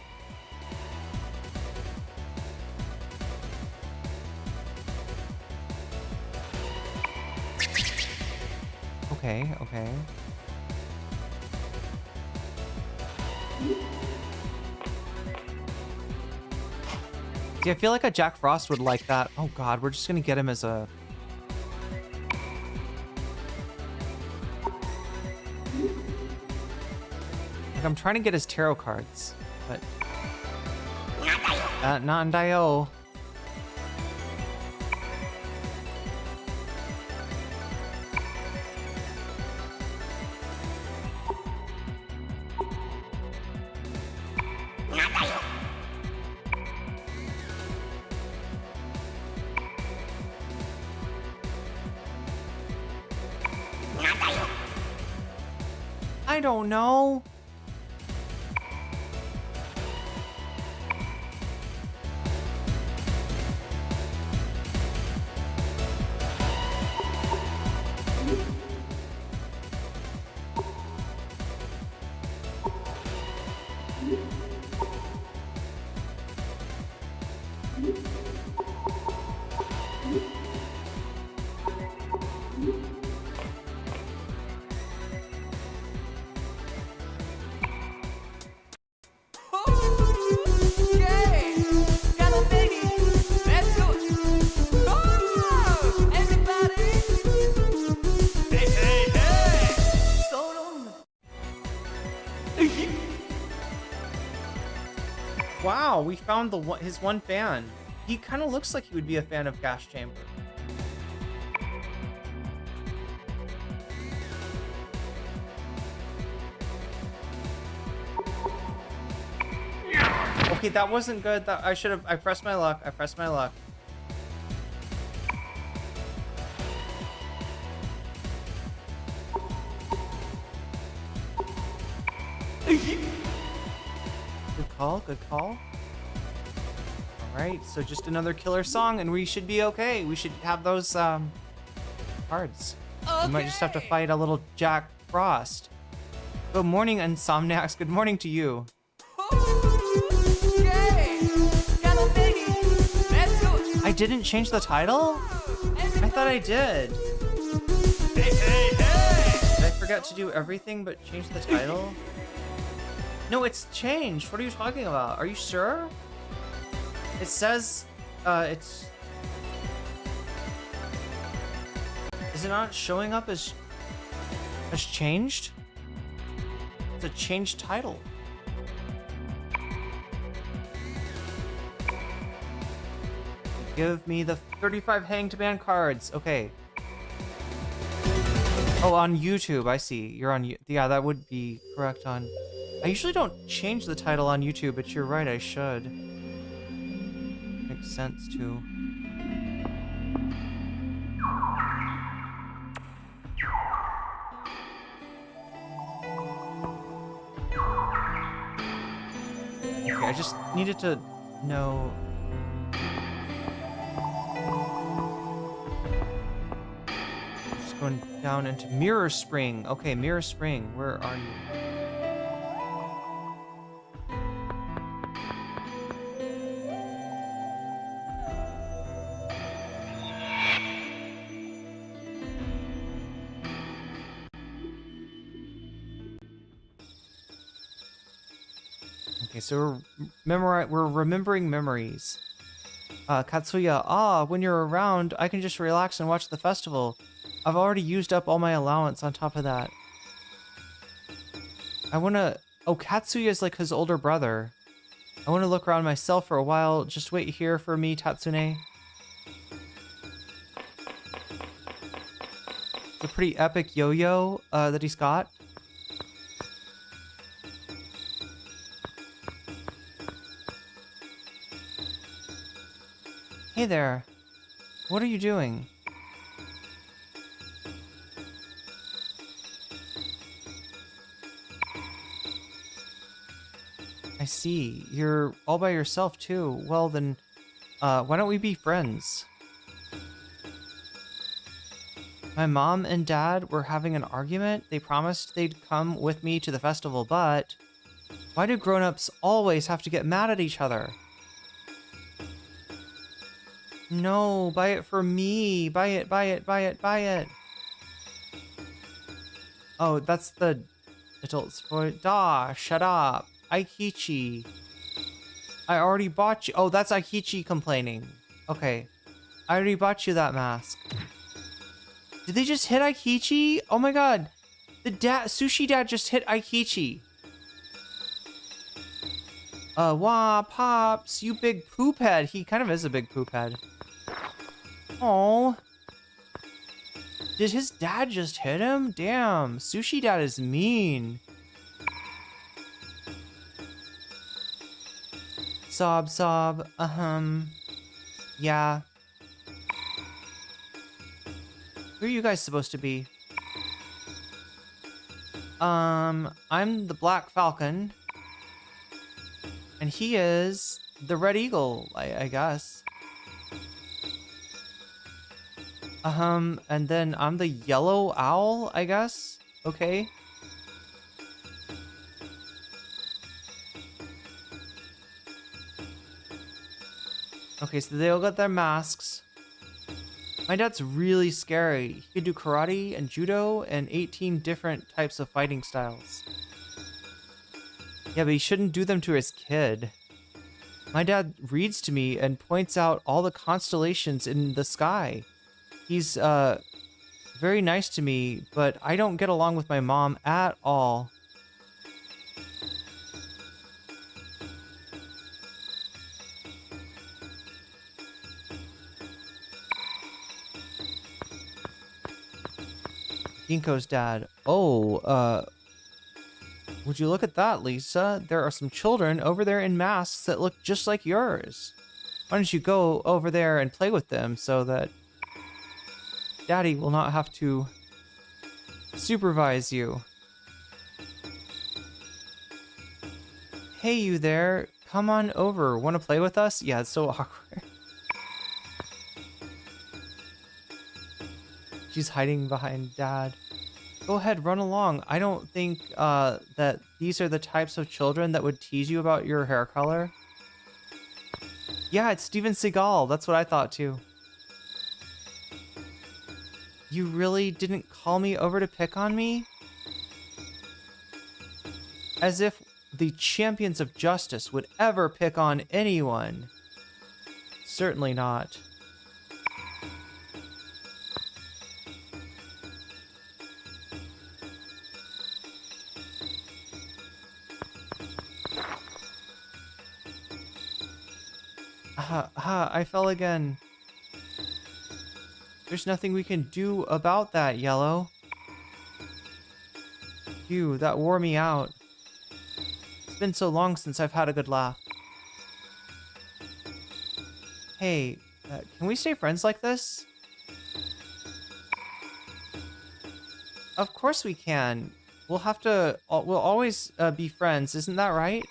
A: Okay, okay. See, I feel like a Jack Frost would like that. Oh god, we're just gonna get him as a... Like, I'm trying to get his tarot cards, but... not in Dio. I don't know. Wow, we found his one fan. He kind of looks like he would be a fan of Gas Chamber. Okay, that wasn't good. That I should have. I pressed my luck. I pressed my luck. Good call. Good call. All right, so just another killer song, and we should be okay. We should have those cards. Okay. We might just have to fight a little Jack Frost. Good morning, Insomniacs. Good morning to you. I didn't change the title? I thought I did. Did I forget to do everything but change the title? No, it's changed. What are you talking about? Are you sure? It says, it's... Is it not showing up as changed? It's a changed title. Give me the 35 Hanged Man cards. Okay. Oh, on YouTube. I see. You're on... Yeah, that would be correct on... I usually don't change the title on YouTube, but you're right, I should. Makes sense, too. Okay, I I just needed to know. Just going down into Mirror Spring. Okay, Mirror Spring, where are you? Okay, so we're remembering memories. Katsuya, when you're around, I can just relax and watch the festival. I've already used up all my allowance on top of that. Katsuya is like his older brother. I wanna look around myself for a while. Just wait here for me, Tatsune. It's a pretty epic yo-yo that he's got. Hey there. What are you doing? I see. You're all by yourself too. Well then, why don't we be friends? My mom and dad were having an argument. They promised they'd come with me to the festival, but why do grown-ups always have to get mad at each other? No, buy it for me. Buy it, buy it, buy it, buy it. Oh, that's the adult's voice. Shut up. Aikichi. I already bought you. Oh, that's Aikichi complaining. Okay. I already bought you that mask. Did they just hit Aikichi? Oh my god. The sushi dad just hit Aikichi. Wah, Pops, you big poop head. He kind of is a big poop head. Oh. Did his dad just hit him? Damn, sushi dad is mean. Sob, sob, yeah. Who are you guys supposed to be? I'm the Black Falcon. And he is the Red Eagle, I guess. And then I'm the Yellow Owl, I guess? Okay. Okay, so they all got their masks. My dad's really scary. He could do karate and judo and 18 different types of fighting styles. Yeah, but he shouldn't do them to his kid. My dad reads to me and points out all the constellations in the sky. He's, very nice to me, but I don't get along with my mom at all. Ginkgo's dad. Oh, would you look at that, Lisa? There are some children over there in masks that look just like yours. Why don't you go over there and play with them so that Daddy will not have to supervise you. Hey, you there. Come on over. Want to play with us? Yeah, it's so awkward. She's hiding behind Dad. Go ahead, run along. I don't think that these are the types of children that would tease you about your hair color. Yeah, it's Steven Seagal. That's what I thought too. You really didn't call me over to pick on me? As if the champions of justice would ever pick on anyone. Certainly not. I fell again. There's nothing we can do about that, Yellow. Phew, that wore me out. It's been so long since I've had a good laugh. Hey, can we stay friends like this? Of course we can. We'll always be friends, isn't that right?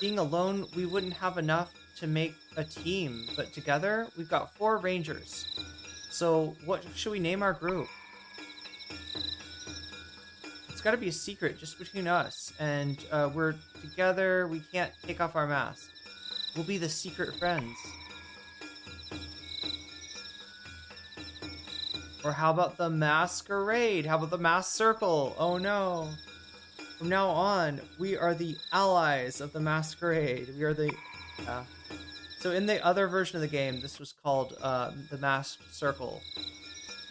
A: being alone, we wouldn't have enough to make a team, but together we've got 4 rangers. So what should we name our group? It's got to be a secret just between us, and we're together. We can't take off our masks. We'll be the secret friends. Or how about the masquerade? How about the mask circle? Oh no. From now on, we are the allies of the masquerade. We are the... So in the other version of the game, this was called the masked circle.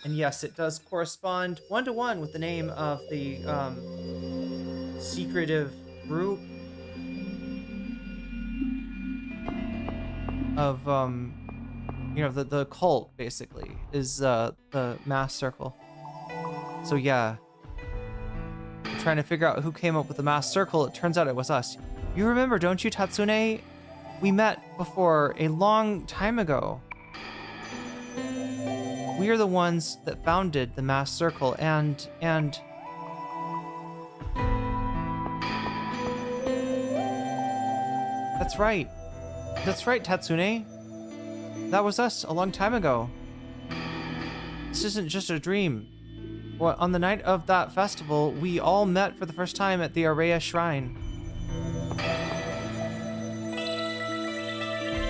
A: And yes, it does correspond 1-to-1 with the name of the secretive group of, you know, the cult, basically, is the masked circle. So yeah, I'm trying to figure out who came up with the masked circle. It turns out it was us. You remember, don't you, Tatsune? We met before a long time ago. We are the ones that founded the masked circle, and that's right. That's right, Tatsune. That was us a long time ago. This isn't just a dream. Well, on the night of that festival, we all met for the first time at the Areia Shrine.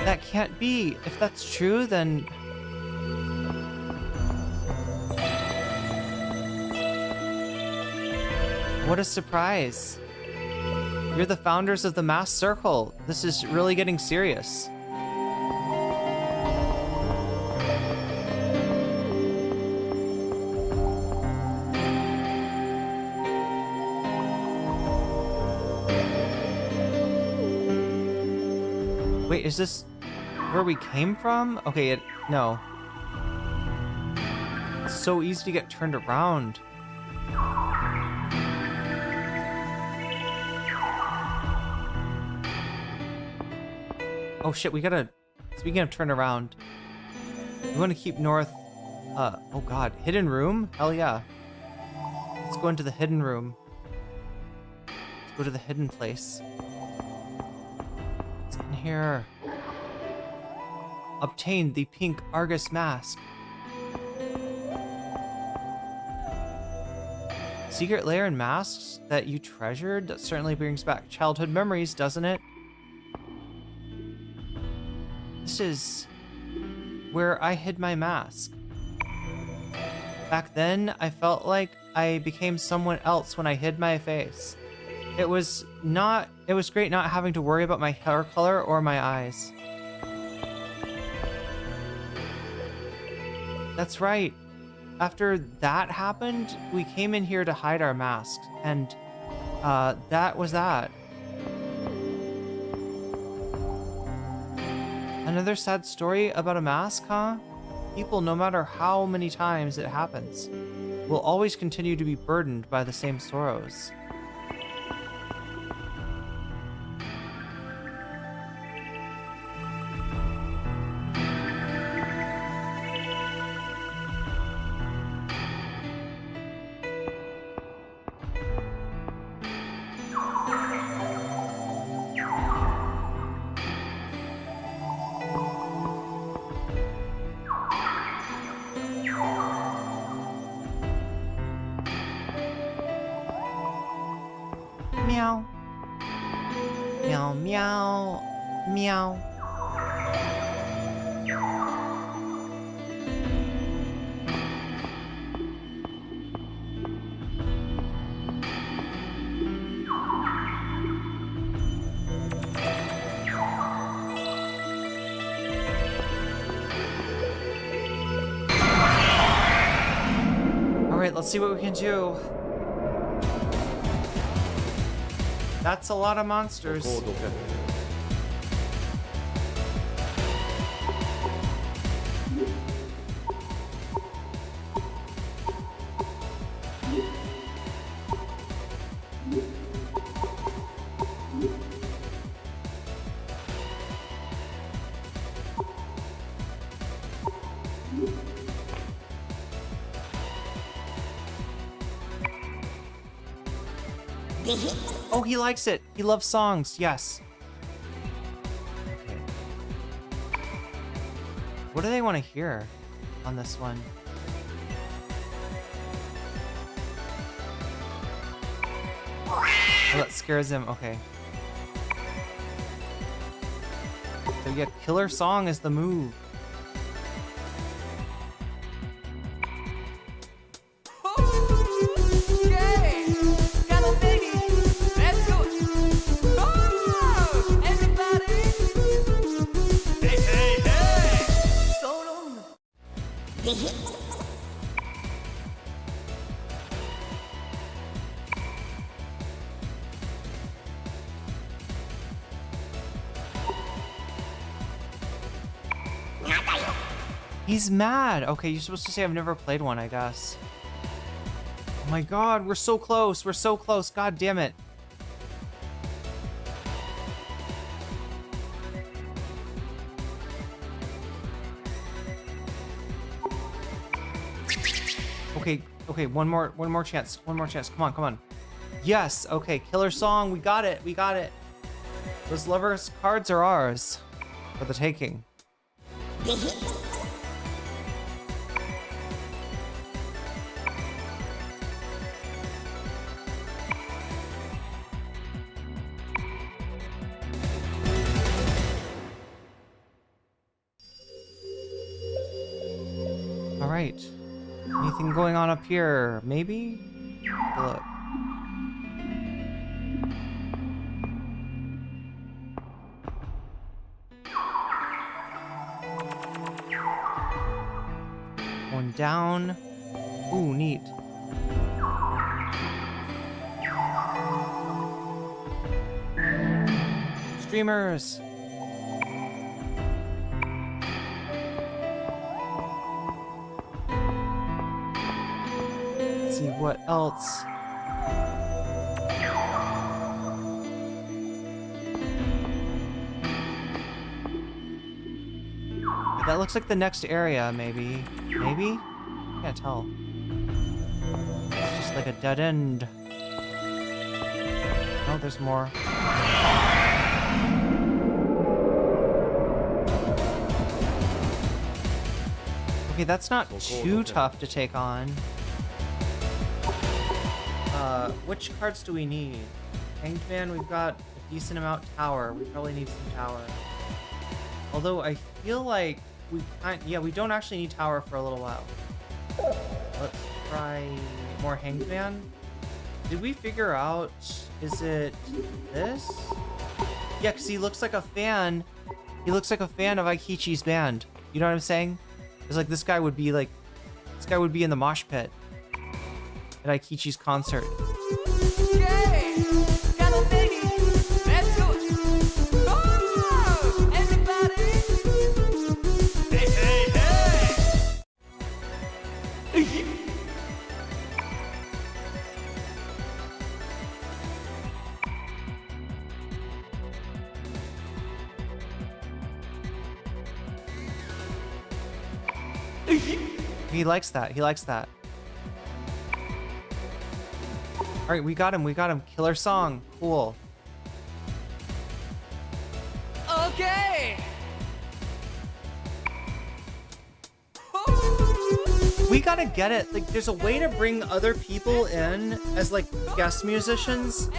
A: That can't be. If that's true, then... What a surprise. You're the founders of the masked circle. This is really getting serious. Wait, is this where we came from? Okay, no. It's so easy to get turned around. Oh shit, we gotta, speaking of turn around, we want to keep north. Oh god, hidden room? Hell yeah. Let's go into the hidden room. Let's go to the hidden place. What's in here? Obtain the pink Argus mask. Secret lair and masks that you treasured? That certainly brings back childhood memories, doesn't it? This is where I hid my mask. Back then, I felt like I became someone else when I hid my face. It was great not having to worry about my hair color or my eyes. That's right. After that happened, we came in here to hide our masks, and that was that. Another sad story about a mask, huh? People, no matter how many times it happens, will always continue to be burdened by the same sorrows. Meow. Meow, meow, meow. All right, let's see what we can do. That's a lot of monsters. Oh, he likes it. He loves songs. Yes. What do they want to hear on this one? Oh, that scares him. Okay. So yeah, killer song is the move. He's mad. Okay, you're supposed to say I've never played one, I guess. Oh my god, we're so close. We're so close. God damn it. Okay, one more chance. One more chance. Come on. Yes, okay, killer song. We got it. Those lovers cards are ours for the taking. All right. Anything going on up here? Maybe? Look. One down. Ooh, neat. Streamers. Let's see what else. That looks like the next area, maybe. Maybe? Can't tell. It's just like a dead end. Oh, there's more. Okay, that's not too tough to take on. Which cards do we need? Hanged Man, we've got a decent amount. Tower, we probably need some tower. Although I feel like we don't actually need tower for a little while. Let's try more Hanged Man. Did we figure out, is it this? Yeah, because he looks like a fan. He looks like a fan of Aikichi's band. You know what I'm saying? It's like this guy would be in the mosh pit at Aikichi's concert. He likes that. He likes that. All right, we got him. Killer song. Cool. Okay. We gotta get it. Like, there's a way to bring other people in as like guest musicians.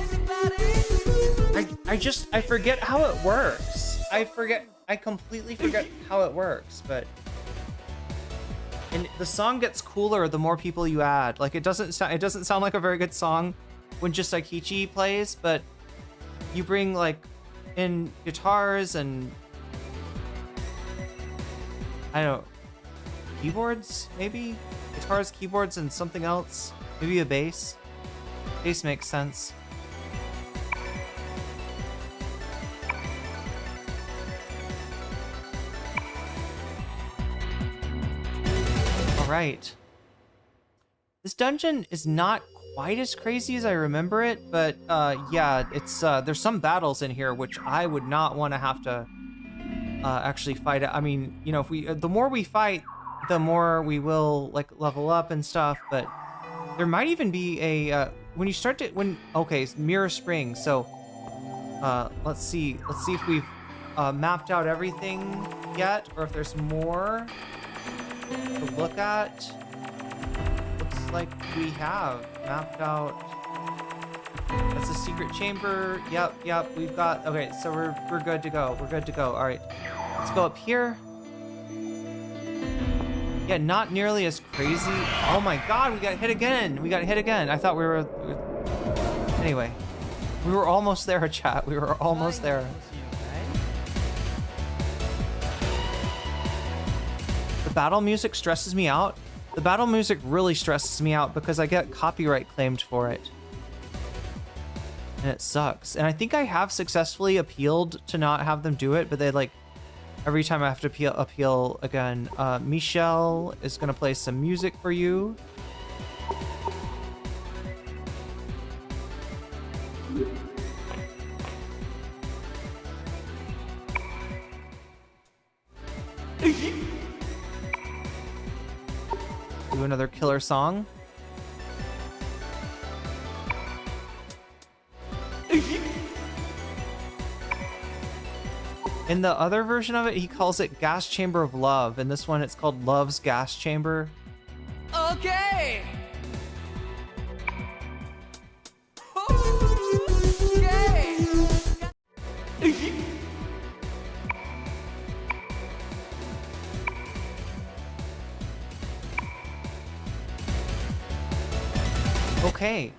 A: I forget how it works. I completely forget how it works, but. And the song gets cooler the more people you add. Like it doesn't sound like a very good song when just Aikichi plays, but you bring like in guitars and I don't know, keyboards maybe? Guitars, keyboards, and something else. Maybe a bass. Bass makes sense. Right. This dungeon is not quite as crazy as I remember it, but yeah, it's there's some battles in here which I would not want to have to actually fight. I mean, you know, if the more we fight, the more we will like level up and stuff. But there might even be a when you start to okay, Mirror Spring. So let's see if we've mapped out everything yet, or if there's more to look at. Looks like we have mapped out. That's a secret chamber. Yep, we've got, okay, so we're good to go. We're good to go. All right, let's go up here. Yeah, not nearly as crazy. Oh my God, we got hit again. We got hit again. I thought we were, anyway, we were almost there, chat. We were almost there. The battle music stresses me out. The battle music really stresses me out because I get copyright claimed for it. And it sucks. And I think I have successfully appealed to not have them do it, but they like, every time I have to appeal again. Michelle is gonna play some music for you. Do another killer song. In the other version of it, he calls it Gas Chamber of Love. In this one, it's called Love's Gas Chamber.
D: Okay.
A: Okay.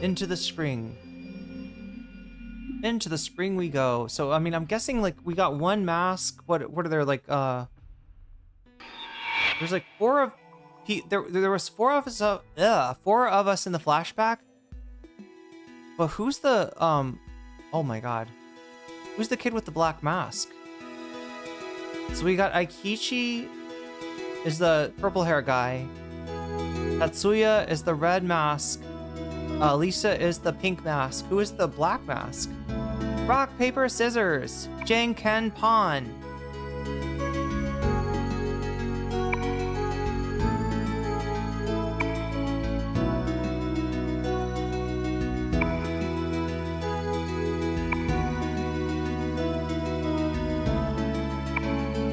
A: Into the spring. Into the spring we go. So, I mean, I'm guessing, like, we got one mask. What are there, like, there's, like, four of us, four of us in the flashback. But who's the, oh my God. Who's the kid with the black mask? So we got Aikichi is the purple hair guy. Tatsuya is the red mask. Lisa is the pink mask. Who is the black mask? Rock, paper, scissors. Jang, Ken, Pawn.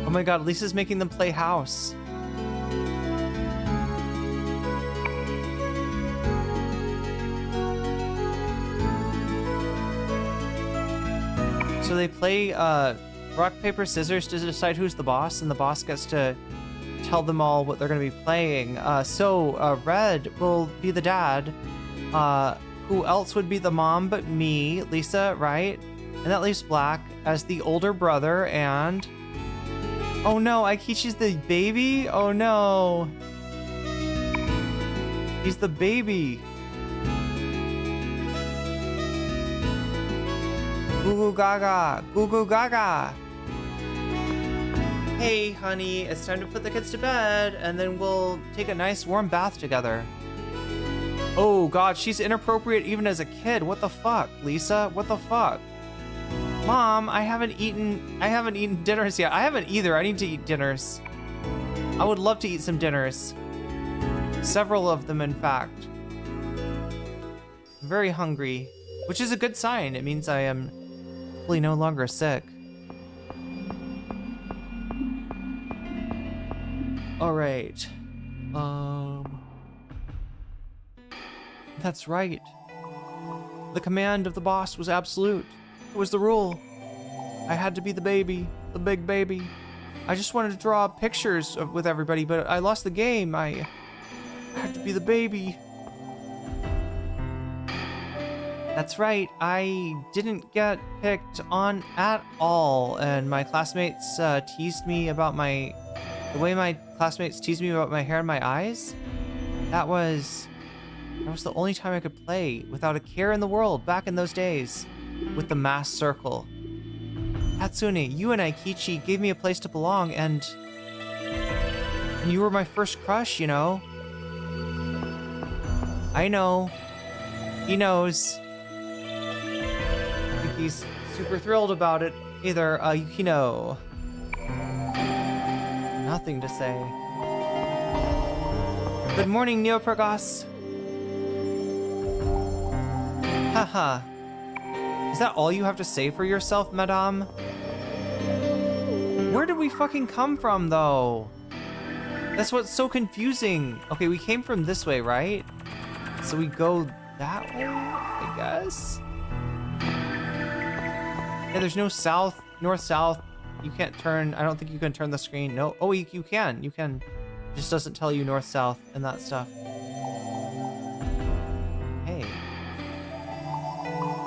A: Oh my God, Lisa's making them play house. So they play rock, paper, scissors to decide who's the boss, and the boss gets to tell them all what they're going to be playing. So Red will be the dad. Who else would be the mom but me, Lisa, right? And that leaves Black as the older brother, and... Oh no, Aikichi's the baby? Oh no. He's the baby. Goo goo gaga, goo goo gaga. Hey, honey, it's time to put the kids to bed, and then we'll take a nice warm bath together. Oh God, she's inappropriate even as a kid. What the fuck, Lisa? What the fuck? Mom, I haven't eaten dinners yet. I haven't either. I need to eat dinners. I would love to eat some dinners. Several of them, in fact. I'm very hungry, which is a good sign. It means I am hopefully no longer sick. All right. That's right. The command of the boss was absolute. It was the rule. I had to be the baby, the big baby. I just wanted to draw pictures with everybody, but I lost the game. I had to be the baby. That's right. I didn't get picked on at all, and my classmates teased me about the way my classmates teased me about my hair and my eyes. That was the only time I could play without a care in the world back in those days. With the mass circle. Hatsune, you and Aikichi gave me a place to belong, and you were my first crush, you know? I know. He knows. I think he's super thrilled about it either. Yukino. Nothing to say. Good morning, Neoprogos. Haha. Is that all you have to say for yourself, madame? Where did we fucking come from, though? That's what's so confusing. Okay, we came from this way, right? So we go that way, I guess? Yeah, there's no south, north, south. You can't turn, I don't think you can turn the screen. No, oh, you can. It just doesn't tell you north, south, and that stuff. Hey.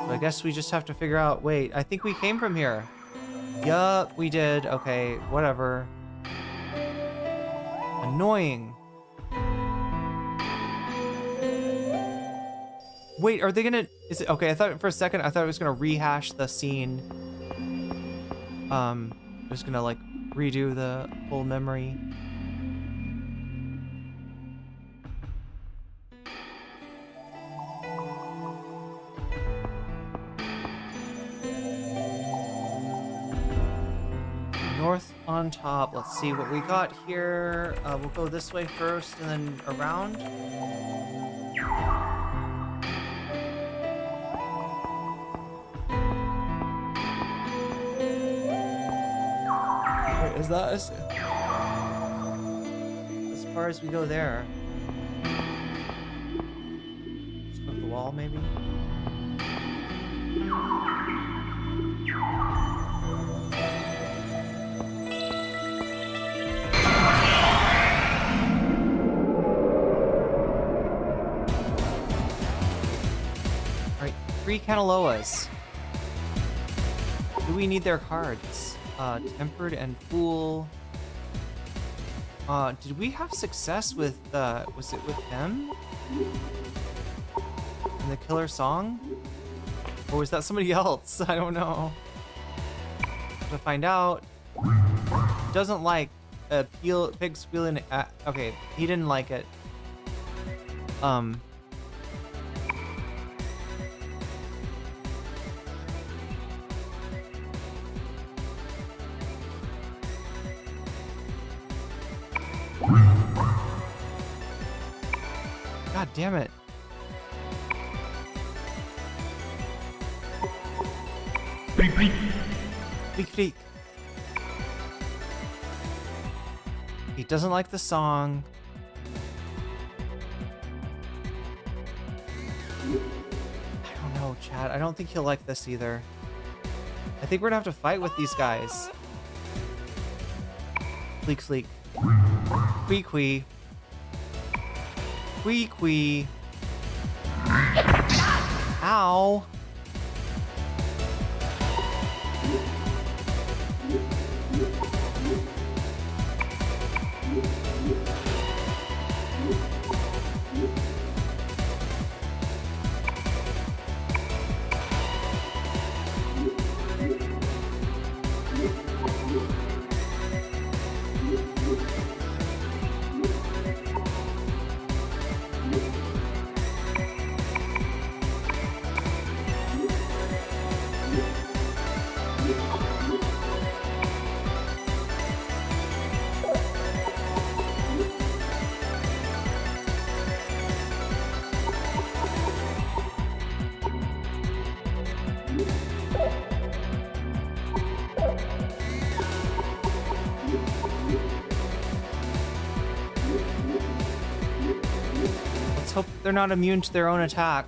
A: So I guess we just have to figure out, wait, I think we came from here. Yup, we did. Okay, whatever. Annoying. Wait, are they gonna, is it, okay, I thought for a second, I thought it was gonna rehash the scene. It was gonna like redo the whole memory. North on top. Let's see what we got here. We'll go this way first and then around. Wait, is that as far as we go there? Just go up the wall, maybe? Three Canaloas. Do we need their cards? Tempered and Fool. Did we have success with, was it with them? In the killer song? Or was that somebody else? I don't know. To find out. Doesn't like pig squealing. Okay, he didn't like it. God damn it. Freak. He doesn't like the song. I don't know, Chad. I don't think he'll like this either. I think we're gonna have to fight with these guys. Fleek. Quee. Ow. Hope they're not immune to their own attack.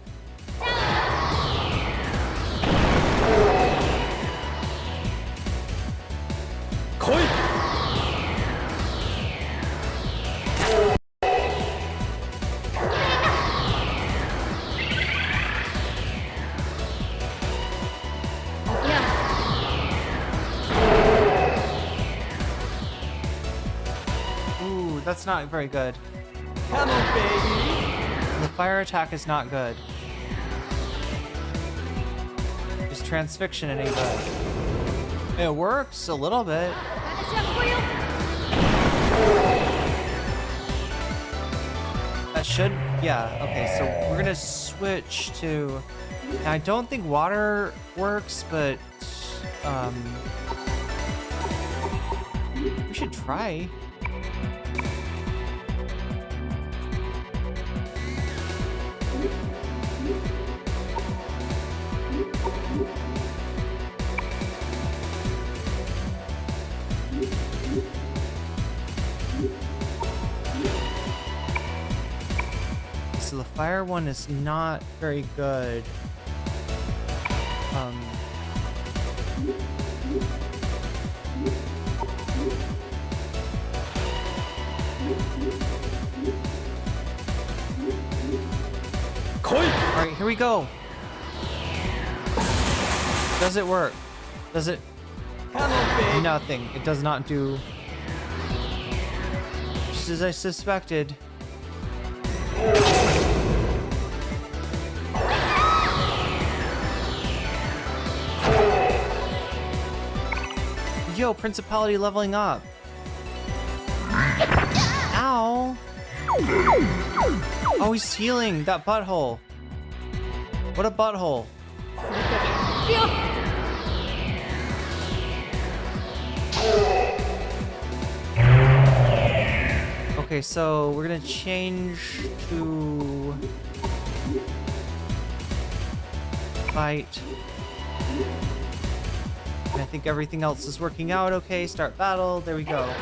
A: Ooh, that's not very good.
D: Come on, baby.
A: The fire attack is not good. Is transfixion any good? It works a little bit. That should, yeah, okay, so we're gonna switch to, I don't think water works, but, we should try. fire one is not very good. All right, here we go. Does it work? Does it? Nothing. It does not do. Just as I suspected. Yo, Principality leveling up. Ow. Oh, he's healing that butthole. What a butthole. Okay, so we're gonna change to fight. And I think everything else is working out okay. Start battle. There we go.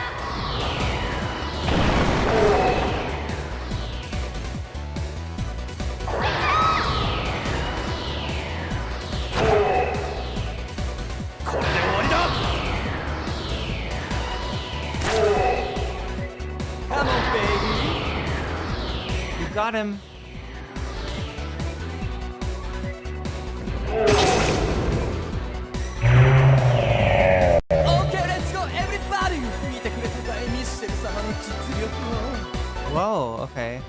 A: Got him.
D: Okay, let's go, everybody!
A: Whoa, okay.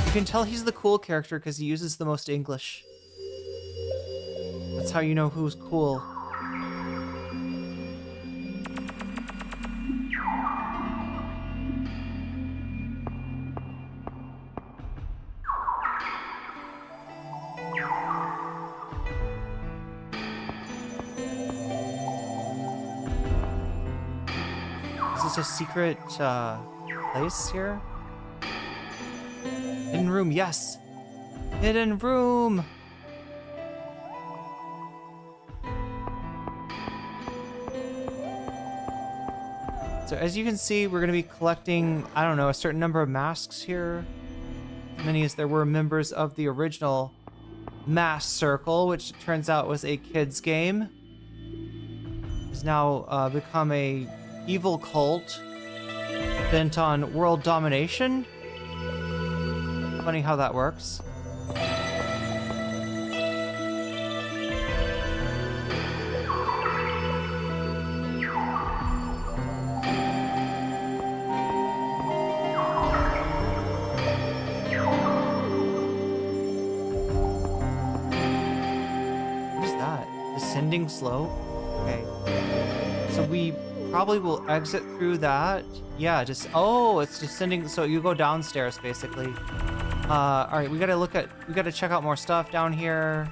A: You can tell he's the cool character because he uses the most English. That's how you know who's cool. Is this a secret place here? Hidden room, yes! Hidden room! So as you can see, we're gonna be collecting, I don't know, a certain number of masks here. As many as there were members of the original Mask Circle, which turns out was a kid's game. Has now become a evil cult bent on world domination. Funny how that works. What is that? Descending slope? Okay. So we probably will exit through that. Yeah, just, oh, it's descending. So you go downstairs basically. All right, we gotta check out more stuff down here.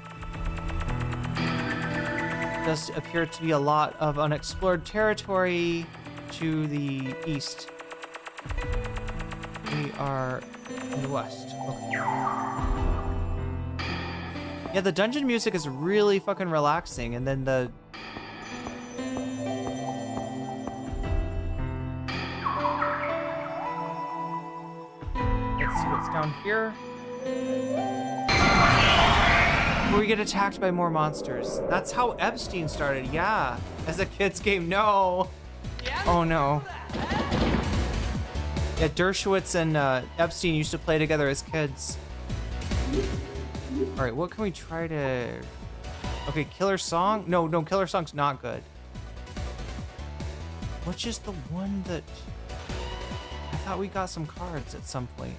A: Does appear to be a lot of unexplored territory to the east. We are in the west. Okay. Yeah, the dungeon music is really fucking relaxing, and then the down here. Where we get attacked by more monsters. That's how Epstein started, yeah. As a kid's game, no. Oh no. Yeah, Dershowitz and Epstein used to play together as kids. All right, what can we try to... Okay, Killer Song? No, Killer Song's not good. Which is the one that... I thought we got some cards at some point.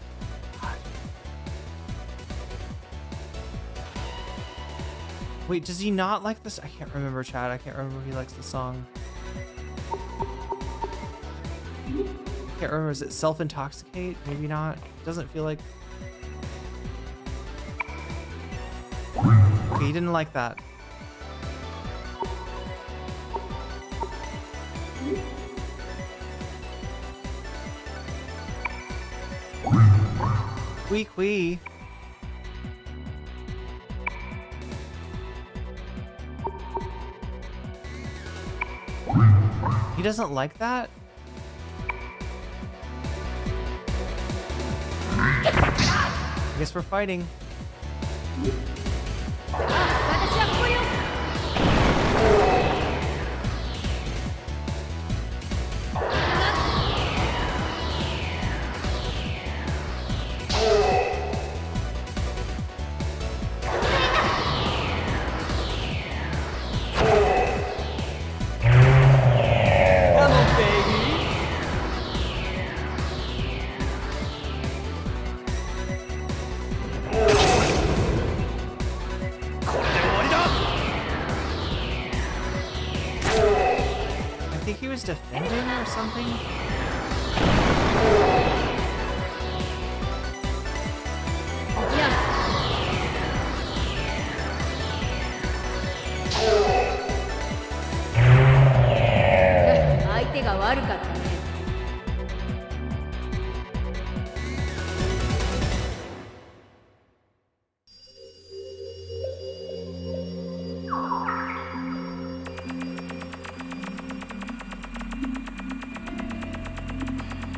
A: Wait, does he not like this? I can't remember, Chad. I can't remember if he likes the song. I can't remember. Is it Self-Intoxicate? Maybe not. Doesn't feel like... Okay, he didn't like that. Wee. He doesn't like that? guess we're fighting.
D: Come on, baby.
A: I think he was defending or something.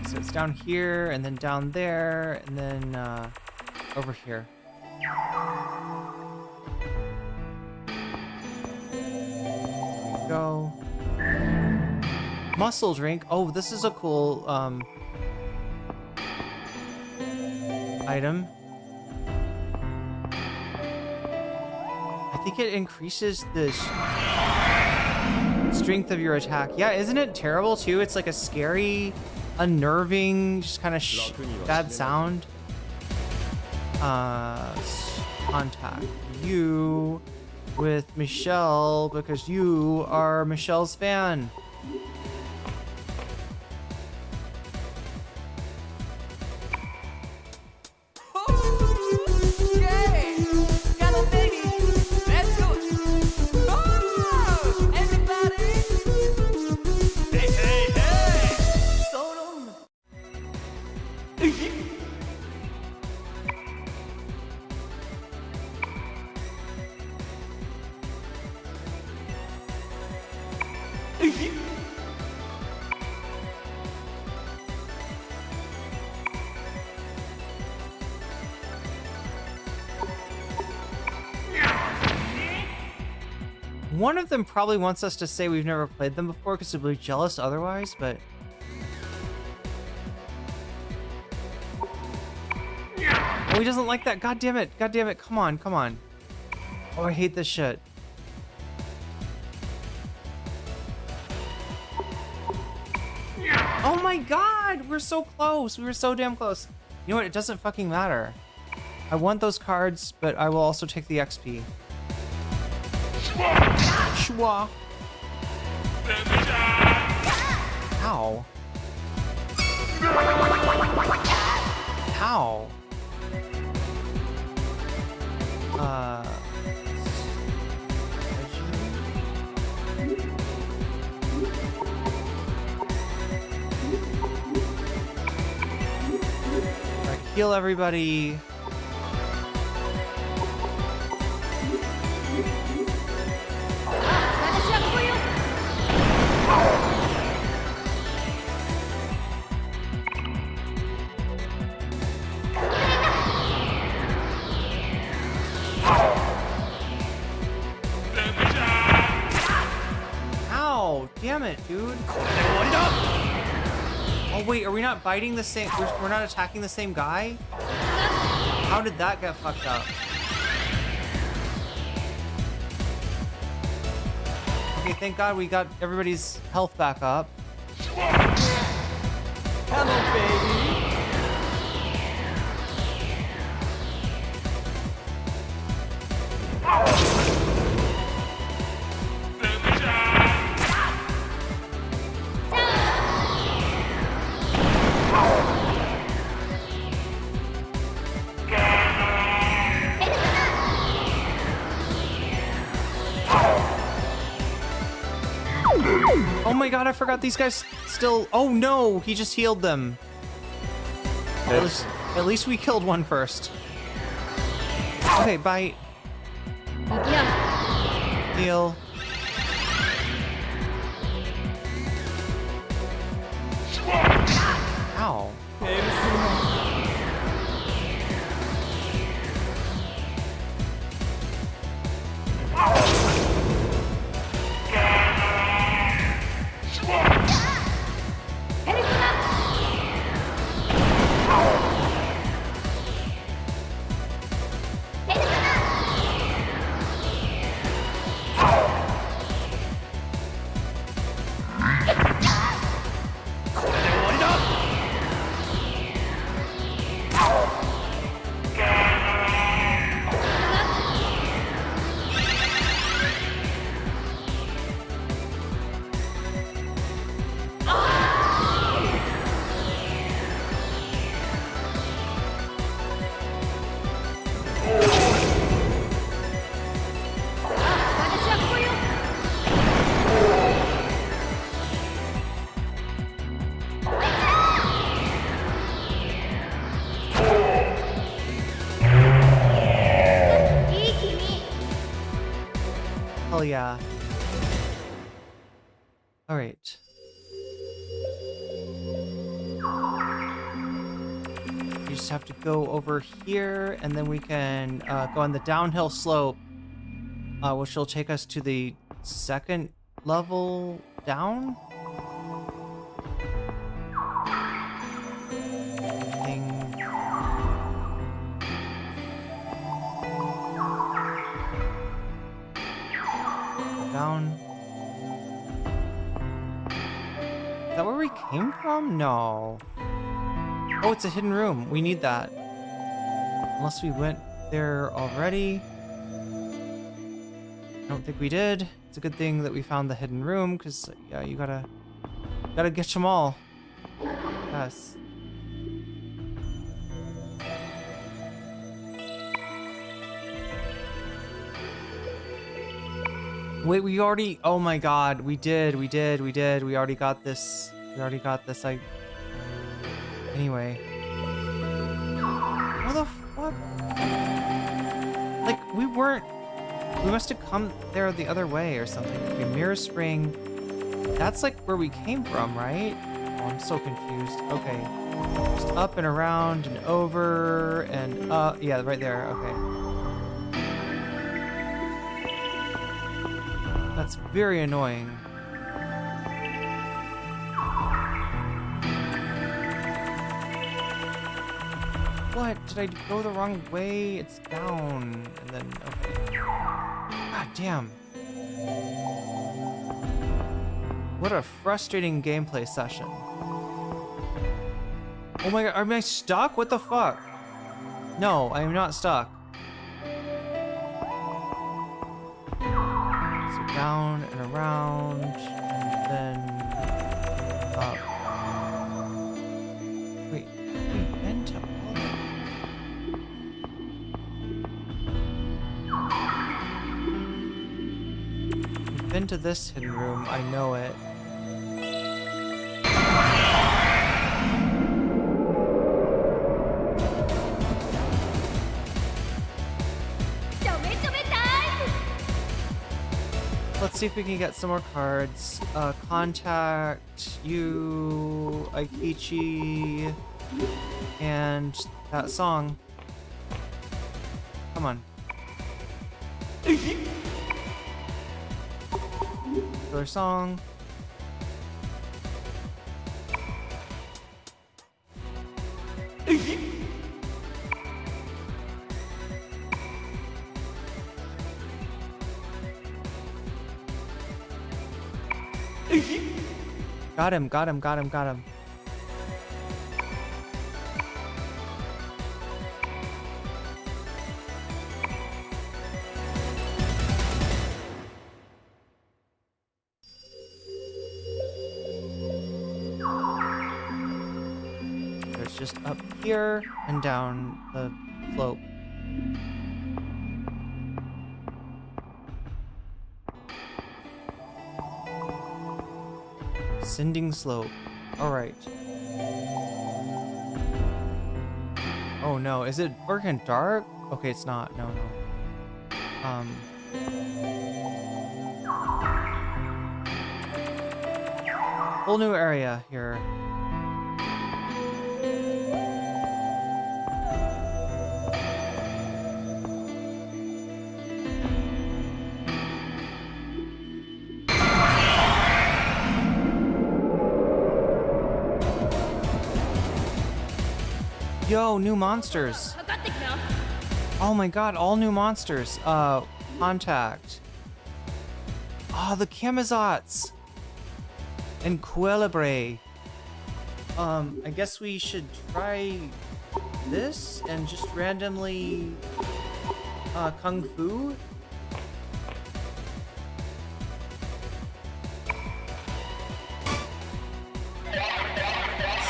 A: So it's down here, and then down there, and then over here. There we go. Muscle drink. Oh, this is a cool item. I think it increases the strength of your attack. Yeah, isn't it terrible too? It's like a scary, unnerving, just kind of bad sound. Contact you with Michelle because you are Michelle's fan. One of them probably wants us to say we've never played them before because they'll be jealous otherwise, but... Oh, he doesn't like that. God damn it. God damn it. Come on. Come on. Oh, I hate this shit. Oh my god! We're so close. We were so damn close. You know what? It doesn't fucking matter. I want those cards, but I will also take the XP. Schwa. Ow. Ow. Alright, heal everybody. Ow! Damn it, dude. Oh wait, are we not biting the same? We're not attacking the same guy? How did that get fucked up? Okay, thank God we got everybody's health back up.
D: Come on, baby.
A: Oh my god, I forgot these guys still... Oh no, he just healed them. At least we killed one first. Okay, bite. Heal. Ow. Hell yeah. All right. You just have to go over here, and then we can go on the downhill slope, which will take us to the second level down. Down. Is that where we came from? No. Oh, it's a hidden room. We need that. Unless we went there already. I don't think we did. It's a good thing that we found the hidden room, because yeah, you gotta get them all. Yes. Wait, we already, oh my god, we did. We already got this. Anyway. What the fuck? Like, we must have come there the other way or something. Okay, Mirror Spring. That's like where we came from, right? Oh, I'm so confused. Okay. Just up and around and over and yeah, right there, okay. That's very annoying. What? Did I go the wrong way? It's down. And then, okay. God damn. What a frustrating gameplay session. Oh my god, am I stuck? What the fuck? No, I am not stuck. Down and around, and then up. Wait, have we been to all of them? We've been to this hidden room, I know it. Let's see if we can get some more cards. Contact, you, Aikichi, and that song. Come on. Killer song. Got him. There's just up here and down the slope. Ascending slope. Alright. Oh no, is it working dark? Okay, it's not. No. Whole new area here. Yo, new monsters. Oh my god, all new monsters. Contact. Oh, the Camazotz. And Quelebre. I guess we should try this and just randomly Kung Fu.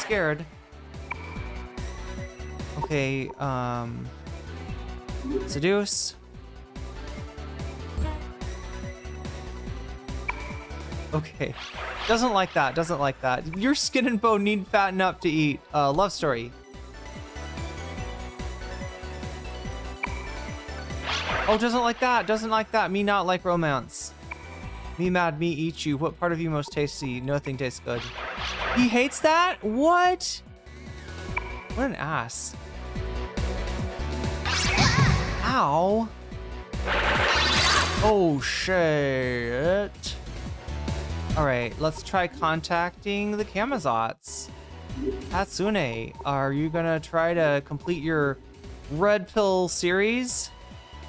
A: Scared. Okay, seduce. Okay, doesn't like that. Your skin and bone need fatten up to eat. Love story. Oh, doesn't like that. Me not like romance. Me mad, me eat you. What part of you most tasty? Nothing tastes good. He hates that? What? What an ass. Ow. Oh, shit. All right, let's try contacting the Kamazots. Hatsune, are you gonna try to complete your red pill series?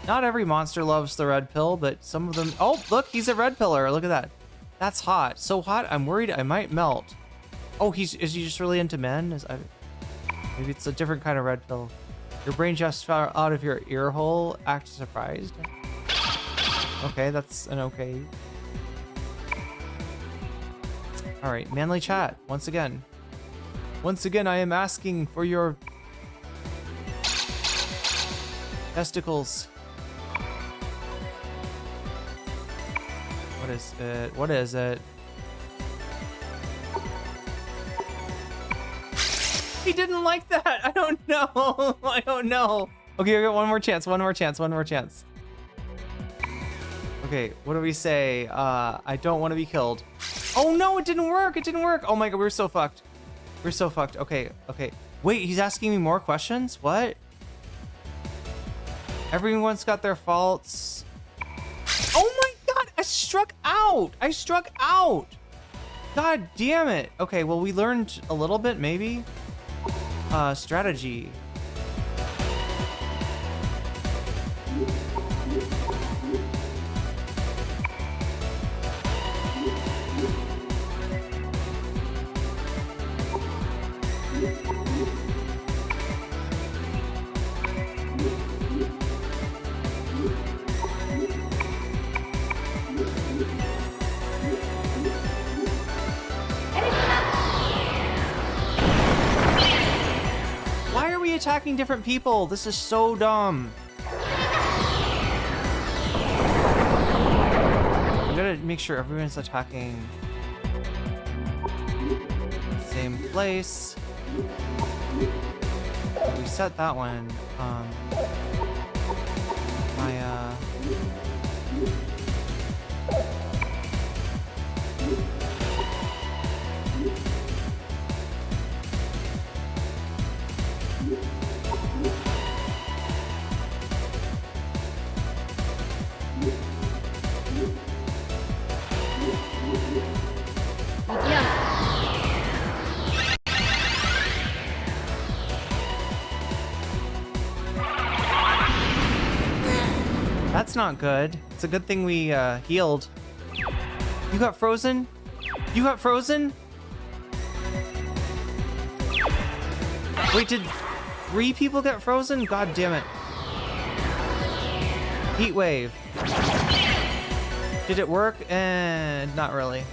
A: Not every monster loves the red pill, but some of them... Oh, look, he's a red pillar. Look at that. That's hot. So hot, I'm worried I might melt. Oh, is he just really into men? Maybe it's a different kind of red pill. Your brain just fell out of your ear hole. Act surprised. Okay, that's an okay. All right, manly chat, once again. Once again, I am asking for your testicles. What is it? What is it? He didn't like that. I don't know. I don't know. Okay, I got one more chance. One more chance. One more chance. Okay, what do we say? I don't want to be killed. Oh no, it didn't work. It didn't work. Oh my god, we're so fucked. We're so fucked. Okay, okay. Wait, he's asking me more questions? What? Everyone's got their faults. Oh my god, I struck out. I struck out. God damn it. Okay, well, we learned a little bit, maybe. Strategy. Attacking different people. This is so dumb. We gotta make sure everyone's attacking the same place. We set that one. That's not good. It's a good thing we healed. You got frozen? You got frozen? Wait, did 3 people get frozen? God damn it. Heat wave. Did it work? And not really.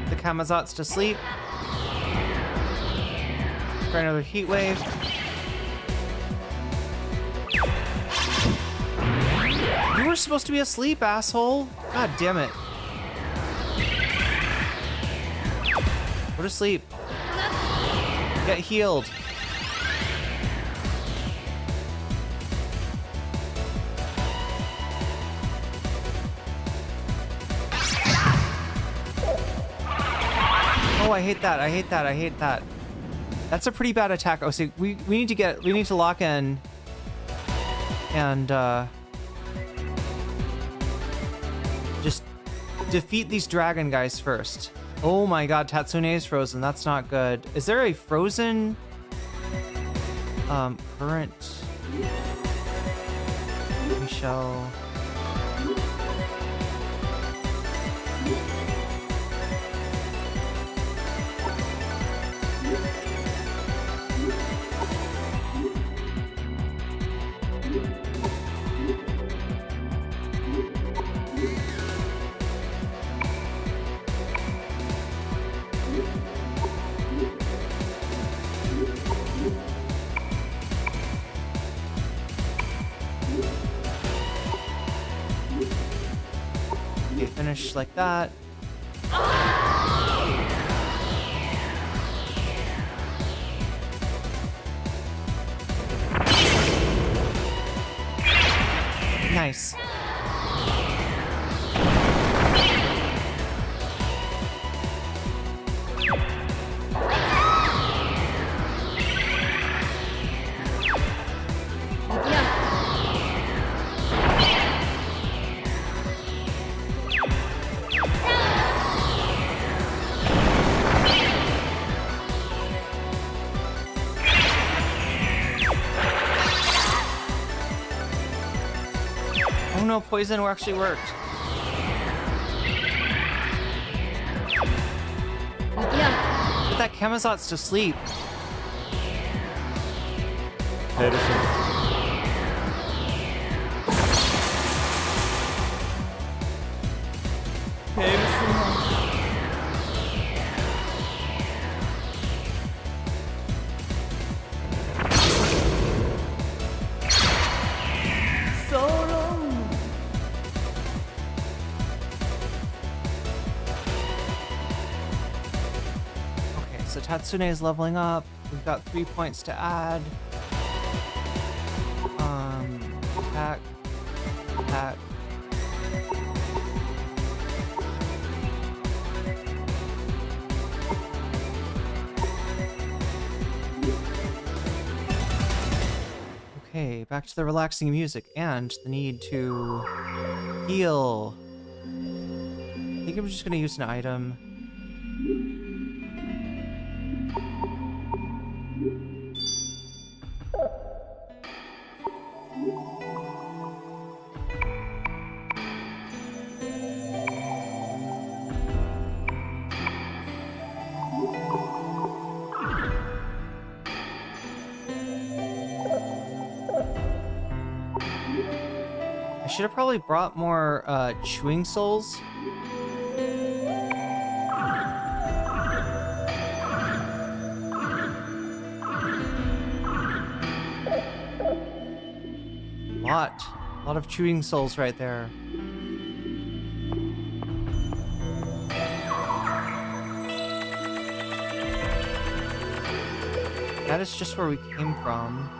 A: The Kamazot's to sleep. Try another heat wave. You were supposed to be asleep, asshole. God damn it. Go to sleep. Get healed. Oh, I hate that. I hate that. I hate that. That's a pretty bad attack. Oh, see, we need to lock in and just defeat these dragon guys first. Oh my god, Tatsune is frozen. That's not good. Is there a frozen current? We shall... Finish like that. Nice. Oh no, poison actually worked. Put that Camazotz to sleep. Okay, so Tatsune is leveling up. We've got 3 points to add. Attack. Attack. Okay, back to the relaxing music and the need to heal. I think I'm just gonna use an item. I should have probably brought more chewing souls. A lot of chewing souls right there. That is just where we came from.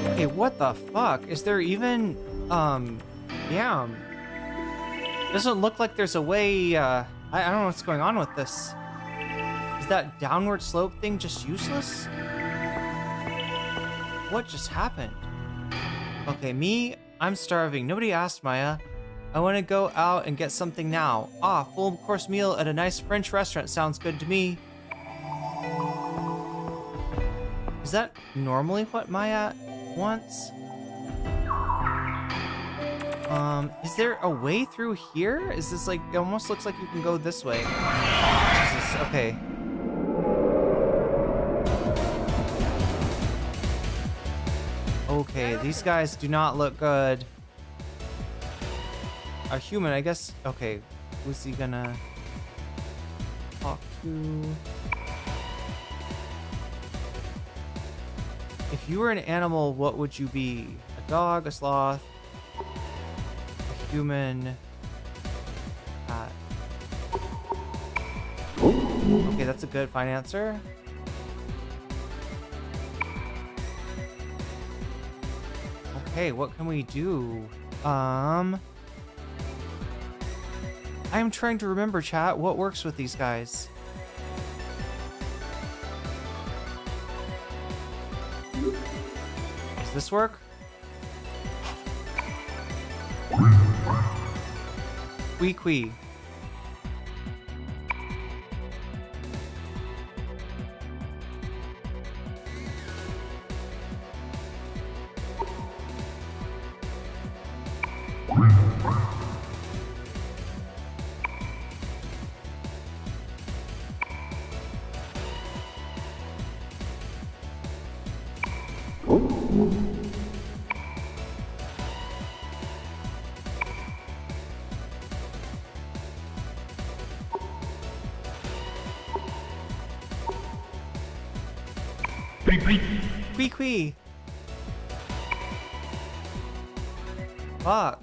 A: Okay, what the fuck? Is there even, yeah. Doesn't look like there's a way, I don't know what's going on with this. Is that downward slope thing just useless? What just happened? Okay, me, I'm starving. Nobody asked, Maya. I want to go out and get something now. Ah, full course meal at a nice French restaurant sounds good to me. Is that normally what Maya wants? Is there a way through here? Is this like, it almost looks like you can go this way. Jesus, okay. Okay, these guys do not look good. A human, I guess. Okay, who's he gonna talk to? If you were an animal, what would you be? A dog, a sloth, a human, cat. Okay, that's a good fine answer. Okay, what can we do? I'm trying to remember, chat, what works with these guys. Does this work? Quee. Quee. Fuck.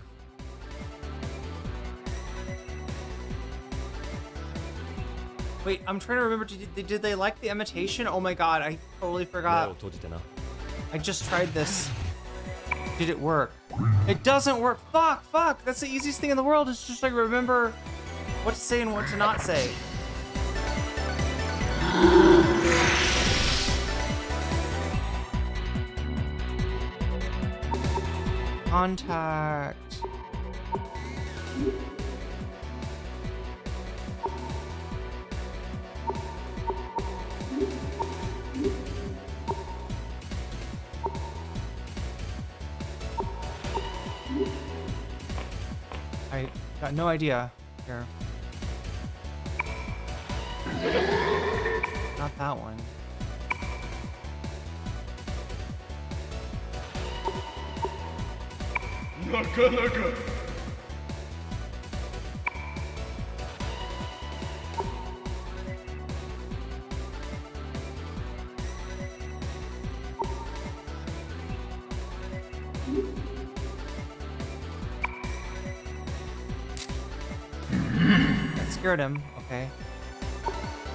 A: Wait, I'm trying to remember, did they like the imitation? Oh my god, I totally forgot. I just tried this. Did it work? It doesn't work. Fuck. That's the easiest thing in the world. It's just like remember what to say and what to not say. Contact. I got no idea here. Not that one. That scared him. Okay.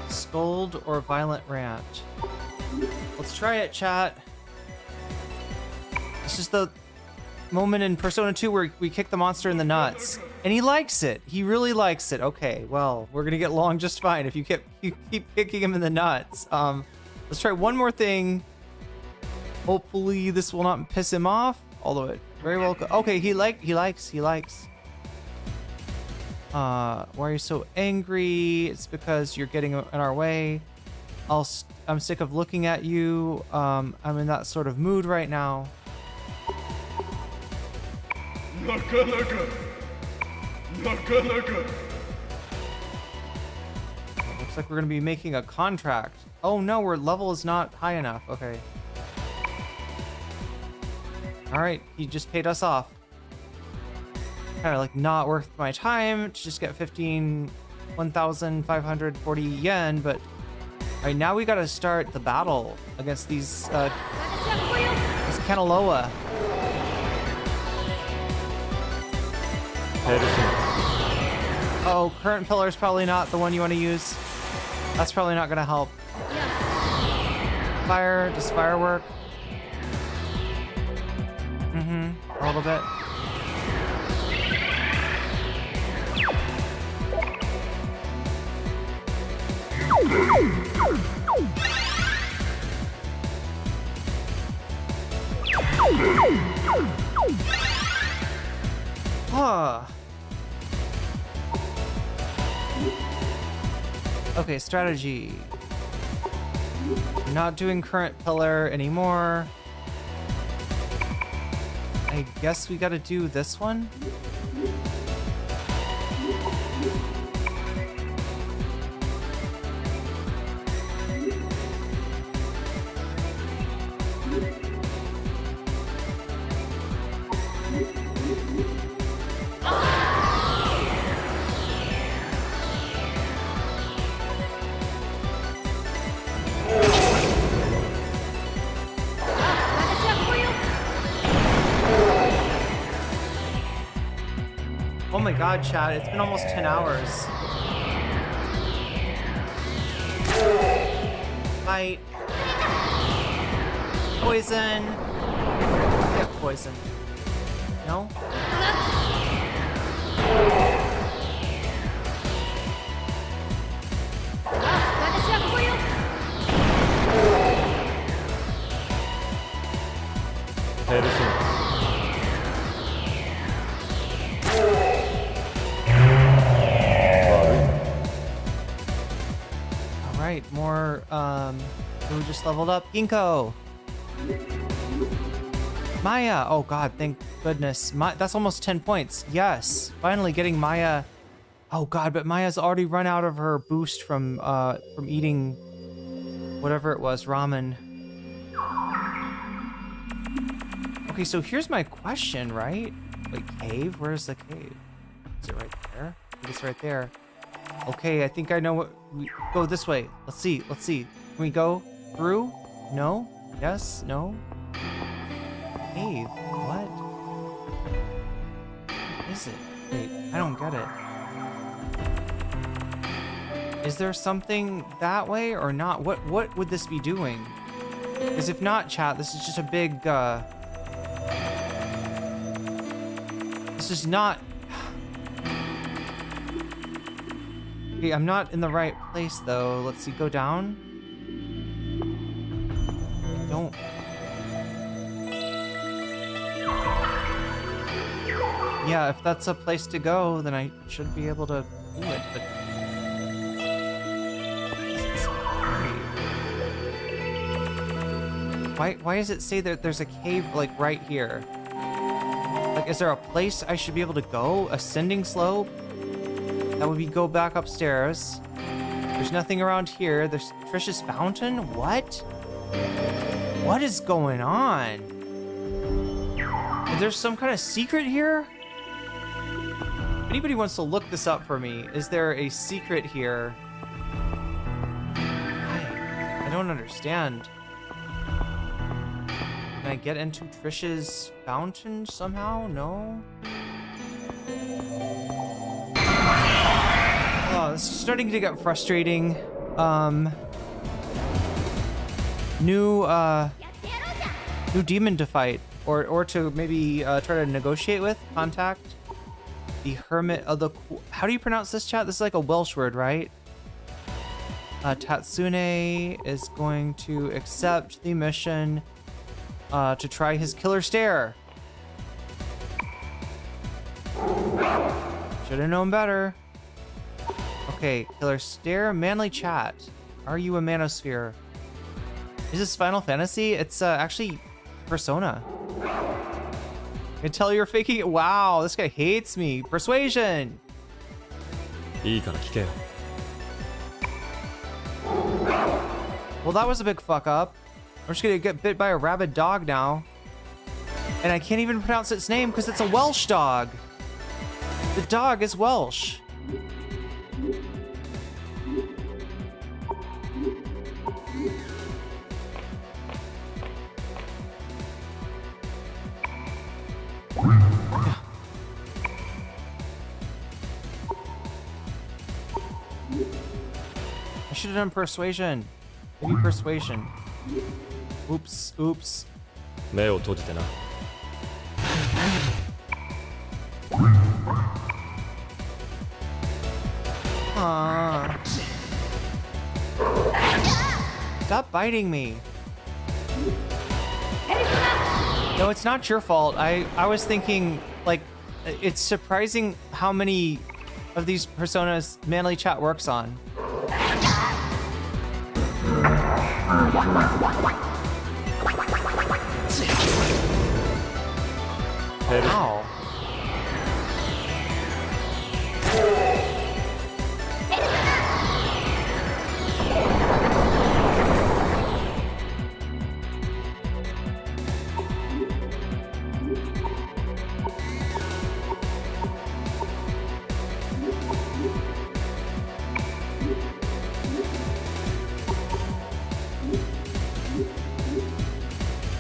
A: Scold or violent rant. Let's try it, chat. This is the moment in Persona 2 where we kick the monster in the nuts. And he likes it. He really likes it. Okay, well, we're gonna get along just fine if you keep kicking him in the nuts. Let's try one more thing. Hopefully this will not piss him off. Although it very well could. Okay, he likes. Why are you so angry? It's because you're getting in our way. I'm sick of looking at you. I'm in that sort of mood right now. Looks like we're gonna be making a contract. Oh no, our level is not high enough. Okay. All right, he just paid us off. Kind of like not worth my time to just get 1,540 yen, but all right, now we gotta start the battle against these Kanaloa. Oh, current pillar is probably not the one you want to use. That's probably not gonna help. Fire, does fire work? A little bit. Okay, strategy. We're not doing current pillar anymore. I guess we gotta do this one. Oh my god, chat, it's been almost 10 hours. Fight. Poison. Get poison. No? Alright, more, who just leveled up? Ginkgo! Maya! Oh god, thank goodness. That's almost 10 points. Yes! Finally getting Maya. Oh god, but Maya's already run out of her boost from eating whatever it was, ramen. Okay, so here's my question, right? Wait, cave? Where's the cave? Is it right there? I think it's right there. Okay, I think I know what... Go this way. Let's see. Can we go through? No? Yes? No? Cave? What? What is it? Wait, I don't get it. Is there something that way or not? What would this be doing? Because if not, chat, this is just a big, this is not... Okay, I'm not in the right place, though. Let's see, go down. I don't... Yeah, if that's a place to go, then I should be able to do it, but... Why does it say that there's a cave, like, right here? Like, is there a place I should be able to go? Ascending slope? That would be go back upstairs. There's nothing around here. There's Trish's fountain? What? What is going on? Is there some kind of secret here? If anybody wants to look this up for me, is there a secret here? I don't understand. Can I get into Trish's fountain somehow? No? Oh, this is starting to get frustrating. New demon to fight. Or to maybe try to negotiate with, contact. The Hermit of the... How do you pronounce this, chat? This is like a Welsh word, right? Tatsune is going to accept the mission to try his killer stare. Should have known better. Okay, killer stare, manly chat. Are you a manosphere? Is this Final Fantasy? It's actually Persona. I can tell you're faking it. Wow, this guy hates me. Persuasion.
E: いいから聞けよ。
A: Well, that was a big fuck up. I'm just gonna get bit by a rabid dog now. And I can't even pronounce its name because it's a Welsh dog. The dog is Welsh. I should have done persuasion. Maybe persuasion. Oops, oops.
E: 目を閉じてな。 Stop biting me. No, it's not your fault. I was thinking, like, it's surprising how many of these personas manly chat works on. Ow.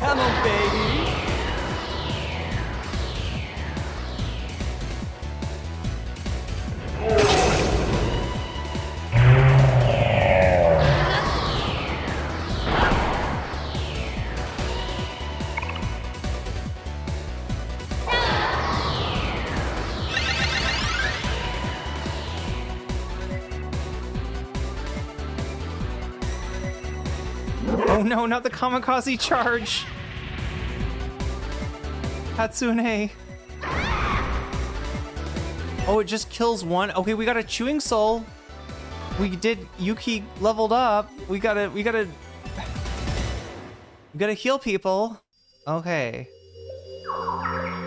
D: Come on, baby.
A: Oh no, not the kamikaze charge! Hatsune. Oh, it just kills one. Okay, we got a chewing soul. We did Yuki leveled up. We gotta heal people. Okay.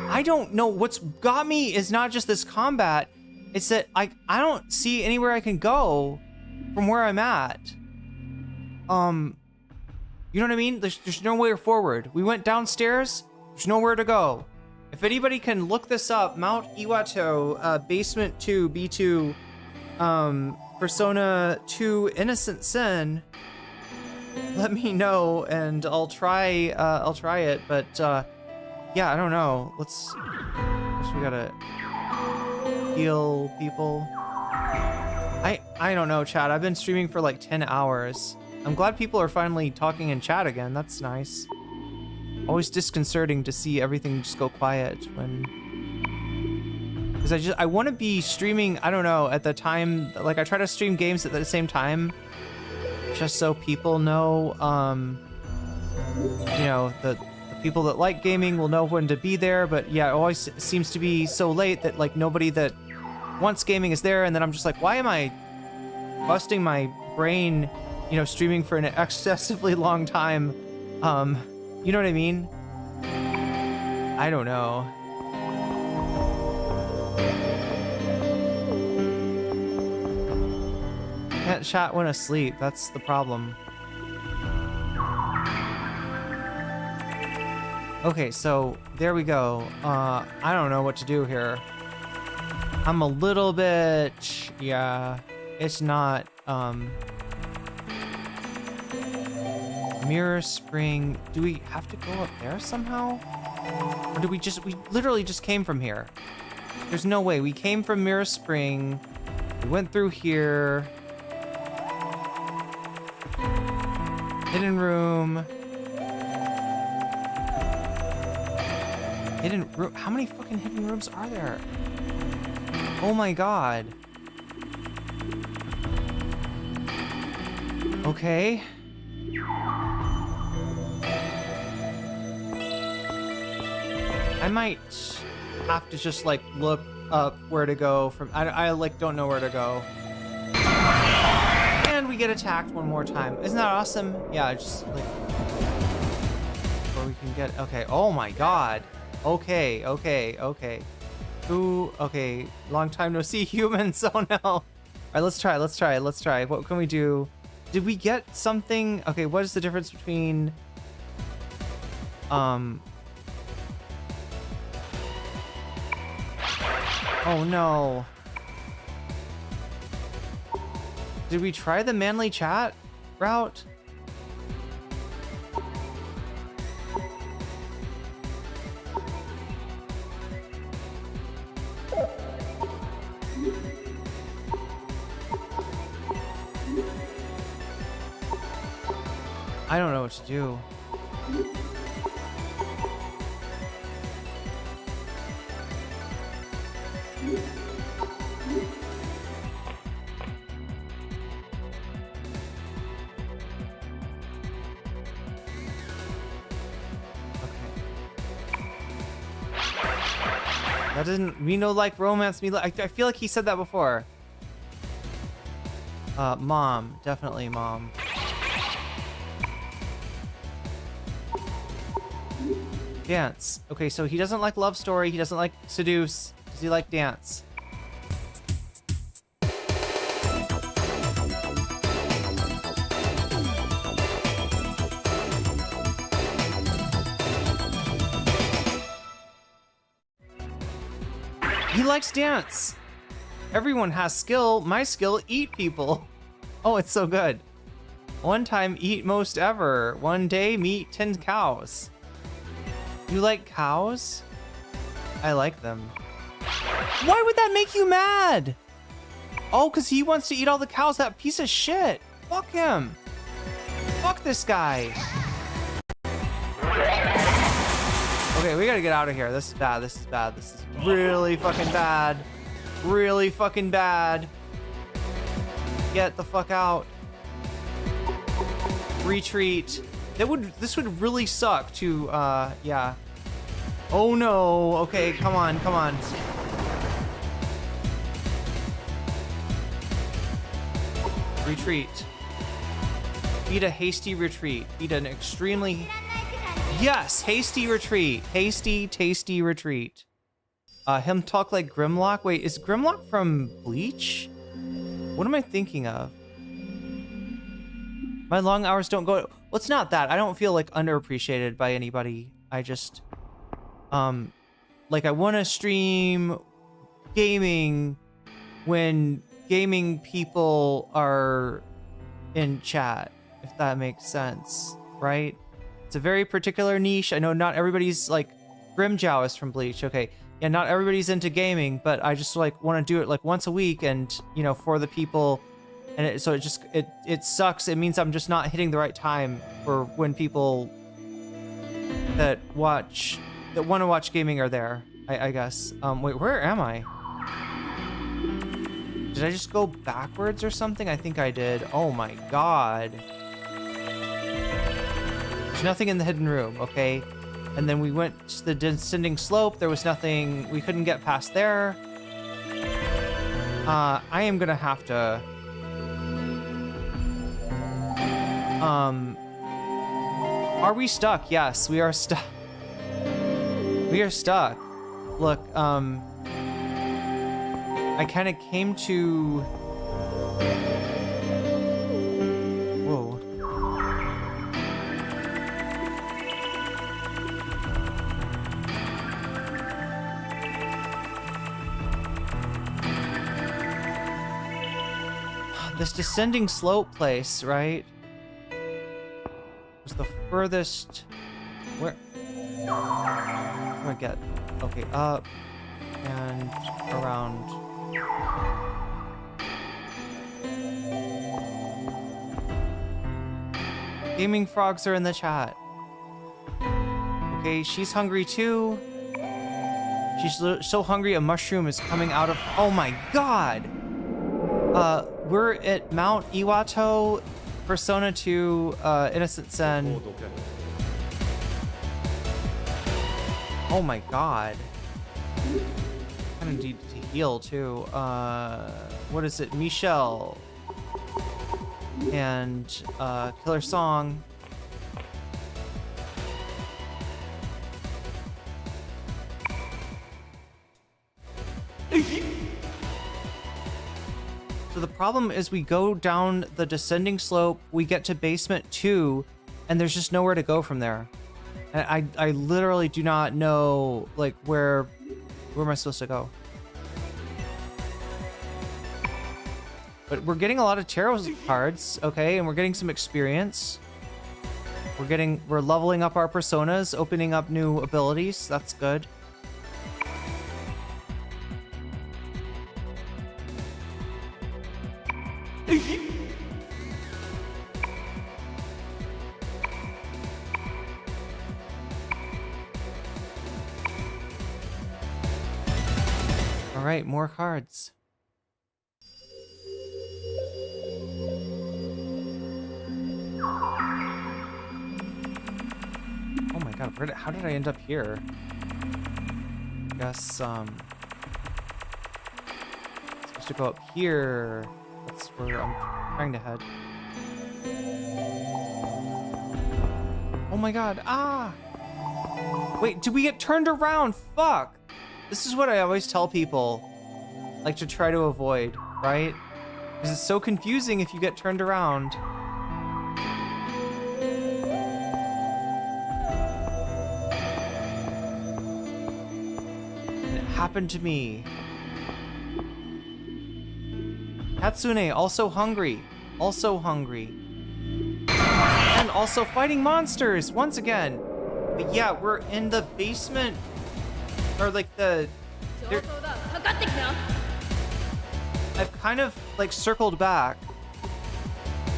A: I don't know. What's got me is not just this combat. It's that I don't see anywhere I can go from where I'm at. You know what I mean? There's nowhere forward. We went downstairs. There's nowhere to go. If anybody can look this up, Mount Iwato, Basement 2, B2, Persona 2, Innocent Sin. let me know and I'll try it. But yeah, I don't know. Let's. We gotta heal people. I don't know, chat. I've been streaming for like 10 hours. I'm glad people are finally talking in chat again. That's nice. Always disconcerting to see everything just go quiet when. Because I want to be streaming. I don't know, at the time. Like I try to stream games at the same time, just so people know. You know, the people that like gaming will know when to be there. But yeah, it always seems to be so late that like nobody that wants gaming is there, and then I'm just like, why am I busting my brain, you know, streaming for an excessively long time? You know what I mean? I don't know. Can't chat when asleep, that's the problem. Okay, so there we go. I don't know what to do here. I'm a little bit, yeah, it's not, Mirror Spring, do we have to go up there somehow? Or do we literally just came from here. There's no way, we came from Mirror Spring, we went through here. Hidden room. Hidden room, how many fucking hidden rooms are there? Oh my god. Okay. I might have to just like look up where to go from. I like don't know where to go. And we get attacked one more time. Isn't that awesome? Yeah, just like where we can get. Okay. Oh my god. Okay. Ooh. Okay. Long time no see, humans. Oh no. All right. Let's try. What can we do? Did we get something? Okay. What is the difference between? Oh no. Did we try the manly chat route? I don't know what to do. That doesn't mean no like romance me. I feel like he said that before. Mom, definitely mom. Dance. Okay, so he doesn't like love story. He doesn't like seduce. Does he like dance? He likes dance. Everyone has skill. My skill, eat people. Oh, it's so good. One time, eat most ever. One day, meet 10 cows. You like cows? I like them. Why would that make you mad? Oh, because he wants to eat all the cows, that piece of shit. Fuck him. Fuck this guy. Okay, we gotta get out of here. This is bad. This is bad. This is really fucking bad. Really fucking bad. Get the fuck out. Retreat. This would really suck to, yeah. Oh no. Okay, come on, come on. Retreat. Beat a hasty retreat. Beat an extremely... Yes, hasty retreat. Hasty, tasty retreat. Him talk like Grimlock. Wait, is Grimlock from Bleach? What am I thinking of? My long hours don't go... Well, it's not that. I don't feel like underappreciated by anybody. I just... like I want to stream gaming when gaming people are in chat. if that makes sense, right? It's a very particular niche. I know not everybody's like Grimjow is from Bleach. Okay, yeah, not everybody's into gaming, but I just like want to do it like once a week, and you know, for the people, and so it sucks. It means I'm just not hitting the right time for when people that want to watch gaming are there. I guess. Wait, where am I? Did I just go backwards or something? I think I did. Oh my god. There's nothing in the hidden room, okay? And then we went to the descending slope. There was nothing. We couldn't get past there. I am gonna have to... Are we stuck? Yes, we are stuck. We are stuck. Look, I kind of came to... Whoa. This descending slope place, right? Was the furthest... Where do I get? Okay, up and around. Gaming frogs are in the chat. Okay, she's hungry too. She's so hungry a mushroom is coming out of... Oh my god! We're at Mount Iwato, Persona 2, Innocent Sen. Oh my god. I need to heal too. What is it? Michelle. And Killer Song. So the problem is we go down the descending slope, we get to basement 2, and there's just nowhere to go from there. And I literally do not know, like, where am I supposed to go? But we're getting a lot of tarot cards, okay, and we're getting some experience. We're leveling up our personas, opening up new abilities. That's good. All right, more cards. Oh my god, how did I end up here? I guess, supposed to go up here. That's where I'm trying to head. Oh my god, ah! Wait, did we get turned around? Fuck! This is what I always tell people, like, to try to avoid, right? Because it's so confusing if you get turned around. And it happened to me. Hatsune, also hungry. Also hungry. And also fighting monsters, once again. But yeah, we're in the basement. Or like I've kind of like circled back.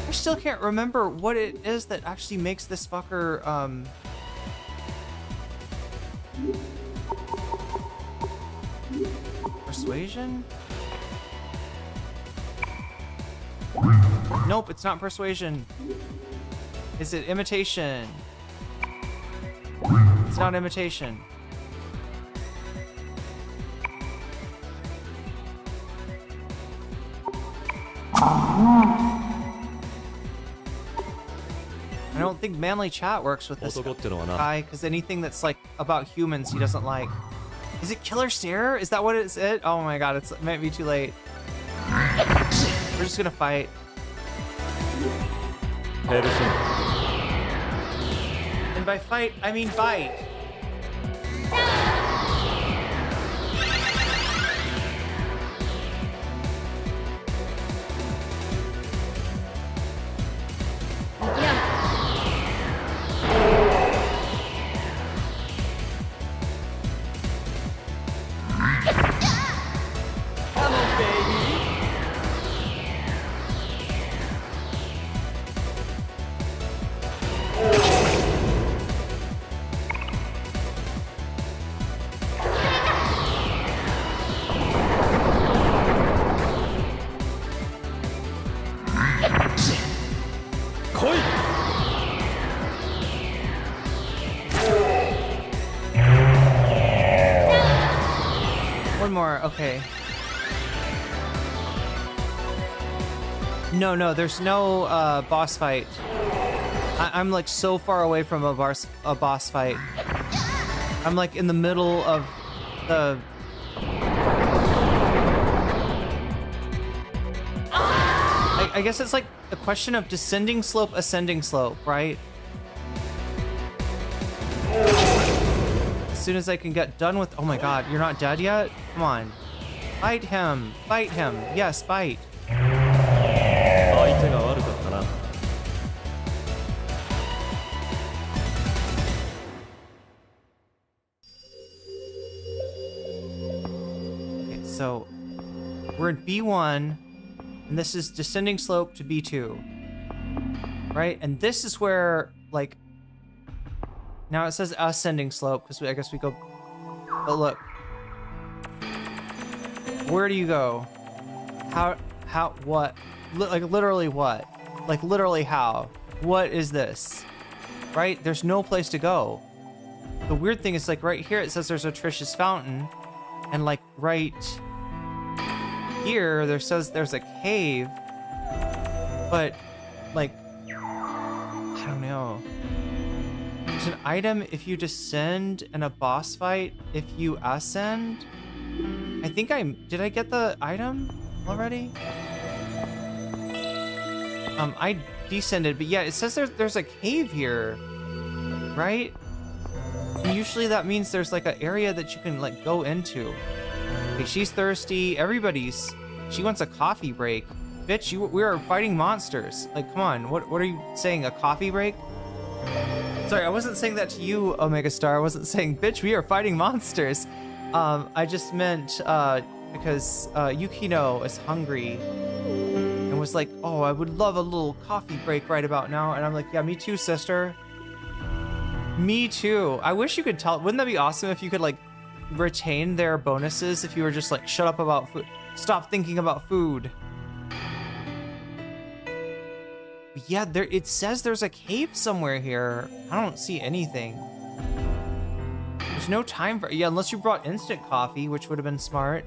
A: I still can't remember what it is that actually makes this fucker persuasion? Nope, it's not persuasion. Is it imitation? It's not imitation. I don't think manly chat works with this guy, because anything that's like about humans he doesn't like. Is it Killer Stare? Is that what it's it? Oh my god, it might be too late. We're just gonna fight. And by fight, I mean bite. more. Okay. No, there's no boss fight. I'm like so far away from a boss fight. I'm like in the middle of the... I guess it's like a question of descending slope, ascending slope, right? As soon as I can get done with... Oh my god, you're not dead yet? Come on. Fight him. Fight him. Yes, fight. Okay, so we're at B1, and this is descending slope to B2, right? And this is where, like, now it says ascending slope because I guess we go. But look, where do you go? How? What? Like literally what? Like literally how? What is this? Right? There's no place to go. The weird thing is like right here it says there's a Trish's fountain, and like right here there says there's a cave, but like I don't know. There's an item if you descend and a boss fight if you ascend. I think did I get the item already? I descended, but yeah, it says there's a cave here, right? And usually that means there's like an area that you can like go into. Okay, she's thirsty. She wants a coffee break. Bitch, we are fighting monsters. Like, come on, what are you saying? A coffee break? Sorry, I wasn't saying that to you, Omega Star. I wasn't saying, bitch, we are fighting monsters. I just meant because Yukino is hungry and was like, oh, I would love a little coffee break right about now. And I'm like, yeah, me too, sister. Me too. I wish you could tell. Wouldn't that be awesome if you could like retain their bonuses if you were just like, shut up about food. Stop thinking about food. But yeah, it says there's a cave somewhere here. I don't see anything. There's no time for... Yeah, unless you brought instant coffee, which would have been smart.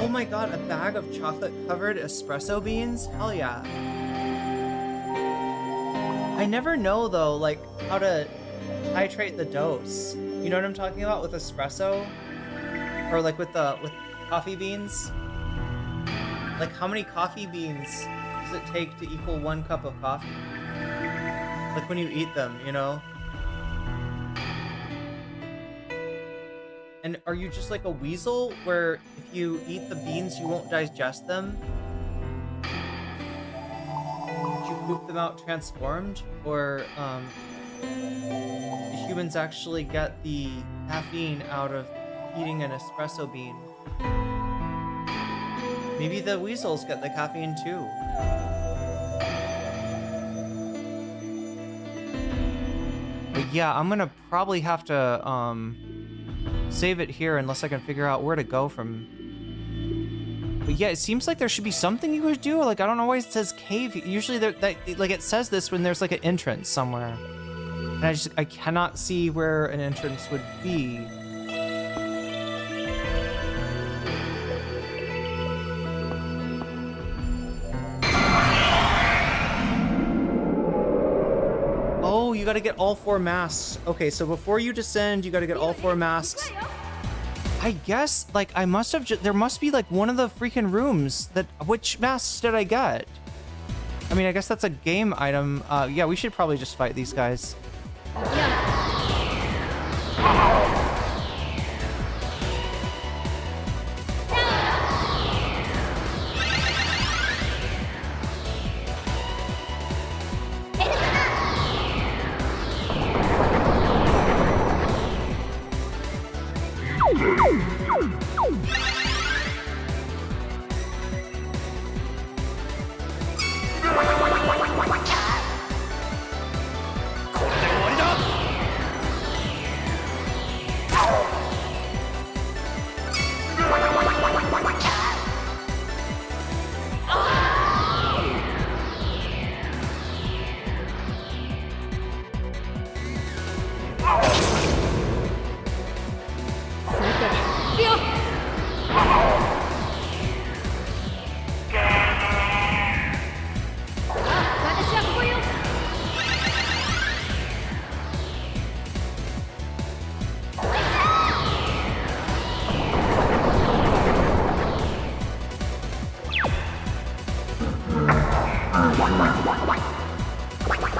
A: Oh my god, a bag of chocolate-covered espresso beans? Hell yeah. I never know, though, like, how to titrate the dose. You know what I'm talking about with espresso? Or, like, with coffee beans? Like, how many coffee beans does it take to equal 1 cup of coffee? Like, when you eat them, you know? And are you just like a weasel, where if you eat the beans, you won't digest them? Did you poop them out transformed? Or do humans actually get the caffeine out of eating an espresso bean? Maybe the weasels get the caffeine too. But yeah, I'm gonna probably have to save it here unless I can figure out where to go from. But yeah, it seems like there should be something you could do. Like, I don't know why it says cave. Usually like it says this when there's like an entrance somewhere. And I cannot see where an entrance would be. Oh, you gotta get all 4 masks. Okay, so before you descend, you gotta get all 4 masks. I guess, like, I must have there must be, like, one of the freaking rooms that... Which masks did I get? I mean, I guess that's a game item. Yeah, we should probably just fight these guys.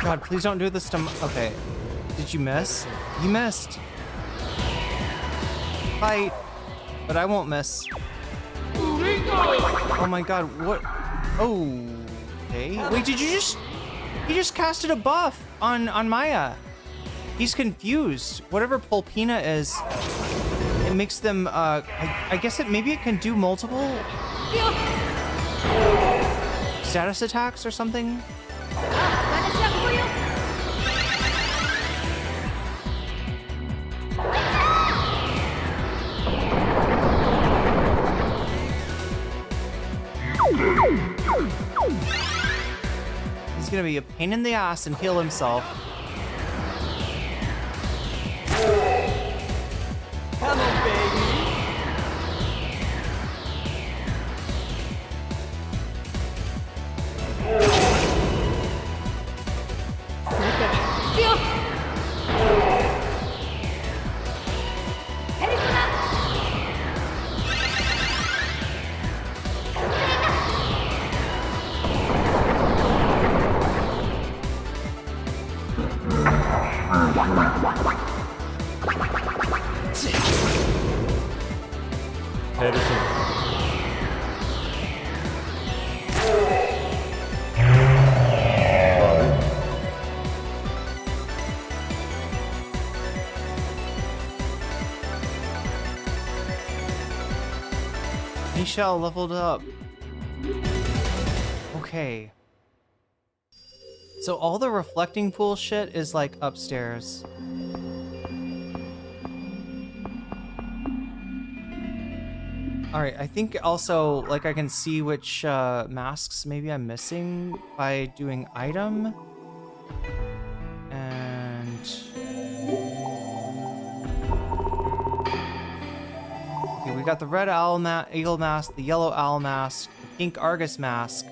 A: God, please don't do this to okay. Did you miss? You missed. Fight. But I won't miss. Oh my god, what? Oh, okay. Wait, did you just... He just casted a buff on Maya. He's confused. Whatever Pulpina is, it makes them, I guess maybe it can do multiple status attacks or something? He's gonna be a pain in the ass and heal himself.
D: Come on, baby.
A: Michelle leveled up. Okay. So all the reflecting pool shit is like upstairs. Alright, I think also like I can see which masks maybe I'm missing by doing item. And okay, we got the red eagle mask, the yellow owl mask, the pink Argus mask.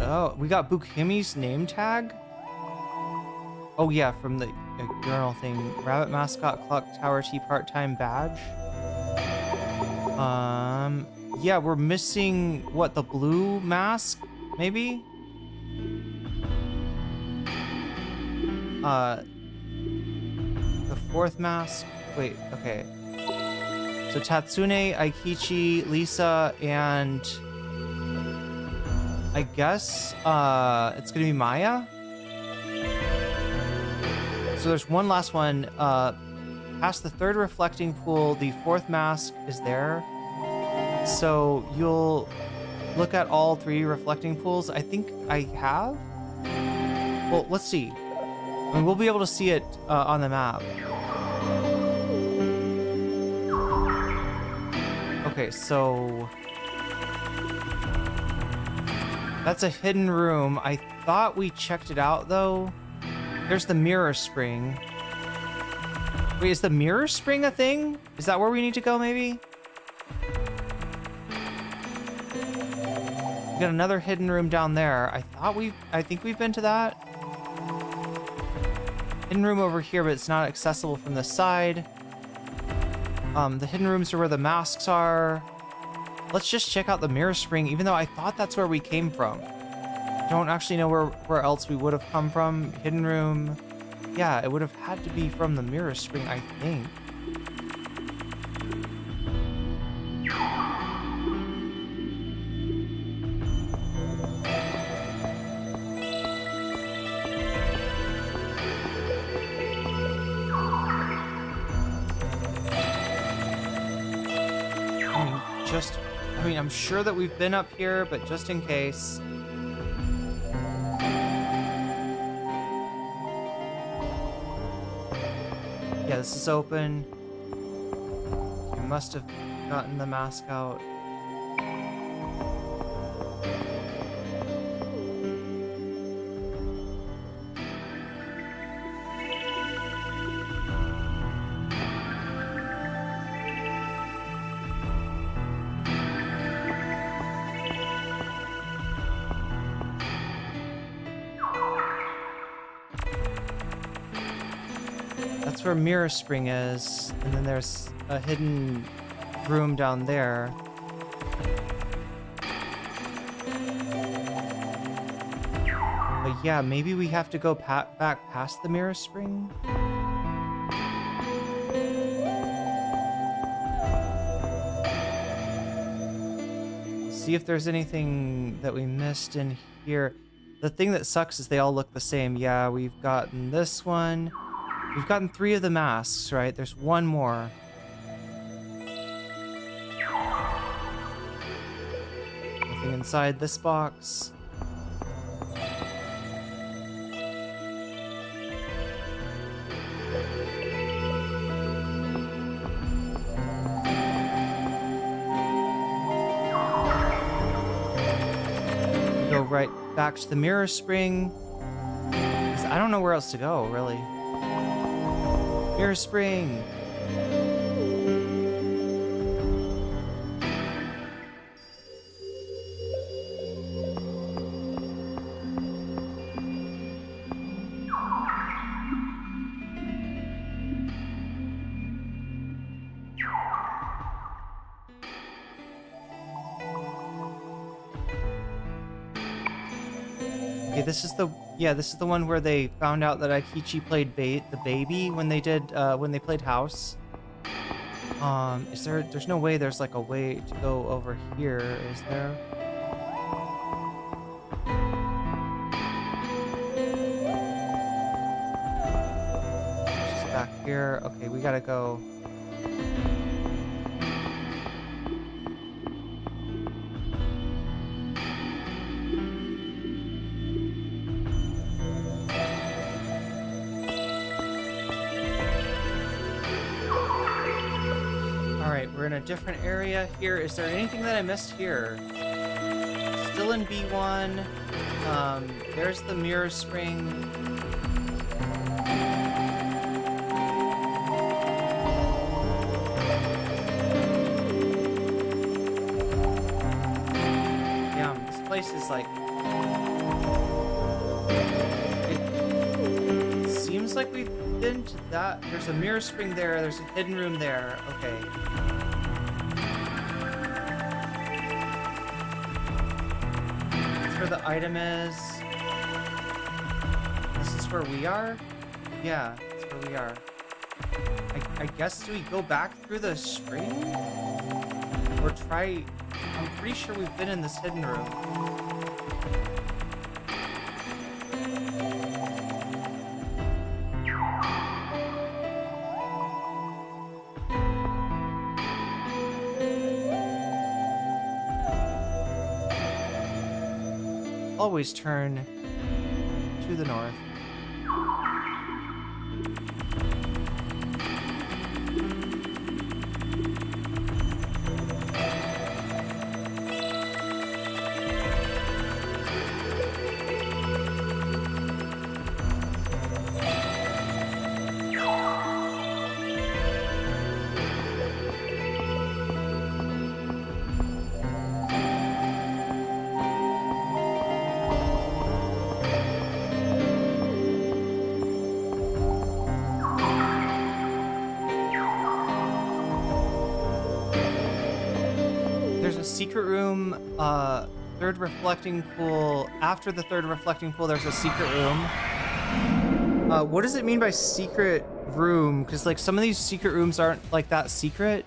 A: Oh, we got Bukhimi's name tag. Oh yeah, from the journal thing. Rabbit mascot, clock tower T part-time badge. Yeah, we're missing what, the blue mask, maybe? The fourth mask. Wait, okay. So Tatsune, Aikichi, Lisa, and I guess it's gonna be Maya. So there's one last one. Past the third reflecting pool, the fourth mask is there. So you'll look at all three reflecting pools. I think I have. Well, let's see. I mean, we'll be able to see it on the map. Okay, so that's a hidden room. I thought we checked it out though. There's the mirror spring. Wait, is the mirror spring a thing? Is that where we need to go maybe? We got another hidden room down there. I think we've been to that. Hidden room over here, but it's not accessible from the side. The hidden rooms are where the masks are. Let's just check out the mirror spring, even though I thought that's where we came from. Don't actually know where else we would have come from. Hidden room. Yeah, it would have had to be from the mirror spring, I think. I mean, I'm sure that we've been up here, but just in case. Yeah, this is open. We must have gotten the mask out. That's where Mirror Spring is, and then there's a hidden room down there. But yeah, maybe we have to go back past the mirror spring. See if there's anything that we missed in here. The thing that sucks is they all look the same. Yeah, we've gotten this one. We've gotten 3 of the masks, right? There's one more. Nothing inside this box. Go right back to the mirror spring. 'Cause I don't know where else to go, really. Mirror spring. Okay, this is the one where they found out that Aikichi played the baby when they played house. There's no way there's like a way to go over here, is there? Just back here. Okay, we gotta go. We're in a different area here. Is there anything that I missed here? Still in B1. There's the mirror spring. Yeah, this place is like... It seems like we've been to that. There's a mirror spring there. There's a hidden room there. Okay. Where the item is. This is where we are? Yeah, that's where we are. I guess do we go back through the spring? Or try... I'm pretty sure we've been in this hidden room. Always turn to the north. Secret room, third reflecting pool. After the third reflecting pool, there's a secret room. What does it mean by secret room? Because like some of these secret rooms aren't like that secret.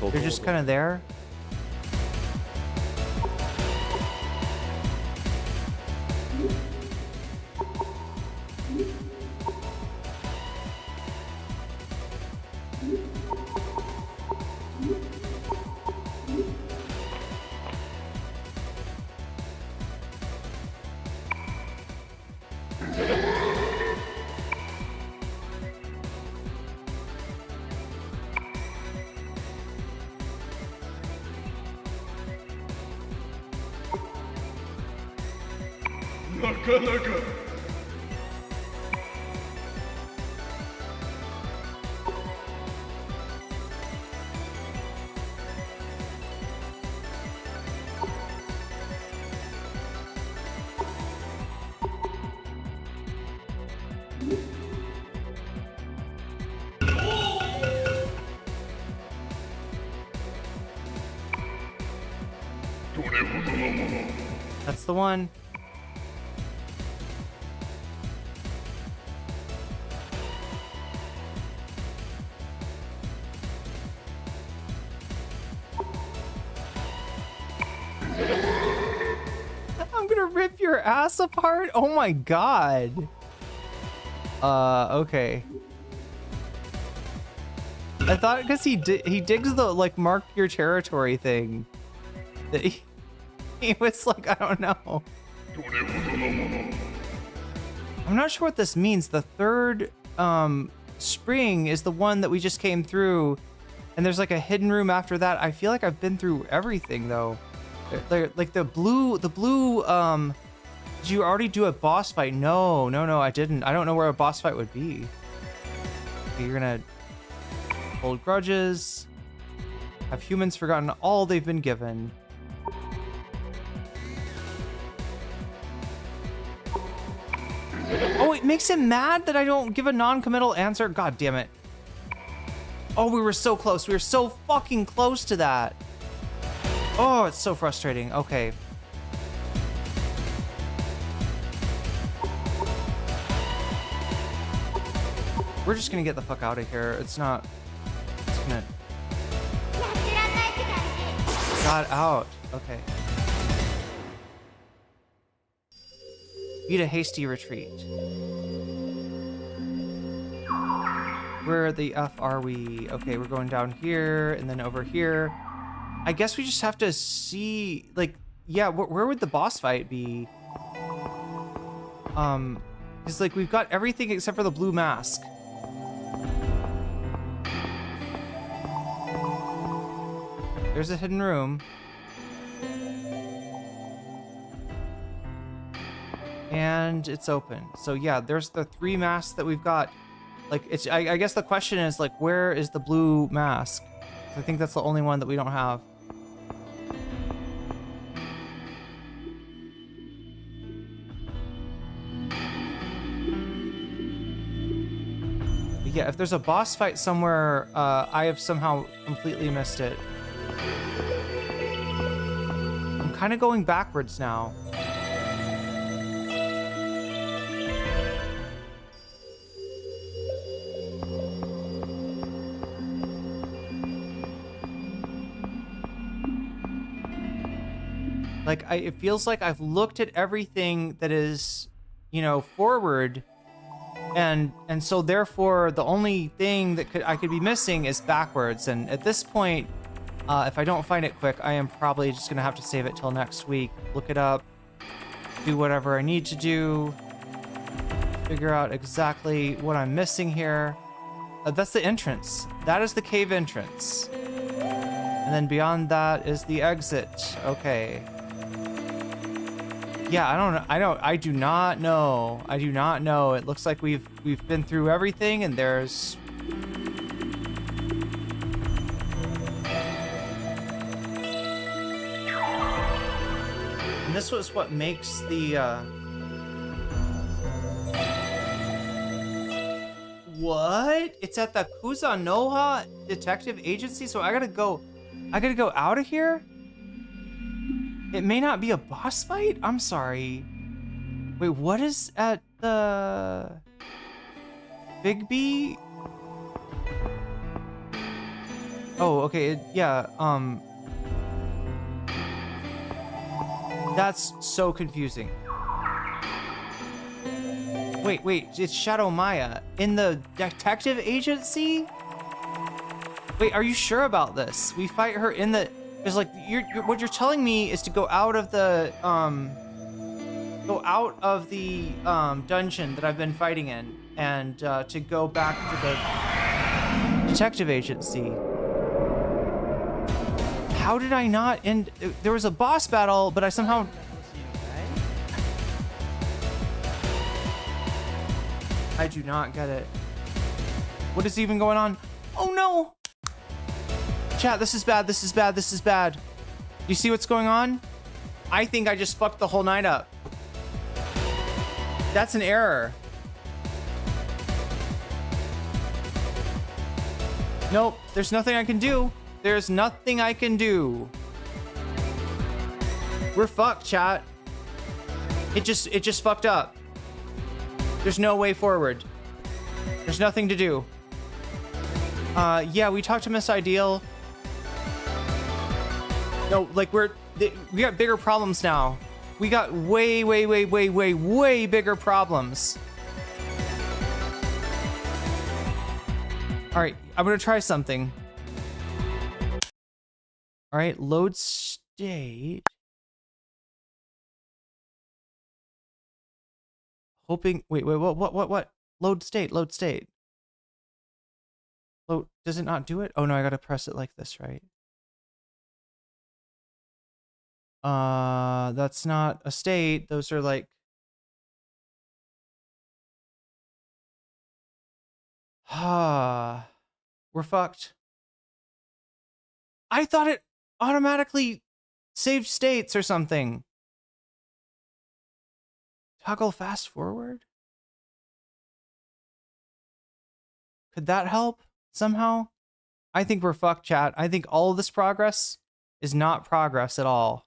A: They're just kind of there. That's the one. gonna rip your ass apart? Oh my god. Okay. I thought because he digs the like mark your territory thing. That he was like, I don't know. I'm not sure what this means. The third spring is the one that we just came through, and there's like a hidden room after that. I feel like I've been through everything though. Like the blue did you already do a boss fight? No, I didn't. I don't know where a boss fight would be. Okay, you're gonna hold grudges. Have humans forgotten all they've been given? Oh, it makes him mad that I don't give a non-committal answer? God damn it. Oh, we were so close. We were so fucking close to that. Oh, it's so frustrating. Okay. We're just gonna get the fuck out of here. It's not... It's gonna... Got out. Okay. Beat a hasty retreat. Where the F are we? Okay, we're going down here and then over here. I guess we just have to see, like, yeah, where would the boss fight be? It's like we've got everything except for the blue mask. There's a hidden room. And it's open. So yeah, there's the 3 masks that we've got. Like, it's, I guess the question is, like, where is the blue mask? I think that's the only one that we don't have. But yeah, if there's a boss fight somewhere, I have somehow completely missed it. I'm kind of going backwards now. Like, it feels like I've looked at everything that is, you know, forward, and so therefore the only thing that I could be missing is backwards. And at this point, if I don't find it quick, I am probably just gonna have to save it till next week. Look it up, do whatever I need to do, figure out exactly what I'm missing here. That's the entrance. That is the cave entrance. And then beyond that is the exit. Okay. Yeah, I don't know. I do not know. I do not know. It looks like we've been through everything, and there's... And this was what makes the, What? It's at the Kusa-Noha Detective Agency, so I gotta go out of here? It may not be a boss fight? I'm sorry. Wait, what is at the... Big B? Oh, okay, yeah, that's so confusing. Wait, it's Shadow Maya. In the detective agency? Wait, are you sure about this? We fight her in the... Because, like, what you're telling me is to go out of the, dungeon that I've been fighting in, and, to go back to the detective agency. How did I not end... There was a boss battle, but I somehow... I do not get it. What is even going on? Oh, no! Chat, this is bad, this is bad, this is bad. You see what's going on? I think I just fucked the whole night up. That's an error. Nope, there's nothing I can do. There's nothing I can do. We're fucked, chat. It just fucked up. There's no way forward. There's nothing to do. Yeah, we talked to Miss Ideal. No, like we got bigger problems now. We got way bigger problems. All right, I'm gonna try something. All right, load state. Hoping, wait, what? Load state. Load, does it not do it? Oh no, I gotta press it like this, right? That's not a state. Those are like, we're fucked. I thought it automatically saved states or something. Toggle fast forward? Could that help somehow? I think we're fucked, chat. I think all of this progress is not progress at all.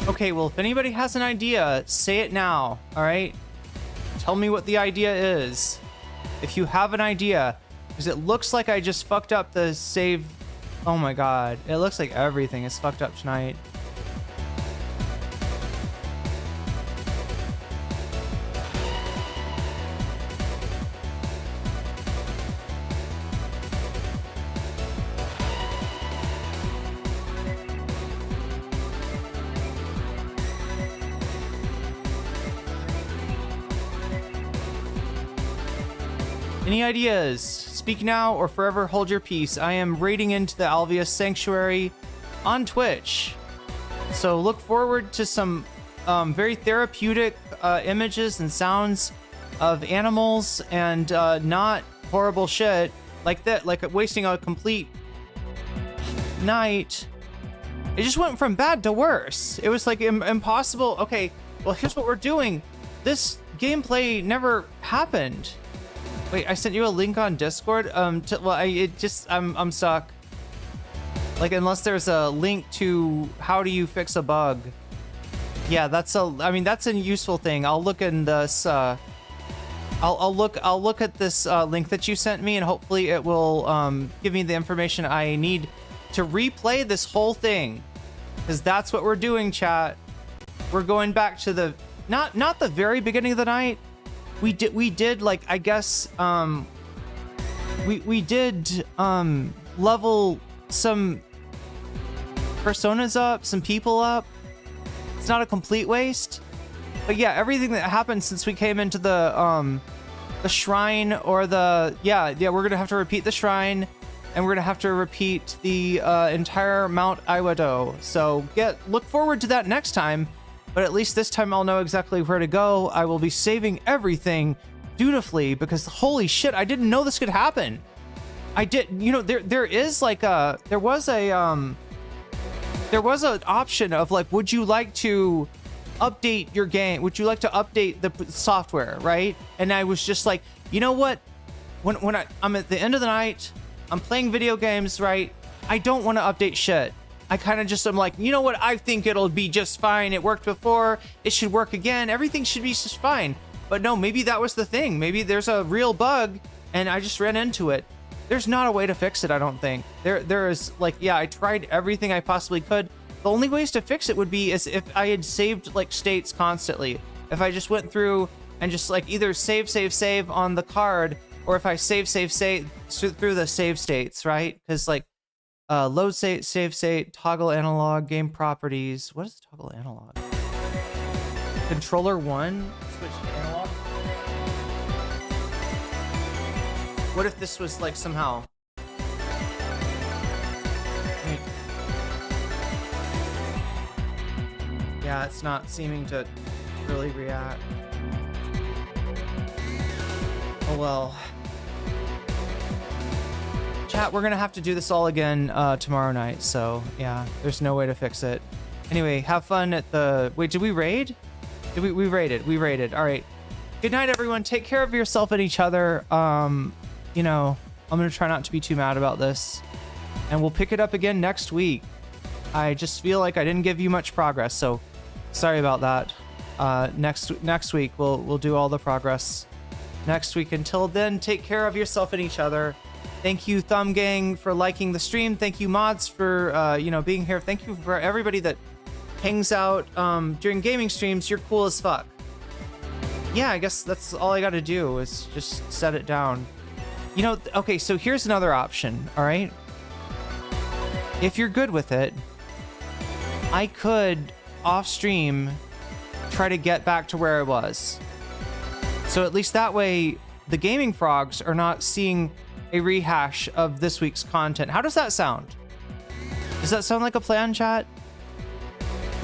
A: Okay, well, if anybody has an idea, say it now, all right? Tell me what the idea is. If you have an idea, because it looks like I just fucked up the save. Oh my god, it looks like everything is fucked up tonight. Any ideas? Speak now or forever hold your peace. I am raiding into the Alveus Sanctuary on Twitch. So look forward to some very therapeutic images and sounds of animals and not horrible shit like that, like wasting a complete night. It just went from bad to worse. It was like impossible. Okay, well, here's what we're doing. This gameplay never happened. Wait, I sent you a link on Discord. I'm stuck. Like, unless there's a link to how do you fix a bug. Yeah, that's a useful thing. I'll look in this. I'll look at this link that you sent me, and hopefully it will give me the information I need to replay this whole thing, because that's what we're doing, chat. We're going back to the not the very beginning of the night. We did like, I guess, we did level some personas up, some people up. It's not a complete waste, but yeah, everything that happened since we came into the shrine, or the we're gonna have to repeat the shrine, and we're gonna have to repeat the entire Mount Iwado. So look forward to that next time. But at least this time I'll know exactly where to go. I will be saving everything dutifully, because holy shit, I didn't know this could happen. I did, there was an option of like, would you like to update your game? Would you like to update the software, right? And I was just like, you know what? When I'm at the end of the night, I'm playing video games, right? I don't want to update shit. I kind of just am like, you know what? I think it'll be just fine. It worked before. It should work again. Everything should be just fine. But no, maybe that was the thing. Maybe there's a real bug and I just ran into it. There's not a way to fix it, I don't think. There is like, yeah, I tried everything I possibly could. The only ways to fix it would be as if I had saved like states constantly. If I just went through and just like either save on the card, or if I save through the save states, right? Because like, load save state, toggle analog, game properties. What is toggle analog? Controller 1, switch to analog. What if this was like somehow? Yeah, it's not seeming to really react. Oh well. Chat, we're gonna have to do this all again tomorrow night. So yeah, there's no way to fix it. Anyway, have fun at the. Wait, did we raid? Did we raided? We raided. All right. Good night, everyone. Take care of yourself and each other. You know, I'm gonna try not to be too mad about this, and we'll pick it up again next week. I just feel like I didn't give you much progress, so sorry about that. Next week we'll do all the progress next week. Until then, take care of yourself and each other. Thank you, Thumb Gang, for liking the stream. Thank you, mods, for being here. Thank you for everybody that hangs out during gaming streams. You're cool as fuck. Yeah, I guess that's all I got to do is just set it down. You know, okay, so here's another option, all right? If you're good with it, I could, off stream, try to get back to where I was. So at least that way, the gaming frogs are not seeing a rehash of this week's content. How does that sound? Does that sound like a plan, chat?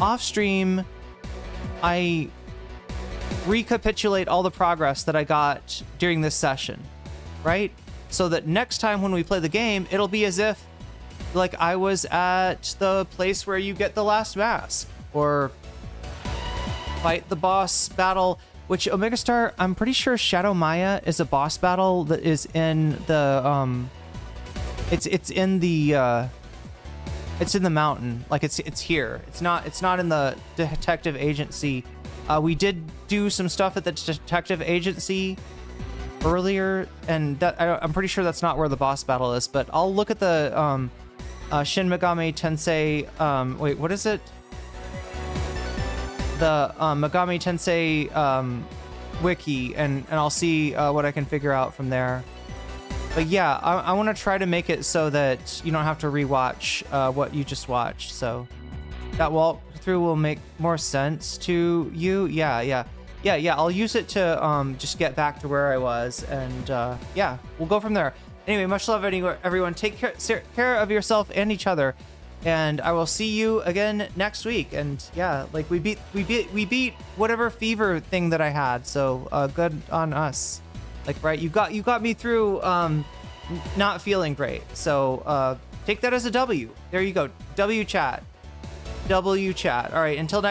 A: Off stream, I recapitulate all the progress that I got during this session, right? So that next time when we play the game, it'll be as if like I was at the place where you get the last mask or fight the boss battle, which Omega Star, I'm pretty sure Shadow Maya is a boss battle that is in the it's in the mountain. Like it's here. It's not in the detective agency. We did do some stuff at the detective agency earlier, and I'm pretty sure that's not where the boss battle is, but I'll look at the Shin Megami Tensei wait, what is it? The Megami Tensei wiki, and I'll see what I can figure out from there. But yeah, I want to try to make it so that you don't have to rewatch what you just watched. So that walkthrough will make more sense to you. Yeah. I'll use it to just get back to where I was, and yeah, we'll go from there. Anyway, much love, everyone. Take care of yourself and each other, and I will see you again next week. And yeah, like we beat whatever fever thing that I had. So good on us. Like, right, you got me through not feeling great. So take that as a W. There you go. W chat. All right, until next